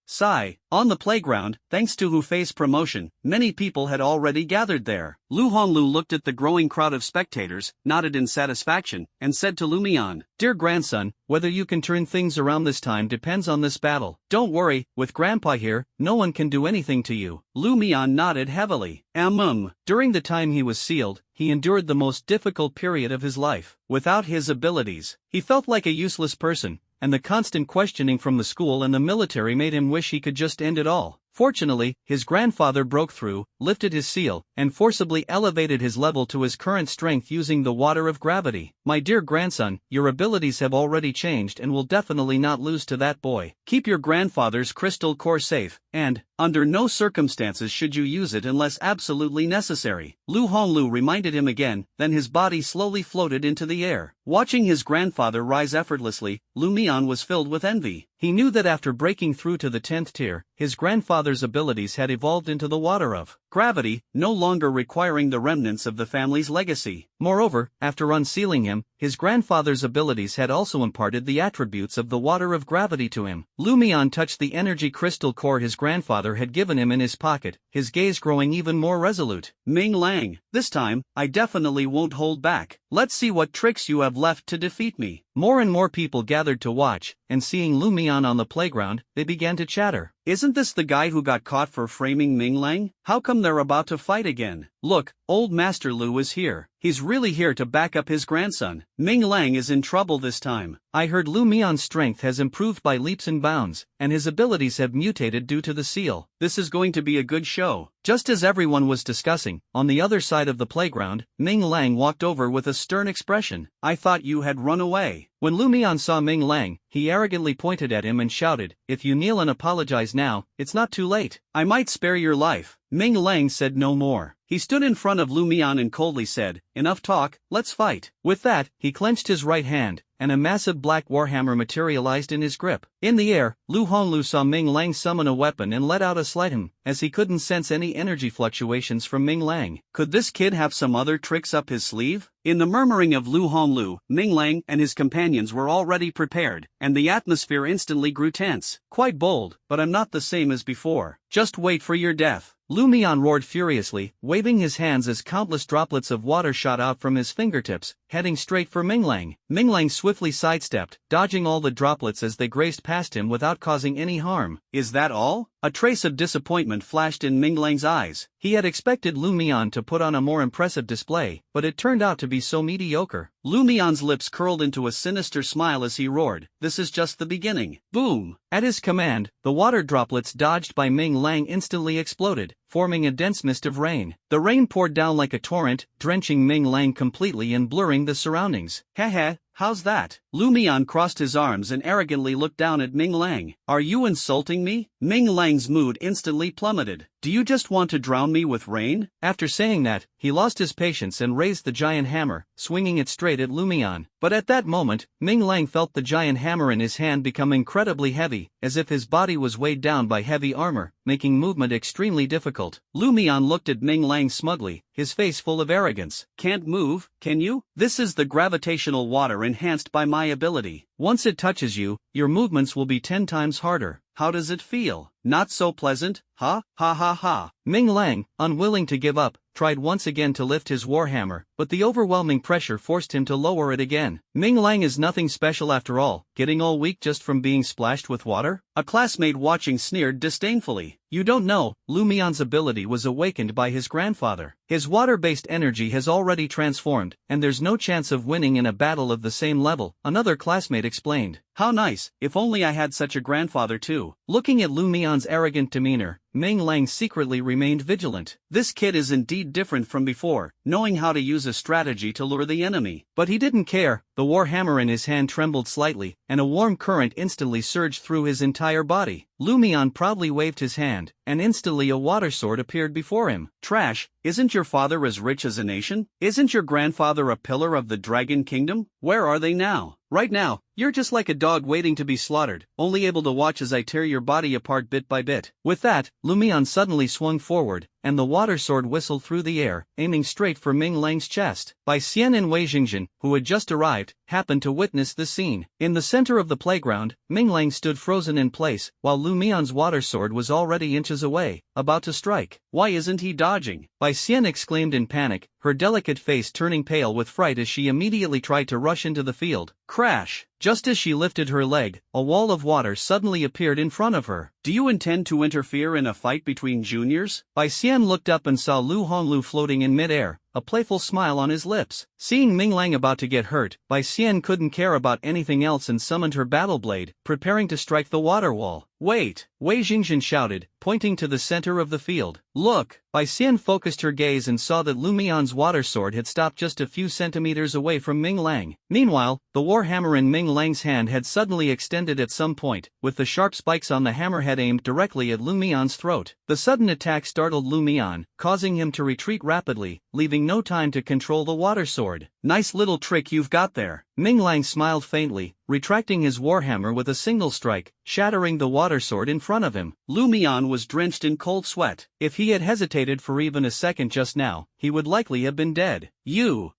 On the playground, thanks to Hu Fei's promotion, many people had already gathered there. Lu Honglu looked at the growing crowd of spectators, nodded in satisfaction, and said to Lu Mian, Dear grandson, whether you can turn things around this time depends on this battle. Don't worry, with Grandpa here, no one can do anything to you. Lu Mian nodded heavily. During the time he was sealed, he endured the most difficult period of his life. Without his abilities, he felt like a useless person, and the constant questioning from the school and the military made him wish he could just end it all. Fortunately, his grandfather broke through, lifted his seal, and forcibly elevated his level to his current strength using the water of gravity. My dear grandson, your abilities have already changed and will definitely not lose to that boy. Keep your grandfather's crystal core safe, and, under no circumstances should you use it unless absolutely necessary. Lu Honglu reminded him again, then his body slowly floated into the air. Watching his grandfather rise effortlessly, Lu Mian was filled with envy. He knew that after breaking through to the 10th tier, his grandfather's abilities had evolved into the water of gravity, no longer requiring the remnants of the family's legacy. Moreover, after unsealing him, his grandfather's abilities had also imparted the attributes of the water of gravity to him. Lu Mian touched the energy crystal core his grandfather had given him in his pocket, his gaze growing even more resolute. Ming Lang, this time, I definitely won't hold back. Let's see what tricks you have left to defeat me. More and more people gathered to watch, and seeing Lu Mian on the playground, they began to chatter. Isn't this the guy who got caught for framing Ming Lang? How come they're about to fight again? Look, old Master Lu is here. He's really here to back up his grandson. Ming Lang is in trouble this time. I heard Lu Mian's strength has improved by leaps and bounds, and his abilities have mutated due to the seal. This is going to be a good show. Just as everyone was discussing, on the other side of the playground, Ming Lang walked over with a stern expression. I thought you had run away. When Lu Mian saw Ming Lang, he arrogantly pointed at him and shouted, If you kneel and apologize now, it's not too late. I might spare your life. Ming Lang said no more. He stood in front of Lu Mian and coldly said, Enough talk, let's fight. With that, he clenched his right hand, and a massive black warhammer materialized in his grip. In the air, Lu Honglu saw Ming Lang summon a weapon and let out a slight hum, as he couldn't sense any energy fluctuations from Ming Lang. Could this kid have some other tricks up his sleeve? In the murmuring of Lu Honglu, Ming Lang and his companions were already prepared, and the atmosphere instantly grew tense. Quite bold, but I'm not the same as before. Just wait for your death. Lu Mian roared furiously, waving his hands as countless droplets of water shot out from his fingertips, heading straight for Ming Lang. Ming Lang swiftly sidestepped, dodging all the droplets as they grazed past him without causing any harm. Is that all? A trace of disappointment flashed in Ming Lang's eyes. He had expected Lu Mian to put on a more impressive display, but it turned out to be so mediocre. Lu Mian's lips curled into a sinister smile as he roared, This is just the beginning. Boom! At his command, the water droplets dodged by Ming Lang instantly exploded, forming a dense mist of rain. The rain poured down like a torrent, drenching Ming Lang completely and blurring the surroundings. Heh, how's that? Lu Mian crossed his arms and arrogantly looked down at Ming Lang. Are you insulting me? Ming Lang's mood instantly plummeted. Do you just want to drown me with rain? After saying that, he lost his patience and raised the giant hammer, swinging it straight at Lumion. But at that moment, Ming Lang felt the giant hammer in his hand become incredibly heavy, as if his body was weighed down by heavy armor, making movement extremely difficult. Lumion looked at Ming Lang smugly, his face full of arrogance. Can't move, can you? This is the gravitational water enhanced by my ability. Once it touches you, your movements will be 10 times harder. How does it feel? Not so pleasant, huh? Ha ha ha. Ming Lang, unwilling to give up, tried once again to lift his warhammer, but the overwhelming pressure forced him to lower it again. Ming Lang is nothing special after all, getting all weak just from being splashed with water? A classmate watching sneered disdainfully. You don't know, Lumion's ability was awakened by his grandfather. His water-based energy has already transformed, and there's no chance of winning in a battle of the same level, another classmate explained. How nice, if only I had such a grandfather too. Looking at Lumion's arrogant demeanor, Ming Lang secretly remained vigilant. This kid is indeed different from before, knowing how to use a strategy to lure the enemy. But he didn't care. The warhammer in his hand trembled slightly, and a warm current instantly surged through his entire body. Lumion proudly waved his hand, and instantly a water sword appeared before him. Trash, isn't your father as rich as a nation? Isn't your grandfather a pillar of the Dragon Kingdom? Where are they now? Right now, you're just like a dog waiting to be slaughtered, only able to watch as I tear your body apart bit by bit. With that, Lumion suddenly swung forward, and the water sword whistled through the air, aiming straight for Ming Lang's chest. Bai Xian and Wei Jingjian, who had just arrived, happened to witness the scene. In the center of the playground, Ming Lang stood frozen in place, while Lumion's water sword was already inches away, about to strike. Why isn't he dodging? Bai Xian exclaimed in panic, her delicate face turning pale with fright as she immediately tried to rush into the field. Crash! Just as she lifted her leg, a wall of water suddenly appeared in front of her. Do you intend to interfere in a fight between juniors? Bai Xian looked up and saw Lu Honglu floating in midair, a playful smile on his lips. Seeing Ming Lang about to get hurt, Bai Xian couldn't care about anything else and summoned her battle blade, preparing to strike the water wall. Wait! Wei Jingjian shouted, pointing to the center of the field. Look! Bai Xian focused her gaze and saw that Lumion's water sword had stopped just a few centimeters away from Ming Lang. Meanwhile, the warhammer in Ming Lang's hand had suddenly extended at some point, with the sharp spikes on the hammerhead aimed directly at Lumion's throat. The sudden attack startled Lumion, causing him to retreat rapidly, leaving no time to control the water sword. Nice little trick you've got there. Ming Lang smiled faintly, retracting his warhammer with a single strike, shattering the water sword in front of him. Lumion was drenched in cold sweat. If he had hesitated for even a second just now, he would likely have been dead.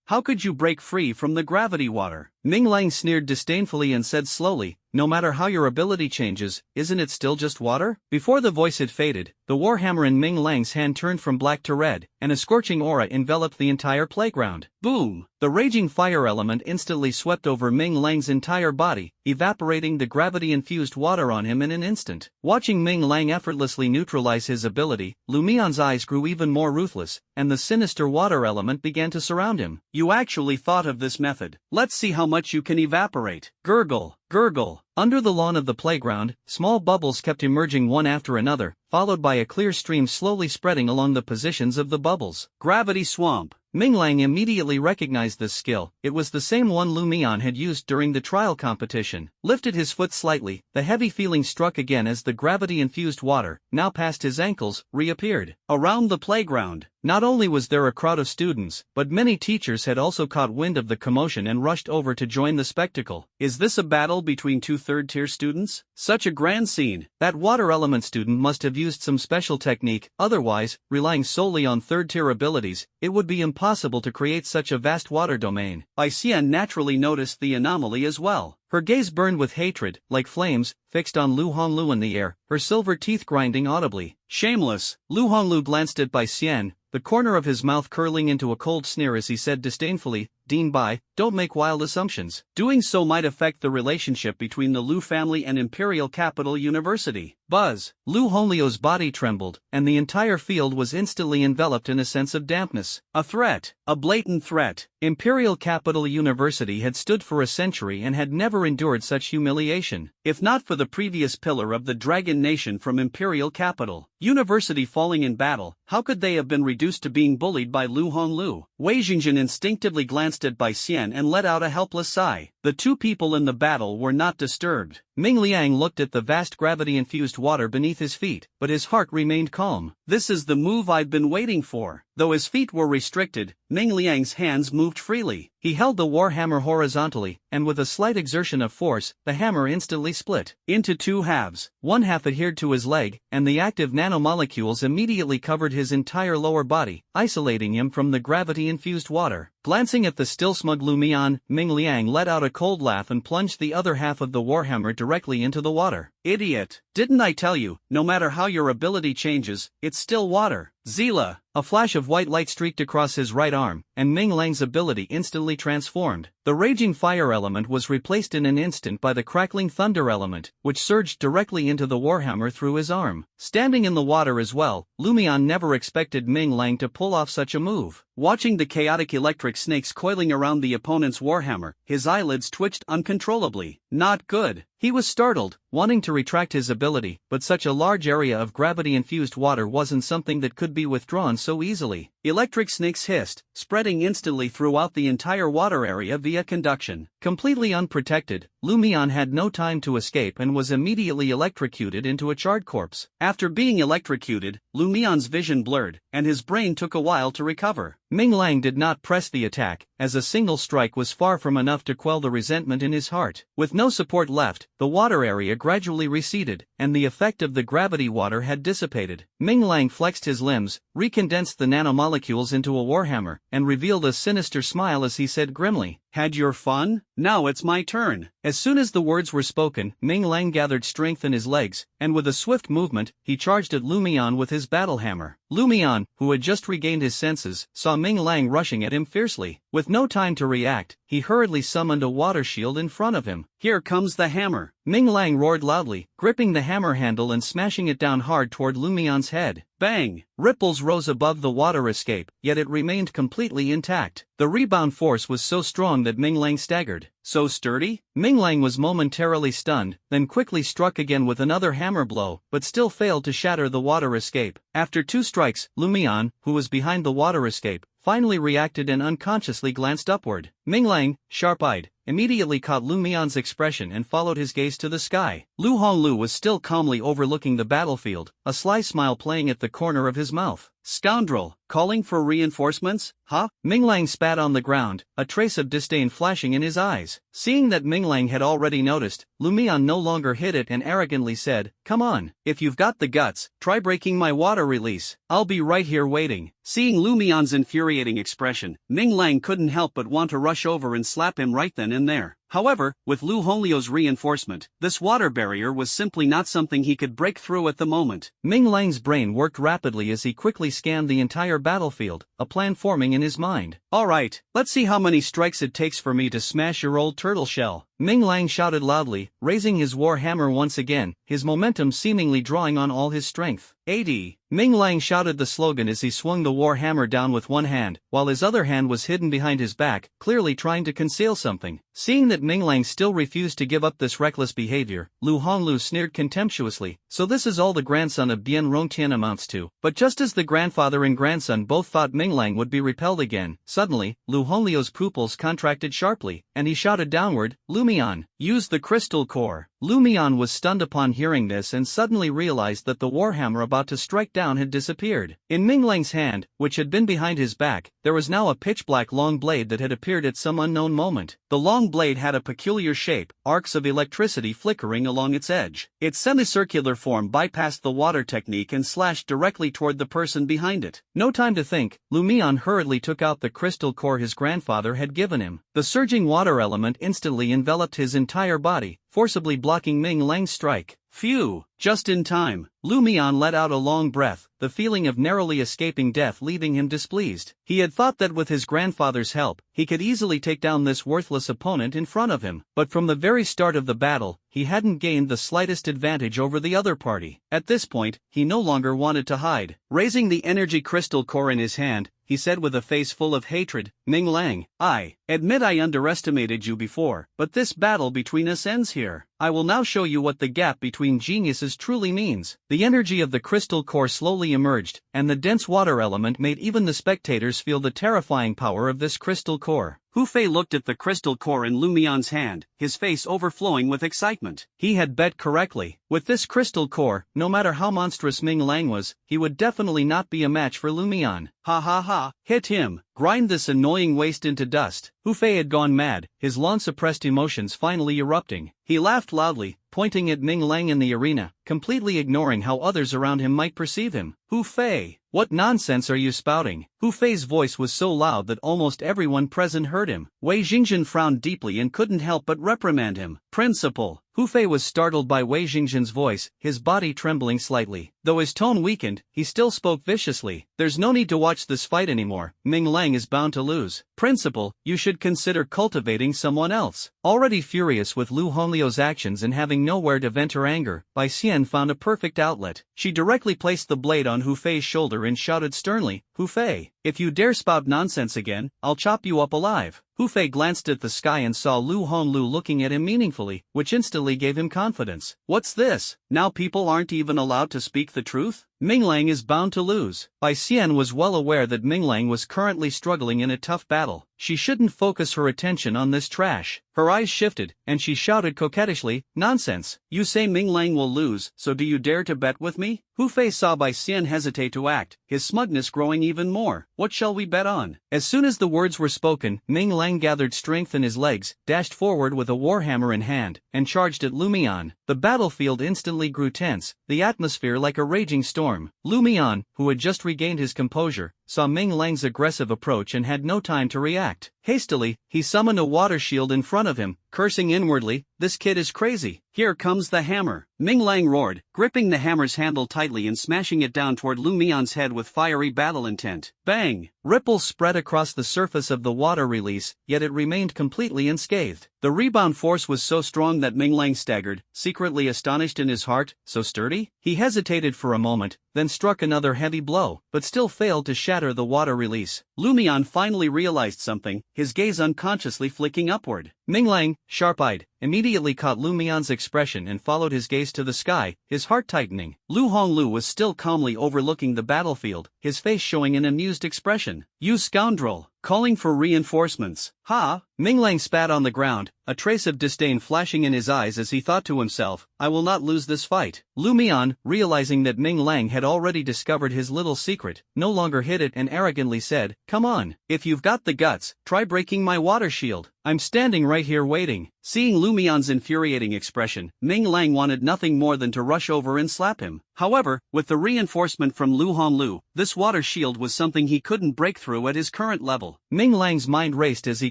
How could you break free from the gravity water? Ming Lang sneered disdainfully and said slowly, no matter how your ability changes, isn't it still just water? Before the voice had faded, the warhammer in Ming Lang's hand turned from black to red, and a scorching aura enveloped the entire playground. Boom! The raging fire element instantly swept over Ming Lang's entire body, evaporating the gravity-infused water on him in an instant. Watching Ming Lang effortlessly neutralize his ability, Lumion's eyes grew even more ruthless, and the sinister water element began to surround him. You actually thought of this method. Let's see how much you can evaporate. Gurgle, gurgle. Under the lawn of the playground, small bubbles kept emerging one after another, followed by a clear stream slowly spreading along the positions of the bubbles. Gravity swamp. Ming Lang immediately recognized this skill. It was the same one Lumion had used during the trial competition. Lifted his foot slightly, the heavy feeling struck again as the gravity-infused water, now past his ankles, reappeared. Around the playground, not only was there a crowd of students, but many teachers had also caught wind of the commotion and rushed over to join the spectacle. Is this a battle between two third-tier students? Such a grand scene. That water element student must have used some special technique, otherwise, relying solely on third-tier abilities, it would be impossible to create such a vast water domain. Bai Xian naturally noticed the anomaly as well. Her gaze burned with hatred, like flames, fixed on Lu Honglu in the air, her silver teeth grinding audibly. Shameless! Lu Honglu glanced at Bai Xian, the corner of his mouth curling into a cold sneer as he said disdainfully, Dean Bai, don't make wild assumptions. Doing so might affect the relationship between the Lu family and Imperial Capital University. Buzz! Lu Honglio's body trembled, and the entire field was instantly enveloped in a sense of dampness. A threat. A blatant threat. Imperial Capital University had stood for a century and had never endured such humiliation. If not for the previous pillar of the Dragon Nation from Imperial Capital University falling in battle, how could they have been reduced to being bullied by Lu Honglu? Wei Jingjian instinctively glanced at Bai Xian and let out a helpless sigh. The two people in the battle were not disturbed. Ming Liang looked at the vast gravity-infused water beneath his feet, but his heart remained calm. this is the move I've been waiting for. Though his feet were restricted, Ming Liang's hands moved freely. He held the warhammer horizontally, and with a slight exertion of force, the hammer instantly split into two halves. One half adhered to his leg, and the active nanomolecules immediately covered his entire lower body, isolating him from the gravity-infused water. Glancing at the still smug Lumion, Ming Liang let out a cold laugh and plunged the other half of the warhammer directly into the water. Idiot! Didn't I tell you, no matter how your ability changes, it's still water. Zila! A flash of white light streaked across his right arm, and Ming Lang's ability instantly transformed. The raging fire element was replaced in an instant by the crackling thunder element, which surged directly into the warhammer through his arm. Standing in the water as well, Lumion never expected Ming Lang to pull off such a move. Watching the chaotic electric snakes coiling around the opponent's warhammer, his eyelids twitched uncontrollably. Not good. He was startled, wanting to retract his ability, but such a large area of gravity-infused water wasn't something that could be withdrawn so easily. Electric snakes hissed, spreading instantly throughout the entire water area via conduction. Completely unprotected, Lumion had no time to escape and was immediately electrocuted into a charred corpse. After being electrocuted, Lumion's vision blurred, and his brain took a while to recover. Ming Lang did not press the attack, as a single strike was far from enough to quell the resentment in his heart. With no support left, the water area gradually receded, and the effect of the gravity water had dissipated. Ming Lang flexed his limbs, recondensed the nanomolecules into a warhammer, and revealed a sinister smile as he said grimly, "Had your fun? Now it's my turn." As soon as the words were spoken, Ming Lang gathered strength in his legs, and with a swift movement, he charged at Lumion with his battle hammer. Lumion, who had just regained his senses, saw Ming Lang rushing at him fiercely. With no time to react, he hurriedly summoned a water shield in front of him. "Here comes the hammer." Ming Lang roared loudly, gripping the hammer handle and smashing it down hard toward Lumion's head. Bang! Ripples rose above the water escape, yet it remained completely intact. The rebound force was so strong that Ming Lang staggered. So sturdy? Ming Lang was momentarily stunned, then quickly struck again with another hammer blow, but still failed to shatter the water escape. After 2 strikes, Lumion, who was behind the water escape, finally reacted and unconsciously glanced upward. Ming Lang, sharp-eyed, immediately caught Lumion's expression and followed his gaze to the sky. Lu Honglu was still calmly overlooking the battlefield, a sly smile playing at the corner of his mouth. "Scoundrel, calling for reinforcements, huh?" Ming Lang spat on the ground, a trace of disdain flashing in his eyes. Seeing that Ming Lang had already noticed, Lumion no longer hid it and arrogantly said, "Come on, if you've got the guts, try breaking my water release. I'll be right here waiting." Seeing Lumion's infuriating expression, Ming Lang couldn't help but want to rush over and slap him right then and there. However, with Lu Honglio's reinforcement, this water barrier was simply not something he could break through at the moment. Ming Lang's brain worked rapidly as he quickly scanned the entire battlefield, a plan forming in his mind. "Alright, let's see how many strikes it takes for me to smash your old turtle shell." Ming Lang shouted loudly, raising his war hammer once again, his momentum seemingly drawing on all his strength. 80. Ming Lang shouted the slogan as he swung the war hammer down with one hand, while his other hand was hidden behind his back, clearly trying to conceal something. Seeing that Ming Lang still refused to give up this reckless behavior, Lu Honglu sneered contemptuously, "So this is all the grandson of Bian Rongtian amounts to." But just as the grandfather and grandson both thought Ming Lang would be repelled again, suddenly, Lu Honglio's pupils contracted sharply, and he shouted downward, "Lumion, use the crystal core." Lumion was stunned upon hearing this and suddenly realized that the warhammer about to strike down had disappeared. In Ming Lang's hand, which had been behind his back, there was now a pitch-black long blade that had appeared at some unknown moment. The long blade had a peculiar shape, arcs of electricity flickering along its edge. Its semicircular form bypassed the water technique and slashed directly toward the person behind it. No time to think, Lumion hurriedly took out the crystal core his grandfather had given him. The surging water element instantly enveloped his entire body, forcibly blocking Ming Lang's strike. Phew, just in time. Lumion let out a long breath, the feeling of narrowly escaping death leaving him displeased. He had thought that with his grandfather's help, he could easily take down this worthless opponent in front of him, but from the very start of the battle, he hadn't gained the slightest advantage over the other party. At this point, he no longer wanted to hide. Raising the energy crystal core in his hand, he said with a face full of hatred, "Ming Lang, I Admit I underestimated you before, but this battle between us ends here. I will now show you what the gap between geniuses truly means. The energy of the crystal core slowly emerged, and the dense water element made even the spectators feel the terrifying power of this crystal core. Hu Fei looked at the crystal core in Lumian's hand, his face overflowing with excitement. He had bet correctly. With this crystal core, no matter how monstrous Ming Lang was, he would definitely not be a match for Lumian. Ha ha ha, hit him, grind this annoying waste into dust. Hu Fei had gone mad, his long-suppressed emotions finally erupting. He laughed loudly, pointing at Ming Lang in the arena, completely ignoring how others around him might perceive him. Hu Fei, what nonsense are you spouting? Hu Fei's voice was so loud that almost everyone present heard him. Wei Jingzhen frowned deeply and couldn't help but reprimand him. Principal. Hu Fei was startled by Wei Jingzhen's voice, his body trembling slightly. Though his tone weakened, he still spoke viciously. There's no need to watch this fight anymore. Ming Lang is bound to lose. Principal, you should consider cultivating someone else. Already furious with Lu Honglio's actions and having nowhere to vent her anger, Bai Xian found a perfect outlet. She directly placed the blade on Hu Fei's shoulder and shouted sternly, Hu Fei, if you dare spout nonsense again, I'll chop you up alive. Hu Fei glanced at the sky and saw Lu Honglu looking at him meaningfully, which instantly gave him confidence. What's this? Now people aren't even allowed to speak the truth? Ming Lang is bound to lose. Bai Xian was well aware that Ming Lang was currently struggling in a tough battle. She shouldn't focus her attention on this trash. Her eyes shifted, and she shouted coquettishly, nonsense. You say Ming Lang will lose, so do you dare to bet with me? Hu Fei saw Bai Xian hesitate to act, his smugness growing even more. What shall we bet on? As soon as the words were spoken, Ming Lang gathered strength in his legs, dashed forward with a warhammer in hand, and charged at Lumian. The battlefield instantly grew tense, the atmosphere like a raging storm. Lumian, who had just regained his composure, saw Ming Lang's aggressive approach and had no time to react. Hastily, he summoned a water shield in front of him, cursing inwardly, this kid is crazy. Here comes the hammer. Ming Lang roared, gripping the hammer's handle tightly and smashing it down toward Lumian's head with fiery battle intent. Bang! Ripples spread across the surface of the water release, yet it remained completely unscathed. The rebound force was so strong that Ming Lang staggered, secretly astonished in his heart, so sturdy? He hesitated for a moment, then struck another heavy blow, but still failed to shatter the water release. Lumian finally realized something, his gaze unconsciously flicking upward. Ming Lang, sharp-eyed, immediately caught Lumian's expression and followed his gaze to the sky, his heart tightening. Lu Honglu was still calmly overlooking the battlefield, his face showing an amused expression. You scoundrel! Calling for reinforcements. Ha! Ming Lang spat on the ground, a trace of disdain flashing in his eyes as he thought to himself, I will not lose this fight. Lumian, realizing that Ming Lang had already discovered his little secret, no longer hid it and arrogantly said, come on, if you've got the guts, try breaking my water shield. I'm standing right here waiting. Seeing Lumian's infuriating expression, Ming Lang wanted nothing more than to rush over and slap him. However, with the reinforcement from Lu Honglu, this water shield was something he couldn't break through at his current level. Ming Lang's mind raced as he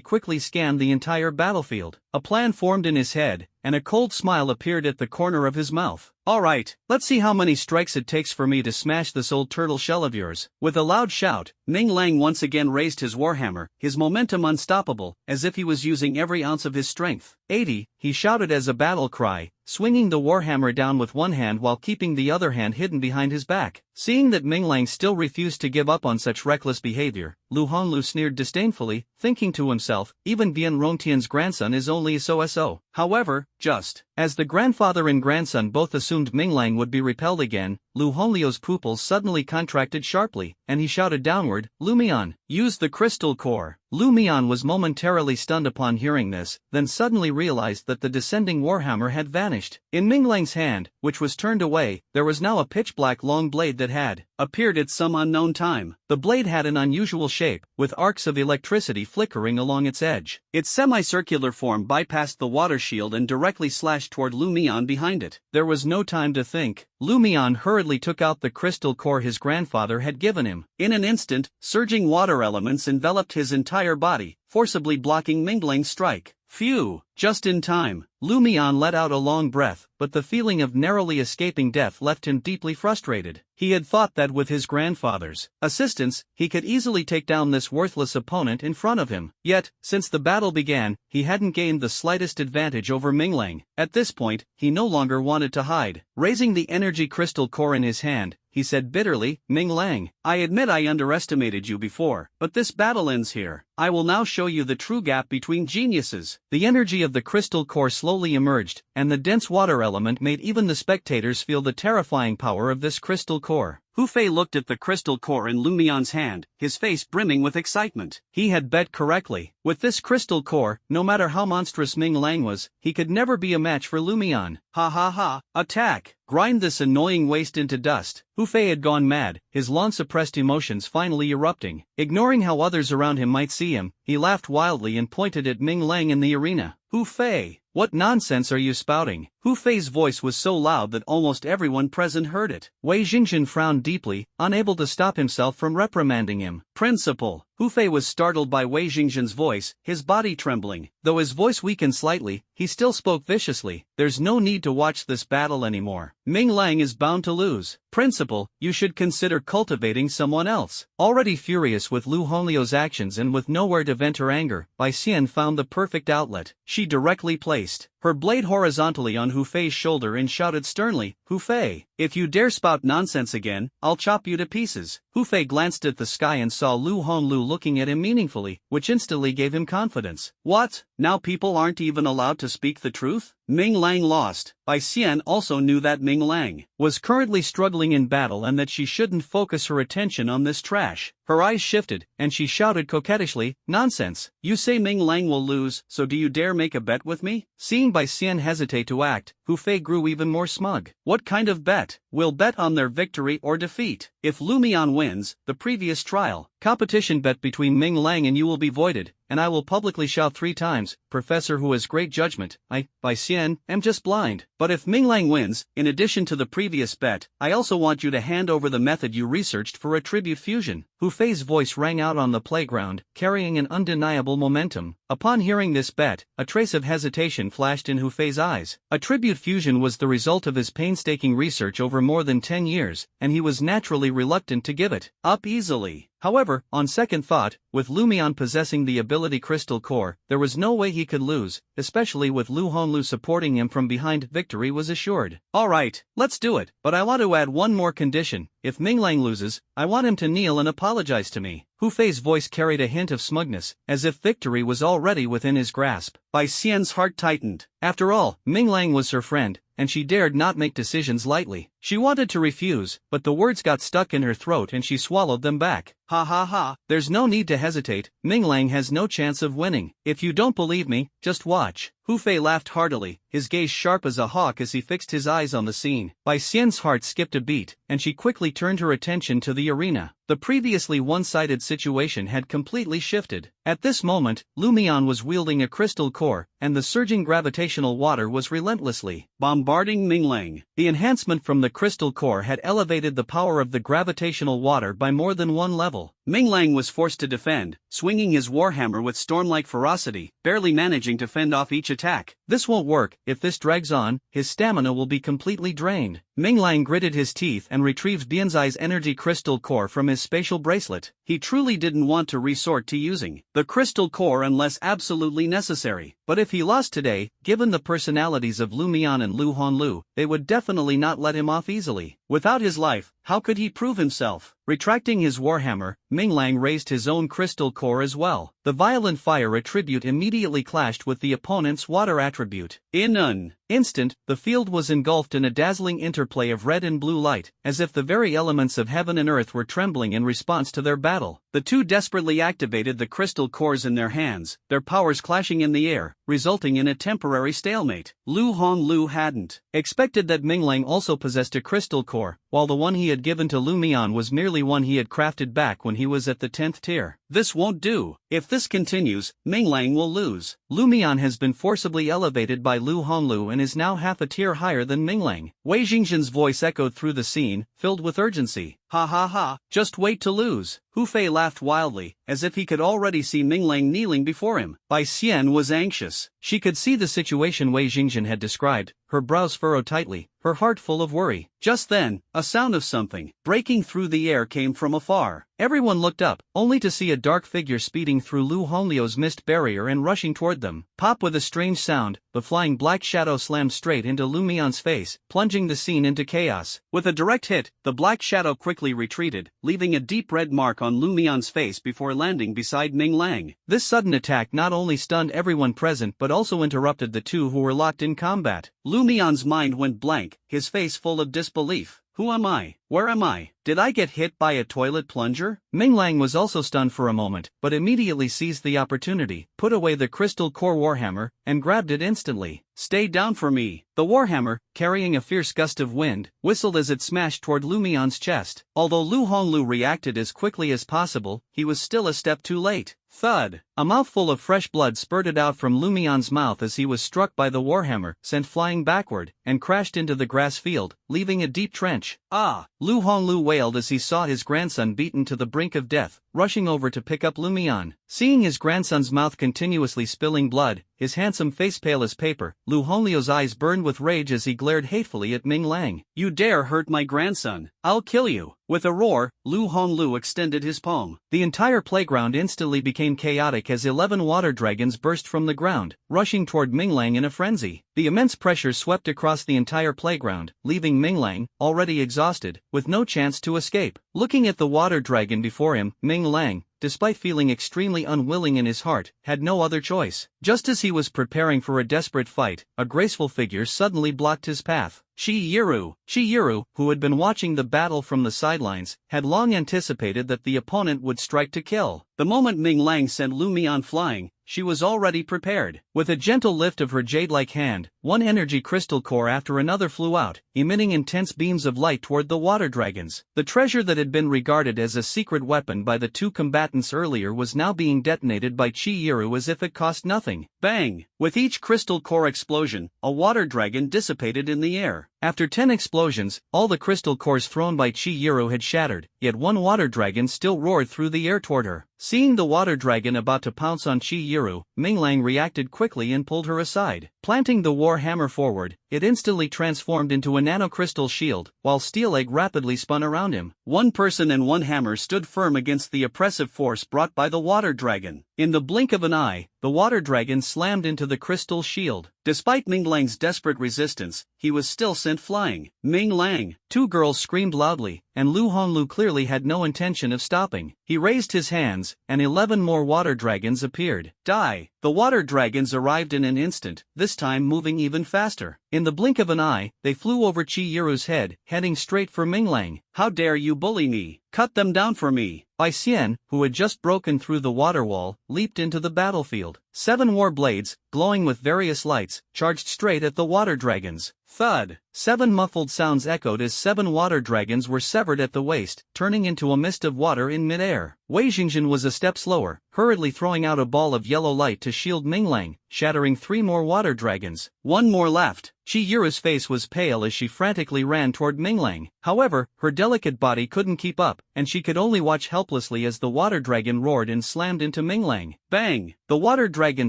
quickly scanned the entire battlefield. A plan formed in his head, and a cold smile appeared at the corner of his mouth. Alright, let's see how many strikes it takes for me to smash this old turtle shell of yours. With a loud shout, Ming Lang once again raised his warhammer, his momentum unstoppable, as if he was using every ounce of his strength. 80, he shouted as a battle cry, swinging the warhammer down with one hand while keeping the other hand hidden behind his back. Seeing that Ming Lang still refused to give up on such reckless behavior, Lu Honglu sneered disdainfully, thinking to himself, even Bian Rongtian's grandson is only a so-so. However, just as the grandfather and grandson both assumed Ming Lang would be repelled again, Lu Honglio's pupils suddenly contracted sharply, and he shouted downward, Lumian, use the crystal core. Lumian was momentarily stunned upon hearing this, then suddenly realized that the descending warhammer had vanished. In Ming Lang's hand, which was turned away, there was now a pitch-black long blade that had appeared at some unknown time. The blade had an unusual shape, with arcs of electricity flickering along its edge. Its semicircular form bypassed the water shield and directly slashed toward Lumian behind it. There was no time to think. Lumian hurriedly took out the crystal core his grandfather had given him. In an instant, surging water elements enveloped his entire body, forcibly blocking Ming Lang's strike. Phew! Just in time. Lumian let out a long breath, but the feeling of narrowly escaping death left him deeply frustrated. He had thought that with his grandfather's assistance, he could easily take down this worthless opponent in front of him. Yet, since the battle began, he hadn't gained the slightest advantage over Ming Lang. At this point, he no longer wanted to hide. Raising the energy crystal core in his hand, he said bitterly. Ming Lang, I admit I underestimated you before, but this battle ends here. I will now show you the true gap between geniuses. The energy of the crystal core slowly emerged, and the dense water element made even the spectators feel the terrifying power of this crystal core. Hu Fei looked at the crystal core in Lumian's hand, his face brimming with excitement. He had bet correctly. With this crystal core, no matter how monstrous Ming Lang was, he could never be a match for Lumian. Ha ha ha, attack! Grind this annoying waste into dust. Hu Fei had gone mad, his long-suppressed emotions finally erupting. Ignoring how others around him might see him, he laughed wildly and pointed at Ming Lang in the arena. Hu Fei, what nonsense are you spouting? Hu Fei's voice was so loud that almost everyone present heard it. Wei Jingzhen frowned deeply, unable to stop himself from reprimanding him. Principal. Hu Fei was startled by Wei Jingzhen's voice, his body trembling. Though his voice weakened slightly, he still spoke viciously. There's no need to watch this battle anymore. Ming Lang is bound to lose. Principal, you should consider cultivating someone else. Already furious with Lu Honglio's actions and with nowhere to vent her anger, Bai Xian found the perfect outlet. She directly placed her blade horizontally on Hu Fei's shoulder and shouted sternly, Hu Fei, if you dare spout nonsense again, I'll chop you to pieces. Hu Fei glanced at the sky and saw Lu Honglu looking at him meaningfully, which instantly gave him confidence. What? Now people aren't even allowed to speak the truth? Ming Lang lost. Bai Xian also knew that Ming Lang was currently struggling in battle and that she shouldn't focus her attention on this trash. Her eyes shifted, and she shouted coquettishly, nonsense. You say Ming Lang will lose, so do you dare make a bet with me? Seeing Bai Xian hesitate to act, Hu Fei grew even more smug. What kind of bet? We'll bet on their victory or defeat. If Lumian wins, the previous trial, competition bet between Ming Lang and you will be voided, and I will publicly shout 3 times, Professor who has great judgment, I, Bai Xian, am just blind. But if Ming Lang wins, in addition to the previous bet, I also want you to hand over the method you researched for attribute fusion. Hu Fei's voice rang out on the playground, carrying an undeniable momentum. Upon hearing this bet, a trace of hesitation flashed in Hu Fei's eyes. Attribute fusion was the result of his painstaking research over more than 10 years, and he was naturally reluctant to give it up easily. However, on second thought, with Lumian possessing the ability crystal core, there was no way he could lose, especially with Lu Honglu supporting him from behind. Victory was assured. Alright, let's do it, but I want to add one more condition. If Ming Lang loses, I want him to kneel and apologize to me. Hu Fei's voice carried a hint of smugness, as if victory was already within his grasp. Bai Xian's heart tightened. After all, Ming Lang was her friend, and she dared not make decisions lightly. She wanted to refuse, but the words got stuck in her throat and she swallowed them back. Ha ha ha, there's no need to hesitate. Ming Lang has no chance of winning. If you don't believe me, just watch. Hu Fei laughed heartily, his gaze sharp as a hawk as he fixed his eyes on the scene. Bai Xian's heart skipped a beat, and she quickly turned her attention to the arena. The previously one-sided situation had completely shifted. At this moment, Lumian was wielding a crystal core, and the surging gravitational water was relentlessly bombarding Ming Lang. The enhancement from the crystal core had elevated the power of the gravitational water by more than one level. Ming Lang was forced to defend, swinging his warhammer with storm-like ferocity, barely managing to fend off each attack. This won't work. If this drags on, his stamina will be completely drained. Ming Lang gritted his teeth and retrieved Bianzai's energy crystal core from his spatial bracelet. He truly didn't want to resort to using the crystal core unless absolutely necessary. But if he lost today, given the personalities of Lumian and Lu Honlu, they would definitely not let him off easily. Without his life, how could he prove himself? Retracting his warhammer, Ming Lang raised his own crystal core as well. The violent fire attribute immediately clashed with the opponent's water attribute. In an instant, the field was engulfed in a dazzling interplay of red and blue light, as if the very elements of heaven and earth were trembling in response to their battle. The two desperately activated the crystal cores in their hands, their powers clashing in the air, resulting in a temporary stalemate. Lu Honglu hadn't expected that Ming Lang also possessed a crystal core, while the one he had given to Lumian was merely one he had crafted back when he was at the 10th tier. This won't do. If this continues, Ming Lang will lose. Lumian has been forcibly elevated by Lu Honglu and is now half a tier higher than Ming Lang. Wei Jingzhen's voice echoed through the scene, filled with urgency. Ha ha ha, just wait to lose. Hu Fei laughed wildly, as if he could already see Ming Lang kneeling before him. Bai Xian was anxious. She could see the situation Wei Jingzhen had described, her brows furrowed tightly, her heart full of worry. Just then, a sound of something breaking through the air came from afar. Everyone looked up, only to see a dark figure speeding through Lu Honglio's mist barrier and rushing toward them. Pop! With a strange sound, the flying black shadow slammed straight into Lu Mian's face, plunging the scene into chaos. With a direct hit, the black shadow quickly retreated, leaving a deep red mark on Lu Mian's face before landing beside Ming Lang. This sudden attack not only stunned everyone present but also interrupted the two who were locked in combat. Lu Mian's mind went blank, his face full of disbelief. Who am I? Where am I? Did I get hit by a toilet plunger? Ming Lang was also stunned for a moment, but immediately seized the opportunity, put away the crystal core warhammer, and grabbed it instantly. Stay down for me. The warhammer, carrying a fierce gust of wind, whistled as it smashed toward Lu Mian's chest. Although Lu Honglu reacted as quickly as possible, he was still a step too late. Thud! A mouthful of fresh blood spurted out from Lu Mian's mouth as he was struck by the warhammer, sent flying backward, and crashed into the grass field, leaving a deep trench. Ah! Lu Honglu wailed as he saw his grandson beaten to the brink of death, rushing over to pick up Lu Mian. Seeing his grandson's mouth continuously spilling blood, his handsome face pale as paper, Lu Honglio's eyes burned with rage as he glared hatefully at Ming Lang. You dare hurt my grandson! I'll kill you! With a roar, Lu Honglu extended his palm. The entire playground instantly became chaotic as 11 water dragons burst from the ground, rushing toward Ming Lang in a frenzy. The immense pressure swept across the entire playground, leaving Ming Lang, already exhausted, with no chance to escape. Looking at the water dragon before him, Ming Lang, despite feeling extremely unwilling in his heart, had no other choice. Just as he was preparing for a desperate fight, a graceful figure suddenly blocked his path. Shi Yiru, who had been watching the battle from the sidelines, had long anticipated that the opponent would strike to kill. The moment Ming Lang sent Lu Mian flying, she was already prepared. With a gentle lift of her jade-like hand, one energy crystal core after another flew out, emitting intense beams of light toward the water dragons. The treasure that had been regarded as a secret weapon by the two combatants earlier was now being detonated by Chi Yiru as if it cost nothing. Bang! With each crystal core explosion, a water dragon dissipated in the air. After 10 explosions, all the crystal cores thrown by Chi Yiru had shattered, yet one water dragon still roared through the air toward her. Seeing the water dragon about to pounce on Chi Yiru, Ming Lang reacted quickly and pulled her aside. Planting the war hammer forward, it instantly transformed into a nanocrystal shield, while Steel Egg rapidly spun around him. One person and one hammer stood firm against the oppressive force brought by the water dragon. In the blink of an eye, the water dragon slammed into the crystal shield. Despite Ming Lang's desperate resistance, he was still sent flying. Ming Lang! Two girls screamed loudly, and Lu Honglu clearly had no intention of stopping. He raised his hands, and 11 more water dragons appeared. Die! The water dragons arrived in an instant, this time moving even faster. In the blink of an eye, they flew over Chi Yiru's head, heading straight for Ming Lang. How dare you bully me? Cut them down for me! Bai Xian, who had just broken through the water wall, leaped into the battlefield. 7 war blades, glowing with various lights, charged straight at the water dragons. Thud! 7 muffled sounds echoed as 7 water dragons were severed at the waist, turning into a mist of water in midair. Wei Jingzhen was a step slower, hurriedly throwing out a ball of yellow light to shield Ming Lang, shattering 3 more water dragons. 1 more left. Chi Yiru's face was pale as she frantically ran toward Ming Lang. However, her delicate body couldn't keep up, and she could only watch helplessly as the water dragon roared and slammed into Ming Lang. Bang! The water dragon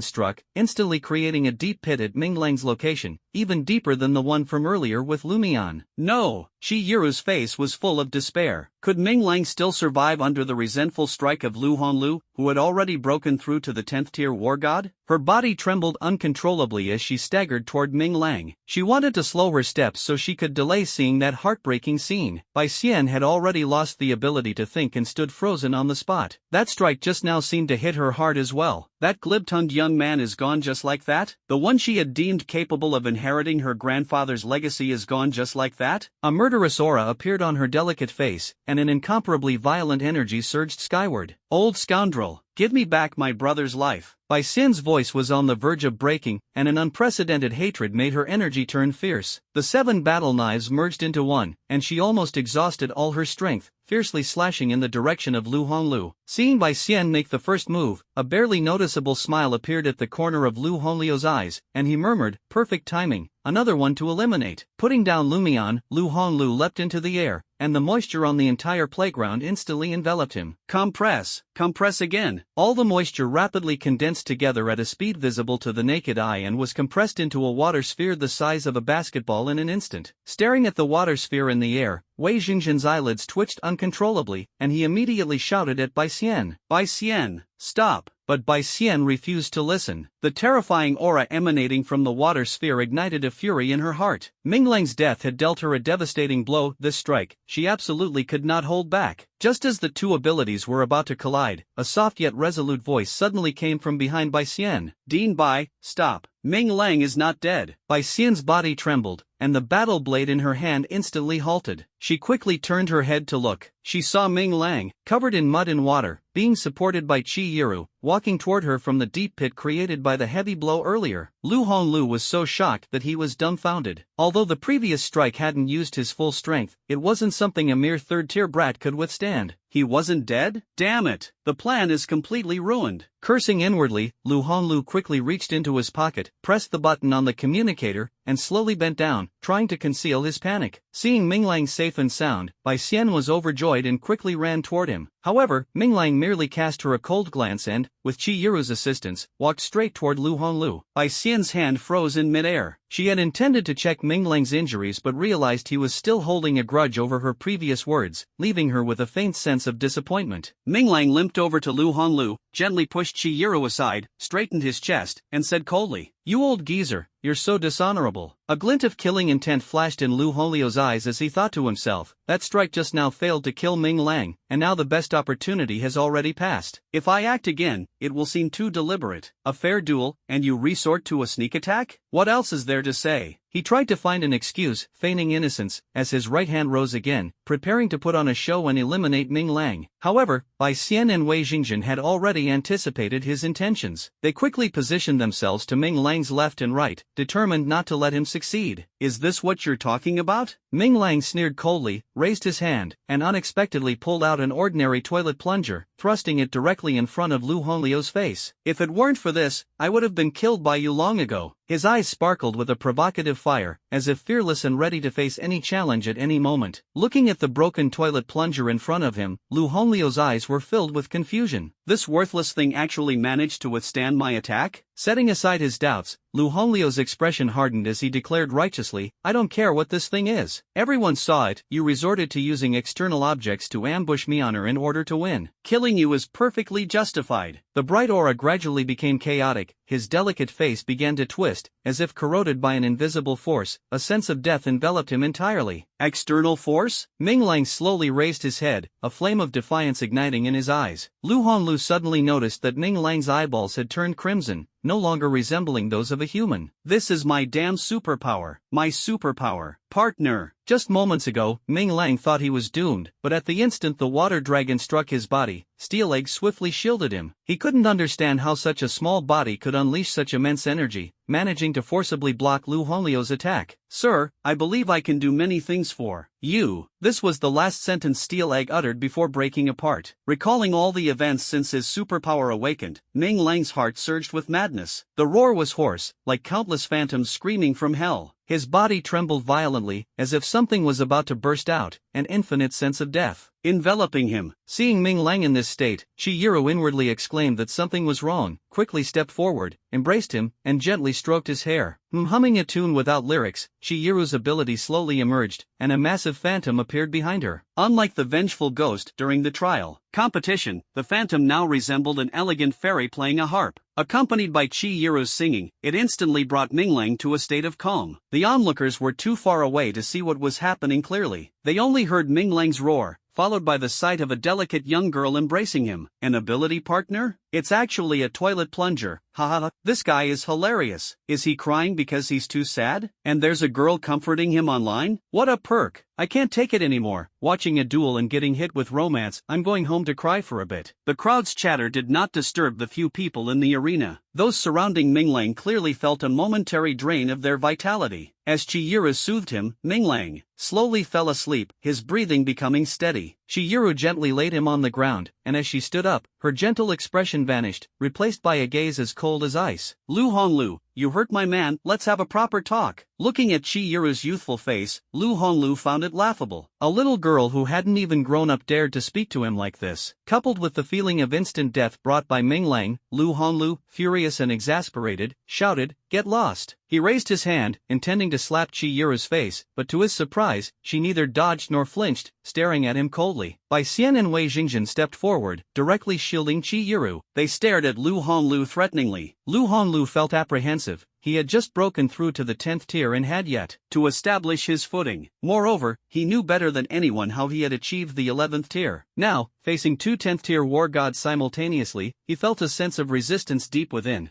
struck, instantly creating a deep pit at Ming Lang's location, even deeper than the one from earlier with Lu Mian. No! Chi Yiru's face was full of despair. Could Ming Lang still survive under the resentful strike of Lu Honglu, who had already broken through to the 10th tier war god? Her body trembled uncontrollably as she staggered toward Ming Lang. She wanted to slow her steps so she could delay seeing that heartbreaking scene. Bai Xian had already lost the ability to think and stood frozen on the spot. That strike just now seemed to hit her hard as well. That glib-tongued young man is gone just like that? The one she had deemed capable of inheriting her grandfather's legacy is gone just like that? A murderous aura appeared on her delicate face, and an incomparably violent energy surged skyward. Old scoundrel, give me back my brother's life. Bai Xian's voice was on the verge of breaking, and an unprecedented hatred made her energy turn fierce. The 7 battle knives merged into one, and she almost exhausted all her strength, fiercely slashing in the direction of Lu Honglu. Seeing Bai Xian make the first move, a barely noticeable smile appeared at the corner of Lu Honglio's eyes, and he murmured, "Perfect timing, another one to eliminate. Putting down Lumion, Lu Honglu leapt into the air, and the moisture on the entire playground instantly enveloped him. Compress, compress again. All the moisture rapidly condensed together at a speed visible to the naked eye and was compressed into a water sphere the size of a basketball in an instant. Staring at the water sphere in the air, Wei Jingzhen's eyelids twitched uncontrollably, and he immediately shouted at Bai Xian. Bai Xian, stop! But Bai Xian refused to listen. The terrifying aura emanating from the water sphere ignited a fury in her heart. Ming Lang's death had dealt her a devastating blow. This strike, she absolutely could not hold back. Just as the two abilities were about to collide, a soft yet resolute voice suddenly came from behind Bai Xian. Dean Bai, stop. Ming Lang is not dead. Bai Xian's body trembled, and the battle blade in her hand instantly halted. She quickly turned her head to look. She saw Ming Lang, covered in mud and water, being supported by Qi Yiru, walking toward her from the deep pit created by the heavy blow earlier. Lu Honglu was so shocked that he was dumbfounded. Although the previous strike hadn't used his full strength, it wasn't something a mere third-tier brat could withstand. He wasn't dead? Damn it! The plan is completely ruined. Cursing inwardly, Lu Honglu quickly reached into his pocket, pressed the button on the communicator, and slowly bent down, trying to conceal his panic. Seeing Ming Lang safe and sound, Bai Xian was overjoyed and quickly ran toward him. However, Ming Lang merely cast her a cold glance and, with Qi Yiru's assistance, walked straight toward Lu Honglu. Bai Xian's hand froze in midair. She had intended to check Ming Lang's injuries but realized he was still holding a grudge over her previous words, leaving her with a faint sense of disappointment. Ming Lang limped over to Lu Honglu, gently pushed Qi Yiru aside, straightened his chest, and said coldly, "You old geezer, you're so dishonorable." A glint of killing intent flashed in Lu Honglu's eyes as he thought to himself, that strike just now failed to kill Ming Lang, and now the best opportunity has already passed. If I act again, it will seem too deliberate. A fair duel, and you resort to a sneak attack? What else is there to say? He tried to find an excuse, feigning innocence, as his right hand rose again, preparing to put on a show and eliminate Ming Lang. However, Bai Xian and Wei Jingzhen had already anticipated his intentions. They quickly positioned themselves to Ming Lang's left and right, determined not to let him succeed. Is this what you're talking about? Ming Lang sneered coldly, raised his hand, and unexpectedly pulled out an ordinary toilet plunger, thrusting it directly in front of Lu Honglu's face. If it weren't for this, I would have been killed by you long ago. His eyes sparkled with a provocative fire, as if fearless and ready to face any challenge at any moment. Looking at the broken toilet plunger in front of him, Lu Honglu's eyes were filled with confusion. This worthless thing actually managed to withstand my attack? Setting aside his doubts, Lu Honglu's expression hardened as he declared righteously, "I don't care what this thing is. Everyone saw it. You resorted to using external objects to ambush me on her in order to win. Killing you is perfectly justified." The bright aura gradually became chaotic, his delicate face began to twist, as if corroded by an invisible force. A sense of death enveloped him entirely. External force? Ming Lang slowly raised his head, a flame of defiance igniting in his eyes. Lu Honglu suddenly noticed that Ming Lang's eyeballs had turned crimson, no longer resembling those of a human. This is my damn superpower. My superpower. Partner. Just moments ago, Ming Lang thought he was doomed, but at the instant the water dragon struck his body, Steel Egg swiftly shielded him. He couldn't understand how such a small body could unleash such immense energy, managing to forcibly block Lu Honglu's attack. "Sir, I believe I can do many things for you." This was the last sentence Steel Egg uttered before breaking apart. Recalling all the events since his superpower awakened, Ming Lang's heart surged with madness. The roar was hoarse, like countless phantoms screaming from hell. His body trembled violently, as if something was about to burst out, an infinite sense of death enveloping him. Seeing Ming Lang in this state, Qi Yiru inwardly exclaimed that something was wrong, quickly stepped forward, embraced him, and gently stroked his hair. Humming a tune without lyrics, Qi Yiru's ability slowly emerged, and a massive phantom appeared behind her. Unlike the vengeful ghost during the trial competition, the phantom now resembled an elegant fairy playing a harp. Accompanied by Qi Yiru's singing, it instantly brought Ming Lang to a state of calm. The onlookers were too far away to see what was happening clearly. They only heard Ming Lang's roar, followed by the sight of a delicate young girl embracing him. An ability partner? It's actually a toilet plunger. Haha, this guy is hilarious. Is he crying because he's too sad? And there's a girl comforting him online? What a perk. I can't take it anymore. Watching a duel and getting hit with romance, I'm going home to cry for a bit. The crowd's chatter did not disturb the few people in the arena. Those surrounding Ming Lang clearly felt a momentary drain of their vitality. As Qi Yiru soothed him, Ming Lang slowly fell asleep, his breathing becoming steady. Qi Yiru gently laid him on the ground, and as she stood up, her gentle expression vanished, replaced by a gaze as cold as ice. Lu Honglu, you hurt my man, let's have a proper talk. Looking at Chihiro's youthful face, Lu Honglu found it laughable. A little girl who hadn't even grown up dared to speak to him like this. Coupled with the feeling of instant death brought by Ming Lang, Lu Honglu, furious and exasperated, shouted, "Get lost!" He raised his hand, intending to slap Chihiro's face, but to his surprise, she neither dodged nor flinched, staring at him coldly. Bai Xian and Wei Jingzhen stepped forward, directly shielding Chihiro. They stared at Lu Honglu threateningly. Lu Honglu felt apprehensive. He had just broken through to the 10th tier and had yet to establish his footing. Moreover, he knew better than anyone how he had achieved the 11th tier. Now, facing two 10th tier war gods simultaneously, he felt a sense of resistance deep within.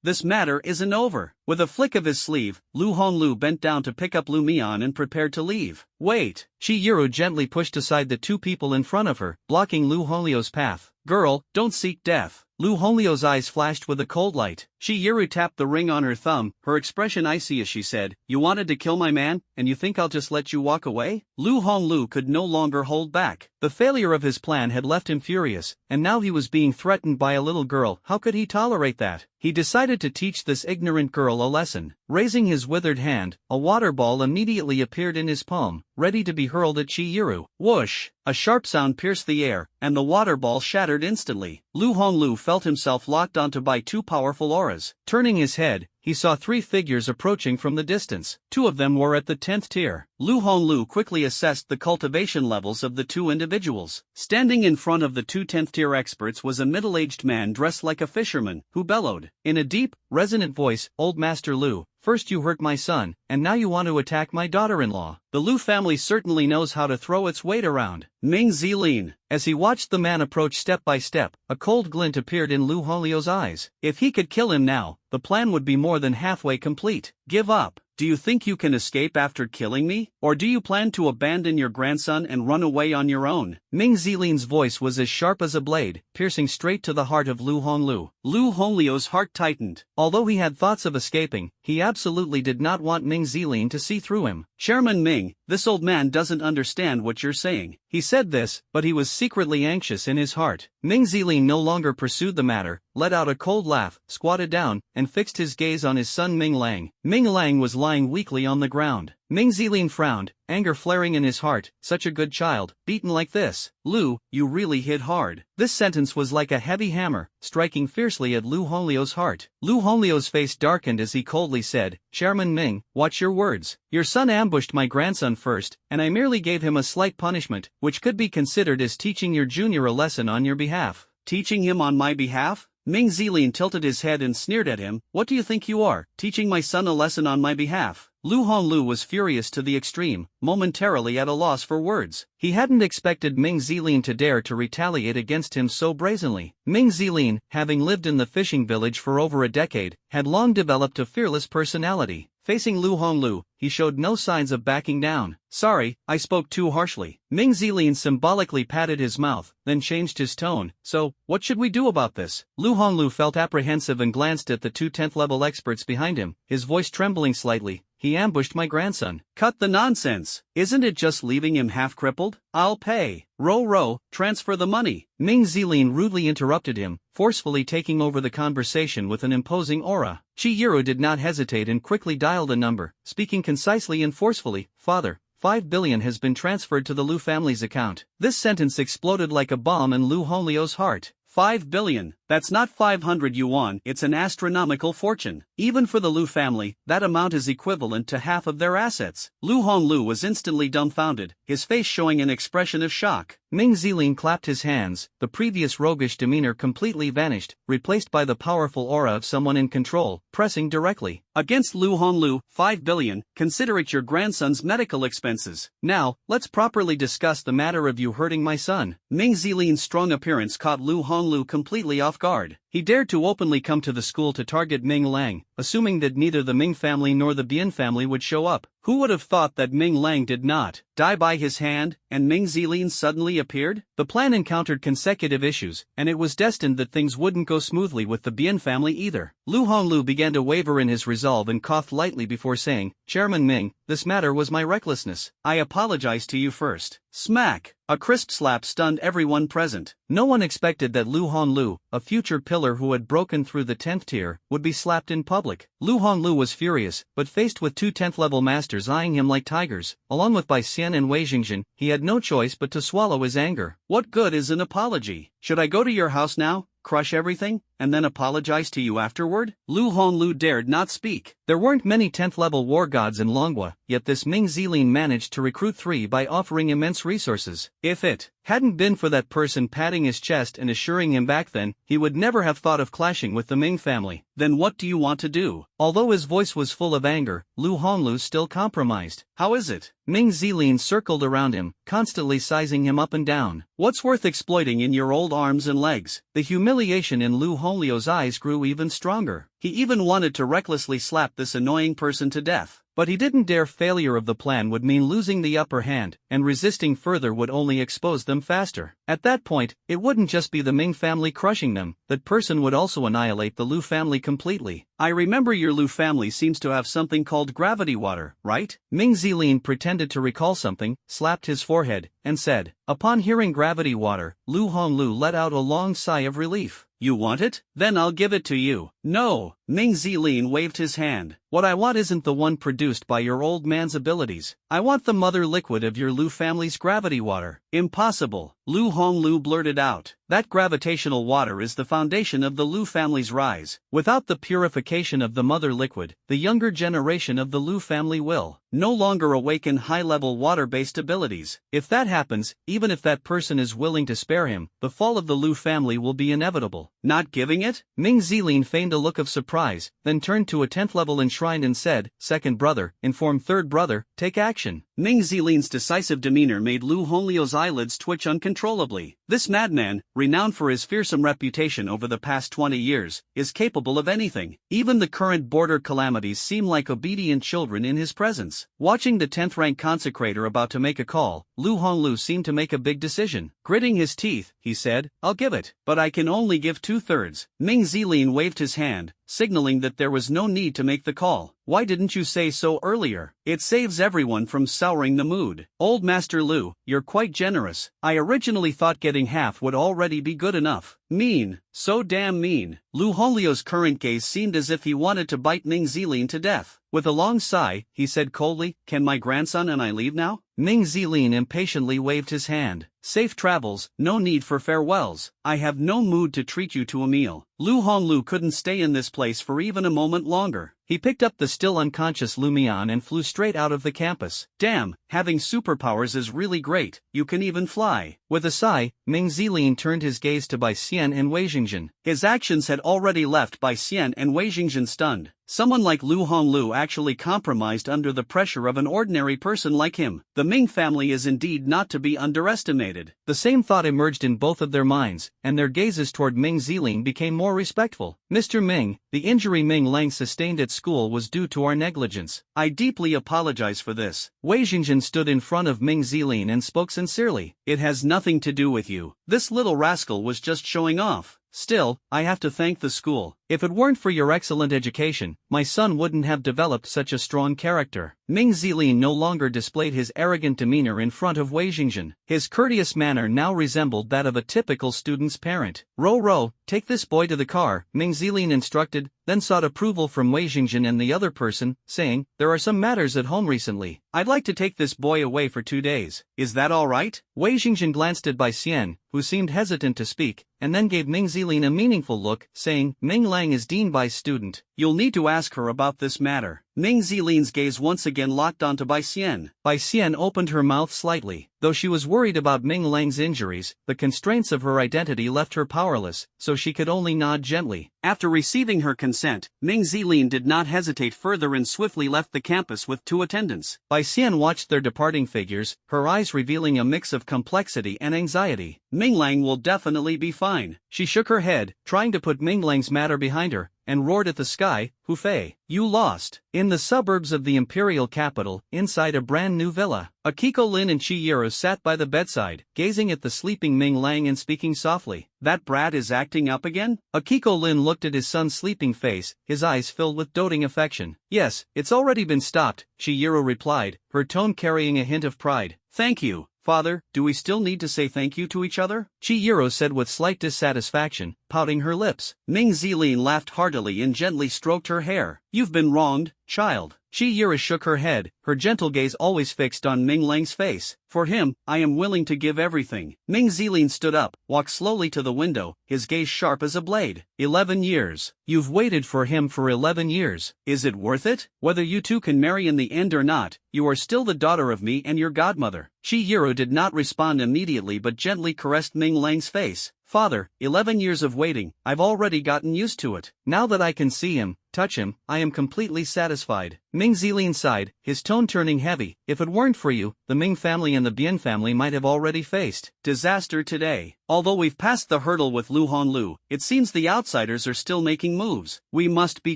This matter isn't over. With a flick of his sleeve, Lu Honglu bent down to pick up Lu Mian and prepared to leave. Wait! Chihiro gently pushed aside the two people in front of her, blocking Lu Honglio's path. Girl, don't seek death. Lu Honglio's eyes flashed with a cold light. Chihiro tapped the ring on her thumb, her expression icy as she said, "You wanted to kill my man, and you think I'll just let you walk away?" Lu Honglu could no longer hold back. The failure of his plan had left him furious, and now he was being threatened by a little girl. How could he tolerate that? He decided to teach this ignorant girl a lesson. Raising his withered hand, a water ball immediately appeared in his palm, ready to be hurled at Chihiro. Whoosh! A sharp sound pierced the air, and the water ball shattered instantly. Lu Honglu felt himself locked onto by two powerful auras. Turning his head, he saw three figures approaching from the distance. Two of them were at the 10th tier. Lu Honglu quickly assessed the cultivation levels of the two individuals. Standing in front of the two 10th tier experts was a middle-aged man dressed like a fisherman, who bellowed, in a deep, resonant voice, "Old Master Lu, first you hurt my son, and now you want to attack my daughter-in-law. The Lu family certainly knows how to throw its weight around." Ming Zilin. As he watched the man approach step by step, a cold glint appeared in Lu Honglio's eyes. If he could kill him now, the plan would be more than halfway complete. "Give up. Do you think you can escape after killing me? Or do you plan to abandon your grandson and run away on your own?" Ming Zilin's voice was as sharp as a blade, piercing straight to the heart of Lu Honglu. Lu Honglio's heart tightened. Although he had thoughts of escaping, he absolutely did not want Ming Zilin to see through him. "Chairman Ming, this old man doesn't understand what you're saying." He said this, but he was secretly anxious in his heart. Ming Zilin no longer pursued the matter, let out a cold laugh, squatted down, and fixed his gaze on his son Ming Lang. Ming Lang was lying weakly on the ground. Ming Zilin frowned, anger flaring in his heart. Such a good child, beaten like this. "Lu, you really hit hard." This sentence was like a heavy hammer, striking fiercely at Lu Honglio's heart. Lu Honglio's face darkened as he coldly said, "Chairman Ming, watch your words. Your son ambushed my grandson first, and I merely gave him a slight punishment, which could be considered as teaching your junior a lesson on your behalf." "Teaching him on my behalf?" Ming Zilin tilted his head and sneered at him. "What do you think you are, teaching my son a lesson on my behalf?" Lu Honglu was furious to the extreme, momentarily at a loss for words. He hadn't expected Ming Zilin to dare to retaliate against him so brazenly. Ming Zilin, having lived in the fishing village for over a decade, had long developed a fearless personality. Facing Lu Honglu, he showed no signs of backing down. "Sorry, I spoke too harshly." Ming Zilin symbolically patted his mouth, then changed his tone. "So, what should we do about this?" Lu Honglu felt apprehensive and glanced at the two 10th level experts behind him, his voice trembling slightly. "He ambushed my grandson." "Cut the nonsense. Isn't it just leaving him half-crippled? I'll pay. Row, transfer the money." Ming Zilin rudely interrupted him, forcefully taking over the conversation with an imposing aura. Chihiro did not hesitate and quickly dialed a number, speaking concisely and forcefully. "Father, 5 billion has been transferred to the Lu family's account." This sentence exploded like a bomb in Lu Honglio's heart. 5 billion. That's not 500 yuan, it's an astronomical fortune. Even for the Lu family, that amount is equivalent to half of their assets. Lu Honglu was instantly dumbfounded, his face showing an expression of shock. Ming Zilin clapped his hands, the previous roguish demeanor completely vanished, replaced by the powerful aura of someone in control, pressing directly. "Against Lu Honglu, 5 billion, consider it your grandson's medical expenses. Now, let's properly discuss the matter of you hurting my son." Ming Zilin's strong appearance caught Lu Honglu completely off guard. He dared to openly come to the school to target Ming Lang, assuming that neither the Ming family nor the Bian family would show up. Who would have thought that Ming Lang did not die by his hand, and Ming Zilin suddenly appeared? The plan encountered consecutive issues, and it was destined that things wouldn't go smoothly with the Bian family either. Lu Honglu began to waver in his resolve and coughed lightly before saying, "Chairman Ming, this matter was my recklessness." "I apologize to you first." Smack! A crisp slap stunned everyone present. No one expected that Lu Honglu, a future pillar who had broken through the 10th tier, would be slapped in public. Lu Honglu was furious, but faced with two 10th level masters eyeing him like tigers, along with Bai Xian and Wei Jingzhen, he had no choice but to swallow his anger. What good is an apology? Should I go to your house now, crush everything, and then apologize to you afterward? Lu Honglu dared not speak. There weren't many 10th level war gods in Longhua, yet this Ming Zilin managed to recruit 3 by offering immense resources. If it hadn't been for that person patting his chest and assuring him back then, he would never have thought of clashing with the Ming family. Then what do you want to do? Although his voice was full of anger, Lu Honglu still compromised. How is it? Ming Zilin circled around him, constantly sizing him up and down. What's worth exploiting in your old arms and legs? The humiliation in Lu Honglu's eyes grew even stronger. He even wanted to recklessly slap this annoying person to death. But he didn't dare. Failure of the plan would mean losing the upper hand, and resisting further would only expose them faster. At that point, it wouldn't just be the Ming family crushing them, that person would also annihilate the Lu family completely. I remember your Lu family seems to have something called gravity water, right? Ming Zilin pretended to recall something, slapped his forehead, and said. Upon hearing gravity water, Lu Honglu let out a long sigh of relief. You want it? Then I'll give it to you. No, Ming Zilin waved his hand. What I want isn't the one produced by your old man's abilities. I want the mother liquid of your Lu family's gravity water. Impossible, Lu Honglu blurted out. That gravitational water is the foundation of the Lu family's rise. Without the purification of the mother liquid, the younger generation of the Lu family will no longer awaken high-level water-based abilities. If that happens, even if that person is willing to spare him, the fall of the Lu family will be inevitable. Not giving it? Ming Zilin feigned a look of surprise, then turned to a 10th level enshrined and said, Second brother, inform third brother, take action. Ming Zilin's decisive demeanor made Lu Honglu's eyelids twitch uncontrollably. This madman, renowned for his fearsome reputation over the past 20 years, is capable of anything. Even the current border calamities seem like obedient children in his presence. Watching the 10th rank consecrator about to make a call, Lu Honglu seemed to make a big decision. Gritting his teeth, he said, I'll give it, but I can only give 2/3. Ming Zilin waved his hand, signaling that there was no need to make the call. Why didn't you say so earlier? It saves everyone from souring the mood. Old Master Lu, you're quite generous. I originally thought getting half would already be good enough. Mean, so damn mean. Lu Honglu's current gaze seemed as if he wanted to bite Ming Zilin to death. With a long sigh, he said coldly, Can my grandson and I leave now? Ming Zilin impatiently waved his hand. Safe travels, no need for farewells. I have no mood to treat you to a meal. Lu Honglu couldn't stay in this place for even a moment longer. He picked up the still unconscious Lu Mian and flew straight out of the campus. Damn, having superpowers is really great, you can even fly. With a sigh, Ming Zilin turned his gaze to Bai Xian and Wei Jingzhen. His actions had already left Bai Xian and Wei Jingzhen stunned. Someone like Lu Honglu actually compromised under the pressure of an ordinary person like him. The Ming family is indeed not to be underestimated. The same thought emerged in both of their minds, and their gazes toward Ming Zilin became more respectful. Mr. Ming, the injury Ming Lang sustained at school was due to our negligence. I deeply apologize for this. Wei Jingzhen stood in front of Ming Zilin and spoke sincerely. It has nothing to do with you. This little rascal was just showing off. Still, I have to thank the school. If it weren't for your excellent education, my son wouldn't have developed such a strong character. Ming Zilin no longer displayed his arrogant demeanor in front of Wei Jingzhen. His courteous manner now resembled that of a typical student's parent. Ro, take this boy to the car, Ming Zilin instructed, then sought approval from Wei Jingzhen and the other person, saying, There are some matters at home recently. I'd like to take this boy away for 2 days. Is that all right? Wei Jingzhen glanced at Bai Xian, who seemed hesitant to speak, and then gave Ming Zilin a meaningful look, saying, Ming Lang is Dean Bai's student. You'll need to ask her about this matter. Ming Zilin's gaze once again locked onto Bai Xian. Bai Xian opened her mouth slightly. Though she was worried about Ming Lang's injuries, the constraints of her identity left her powerless, so she could only nod gently. After receiving her consent, Ming Zilin did not hesitate further and swiftly left the campus with 2 attendants. Bai Xian watched their departing figures, her eyes revealing a mix of complexity and anxiety. Ming Lang will definitely be fine. She shook her head, trying to put Ming Lang's matter behind her, and roared at the sky, Hu Fei, you lost. In the suburbs of the imperial capital, inside a brand new villa, Akiko Lin and Chihiro sat by the bedside, gazing at the sleeping Ming Lang and speaking softly. That brat is acting up again? Akiko Lin looked at his son's sleeping face, his eyes filled with doting affection. Yes, it's already been stopped, Chihiro replied, her tone carrying a hint of pride. Thank you. Father, do we still need to say thank you to each other? Chihiro said with slight dissatisfaction, pouting her lips. Ming Zilin laughed heartily and gently stroked her hair. You've been wronged, child. Chihiro shook her head, her gentle gaze always fixed on Ming Lang's face. For him, I am willing to give everything. Ming Zilin stood up, walked slowly to the window, his gaze sharp as a blade. 11 years. You've waited for him for 11 years. Is it worth it? Whether you two can marry in the end or not, you are still the daughter of me and your godmother. Chihiro did not respond immediately but gently caressed Ming Lang's face. Father, 11 years of waiting, I've already gotten used to it. Now that I can see him, touch him, I am completely satisfied. Ming Zilin sighed, his tone turning heavy. If it weren't for you, the Ming family and the Bian family might have already faced disaster today. Although we've passed the hurdle with Lu Honglu, it seems the outsiders are still making moves. We must be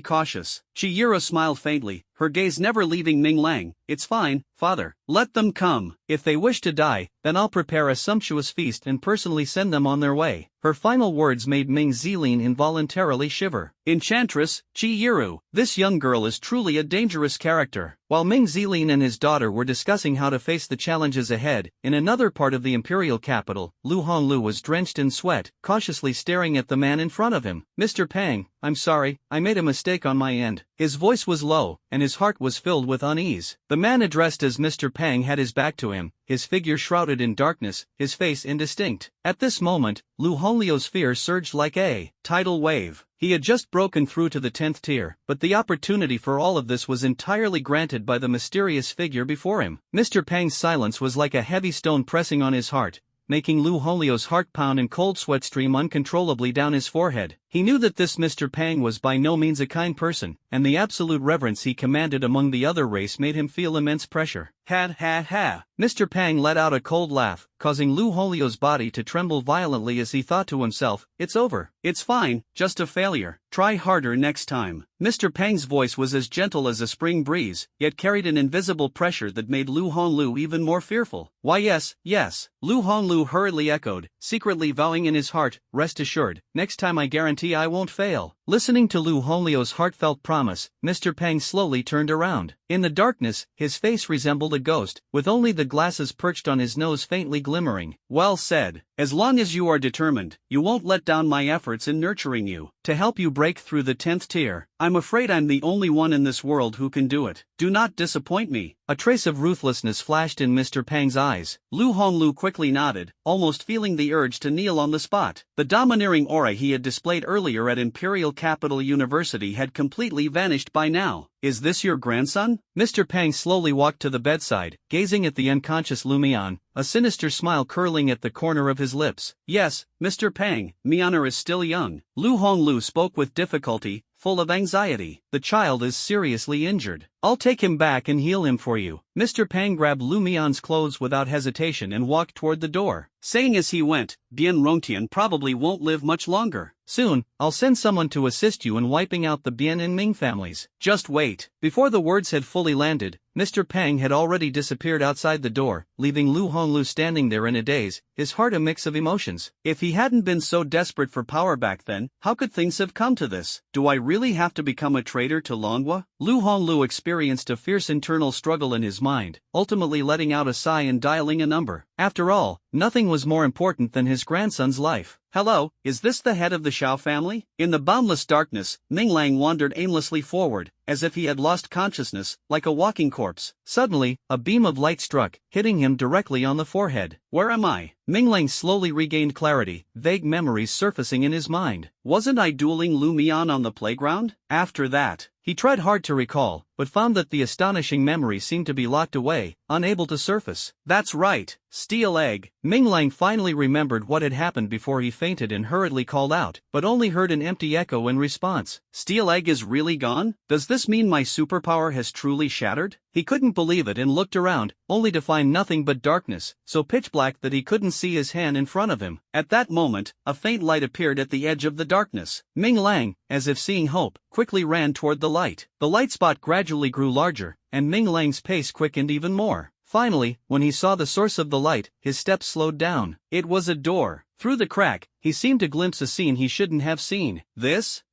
cautious. Chihiro smiled faintly, her gaze never leaving Ming Lang. It's fine, father. Let them come. If they wish to die, then I'll prepare a sumptuous feast and personally send them on their way. Her final words made Ming Zilin involuntarily shiver. Enchantress, Chihiro, this young girl is truly a dangerous character. While Ming Zilin and his daughter were discussing how to face the challenges ahead, in another part of the imperial capital, Lu Honglu was drenched in sweat, cautiously staring at the man in front of him. Mr. Pang, I'm sorry, I made a mistake on my end. His voice was low, and his heart was filled with unease. The man addressed as Mr. Pang had his back to him, his figure shrouded in darkness, his face indistinct. At this moment, Lu Honglio's fear surged like a tidal wave. He had just broken through to the 10th tier, but the opportunity for all of this was entirely granted by the mysterious figure before him. Mr. Pang's silence was like a heavy stone pressing on his heart, making Lu Honglio's heart pound and cold sweat stream uncontrollably down his forehead. He knew that this Mr. Pang was by no means a kind person, and the absolute reverence he commanded among the other race made him feel immense pressure. Ha ha ha. Mr. Pang let out a cold laugh, causing Lu Honglio's body to tremble violently as he thought to himself, it's over. It's fine, just a failure. Try harder next time. Mr. Pang's voice was as gentle as a spring breeze, yet carried an invisible pressure that made Lu Honglu even more fearful. Why yes, yes. Lu Honglu hurriedly echoed, secretly vowing in his heart, rest assured, next time I guarantee I won't fail. Listening to Lu Honglio's heartfelt promise, Mr. Pang slowly turned around. In the darkness, his face resembled a ghost, with only the glasses perched on his nose faintly glimmering. Well said. As long as you are determined, you won't let down my efforts in nurturing you, to help you break through the 10th tier. I'm afraid I'm the only one in this world who can do it. Do not disappoint me. A trace of ruthlessness flashed in Mr. Pang's eyes. Lu Honglu quickly nodded, almost feeling the urge to kneel on the spot. The domineering aura he had displayed earlier at Imperial Capital University had completely vanished by now. Is this your grandson? Mr. Pang slowly walked to the bedside, gazing at the unconscious Lu Mian, a sinister smile curling at the corner of his lips. Yes, Mr. Pang, Mianer is still young. Lu Honglu spoke with difficulty, full of anxiety. The child is seriously injured. I'll take him back and heal him for you. Mr. Pang grabbed Lu Mian's clothes without hesitation and walked toward the door, saying as he went, Bian Rongtian probably won't live much longer. Soon, I'll send someone to assist you in wiping out the Bian and Ming families. Just wait. Before the words had fully landed, Mr. Pang had already disappeared outside the door, leaving Lu Honglu standing there in a daze, his heart a mix of emotions. If he hadn't been so desperate for power back then, how could things have come to this? Do I really have to become a traitor to Longhua? Lu Honglu experienced a fierce internal struggle in his mind, ultimately letting out a sigh and dialing a number. After all, nothing was more important than his grandson's life. Hello, is this the head of the Shao family? In the boundless darkness, Ming Lang wandered aimlessly forward, as if he had lost consciousness, like a walking corpse. Suddenly, a beam of light struck, hitting him directly on the forehead. Where am I? Ming Lang slowly regained clarity, vague memories surfacing in his mind. Wasn't I dueling Lu Mian on the playground? After that, he tried hard to recall, but found that the astonishing memory seemed to be locked away, unable to surface. That's right, steel egg. Ming Lang finally remembered what had happened before he fainted and hurriedly called out, but only heard an empty echo in response. Steel egg is really gone? Does this mean my superpower has truly shattered? He couldn't believe it and looked around, only to find nothing but darkness, so pitch black that he couldn't see his hand in front of him. At that moment, a faint light appeared at the edge of the darkness. Ming Lang, as if seeing hope, quickly ran toward the light. The light spot gradually grew larger, and Ming Lang's pace quickened even more. Finally, when he saw the source of the light, his steps slowed down. It was a door. Through the crack, he seemed to glimpse a scene he shouldn't have seen.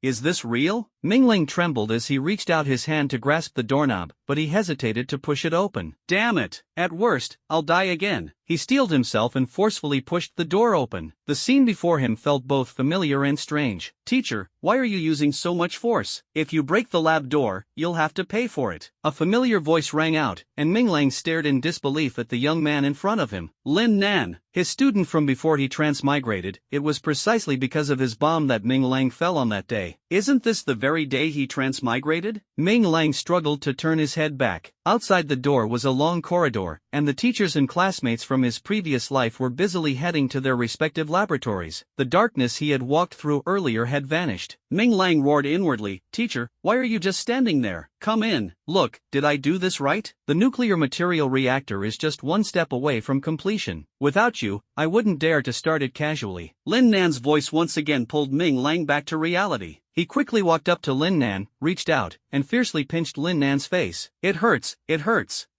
Is this real? Mingling trembled as he reached out his hand to grasp the doorknob, but he hesitated to push it open. Damn it, at worst, I'll die again. He steeled himself and forcefully pushed the door open. The scene before him felt both familiar and strange. Teacher, why are you using so much force? If you break the lab door, you'll have to pay for it. A familiar voice rang out, and Minglang stared in disbelief at the young man in front of him. Lin Nan, his student from before he transmigrated. It was precisely because of his bomb that Minglang fell on that day. Isn't this the very day he transmigrated? Minglang struggled to turn his head back. Outside the door was a long corridor, and the teachers and classmates from his previous life were busily heading to their respective laboratories. The darkness he had walked through earlier had vanished. Minglang roared inwardly, Teacher, why are you just standing there? Come in. Look, did I do this right? The nuclear material reactor is just one step away from completion. Without you, I wouldn't dare to start it casually. Lin Nan's voice once again pulled Minglang back to reality. He quickly walked up to Lin Nan, reached out, and fiercely pinched Lin Nan's face. It hurts.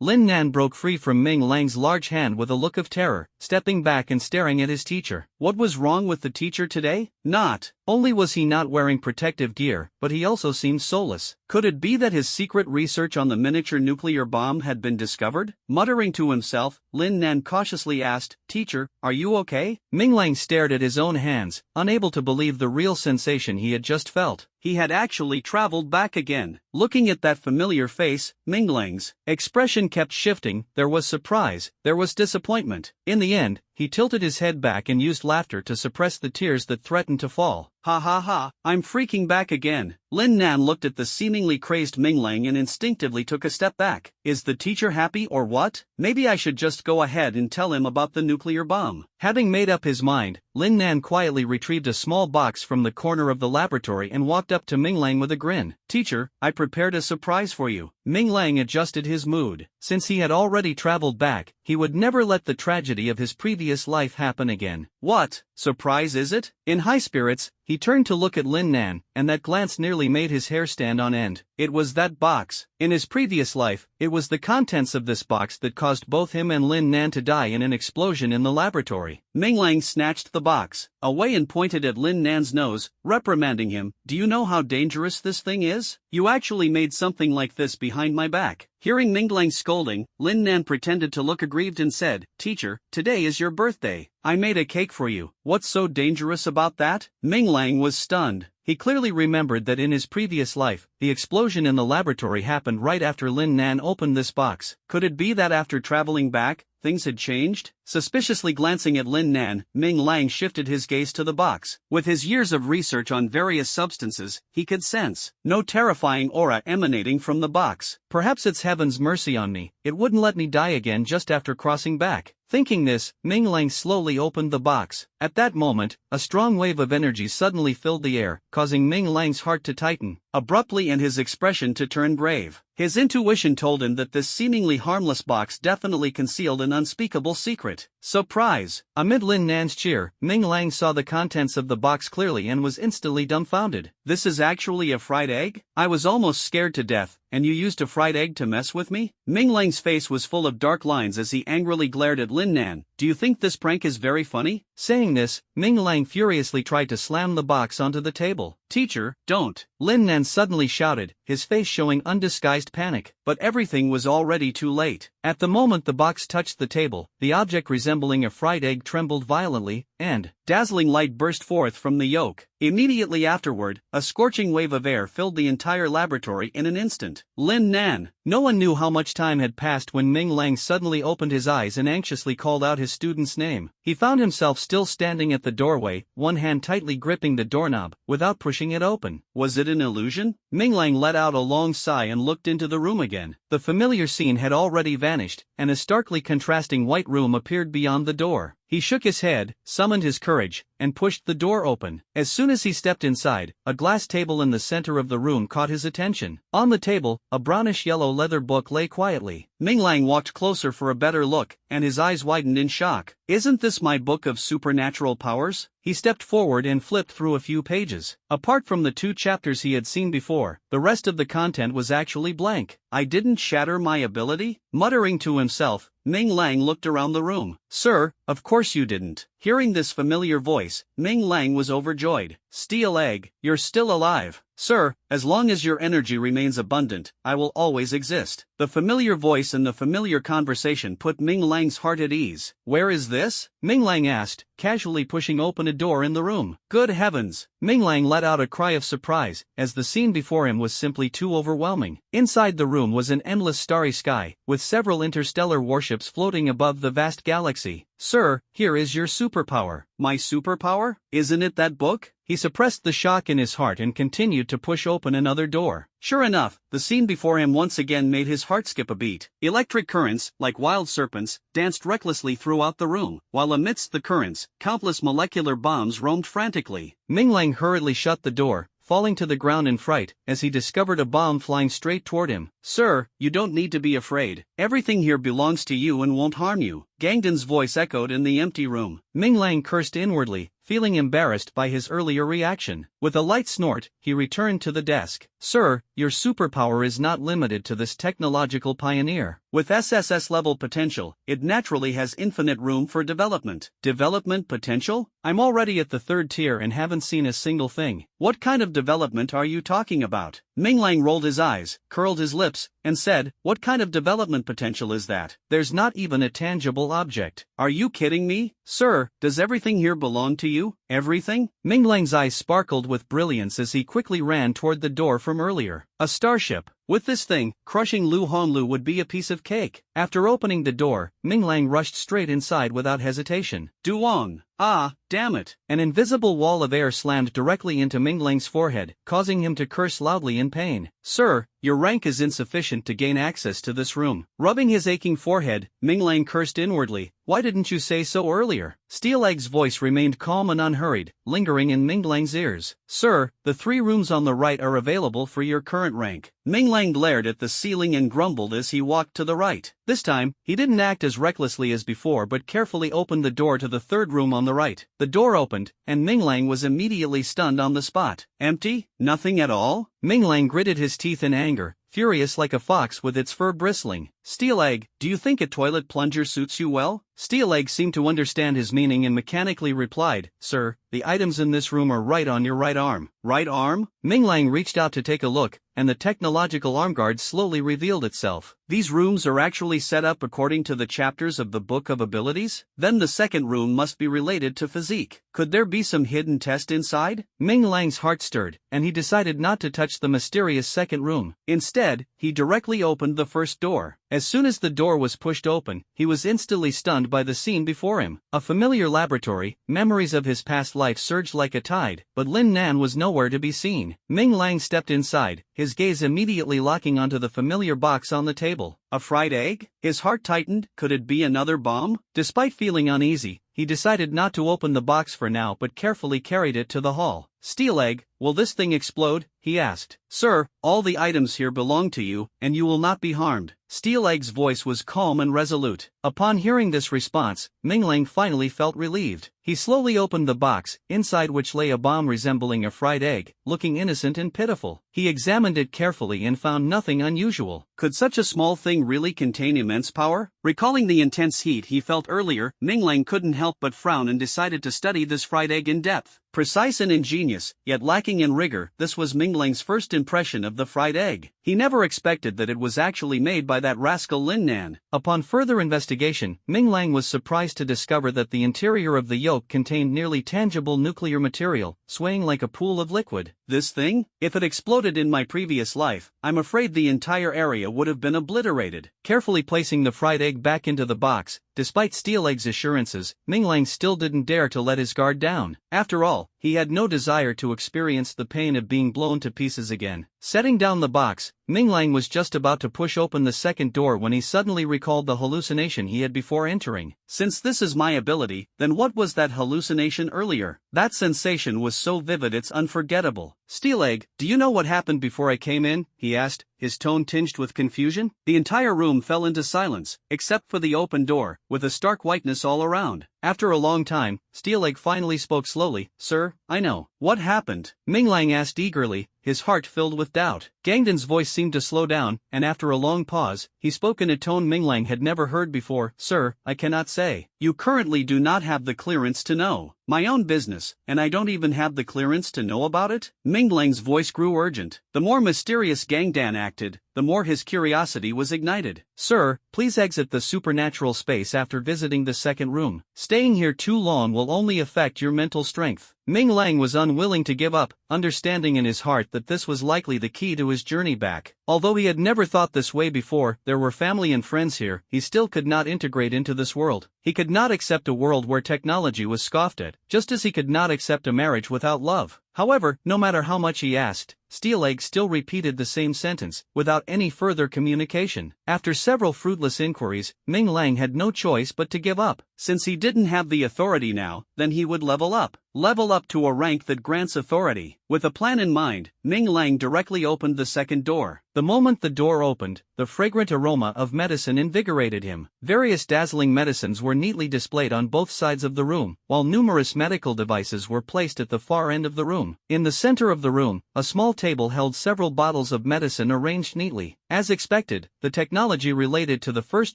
Lin Nan broke free from Ming Lang's large hand with a look of terror, stepping back and staring at his teacher. What was wrong with the teacher today? Not only was he not wearing protective gear, but he also seemed soulless. Could it be that his secret research on the miniature nuclear bomb had been discovered? Muttering to himself, Lin Nan cautiously asked, Teacher, are you okay? Ming Lang stared at his own hands, unable to believe the real sensation he had just felt. He had actually traveled back again. Looking at that familiar face, Minglang's expression kept shifting. There was surprise, there was disappointment. In the end, he tilted his head back and used laughter to suppress the tears that threatened to fall. Ha ha ha, I'm freaking back again. Lin Nan looked at the seemingly crazed Minglang and instinctively took a step back. Is the teacher happy or what? Maybe I should just go ahead and tell him about the nuclear bomb. Having made up his mind, Lin Nan quietly retrieved a small box from the corner of the laboratory and walked up to Minglang with a grin. Teacher, I prepared a surprise for you. Minglang adjusted his mood. Since he had already traveled back, he would never let the tragedy of his previous life happen again. What surprise is it? In high spirits, he turned to look at Lin Nan, and that glance nearly made his hair stand on end. It was that box. In his previous life, it was the contents of this box that caused both him and Lin Nan to die in an explosion in the laboratory. Minglang snatched the box away and pointed at Lin Nan's nose, reprimanding him. Do you know how dangerous this thing is? You actually made something like this behind my back. Hearing Minglang's scolding, Lin Nan pretended to look aggrieved and said, Teacher, today is your birthday. I made a cake for you. What's so dangerous about that? Minglang was stunned. He clearly remembered that in his previous life, the explosion in the laboratory happened right after Lin Nan opened this box. Could it be that after traveling back, things had changed? Suspiciously glancing at Lin Nan, Minglang shifted his gaze to the box. With his years of research on various substances, he could sense no terrifying aura emanating from the box. Perhaps it's heaven's mercy on me. It wouldn't let me die again just after crossing back. Thinking this, Minglang slowly opened the box. At that moment, a strong wave of energy suddenly filled the air, causing Minglang's heart to tighten abruptly and his expression to turn grave. His intuition told him that this seemingly harmless box definitely concealed an unspeakable secret. Surprise! Amid Lin Nan's cheer, Minglang saw the contents of the box clearly and was instantly dumbfounded. This is actually a fried egg? I was almost scared to death, and you used a fried egg to mess with me? Minglang's face was full of dark lines as he angrily glared at Lin Nan. Do you think this prank is very funny? Saying this, Minglang furiously tried to slam the box onto the table. Teacher, don't! Lin Nan suddenly shouted, his face showing undisguised panic. But everything was already too late. At the moment the box touched the table, the object resembling a fried egg trembled violently, and dazzling light burst forth from the yolk. Immediately afterward, a scorching wave of air filled the entire laboratory in an instant. Lin Nan! No one knew how much time had passed when Minglang suddenly opened his eyes and anxiously called out his student's name. He found himself still standing at the doorway, one hand tightly gripping the doorknob, without pushing it open. Was it an illusion? Minglang let out a long sigh and looked into the room again. The familiar scene had already vanished, and a starkly contrasting white room appeared beyond the door. He shook his head, summoned his courage, and pushed the door open. As soon as he stepped inside, a glass table in the center of the room caught his attention. On the table, a brownish-yellow leather book lay quietly. Minglang walked closer for a better look, and his eyes widened in shock. Isn't this my book of supernatural powers? He stepped forward and flipped through a few pages. Apart from the 2 chapters he had seen before, the rest of the content was actually blank. I didn't shatter my ability? Muttering to himself, Minglang looked around the room. Sir, of course you didn't. Hearing this familiar voice, voice, Ming Lang was overjoyed. Steel Egg, you're still alive. Sir, as long as your energy remains abundant, I will always exist. The familiar voice and the familiar conversation put Ming Lang's heart at ease. Where is this? Ming Lang asked, casually pushing open a door in the room. Good heavens! Ming Lang let out a cry of surprise, as the scene before him was simply too overwhelming. Inside the room was an endless starry sky, with several interstellar warships floating above the vast galaxy. Sir, here is your superpower. My superpower? Isn't it that book? He suppressed the shock in his heart and continued to push open another door. Sure enough, the scene before him once again made his heart skip a beat. Electric currents, like wild serpents, danced recklessly throughout the room, while amidst the currents, countless molecular bombs roamed frantically. Ming Lang hurriedly shut the door, falling to the ground in fright, as he discovered a bomb flying straight toward him. Sir, you don't need to be afraid. Everything here belongs to you and won't harm you. Gangden's voice echoed in the empty room. Ming Lang cursed inwardly, feeling embarrassed by his earlier reaction. With a light snort, he returned to the desk. Sir, your superpower is not limited to this technological pioneer. With SSS-level potential, it naturally has infinite room for development. Development potential? I'm already at the 3rd tier and haven't seen a single thing. What kind of development are you talking about? Ming Lang rolled his eyes, curled his lips, and said, what kind of development potential is that? There's not even a tangible object. Are you kidding me? Sir, does everything here belong to you? Everything? Ming Lang's eyes sparkled with brilliance as he quickly ran toward the door from earlier. A starship. With this thing, crushing Lu Honglu would be a piece of cake. After opening the door, Ming Lang rushed straight inside without hesitation. Duong! Ah, damn it! An invisible wall of air slammed directly into Ming Lang's forehead, causing him to curse loudly in pain. Sir, your rank is insufficient to gain access to this room. Rubbing his aching forehead, Ming Lang cursed inwardly. Why didn't you say so earlier? Steel Egg's voice remained calm and unhurried, lingering in Ming Lang's ears. Sir, the 3 rooms on the right are available for your current rank. Ming Lang glared at the ceiling and grumbled as he walked to the right. This time, he didn't act as recklessly as before but carefully opened the door to the 3rd room on the right. The door opened, and Ming Lang was immediately stunned on the spot. Empty? Nothing at all? Ming Lang gritted his teeth in anger, furious like a fox with its fur bristling. Steel Egg, do you think a toilet plunger suits you well? Steel Egg seemed to understand his meaning and mechanically replied, Sir, the items in this room are right on your right arm. Right arm? Ming Lang reached out to take a look, and the technological arm guard slowly revealed itself. These rooms are actually set up according to the chapters of the Book of Abilities? Then the 2nd room must be related to physique. Could there be some hidden test inside? Ming Lang's heart stirred, and he decided not to touch the mysterious 2nd room. Instead, he directly opened the 1st door. As soon as the door was pushed open, he was instantly stunned by the scene before him. A familiar laboratory, memories of his past life surged like a tide, but Lin Nan was nowhere to be seen. Ming Lang stepped inside, his gaze immediately locking onto the familiar box on the table. A fried egg? His heart tightened. Could it be another bomb? Despite feeling uneasy, he decided not to open the box for now but carefully carried it to the hall. Steel Egg, will this thing explode? He asked. Sir, all the items here belong to you, and you will not be harmed. Steel Egg's voice was calm and resolute. Upon hearing this response, Ming Lang finally felt relieved. He slowly opened the box, inside which lay a bomb resembling a fried egg, looking innocent and pitiful. He examined it carefully and found nothing unusual. Could such a small thing really contain immense power? Recalling the intense heat he felt earlier, Ming Lang couldn't help but frown and decided to study this fried egg in depth. Precise and ingenious, yet lacking in rigor, this was Ming Lang's first impression of the fried egg. He never expected that it was actually made by that rascal Lin Nan. Upon further investigation, Ming Lang was surprised to discover that the interior of the yolk contained nearly tangible nuclear material, swaying like a pool of liquid. This thing? If it exploded in my previous life, I'm afraid the entire area would have been obliterated. Carefully placing the fried egg back into the box, despite Steel Egg's assurances, Ming Lang still didn't dare to let his guard down. After all, he had no desire to experience the pain of being blown to pieces again. Setting down the box, Ming Lang was just about to push open the 2nd door when he suddenly recalled the hallucination he had before entering. Since this is my ability, then what was that hallucination earlier? That sensation was so vivid it's unforgettable. Steel Egg, do you know what happened before I came in? He asked, his tone tinged with confusion. The entire room fell into silence, except for the open door, with a stark whiteness all around. After a long time, Steel Egg finally spoke slowly. Sir, I know. What happened? Ming Lang asked eagerly, his heart filled with doubt. Gangden's voice seemed to slow down, and after a long pause, he spoke in a tone Ming Lang had never heard before. Sir, I cannot say. You currently do not have the clearance to know. My own business, and I don't even have the clearance to know about it? Ming Lang's voice grew urgent. The more mysterious Gangdan acted, the more his curiosity was ignited. Sir, please exit the supernatural space after visiting the second room. Staying here too long will only affect your mental strength. Ming Lang was unwilling to give up, understanding in his heart that this was likely the key to his journey back. Although he had never thought this way before, there were family and friends here, he still could not integrate into this world. He could not accept a world where technology was scoffed at, just as he could not accept a marriage without love. However, no matter how much he asked, Steelegg still repeated the same sentence, without any further communication. After several fruitless inquiries, Ming Lang had no choice but to give up. Since he didn't have the authority now, then he would level up. Level up to a rank that grants authority. With a plan in mind, Ming Lang directly opened the second door. The moment the door opened, the fragrant aroma of medicine invigorated him. Various dazzling medicines were neatly displayed on both sides of the room, while numerous medical devices were placed at the far end of the room. In the center of the room, a small table held several bottles of medicine arranged neatly. As expected, the technology related to the first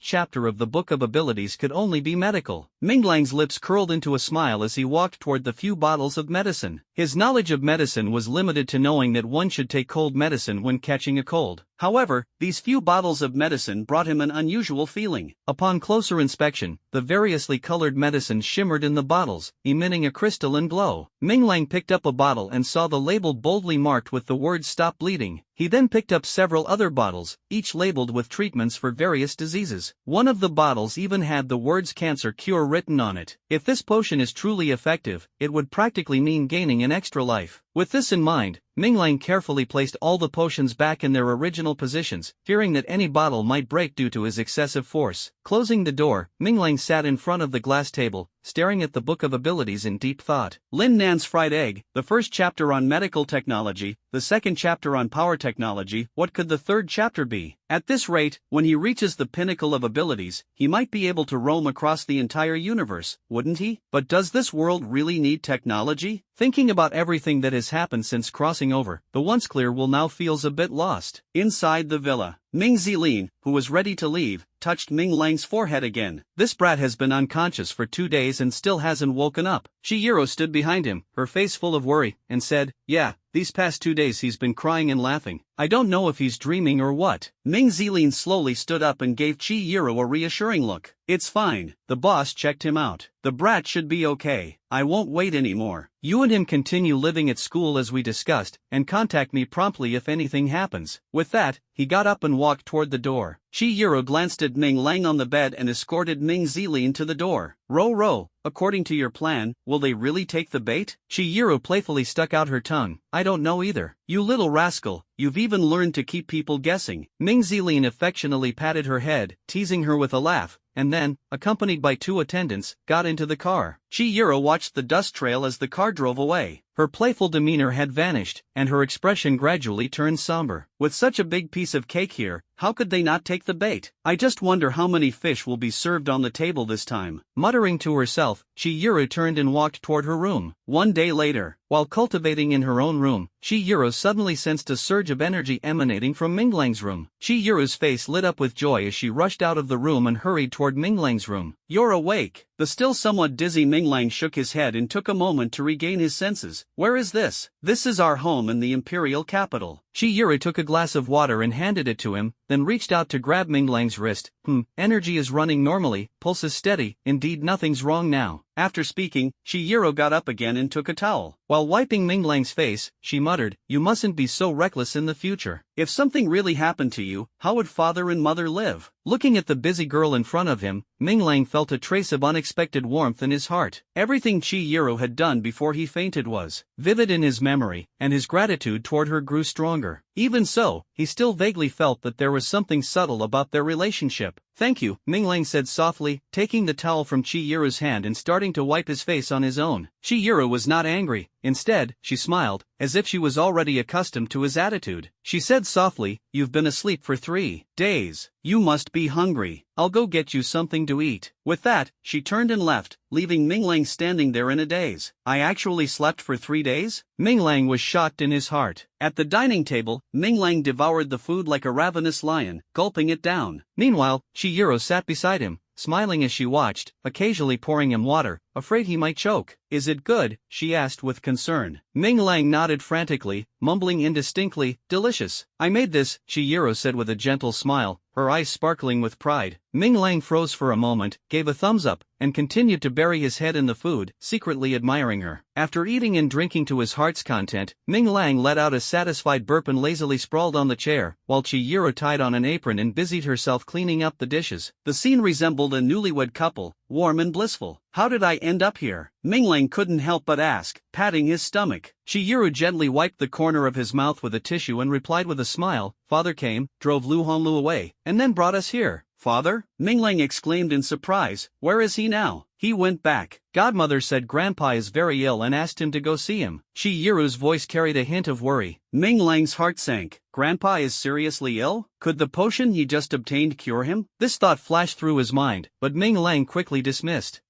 chapter of the Book of Abilities could only be medical. Ming Lang's lips curled into a smile as he walked toward the few bottles of medicine. His knowledge of medicine was limited to knowing that one should take cold medicine when catching a cold. However, these few bottles of medicine brought him an unusual feeling. Upon closer inspection, the variously colored medicines shimmered in the bottles, emitting a crystalline glow. Ming Lang picked up a bottle and saw the label boldly marked with the words "Stop Bleeding." He then picked up several other bottles, each labeled with treatments for various diseases. One of the bottles even had the words "Cancer Cure" written on it. If this potion is truly effective, it would practically mean gaining an extra life. With this in mind, Ming Lang carefully placed all the potions back in their original positions, fearing that any bottle might break due to his excessive force. Closing the door, Ming Lang sat in front of the glass table, staring at the Book of Abilities in deep thought. Lin Nan's fried egg, the first chapter on medical technology, the second chapter on power technology, what could the third chapter be? At this rate, when he reaches the pinnacle of abilities, he might be able to roam across the entire universe, wouldn't he? But does this world really need technology? Thinking about everything that has happened since crossing over, the once clear Will now feels a bit lost. Inside the villa, Ming Zilin, who was ready to leave, touched Ming Lang's forehead again. This brat has been unconscious for 2 days and still hasn't woken up. Chihiro stood behind him, her face full of worry, and said, "Yeah, these past 2 days he's been crying and laughing. I don't know if he's dreaming or what." Ming Zilin slowly stood up and gave Chihiro a reassuring look. "It's fine." The boss checked him out. "The brat should be okay. I won't wait anymore. You and him continue living at school as we discussed, and contact me promptly if anything happens." With that, he got up and walked toward the door. Chihiro glanced at Ming Lang on the bed and escorted Ming Zilin to the door. Ro, according to your plan, will they really take the bait? Chihiro playfully stuck out her tongue. "I don't know either." "You little rascal, you've even learned to keep people guessing." Ming Zilin affectionately patted her head, teasing her with a laugh, and then, accompanied by 2 attendants, got into the car. Chihiro watched the dust trail as the car drove away. Her playful demeanor had vanished, and her expression gradually turned somber. With such a big piece of cake here, how could they not take the bait? I just wonder how many fish will be served on the table this time. Muttering to herself, Chihiro turned and walked toward her room. 1 day later, while cultivating in her own room, Chihiro suddenly sensed a surge of energy emanating from Ming Lang's room. Chihiro's face lit up with joy as she rushed out of the room and hurried toward Ming Lang's room. "You're awake." The still somewhat dizzy Ming Lang shook his head and took a moment to regain his senses. "Where is this?" "This is our home in the imperial capital." Chihiro took a glass of water and handed it to him, then reached out to grab Ming Lang's wrist. Energy is running normally, pulse is steady, indeed nothing's wrong now." After speaking, Chihiro got up again and took a towel. While wiping Ming Lang's face, she muttered, "You mustn't be so reckless in the future. If something really happened to you, how would father and mother live?" Looking at the busy girl in front of him, Ming Lang felt a trace of unexpected warmth in his heart. Everything Chihiro had done before he fainted was vivid in his memory, and his gratitude toward her grew stronger. Even so, he still vaguely felt that there was something subtle about their relationship. Thank you, Minglang said softly, taking the towel from Chihiro's hand and starting to wipe his face on his own. Chihiro was not angry. Instead, she smiled, as if she was already accustomed to his attitude. She said softly, "You've been asleep for 3 days. You must be hungry. I'll go get you something to eat." With that, she turned and left, leaving Minglang standing there in a daze. I actually slept for 3 days? Minglang was shocked in his heart. At the dining table, Minglang devoured the food like a ravenous lion, gulping it down. Meanwhile, Chihiro sat beside him, smiling as she watched, occasionally pouring him water, afraid he might choke. "Is it good?" she asked with concern. Minglang nodded frantically, mumbling indistinctly, "Delicious. I made this," Chihiro said with a gentle smile, her eyes sparkling with pride. Minglang froze for a moment, gave a thumbs up, and continued to bury his head in the food, secretly admiring her. After eating and drinking to his heart's content, Minglang let out a satisfied burp and lazily sprawled on the chair, while Chihiro tied on an apron and busied herself cleaning up the dishes. The scene resembled a newlywed couple, warm and blissful. "How did I end up here?" Minglang couldn't help but ask, patting his stomach. Chihiro gently wiped the corner of his mouth with a tissue and replied with a smile, "Father came, drove Lu Honglu away, and then brought us here." "Father?" Minglang exclaimed in surprise. "Where is he now?" "He went back. Godmother said Grandpa is very ill and asked him to go see him." Chihiro's voice carried a hint of worry. Minglang's heart sank. Grandpa is seriously ill? Could the potion he just obtained cure him? This thought flashed through his mind, but Minglang quickly dismissed.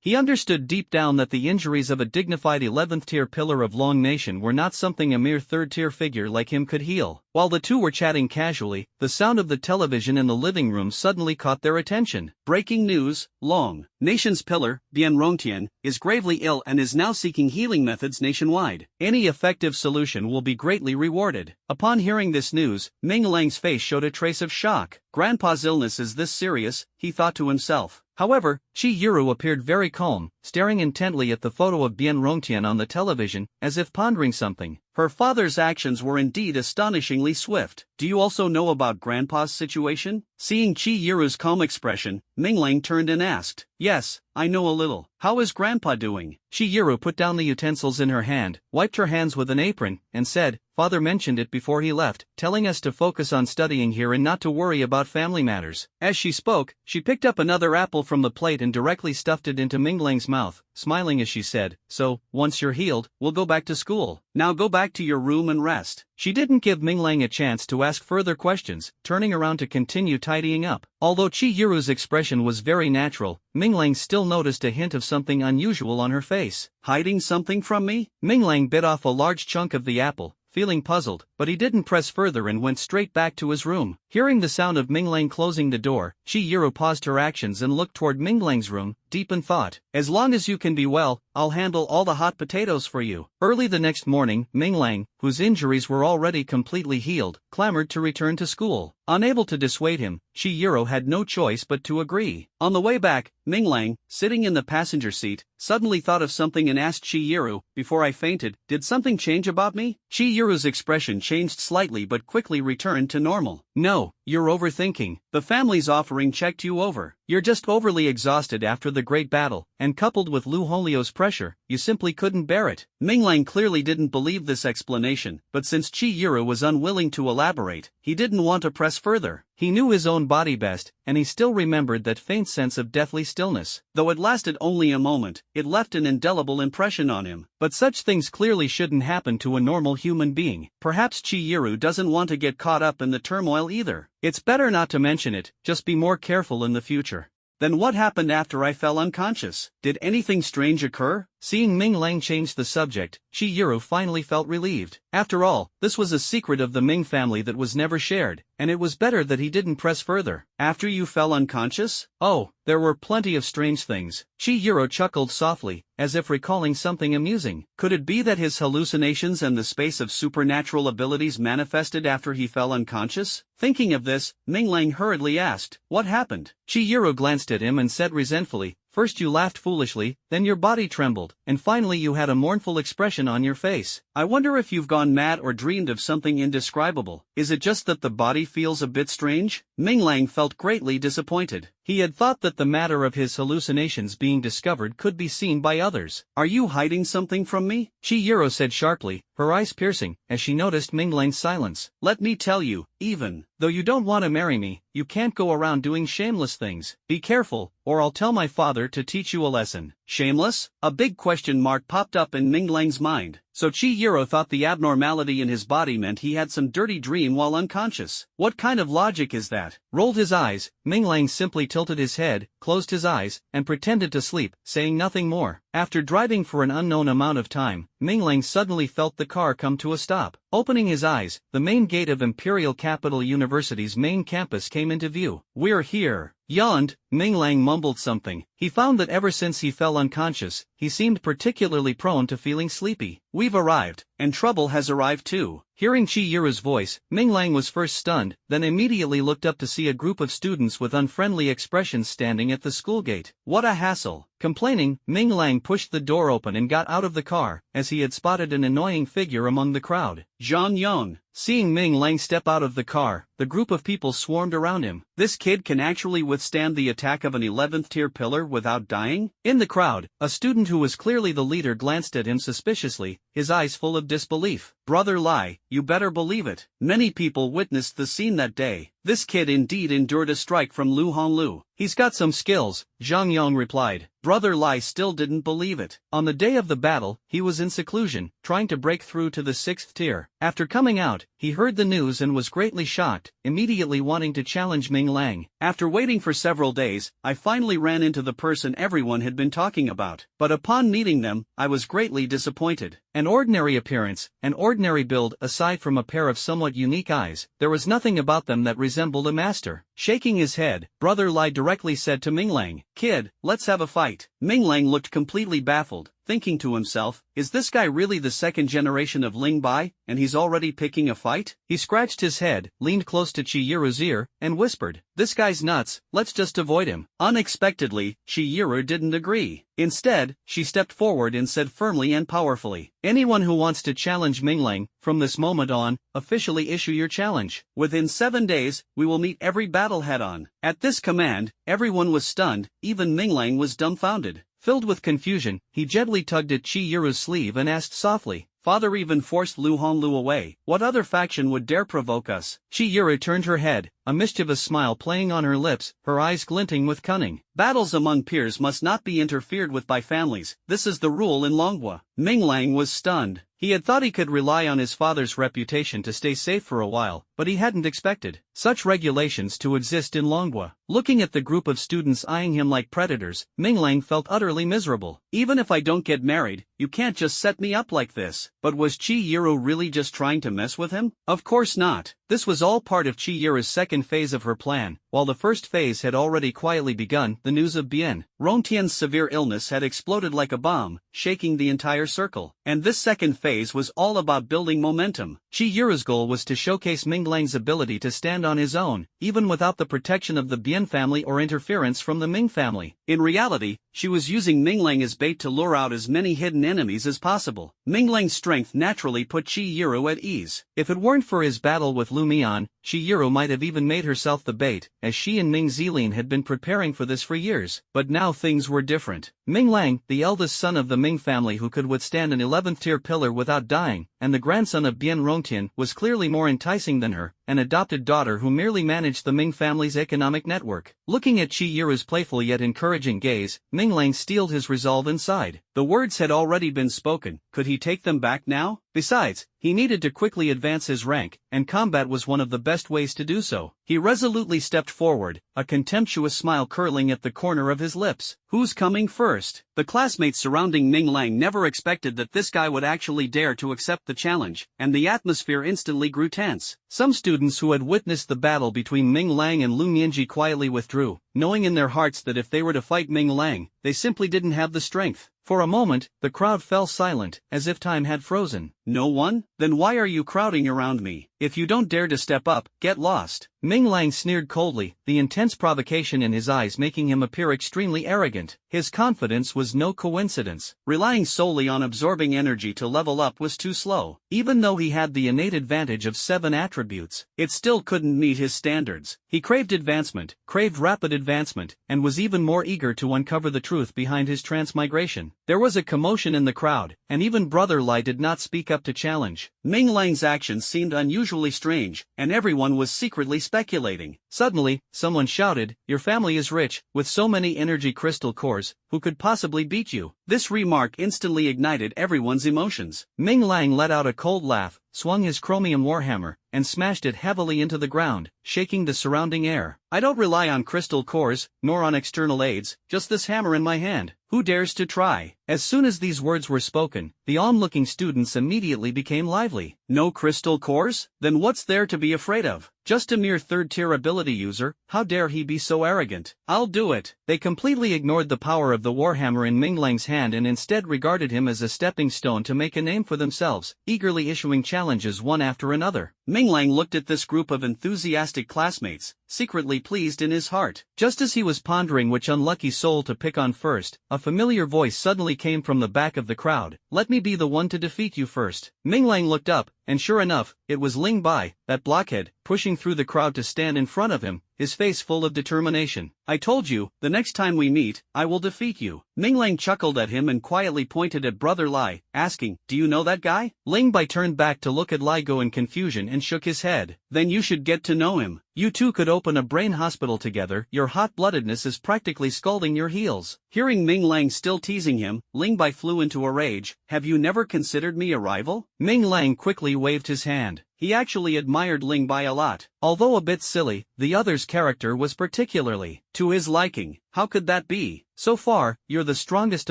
He understood deep down that the injuries of a dignified 11th-tier pillar of Long Nation were not something a mere 3rd-tier figure like him could heal. While the two were chatting casually, the sound of the television in the living room suddenly caught their attention. Breaking news: Long Nation's pillar, Bien Rongtian, is gravely ill and is now seeking healing methods nationwide. Any effective solution will be greatly rewarded. Upon hearing this news, Minglang's face showed a trace of shock. Grandpa's illness is this serious, he thought to himself. However, Chihiro appeared very calm, staring intently at the photo of Bien Rongtian on the television, as if pondering something. Her father's actions were indeed astonishingly swift. "Do you also know about Grandpa's situation?" Seeing Chihiro's calm expression, Minglang turned and asked. "Yes, I know a little. How is Grandpa doing?" Chihiro put down the utensils in her hand, wiped her hands with an apron, and said, "Father mentioned it before he left, telling us to focus on studying here and not to worry about family matters." As she spoke, she picked up another apple from the plate and directly stuffed it into Minglang's mouth, smiling as she said, "So, once you're healed, we'll go back to school. Now go back to your room and rest." She didn't give Minglang a chance to ask further questions, turning around to continue tidying up. Although Chihiro's expression was very natural, Minglang still noticed a hint of something unusual on her face. "Hiding something from me?" Minglang bit off a large chunk of the apple, feeling puzzled, but he didn't press further and went straight back to his room. Hearing the sound of Minglang closing the door, Chihiro paused her actions and looked toward Minglang's room, deep in thought. "As long as you can be well, I'll handle all the hot potatoes for you." Early the next morning, Minglang, whose injuries were already completely healed, clamored to return to school. Unable to dissuade him, Chihiro had no choice but to agree. On the way back, Minglang, sitting in the passenger seat, suddenly thought of something and asked Chihiro, "Before I fainted, did something change about me?" Chihiro's expression changed slightly but quickly returned to normal. "No, you're overthinking. The family's offering checked you over. You're just overly exhausted after the great battle, and coupled with Lu Honglio's pressure, you simply couldn't bear it." Minglang clearly didn't believe this explanation, but since Chihiro was unwilling to elaborate, he didn't want to press further. He knew his own body best, and he still remembered that faint sense of deathly stillness. Though it lasted only a moment, it left an indelible impression on him. But such things clearly shouldn't happen to a normal human being. Perhaps Chihiro doesn't want to get caught up in the turmoil either. It's better not to mention it, just be more careful in the future. "Then what happened after I fell unconscious? Did anything strange occur?" Seeing Minglang change the subject, Chihiro finally felt relieved. After all, this was a secret of the Ming family that was never shared, and it was better that he didn't press further. "After you fell unconscious?" "Oh, there were plenty of strange things." Chihiro chuckled softly, as if recalling something amusing. Could it be that his hallucinations and the space of supernatural abilities manifested after he fell unconscious? Thinking of this, Minglang hurriedly asked, "What happened?" Chihiro glanced at him and said resentfully, "First you laughed foolishly, then your body trembled. and finally you had a mournful expression on your face. I wonder if you've gone mad or dreamed of something indescribable. Is it just that the body feels a bit strange? Ming Lang felt greatly disappointed. He had thought that the matter of his hallucinations being discovered could be seen by others. Are you hiding something from me? Chihiro said sharply, her eyes piercing, as she noticed Ming Lang's silence. Let me tell you, even though you don't want to marry me, you can't go around doing shameless things. Be careful, or I'll tell my father to teach you a lesson. Shameless? A big question mark popped up in Ming Lang's mind. So Chihiro thought the abnormality in his body meant he had some dirty dream while unconscious. What kind of logic is that? Rolled his eyes, Ming Lang simply tilted his head, closed his eyes, and pretended to sleep, saying nothing more. After driving for an unknown amount of time, Ming Lang suddenly felt the car come to a stop. Opening his eyes, the main gate of Imperial Capital University's main campus came into view. We're here. Yawned, Ming Lang mumbled something. He found that ever since he fell unconscious, he seemed particularly prone to feeling sleepy. We've arrived, and trouble has arrived too. Hearing Chihiro's voice, Ming Lang was first stunned, then immediately looked up to see a group of students with unfriendly expressions standing at the school gate. What a hassle. Complaining, Ming Lang pushed the door open and got out of the car, as he had spotted an annoying figure among the crowd. Zhang Yong. Seeing Ming Lang step out of the car, the group of people swarmed around him. This kid can actually withstand the attack of an 11th tier pillar without dying? In the crowd, a student who was clearly the leader glanced at him suspiciously, his eyes full of disbelief. Brother Lai, you better believe it. Many people witnessed the scene that day. This kid indeed endured a strike from Lu Honglu. He's got some skills, Zhang Yong replied. Brother Lai still didn't believe it. On the day of the battle, he was in seclusion, trying to break through to the 6th tier. After coming out, he heard the news and was greatly shocked, immediately wanting to challenge Ming Lang. After waiting for several days, I finally ran into the person everyone had been talking about. But upon meeting them, I was greatly disappointed. An ordinary appearance, an ordinary build aside from a pair of somewhat unique eyes, there was nothing about them that resembled a master. Shaking his head, Brother Lai directly said to Ming Lang, "Kid, let's have a fight." Ming Lang looked completely baffled, thinking to himself, is this guy really the second generation of Ling Bai, and he's already picking a fight? He scratched his head, leaned close to Chihiro's ear, and whispered, "This guy's nuts, let's just avoid him." Unexpectedly, Chihiro didn't agree. Instead, she stepped forward and said firmly and powerfully, "Anyone who wants to challenge Ming Lang, from this moment on, officially issue your challenge. Within 7 days, we will meet every battle head-on." At this command, everyone was stunned, even Ming Lang was dumbfounded. Filled with confusion, he gently tugged at Chihiro's sleeve and asked softly, "Father even forced Lu Honglu away. What other faction would dare provoke us?" Chihiro turned her head, a mischievous smile playing on her lips, her eyes glinting with cunning. "Battles among peers must not be interfered with by families. This is the rule in Longhua." Ming Lang was stunned. He had thought he could rely on his father's reputation to stay safe for a while, but he hadn't expected such regulations to exist in Longhua. Looking at the group of students eyeing him like predators, Ming Lang felt utterly miserable. Even if I don't get married, you can't just set me up like this. But was Chihiro really just trying to mess with him? Of course not. This was all part of Chihiro's second phase of her plan. While the first phase had already quietly begun, the news of Bien Rongtian's severe illness had exploded like a bomb, shaking the entire circle. And this second phase was all about building momentum. Chihiro's goal was to showcase Ming Lang's ability to stand on his own, even without the protection of the Bien family or interference from the Ming family. In reality, she was using Ming Lang as bait to lure out as many hidden enemies as possible. Ming Lang's strength naturally put Chihiro at ease. If it weren't for his battle with Lu Mian, Chihiro might have even made herself the bait, as she and Ming Zilin had been preparing for this for years. But now things were different. Ming Lang, the eldest son of the Ming family who could withstand an 11th tier pillar without dying, and the grandson of Bien Rongtian, was clearly more enticing than her, an adopted daughter who merely managed the Ming family's economic network. Looking at Chihiro's playful yet encouraging gaze, Ming Lang steeled his resolve inside. The words had already been spoken. Could he take them back now? Besides, he needed to quickly advance his rank, and combat was one of the best ways to do so. He resolutely stepped forward, a contemptuous smile curling at the corner of his lips. Who's coming first? The classmates surrounding Ming Lang never expected that this guy would actually dare to accept the challenge, and the atmosphere instantly grew tense. Some students who had witnessed the battle between Ming Lang and Lu Mianji quietly withdrew, knowing in their hearts that if they were to fight Ming Lang, they simply didn't have the strength. For a moment, the crowd fell silent, as if time had frozen. No one? Then why are you crowding around me? If you don't dare to step up, get lost. Ming Lang sneered coldly, the intense provocation in his eyes making him appear extremely arrogant. His confidence was no coincidence. Relying solely on absorbing energy to level up was too slow. Even though he had the innate advantage of 7 attributes, it still couldn't meet his standards. He craved advancement, craved rapid advancement, and was even more eager to uncover the truth behind his transmigration. There was a commotion in the crowd, and even Brother Lai did not speak up to challenge. Ming Lang's actions seemed unusually strange, and everyone was secretly speculating. Suddenly, someone shouted, "Your family is rich, with so many energy crystal cores, who could possibly beat you?" This remark instantly ignited everyone's emotions. Ming Lang let out a cold laugh, swung his chromium warhammer, and smashed it heavily into the ground, shaking the surrounding air. "I don't rely on crystal cores, nor on external aids, just this hammer in my hand. Who dares to try?" As soon as these words were spoken, the onlooking students immediately became lively. No crystal cores? Then what's there to be afraid of? Just a mere third-tier ability user, how dare he be so arrogant? I'll do it. They completely ignored the power of the warhammer in Ming Lang's hand and instead regarded him as a stepping stone to make a name for themselves, eagerly issuing challenges one after another. Ming Lang looked at this group of enthusiastic classmates, secretly pleased in his heart. Just as he was pondering which unlucky soul to pick on first, a familiar voice suddenly came from the back of the crowd. "Let me be the one to defeat you first." Ming Lang looked up, and sure enough, it was Ling Bai, that blockhead, pushing through the crowd to stand in front of him, his face full of determination. "I told you, the next time we meet, I will defeat you." Ming Lang chuckled at him and quietly pointed at Brother Lai, asking, "Do you know that guy?" Ling Bai turned back to look at Lai Go in confusion and shook his head. "Then you should get to know him. You two could open a brain hospital together. Your hot-bloodedness is practically scalding your heels." Hearing Ming Lang still teasing him, Ling Bai flew into a rage. "Have you never considered me a rival?" Ming Lang quickly waved his hand. He actually admired Ling Bai a lot. Although a bit silly, the other's character was particularly to his liking. How could that be? "So far, you're the strongest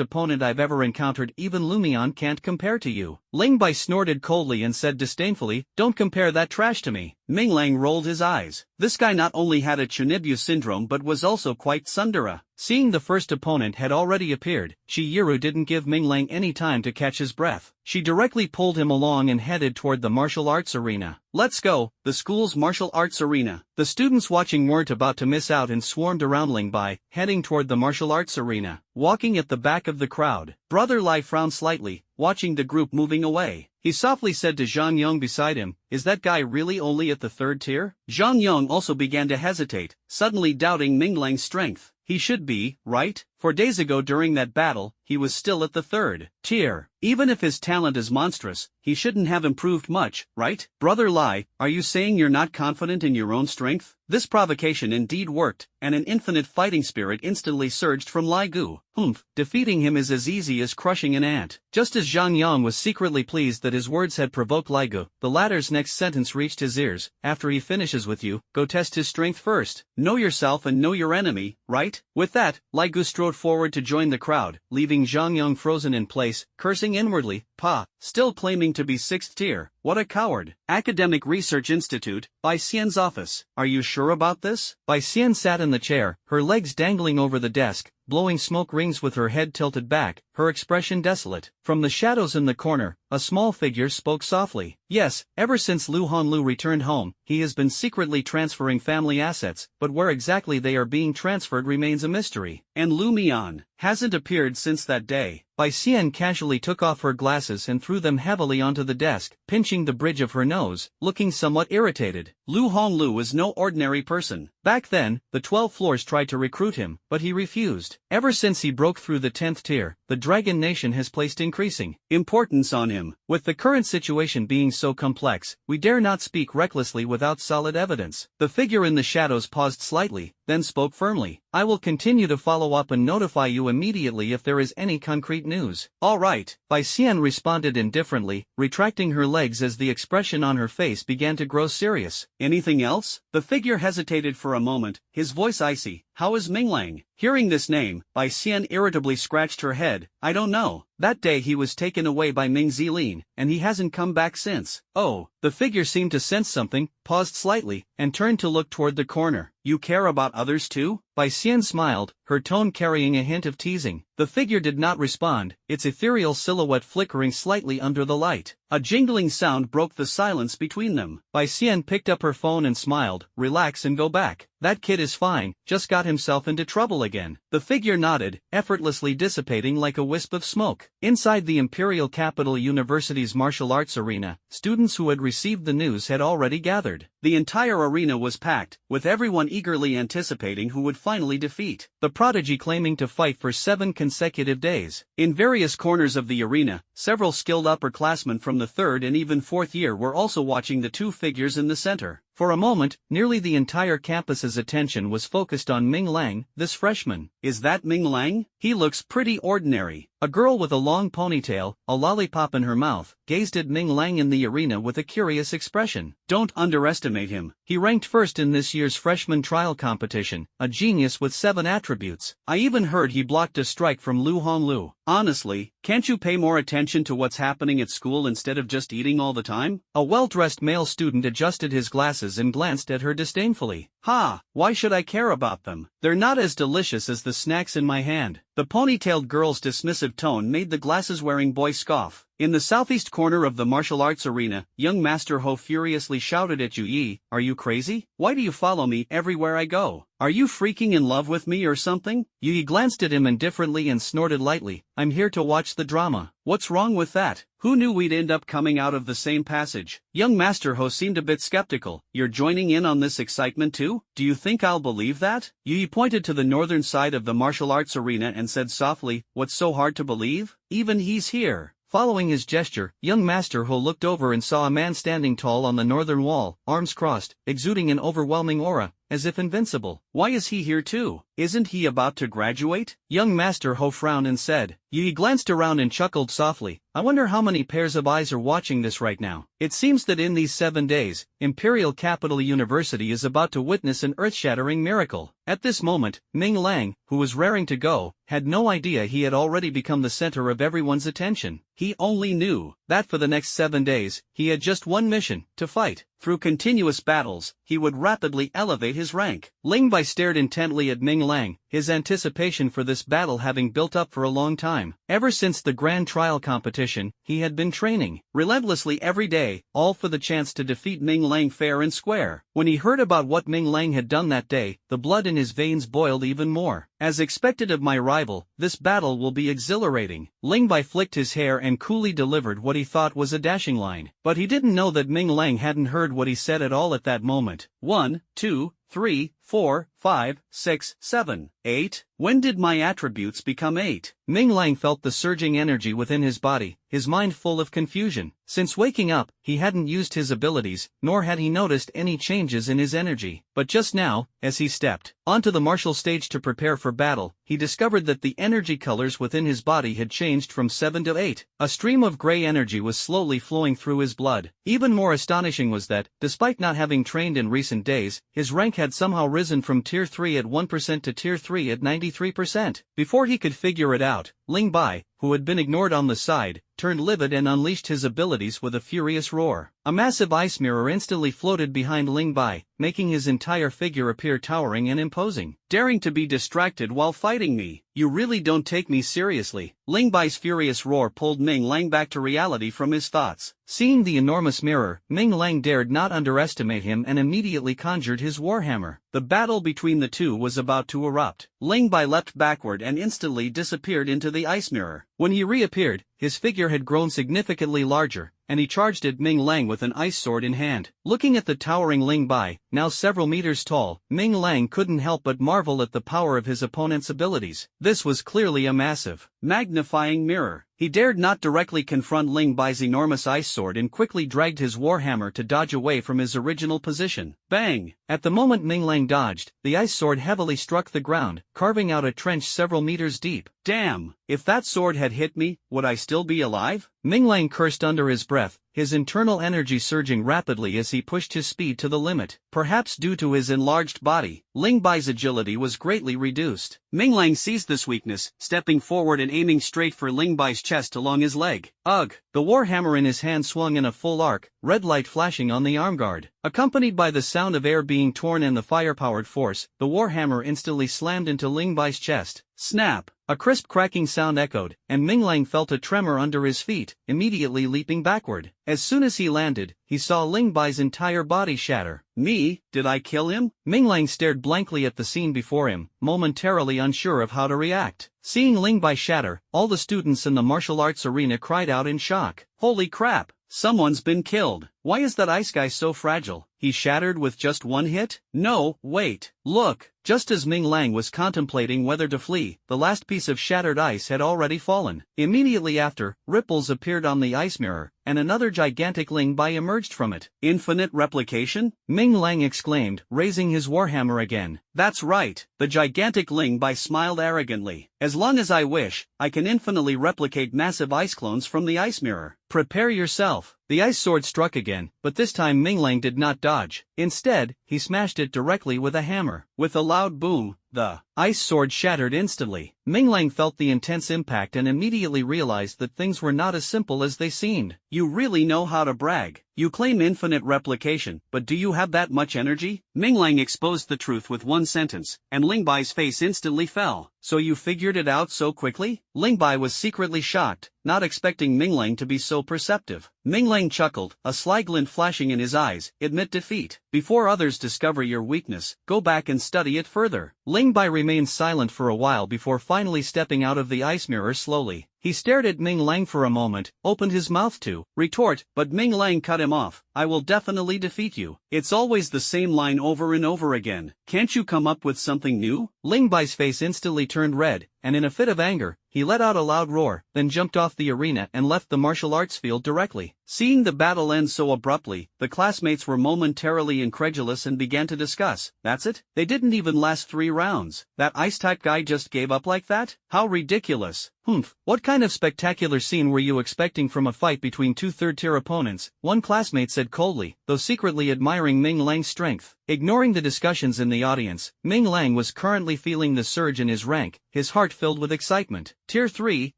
opponent I've ever encountered. Even Lumion can't compare to you." Ling Bai snorted coldly and said disdainfully, "Don't compare that trash to me." Ming Lang rolled his eyes. This guy not only had a Chunibu syndrome but was also quite tsundere. Seeing the first opponent had already appeared, Chihiro didn't give Ming Lang any time to catch his breath. She directly pulled him along and headed toward the martial arts arena. "Let's go, the school's martial arts arena." The students watching weren't about to miss out and swarmed around Ling Bai, heading toward the martial arts arena. Walking at the back of the crowd, Brother Lai frowned slightly, watching the group moving away. He softly said to Zhang Yong beside him, "Is that guy really only at the 3rd tier?" Zhang Yong also began to hesitate, suddenly doubting Ming Lang's strength. He should be, right? 4 days ago during that battle, he was still at the 3rd tier. Even if his talent is monstrous, he shouldn't have improved much, right? "Brother Lai, are you saying you're not confident in your own strength?" This provocation indeed worked, and an infinite fighting spirit instantly surged from Lai Gu. "Humph, defeating him is as easy as crushing an ant." Just as Zhang Yang was secretly pleased that his words had provoked Lai Gu, the latter's next sentence reached his ears. "After he finishes with you, go test his strength first. Know yourself and know your enemy, right?" With that, Lai Gu strode forward to join the crowd, leaving Zhang Yang frozen in place, cursing inwardly. "Pa, still claiming to be 6th tier. What a coward." Academic Research Institute, Bai Xian's office. "Are you sure about this?" Bai Xian sat in the chair, her legs dangling over the desk, blowing smoke rings with her head tilted back, her expression desolate. From the shadows in the corner, a small figure spoke softly. "Yes, ever since Lu Honlu returned home, he has been secretly transferring family assets, but where exactly they are being transferred remains a mystery. And Lu Mian hasn't appeared since that day." Bai Xian casually took off her glasses and threw them heavily onto the desk, pinching the bridge of her nose, looking somewhat irritated. Lu Honglu was no ordinary person. Back then, the 12 floors tried to recruit him, but he refused. Ever since he broke through the 10th tier, the Dragon Nation has placed increasing importance on him. With the current situation being so complex, we dare not speak recklessly without solid evidence. The figure in the shadows paused slightly, then spoke firmly. "I will continue to follow up and notify you immediately if there is any concrete news." "All right," Bai Xian responded indifferently, retracting her legs as the expression on her face began to grow serious. "Anything else?" The figure hesitated for a moment, his voice icy. "How is Ming Lang?" Hearing this name, Bai Xian irritably scratched her head. "I don't know. That day he was taken away by Ming Zilin, and he hasn't come back since." "Oh." The figure seemed to sense something, paused slightly, and turned to look toward the corner. You care about others too? Bai Xian smiled, her tone carrying a hint of teasing. The figure did not respond, its ethereal silhouette flickering slightly under the light. A jingling sound broke the silence between them. Bai Xian picked up her phone and smiled, relax and go back. That kid is fine, just got himself into trouble again. The figure nodded, effortlessly dissipating like a wisp of smoke. Inside the Imperial Capital University's martial arts arena, students who had received the news had already gathered. The entire arena was packed, with everyone eagerly anticipating who would finally defeat the prodigy claiming to fight for 7 consecutive days. In various corners of the arena, several skilled upperclassmen from the 3rd and even 4th year were also watching the two figures in the center. For a moment, nearly the entire campus's attention was focused on Ming Lang, this freshman. Is that Ming Lang? He looks pretty ordinary. A girl with a long ponytail, a lollipop in her mouth, gazed at Ming Lang in the arena with a curious expression. Don't underestimate him. He ranked first in this year's freshman trial competition, a genius with 7 attributes. I even heard he blocked a strike from Lu Honglu. Honestly, can't you pay more attention to what's happening at school instead of just eating all the time? A well-dressed male student adjusted his glasses and glanced at her disdainfully. Ha, why should I care about them? They're not as delicious as the snacks in my hand. The ponytailed girl's dismissive tone made the glasses-wearing boy scoff. In the southeast corner of the martial arts arena, young Master Ho furiously shouted at Yu Yi, "Are you crazy? Why do you follow me everywhere I go? Are you freaking in love with me or something?" Yu Yi glanced at him indifferently and snorted lightly, "I'm here to watch the drama." What's wrong with that? Who knew we'd end up coming out of the same passage? Young Master Ho seemed a bit skeptical. You're joining in on this excitement too? Do you think I'll believe that? Yu Yi pointed to the northern side of the martial arts arena and said softly, "What's so hard to believe? Even he's here." Following his gesture, young Master Ho looked over and saw a man standing tall on the northern wall, arms crossed, exuding an overwhelming aura, as if invincible. Why is he here too? Isn't he about to graduate? Young Master Ho frowned and said. Yi glanced around and chuckled softly. I wonder how many pairs of eyes are watching this right now. It seems that in these 7 days, Imperial Capital University is about to witness an earth-shattering miracle. At this moment, Ming Lang, who was raring to go, had no idea he had already become the center of everyone's attention. He only knew that for the next 7 days, he had just one mission, to fight. Through continuous battles, he would rapidly elevate his rank. Ling Bai stared intently at Ming Lang, his anticipation for this battle having built up for a long time. Ever since the grand trial competition, he had been training relentlessly every day, all for the chance to defeat Ming Lang fair and square. When he heard about what Ming Lang had done that day, the blood in his veins boiled even more. As expected of my rival, this battle will be exhilarating. Ling Bai flicked his hair and coolly delivered what he thought was a dashing line. But he didn't know that Ming Lang hadn't heard what he said at all at that moment. 1, 2, 3, 4, 5, 6, 7, 8. When did my attributes become 8? Ming Lang felt the surging energy within his body, his mind full of confusion. Since waking up, he hadn't used his abilities, nor had he noticed any changes in his energy. But just now, as he stepped onto the martial stage to prepare for battle, he discovered that the energy colors within his body had changed from 7 to 8. A stream of gray energy was slowly flowing through his blood. Even more astonishing was that, despite not having trained in recent days, his rank had somehow risen from Tier 3 at 1% to Tier 3 at 93%. Before he could figure it out, Ling Bai, who had been ignored on the side, turned livid and unleashed his abilities with a furious roar. A massive ice mirror instantly floated behind Ling Bai, making his entire figure appear towering and imposing. Daring to be distracted while fighting me? You really don't take me seriously. Ling Bai's furious roar pulled Ming Lang back to reality from his thoughts. Seeing the enormous mirror, Ming Lang dared not underestimate him and immediately conjured his warhammer. The battle between the two was about to erupt. Ling Bai leapt backward and instantly disappeared into the ice mirror. When he reappeared, his figure had grown significantly larger, and he charged at Ming Lang with an ice sword in hand. Looking at the towering Ling Bai, now several meters tall, Ming Lang couldn't help but marvel at the power of his opponent's abilities. This was clearly a massive, magnifying mirror. He dared not directly confront Ling Bai's enormous ice sword and quickly dragged his warhammer to dodge away from his original position. Bang! At the moment Ming Lang dodged, the ice sword heavily struck the ground, carving out a trench several meters deep. Damn! If that sword had hit me, would I still be alive? Ming Lang cursed under his breath, his internal energy surging rapidly as he pushed his speed to the limit. Perhaps due to his enlarged body, Ling Bai's agility was greatly reduced. Ming Lang seized this weakness, stepping forward and aiming straight for Ling Bai's chest along his leg. Ugh! The warhammer in his hand swung in a full arc, red light flashing on the arm guard. Accompanied by the sound of air being torn and the fire-powered force, the warhammer instantly slammed into Ling Bai's chest. Snap! A crisp cracking sound echoed, and Ming Lang felt a tremor under his feet, immediately leaping backward. As soon as he landed, he saw Ling Bai's entire body shatter. Me? Did I kill him? Ming Lang stared blankly at the scene before him, momentarily unsure of how to react. Seeing Ling Bai shatter, all the students in the martial arts arena cried out in shock. Holy crap! Someone's been killed. Why is that ice guy so fragile? He shattered with just one hit? No, wait, look. Just as Ming Lang was contemplating whether to flee, the last piece of shattered ice had already fallen. Immediately after, ripples appeared on the ice mirror, and another gigantic Ling Bai emerged from it. Infinite replication? Ming Lang exclaimed, raising his warhammer again. That's right, the gigantic Ling Bai smiled arrogantly. As long as I wish, I can infinitely replicate massive ice clones from the ice mirror. Prepare yourself. The ice sword struck again, but this time Ming Lang did not dodge. Instead, he smashed it directly with a hammer. With a loud boom, the ice sword shattered instantly. Ming Lang felt the intense impact and immediately realized that things were not as simple as they seemed. You really know how to brag. You claim infinite replication, but do you have that much energy? Ming Lang exposed the truth with one sentence, and Ling Bai's face instantly fell. So you figured it out so quickly? Ling Bai was secretly shocked, not expecting Ming Lang to be so perceptive. Ming Lang chuckled, a sly glint flashing in his eyes. Admit defeat. Before others discover your weakness, go back and study it further. Ling Bai remained silent for a while before finally stepping out of the ice mirror slowly. He stared at Ming Lang for a moment, opened his mouth to retort, but Ming Lang cut him off. I will definitely defeat you. It's always the same line over and over again. Can't you come up with something new? Ling Bai's face instantly turned red, and in a fit of anger, he let out a loud roar, then jumped off the arena and left the martial arts field directly. Seeing the battle end so abruptly, the classmates were momentarily incredulous and began to discuss. That's it? They didn't even last 3 rounds. That ice-type guy just gave up like that? How ridiculous. Humph, what kind of spectacular scene were you expecting from a fight between 2 third-tier opponents? One classmate said coldly, though secretly admiring Ming Lang's strength. Ignoring the discussions in the audience, Ming Lang was currently feeling the surge in his rank, his heart filled with excitement. Tier 3,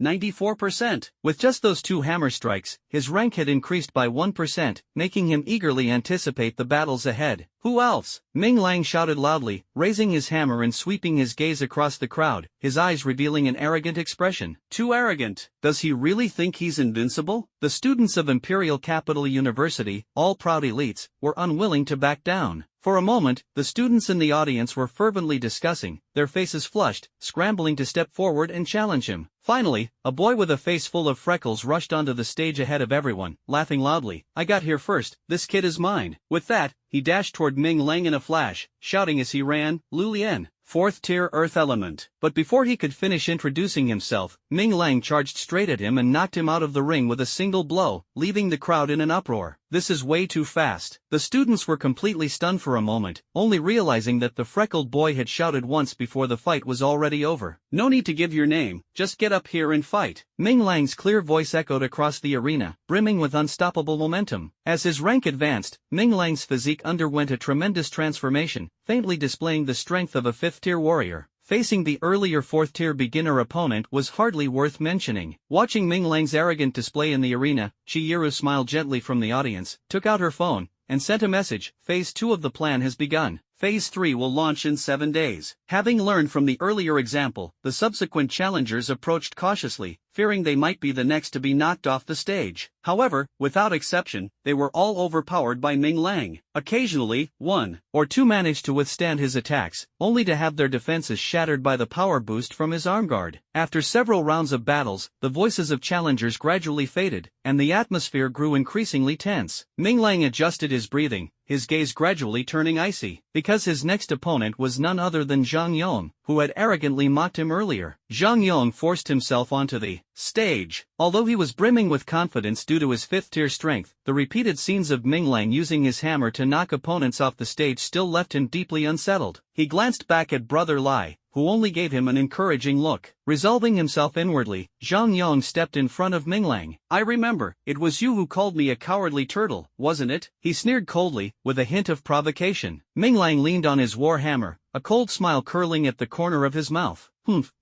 94%. With just those 2 hammer strikes, his rank had increased by 1%, making him eagerly anticipate the battles ahead. Who else? Ming Lang shouted loudly, raising his hammer and sweeping his gaze across the crowd, his eyes revealing an arrogant expression. Too arrogant. Does he really think he's invincible? The students of Imperial Capital University, all proud elites, were unwilling to back down. For a moment, the students in the audience were fervently discussing, their faces flushed, scrambling to step forward and challenge him. Finally, a boy with a face full of freckles rushed onto the stage ahead of everyone, laughing loudly. I got here first, this kid is mine. With that, he dashed toward Ming Lang in a flash, shouting as he ran, Lu Lian, 4th tier earth element. But before he could finish introducing himself, Ming Lang charged straight at him and knocked him out of the ring with a single blow, leaving the crowd in an uproar. This is way too fast. The students were completely stunned for a moment, only realizing that the freckled boy had shouted once before the fight was already over. No need to give your name, just get up here and fight. Ming Lang's clear voice echoed across the arena, brimming with unstoppable momentum. As his rank advanced, Ming Lang's physique underwent a tremendous transformation, faintly displaying the strength of a 5th-tier warrior. Facing the earlier 4th-tier beginner opponent was hardly worth mentioning. Watching Ming Lang's arrogant display in the arena, Chihiro smiled gently from the audience, took out her phone, and sent a message. Phase 2 of the plan has begun. Phase 3 will launch in 7 days. Having learned from the earlier example, the subsequent challengers approached cautiously, fearing they might be the next to be knocked off the stage. However, without exception, they were all overpowered by Ming Lang. Occasionally, 1 or 2 managed to withstand his attacks, only to have their defenses shattered by the power boost from his arm guard. After several rounds of battles, the voices of challengers gradually faded, and the atmosphere grew increasingly tense. Ming Lang adjusted his breathing, his gaze gradually turning icy, because his next opponent was none other than Zhang Yong, who had arrogantly mocked him earlier. Zhang Yong forced himself onto the stage. Although he was brimming with confidence due to his 5th-tier strength, the repeated scenes of Ming Lang using his hammer to knock opponents off the stage still left him deeply unsettled. He glanced back at Brother Lai, who only gave him an encouraging look. Resolving himself inwardly, Zhang Yong stepped in front of Minglang. I remember, it was you who called me a cowardly turtle, wasn't it? He sneered coldly, with a hint of provocation. Minglang leaned on his war hammer, a cold smile curling at the corner of his mouth.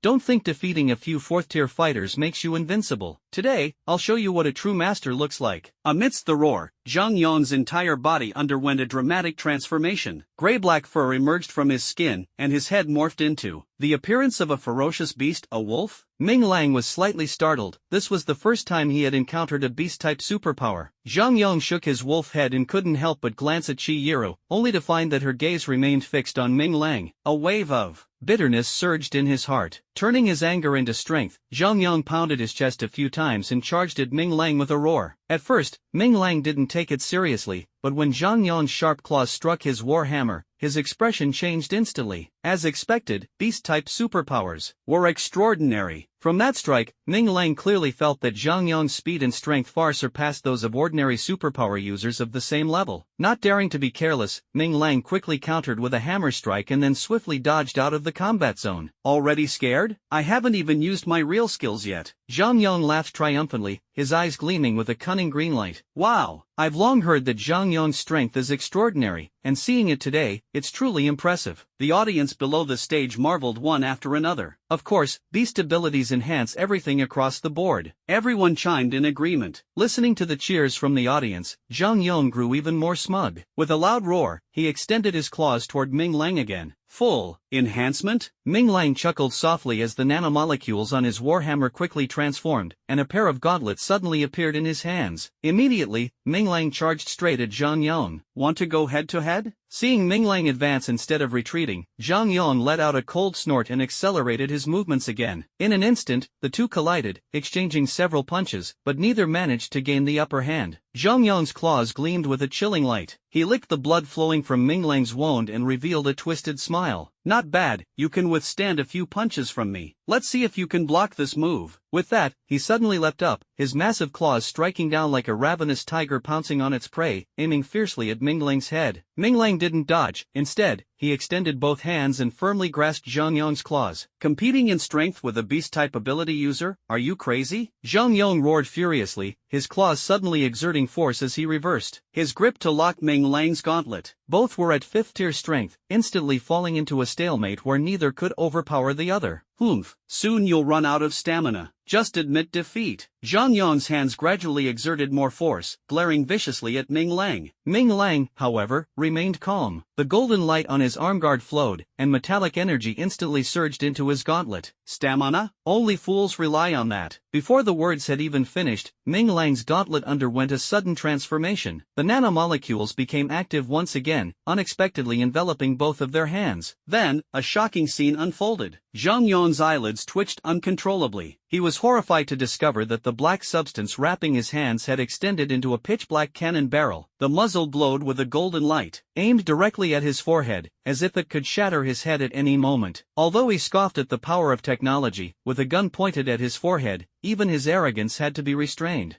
Don't think defeating a few fourth-tier fighters makes you invincible. Today, I'll show you what a true master looks like. Amidst the roar, Zhang Yong's entire body underwent a dramatic transformation. Gray-black fur emerged from his skin, and his head morphed into the appearance of a ferocious beast, a wolf. Minglang was slightly startled. This was the first time he had encountered a beast-type superpower. Zhang Yong shook his wolf head and couldn't help but glance at Qi Yiru, only to find that her gaze remained fixed on Minglang. A wave of bitterness surged in his heart. Turning his anger into strength, Zhang Yong pounded his chest a few times and charged at Minglang with a roar. At first, Minglang didn't take it seriously, but when Zhang Yong's sharp claws struck his war hammer, his expression changed instantly. As expected, beast-type superpowers were extraordinary. From that strike, Minglang clearly felt that Zhang Yong's speed and strength far surpassed those of ordinary superpower users of the same level. Not daring to be careless, Minglang quickly countered with a hammer strike and then swiftly dodged out of the combat zone. Already scared? I haven't even used my real skills yet. Zhang Yong laughed triumphantly, his eyes gleaming with a cunning green light. Wow! I've long heard that Zhang Yong's strength is extraordinary, and seeing it today, it's truly impressive. The audience below the stage marveled one after another. Of course, beast abilities enhance everything across the board. Everyone chimed in agreement. Listening to the cheers from the audience, Zhang Yong grew even more smug. With a loud roar, he extended his claws toward Minglang again. Full enhancement? Minglang chuckled softly as the nanomolecules on his warhammer quickly transformed, and a pair of gauntlets suddenly appeared in his hands. Immediately, Minglang charged straight at Zhang Yong. Want to go head-to-head? Seeing Minglang advance instead of retreating, Zhang Yong let out a cold snort and accelerated his movements again. In an instant, the two collided, exchanging several punches, but neither managed to gain the upper hand. Zhang Yong's claws gleamed with a chilling light. He licked the blood flowing from Minglang's wound and revealed a twisted smile. Not bad, you can withstand a few punches from me. Let's see if you can block this move. With that, he suddenly leapt up, his massive claws striking down like a ravenous tiger pouncing on its prey, aiming fiercely at Minglang's head. Minglang didn't dodge. Instead, he extended both hands and firmly grasped Zhang Yong's claws. Competing in strength with a beast-type ability user? Are you crazy? Zhang Yong roared furiously, his claws suddenly exerting force as he reversed his grip to lock Minglang's gauntlet. Both were at 5th-tier strength, instantly falling into a stalemate where neither could overpower the other. Soon you'll run out of stamina. Just admit defeat. Zhang Yong's hands gradually exerted more force, glaring viciously at Minglang. Minglang, however, remained calm. The golden light on his armguard flowed, and metallic energy instantly surged into his gauntlet. Stamina? Only fools rely on that. Before the words had even finished, Minglang's gauntlet underwent a sudden transformation. The nanomolecules became active once again, unexpectedly enveloping both of their hands. Then, a shocking scene unfolded. Zhang Yong's eyelids twitched uncontrollably. He was horrified to discover that the black substance wrapping his hands had extended into a pitch-black cannon barrel. The muzzle glowed with a golden light, aimed directly at his forehead, as if it could shatter his head at any moment. Although he scoffed at the power of technology, with a gun pointed at his forehead, even his arrogance had to be restrained.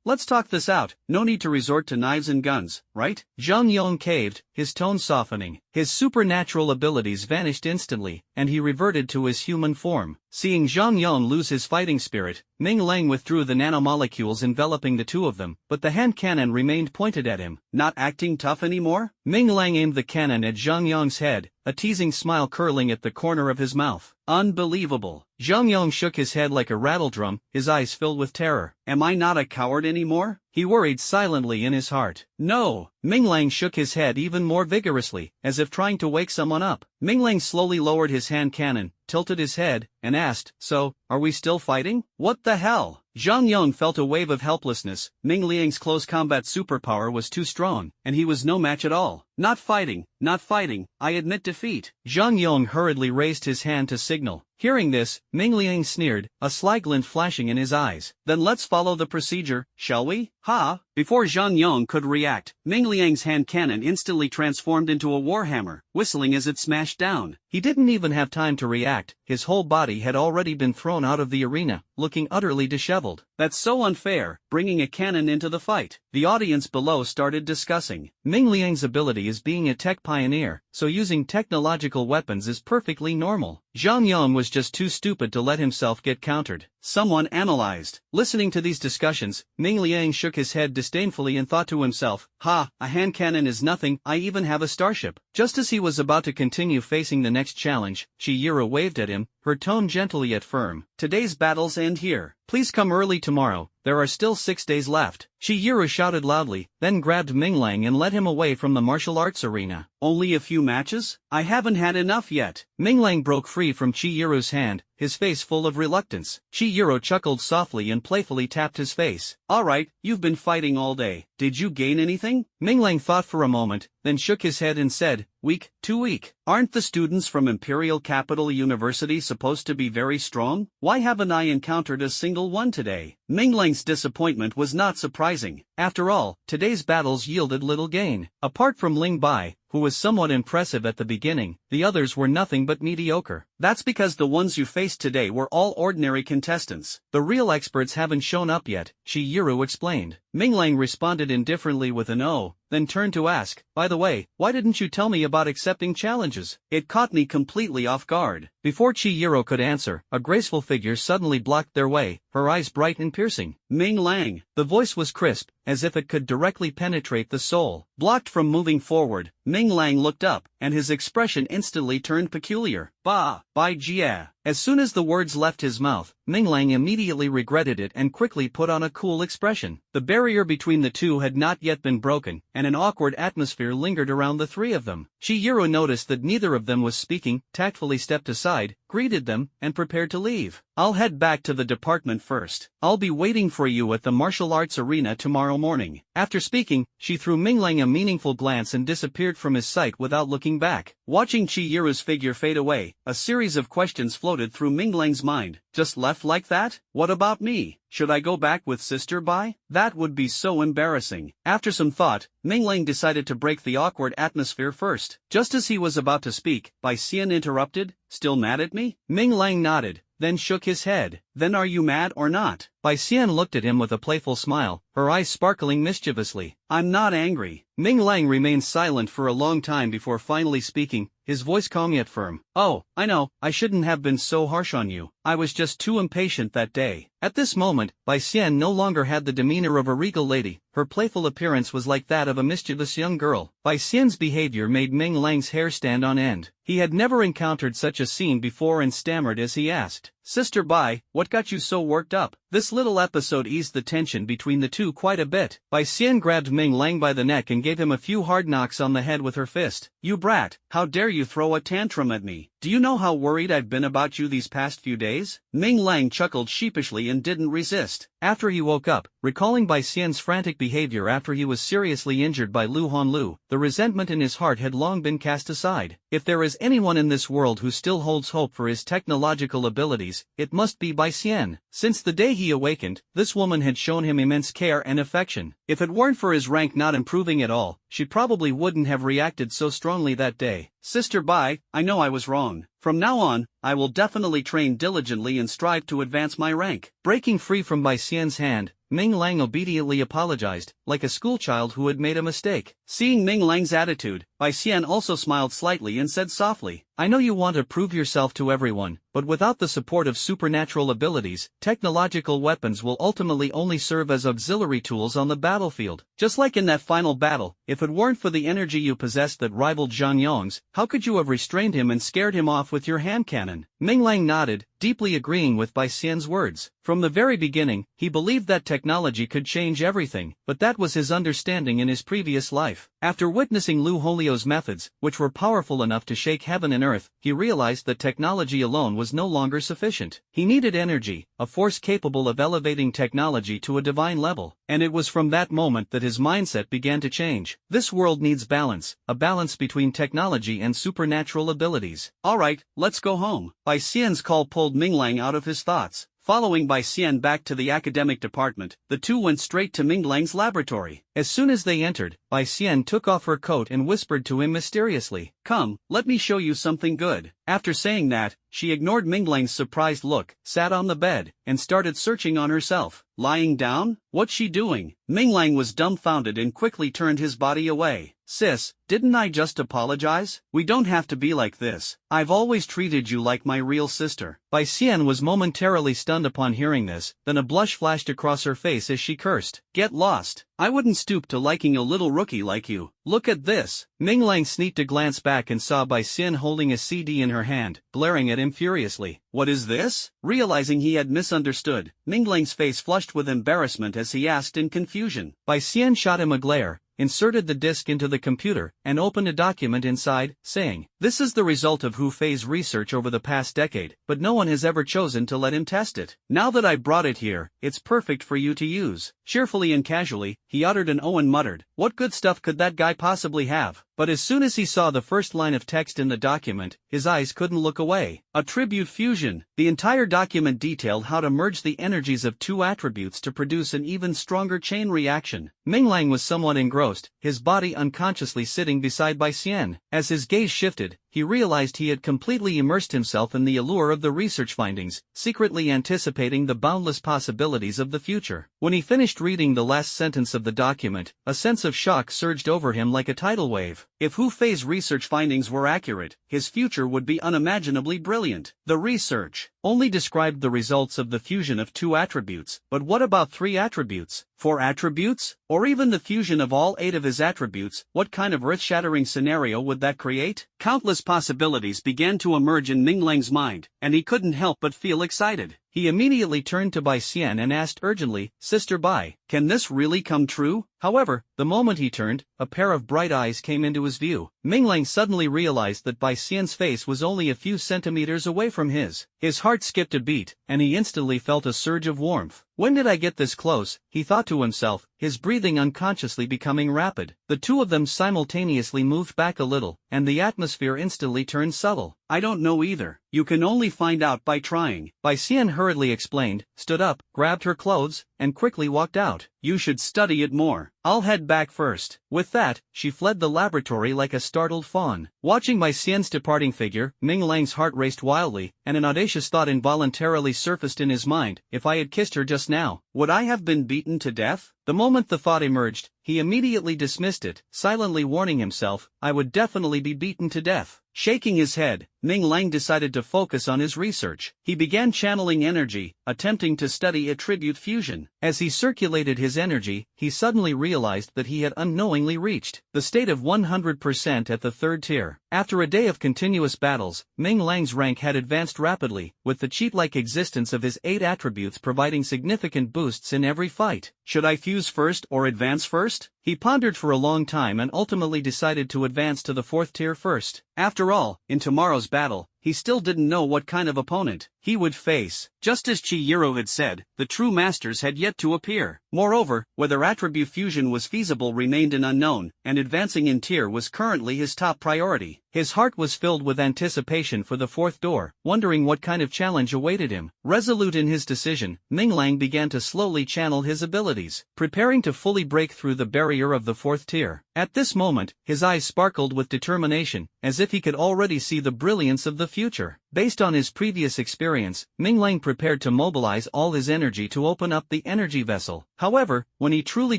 Let's talk this out. No need to resort to knives and guns, right? Zhang Yong caved, his tone softening. His supernatural abilities vanished instantly, and he reverted to his human form. Seeing Zhang Yong lose his fighting spirit, Minglang withdrew the nanomolecules enveloping the two of them, but the hand cannon remained pointed at him. Not acting tough anymore? Minglang aimed the cannon at Zhang Yong's head, a teasing smile curling at the corner of his mouth. Unbelievable. Zhang Yong shook his head like a rattledrum, his eyes filled with terror. Am I not a coward anymore? He worried silently in his heart. No. Minglang shook his head even more vigorously, as if trying to wake someone up. Minglang slowly lowered his hand cannon, tilted his head, and asked, "So, are we still fighting?" What the hell? Zhang Yong felt a wave of helplessness. Minglang's close combat superpower was too strong, and he was no match at all. Not fighting, I admit defeat. Zhang Yong hurriedly raised his hand to signal. Hearing this, Minglang sneered, a sly glint flashing in his eyes. Then let's follow the procedure, shall we? Ha! Before Zhang Yong could react, Minglang's hand cannon instantly transformed into a warhammer, whistling as it smashed down. He didn't even have time to react, his whole body had already been thrown out of the arena, looking utterly disheveled. That's so unfair, bringing a cannon into the fight. The audience below started discussing. Ming Liang's ability is being a tech pioneer, so using technological weapons is perfectly normal. Zhang Yong was just too stupid to let himself get countered. Someone analyzed. Listening to these discussions, Ming Liang shook his head disdainfully and thought to himself, "Ha, a hand cannon is nothing, I even have a starship." Just as he was about to continue facing the next challenge, Chihiro waved at him, her tone gentle yet firm. "Today's battles end here. Please come early tomorrow, there are still 6 days left." Chihiro shouted loudly, then grabbed Ming Liang and led him away from the martial arts arena. "Only a few matches? I haven't had enough yet." Ming Liang broke free from Chihiro's hand, his face full of reluctance. Chihiro chuckled softly and playfully tapped his face. "Alright, you've been fighting all day. Did you gain anything?" Ming Liang thought for a moment, then shook his head and said, "Weak, too weak." "Aren't the students from Imperial Capital University supposed to be very strong? Why haven't I encountered a single one today?" Ming Liang's disappointment was not surprising. After all, today's battles yielded little gain. Apart from Ling Bai, who was somewhat impressive at the beginning, the others were nothing but mediocre. "That's because the ones you faced today were all ordinary contestants. The real experts haven't shown up yet," Chihiro explained. Ming Liang responded indifferently with an "oh," then turned to ask, "By the way, why didn't you tell me about accepting challenges?" It caught me completely off guard. Before Chihiro could answer, a graceful figure suddenly blocked their way, her eyes bright and piercing. "Ming Liang." The voice was crisp, as if it could directly penetrate the soul. Blocked from moving forward, Ming Liang looked up, and his expression instantly turned peculiar. "Bah, Bai Jia." As soon as the words left his mouth, Ming Liang immediately regretted it and quickly put on a cool expression. The barrier between the two had not yet been broken, and an awkward atmosphere lingered around the three of them. Chihiro noticed that neither of them was speaking, tactfully stepped aside, greeted them, and prepared to leave. "I'll head back to the department first. I'll be waiting for you at the martial arts arena tomorrow morning." After speaking, she threw Ming Liang a meaningful glance and disappeared from his sight without looking back. Watching Chihiro's figure fade away, a series of questions floated through Ming Liang's mind. Just left like that? What about me? Should I go back with Sister Bai? That would be so embarrassing. After some thought, Ming Liang decided to break the awkward atmosphere first. Just as he was about to speak, Bai Xian interrupted, "Still mad at me?" Ming Liang nodded, then shook his head. "Then are you mad or not?" Bai Xian looked at him with a playful smile, her eyes sparkling mischievously. "I'm not angry." Ming Liang remained silent for a long time before finally speaking, his voice calm yet firm. "Oh, I know, I shouldn't have been so harsh on you. I was just too impatient that day." At this moment, Bai Xian no longer had the demeanor of a regal lady, her playful appearance was like that of a mischievous young girl. Bai Xian's behavior made Ming Liang's hair stand on end. He had never encountered such a scene before and stammered as he asked, "Sister Bai, what got you so worked up?" This little episode eased the tension between the two quite a bit. Bai Xian grabbed Ming Liang by the neck and gave him a few hard knocks on the head with her fist. "You brat, how dare you throw a tantrum at me? Do you know how worried I've been about you these past few days?" Ming Liang chuckled sheepishly and didn't resist. After he woke up, recalling Bai Xian's frantic behavior after he was seriously injured by Lu Honlu, the resentment in his heart had long been cast aside. If there is anyone in this world who still holds hope for his technological abilities, it must be Bai Xian. Since the day he awakened, this woman had shown him immense care and affection. If it weren't for his rank not improving at all, she probably wouldn't have reacted so strongly that day. "Sister Bai, I know I was wrong. From now on, I will definitely train diligently and strive to advance my rank." Breaking free from Bai Xian's hand, Ming Liang obediently apologized, like a schoolchild who had made a mistake. Seeing Ming Liang's attitude, Bai Xian also smiled slightly and said softly, "I know you want to prove yourself to everyone, but without the support of supernatural abilities, technological weapons will ultimately only serve as auxiliary tools on the battlefield. Just like in that final battle, if it weren't for the energy you possessed that rivaled Zhang Yong's, how could you have restrained him and scared him off with your hand cannon?" Ming Liang nodded, deeply agreeing with Bai Xian's words. From the very beginning, he believed that technology could change everything, but that was his understanding in his previous life. After witnessing Lu Holio's methods, which were powerful enough to shake heaven and earth, he realized that technology alone was no longer sufficient. He needed energy, a force capable of elevating technology to a divine level, and it was from that moment that his mindset began to change. This world needs balance, a balance between technology and supernatural abilities. "Alright, let's go home." Bai Xian's call pulled Ming Liang out of his thoughts. Following Bai Xian back to the academic department, the two went straight to Ming Lang's laboratory. As soon as they entered, Bai Xian took off her coat and whispered to him mysteriously, "Come, let me show you something good." After saying that, she ignored Ming Lang's surprised look, sat on the bed, and started searching on herself. Lying down? What's she doing? Ming Lang was dumbfounded and quickly turned his body away. "Sis, didn't I just apologize? We don't have to be like this. I've always treated you like my real sister." Bai Xian was momentarily stunned upon hearing this, then a blush flashed across her face as she cursed. "Get lost. I wouldn't stoop to liking a little rookie like you. Look at this." Ming Lang sneaked a glance back and saw Bai Xian holding a CD in her hand, glaring at him furiously. "What is this?" Realizing he had misunderstood, Ming Lang's face flushed with embarrassment as he asked in confusion. Bai Xian shot him a glare, inserted the disc into the computer, and opened a document inside, saying, "This is the result of Hu Fei's research over the past decade, but no one has ever chosen to let him test it. Now that I brought it here, it's perfect for you to use." Cheerfully and casually, he uttered an "oh" and muttered, "What good stuff could that guy possibly have?" But as soon as he saw the first line of text in the document, his eyes couldn't look away. Attribute fusion. The entire document detailed how to merge the energies of two attributes to produce an even stronger chain reaction. Ming Lang was somewhat engrossed, his body unconsciously sitting beside Bai Xian. As his gaze shifted, he realized he had completely immersed himself in the allure of the research findings, secretly anticipating the boundless possibilities of the future. When he finished reading the last sentence of the document, a sense of shock surged over him like a tidal wave. If Hu Fei's research findings were accurate, his future would be unimaginably brilliant. The research only described the results of the fusion of two attributes, but what about 3 attributes? 4 attributes? Or even the fusion of all 8 of his attributes? What kind of earth-shattering scenario would that create? Countless possibilities began to emerge in Ming Lang's mind, and he couldn't help but feel excited. He immediately turned to Bai Xian and asked urgently, "Sister Bai, can this really come true?" However, the moment he turned, a pair of bright eyes came into his view. Ming Lang suddenly realized that Bai Xian's face was only a few centimeters away from his. His heart skipped a beat, and he instantly felt a surge of warmth. "When did I get this close?" he thought to himself, his breathing unconsciously becoming rapid. The two of them simultaneously moved back a little, and the atmosphere instantly turned subtle. "I don't know either. You can only find out by trying," Bai Xian hurriedly explained, stood up, grabbed her clothes, and quickly walked out. "You should study it more. I'll head back first." With that, she fled the laboratory like a startled fawn. Watching Bai Xian's departing figure, Ming Lang's heart raced wildly, and an audacious thought involuntarily surfaced in his mind. If I had kissed her just now, would I have been beaten to death? The moment the thought emerged, he immediately dismissed it, silently warning himself, I would definitely be beaten to death. Shaking his head, Ming Lang decided to focus on his research. He began channeling energy, attempting to study attribute fusion. As he circulated his energy, he suddenly realized that he had unknowingly reached the state of 100% at the 3rd tier. After a day of continuous battles, Ming Lang's rank had advanced rapidly, with the cheat-like existence of his 8 attributes providing significant boosts in every fight. Should I fuse first or advance first? He pondered for a long time and ultimately decided to advance to the 4th tier first. After all, in tomorrow's battle, he still didn't know what kind of opponent he would face. Just as Chihiro had said, the true masters had yet to appear. Moreover, whether attribute fusion was feasible remained an unknown, and advancing in tier was currently his top priority. His heart was filled with anticipation for the 4th door, wondering what kind of challenge awaited him. Resolute in his decision, Ming Lang began to slowly channel his abilities, preparing to fully break through the barrier of the 4th tier. At this moment, his eyes sparkled with determination, as if he could already see the brilliance of the future. Based on his previous experience, Ming Lang prepared to mobilize all his energy to open up the energy vessel. However, when he truly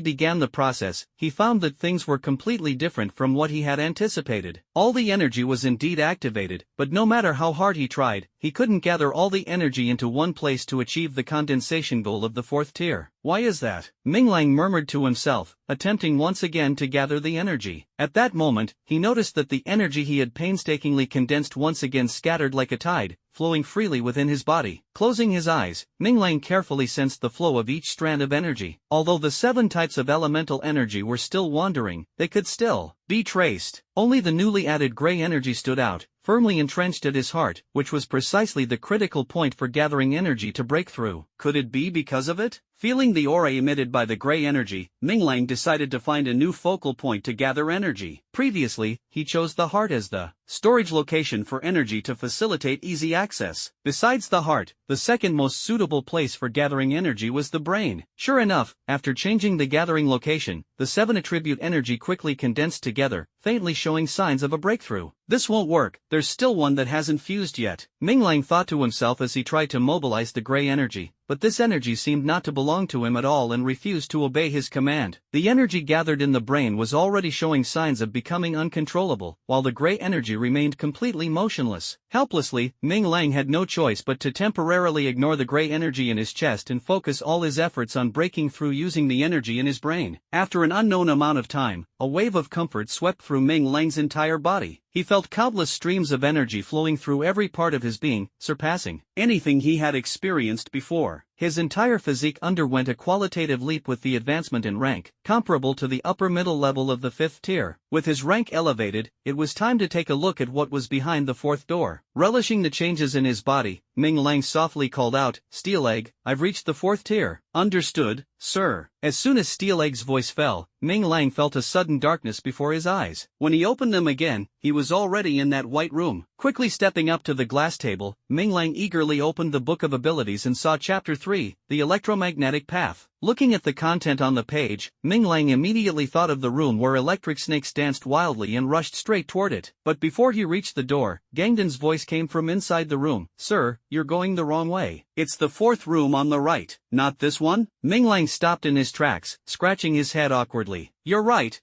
began the process, he found that things were completely different from what he had anticipated. All the energy was indeed activated, but no matter how hard he tried, he couldn't gather all the energy into one place to achieve the condensation goal of the 4th tier. Why is that? Ming Lang murmured to himself, attempting once again to gather the energy. At that moment, he noticed that the energy he had painstakingly condensed once again scattered like a tide, flowing freely within his body. Closing his eyes, Ming Lang carefully sensed the flow of each strand of energy. Although the 7 types of elemental energy were still wandering, they could still be traced. Only the newly added gray energy stood out, firmly entrenched at his heart, which was precisely the critical point for gathering energy to break through. Could it be because of it? Feeling the aura emitted by the gray energy, Minglang decided to find a new focal point to gather energy. Previously, he chose the heart as the storage location for energy to facilitate easy access. Besides the heart, the second most suitable place for gathering energy was the brain. Sure enough, after changing the gathering location, the 7 attribute energy quickly condensed together, faintly showing signs of a breakthrough. This won't work, there's still one that hasn't fused yet. Minglang thought to himself as he tried to mobilize the gray energy, but this energy seemed not to belong to him at all and refused to obey his command. The energy gathered in the brain was already showing signs of becoming uncontrollable, while the gray energy remained completely motionless. Helplessly, Minglang had no choice but to temporarily ignore the gray energy in his chest and focus all his efforts on breaking through using the energy in his brain. After an unknown amount of time, a wave of comfort swept through Minglang's entire body. He felt countless streams of energy flowing through every part of his being, surpassing anything he had experienced before. His entire physique underwent a qualitative leap with the advancement in rank, comparable to the upper middle level of the 5th tier. With his rank elevated, it was time to take a look at what was behind the 4th door. Relishing the changes in his body, Minglang softly called out, "Steelegg, I've reached the 4th tier." "Understood, sir." As soon as Steelegg's voice fell, Minglang felt a sudden darkness before his eyes. When he opened them again, he was already in that white room. Quickly stepping up to the glass table, Minglang eagerly opened the Book of Abilities and saw Chapter 3, The Electromagnetic Path. Looking at the content on the page, Minglang immediately thought of the room where electric snakes danced wildly and rushed straight toward it. But before he reached the door, Gangden's voice came from inside the room. "Sir, you're going the wrong way. It's the 4th room on the right, not this one?" Minglang stopped in his tracks, scratching his head awkwardly. "You're right,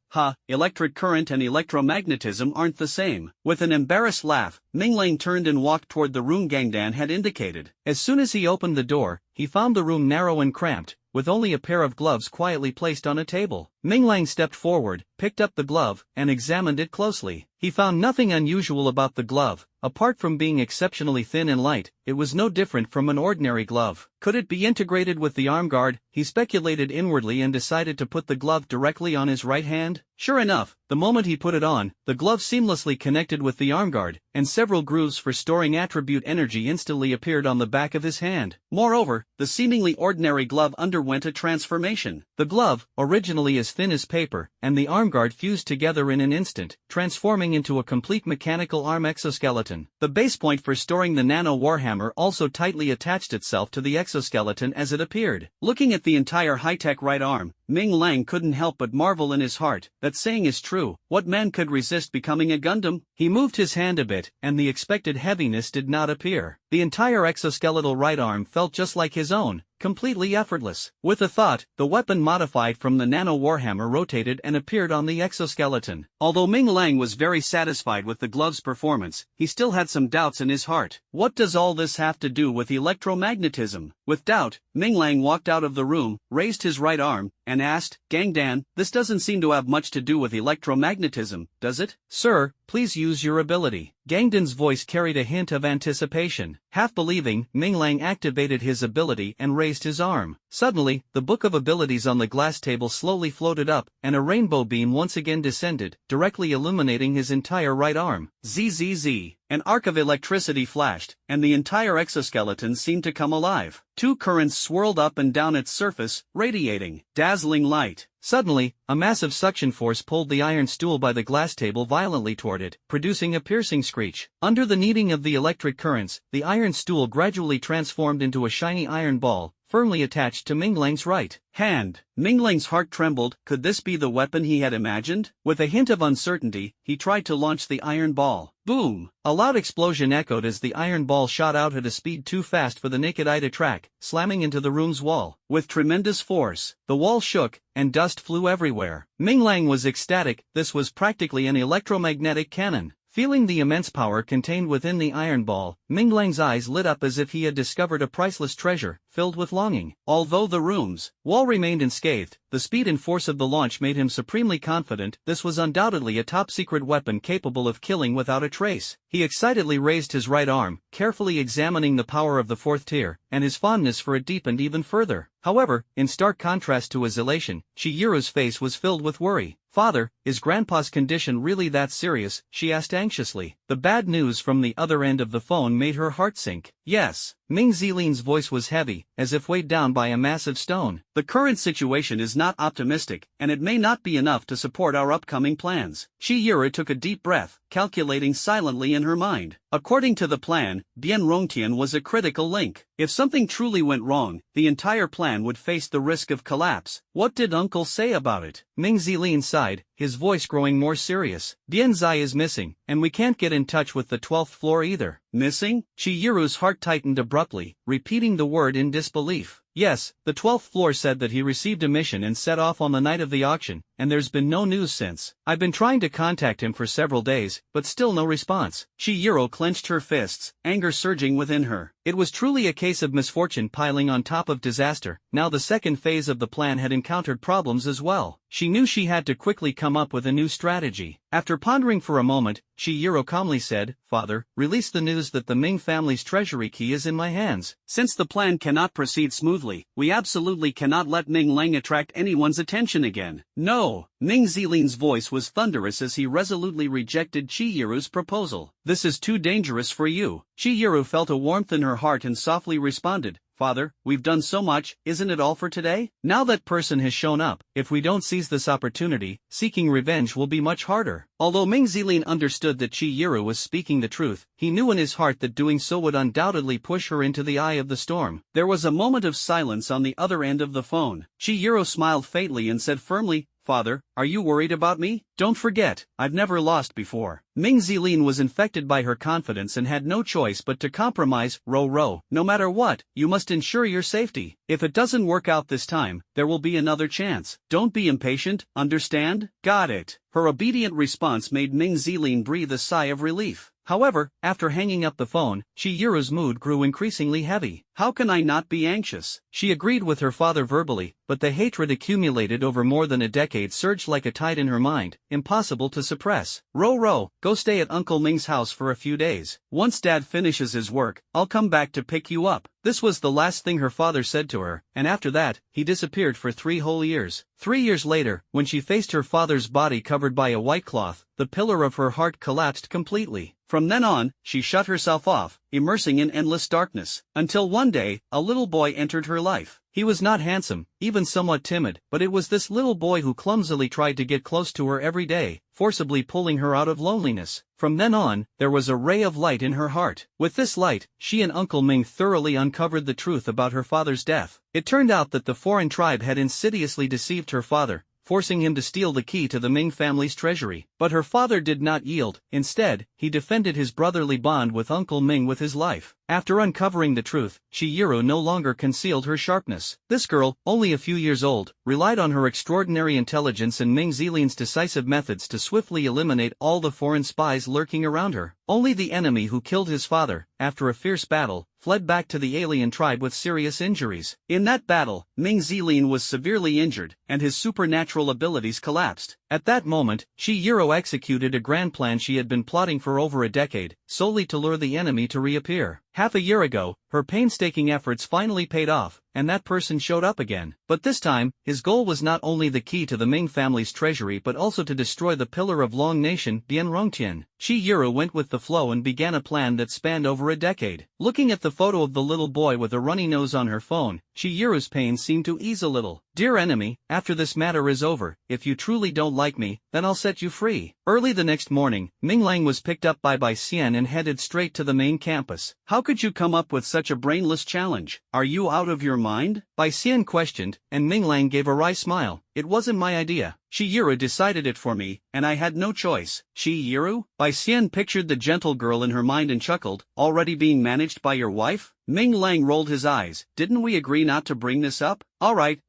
electric current and electromagnetism aren't the same." With an embarrassed laugh, Minglang turned and walked toward the room Gangdan had indicated. As soon as he opened the door, he found the room narrow and cramped, with only a pair of gloves quietly placed on a table. Minglang stepped forward, picked up the glove, and examined it closely. He found nothing unusual about the glove. Apart from being exceptionally thin and light, it was no different from an ordinary glove. Could it be integrated with the arm guard? He speculated inwardly and decided to put the glove directly on his right hand. Sure enough, the moment he put it on, the glove seamlessly connected with the arm guard, and several grooves for storing attribute energy instantly appeared on the back of his hand. Moreover, the seemingly ordinary glove underwent a transformation. The glove, originally as thin as paper, and the arm guard fused together in an instant, transforming into a complete mechanical arm exoskeleton. The base point for storing the nano warhammer also tightly attached itself to the exoskeleton as it appeared. Looking at the entire high-tech right arm, Minglang couldn't help but marvel in his heart. That saying is true. What man could resist becoming a Gundam? He moved his hand a bit, and the expected heaviness did not appear. The entire exoskeletal right arm felt just like his own, completely effortless. With a thought, the weapon modified from the nano warhammer rotated and appeared on the exoskeleton. Although Minglang was very satisfied with the glove's performance, he still had some doubts in his heart. What does all this have to do with electromagnetism? With doubt, Minglang walked out of the room, raised his right arm, and asked, "Gangdan, this doesn't seem to have much to do with electromagnetism, does it?" "Sir, please use your ability." Gangden's voice carried a hint of anticipation. Half believing, Minglang activated his ability and raised his arm. Suddenly, the Book of Abilities on the glass table slowly floated up, and a rainbow beam once again descended, directly illuminating his entire right arm. Zzz. An arc of electricity flashed, and the entire exoskeleton seemed to come alive. 2 currents swirled up and down its surface, radiating dazzling light. Suddenly, a massive suction force pulled the iron stool by the glass table violently toward it, producing a piercing screech. Under the kneading of the electric currents, the iron stool gradually transformed into a shiny iron ball, firmly attached to Minglang's right hand. Minglang's heart trembled. Could this be the weapon he had imagined? With a hint of uncertainty, he tried to launch the iron ball. Boom! A loud explosion echoed as the iron ball shot out at a speed too fast for the naked eye to track, slamming into the room's wall. With tremendous force, the wall shook, and dust flew everywhere. Minglang was ecstatic. This was practically an electromagnetic cannon. Feeling the immense power contained within the iron ball, Minglang's eyes lit up as if he had discovered a priceless treasure, filled with longing. Although the room's wall remained unscathed, the speed and force of the launch made him supremely confident this was undoubtedly a top-secret weapon capable of killing without a trace. He excitedly raised his right arm, carefully examining the power of the 4th tier, and his fondness for it deepened even further. However, in stark contrast to his elation, Chihiro's face was filled with worry. "Father, is Grandpa's condition really that serious?" she asked anxiously. The bad news from the other end of the phone made her heart sink. Yes. Ming Zilin's voice was heavy, as if weighed down by a massive stone. The current situation is not optimistic, and it may not be enough to support our upcoming plans. Chihiro took a deep breath, calculating silently in her mind. According to the plan, Bian Rongtian was a critical link. If something truly went wrong, the entire plan would face the risk of collapse. What did Uncle say about it? Ming Zilin sighed, his voice growing more serious. Bian Zai is missing, and we can't get in touch with the 12th floor either. Missing? Chihiro's heart tightened abruptly, repeating the word in disbelief. Yes, the 12th floor said that he received a mission and set off on the night of the auction, and there's been no news since. I've been trying to contact him for several days, but still no response. Chihiro clenched her fists, anger surging within her. It was truly a case of misfortune piling on top of disaster. Now the second phase of the plan had encountered problems as well. She knew she had to quickly come up with a new strategy. After pondering for a moment, Chihiro calmly said, "Father, release the news that the Ming family's treasury key is in my hands." Since the plan cannot proceed smoothly, we absolutely cannot let Ming Lang attract anyone's attention again. No. Ming Zilin's voice was thunderous as he resolutely rejected Chihiro's proposal. This is too dangerous for you. Chihiro felt a warmth in her heart and softly responded, "Father, we've done so much, isn't it all for today?" Now that person has shown up, if we don't seize this opportunity, seeking revenge will be much harder. Although Ming Zilin understood that Chihiro was speaking the truth, he knew in his heart that doing so would undoubtedly push her into the eye of the storm. There was a moment of silence on the other end of the phone. Chihiro smiled faintly and said firmly, "Father, are you worried about me? Don't forget, I've never lost before." Ming Zilin was infected by her confidence and had no choice but to compromise. No matter what, you must ensure your safety. If it doesn't work out this time, there will be another chance. Don't be impatient, understand? Got it. Her obedient response made Ming Zilin breathe a sigh of relief. However, after hanging up the phone, Chihiro's mood grew increasingly heavy. How can I not be anxious? She agreed with her father verbally, but the hatred accumulated over more than a decade surged like a tide in her mind, impossible to suppress. Go stay at Uncle Ming's house for a few days. Once Dad finishes his work, I'll come back to pick you up. This was the last thing her father said to her, and after that, he disappeared for 3 whole years. 3 years later, when she faced her father's body covered by a white cloth, the pillar of her heart collapsed completely. From then on, she shut herself off, immersing in endless darkness, until one day, a little boy entered her life. He was not handsome, even somewhat timid, but it was this little boy who clumsily tried to get close to her every day, forcibly pulling her out of loneliness. From then on, there was a ray of light in her heart. With this light, she and Uncle Ming thoroughly uncovered the truth about her father's death. It turned out that the foreign tribe had insidiously deceived her father, forcing him to steal the key to the Ming family's treasury. But her father did not yield. Instead, he defended his brotherly bond with Uncle Ming with his life. After uncovering the truth, Chihiro no longer concealed her sharpness. This girl, only a few years old, relied on her extraordinary intelligence and Ming Zilin's decisive methods to swiftly eliminate all the foreign spies lurking around her. Only the enemy who killed his father, after a fierce battle, fled back to the alien tribe with serious injuries. In that battle, Ming Zilin was severely injured, and his supernatural abilities collapsed. At that moment, Chihiro executed a grand plan she had been plotting for over a decade, solely to lure the enemy to reappear. Half a year ago, her painstaking efforts finally paid off, and that person showed up again. But this time, his goal was not only the key to the Ming family's treasury but also to destroy the pillar of Long Nation, Bian Rongtian. Chihiro went with the flow and began a plan that spanned over a decade. Looking at the photo of the little boy with a runny nose on her phone, Chihiro's pain seemed to ease a little. "Dear enemy, after this matter is over, if you truly don't like me, then I'll set you free." Early the next morning, Ming Lang was picked up by Bai Xian and headed straight to the main campus. "How could you come up with such a brainless challenge? Are you out of your mind?" Bai Xian questioned, and Ming Lang gave a wry smile. "It wasn't my idea. Chihiro decided it for me, and I had no choice." "Chihiro?" Bai Xian pictured the gentle girl in her mind and chuckled. "Already being managed by your wife?" Ming Lang rolled his eyes. "Didn't we agree not to bring this up?" All right,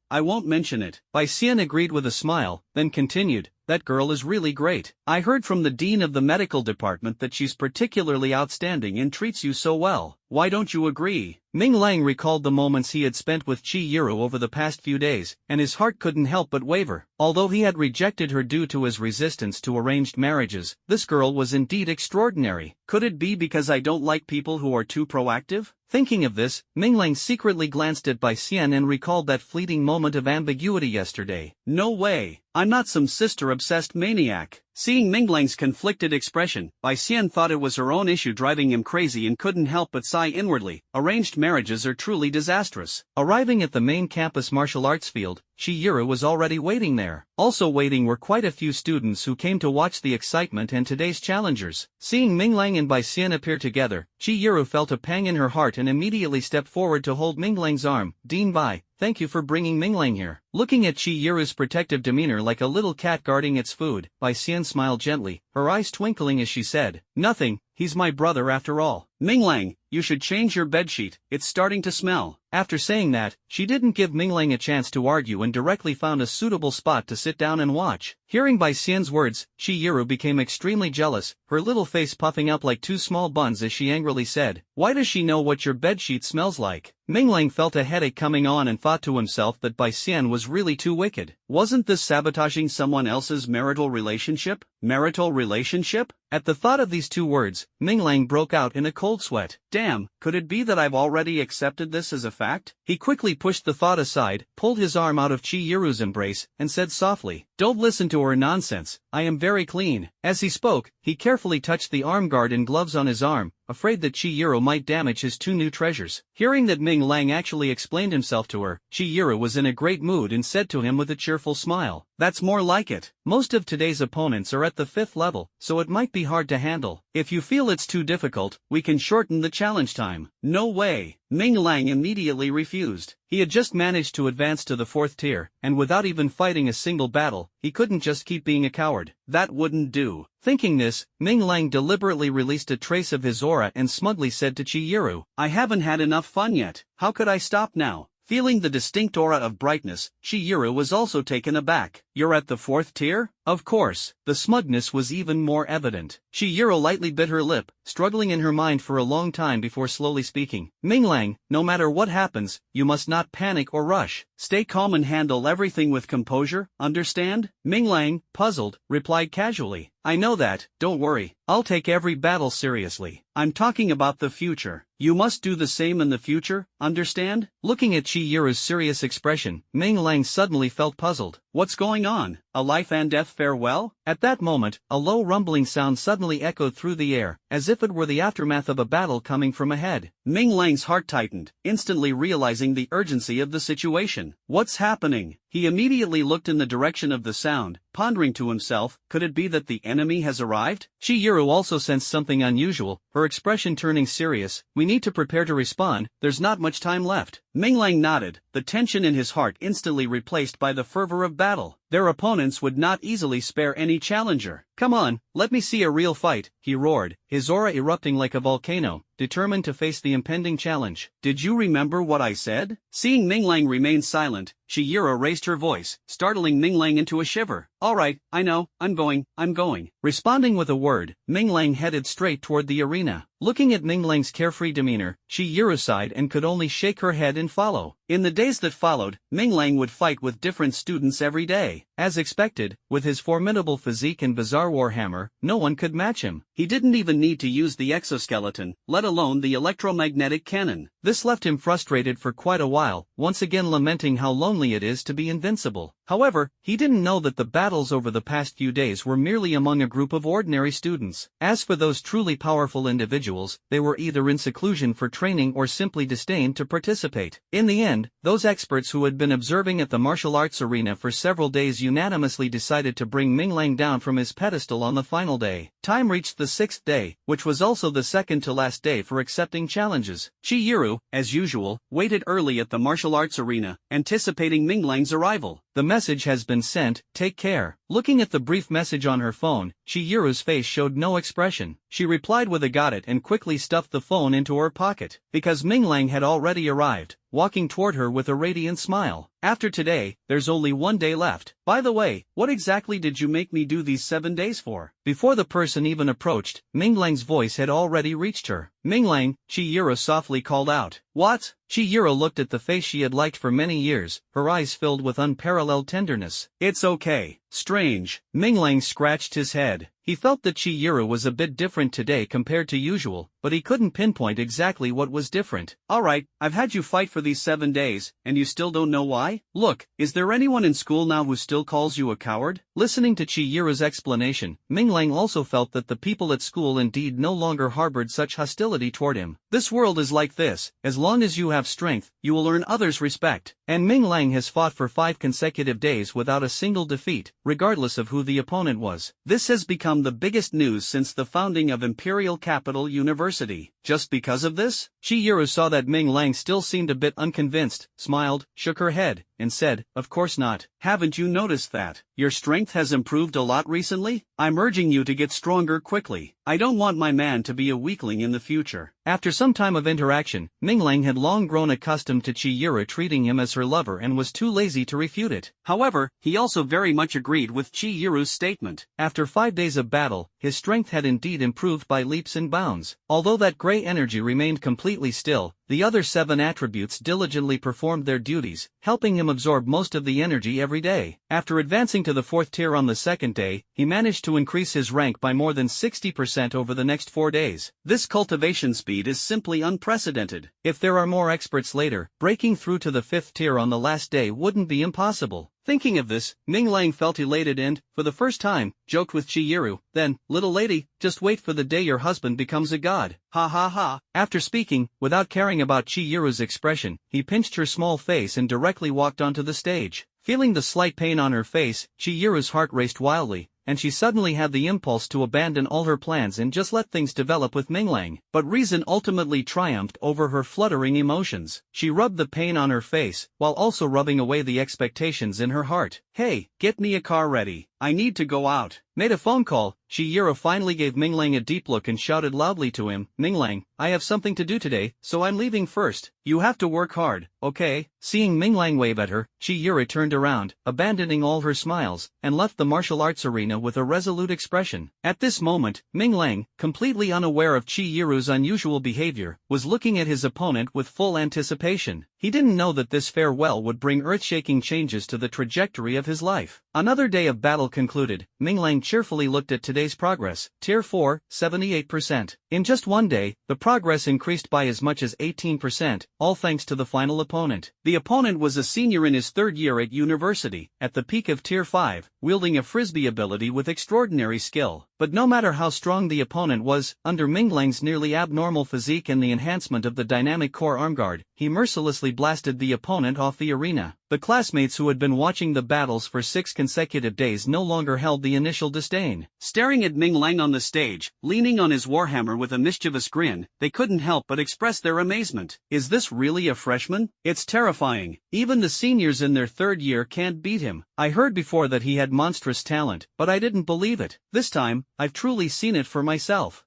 I won't mention it." Bai Xian agreed with a smile, then continued, "That girl is really great. I heard from the dean of the medical department that she's particularly outstanding and treats you so well. Why don't you agree?" Ming Lang recalled the moments he had spent with Chihiro over the past few days, and his heart couldn't help but waver. Although he had rejected her due to his resistance to arranged marriages, this girl was indeed extraordinary. "Could it be because I don't like people who are too proactive?" Thinking of this, Ming Lang secretly glanced at Bai Xian and recalled that fleeting moment of ambiguity yesterday. "No way. I'm not some sister-obsessed maniac." Seeing Minglang's conflicted expression, Bai Xian thought it was her own issue driving him crazy and couldn't help but sigh inwardly. Arranged marriages are truly disastrous. Arriving at the main campus martial arts field, Chihiro was already waiting there. Also waiting were quite a few students who came to watch the excitement and today's challengers. Seeing Minglang and Bai Xian appear together, Chihiro felt a pang in her heart and immediately stepped forward to hold Minglang's arm. Dean Bai, thank you for bringing Minglang here. Looking at Chihiro's protective demeanor like a little cat guarding its food, Bai Xian smiled gently, her eyes twinkling as she said, "Nothing, he's my brother after all." Minglang, you should change your bedsheet, it's starting to smell. After saying that, she didn't give Minglang a chance to argue and directly found a suitable spot to sit down and watch. Hearing Bai Xian's words, Chihiro became extremely jealous, her little face puffing up like two small buns as she angrily said, "Why does she know what your bedsheet smells like?" Minglang felt a headache coming on and thought to himself that Bai Xian was really too wicked. Wasn't this sabotaging someone else's marital relationship? Marital relationship? At the thought of these two words, Minglang broke out in a cold sweat. Damn, could it be that I've already accepted this as a fact? He quickly pushed the thought aside, pulled his arm out of Chihiro's embrace, and said softly, "Don't listen to her nonsense, I am very clean." As he spoke, he carefully touched the arm guard and gloves on his arm, afraid that Chihiro might damage his two new treasures. Hearing that Minglang actually explained himself to her, Chihiro was in a great mood and said to him with a cheerful smile, "That's more like it. Most of today's opponents are at the 5th level, so it might be hard to handle. If you feel it's too difficult, we can shorten the challenge time." No way. Minglang immediately refused. He had just managed to advance to the 4th tier, and without even fighting a single battle, he couldn't just keep being a coward. That wouldn't do. Thinking this, Minglang deliberately released a trace of his aura and smugly said to Chihiro, "I haven't had enough fun yet, how could I stop now?" Feeling the distinct aura of brightness, Chihiro was also taken aback. "You're at the 4th tier?" Of course. The smugness was even more evident. Chihiro lightly bit her lip, struggling in her mind for a long time before slowly speaking. "Minglang, no matter what happens, you must not panic or rush. Stay calm and handle everything with composure, understand?" Minglang, puzzled, replied casually, "I know that, don't worry, I'll take every battle seriously." "I'm talking about the future. You must do the same in the future, understand?" Looking at Chihiro's serious expression, Minglang suddenly felt puzzled. What's going on? A life and death farewell? At that moment, a low rumbling sound suddenly echoed through the air, as if it were the aftermath of a battle coming from ahead. Minglang's heart tightened, instantly realizing the urgency of the situation. What's happening? He immediately looked in the direction of the sound, pondering to himself, could it be that the enemy has arrived? Chihiro also sensed something unusual, her expression turning serious. "We need to prepare to respond, there's not much time left." Minglang nodded, the tension in his heart instantly replaced by the fervor of battle. Their opponents would not easily spare any challenger. "Come on, let me see a real fight," he roared, his aura erupting like a volcano, determined to face the impending challenge. "Did you remember what I said?" Seeing Minglang remain silent, Chihiro raised her voice, startling Minglang into a shiver. "All right, I know, I'm going. Responding with a word, Minglang headed straight toward the arena. Looking at Minglang's carefree demeanor, Chihiro sighed and could only shake her head and follow. In the days that followed, Minglang would fight with different students every day. As expected, with his formidable physique and bizarre warhammer, no one could match him. He didn't even need to use the exoskeleton, let alone the electromagnetic cannon. This left him frustrated for quite a while, once again lamenting how lonely it is to be invincible. However, he didn't know that the battles over the past few days were merely among a group of ordinary students. As for those truly powerful individuals, they were either in seclusion for training or simply disdained to participate. In the end, those experts who had been observing at the martial arts arena for several days unanimously decided to bring Minglang down from his pedestal on the final day. Time reached the 6th day, which was also the second to last day for accepting challenges. Chihiro, as usual, waited early at the martial arts arena, anticipating Minglang's arrival. "The message has been sent, take care." Looking at the brief message on her phone, Chihiro's face showed no expression. She replied with a "got it" and quickly stuffed the phone into her pocket. Because Minglang had already arrived, walking toward her with a radiant smile. "After today, there's only 1 day left. By the way, what exactly did you make me do these 7 days for?" Before the person even approached, Minglang's voice had already reached her. "Minglang," Chihiro softly called out. "What?" Chihiro looked at the face she had liked for many years, her eyes filled with unparalleled tenderness. "It's okay. Strange." Minglang scratched his head. He felt that Chihiro was a bit different today compared to usual, but he couldn't pinpoint exactly what was different. Alright, I've had you fight for these 7 days, and you still don't know why? Look, is there anyone in school now who still calls you a coward? Listening to Chihiro's explanation, Ming Lang also felt that the people at school indeed no longer harbored such hostility toward him. This world is like this: as long as you have strength, you will earn others' respect. And Ming Lang has fought for 5 consecutive days without a single defeat, regardless of who the opponent was. This has become the biggest news since the founding of Imperial Capital University. Just because of this? Chihiro saw that Ming Lang still seemed a bit unconvinced, smiled, shook her head, and said, "Of course not. Haven't you noticed that your strength has improved a lot recently? I'm urging you to get stronger quickly. I don't want my man to be a weakling in the future." After some time of interaction, Ming Lang had long grown accustomed to Chihiro treating him as her lover and was too lazy to refute it. However, he also very much agreed with Chihiro's statement. After 5 days of battle, his strength had indeed improved by leaps and bounds. Although that gray energy remained completely still, the other 7 attributes diligently performed their duties, helping him absorb most of the energy every day. After advancing to the 4th tier on the 2nd day, he managed to increase his rank by more than 60% over the next 4 days. This cultivation speed is simply unprecedented. If there are more experts later, breaking through to the 5th tier on the last day wouldn't be impossible. Thinking of this, Ming Lang felt elated and, for the first time, joked with Chihiro. "Then, little lady, just wait for the day your husband becomes a god. Ha ha ha." After speaking, without caring about Chihiro's expression, he pinched her small face and directly walked onto the stage. Feeling the slight pain on her face, Chihiro's heart raced wildly, and she suddenly had the impulse to abandon all her plans and just let things develop with Ming Lang. But reason ultimately triumphed over her fluttering emotions. She rubbed the pain on her face, while also rubbing away the expectations in her heart. "Hey, get me a car ready. I need to go out." Made a phone call, Chihiro finally gave Ming Lang a deep look and shouted loudly to him, "Ming Lang, I have something to do today, so I'm leaving first. You have to work hard, okay?" Seeing Ming Lang wave at her, Chihiro turned around, abandoning all her smiles, and left the martial arts arena with a resolute expression. At this moment, Ming Lang, completely unaware of Chihiro's unusual behavior, was looking at his opponent with full anticipation. He didn't know that this farewell would bring earth-shaking changes to the trajectory of his life. Another day of battle concluded. Ming Lang cheerfully looked at today's progress. Tier 4, 78%. In just one day, the progress increased by as much as 18%, all thanks to the final opponent. The opponent was a senior in his 3rd year at university, at the peak of Tier 5, wielding a frisbee ability with extraordinary skill. But no matter how strong the opponent was, under Ming Lang's nearly abnormal physique and the enhancement of the dynamic core armguard, he mercilessly blasted the opponent off the arena. The classmates who had been watching the battles for 6 consecutive days no longer held the initial disdain. Staring at Ming Lang on the stage, leaning on his warhammer with a mischievous grin, they couldn't help but express their amazement. Is this really a freshman? It's terrifying. Even the seniors in their 3rd year can't beat him. I heard before that he had monstrous talent, but I didn't believe it. This time, I've truly seen it for myself.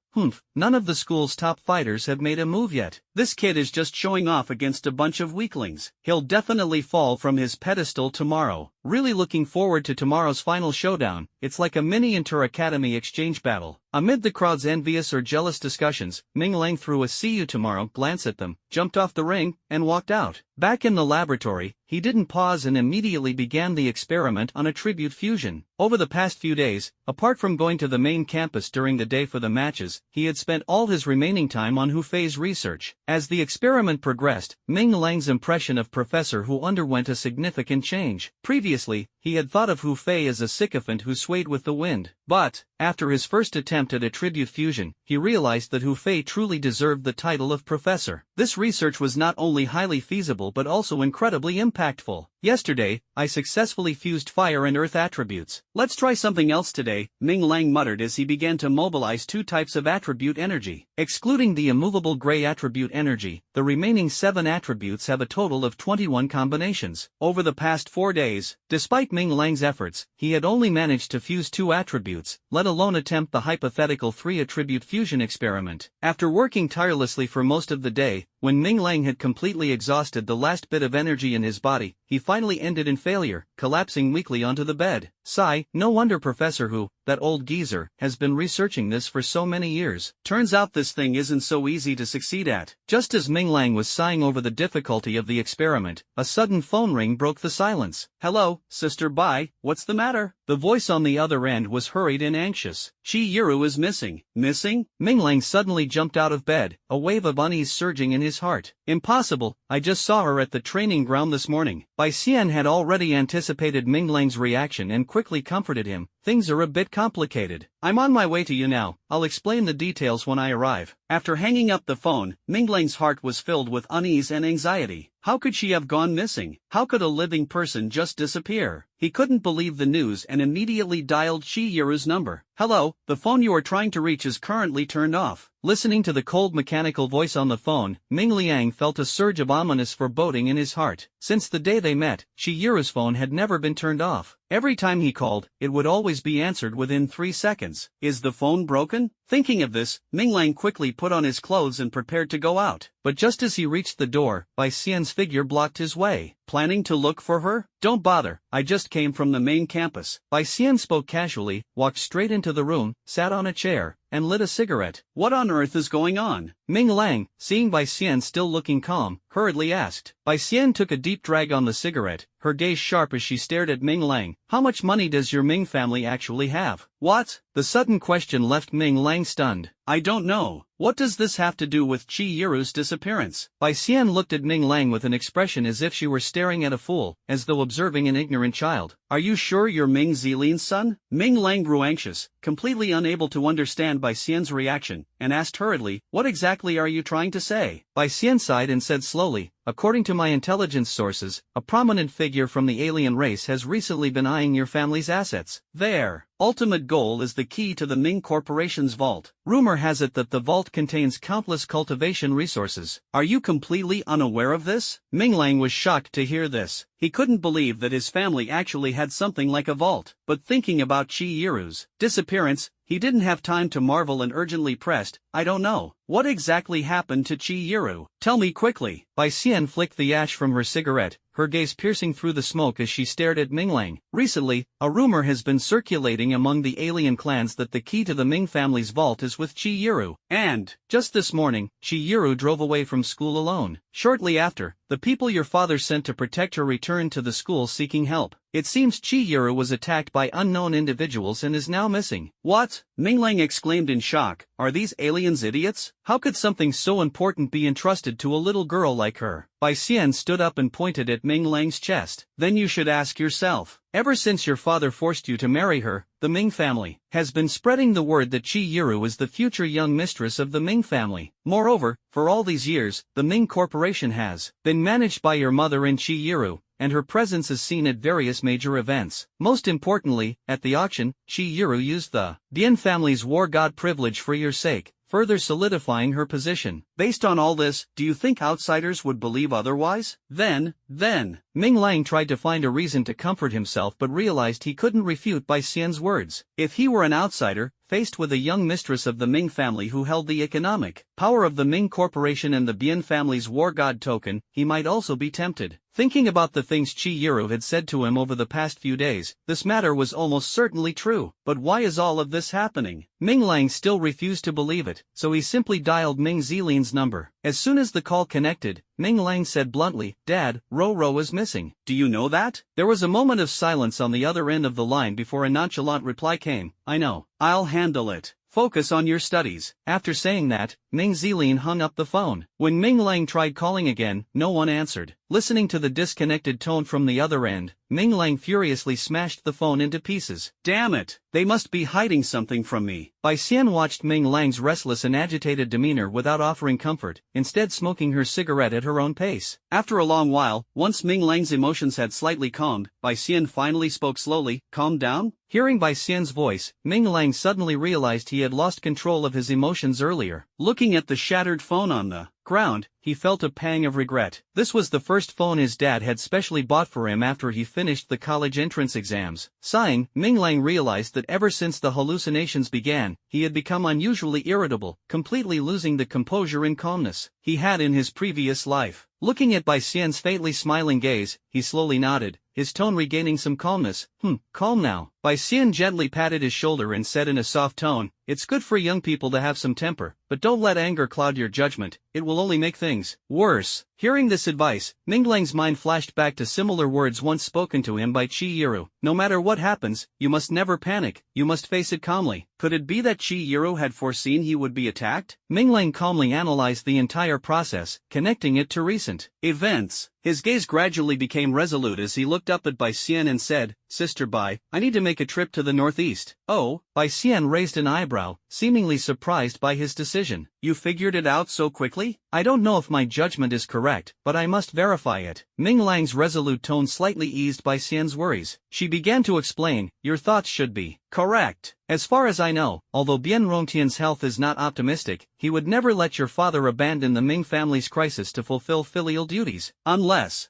None of the school's top fighters have made a move yet. This kid is just showing off against a bunch of weaklings. He'll definitely fall from his pedestal tomorrow. Really looking forward to tomorrow's final showdown. It's like a mini inter-academy exchange battle. Amid the crowd's envious or jealous discussions, Ming Lang threw a "see you tomorrow" glance at them, jumped off the ring, and walked out. Back in the laboratory, he didn't pause and immediately began the experiment on attribute fusion. Over the past few days, apart from going to the main campus during the day for the matches, he had spent all his remaining time on Hu Fei's research. As the experiment progressed, Ming Lang's impression of Professor Hu underwent a significant change. Previously, he had thought of Hu Fei as a sycophant who swayed with the wind. But, after his first attempt at attribute fusion, he realized that Hu Fei truly deserved the title of professor. This research was not only highly feasible but also incredibly impactful. Yesterday, I successfully fused fire and earth attributes. Let's try something else today, Ming Lang muttered as he began to mobilize 2 types of attribute energy. Excluding the immovable gray attribute energy, the remaining 7 attributes have a total of 21 combinations. Over the past 4 days, despite Ming Lang's efforts, he had only managed to fuse 2 attributes, let alone attempt the hypothetical 3 attribute fusion experiment. After working tirelessly for most of the day, When Ming Lang had completely exhausted the last bit of energy in his body, he finally ended in failure, collapsing weakly onto the bed. Sigh, no wonder Professor Hu, that old geezer, has been researching this for so many years. Turns out this thing isn't so easy to succeed at. Just as Ming Lang was sighing over the difficulty of the experiment, a sudden phone ring broke the silence. Hello, Sister Bai, what's the matter? The voice on the other end was hurried and anxious. Chi Yiru is missing. Missing? Ming Lang suddenly jumped out of bed, a wave of unease surging in his heart. Impossible, I just saw her at the training ground this morning. Bai Xian had already anticipated Ming Lang's reaction and quickly comforted him. Things are a bit complicated. I'm on my way to you now, I'll explain the details when I arrive. After hanging up the phone, Ming Lang's heart was filled with unease and anxiety. How could she have gone missing? How could a living person just disappear? He couldn't believe the news and immediately dialed Chi Yiru's number. Hello, the phone you are trying to reach is currently turned off. Listening to the cold mechanical voice on the phone, Ming Liang felt a surge of ominous foreboding in his heart. Since the day they met, Chi Yiru's phone had never been turned off. Every time he called, it would always be answered within 3 seconds. Is the phone broken? Thinking of this, Ming Lang quickly put on his clothes and prepared to go out. But just as he reached the door, Bai Xian's figure blocked his way. Planning to look for her? Don't bother, I just came from the main campus. Bai Xian spoke casually, walked straight into the room, sat on a chair, and lit a cigarette. What on earth is going on? Ming Lang, seeing Bai Xian still looking calm, hurriedly asked. Bai Xian took a deep drag on the cigarette, her gaze sharp as she stared at Ming Lang. How much money does your Ming family actually have? What? The sudden question left Ming Lang stunned. I don't know. What does this have to do with Chi Yiru's disappearance? Bai Xian looked at Ming Lang with an expression as if she were staring at a fool, as though observing an ignorant child. Are you sure you're Ming Zilian's son? Ming Lang grew anxious, completely unable to understand Bai Xian's reaction, and asked hurriedly, what exactly are you trying to say? Bai Xian sighed and said slowly, according to my intelligence sources, a prominent figure from the alien race has recently been eyeing your family's assets. Their ultimate goal is the key to the Ming Corporation's vault. Rumor has it that the vault contains countless cultivation resources. Are you completely unaware of this? Ming Lang was shocked to hear this. He couldn't believe that his family actually had something like a vault. But thinking about Chi Yiru's disappearance, he didn't have time to marvel and urgently pressed, I don't know. What exactly happened to Chi Yiru? Tell me quickly. Bai Xian flicked the ash from her cigarette, her gaze piercing through the smoke as she stared at Ming Lang. Recently, a rumor has been circulating among the alien clans that the key to the Ming family's vault is with Chi Yiru. And, just this morning, Chi Yiru drove away from school alone. Shortly after, the people your father sent to protect her returned to the school seeking help. It seems Chi Yiru was attacked by unknown individuals and is now missing. What? Ming Lang exclaimed in shock. Are these aliens idiots? How could something so important be entrusted to a little girl like her? Bai Xian stood up and pointed at Ming Lang's chest. Then you should ask yourself. Ever since your father forced you to marry her, the Ming family has been spreading the word that Chi Yiru is the future young mistress of the Ming family. Moreover, for all these years, the Ming Corporation has been managed by your mother and Chi Yiru, and her presence is seen at various major events. Most importantly, at the auction, Chi Yiru used the Dian family's war god privilege for your sake, further solidifying her position. Based on all this, do you think outsiders would believe otherwise? Then, Ming Lang tried to find a reason to comfort himself but realized he couldn't refute Bai Xian's words. If he were an outsider, faced with a young mistress of the Ming family who held the economic power of the Ming Corporation and the Bian family's war god token, he might also be tempted. Thinking about the things Chi Yiru had said to him over the past few days, this matter was almost certainly true. But why is all of this happening? Ming Lang still refused to believe it, so he simply dialed Ming Zilian's number. As soon as the call connected, Ming Lang said bluntly, Dad, Ro is missing. Do you know that? There was a moment of silence on the other end of the line before a nonchalant reply came. I know. I'll handle it. Focus on your studies. After saying that, Ming Zilian hung up the phone. When Ming Lang tried calling again, no one answered. Listening to the disconnected tone from the other end, Ming Lang furiously smashed the phone into pieces. Damn it! They must be hiding something from me. Bai Xian watched Ming Lang's restless and agitated demeanor without offering comfort, instead smoking her cigarette at her own pace. After a long while, once Ming Lang's emotions had slightly calmed, Bai Xian finally spoke slowly, calm down? Hearing Bai Xian's voice, Ming Lang suddenly realized he had lost control of his emotions earlier. Looking at the shattered phone on the ground, he felt a pang of regret. This was the first phone his dad had specially bought for him after he finished the college entrance exams. Sighing, Ming Lang realized that ever since the hallucinations began, he had become unusually irritable, completely losing the composure and calmness he had in his previous life. Looking at Bai Xian's faintly smiling gaze, he slowly nodded, his tone regaining some calmness. Calm now. Bai Xian gently patted his shoulder and said in a soft tone, "It's good for young people to have some temper, but don't let anger cloud your judgment, it will only make things worse." Hearing this advice, Ming Lang's mind flashed back to similar words once spoken to him by Qi Yiru. No matter what happens, you must never panic, you must face it calmly. Could it be that Qi Yiru had foreseen he would be attacked? Ming Lang calmly analyzed the entire process, connecting it to recent events. His gaze gradually became resolute as he looked up at Bai Xian and said, "Sister Bai, I need to make a trip to the northeast." "Oh?" Bai Xian raised an eyebrow, seemingly surprised by his decision. "You figured it out so quickly?" "I don't know if my judgment is correct, but I must verify it." Ming Lang's resolute tone slightly eased Bai Xian's worries. She began to explain, "Your thoughts should be correct. As far as I know, although Bian Rongtian's health is not optimistic, he would never let your father abandon the Ming family's crisis to fulfill filial duties. Unless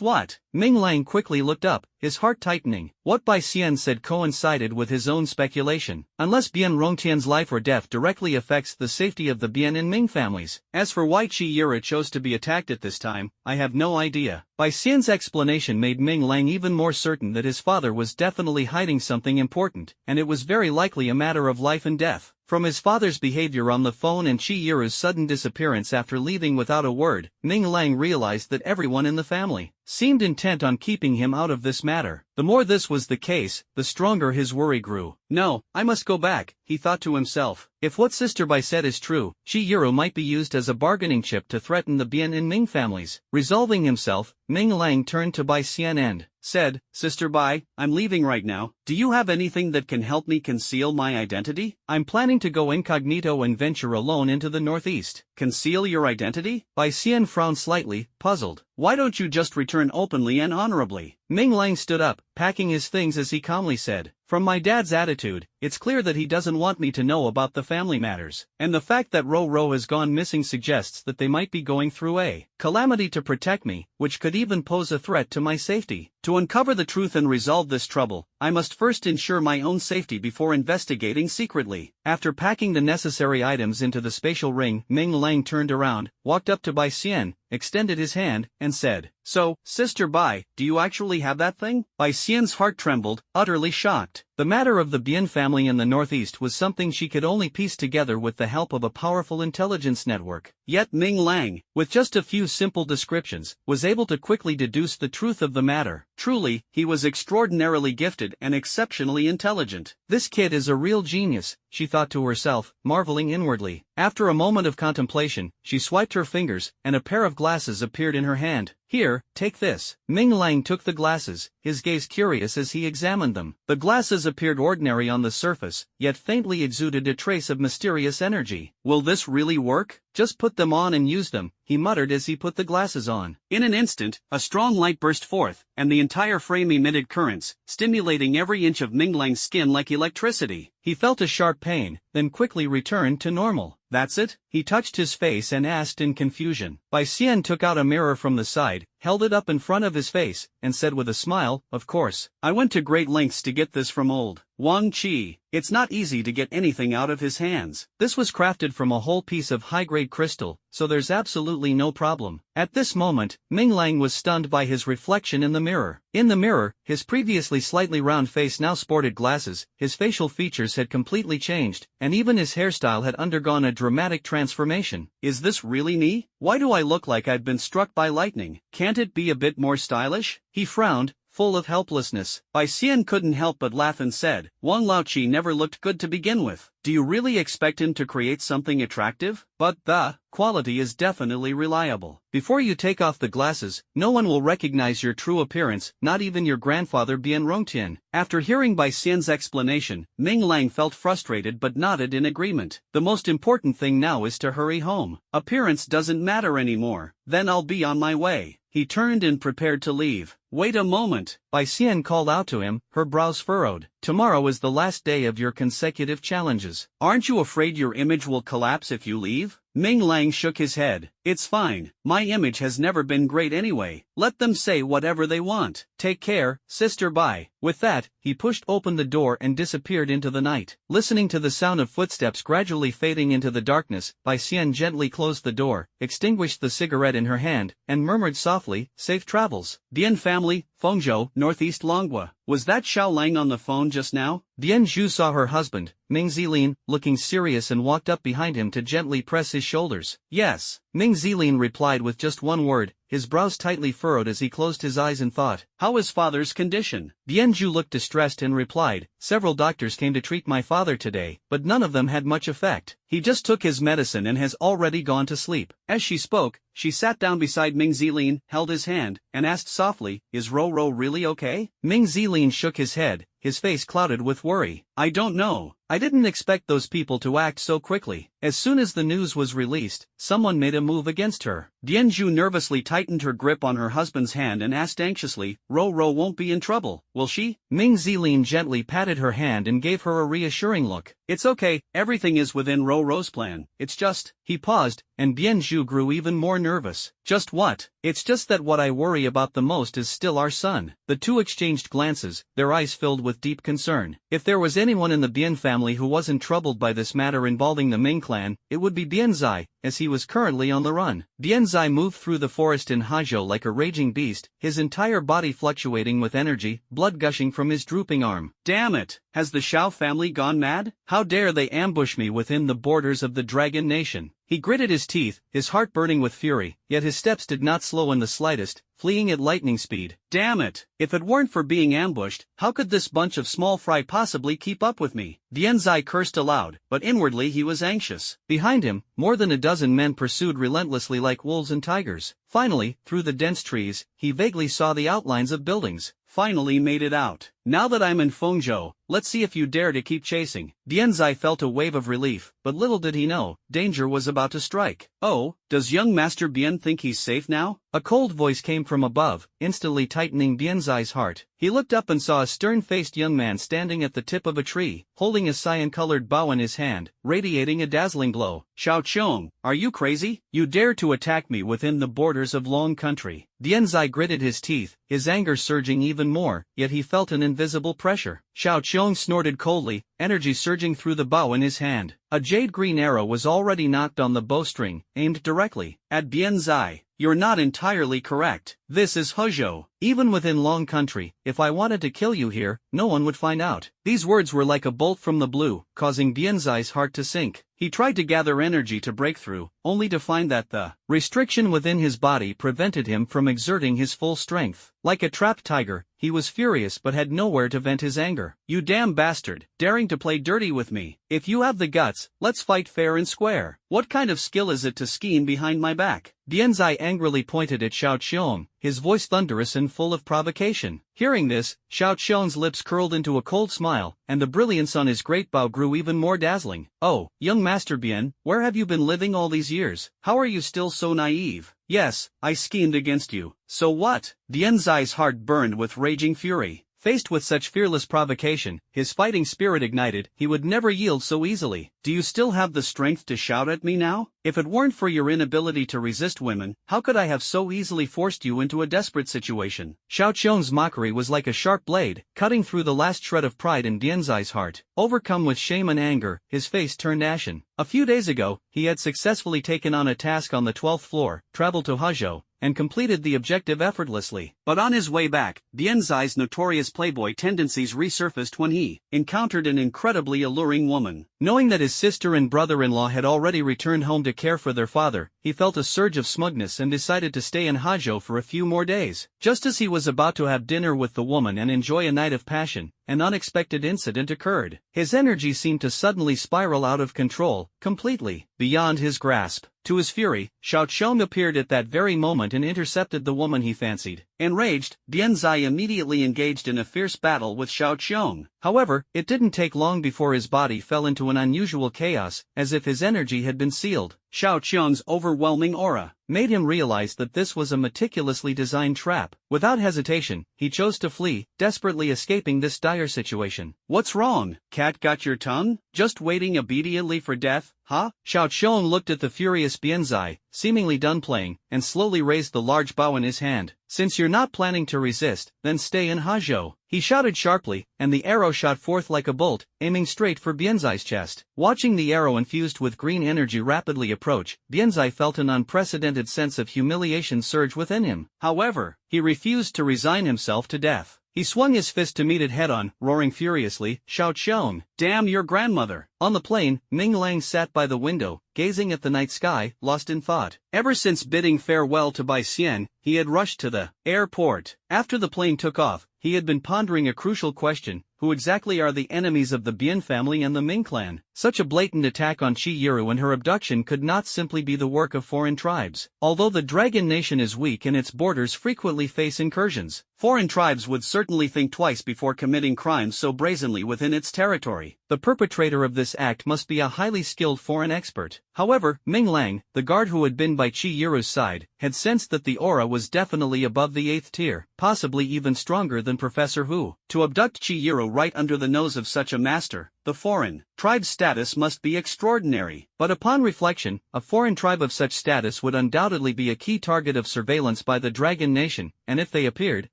what?" Ming Lang quickly looked up, his heart tightening. What Bai Xian said coincided with his own speculation. Unless Bian Rongtian's life or death directly affects the safety of the Bian and Ming families. As for why Qi Yiru chose to be attacked at this time, I have no idea. Bai Xian's explanation made Ming Lang even more certain that his father was definitely hiding something important, and it was very likely a matter of life and death. From his father's behavior on the phone and Qi Yiru's sudden disappearance after leaving without a word, Ming Lang realized that everyone in the family seemed intent on keeping him out of this matter. The more this was the case, the stronger his worry grew. "No, I must go back," he thought to himself. If what Sister Bai said is true, Qi Yiru might be used as a bargaining chip to threaten the Bian and Ming families. Resolving himself, Ming Lang turned to Bai Xian and said, "Sister Bai, I'm leaving right now. Do you have anything that can help me conceal my identity? I'm planning to go incognito and venture alone into the northeast." "Conceal your identity?" Bai Xian frowned slightly, puzzled. "Why don't you just return openly and honorably?" Ming Lang stood up, packing his things as he calmly said, "From my dad's attitude, it's clear that he doesn't want me to know about the family matters. And the fact that Ro has gone missing suggests that they might be going through a calamity to protect me, which could even pose a threat to my safety. To uncover the truth and resolve this trouble, I must first ensure my own safety before investigating secretly." After packing the necessary items into the spatial ring, Ming Lang turned around, walked up to Bai Xian, extended his hand, and said, "So, Sister Bai, do you actually have that thing?" Bai Xian's heart trembled, utterly shocked. The matter of the Bian family in the northeast was something she could only piece together with the help of a powerful intelligence network. Yet Ming Lang, with just a few simple descriptions, was able to quickly deduce the truth of the matter. Truly, he was extraordinarily gifted and exceptionally intelligent. "This kid is a real genius," she thought to herself, marveling inwardly. After a moment of contemplation, she swiped her fingers, and a pair of glasses appeared in her hand. "Here, take this." Ming Lang took the glasses, his gaze curious as he examined them. The glasses appeared ordinary on the surface, yet faintly exuded a trace of mysterious energy. "Will this really work? Just put them on and use them," he muttered as he put the glasses on. In an instant, a strong light burst forth, and the entire frame emitted currents, stimulating every inch of Ming Lang's skin like electricity. He felt a sharp pain, then quickly returned to normal. "That's it?" He touched his face and asked in confusion. Bai Xian took out a mirror from the side, held it up in front of his face, and said with a smile, "Of course. I went to great lengths to get this from old Wang Qi. It's not easy to get anything out of his hands. This was crafted from a whole piece of high-grade crystal, so there's absolutely no problem." At this moment, Ming Lang was stunned by his reflection in the mirror. In the mirror, his previously slightly round face now sported glasses, his facial features had completely changed, and even his hairstyle had undergone a dramatic transformation. "Is this really me? Why do I look like I've been struck by lightning? Can't it be a bit more stylish?" He frowned, full of helplessness. Bai Xian couldn't help but laugh and said, "Wang Laoqi never looked good to begin with. Do you really expect him to create something attractive? But the quality is definitely reliable. Before you take off the glasses, no one will recognize your true appearance, not even your grandfather Bian Rongtian." After hearing Bai Xian's explanation, Ming Lang felt frustrated but nodded in agreement. The most important thing now is to hurry home. Appearance doesn't matter anymore. Then I'll be on my way. He turned and prepared to leave. "Wait a moment," Bai Xian called out to him, her brows furrowed. tomorrow is the last day of your consecutive challenges. Aren't you afraid your image will collapse if you leave? Ming Lang shook his head. It's fine, my image has never been great anyway. Let them say whatever they want. Take care, sister, bye. With that, he pushed open the door and disappeared into the night. Listening to the sound of footsteps gradually fading into the darkness, Bai Xian gently closed the door, extinguished the cigarette in her hand, and murmured softly, "Safe travels." Dian family, Fengzhou, Northeast Longhua. Was that Xiao Lang on the phone just now? Dian Zhu saw her husband, Ming Zilin, looking serious and walked up behind him to gently press his shoulders. Yes. Ming Zilin replied with just one word, his brows tightly furrowed as he closed his eyes in thought. How is father's condition? Dian Zhu looked distressed and replied, several doctors came to treat my father today, but none of them had much effect. He just took his medicine and has already gone to sleep. As she spoke, she sat down beside Ming Zilin, held his hand, and asked softly, is Ro really okay? Ming Zilin shook his head, his face clouded with worry. I don't know. I didn't expect those people to act so quickly. As soon as the news was released, someone made a move against her. Dian Zhu nervously tightened her grip on her husband's hand and asked anxiously, Ro won't be in trouble, will she? Ming Zilin gently patted her hand and gave her a reassuring look. It's okay, everything is within Ro's plan. It's just... He paused, and Dian Zhu grew even more nervous. Just what? It's just that what I worry about the most is still our son. The two exchanged glances, their eyes filled with deep concern. If there was anyone in the Bian family who wasn't troubled by this matter involving the Ming clan, it would be Bian Zai, as he was currently on the run. Bian Zai moved through the forest in Haizhou like a raging beast, his entire body fluctuating with energy, blood gushing from his drooping arm. Damn it! Has the Xiao family gone mad? How dare they ambush me within the borders of the Dragon Nation? He gritted his teeth, his heart burning with fury, yet his steps did not slow in the slightest, fleeing at lightning speed. Damn it! If it weren't for being ambushed, how could this bunch of small fry possibly keep up with me? Dian Zai cursed aloud, but inwardly he was anxious. Behind him, more than a dozen men pursued relentlessly like wolves and tigers. Finally, through the dense trees, he vaguely saw the outlines of buildings. Finally made it out. Now that I'm in Fengzhou, let's see if you dare to keep chasing. Dian Zai felt a wave of relief, but little did he know, danger was about to strike. Oh, does young Master Bian think he's safe now? A cold voice came from above, instantly tightening Bian Zai's heart. He looked up and saw a stern-faced young man standing at the tip of a tree, holding a cyan-colored bow in his hand, radiating a dazzling glow. Xiao Qiong, are you crazy? You dare to attack me within the borders of Long Country. Dian Zai gritted his teeth, his anger surging even more, yet he felt an invisible pressure. Xiao Qiong snorted coldly, energy surging through the bow in his hand. A jade-green arrow was already knocked on the bowstring, aimed directly at Bian Zai. You're not entirely correct. This is Huzhou. Even within Long Country, if I wanted to kill you here, no one would find out. These words were like a bolt from the blue, causing Bian Zai's heart to sink. He tried to gather energy to break through, only to find that the restriction within his body prevented him from exerting his full strength. Like a trapped tiger, he was furious but had nowhere to vent his anger. You damn bastard, daring to play dirty with me. If you have the guts, let's fight fair and square. What kind of skill is it to scheme behind my back? Dian Zai angrily pointed at Xiao Qiong, his voice thunderous and full of provocation. Hearing this, Xiao Qiong's lips curled into a cold smile, and the brilliance on his great bow grew even more dazzling. Oh, young Master Bian, where have you been living all these years? How are you still so naive? Yes, I schemed against you. So what? Dian Zai's heart burned with raging fury. Faced with such fearless provocation, his fighting spirit ignited. He would never yield so easily. Do you still have the strength to shout at me now? If it weren't for your inability to resist women, how could I have so easily forced you into a desperate situation? Xiao Qiong's mockery was like a sharp blade, cutting through the last shred of pride in Dian Zai's heart. Overcome with shame and anger, his face turned ashen. A few days ago, he had successfully taken on a task on the 12th floor, traveled to Huzhou, and completed the objective effortlessly. But on his way back, Dian Zai's notorious playboy tendencies resurfaced when he encountered an incredibly alluring woman. Knowing that his sister and brother-in-law had already returned home to care for their father, he felt a surge of smugness and decided to stay in Haizhou for a few more days. Just as he was about to have dinner with the woman and enjoy a night of passion, an unexpected incident occurred. His energy seemed to suddenly spiral out of control, completely beyond his grasp. To his fury, Xiao Qiong appeared at that very moment and intercepted the woman he fancied. Enraged, Dian Zai immediately engaged in a fierce battle with Xiao Qiong. However, it didn't take long before his body fell into an unusual chaos, as if his energy had been sealed. Xiao Qiang's overwhelming aura made him realize that this was a meticulously designed trap. Without hesitation, he chose to flee, desperately escaping this dire situation. What's wrong? Cat got your tongue? Just waiting obediently for death, huh? Xiao Qiang looked at the furious Bianzai, seemingly done playing, and slowly raised the large bow in his hand. Since you're not planning to resist, then stay in Hazhou, he shouted sharply, and the arrow shot forth like a bolt, aiming straight for Bianzai's chest. Watching the arrow infused with green energy rapidly approach, Bianzai felt an unprecedented sense of humiliation surge within him. However, he refused to resign himself to death. He swung his fist to meet it head-on, roaring furiously, "Xiao Qiang, damn your grandmother!" On the plain, Ming Lang sat by the window, gazing at the night sky, lost in thought. Ever since bidding farewell to Bai Xian, he had rushed to the airport. After the plane took off, he had been pondering a crucial question: who exactly are the enemies of the Bian family and the Ming clan? Such a blatant attack on Qi Yiru and her abduction could not simply be the work of foreign tribes. Although the Dragon Nation is weak and its borders frequently face incursions, foreign tribes would certainly think twice before committing crimes so brazenly within its territory. The perpetrator of this act must be a highly skilled foreign expert. However, Ming Lang, the guard who had been by Qi Yiru's side, had sensed that the aura was definitely above the 8th tier, possibly even stronger than Professor Hu. To abduct Qi Yiru right under the nose of such a master, the foreign tribe's status must be extraordinary. But upon reflection, a foreign tribe of such status would undoubtedly be a key target of surveillance by the Dragon Nation, and if they appeared,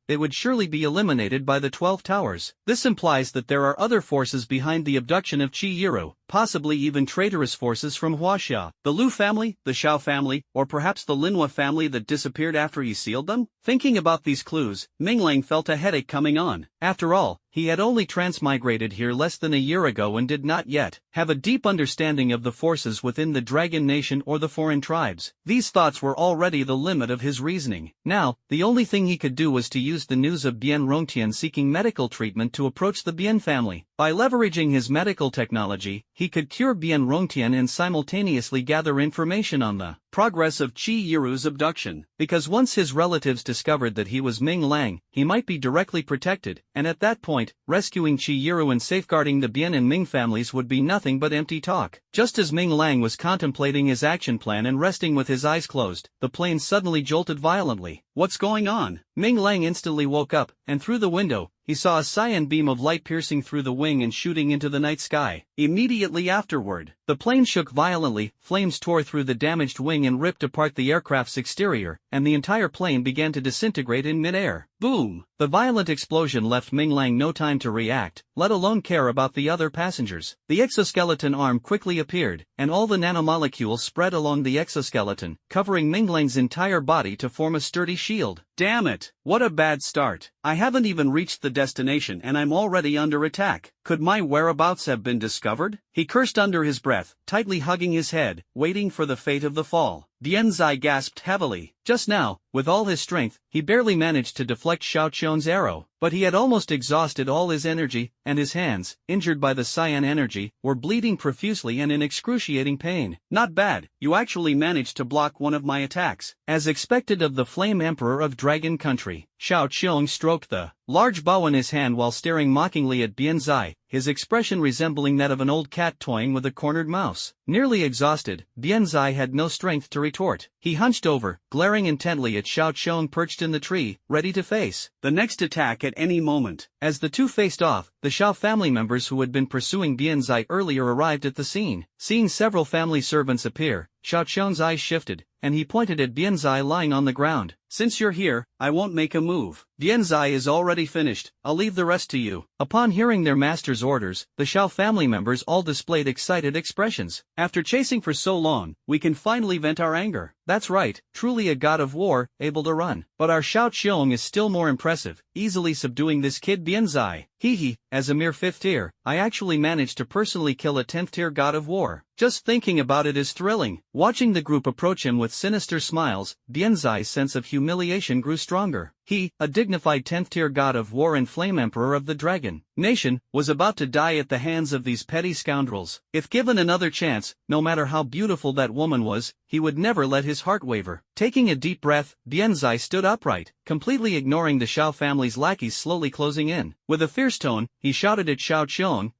they would surely be eliminated by the 12 Towers. This implies that there are other forces behind the abduction of Qi Yiru, possibly even traitorous forces from Huaxia, the Lu family, the Xiao family, or perhaps the Linhua family that disappeared after he sealed them? Thinking about these clues, Ming Lang felt a headache coming on. After all, he had only transmigrated here less than a year ago and did not yet have a deep understanding of the forces within the Dragon Nation or the foreign tribes. These thoughts were already the limit of his reasoning. Now, the only thing he could do was to use the news of Bian Rongtian seeking medical treatment to approach the Bian family. By leveraging his medical technology, he could cure Bian Rongtian and simultaneously gather information on the progress of Qi Yiru's abduction. Because once his relatives discovered that he was Ming Lang, he might be directly protected, and at that point, rescuing Qi Yiru and safeguarding the Bian and Ming families would be nothing but empty talk. Just as Ming Lang was contemplating his action plan and resting with his eyes closed, the plane suddenly jolted violently. What's going on? Ming Lang instantly woke up, and through the window, he saw a cyan beam of light piercing through the wing and shooting into the night sky. Immediately afterward, the plane shook violently, flames tore through the damaged wing and ripped apart the aircraft's exterior, and the entire plane began to disintegrate in midair. Boom! The violent explosion left Ming Lang no time to react, let alone care about the other passengers. The exoskeleton arm quickly appeared, and all the nanomolecules spread along the exoskeleton, covering Ming Lang's entire body to form a sturdy shield. Damn it! What a bad start. I haven't even reached the destination and I'm already under attack. Could my whereabouts have been discovered? He cursed under his breath, tightly hugging his head, waiting for the fate of the fall. Bianzai gasped heavily. Just now, with all his strength, he barely managed to deflect Xiao Qiang's arrow, but he had almost exhausted all his energy, and his hands, injured by the cyan energy, were bleeding profusely and in excruciating pain. Not bad, you actually managed to block one of my attacks. As expected of the Flame Emperor of Dragon Country, Xiao Qiang stroked the large bow in his hand while staring mockingly at Bianzai, his expression resembling that of an old cat toying with a cornered mouse. Nearly exhausted, Bianzai had no strength to retort. He hunched over, glaring intently at Xiao Qiang perched in the tree, ready to face the next attack at any moment. As the two faced off, the Xiao family members who had been pursuing Bianzai earlier arrived at the scene. Seeing several family servants appear, Xiao Qiang's eyes shifted, and he pointed at Bianzai lying on the ground. Since you're here, I won't make a move. Bianzai is already finished, I'll leave the rest to you. Upon hearing their master's orders, the Xiao family members all displayed excited expressions. After chasing for so long, we can finally vent our anger. That's right, truly a god of war, able to run. But our Xiao Qiang is still more impressive, easily subduing this kid Bianzai. Hee, as a mere 5th tier, I actually managed to personally kill a 10th tier god of war. Just thinking about it is thrilling. Watching the group approach him with sinister smiles, Bianzai's sense of humiliation grew stronger. He, a dignified 10th tier god of war and flame emperor of the dragon, nation was about to die at the hands of these petty scoundrels. If given another chance, no matter how beautiful that woman was, he would never let his heart waver. Taking a deep breath, Bianzai stood upright, completely ignoring the Xiao family's lackeys slowly closing in. With a fierce tone, he shouted at Xiao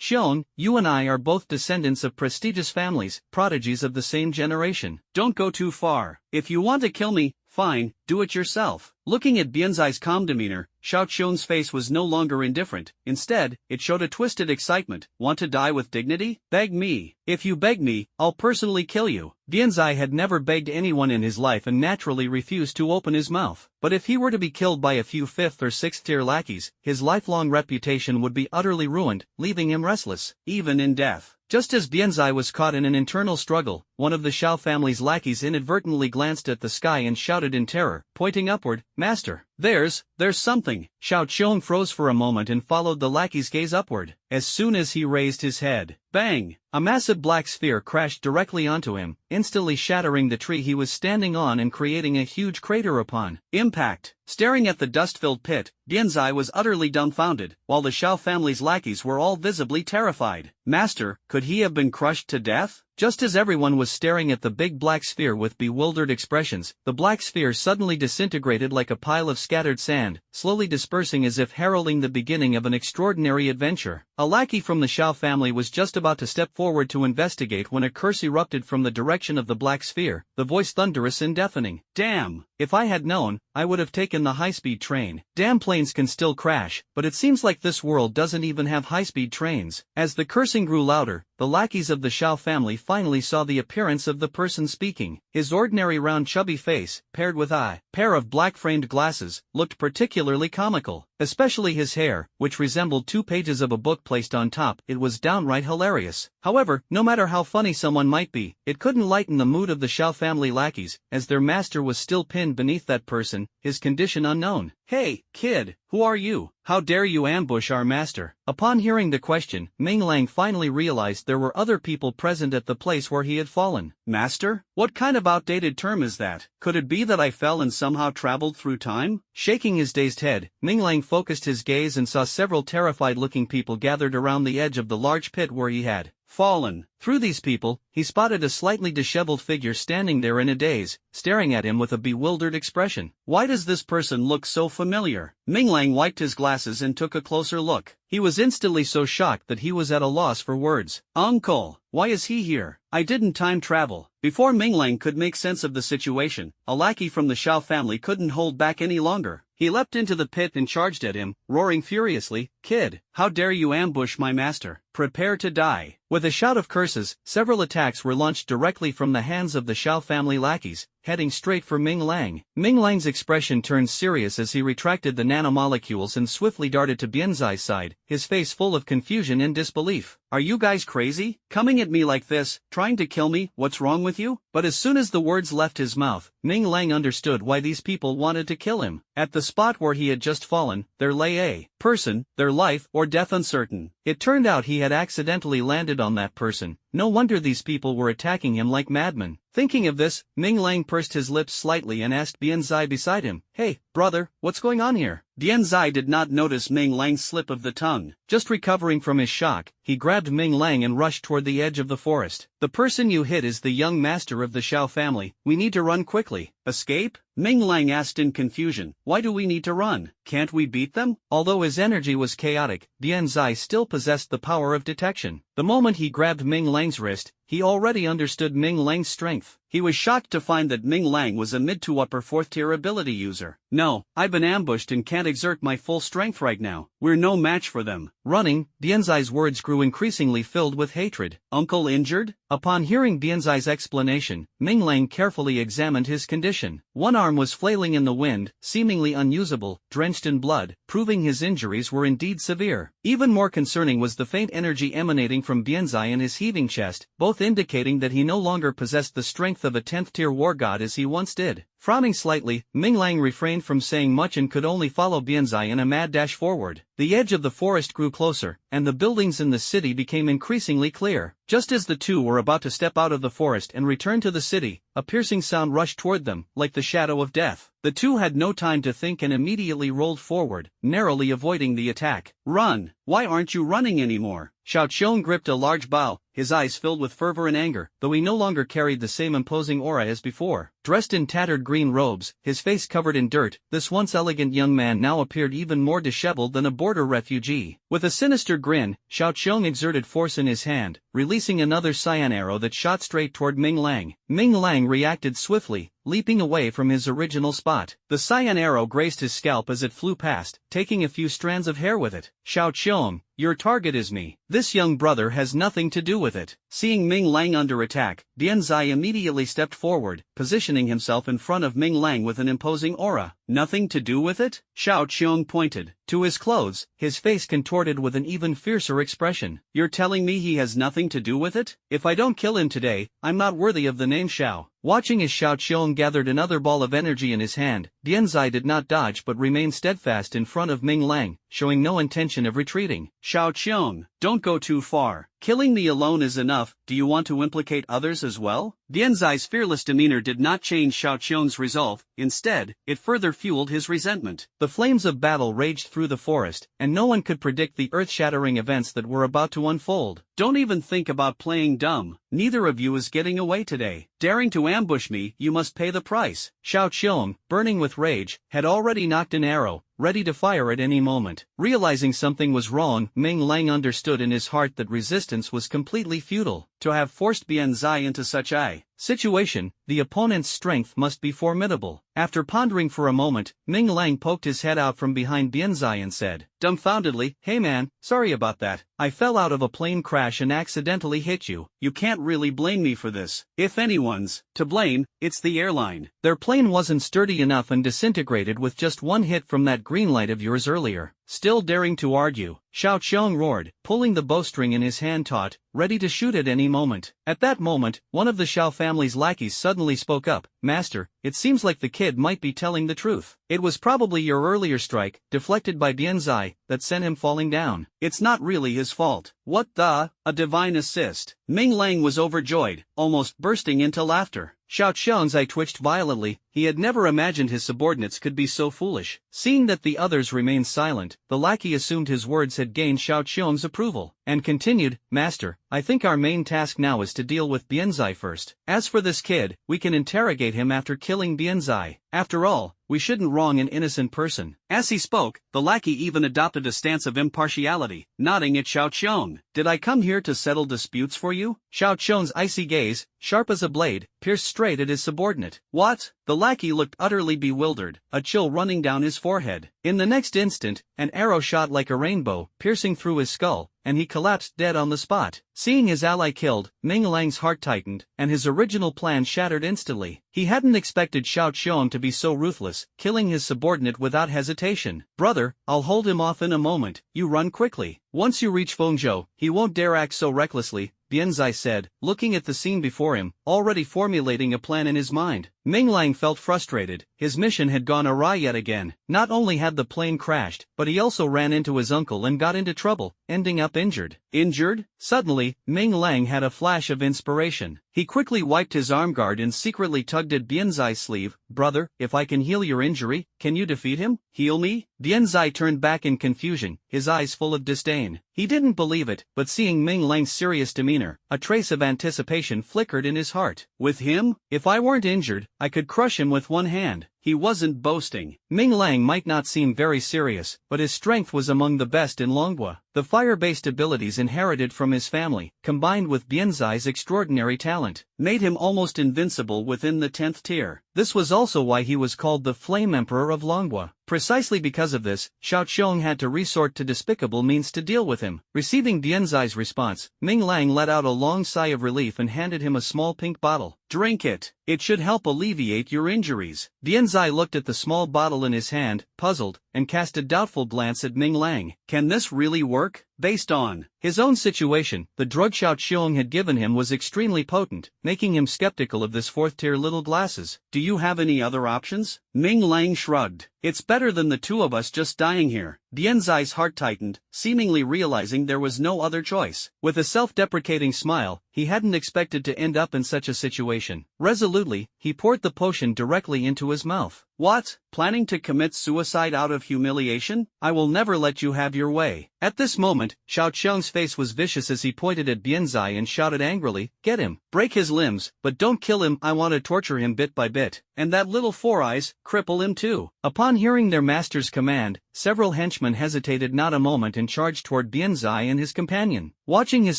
Xion, you and I are both descendants of prestigious families, prodigies of the same generation. Don't go too far. If you want to kill me, fine, do it yourself. Looking at Bianzai's calm demeanor, Xiao Xiong's face was no longer indifferent. Instead, it showed a twisted excitement. Want to die with dignity? Beg me. If you beg me, I'll personally kill you. Bianzai had never begged anyone in his life and naturally refused to open his mouth. But if he were to be killed by a few 5th or 6th tier lackeys, his lifelong reputation would be utterly ruined, leaving him restless, even in death. Just as Bianzai was caught in an internal struggle, one of the Xiao family's lackeys inadvertently glanced at the sky and shouted in terror, pointing upward, Master, there's something. Xiao Qiong froze for a moment and followed the lackey's gaze upward. As soon as he raised his head, bang! A massive black sphere crashed directly onto him, instantly shattering the tree he was standing on and creating a huge crater upon impact. Staring at the dust-filled pit, Bianzai was utterly dumbfounded, while the Xiao family's lackeys were all visibly terrified. Master, could he have been crushed to death? Just as everyone was staring at the big black sphere with bewildered expressions, the black sphere suddenly disintegrated like a pile of scattered sand, slowly dispersing as if heralding the beginning of an extraordinary adventure. A lackey from the Xiao family was just about to step forward to investigate when a curse erupted from the direction of the black sphere, the voice thunderous and deafening. Damn! If I had known, I would have taken the high-speed train. Damn, planes can still crash, but it seems like this world doesn't even have high-speed trains. As the cursing grew louder, the lackeys of the Xiao family finally saw the appearance of the person speaking. His ordinary round chubby face, paired with a pair of black-framed glasses, looked particularly comical. Especially his hair, which resembled 2 pages of a book placed on top. It was downright hilarious. However, no matter how funny someone might be, it couldn't lighten the mood of the Xiao family lackeys, as their master was still pinned beneath that person, his condition unknown. Hey, kid, who are you? How dare you ambush our master? Upon hearing the question, Ming Lang finally realized there were other people present at the place where he had fallen. Master? What kind of outdated term is that? Could it be that I fell and somehow traveled through time? Shaking his dazed head, Ming Lang focused his gaze and saw several terrified-looking people gathered around the edge of the large pit where he had fallen. Through these people, he spotted a slightly disheveled figure standing there in a daze, staring at him with a bewildered expression. Why does this person look so familiar? Ming Lang wiped his glasses and took a closer look. He was instantly so shocked that he was at a loss for words. Uncle, why is he here? I didn't time travel. Before Ming Lang could make sense of the situation, a lackey from the Xiao family couldn't hold back any longer. He leapt into the pit and charged at him, roaring furiously, Kid, how dare you ambush my master? Prepare to die. With a shout of curses, several attacks were launched directly from the hands of the Xiao family lackeys, heading straight for Ming Lang. Ming Lang's expression turned serious as he retracted the nanomolecules and swiftly darted to Bianzai's side, his face full of confusion and disbelief. Are you guys crazy? Coming at me like this, trying to kill me, what's wrong with you? But as soon as the words left his mouth, Ming Lang understood why these people wanted to kill him. At the spot where he had just fallen, there lay a person, their life or death uncertain. It turned out he had accidentally landed on that person. No wonder these people were attacking him like madmen. Thinking of this, Ming Lang pursed his lips slightly and asked Bianzai beside him, Hey, brother, what's going on here? Bianzai did not notice Ming Lang's slip of the tongue. Just recovering from his shock, he grabbed Ming Lang and rushed toward the edge of the forest. The person you hit is the young master of the Xiao family. We need to run quickly. Escape? Ming Lang asked in confusion. Why do we need to run? Can't we beat them? Although his energy was chaotic, Bianzai still possessed the power of detection. The moment he grabbed Ming Lang's wrist, he already understood Ming Lang's strength. He was shocked to find that Ming Lang was a mid to upper 4th tier ability user. No, I've been ambushed and can't exert my full strength right now. We're no match for them. Running, Bianzai's words grew increasingly filled with hatred. Uncle injured? Upon hearing Bianzai's explanation, Ming Lang carefully examined his condition. One arm was flailing in the wind, seemingly unusable, drenched in blood, proving his injuries were indeed severe. Even more concerning was the faint energy emanating from Bianzai in his heaving chest, both indicating that he no longer possessed the strength of a 10th tier war god as he once did. Frowning slightly, Ming Lang refrained from saying much and could only follow Bianzai in a mad dash forward. The edge of the forest grew closer, and the buildings in the city became increasingly clear. Just as the two were about to step out of the forest and return to the city, a piercing sound rushed toward them, like the shadow of death. The two had no time to think and immediately rolled forward, narrowly avoiding the attack. Run! Why aren't you running anymore? Xiao Qiong gripped a large bough, his eyes filled with fervor and anger, though he no longer carried the same imposing aura as before. Dressed in tattered green robes, his face covered in dirt, this once elegant young man now appeared even more disheveled than a border refugee. With a sinister grin, Xiao Qiong exerted force in his hand, releasing another cyan arrow that shot straight toward Ming Lang. Ming Lang reacted swiftly, leaping away from his original spot. The cyan arrow grazed his scalp as it flew past, taking a few strands of hair with it. Xiao Qiong, your target is me. This young brother has nothing to do with it. Seeing Ming Lang under attack, Dianzai immediately stepped forward, positioning himself in front of Ming Lang with an imposing aura. Nothing to do with it? Xiao Qiong pointed to his clothes, his face contorted with an even fiercer expression. You're telling me he has nothing to do with it? If I don't kill him today, I'm not worthy of the name Xiao. Watching as Xiao Qiong gathered another ball of energy in his hand, Dianzai did not dodge but remained steadfast in front of Ming Lang, showing no intention of retreating. Xiao Qiong, don't go too far. Killing me alone is enough, do you want to implicate others as well? Dianzai's fearless demeanor did not change Xiao Qiong's resolve, instead, it further fueled his resentment. The flames of battle raged through the forest, and no one could predict the earth-shattering events that were about to unfold. Don't even think about playing dumb. Neither of you is getting away today. Daring to ambush me, you must pay the price. Xiao Qiong, burning with rage, had already knocked an arrow, ready to fire at any moment. Realizing something was wrong, Ming Lang understood in his heart that resistance was completely futile. To have forced Bianzai into such a situation, the opponent's strength must be formidable. After pondering for a moment, Ming Lang poked his head out from behind Bianzai and said, dumbfoundedly, "Hey man, sorry about that. I fell out of a plane crash and accidentally hit you." You can't really blame me for this. If anyone's to blame, it's the airline. Their plane wasn't sturdy enough and disintegrated with just one hit from that green light of yours earlier. Still daring to argue, Xiao Qiong roared, pulling the bowstring in his hand taut, ready to shoot at any moment. At that moment, one of the Xiao family's lackeys suddenly spoke up, "Master, it seems like the kid might be telling the truth. It was probably your earlier strike, deflected by Dianzai, that sent him falling down. It's not really his fault." What the? A divine assist. Ming Lang was overjoyed, almost bursting into laughter. Xiao Qiong's eye twitched violently. He had never imagined his subordinates could be so foolish. Seeing that the others remained silent, the lackey assumed his words had gained Xiao Qiong's approval, and continued, "Master, I think our main task now is to deal with Bianzai first. As for this kid, we can interrogate him after killing Bianzai. After all, we shouldn't wrong an innocent person." As he spoke, the lackey even adopted a stance of impartiality, nodding at Xiao Qiong. "Did I come here to settle disputes for you?" Xiao Qiong's icy gaze, sharp as a blade, pierced straight at his subordinate. "What?" The lackey looked utterly bewildered, a chill running down his forehead. In the next instant, an arrow shot like a rainbow, piercing through his skull, and he collapsed dead on the spot. Seeing his ally killed, Ming Lang's heart tightened, and his original plan shattered instantly. He hadn't expected Xiao Qiong to be so ruthless, killing his subordinate without hesitation. "Brother, I'll hold him off in a moment, you run quickly. Once you reach Fengzhou, he won't dare act so recklessly," Bianzai said, looking at the scene before him, already formulating a plan in his mind. Ming Lang felt frustrated. His mission had gone awry yet again. Not only had the plane crashed, but he also ran into his uncle and got into trouble, ending up injured. Injured? Suddenly, Ming Lang had a flash of inspiration. He quickly wiped his arm guard and secretly tugged at Bianzai's sleeve. "Brother, if I can heal your injury, can you defeat him?" "Heal me?" Bianzai turned back in confusion, his eyes full of disdain. He didn't believe it, but seeing Ming Lang's serious demeanor, a trace of anticipation flickered in his heart. "With him? If I weren't injured, I could crush him with one hand." He wasn't boasting. Ming Lang might not seem very serious, but his strength was among the best in Longhua. The fire-based abilities inherited from his family, combined with Bianzai's extraordinary talent, made him almost invincible within the 10th tier. This was also why he was called the Flame Emperor of Longhua. Precisely because of this, Xiao Qiong had to resort to despicable means to deal with him. Receiving Bianzai's response, Ming Lang let out a long sigh of relief and handed him a small pink bottle. "Drink it. It should help alleviate your injuries." Bianzai looked at the small bottle in his hand, puzzled, and cast a doubtful glance at Ming Lang. Can this really work? Based on his own situation, the drug Xiao Qiong had given him was extremely potent, making him skeptical of this fourth-tier little glasses. Do you have any other options? Ming Lang shrugged. It's better than the two of us just dying here. Dianzai's heart tightened, seemingly realizing there was no other choice. With a self-deprecating smile, he hadn't expected to end up in such a situation. Resolutely, he poured the potion directly into his mouth. What? Planning to commit suicide out of humiliation? I will never let you have your way. At this moment, Xiao Qiong's face was vicious as he pointed at Bianzai and shouted angrily, "Get him! Break his limbs, but don't kill him. I want to torture him bit by bit. And that little Four Eyes, cripple him too." Upon hearing their master's command, several henchmen hesitated not a moment and charged toward Bianzai and his companion. Watching his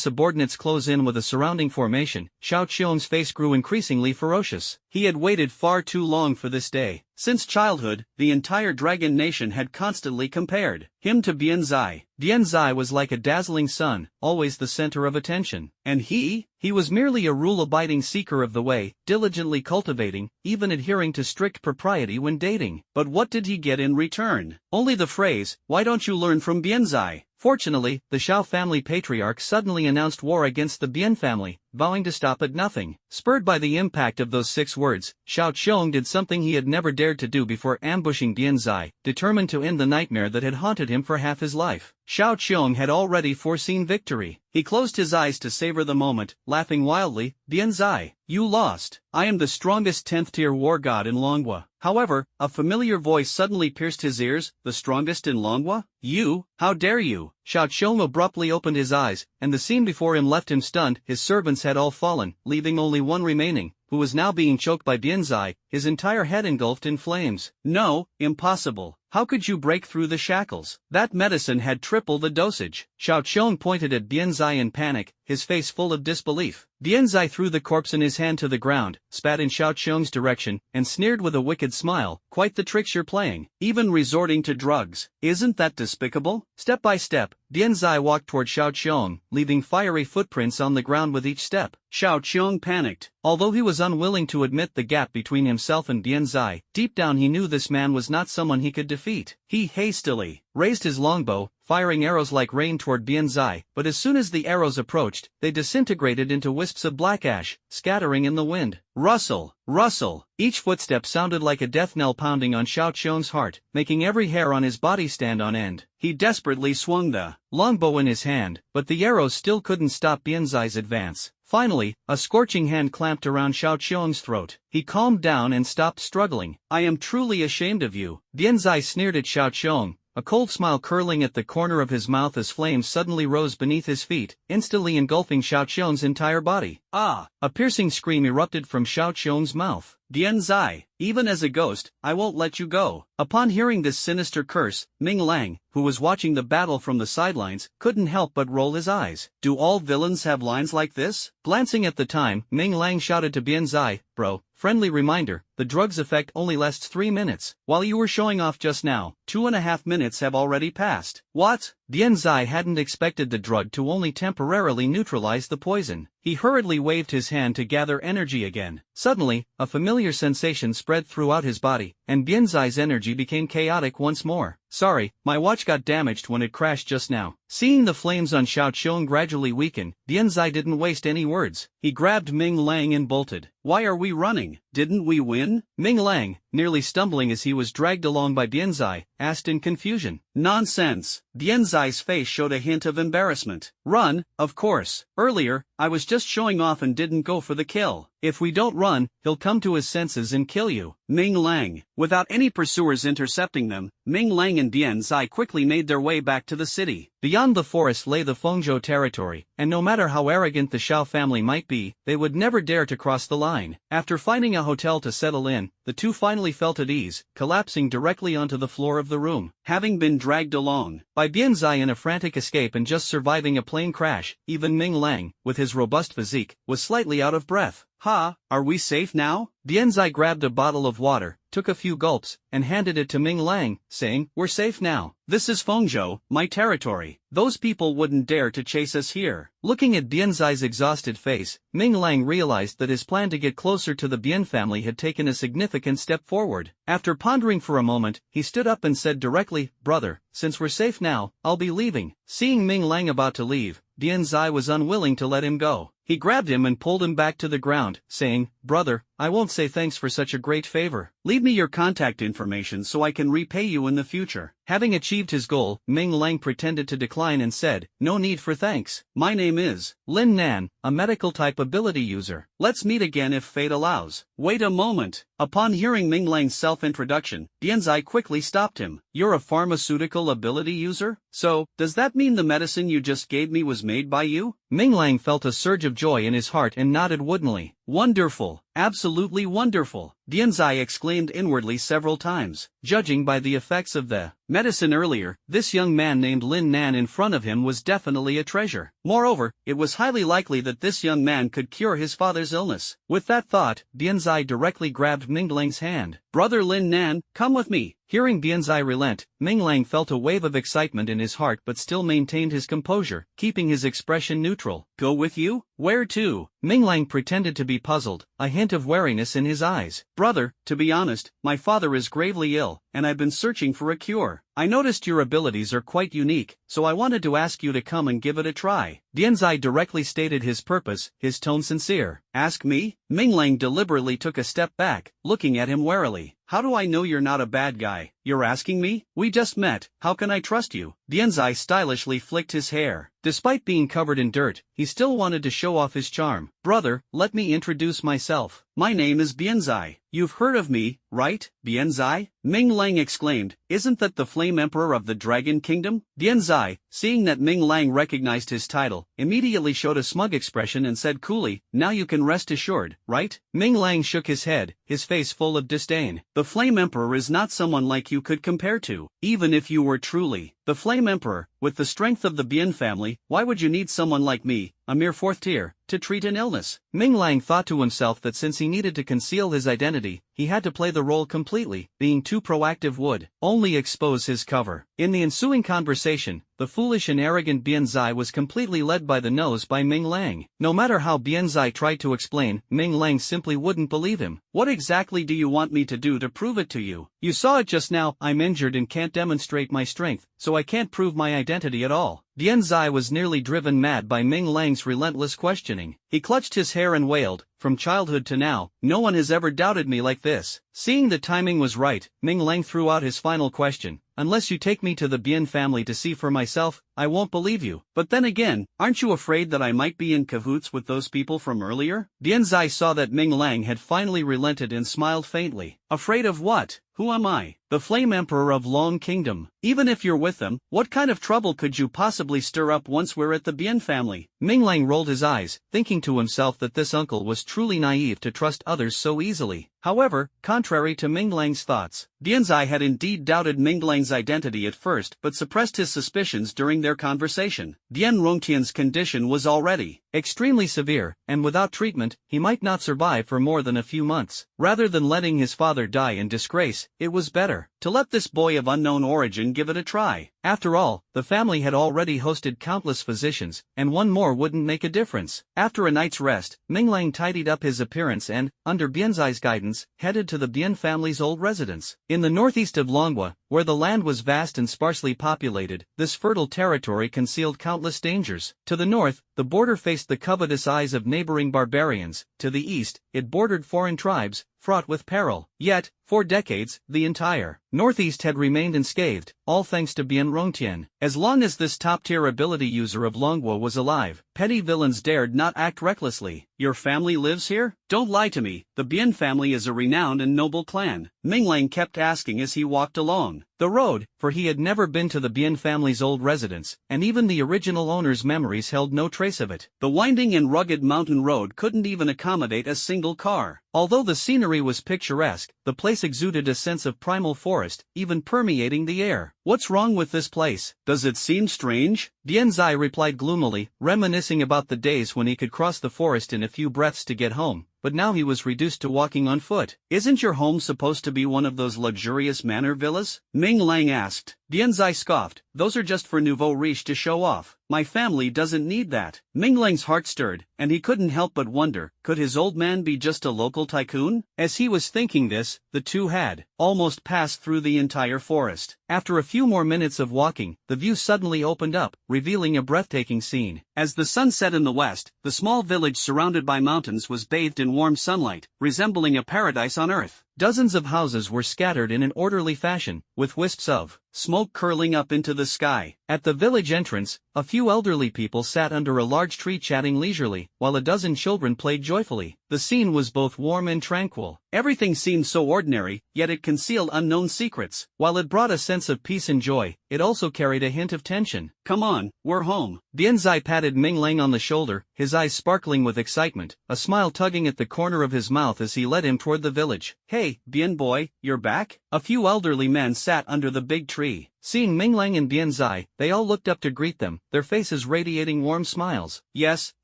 subordinates close in with a surrounding formation, Xiao Qiong's face grew increasingly ferocious. He had waited far too long for this day. Since childhood, the entire Dragon Nation had constantly compared him to Bianzai. Bianzai was like a dazzling sun, always the center of attention. And he was merely a rule-abiding seeker of the way, diligently cultivating, even adhering to strict propriety when dating. But what did he get in return? Only the phrase, "Why don't you learn from Bianzai?" Fortunately, the Xiao family patriarch suddenly announced war against the Bian family, vowing to stop at nothing. Spurred by the impact of those 6 words, Xiao Qiong did something he had never dared to do before ambushing Bianzai, determined to end the nightmare that had haunted him for half his life. Xiao Qiong had already foreseen victory. He closed his eyes to savor the moment, laughing wildly. "Bianzai, you lost. I am the strongest 10th-tier war god in Longwa." However, a familiar voice suddenly pierced his ears. "The strongest in Longwa? You? How dare you?" Xiao Qiong abruptly opened his eyes, and the scene before him left him stunned. His servants had all fallen, leaving only one remaining, who was now being choked by Bianzai, his entire head engulfed in flames. "No, impossible. How could you break through the shackles? That medicine had triple the dosage." Xiao Qiong pointed at Bianzai in panic, his face full of disbelief. Bianzai threw the corpse in his hand to the ground, spat in Xiao Qiong's direction, and sneered with a wicked smile. "Quite the tricks you're playing, even resorting to drugs. Isn't that despicable?" Step by step, Bianzai walked toward Xiao Qiong, leaving fiery footprints on the ground with each step. Xiao Qiong panicked. Although he was unwilling to admit the gap between himself and Bianzai, deep down he knew this man was not someone he could defeat. He hastily raised his longbow, firing arrows like rain toward Bianzai, but as soon as the arrows approached, they disintegrated into wisps of black ash, scattering in the wind. Rustle, rustle. Each footstep sounded like a death knell pounding on Xiao Qiong's heart, making every hair on his body stand on end. He desperately swung the longbow in his hand, but the arrows still couldn't stop Bianzai's advance. Finally, a scorching hand clamped around Xiao Qiong's throat. He calmed down and stopped struggling. "I am truly ashamed of you." Bianzai sneered at Xiao Qiong, a cold smile curling at the corner of his mouth as flames suddenly rose beneath his feet, instantly engulfing Xiao Qiong's entire body. "Ah!" A piercing scream erupted from Xiao Qiong's mouth. "Bianzai, even as a ghost, I won't let you go." Upon hearing this sinister curse, Ming Lang, who was watching the battle from the sidelines, couldn't help but roll his eyes. Do all villains have lines like this? Glancing at the time, Ming Lang shouted to Bianzai, "Bro, friendly reminder, the drug's effect only lasts 3 minutes. While you were showing off just now, 2.5 minutes have already passed." What? Bianzai hadn't expected the drug to only temporarily neutralize the poison. He hurriedly waved his hand to gather energy again. Suddenly, a familiar sensation spread throughout his body, and Bianzai's energy became chaotic once more. "Sorry, my watch got damaged when it crashed just now." Seeing the flames on Xiao Qiong gradually weaken, Bianzai didn't waste any words. He grabbed Ming Lang and bolted. "Why are we running? Didn't we win?" Ming Lang, nearly stumbling as he was dragged along by Bianzai, asked in confusion. "Nonsense." Bianzai's face showed a hint of embarrassment. "Run, of course. Earlier, I was just showing off and didn't go for the kill. If we don't run, he'll come to his senses and kill you." Ming Lang. Without any pursuers intercepting them, Ming Lang and Bianzai quickly made their way back to the city. Beyond the forest lay the Fengzhou territory, and no matter how arrogant the Xiao family might be, they would never dare to cross the line. After finding a hotel to settle in, the two finally felt at ease, collapsing directly onto the floor of the room. Having been dragged along by Bianzai in a frantic escape and just surviving a plane crash, even Ming Lang, with his robust physique, was slightly out of breath. "Ha, are we safe now?" Bianzai grabbed a bottle of water, took a few gulps, and handed it to Ming Lang, saying, "We're safe now. This is Fengzhou, my territory. Those people wouldn't dare to chase us here." Looking at Bianzai's exhausted face, Ming Lang realized that his plan to get closer to the Bian family had taken a significant step forward. After pondering for a moment, he stood up and said directly, "Brother, since we're safe now, I'll be leaving." Seeing Ming Lang about to leave, Bianzai was unwilling to let him go. He grabbed him and pulled him back to the ground, saying, "Brother, I won't say thanks for such a great favor. Leave me your contact information so I can repay you in the future." Having achieved his goal, Ming Lang pretended to decline and said, "No need for thanks. My name is Lin Nan, a medical type ability user. Let's meet again if fate allows." Wait a moment. Upon hearing Ming Lang's self-introduction, Bianzai quickly stopped him. "You're a pharmaceutical ability user? So, does that mean the medicine you just gave me was made by you?" Ming Lang felt a surge of joy in his heart and nodded woodenly. "Wonderful, absolutely wonderful," Bianzai exclaimed inwardly several times. Judging by the effects of the medicine earlier, this young man named Lin Nan in front of him was definitely a treasure. Moreover, it was highly likely that this young man could cure his father's illness. With that thought, Bianzai directly grabbed Ming Lang's hand. "Brother Lin Nan, come with me." Hearing Bianzai relent, Ming Lang felt a wave of excitement in his heart but still maintained his composure, keeping his expression neutral. "Go with you? Where to?" Ming Lang pretended to be puzzled, a hint of wariness in his eyes. "Brother, to be honest, my father is gravely ill, and I've been searching for a cure. I noticed your abilities are quite unique, so I wanted to ask you to come and give it a try." Bianzai directly stated his purpose, his tone sincere. "Ask me?" Ming Lang deliberately took a step back, looking at him warily. "How do I know you're not a bad guy? You're asking me? We just met, how can I trust you?" Bianzai stylishly flicked his hair. Despite being covered in dirt, he still wanted to show off his charm. "Brother, let me introduce myself. My name is Bianzai. You've heard of me, right, Bianzai?" Ming Lang exclaimed, "Isn't that the Flame Emperor of the Dragon Kingdom?" Bianzai, seeing that Ming Lang recognized his title, immediately showed a smug expression and said coolly, "Now you can rest assured, right?" Ming Lang shook his head, his face full of disdain. "The Flame Emperor is not someone like you could compare to, even if you were truly the Flame Emperor. With the strength of the Bian family, why would you need someone like me, a mere fourth tier, to treat an illness?" Ming Lang thought to himself that since he needed to conceal his identity, he had to play the role completely. Being too proactive would only expose his cover. In the ensuing conversation, the foolish and arrogant Bianzai was completely led by the nose by Ming Lang. No matter how Bianzai tried to explain, Ming Lang simply wouldn't believe him. "What exactly do you want me to do to prove it to you?" "You saw it just now. I'm injured and can't demonstrate my strength, so I can't prove my identity at all." Bianzai was nearly driven mad by Ming Lang's relentless questioning. He clutched his hair and wailed, "From childhood to now, no one has ever doubted me like this." Seeing the timing was right, Ming Lang threw out his final question. "Unless you take me to the Bian family to see for myself, I won't believe you." "But then again, aren't you afraid that I might be in cahoots with those people from earlier?" Bianzai saw that Ming Lang had finally relented and smiled faintly. "Afraid of what? Who am I?" "The Flame Emperor of Long Kingdom." "Even if you're with them, what kind of trouble could you possibly stir up once we're at the Bian family?" Ming Lang rolled his eyes, thinking to himself that this uncle was truly naive to trust others so easily. However, contrary to Ming Lang's thoughts, Bianzai had indeed doubted Ming Lang's identity at first but suppressed his suspicions during their conversation. Bian Rongtian's condition was already extremely severe, and without treatment, he might not survive for more than a few months. Rather than letting his father die in disgrace, it was better to let this boy of unknown origin give it a try. After all, the family had already hosted countless physicians, and one more wouldn't make a difference. After a night's rest, Ming Lang tidied up his appearance and, under Bianzai's guidance, headed to the Bian family's old residence. In the northeast of Longhua, where the land was vast and sparsely populated, this fertile territory concealed countless dangers. To the north, the border faced the covetous eyes of neighboring barbarians. To the east, it bordered foreign tribes, fraught with peril. Yet, for decades, the entire northeast had remained unscathed, all thanks to Bian Rongtian. As long as this top-tier ability user of Longhua was alive, petty villains dared not act recklessly. "Your family lives here? Don't lie to me. The Bian family is a renowned and noble clan," Ming Lang kept asking as he walked along. The road, for he had never been to the Bien family's old residence, and even the original owner's memories held no trace of it. The winding and rugged mountain road couldn't even accommodate a single car. Although the scenery was picturesque, the place exuded a sense of primal forest, even permeating the air. "What's wrong with this place? Does it seem strange?" Bien Zai replied gloomily, reminiscing about the days when he could cross the forest in a few breaths to get home, but now he was reduced to walking on foot. "Isn't your home supposed to be one of those luxurious manor villas?" Ming Lang asked. Bien Zai scoffed, "Those are just for nouveau riche to show off. My family doesn't need that." Ming Lang's heart stirred, and he couldn't help but wonder, could his old man be just a local tycoon? As he was thinking this, the two had almost passed through the entire forest. After a few more minutes of walking, the view suddenly opened up, revealing a breathtaking scene. As the sun set in the west, the small village surrounded by mountains was bathed in warm sunlight, resembling a paradise on earth. Dozens of houses were scattered in an orderly fashion, with wisps of smoke curling up into the sky. At the village entrance, a few elderly people sat under a large tree chatting leisurely, while a dozen children played joyfully. The scene was both warm and tranquil. Everything seemed so ordinary, yet it concealed unknown secrets. While it brought a sense of peace and joy, it also carried a hint of tension. "Come on, we're home." Bien Zai patted Ming Lang on the shoulder, his eyes sparkling with excitement, a smile tugging at the corner of his mouth as he led him toward the village. "Hey, Bien boy, you're back?" A few elderly men sat under the big tree. Seeing Ming Lang and Bien Zai, they all looked up to greet them, their faces radiating warm smiles. "Yes,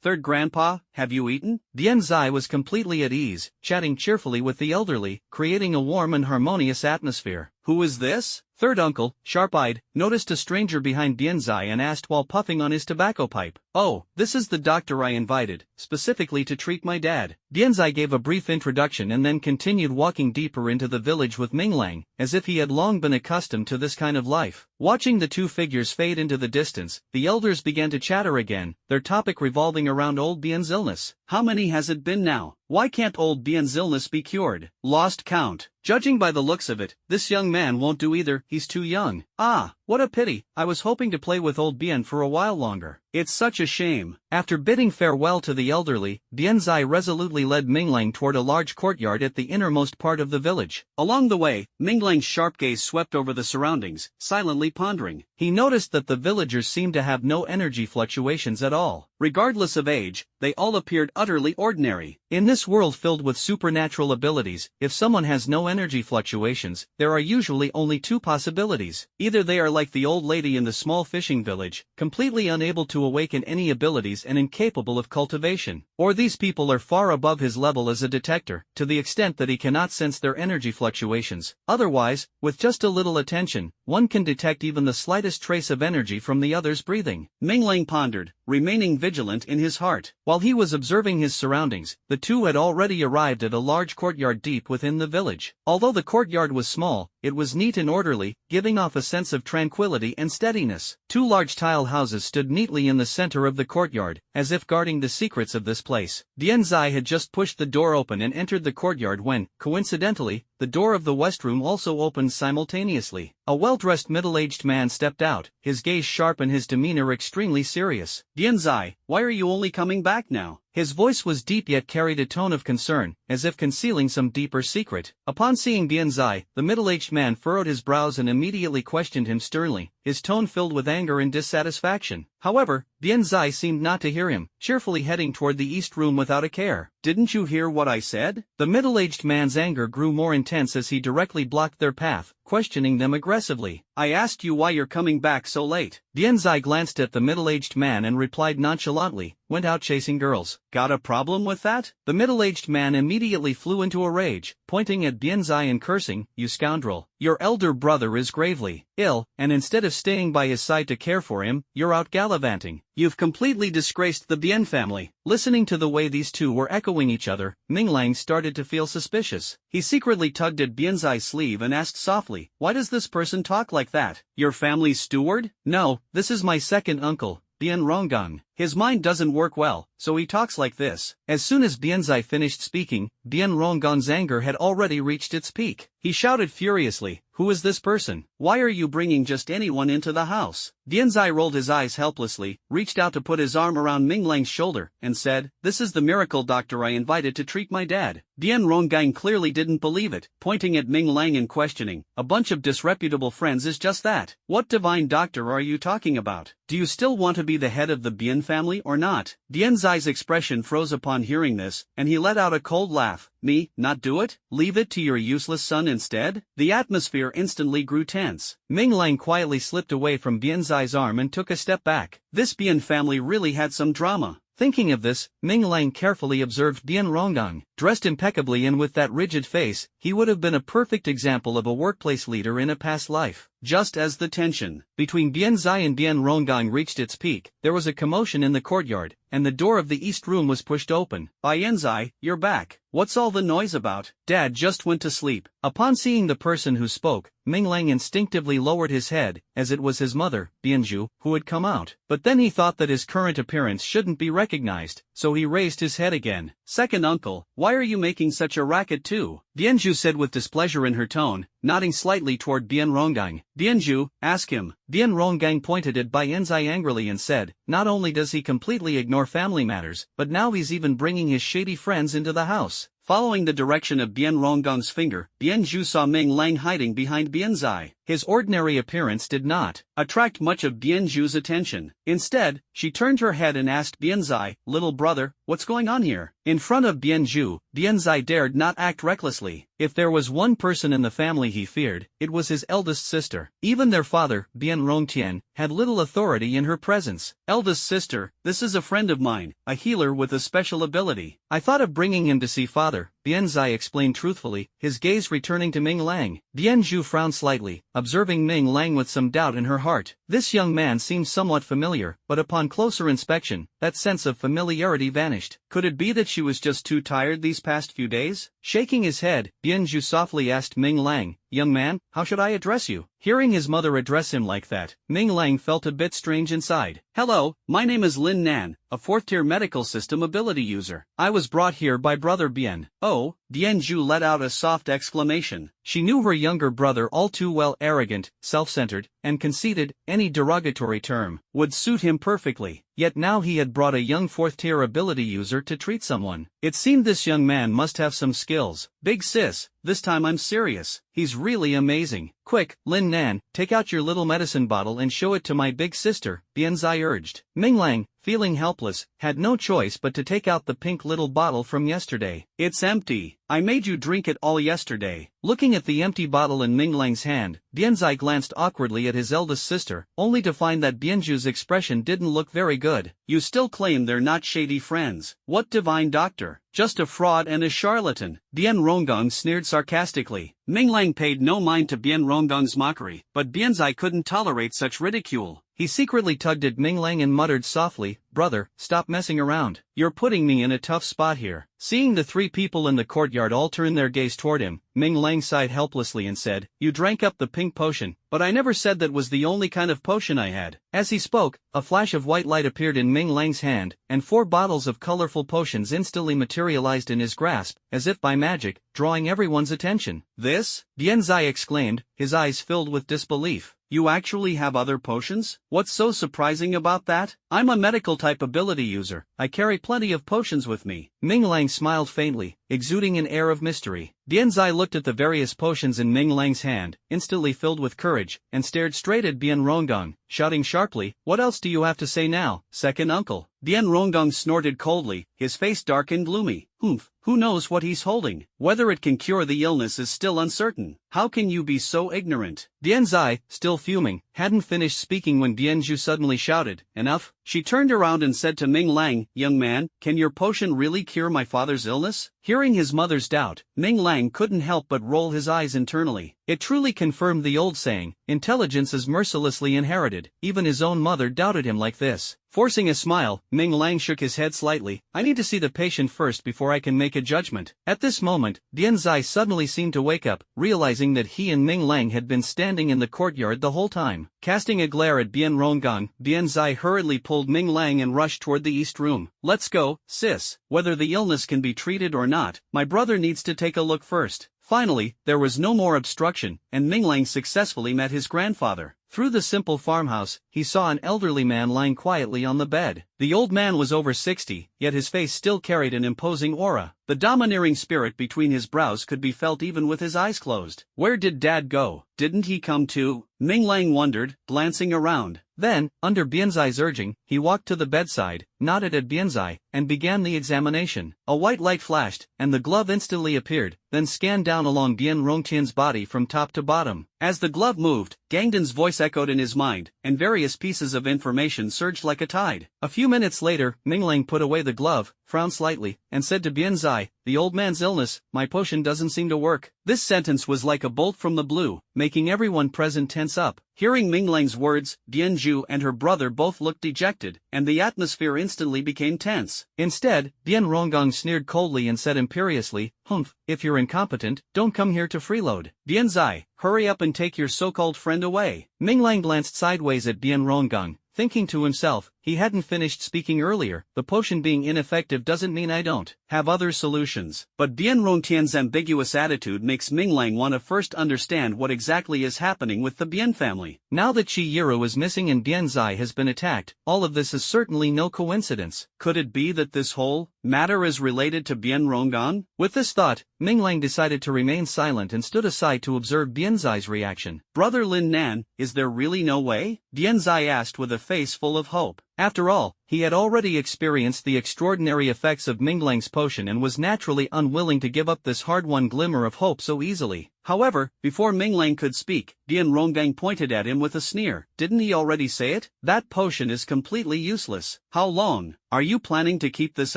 third grandpa, have you eaten?" Bien Zai was completely at ease, chatting cheerfully with the elderly, creating a warm and harmonious atmosphere. "Who is this?" Third uncle, sharp-eyed, noticed a stranger behind Bien Zai and asked while puffing on his tobacco pipe. "Oh, this is the doctor I invited, specifically to treat my dad." Bien Zai gave a brief introduction and then continued walking deeper into the village with Ming Lang, as if he had long been accustomed to this kind of life. Watching the two figures fade into the distance, the elders began to chatter again, their topic revolving around old Bien's illness. "How many has it been now? Why can't old Bien's illness be cured?" "Lost count. Judging by the looks of it, this young man won't do either, he's too young." "Ah, what a pity, I was hoping to play with old Bien for a while longer." "It's such a shame." After bidding farewell to the elderly, Bien Zai resolutely led Ming Lang toward a large courtyard at the innermost part of the village. Along the way, Ming Lang's sharp gaze swept over the surroundings, silently pondering. He noticed that the villagers seemed to have no energy fluctuations at all. Regardless of age, they all appeared utterly ordinary. In this world filled with supernatural abilities, if someone has no energy fluctuations, there are usually only two possibilities. Either they are like the old lady in the small fishing village, completely unable to awaken any abilities and incapable of cultivation, or these people are far above his level as a detector, to the extent that he cannot sense their energy fluctuations. Otherwise, with just a little attention, one can detect even the slightest trace of energy from the other's breathing. Ming Lang pondered, remaining vigilant in his heart. While he was observing his surroundings, the two had already arrived at a large courtyard deep within the village. Although the courtyard was small, it was neat and orderly, giving off a sense of tranquility and steadiness. Two large tile houses stood neatly in the center of the courtyard, as if guarding the secrets of this place. Bien Zai had just pushed the door open and entered the courtyard when, coincidentally, the door of the west room also opened simultaneously. A well-dressed middle-aged man stepped out, his gaze sharp and his demeanor extremely serious. "Bien Zai, why are you only coming back now?" His voice was deep yet carried a tone of concern, as if concealing some deeper secret. Upon seeing Bien Zai, the middle-aged man furrowed his brows and immediately questioned him sternly, his tone filled with anger and dissatisfaction. However, Bien Zai seemed not to hear him, cheerfully heading toward the east room without a care. "Didn't you hear what I said?" The middle-aged man's anger grew more intense as he directly blocked their path, questioning them aggressively. "I asked you why you're coming back so late." Bien Zai glanced at the middle-aged man and replied nonchalantly, "Went out chasing girls." "Got a problem with that?" The middle-aged man immediately flew into a rage, pointing at Bien Zai and cursing, "You scoundrel. Your elder brother is gravely ill, and instead of staying by his side to care for him, you're out gallivanting. You've completely disgraced the Bien family." Listening to the way these two were echoing each other, Ming Lang started to feel suspicious. He secretly tugged at Bien Zai's sleeve and asked softly, "Why does this person talk like that? "Your family's steward?" "No, this is my second uncle, Bien Ronggang." His mind doesn't work well, so he talks like this. As soon as Bianzai finished speaking, Bian Ronggong's anger had already reached its peak. He shouted furiously, "Who is this person? Why are you bringing just anyone into the house?" Bianzai rolled his eyes helplessly, reached out to put his arm around Ming Lang's shoulder, and said, "This is the miracle doctor I invited to treat my dad." Bian Ronggang clearly didn't believe it, pointing at Ming Lang and questioning, "A bunch of disreputable friends is just that. What divine doctor are you talking about? Do you still want to be the head of the Bian family or not?" Bianzai's expression froze upon hearing this, and he let out a cold laugh. "Me, not do it? Leave it to your useless son instead?" The atmosphere instantly grew tense. Ming Lang quietly slipped away from Bianzai's arm and took a step back. This Bian family really had some drama. Thinking of this, Ming Lang carefully observed Bian Ronggang. Dressed impeccably and with that rigid face, he would have been a perfect example of a workplace leader in a past life. Just as the tension between Bianzai and Bian Ronggang reached its peak, there was a commotion in the courtyard, and the door of the east room was pushed open. "Bianzai, you're back. What's all the noise about? Dad just went to sleep." Upon seeing the person who spoke, Ming Lang instinctively lowered his head, as it was his mother, Bianju, who had come out. But then he thought that his current appearance shouldn't be recognized, so he raised his head again. "Second uncle, why are you making such a racket too?" Bianju said with displeasure in her tone, nodding slightly toward Bian Ronggang. "Bianju, ask him." Bian Ronggang pointed at Bianzai angrily and said, "Not only does he completely ignore family matters, but now he's even bringing his shady friends into the house." Following the direction of Bian Ronggong's finger, Bianju saw Ming Lang hiding behind Bianzai. His ordinary appearance did not attract much of Bianju's attention. Instead, she turned her head and asked Bianzai, "Little brother, what's going on here?" In front of Bianju, Bianzai dared not act recklessly. If there was one person in the family he feared, it was his eldest sister. Even their father, Bian Rongtian, had little authority in her presence. "Eldest sister, this is a friend of mine, a healer with a special ability. I thought of bringing him to see father," Bianzai explained truthfully, his gaze returning to Ming Lang. Bianju frowned slightly, observing Ming Lang with some doubt in her heart. This young man seemed somewhat familiar, but upon closer inspection, that sense of familiarity vanished. Could it be that she was just too tired these past few days? Shaking his head, Bianju softly asked Ming Lang, "Young man, how should I address you?" Hearing his mother address him like that, Ming Lang felt a bit strange inside. "Hello, my name is Lin Nan, a 4th-tier medical system ability user. I was brought here by brother Bian." "Oh?" Bianju let out a soft exclamation. She knew her younger brother all too well. Arrogant, self-centered, and conceited, any derogatory term would suit him perfectly. Yet now he had brought a young 4th-tier ability user to treat someone. It seemed this young man must have some skills. "Big sis, this time I'm serious. He's really amazing. Quick, Lin Nan, take out your little medicine bottle and show it to my big sister," Bianzai urged. Ming Lang, feeling helpless, had no choice but to take out the pink little bottle from yesterday. "It's empty. I made you drink it all yesterday." Looking at the empty bottle in Ming Lang's hand, Bianzai glanced awkwardly at his eldest sister, only to find that Bianju's expression didn't look very good. "You still claim they're not shady friends. What divine doctor? Just a fraud and a charlatan." Bian Ronggang sneered sarcastically. Ming Lang paid no mind to Bian Ronggong's mockery, but Bianzai couldn't tolerate such ridicule. He secretly tugged at Ming Lang and muttered softly, "Brother, stop messing around. You're putting me in a tough spot here." Seeing the three people in the courtyard all turn their gaze toward him, Ming Lang sighed helplessly and said, "You drank up the pink potion, but I never said that was the only kind of potion I had." As he spoke, a flash of white light appeared in Ming Lang's hand, and 4 bottles of colorful potions instantly materialized in his grasp, as if by magic, drawing everyone's attention. "This?" Bianzai exclaimed, his eyes filled with disbelief. "You actually have other potions? What's so surprising about that? I'm a medical-type ability user. I carry plenty of potions with me." Ming Lang smiled faintly, exuding an air of mystery. Bianzai looked at the various potions in Ming Lang's hand, instantly filled with courage, and stared straight at Bian Ronggang, shouting sharply, "What else do you have to say now, second uncle?" Bian Ronggang snorted coldly, his face dark and gloomy. "Humph, who knows what he's holding? Whether it can cure the illness is still uncertain. How can you be so ignorant?" Bianzai, still fuming, hadn't finished speaking when Bianju suddenly shouted, "Enough!" She turned around and said to Ming Lang, "Young man, can your potion really cure my father's illness?" Hearing his mother's doubt, Ming Lang couldn't help but roll his eyes internally. It truly confirmed the old saying, intelligence is mercilessly inherited. Even his own mother doubted him like this. Forcing a smile, Ming Lang shook his head slightly. I need to see the patient first before I can make a judgment. At this moment, Dian Zai suddenly seemed to wake up, realizing that he and Ming Lang had been standing in the courtyard the whole time. Casting a glare at Bian Ronggang, Dian Zai hurriedly pulled Ming Lang and rushed toward the east room. Let's go, sis. Whether the illness can be treated or not, my brother needs to take a look first. Finally, there was no more obstruction, and Ming Lang successfully met his grandfather. Through the simple farmhouse, he saw an elderly man lying quietly on the bed. The old man was over 60, yet his face still carried an imposing aura. The domineering spirit between his brows could be felt even with his eyes closed. Where did Dad go? Didn't he come too? Ming Lang wondered, glancing around. Then, under Bianzai's urging, he walked to the bedside, nodded at Bianzai, and began the examination. A white light flashed, and the glove instantly appeared, then scanned down along Bian Rongtian's body from top to bottom. As the glove moved, Gangden's voice echoed in his mind, and various pieces of information surged like a tide. A few minutes later, Ming Lang put away the glove, frowned slightly, and said to Bianzai, the old man's illness, my potion doesn't seem to work. This sentence was like a bolt from the blue, making everyone present tense up. Hearing Ming Lang's words, Bianju and her brother both looked dejected, and the atmosphere instantly became tense. Instead, Bian Ronggang sneered coldly and said imperiously, Humph, if you're incompetent, don't come here to freeload. Bianzai, hurry up and take your so-called friend away. Ming Lang glanced sideways at Bian Ronggang, thinking to himself, he hadn't finished speaking earlier, the potion being ineffective doesn't mean I don't have other solutions. But Bian Rongtian's ambiguous attitude makes Ming Lang want to first understand what exactly is happening with the Bian family. Now that Qi Yiru is missing and Bianzai has been attacked, all of this is certainly no coincidence. Could it be that this whole matter is related to Bian Ronggang? With this thought, Ming Lang decided to remain silent and stood aside to observe Bianzai's reaction. Brother Lin Nan, is there really no way? Bianzai asked with a face full of hope. After all, he had already experienced the extraordinary effects of Ming Lang's potion and was naturally unwilling to give up this hard-won glimmer of hope so easily. However, before Ming Lang could speak, Bian Ronggang pointed at him with a sneer. Didn't he already say it? That potion is completely useless. How long? Are you planning to keep this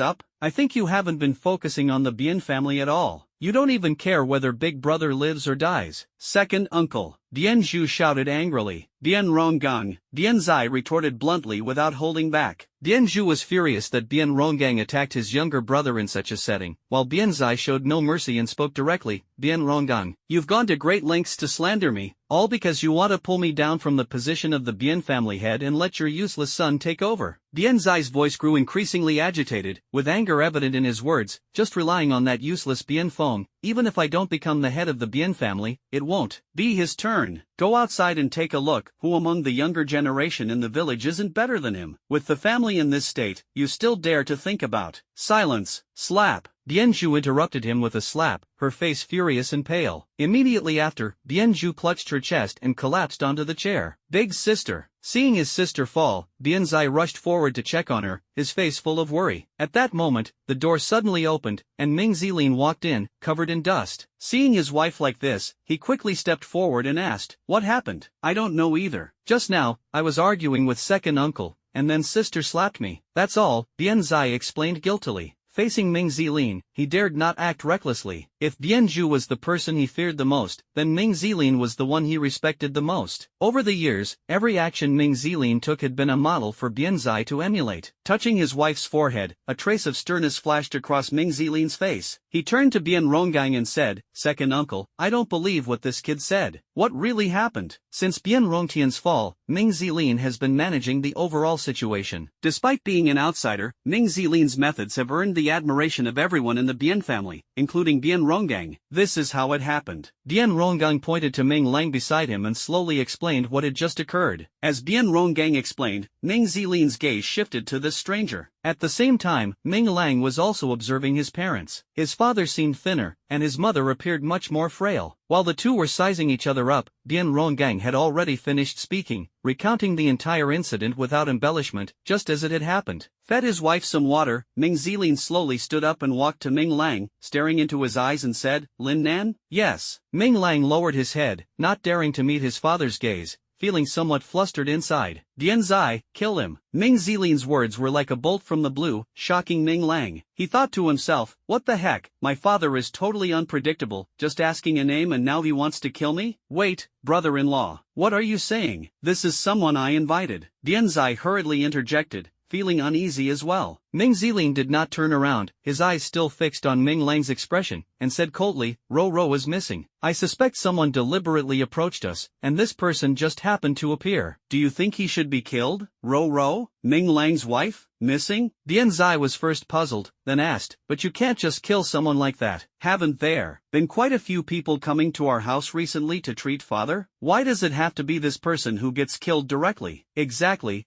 up? I think you haven't been focusing on the Bian family at all. You don't even care whether Big Brother lives or dies. Second uncle. Dian Zhu shouted angrily. Bian Ronggang. Dian Zai retorted bluntly without holding back. Dian Zhu was furious that Bian Ronggang attacked his younger brother in such a setting, while Bian Zai showed no mercy and spoke directly. Bian Ronggang, you've gone to great lengths to slander me, all because you want to pull me down from the position of the Bian family head and let your useless son take over. Bian Zai's voice grew increasingly agitated, with anger evident in his words. Just relying on that useless Bian Feng, even if I don't become the head of the Bian family, it won't be his turn. Go outside and take a look. Who among the younger generation in the village isn't better than him? With the family in this state, you still dare to think about silence. Slap. Bianju interrupted him with a slap, her face furious and pale. Immediately after, Bianju clutched her chest and collapsed onto the chair. Big sister. Seeing his sister fall, Bianzai rushed forward to check on her, his face full of worry. At that moment, the door suddenly opened, and Ming Zilin walked in, covered in dust. Seeing his wife like this, he quickly stepped forward and asked, what happened? I don't know either. Just now, I was arguing with second uncle, and then sister slapped me. That's all, Bianzai explained guiltily. Facing Ming Zilin, he dared not act recklessly. If Bianju was the person he feared the most, then Ming Zilin was the one he respected the most. Over the years, every action Ming Zilin took had been a model for Bianzai to emulate. Touching his wife's forehead, a trace of sternness flashed across Ming Zilin's face. He turned to Bian Ronggang and said, second uncle, I don't believe what this kid said. What really happened? Since Bian Rongtian's fall, Ming Zilin has been managing the overall situation. Despite being an outsider, Ming Zilin's methods have earned the admiration of everyone in the Bian family, including Bian Ronggang. This is how it happened. Bian Ronggang pointed to Ming Lang beside him and slowly explained what had just occurred. As Bian Ronggang explained, Ming Zilin's gaze shifted to this stranger. At the same time, Ming Lang was also observing his parents. His father seemed thinner, and his mother appeared much more frail. While the two were sizing each other up, Bian Ronggang had already finished speaking, recounting the entire incident without embellishment, just as it had happened. Fed his wife some water, Ming Zilin slowly stood up and walked to Ming Lang, staring into his eyes and said, Lin Nan? Yes. Ming Lang lowered his head, not daring to meet his father's gaze, feeling somewhat flustered inside. Dian Zai, kill him. Ming Zilin's words were like a bolt from the blue, shocking Ming Lang. He thought to himself, what the heck, my father is totally unpredictable, just asking a name and now he wants to kill me? Wait, brother-in-law, what are you saying? This is someone I invited. Dian Zai hurriedly interjected, feeling uneasy as well. Ming Zilin did not turn around, his eyes still fixed on Ming Lang's expression, and said coldly, Ro is missing. I suspect someone deliberately approached us, and this person just happened to appear. Do you think he should be killed? Ro? Ming Lang's wife? Missing? Dian Zai was first puzzled, then asked, but you can't just kill someone like that. Haven't there been quite a few people coming to our house recently to treat father? Why does it have to be this person who gets killed directly? Exactly.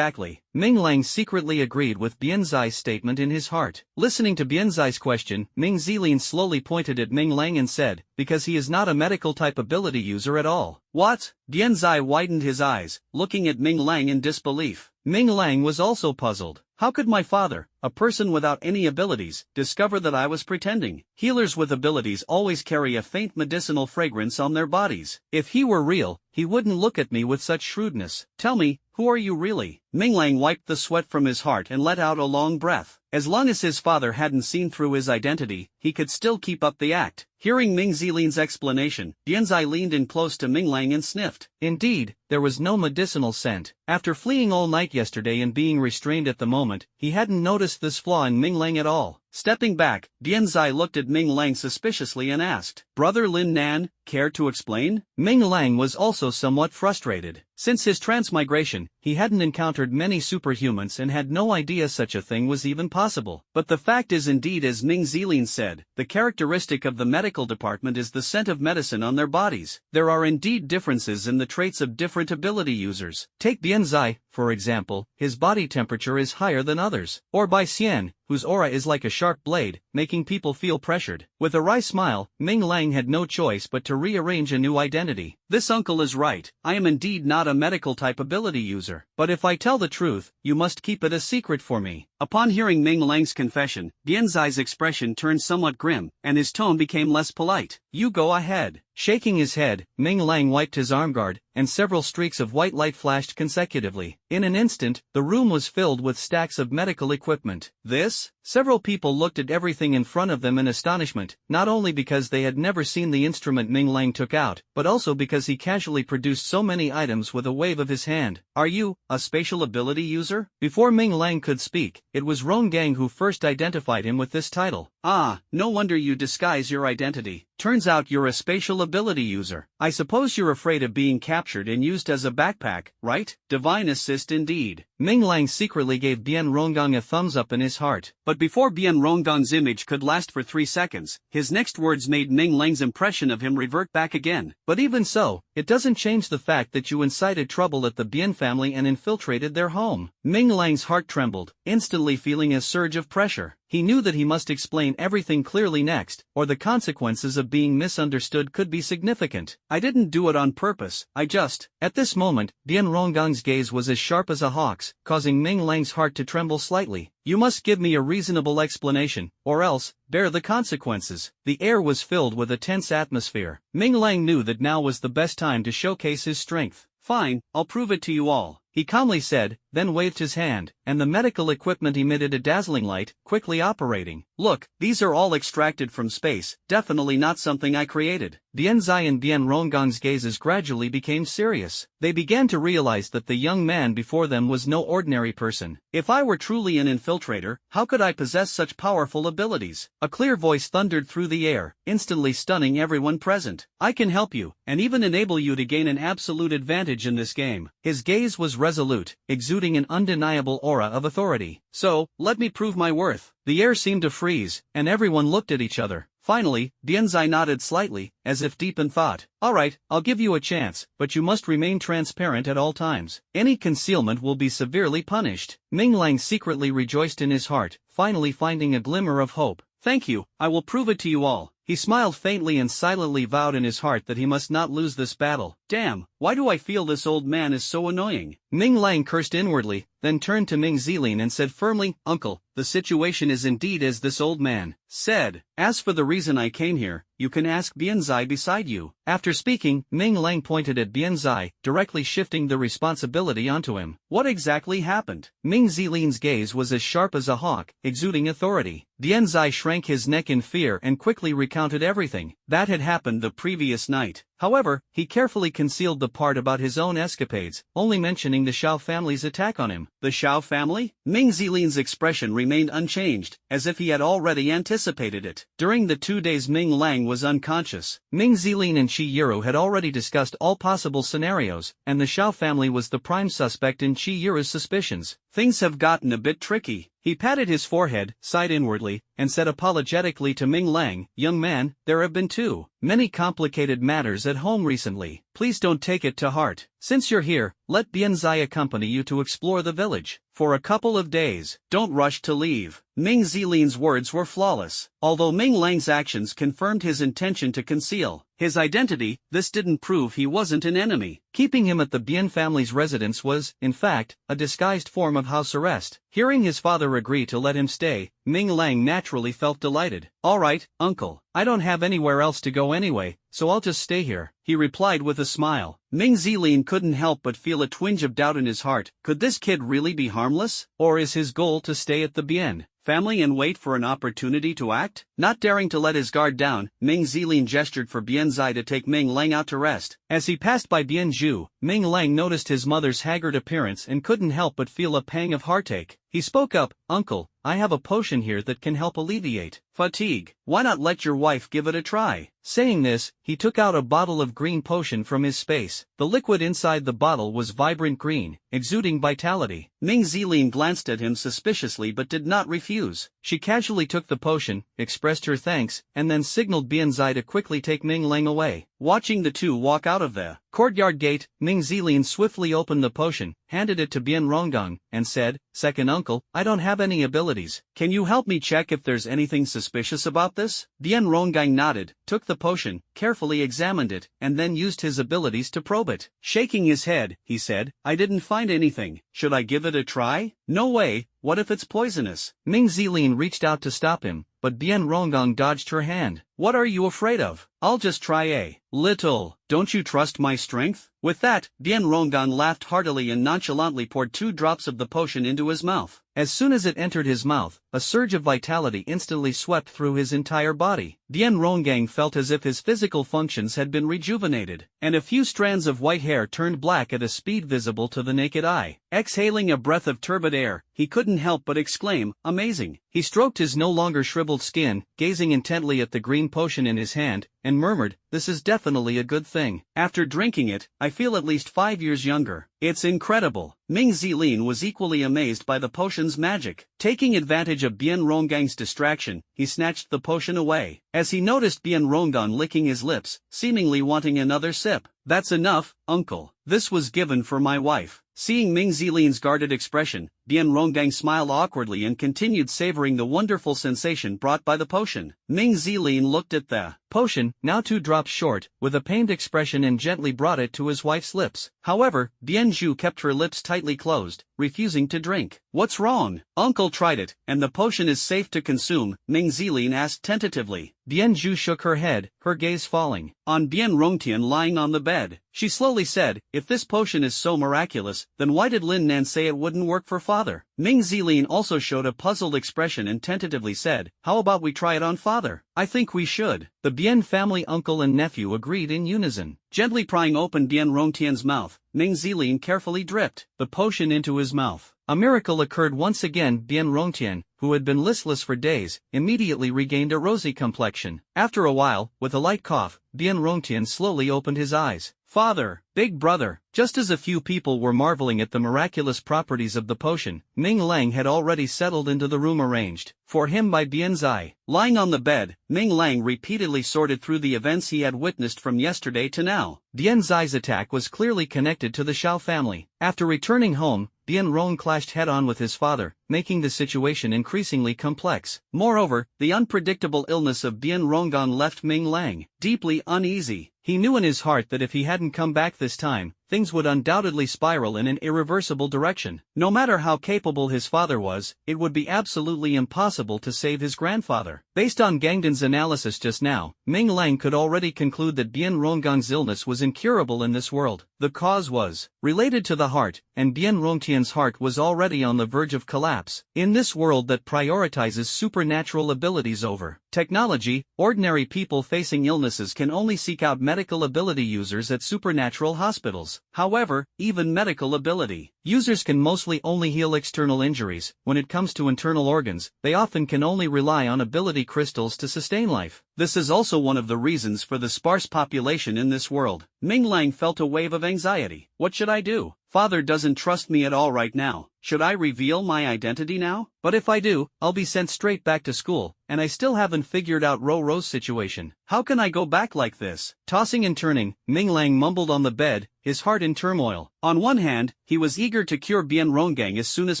Ming Lang secretly agreed with Bian Zai's statement in his heart. Listening to Bian Zai's question, Ming Zilin slowly pointed at Ming Lang and said, because he is not a medical type ability user at all. What? Dian Zai widened his eyes, looking at Ming Lang in disbelief. Ming Lang was also puzzled. How could my father, a person without any abilities, discover that I was pretending? Healers with abilities always carry a faint medicinal fragrance on their bodies. If he were real, he wouldn't look at me with such shrewdness. Tell me, who are you really? Ming Lang wiped the sweat from his heart and let out a long breath. As long as his father hadn't seen through his identity, he could still keep up the act. Hearing Ming Zilin's explanation, Dian Zai leaned in close to Ming Lang and sniffed. Indeed, there was no medicinal scent. After fleeing all night yesterday and being restrained at the moment, he hadn't noticed this flaw in Ming Lang at all. Stepping back, Dian Zai looked at Ming Lang suspiciously and asked, Brother Lin Nan, care to explain? Ming Lang was also somewhat frustrated. Since his transmigration, he hadn't encountered many superhumans and had no idea such a thing was even possible. But the fact is indeed as Ming Zilin said, the characteristic of the medical department is the scent of medicine on their bodies. There are indeed differences in the traits of different ability users. Take Bian Zai, for example, his body temperature is higher than others. Or Bai Xian, whose aura is like a sharp blade, making people feel pressured. With a wry smile, Ming Lang had no choice but to rearrange a new identity. This uncle is right, I am indeed not a medical type ability user. But if I tell the truth, you must keep it a secret for me. Upon hearing Ming Lang's confession, Dian Zai's expression turned somewhat grim, and his tone became less polite. You go ahead. Shaking his head, Ming Lang wiped his armguard, and several streaks of white light flashed consecutively. In an instant, the room was filled with stacks of medical equipment. This? Several people looked at everything in front of them in astonishment, not only because they had never seen the instrument Ming Lang took out, but also because he casually produced so many items with a wave of his hand. Are you a spatial ability user? Before Ming Lang could speak, it was Ron Gang who first identified him with this title. Ah, no wonder you disguise your identity. Turns out you're a spatial ability user. I suppose you're afraid of being captured and used as a backpack, right? Divine assist indeed. Ming Lang secretly gave Bian Ronggang a thumbs up in his heart. But before Bian Ronggang's image could last for 3 seconds, his next words made Ming Lang's impression of him revert back again. But even so, it doesn't change the fact that you incited trouble at the Bian family and infiltrated their home. Ming Lang's heart trembled, instantly feeling a surge of pressure. He knew that he must explain everything clearly next, or the consequences of being misunderstood could be significant. I didn't do it on purpose, I just... At this moment, Bian Ronggang's gaze was as sharp as a hawk's, causing Ming Lang's heart to tremble slightly. You must give me a reasonable explanation, or else, bear the consequences. The air was filled with a tense atmosphere. Ming Lang knew that now was the best time to showcase his strength. Fine, I'll prove it to you all. He calmly said, then waved his hand, and the medical equipment emitted a dazzling light, quickly operating. Look, these are all extracted from space, definitely not something I created. Dian Zai and Bian Ronggang's gazes gradually became serious. They began to realize that the young man before them was no ordinary person. If I were truly an infiltrator, how could I possess such powerful abilities? A clear voice thundered through the air, instantly stunning everyone present. I can help you, and even enable you to gain an absolute advantage in this game. His gaze was resolute, exuding an undeniable aura of authority. So, let me prove my worth. The air seemed to freeze, and everyone looked at each other. Finally, Dian Zai nodded slightly, as if deep in thought. Alright, I'll give you a chance, but you must remain transparent at all times. Any concealment will be severely punished. Ming Lang secretly rejoiced in his heart, finally finding a glimmer of hope. Thank you, I will prove it to you all. He smiled faintly and silently vowed in his heart that he must not lose this battle. Damn, why do I feel this old man is so annoying? Ming Lang cursed inwardly, then turned to Ming Zilin and said firmly, Uncle, the situation is indeed as this old man said. As for the reason I came here, you can ask Bian Zai beside you. After speaking, Ming Lang pointed at Bian Zai, directly shifting the responsibility onto him. What exactly happened? Ming Zilin's gaze was as sharp as a hawk, exuding authority. Bian Zai shrank his neck in fear and quickly recovered recounted everything that had happened the previous night. However, he carefully concealed the part about his own escapades, only mentioning the Xiao family's attack on him. The Xiao family? Ming Zilin's expression remained unchanged, as if he had already anticipated it. During the 2 days Ming Lang was unconscious, Ming Zilin and Qi Yiru had already discussed all possible scenarios, and the Xiao family was the prime suspect in Qi Yiru's suspicions. Things have gotten a bit tricky. He patted his forehead, sighed inwardly, and said apologetically to Ming Lang, "Young man, there have been too many complicated matters at home recently. Please don't take it to heart. Since you're here, let Bianzai accompany you to explore the village for a couple of days. Don't rush to leave." Ming Zilin's words were flawless. Although Ming Lang's actions confirmed his intention to conceal his identity, this didn't prove he wasn't an enemy. Keeping him at the Bian family's residence was, in fact, a disguised form of house arrest. Hearing his father agree to let him stay, Ming Lang naturally felt delighted. "All right, uncle. I don't have anywhere else to go anyway, so I'll just stay here," he replied with a smile. Ming Zilin couldn't help but feel a twinge of doubt in his heart. Could this kid really be harmless? Or is his goal to stay at the Bian family and wait for an opportunity to act? Not daring to let his guard down, Ming Zilin gestured for Bianzai to take Ming Lang out to rest. As he passed by Bianzhu, Ming Lang noticed his mother's haggard appearance and couldn't help but feel a pang of heartache. He spoke up, "Uncle, I have a potion here that can help alleviate fatigue. Why not let your wife give it a try?" Saying this, he took out a bottle of green potion from his space. The liquid inside the bottle was vibrant green, exuding vitality. Ming Zilin glanced at him suspiciously but did not refuse. She casually took the potion, expressed her thanks, and then signaled Bianzai to quickly take Ming Lang away. Watching the two walk out of the courtyard gate, Ming Zilin swiftly opened the potion, handed it to Bian Ronggang, and said, "Second uncle, I don't have any abilities. Can you help me check if there's anything suspicious about this?" Bian Ronggang nodded, took the potion, carefully examined it, and then used his abilities to probe it. Shaking his head, he said, "I didn't find anything. Should I give it a try?" "No way. What if it's poisonous?" Ming Zilin reached out to stop him, but Bian Ronggang dodged her hand. "What are you afraid of? I'll just try a little. Don't you trust my strength?" With that, Bian Ronggang laughed heartily and nonchalantly poured 2 drops of the potion into his mouth. As soon as it entered his mouth, a surge of vitality instantly swept through his entire body. Bian Ronggang felt as if his physical functions had been rejuvenated, and a few strands of white hair turned black at a speed visible to the naked eye. Exhaling a breath of turbid air, he couldn't help but exclaim, "Amazing." He stroked his no longer shriveled skin, gazing intently at the green potion in his hand, and murmured, "This is definitely a good thing. After drinking it, I feel at least 5 years younger. It's incredible." Ming Zilin was equally amazed by the potion's magic. Taking advantage of Bian Ronggang's distraction, he snatched the potion away. As he noticed Bian Ronggang licking his lips, seemingly wanting another sip, "That's enough, uncle. This was given for my wife." Seeing Ming Zilin's guarded expression, Bian Ronggang smiled awkwardly and continued savoring the wonderful sensation brought by the potion. Ming Zilin looked at the potion, now 2 drops short, with a pained expression and gently brought it to his wife's lips. However, Bianzhu kept her lips tightly closed, refusing to drink. "What's wrong?" "Uncle tried it, and the potion is safe to consume," Ming Zilin asked tentatively. Bianzhu shook her head, her gaze falling on Bian Rongtian lying on the bed. She slowly said, "If this potion is so miraculous, then why did Lin Nan say it wouldn't work for father?" Ming Zilin also showed a puzzled expression and tentatively said, "How about we try it on father?" "I think we should." The Bian family uncle and nephew agreed in unison. Gently prying open Bian Rongtian's mouth, Ming Zilin carefully dripped the potion into his mouth. A miracle occurred once again. Bian Rongtian, who had been listless for days, immediately regained a rosy complexion. After a while, with a light cough, Bian Rongtian slowly opened his eyes. "Father, big brother." Just as a few people were marveling at the miraculous properties of the potion, Ming Lang had already settled into the room arranged for him by Bianzai. Lying on the bed, Ming Lang repeatedly sorted through the events he had witnessed from yesterday to now. Bianzai's attack was clearly connected to the Xiao family. After returning home, Bian Rong clashed head-on with his father, making the situation increasingly complex. Moreover, the unpredictable illness of Bian Ronggang left Ming Lang deeply uneasy. He knew in his heart that if he hadn't come back this time, things would undoubtedly spiral in an irreversible direction. No matter how capable his father was, it would be absolutely impossible to save his grandfather. Based on Gangden's analysis just now, Ming Lang could already conclude that Bian Ronggang's illness was incurable in this world. The cause was related to the heart, and Bian Rongtian's heart was already on the verge of collapse. collapse. In this world that prioritizes supernatural abilities over technology, ordinary people facing illnesses can only seek out medical ability users at supernatural hospitals. However, even medical ability users can mostly only heal external injuries. When it comes to internal organs, they often can only rely on ability crystals to sustain life. This is also one of the reasons for the sparse population in this world. Ming Lang felt a wave of anxiety. What should I do? Father doesn't trust me at all right now. Should I reveal my identity now? But if I do, I'll be sent straight back to school, and I still haven't figured out Roro's situation. How can I go back like this? Tossing and turning, Ming Lang mumbled on the bed, his heart in turmoil. On one hand, he was eager to cure Bien Rongang as soon as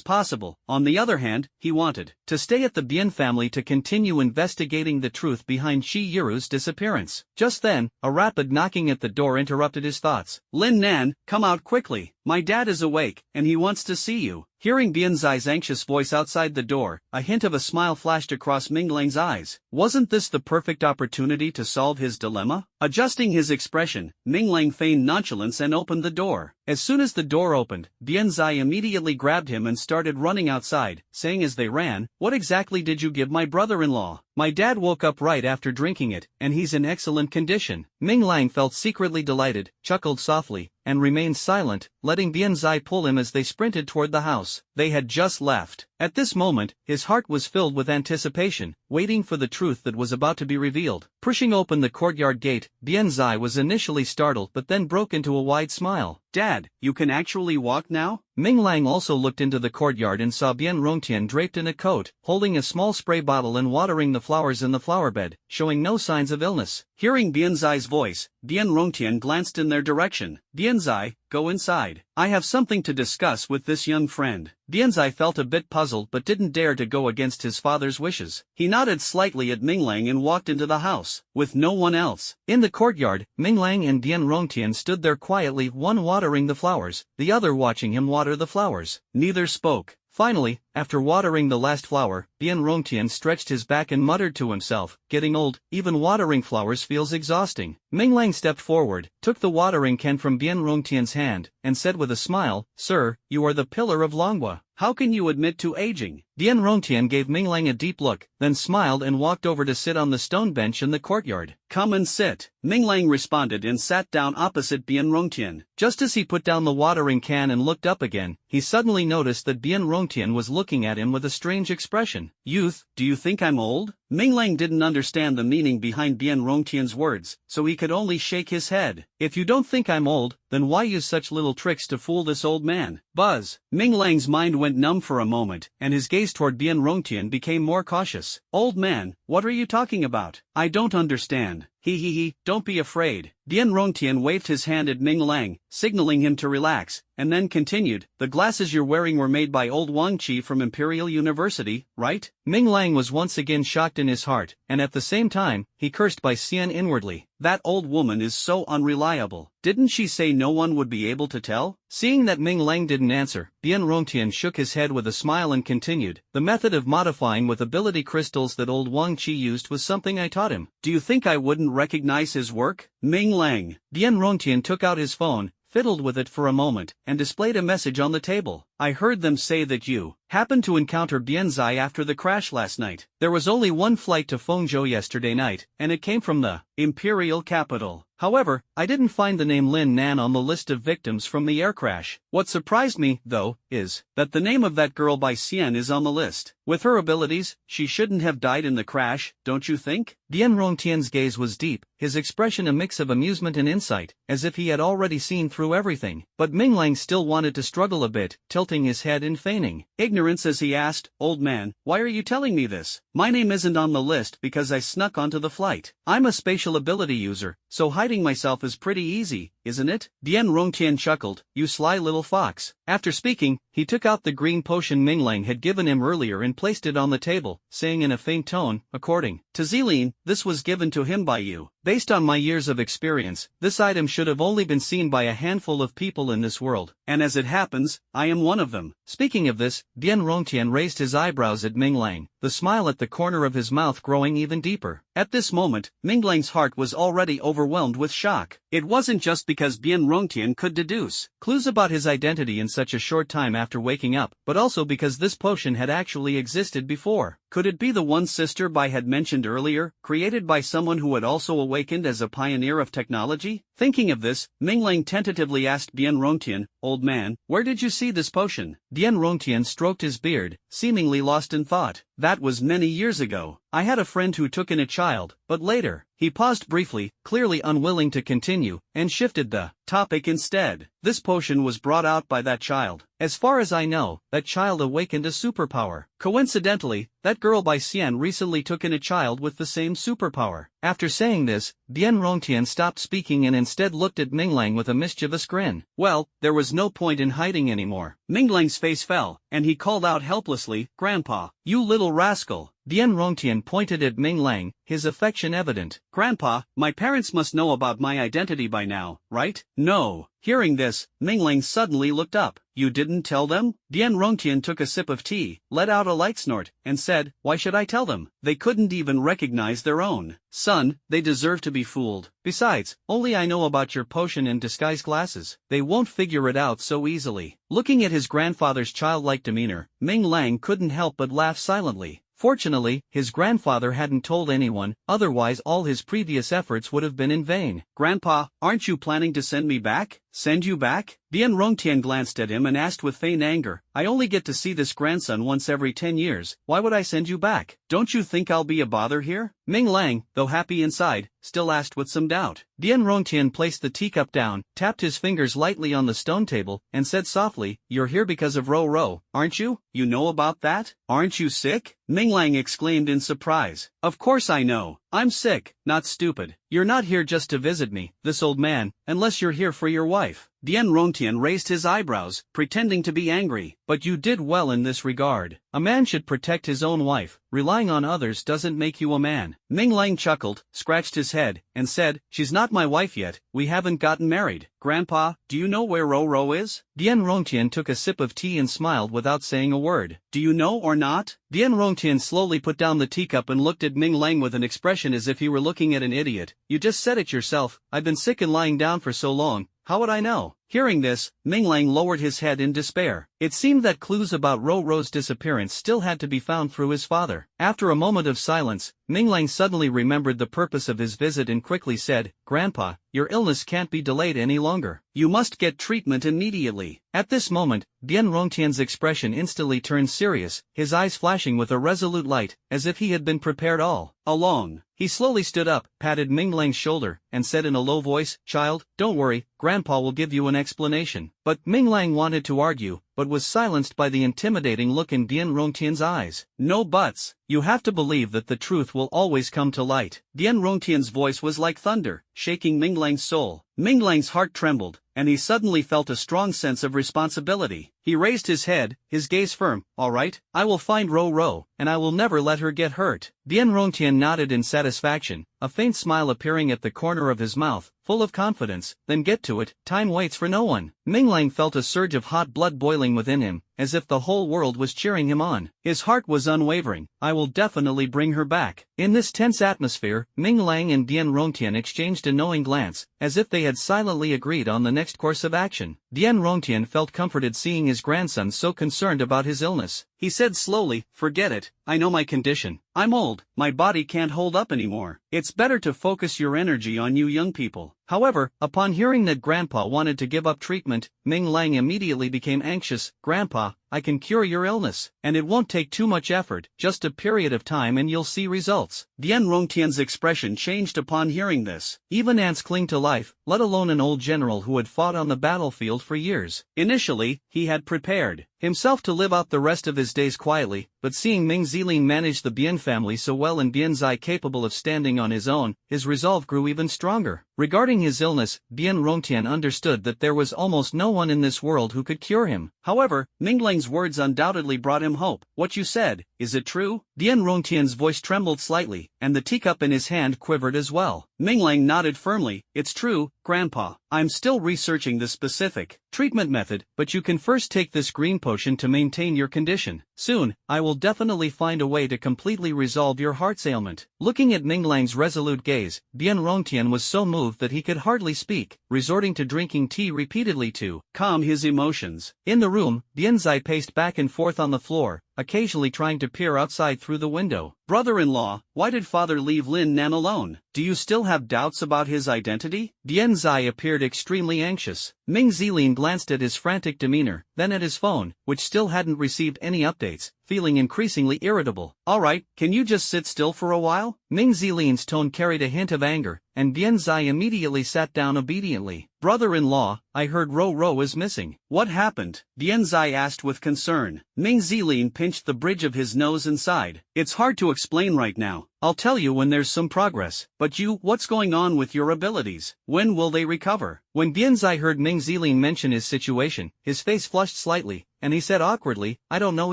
possible. On the other hand, he wanted to stay at the Bien family to continue investigating the truth behind Shi Yiru's disappearance. Just then, a rapid knocking at the door interrupted his thoughts. Lin Nan, come out quickly. My dad is awake, and he wants to see you. Hearing Bian Zai's anxious voice outside the door, a hint of a smile flashed across Ming Lang's eyes. Wasn't this the perfect opportunity to solve his dilemma? Adjusting his expression, Ming Lang feigned nonchalance and opened the door. As soon as the door opened, Bian Zai immediately grabbed him and started running outside, saying as they ran, "What exactly did you give my brother-in-law? My dad woke up right after drinking it, and he's in excellent condition." Ming Lang felt secretly delighted, chuckled softly, and remained silent, letting Bian Zai pull him as they sprinted toward the house. They had just left. At this moment, his heart was filled with anticipation, waiting for the truth that was about to be revealed. Pushing open the courtyard gate, Bian Zai was initially startled but then broke into a wide smile. "Dad, you can actually walk now?" Ming Lang also looked into the courtyard and saw Bien Rongtian draped in a coat, holding a small spray bottle and watering the flowers in the flower bed, showing no signs of illness. Hearing Bien Zai's voice, Bien Rongtian glanced in their direction. "Bien Zai, go inside. I have something to discuss with this young friend." Bien Zai felt a bit puzzled but didn't dare to go against his father's wishes. He nodded slightly at Ming Lang and walked into the house, with no one else. In the courtyard, Ming Lang and Bien Rongtian stood there quietly, one watering the flowers, the other watching him water the flowers. Neither spoke. Finally, after watering the last flower, Bien Rongtian stretched his back and muttered to himself, "Getting old, even watering flowers feels exhausting." Ming Lang stepped forward, took the watering can from Bien Rongtian's hand, and said with a smile, "Sir, you are the pillar of Longhua. How can you admit to aging?" Bien Rongtian gave Ming Lang a deep look, then smiled and walked over to sit on the stone bench in the courtyard. "Come and sit." Ming Lang responded and sat down opposite Bien Rongtian. Just as he put down the watering can and looked up again, he suddenly noticed that Bien Rongtian was looking at him with a strange expression. "Youth, do you think I'm old?" Ming Lang didn't understand the meaning behind Bien Rongtian's words, so he could only shake his head. "If you don't think I'm old, then why use such little tricks to fool this old man?" Buzz. Ming Lang's mind went numb for a moment, and his gaze toward Bien Rongtian became more cautious. "Old man, what are you talking about? I don't understand." He, don't be afraid." Bien Rongtian waved his hand at Ming Lang, signaling him to relax, and then continued, "The glasses you're wearing were made by old Wang Qi from Imperial University, right?" Ming Lang was once again shocked in his heart, and at the same time, he cursed by Xian inwardly. That old woman is so unreliable. Didn't she say no one would be able to tell? Seeing that Ming Lang didn't answer, Bien Rongtian shook his head with a smile and continued, "The method of modifying with ability crystals that old Wang Qi used was something I taught him. Do you think I wouldn't recognize his work?" Ming Lang. Bien Rongtian took out his phone, fiddled with it for a moment, and displayed a message on the table. "I heard them say that you happened to encounter Bien Zai after the crash last night. There was only one flight to Fengzhou yesterday night, and it came from the imperial capital. However, I didn't find the name Lin Nan on the list of victims from the air crash. What surprised me, though, is that the name of that girl by Xian is on the list. With her abilities, she shouldn't have died in the crash, don't you think?" Bien Rongtian's gaze was deep, his expression a mix of amusement and insight, as if he had already seen through everything. But Ming Lang still wanted to struggle a bit, tilting his head in feigning ignorance as he asked, "Old man, why are you telling me this? My name isn't on the list because I snuck onto the flight. I'm a spatial ability user, so hiding myself is pretty easy, isn't it?" Bien Rongtian chuckled, "You sly little fox." After speaking, he took out the green potion Ming Lang had given him earlier and placed it on the table, saying in a faint tone, "According to Zilin, this was given to him by you. Based on my years of experience, this item should have only been seen by a handful of people in this world, and as it happens, I am one of them. Speaking of this, Dian Rongtian raised his eyebrows at Ming Lang, the smile at the corner of his mouth growing even deeper. At this moment, Ming Lang's heart was already overwhelmed with shock. It wasn't just because Dian Rongtian could deduce clues about his identity in such a short time after waking up, but also because this potion had actually existed before. Could it be the one Sister Bai had mentioned earlier, created by someone who had also awakened as a pioneer of technology? Thinking of this, Ming Lang tentatively asked Dian Rongtian, "Old man, where did you see this potion?" Dian Rongtian stroked his beard, seemingly lost in thought. "That was many years ago. I had a friend who took in a child, but later." He paused briefly, clearly unwilling to continue, and shifted the topic instead. "This potion was brought out by that child. As far as I know, that child awakened a superpower. Coincidentally, that girl by Xian recently took in a child with the same superpower." After saying this, Dian Rongtian stopped speaking and instead looked at Ming Lang with a mischievous grin. Well, there was no point in hiding anymore. Ming Lang's face fell, and he called out helplessly, "Grandpa, you little rascal." Dian Rongtian pointed at Ming Lang, his affection evident. "Grandpa, my parents must know about my identity by now, right?" "No." Hearing this, Ming Lang suddenly looked up. "You didn't tell them?" Dian Rongtian took a sip of tea, let out a light snort, and said, "Why should I tell them? They couldn't even recognize their own son. They deserve to be fooled. Besides, only I know about your potion and disguise glasses. They won't figure it out so easily." Looking at his grandfather's childlike demeanor, Ming Lang couldn't help but laugh silently. Fortunately, his grandfather hadn't told anyone, otherwise all his previous efforts would have been in vain. "Grandpa, aren't you planning to send me back?" "Send you back?" Dian Rongtian glanced at him and asked with feigned anger, "I only get to see this grandson once every 10 years, why would I send you back? Don't you think I'll be a bother here?" Ming Lang, though happy inside, still asked with some doubt. Dian Rongtian placed the teacup down, tapped his fingers lightly on the stone table, and said softly, "You're here because of Ro Ro, aren't you?" "You know about that? Aren't you sick?" Ming Lang exclaimed in surprise. "Of course I know. I'm sick, not stupid." "You're not here just to visit me, this old man, unless you're here for your wife." Dian Rongtian raised his eyebrows, pretending to be angry. "But you did well in this regard. A man should protect his own wife. Relying on others doesn't make you a man." Ming Lang chuckled, scratched his head, and said, "She's not my wife yet, we haven't gotten married." "Grandpa, do you know where Ro Ro is?" Dian Rongtian took a sip of tea and smiled without saying a word. "Do you know or not?" Dian Rongtian slowly put down the teacup and looked at Ming Lang with an expression as if he were looking at an idiot. "You just said it yourself, I've been sick and lying down for so long, how would I know?" Hearing this, Ming Lang lowered his head in despair. It seemed that clues about Ro Ro's disappearance still had to be found through his father. After a moment of silence, Ming Lang suddenly remembered the purpose of his visit and quickly said, "Grandpa, your illness can't be delayed any longer. You must get treatment immediately." At this moment, Dian Rongtian's expression instantly turned serious, his eyes flashing with a resolute light, as if he had been prepared all along. He slowly stood up, patted Ming Lang's shoulder, and said in a low voice, "Child, don't worry, Grandpa will give you an explanation." But Ming Lang wanted to argue, but was silenced by the intimidating look in Dian Rongtian's eyes. "No buts. You have to believe that the truth will always come to light." Dian Rongtian's voice was like thunder, shaking Ming Lang's soul. Ming Lang's heart trembled, and he suddenly felt a strong sense of responsibility. He raised his head, his gaze firm. "All right, I will find Ro Ro, and I will never let her get hurt." Dian Rongtian nodded in satisfaction, a faint smile appearing at the corner of his mouth, full of confidence. "Then get to it, time waits for no one." Ming Lang felt a surge of hot blood boiling within him, as if the whole world was cheering him on. His heart was unwavering. "I will definitely bring her back." In this tense atmosphere, Ming Lang and Dian Rongtian exchanged a knowing glance, as if they had silently agreed on the next course of action. Dian Rongtian felt comforted seeing his grandson so concerned about his illness. He said slowly, "Forget it, I know my condition. I'm old, my body can't hold up anymore. It's better to focus your energy on you young people." However, upon hearing that Grandpa wanted to give up treatment, Ming Lang immediately became anxious. "Grandpa, I can cure your illness, and it won't take too much effort, just a period of time and you'll see results." Dian Rongtian's expression changed upon hearing this. Even ants cling to life, let alone an old general who had fought on the battlefield for years. Initially, he had prepared himself to live out the rest of his days quietly, but seeing Ming Ziling manage the Bian family so well and Bian Zai capable of standing on his own, his resolve grew even stronger. Regarding his illness, Bian Rongtian understood that there was almost no one in this world who could cure him. However, Minglang's words undoubtedly brought him hope. What you said, is it true? Bian Rongtian's voice trembled slightly, and the teacup in his hand quivered as well. Minglang nodded firmly. It's true, Grandpa. I'm still researching the specific treatment method, but you can first take this green potion to maintain your condition. Soon, I will definitely find a way to completely resolve your heart's ailment. Looking at Minglang's resolute gaze, Bian Rongtian was so moved that he could hardly speak, resorting to drinking tea repeatedly to calm his emotions. In the room, Bianzai paced back and forth on the floor, occasionally trying to peer outside through the window. Brother-in-law, why did father leave Lin Nan alone? Do you still have doubts about his identity? Bianzai appeared extremely anxious. Ming Zilin glanced at his frantic demeanor, then at his phone, which still hadn't received any updates, feeling increasingly irritable. Alright, can you just sit still for a while? Ming Zilin's tone carried a hint of anger, and Bianzai immediately sat down obediently. Brother-in-law, I heard Ro is missing. What happened? Bianzai asked with concern. Ming Zilin pinched the bridge of his nose and sighed. It's hard to explain right now. I'll tell you when there's some progress. But what's going on with your abilities? When will they recover? When Bianzai heard Ming Zilin mention his situation, his face flushed slightly, and he said awkwardly, I don't know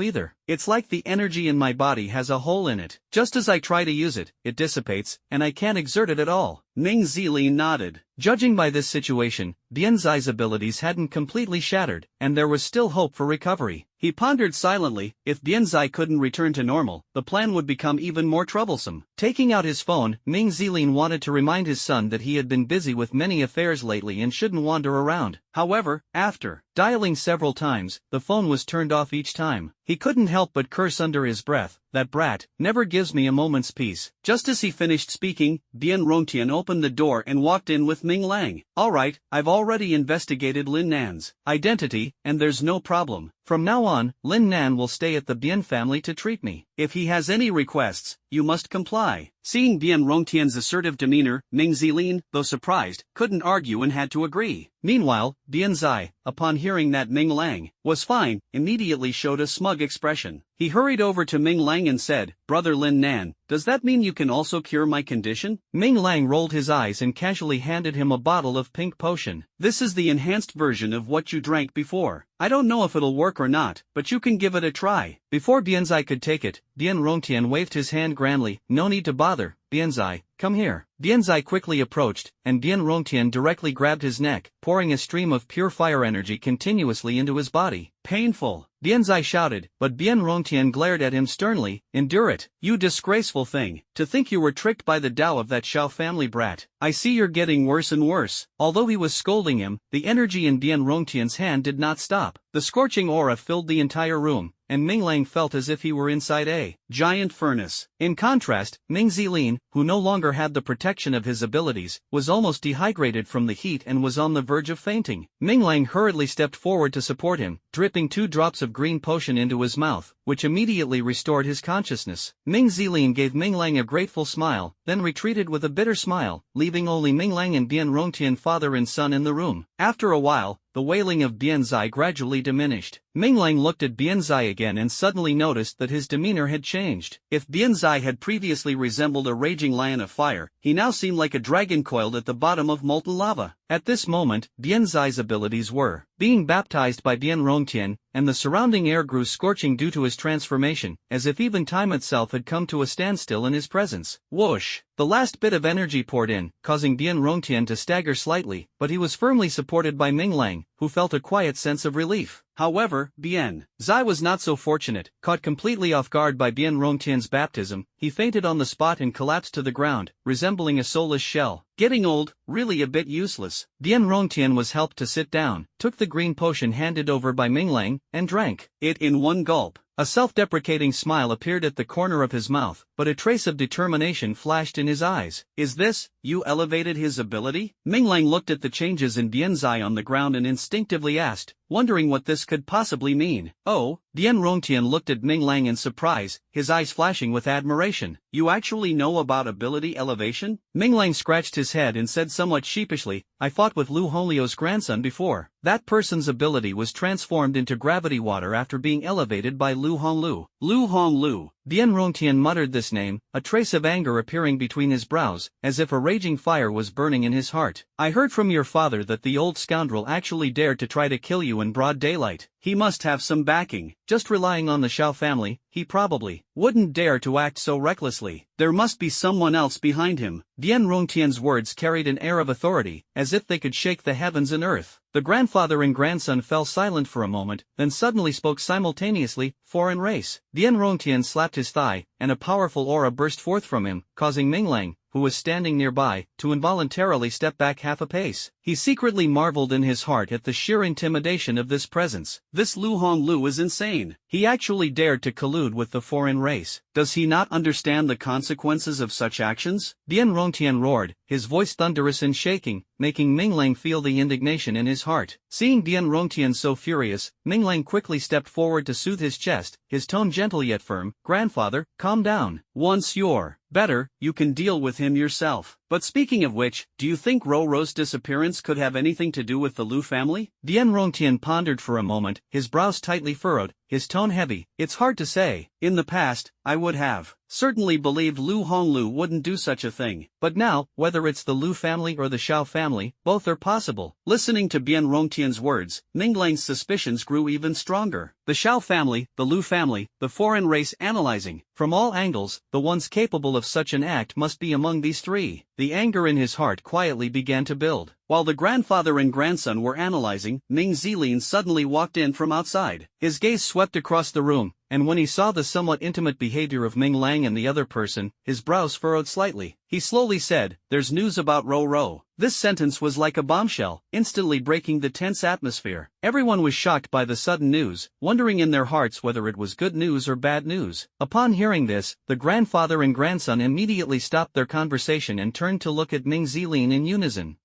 either. It's like the energy in my body has a hole in it. Just as I try to use it, it dissipates, and I can't exert it at all. Ming Zilin nodded. Judging by this situation, Bianzai's abilities hadn't completely shattered, and there was still hope for recovery. He pondered silently. If Bianzai couldn't return to normal, the plan would become even more troublesome. Taking out his phone, Ming Zilin wanted to remind his son that he had been busy with many affairs lately and shouldn't wander around. However, after dialing several times, the phone was turned off each time. He couldn't help but curse under his breath. That brat never gives me a moment's peace. Just as he finished speaking, Bian Rongtian opened the door and walked in with Ming Lang. Alright, I've already investigated Lin Nan's identity, and there's no problem. From now on, Lin Nan will stay at the Bian family to treat me. If he has any requests, you must comply. Seeing Bian Rongtian's assertive demeanor, Ming Zilin, though surprised, couldn't argue and had to agree. Meanwhile, Bianzai, upon hearing that Ming Lang was fine, immediately showed a smug expression. He hurried over to Ming Lang and said, Brother Lin Nan, does that mean you can also cure my condition? Ming Lang rolled his eyes and casually handed him a bottle of pink potion. This is the enhanced version of what you drank before. I don't know if it'll work or not, but you can give it a try. Before Bianzai could take it, Bian Rongtian waved his hand grandly. No need to bother, Bianzai, come here. Bianzai quickly approached, and Bian Rongtian directly grabbed his neck, pouring a stream of pure fire energy continuously into his body. Painful. Bianzai shouted, but Bian Rongtian glared at him sternly. Endure it, you disgraceful thing. To think you were tricked by the Tao of that Xiao family brat. I see you're getting worse and worse. Although he was scolding him, the energy in Bian Rongtian's hand did not stop. The scorching aura filled the entire room, and Ming Lang felt as if he were inside a giant furnace. In contrast, Ming Zilin, who no longer had the protection of his abilities, was almost dehydrated from the heat and was on the verge of fainting. Ming Lang hurriedly stepped forward to support him, dripping 2 drops of green potion into his mouth, which immediately restored his consciousness. Ming Zilin gave Ming Lang a grateful smile, then retreated with a bitter smile, leaving only Ming Lang and Bian Rongtian father and son in the room. After a while, the wailing of Bianzai gradually diminished. Ming Lang looked at Bianzai again and suddenly noticed that his demeanor had changed. If Bianzai had previously resembled a raging lion of fire, he now seemed like a dragon coiled at the bottom of molten lava. At this moment, Bianzai's abilities were being baptized by Bian Rongtian, and the surrounding air grew scorching due to his transformation, as if even time itself had come to a standstill in his presence. Whoosh! The last bit of energy poured in, causing Bian Rongtian to stagger slightly, but he was firmly supported by Ming Lang, who felt a quiet sense of relief. However, Bianzai was not so fortunate. Caught completely off guard by Bian Rongtian's baptism, he fainted on the spot and collapsed to the ground, resembling a soulless shell. Getting old, really a bit useless. Bian Rongtian was helped to sit down, took the green potion handed over by Ming Lang, and drank it in one gulp. A self-deprecating smile appeared at the corner of his mouth, but a trace of determination flashed in his eyes. Is this, you elevated his ability? Ming Lang looked at the changes in Bianzai on the ground and instinctively asked, wondering what this could possibly mean. Oh, Bian Rongtian looked at Ming Lang in surprise, his eyes flashing with admiration. You actually know about ability elevation? Ming Lang scratched his head and said somewhat sheepishly, I fought with Lu Honglio's grandson before. That person's ability was transformed into gravity water after being elevated by Lu Honglu. Lu Honglu, Bien Rongtian muttered this name, a trace of anger appearing between his brows, as if a raging fire was burning in his heart. I heard from your father that the old scoundrel actually dared to try to kill you in broad daylight. He must have some backing. Just relying on the Xiao family, he probably wouldn't dare to act so recklessly. There must be someone else behind him. Bien Rongtian's words carried an air of authority, as if they could shake the heavens and earth. The grandfather and grandson fell silent for a moment, then suddenly spoke simultaneously, foreign race. Bien Rongtian slapped his thigh, and a powerful aura burst forth from him, causing Minglang, who was standing nearby, to involuntarily step back half a pace. He secretly marveled in his heart at the sheer intimidation of this presence. This Lu Honglu is insane. He actually dared to collude with the foreign race. Does he not understand the consequences of such actions? Bien Rongtian roared, his voice thunderous and shaking, making Minglang feel the indignation in his heart. Seeing Bien Rongtian so furious, Minglang quickly stepped forward to soothe his chest, his tone gentle yet firm. Grandfather, calm down. Once you're better, you can deal with him yourself. But speaking of which, do you think Ro's disappearance could have anything to do with the Lu family? Bien Rongtian pondered for a moment, his brows tightly furrowed, his tone heavy. It's hard to say. In the past, I would have certainly believed Lu Honglu wouldn't do such a thing. But now, whether it's the Lu family or the Xiao family, both are possible. Listening to Bien Rongtian's words, Minglang's suspicions grew even stronger. The Xiao family, the Lu family, the foreign race analyzing. From all angles, the ones capable of such an act must be among these three. The anger in his heart quietly began to build. While the grandfather and grandson were analyzing, Ming Zilin suddenly walked in from outside. His gaze swept across the room, and when he saw the somewhat intimate behavior of Ming Lang and the other person, his brows furrowed slightly. He slowly said, "There's news about Ro." This sentence was like a bombshell, instantly breaking the tense atmosphere. Everyone was shocked by the sudden news, wondering in their hearts whether it was good news or bad news. Upon hearing this, the grandfather and grandson immediately stopped their conversation and turned to look at Ming Zilin in unison.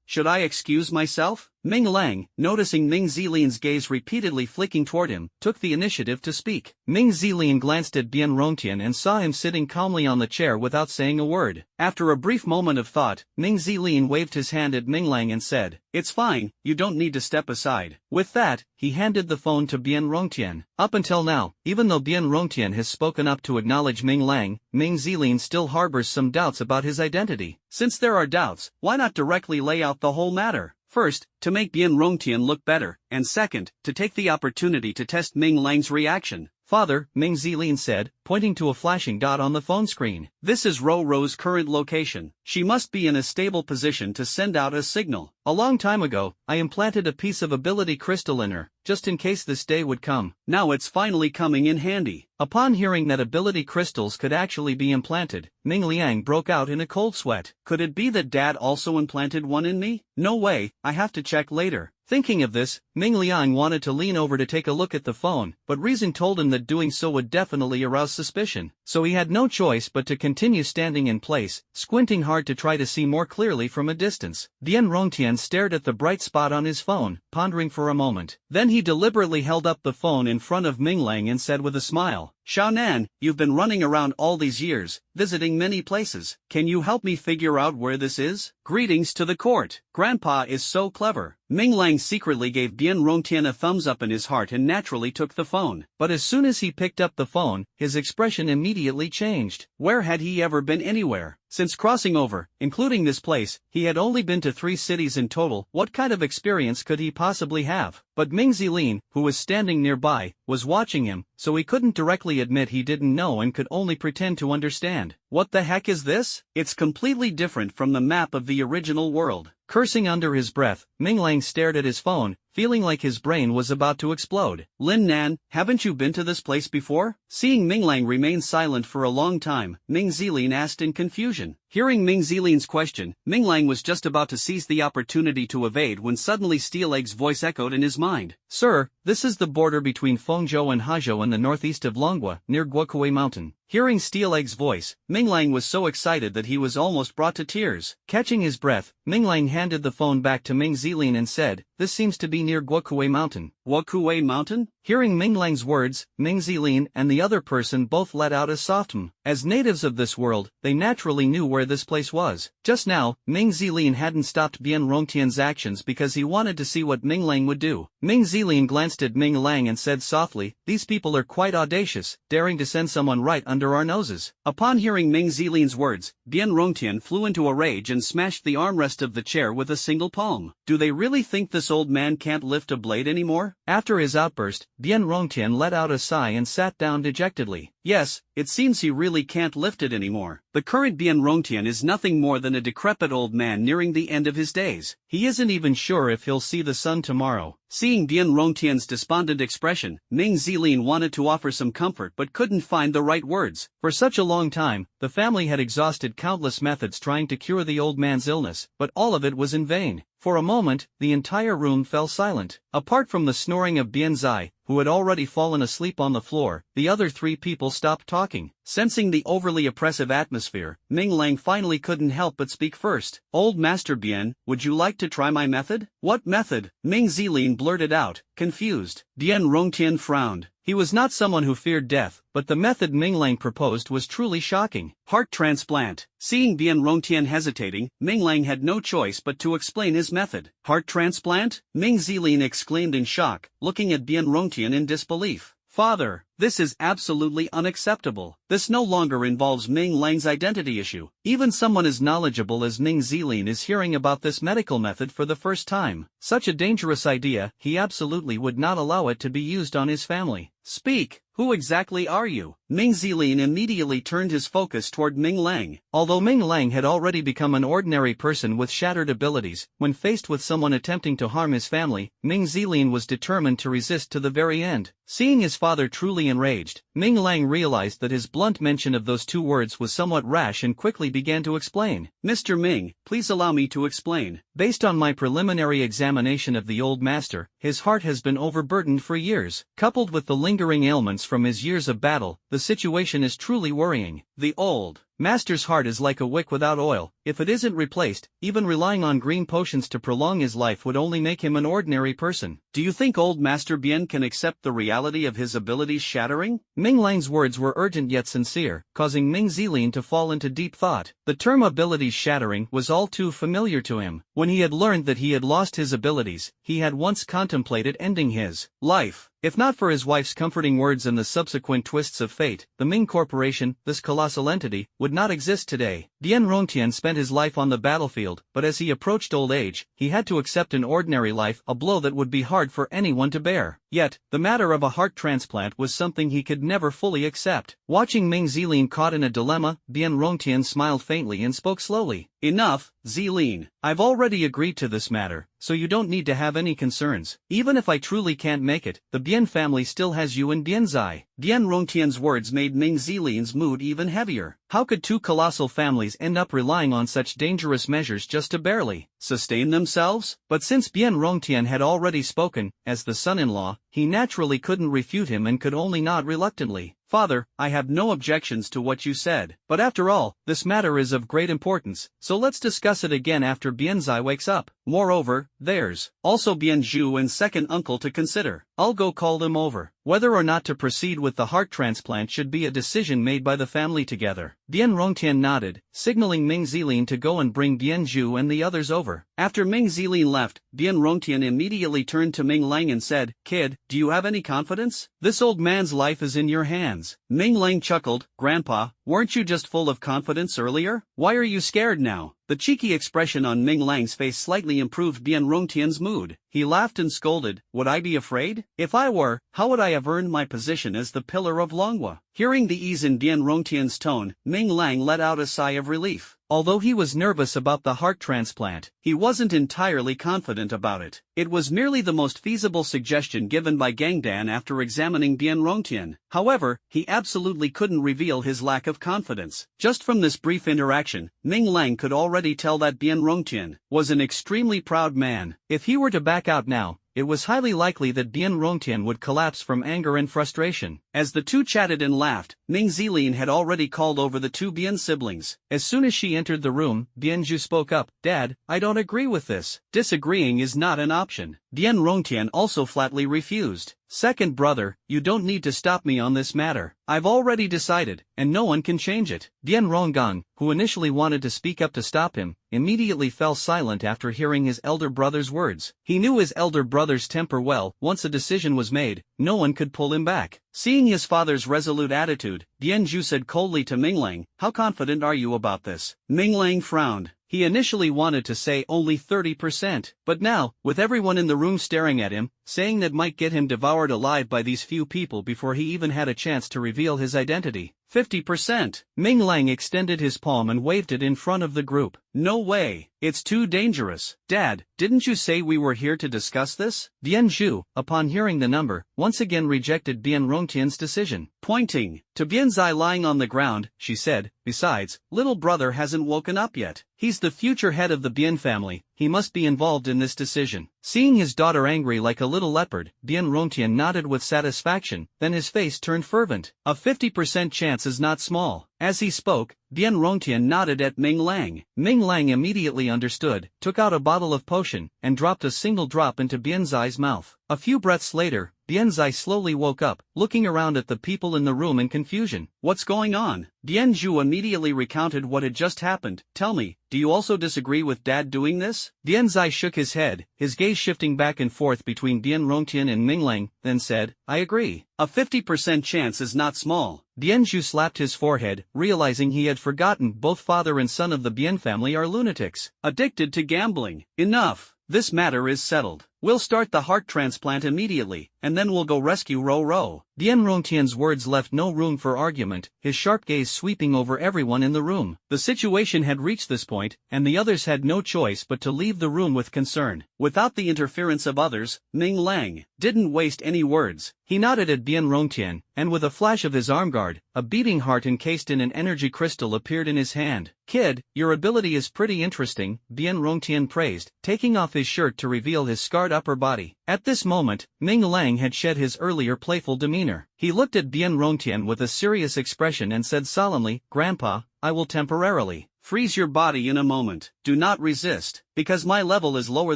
Should I excuse myself? Ming Lang, noticing Ming Zilin's gaze repeatedly flicking toward him, took the initiative to speak. Ming Zilin glanced at Bien Rongtian and saw him sitting calmly on the chair without saying a word. After a brief moment of thought, Ming Zilin waved his hand at Ming Lang and said, "It's fine, you don't need to step aside." With that, he handed the phone to Bien Rongtian. Up until now, even though Bien Rongtian has spoken up to acknowledge Ming Lang, Ming Zilin still harbors some doubts about his identity. Since there are doubts, why not directly lay out the whole matter? First, to make Bien Rongtian look better, and second, to take the opportunity to test Ming Lang's reaction. "Father," Ming Zilin said, pointing to a flashing dot on the phone screen. "This is Ro's current location. She must be in a stable position to send out a signal. A long time ago, I implanted a piece of ability crystal in her, just in case this day would come. Now it's finally coming in handy." Upon hearing that ability crystals could actually be implanted, Ming Liang broke out in a cold sweat. Could it be that Dad also implanted one in me? No way, I have to check later. Thinking of this, Ming Liang wanted to lean over to take a look at the phone, but reason told him that doing so would definitely arouse suspicion. So he had no choice but to continue standing in place, squinting hard to try to see more clearly from a distance. Bien Rongtian stared at the bright spot on his phone, pondering for a moment. Then he deliberately held up the phone in front of Ming Lang and said with a smile, "Xiaonan, you've been running around all these years, visiting many places. Can you help me figure out where this is? Greetings to the court. Grandpa is so clever." Ming Lang secretly gave Bien Rongtian a thumbs up in his heart and naturally took the phone. But as soon as he picked up the phone, his expression immediately changed. Where had he ever been anywhere? Since crossing over, including this place, he had only been to 3 cities in total. What kind of experience could he possibly have? But Ming Zilin, who was standing nearby, was watching him, so he couldn't directly admit he didn't know and could only pretend to understand. "What the heck is this? It's completely different from the map of the original world." Cursing under his breath, Ming Lang stared at his phone, feeling like his brain was about to explode. "Lin Nan, haven't you been to this place before?" Seeing Ming Lang remain silent for a long time, Ming Zilin asked in confusion. Hearing Ming Zilin's question, Ming Lang was just about to seize the opportunity to evade when suddenly Steeleg's voice echoed in his mind. "Sir, this is the border between Fengzhou and Hazhou in the northeast of Longhua, near Guokui Mountain." Hearing Steeleg's voice, Ming Lang was so excited that he was almost brought to tears. Catching his breath, Ming Lang handed the phone back to Ming Zilin and said, this seems to be near Guokue Mountain. Guokue Mountain? Hearing Ming Lang's words, Ming Zilin and the other person both let out a soft "hmm." As natives of this world, they naturally knew where this place was. Just now, Ming Zilin hadn't stopped Bian Rongtian's actions because he wanted to see what Ming Lang would do. Ming Zilin glanced at Ming Lang and said softly, "These people are quite audacious, daring to send someone right under our noses." Upon hearing Ming Zilin's words, Bian Rongtian flew into a rage and smashed the armrest of the chair with a single palm. Do they really think this old man can't lift a blade anymore? After his outburst, Bian Rongtian let out a sigh and sat down dejectedly. Yes, it seems he really can't lift it anymore. The current Bian Rongtian is nothing more than a decrepit old man nearing the end of his days. He isn't even sure if he'll see the sun tomorrow. Seeing Bian Rongtian's despondent expression, Ming Zilin wanted to offer some comfort but couldn't find the right words. For such a long time, the family had exhausted countless methods trying to cure the old man's illness, but all of it was in vain. For a moment, the entire room fell silent. Apart from the snoring of Bian Zai, who had already fallen asleep on the floor, the other three people stopped talking. Sensing the overly oppressive atmosphere, Ming Lang finally couldn't help but speak first. "Old Master Bian, would you like to try my method?" "What method?" Ming Zilin blurted out, confused. Bian Rongtian frowned. He was not someone who feared death, but the method Ming Lang proposed was truly shocking. Heart transplant. Seeing Bian Rongtian hesitating, Ming Lang had no choice but to explain his method. Heart transplant? Ming Zilin exclaimed in shock, looking at Bian Rongtian in disbelief. "Father, this is absolutely unacceptable. This no longer involves Ming Lang's identity issue. Even someone as knowledgeable as Ming Zilin is hearing about this medical method for the first time. Such a dangerous idea, he absolutely would not allow it to be used on his family." "Speak, who exactly are you?" Ming Zilin immediately turned his focus toward Ming Lang. Although Ming Lang had already become an ordinary person with shattered abilities, when faced with someone attempting to harm his family, Ming Zilin was determined to resist to the very end. Seeing his father truly enraged, Ming Lang realized that his blunt mention of those two words was somewhat rash and quickly began to explain. "Mr. Ming, please allow me to explain. Based on my preliminary examination of the old master, his heart has been overburdened for years. Coupled with the lingering ailments from his years of battle, the situation is truly worrying. The old master's heart is like a wick without oil. If it isn't replaced, even relying on green potions to prolong his life would only make him an ordinary person." "Do you think old Master Bian can accept the reality of his abilities shattering?" Ming Lang's words were urgent yet sincere, causing Ming Zilin to fall into deep thought. The term abilities shattering was all too familiar to him. When he had learned that he had lost his abilities, he had once contemplated ending his life. If not for his wife's comforting words and the subsequent twists of fate, the Ming Corporation, this colossal entity, would not exist today. Bian Rongtian spent his life on the battlefield, but as he approached old age, he had to accept an ordinary life, a blow that would be hard for anyone to bear. Yet, the matter of a heart transplant was something he could never fully accept. Watching Ming Zilin caught in a dilemma, Bian Rongtian smiled faintly and spoke slowly. "Enough, Zilin. I've already agreed to this matter, so you don't need to have any concerns. Even if I truly can't make it, the Bian family still has you and Bian Zai." Bian Rongtian's words made Ming Zilin's mood even heavier. How could two colossal families end up relying on such dangerous measures just to barely sustain themselves? But since Bian Rongtian had already spoken, as the son-in-law, he naturally couldn't refute him and could only nod reluctantly. "Father, I have no objections to what you said. But after all, this matter is of great importance, so let's discuss it again after Bian Zai wakes up. Moreover, there's also Bian Zhu and second uncle to consider. I'll go call them over." Whether or not to proceed with the heart transplant should be a decision made by the family together. Bian Rongtian nodded, signaling Ming Zilin to go and bring Bian Zhu and the others over. After Ming Zilin left, Bian Rongtian immediately turned to Ming Lang and said, "Kid, do you have any confidence? This old man's life is in your hands." Ming Lang chuckled, "Grandpa, weren't you just full of confidence earlier? Why are you scared now?" The cheeky expression on Ming Lang's face slightly improved Bian Rongtian's mood. He laughed and scolded, "Would I be afraid? If I were, how would I have earned my position as the pillar of Longhua?" Hearing the ease in Bian Rongtian's tone, Ming Lang let out a sigh of relief. Although he was nervous about the heart transplant, he wasn't entirely confident about it. It was merely the most feasible suggestion given by Gangdan after examining Bian Rongtian. However, he absolutely couldn't reveal his lack of confidence. Just from this brief interaction, Ming Lang could already tell that Bian Rongtian was an extremely proud man. If he were to back out now, it was highly likely that Bian Rongtian would collapse from anger and frustration. As the two chatted and laughed, Ming Zilin had already called over the two Bian siblings. As soon as she entered the room, Bian Zhu spoke up, "Dad, I don't agree with this." "Disagreeing is not an option." Dian Rongtian also flatly refused. Second brother, you don't need to stop me on this matter. I've already decided, and no one can change it. Dian Ronggang, who initially wanted to speak up to stop him, immediately fell silent after hearing his elder brother's words. He knew his elder brother's temper well. Once a decision was made, no one could pull him back. Seeing his father's resolute attitude, Dian Zhu said coldly to Ming Lang, "How confident are you about this?" Ming Lang frowned. He initially wanted to say only 30%, but now, with everyone in the room staring at him, saying that might get him devoured alive by these few people before he even had a chance to reveal his identity. 50%. Ming Lang extended his palm and waved it in front of the group. No way. It's too dangerous. Dad, didn't you say we were here to discuss this? Dian Zhu, upon hearing the number, once again rejected Dian Rongtian's decision. Pointing to Bianzai lying on the ground, she said, "Besides, little brother hasn't woken up yet. He's the future head of the Bian family, he must be involved in this decision." Seeing his daughter angry like a little leopard, Dian Rongtian nodded with satisfaction, then his face turned fervent. A 50% chance is not small. As he spoke, Dian Rongtian nodded at Ming Lang. Ming Lang immediately understood, took out a bottle of potion, and dropped a single drop into Bianzai's mouth. A few breaths later, Bianzai slowly woke up, looking around at the people in the room in confusion. What's going on? Dian Zhu immediately recounted what had just happened. Tell me, do you also disagree with Dad doing this? Bianzai shook his head, his gaze shifting back and forth between Dian Rongtian and Ming Lang, then said, I agree. A 50% chance is not small. Dian Zhu slapped his forehead, realizing he had forgotten both father and son of the Bian family are lunatics. Addicted to gambling. Enough. This matter is settled. We'll start the heart transplant immediately, and then we'll go rescue Ro. Dian Rongtian's words left no room for argument, his sharp gaze sweeping over everyone in the room. The situation had reached this point, and the others had no choice but to leave the room with concern. Without the interference of others, Ming Lang didn't waste any words. He nodded at Dian Rongtian, and with a flash of his arm guard, a beating heart encased in an energy crystal appeared in his hand. Kid, your ability is pretty interesting, Dian Rongtian praised, taking off his shirt to reveal his scarred upper body. At this moment, Ming Lang had shed his earlier playful demeanor. He looked at Dian Rongtian with a serious expression and said solemnly, Grandpa, I will temporarily freeze your body in a moment. Do not resist, because my level is lower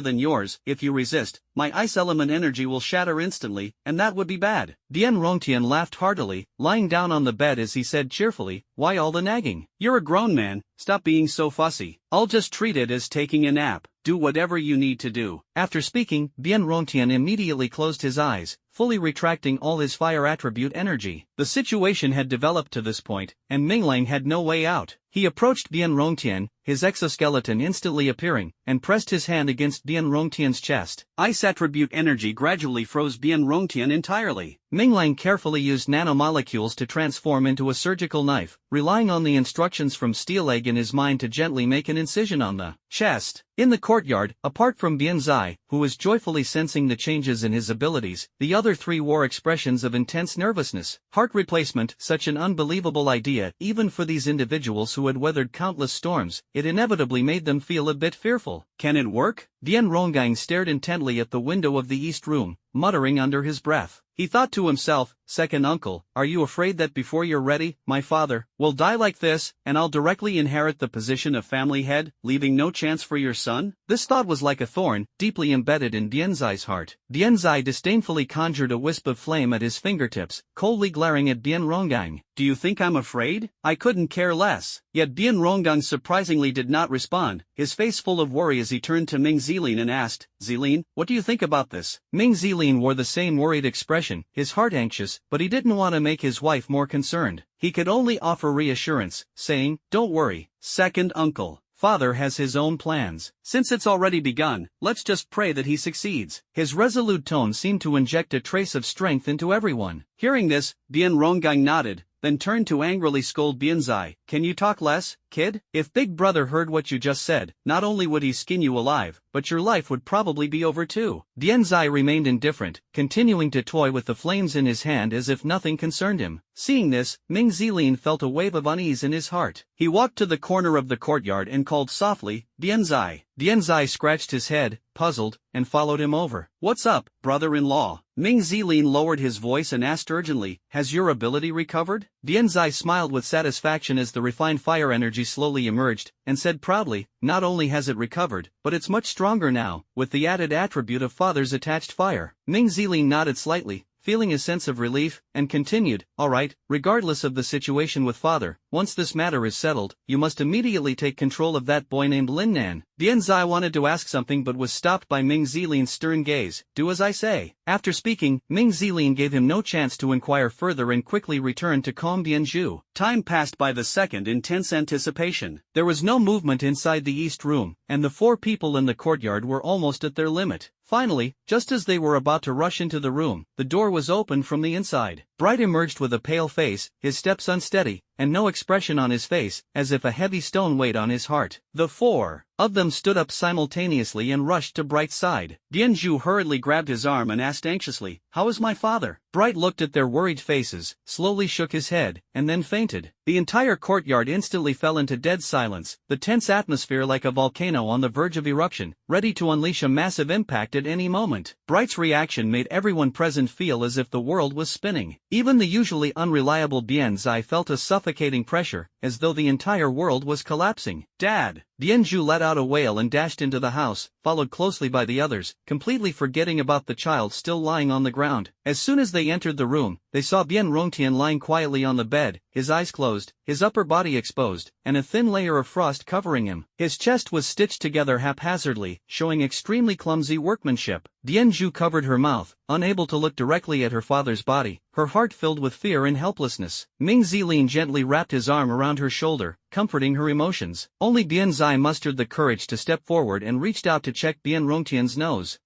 than yours. If you resist, my ice element energy will shatter instantly, and that would be bad. Dian Rongtian laughed heartily, lying down on the bed as he said cheerfully, why all the nagging? You're a grown man, stop being so fussy. I'll just treat it as taking a nap. Do whatever you need to do. After speaking, Dian Rongtian immediately closed his eyes, fully retracting all his fire attribute energy. The situation had developed to this point, and Ming Lang had no way out. He approached Dian Rongtian, his exoskeleton instantly appearing, and pressed his hand against Dian Rongtian's chest. Ice attribute energy gradually froze Dian Rongtian entirely. Ming Lang carefully used nanomolecules to transform into a surgical knife, relying on the instructions from Steel Egg in his mind to gently make an incision on the chest. In the courtyard, apart from Bianzai, who was joyfully sensing the changes in his abilities, the other three wore expressions of intense nervousness. Heart replacement, such an unbelievable idea even for these individuals who had weathered countless storms, it inevitably made them feel a bit fearful. Can it work? Dian Ronggang stared intently at the window of the east room, muttering under his breath. He thought to himself, second uncle, are you afraid that before you're ready, my father will die like this, and I'll directly inherit the position of family head, leaving no chance for your son? This thought was like a thorn, deeply embedded in Dianzai's heart. Dianzai disdainfully conjured a wisp of flame at his fingertips, coldly glaring at Dian Ronggang. Do you think I'm afraid? I couldn't care less. Yet Dian Ronggang surprisingly did not respond, his face full of worry as he turned to Ming Zilin and asked, Zilin, what do you think about this? Ming Zilin wore the same worried expression, his heart anxious, but he didn't want to make his wife more concerned. He could only offer reassurance, saying, don't worry, second uncle. Father has his own plans. Since it's already begun, let's just pray that he succeeds. His resolute tone seemed to inject a trace of strength into everyone. Hearing this, Dian Ronggang nodded, then turned to angrily scold Bianzai. Can you talk less, kid? If Big Brother heard what you just said, not only would he skin you alive, but your life would probably be over too. Bianzai remained indifferent, continuing to toy with the flames in his hand as if nothing concerned him. Seeing this, Ming Zilin felt a wave of unease in his heart. He walked to the corner of the courtyard and called softly, Bianzai. Bianzai scratched his head, puzzled, and followed him over. What's up, brother-in-law? Ming Zilin lowered his voice and asked urgently, has your ability recovered? Dianzai smiled with satisfaction as the refined fire energy slowly emerged, and said proudly, not only has it recovered, but it's much stronger now, with the added attribute of father's attached fire. Ming Zilin nodded slightly, feeling a sense of relief, and continued, all right, regardless of the situation with father, once this matter is settled, you must immediately take control of that boy named Lin Nan. Dianzai wanted to ask something but was stopped by Ming Zilin's stern gaze. Do as I say. After speaking, Ming Zilin gave him no chance to inquire further and quickly returned to calm Dianzhu. Time passed by the second in tense anticipation. There was no movement inside the east room, and the 4 people in the courtyard were almost at their limit. Finally, just as they were about to rush into the room, the door was opened from the inside. Bright emerged with a pale face, his steps unsteady, and no expression on his face, as if a heavy stone weighed on his heart. The 4 of them stood up simultaneously and rushed to Bright's side. Dianzhu hurriedly grabbed his arm and asked anxiously, how is my father? Bright looked at their worried faces, slowly shook his head, and then fainted. The entire courtyard instantly fell into dead silence, the tense atmosphere like a volcano on the verge of eruption, ready to unleash a massive impact at any moment. Bright's reaction made everyone present feel as if the world was spinning. Even the usually unreliable Bianzai felt a suffocating pressure, as though the entire world was collapsing. Dad! Dianzhu let out a wail and dashed into the house, followed closely by the others, completely forgetting about the child still lying on the ground. As soon as they entered the room, they saw Bian Rongtian lying quietly on the bed, his eyes closed, his upper body exposed, and a thin layer of frost covering him. His chest was stitched together haphazardly, showing extremely clumsy workmanship. Dianzhu covered her mouth, unable to look directly at her father's body, her heart filled with fear and helplessness. Ming Zilin gently wrapped his arm around her shoulder, comforting her emotions. Only Bianzai mustered the courage to step forward and reached out to check Bian Rongtian's nose.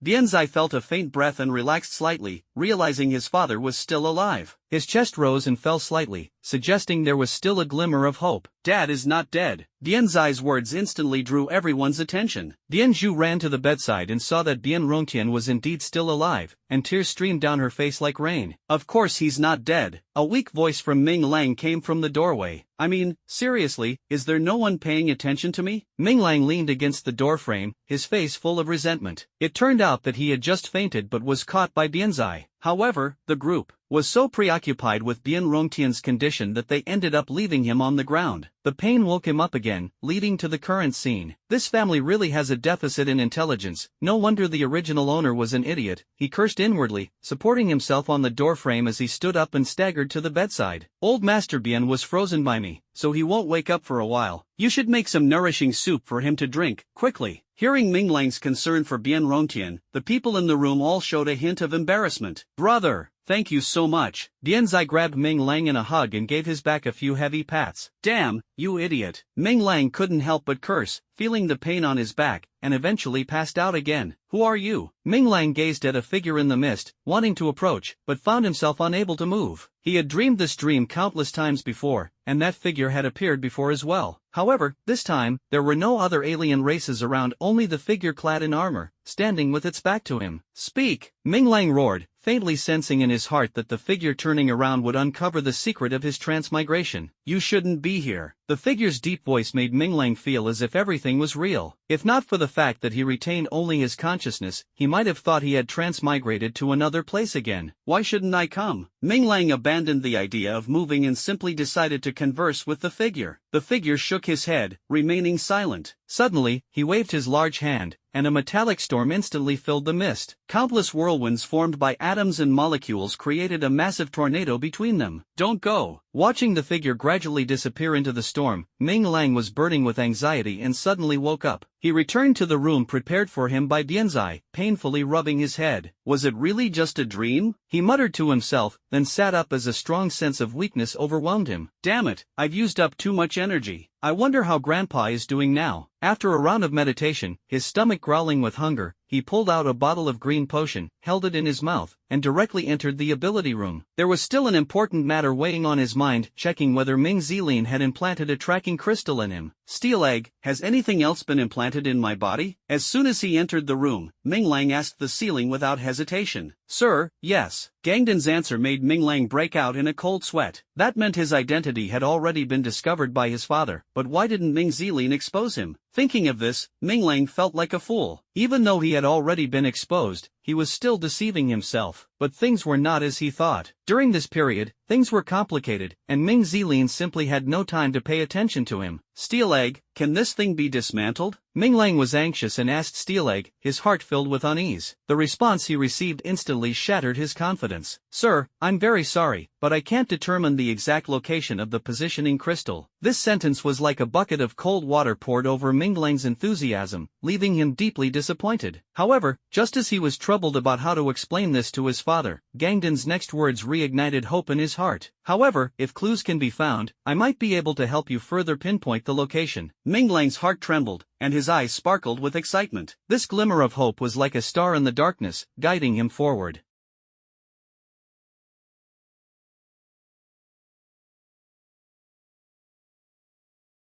Bianzai felt a faint breath and relaxed slightly, realizing his father was still alive. His chest rose and fell slightly, suggesting there was still a glimmer of hope. Dad is not dead. Dianzai's words instantly drew everyone's attention. Dianzhu ran to the bedside and saw that Bian Rongtian was indeed still alive, and tears streamed down her face like rain. Of course he's not dead. A weak voice from Ming Lang came from the doorway. I mean, seriously, is there no one paying attention to me? Ming Lang leaned against the doorframe, his face full of resentment. It turned out that he had just fainted but was caught by Bianzai. However, the group was so preoccupied with Bian Rongtian's condition that they ended up leaving him on the ground. The pain woke him up again, leading to the current scene. This family really has a deficit in intelligence. No wonder the original owner was an idiot, he cursed inwardly, supporting himself on the doorframe as he stood up and staggered to the bedside. Old Master Bian was frozen by me, so he won't wake up for a while. You should make some nourishing soup for him to drink, quickly. Hearing Ming Lang's concern for Bian Rongtian, the people in the room all showed a hint of embarrassment. Brother, thank you so much. Dianzai grabbed Ming Lang in a hug and gave his back a few heavy pats. Damn, you idiot. Ming Lang couldn't help but curse, feeling the pain on his back, and eventually passed out again. Who are you? Ming Lang gazed at a figure in the mist, wanting to approach, but found himself unable to move. He had dreamed this dream countless times before, and that figure had appeared before as well. However, this time, there were no other alien races around, only the figure clad in armor, standing with its back to him. Speak! Ming Lang roared, faintly sensing in his heart that the figure turning around would uncover the secret of his transmigration. You shouldn't be here. The figure's deep voice made Ming Lang feel as if everything was real. If not for the fact that he retained only his consciousness, he might have thought he had transmigrated to another place again. Why shouldn't I come? Ming Lang abandoned the idea of moving and simply decided to converse with the figure. The figure shook his head, remaining silent. Suddenly, he waved his large hand, and a metallic storm instantly filled the mist. Countless whirlwinds formed by atoms and molecules created a massive tornado between them. Don't go! Watching the figure gradually disappear into the storm, Ming Lang was burning with anxiety and suddenly woke up. He returned to the room prepared for him by Dianzai, painfully rubbing his head. Was it really just a dream? He muttered to himself, then sat up as a strong sense of weakness overwhelmed him. Damn it, I've used up too much energy. I wonder how Grandpa is doing now. After a round of meditation, his stomach growling with hunger, he pulled out a bottle of green potion, held it in his mouth, and directly entered the ability room. There was still an important matter weighing on his mind, checking whether Ming Zilin had implanted a tracking crystal in him. Steel egg, has anything else been implanted in my body? As soon as he entered the room, Ming Lang asked the ceiling without hesitation. Sir, yes. Gangden's answer made Ming Lang break out in a cold sweat. That meant his identity had already been discovered by his father, but why didn't Ming Zilin expose him? Thinking of this, Ming Lang felt like a fool. Even though he had already been exposed, he was still deceiving himself. But things were not as he thought. During this period, things were complicated, and Ming Zilin simply had no time to pay attention to him. Steel Egg, can this thing be dismantled? Ming Lang was anxious and asked Steel Egg, his heart filled with unease. The response he received instantly shattered his confidence. Sir, I'm very sorry, but I can't determine the exact location of the positioning crystal. This sentence was like a bucket of cold water poured over Ming Lang's enthusiasm, leaving him deeply disappointed. However, just as he was troubled about how to explain this to his father, Gangden's next words reignited hope in his heart. However, if clues can be found, I might be able to help you further pinpoint the location. Ming Lang's heart trembled, and his eyes sparkled with excitement. This glimmer of hope was like a star in the darkness, guiding him forward.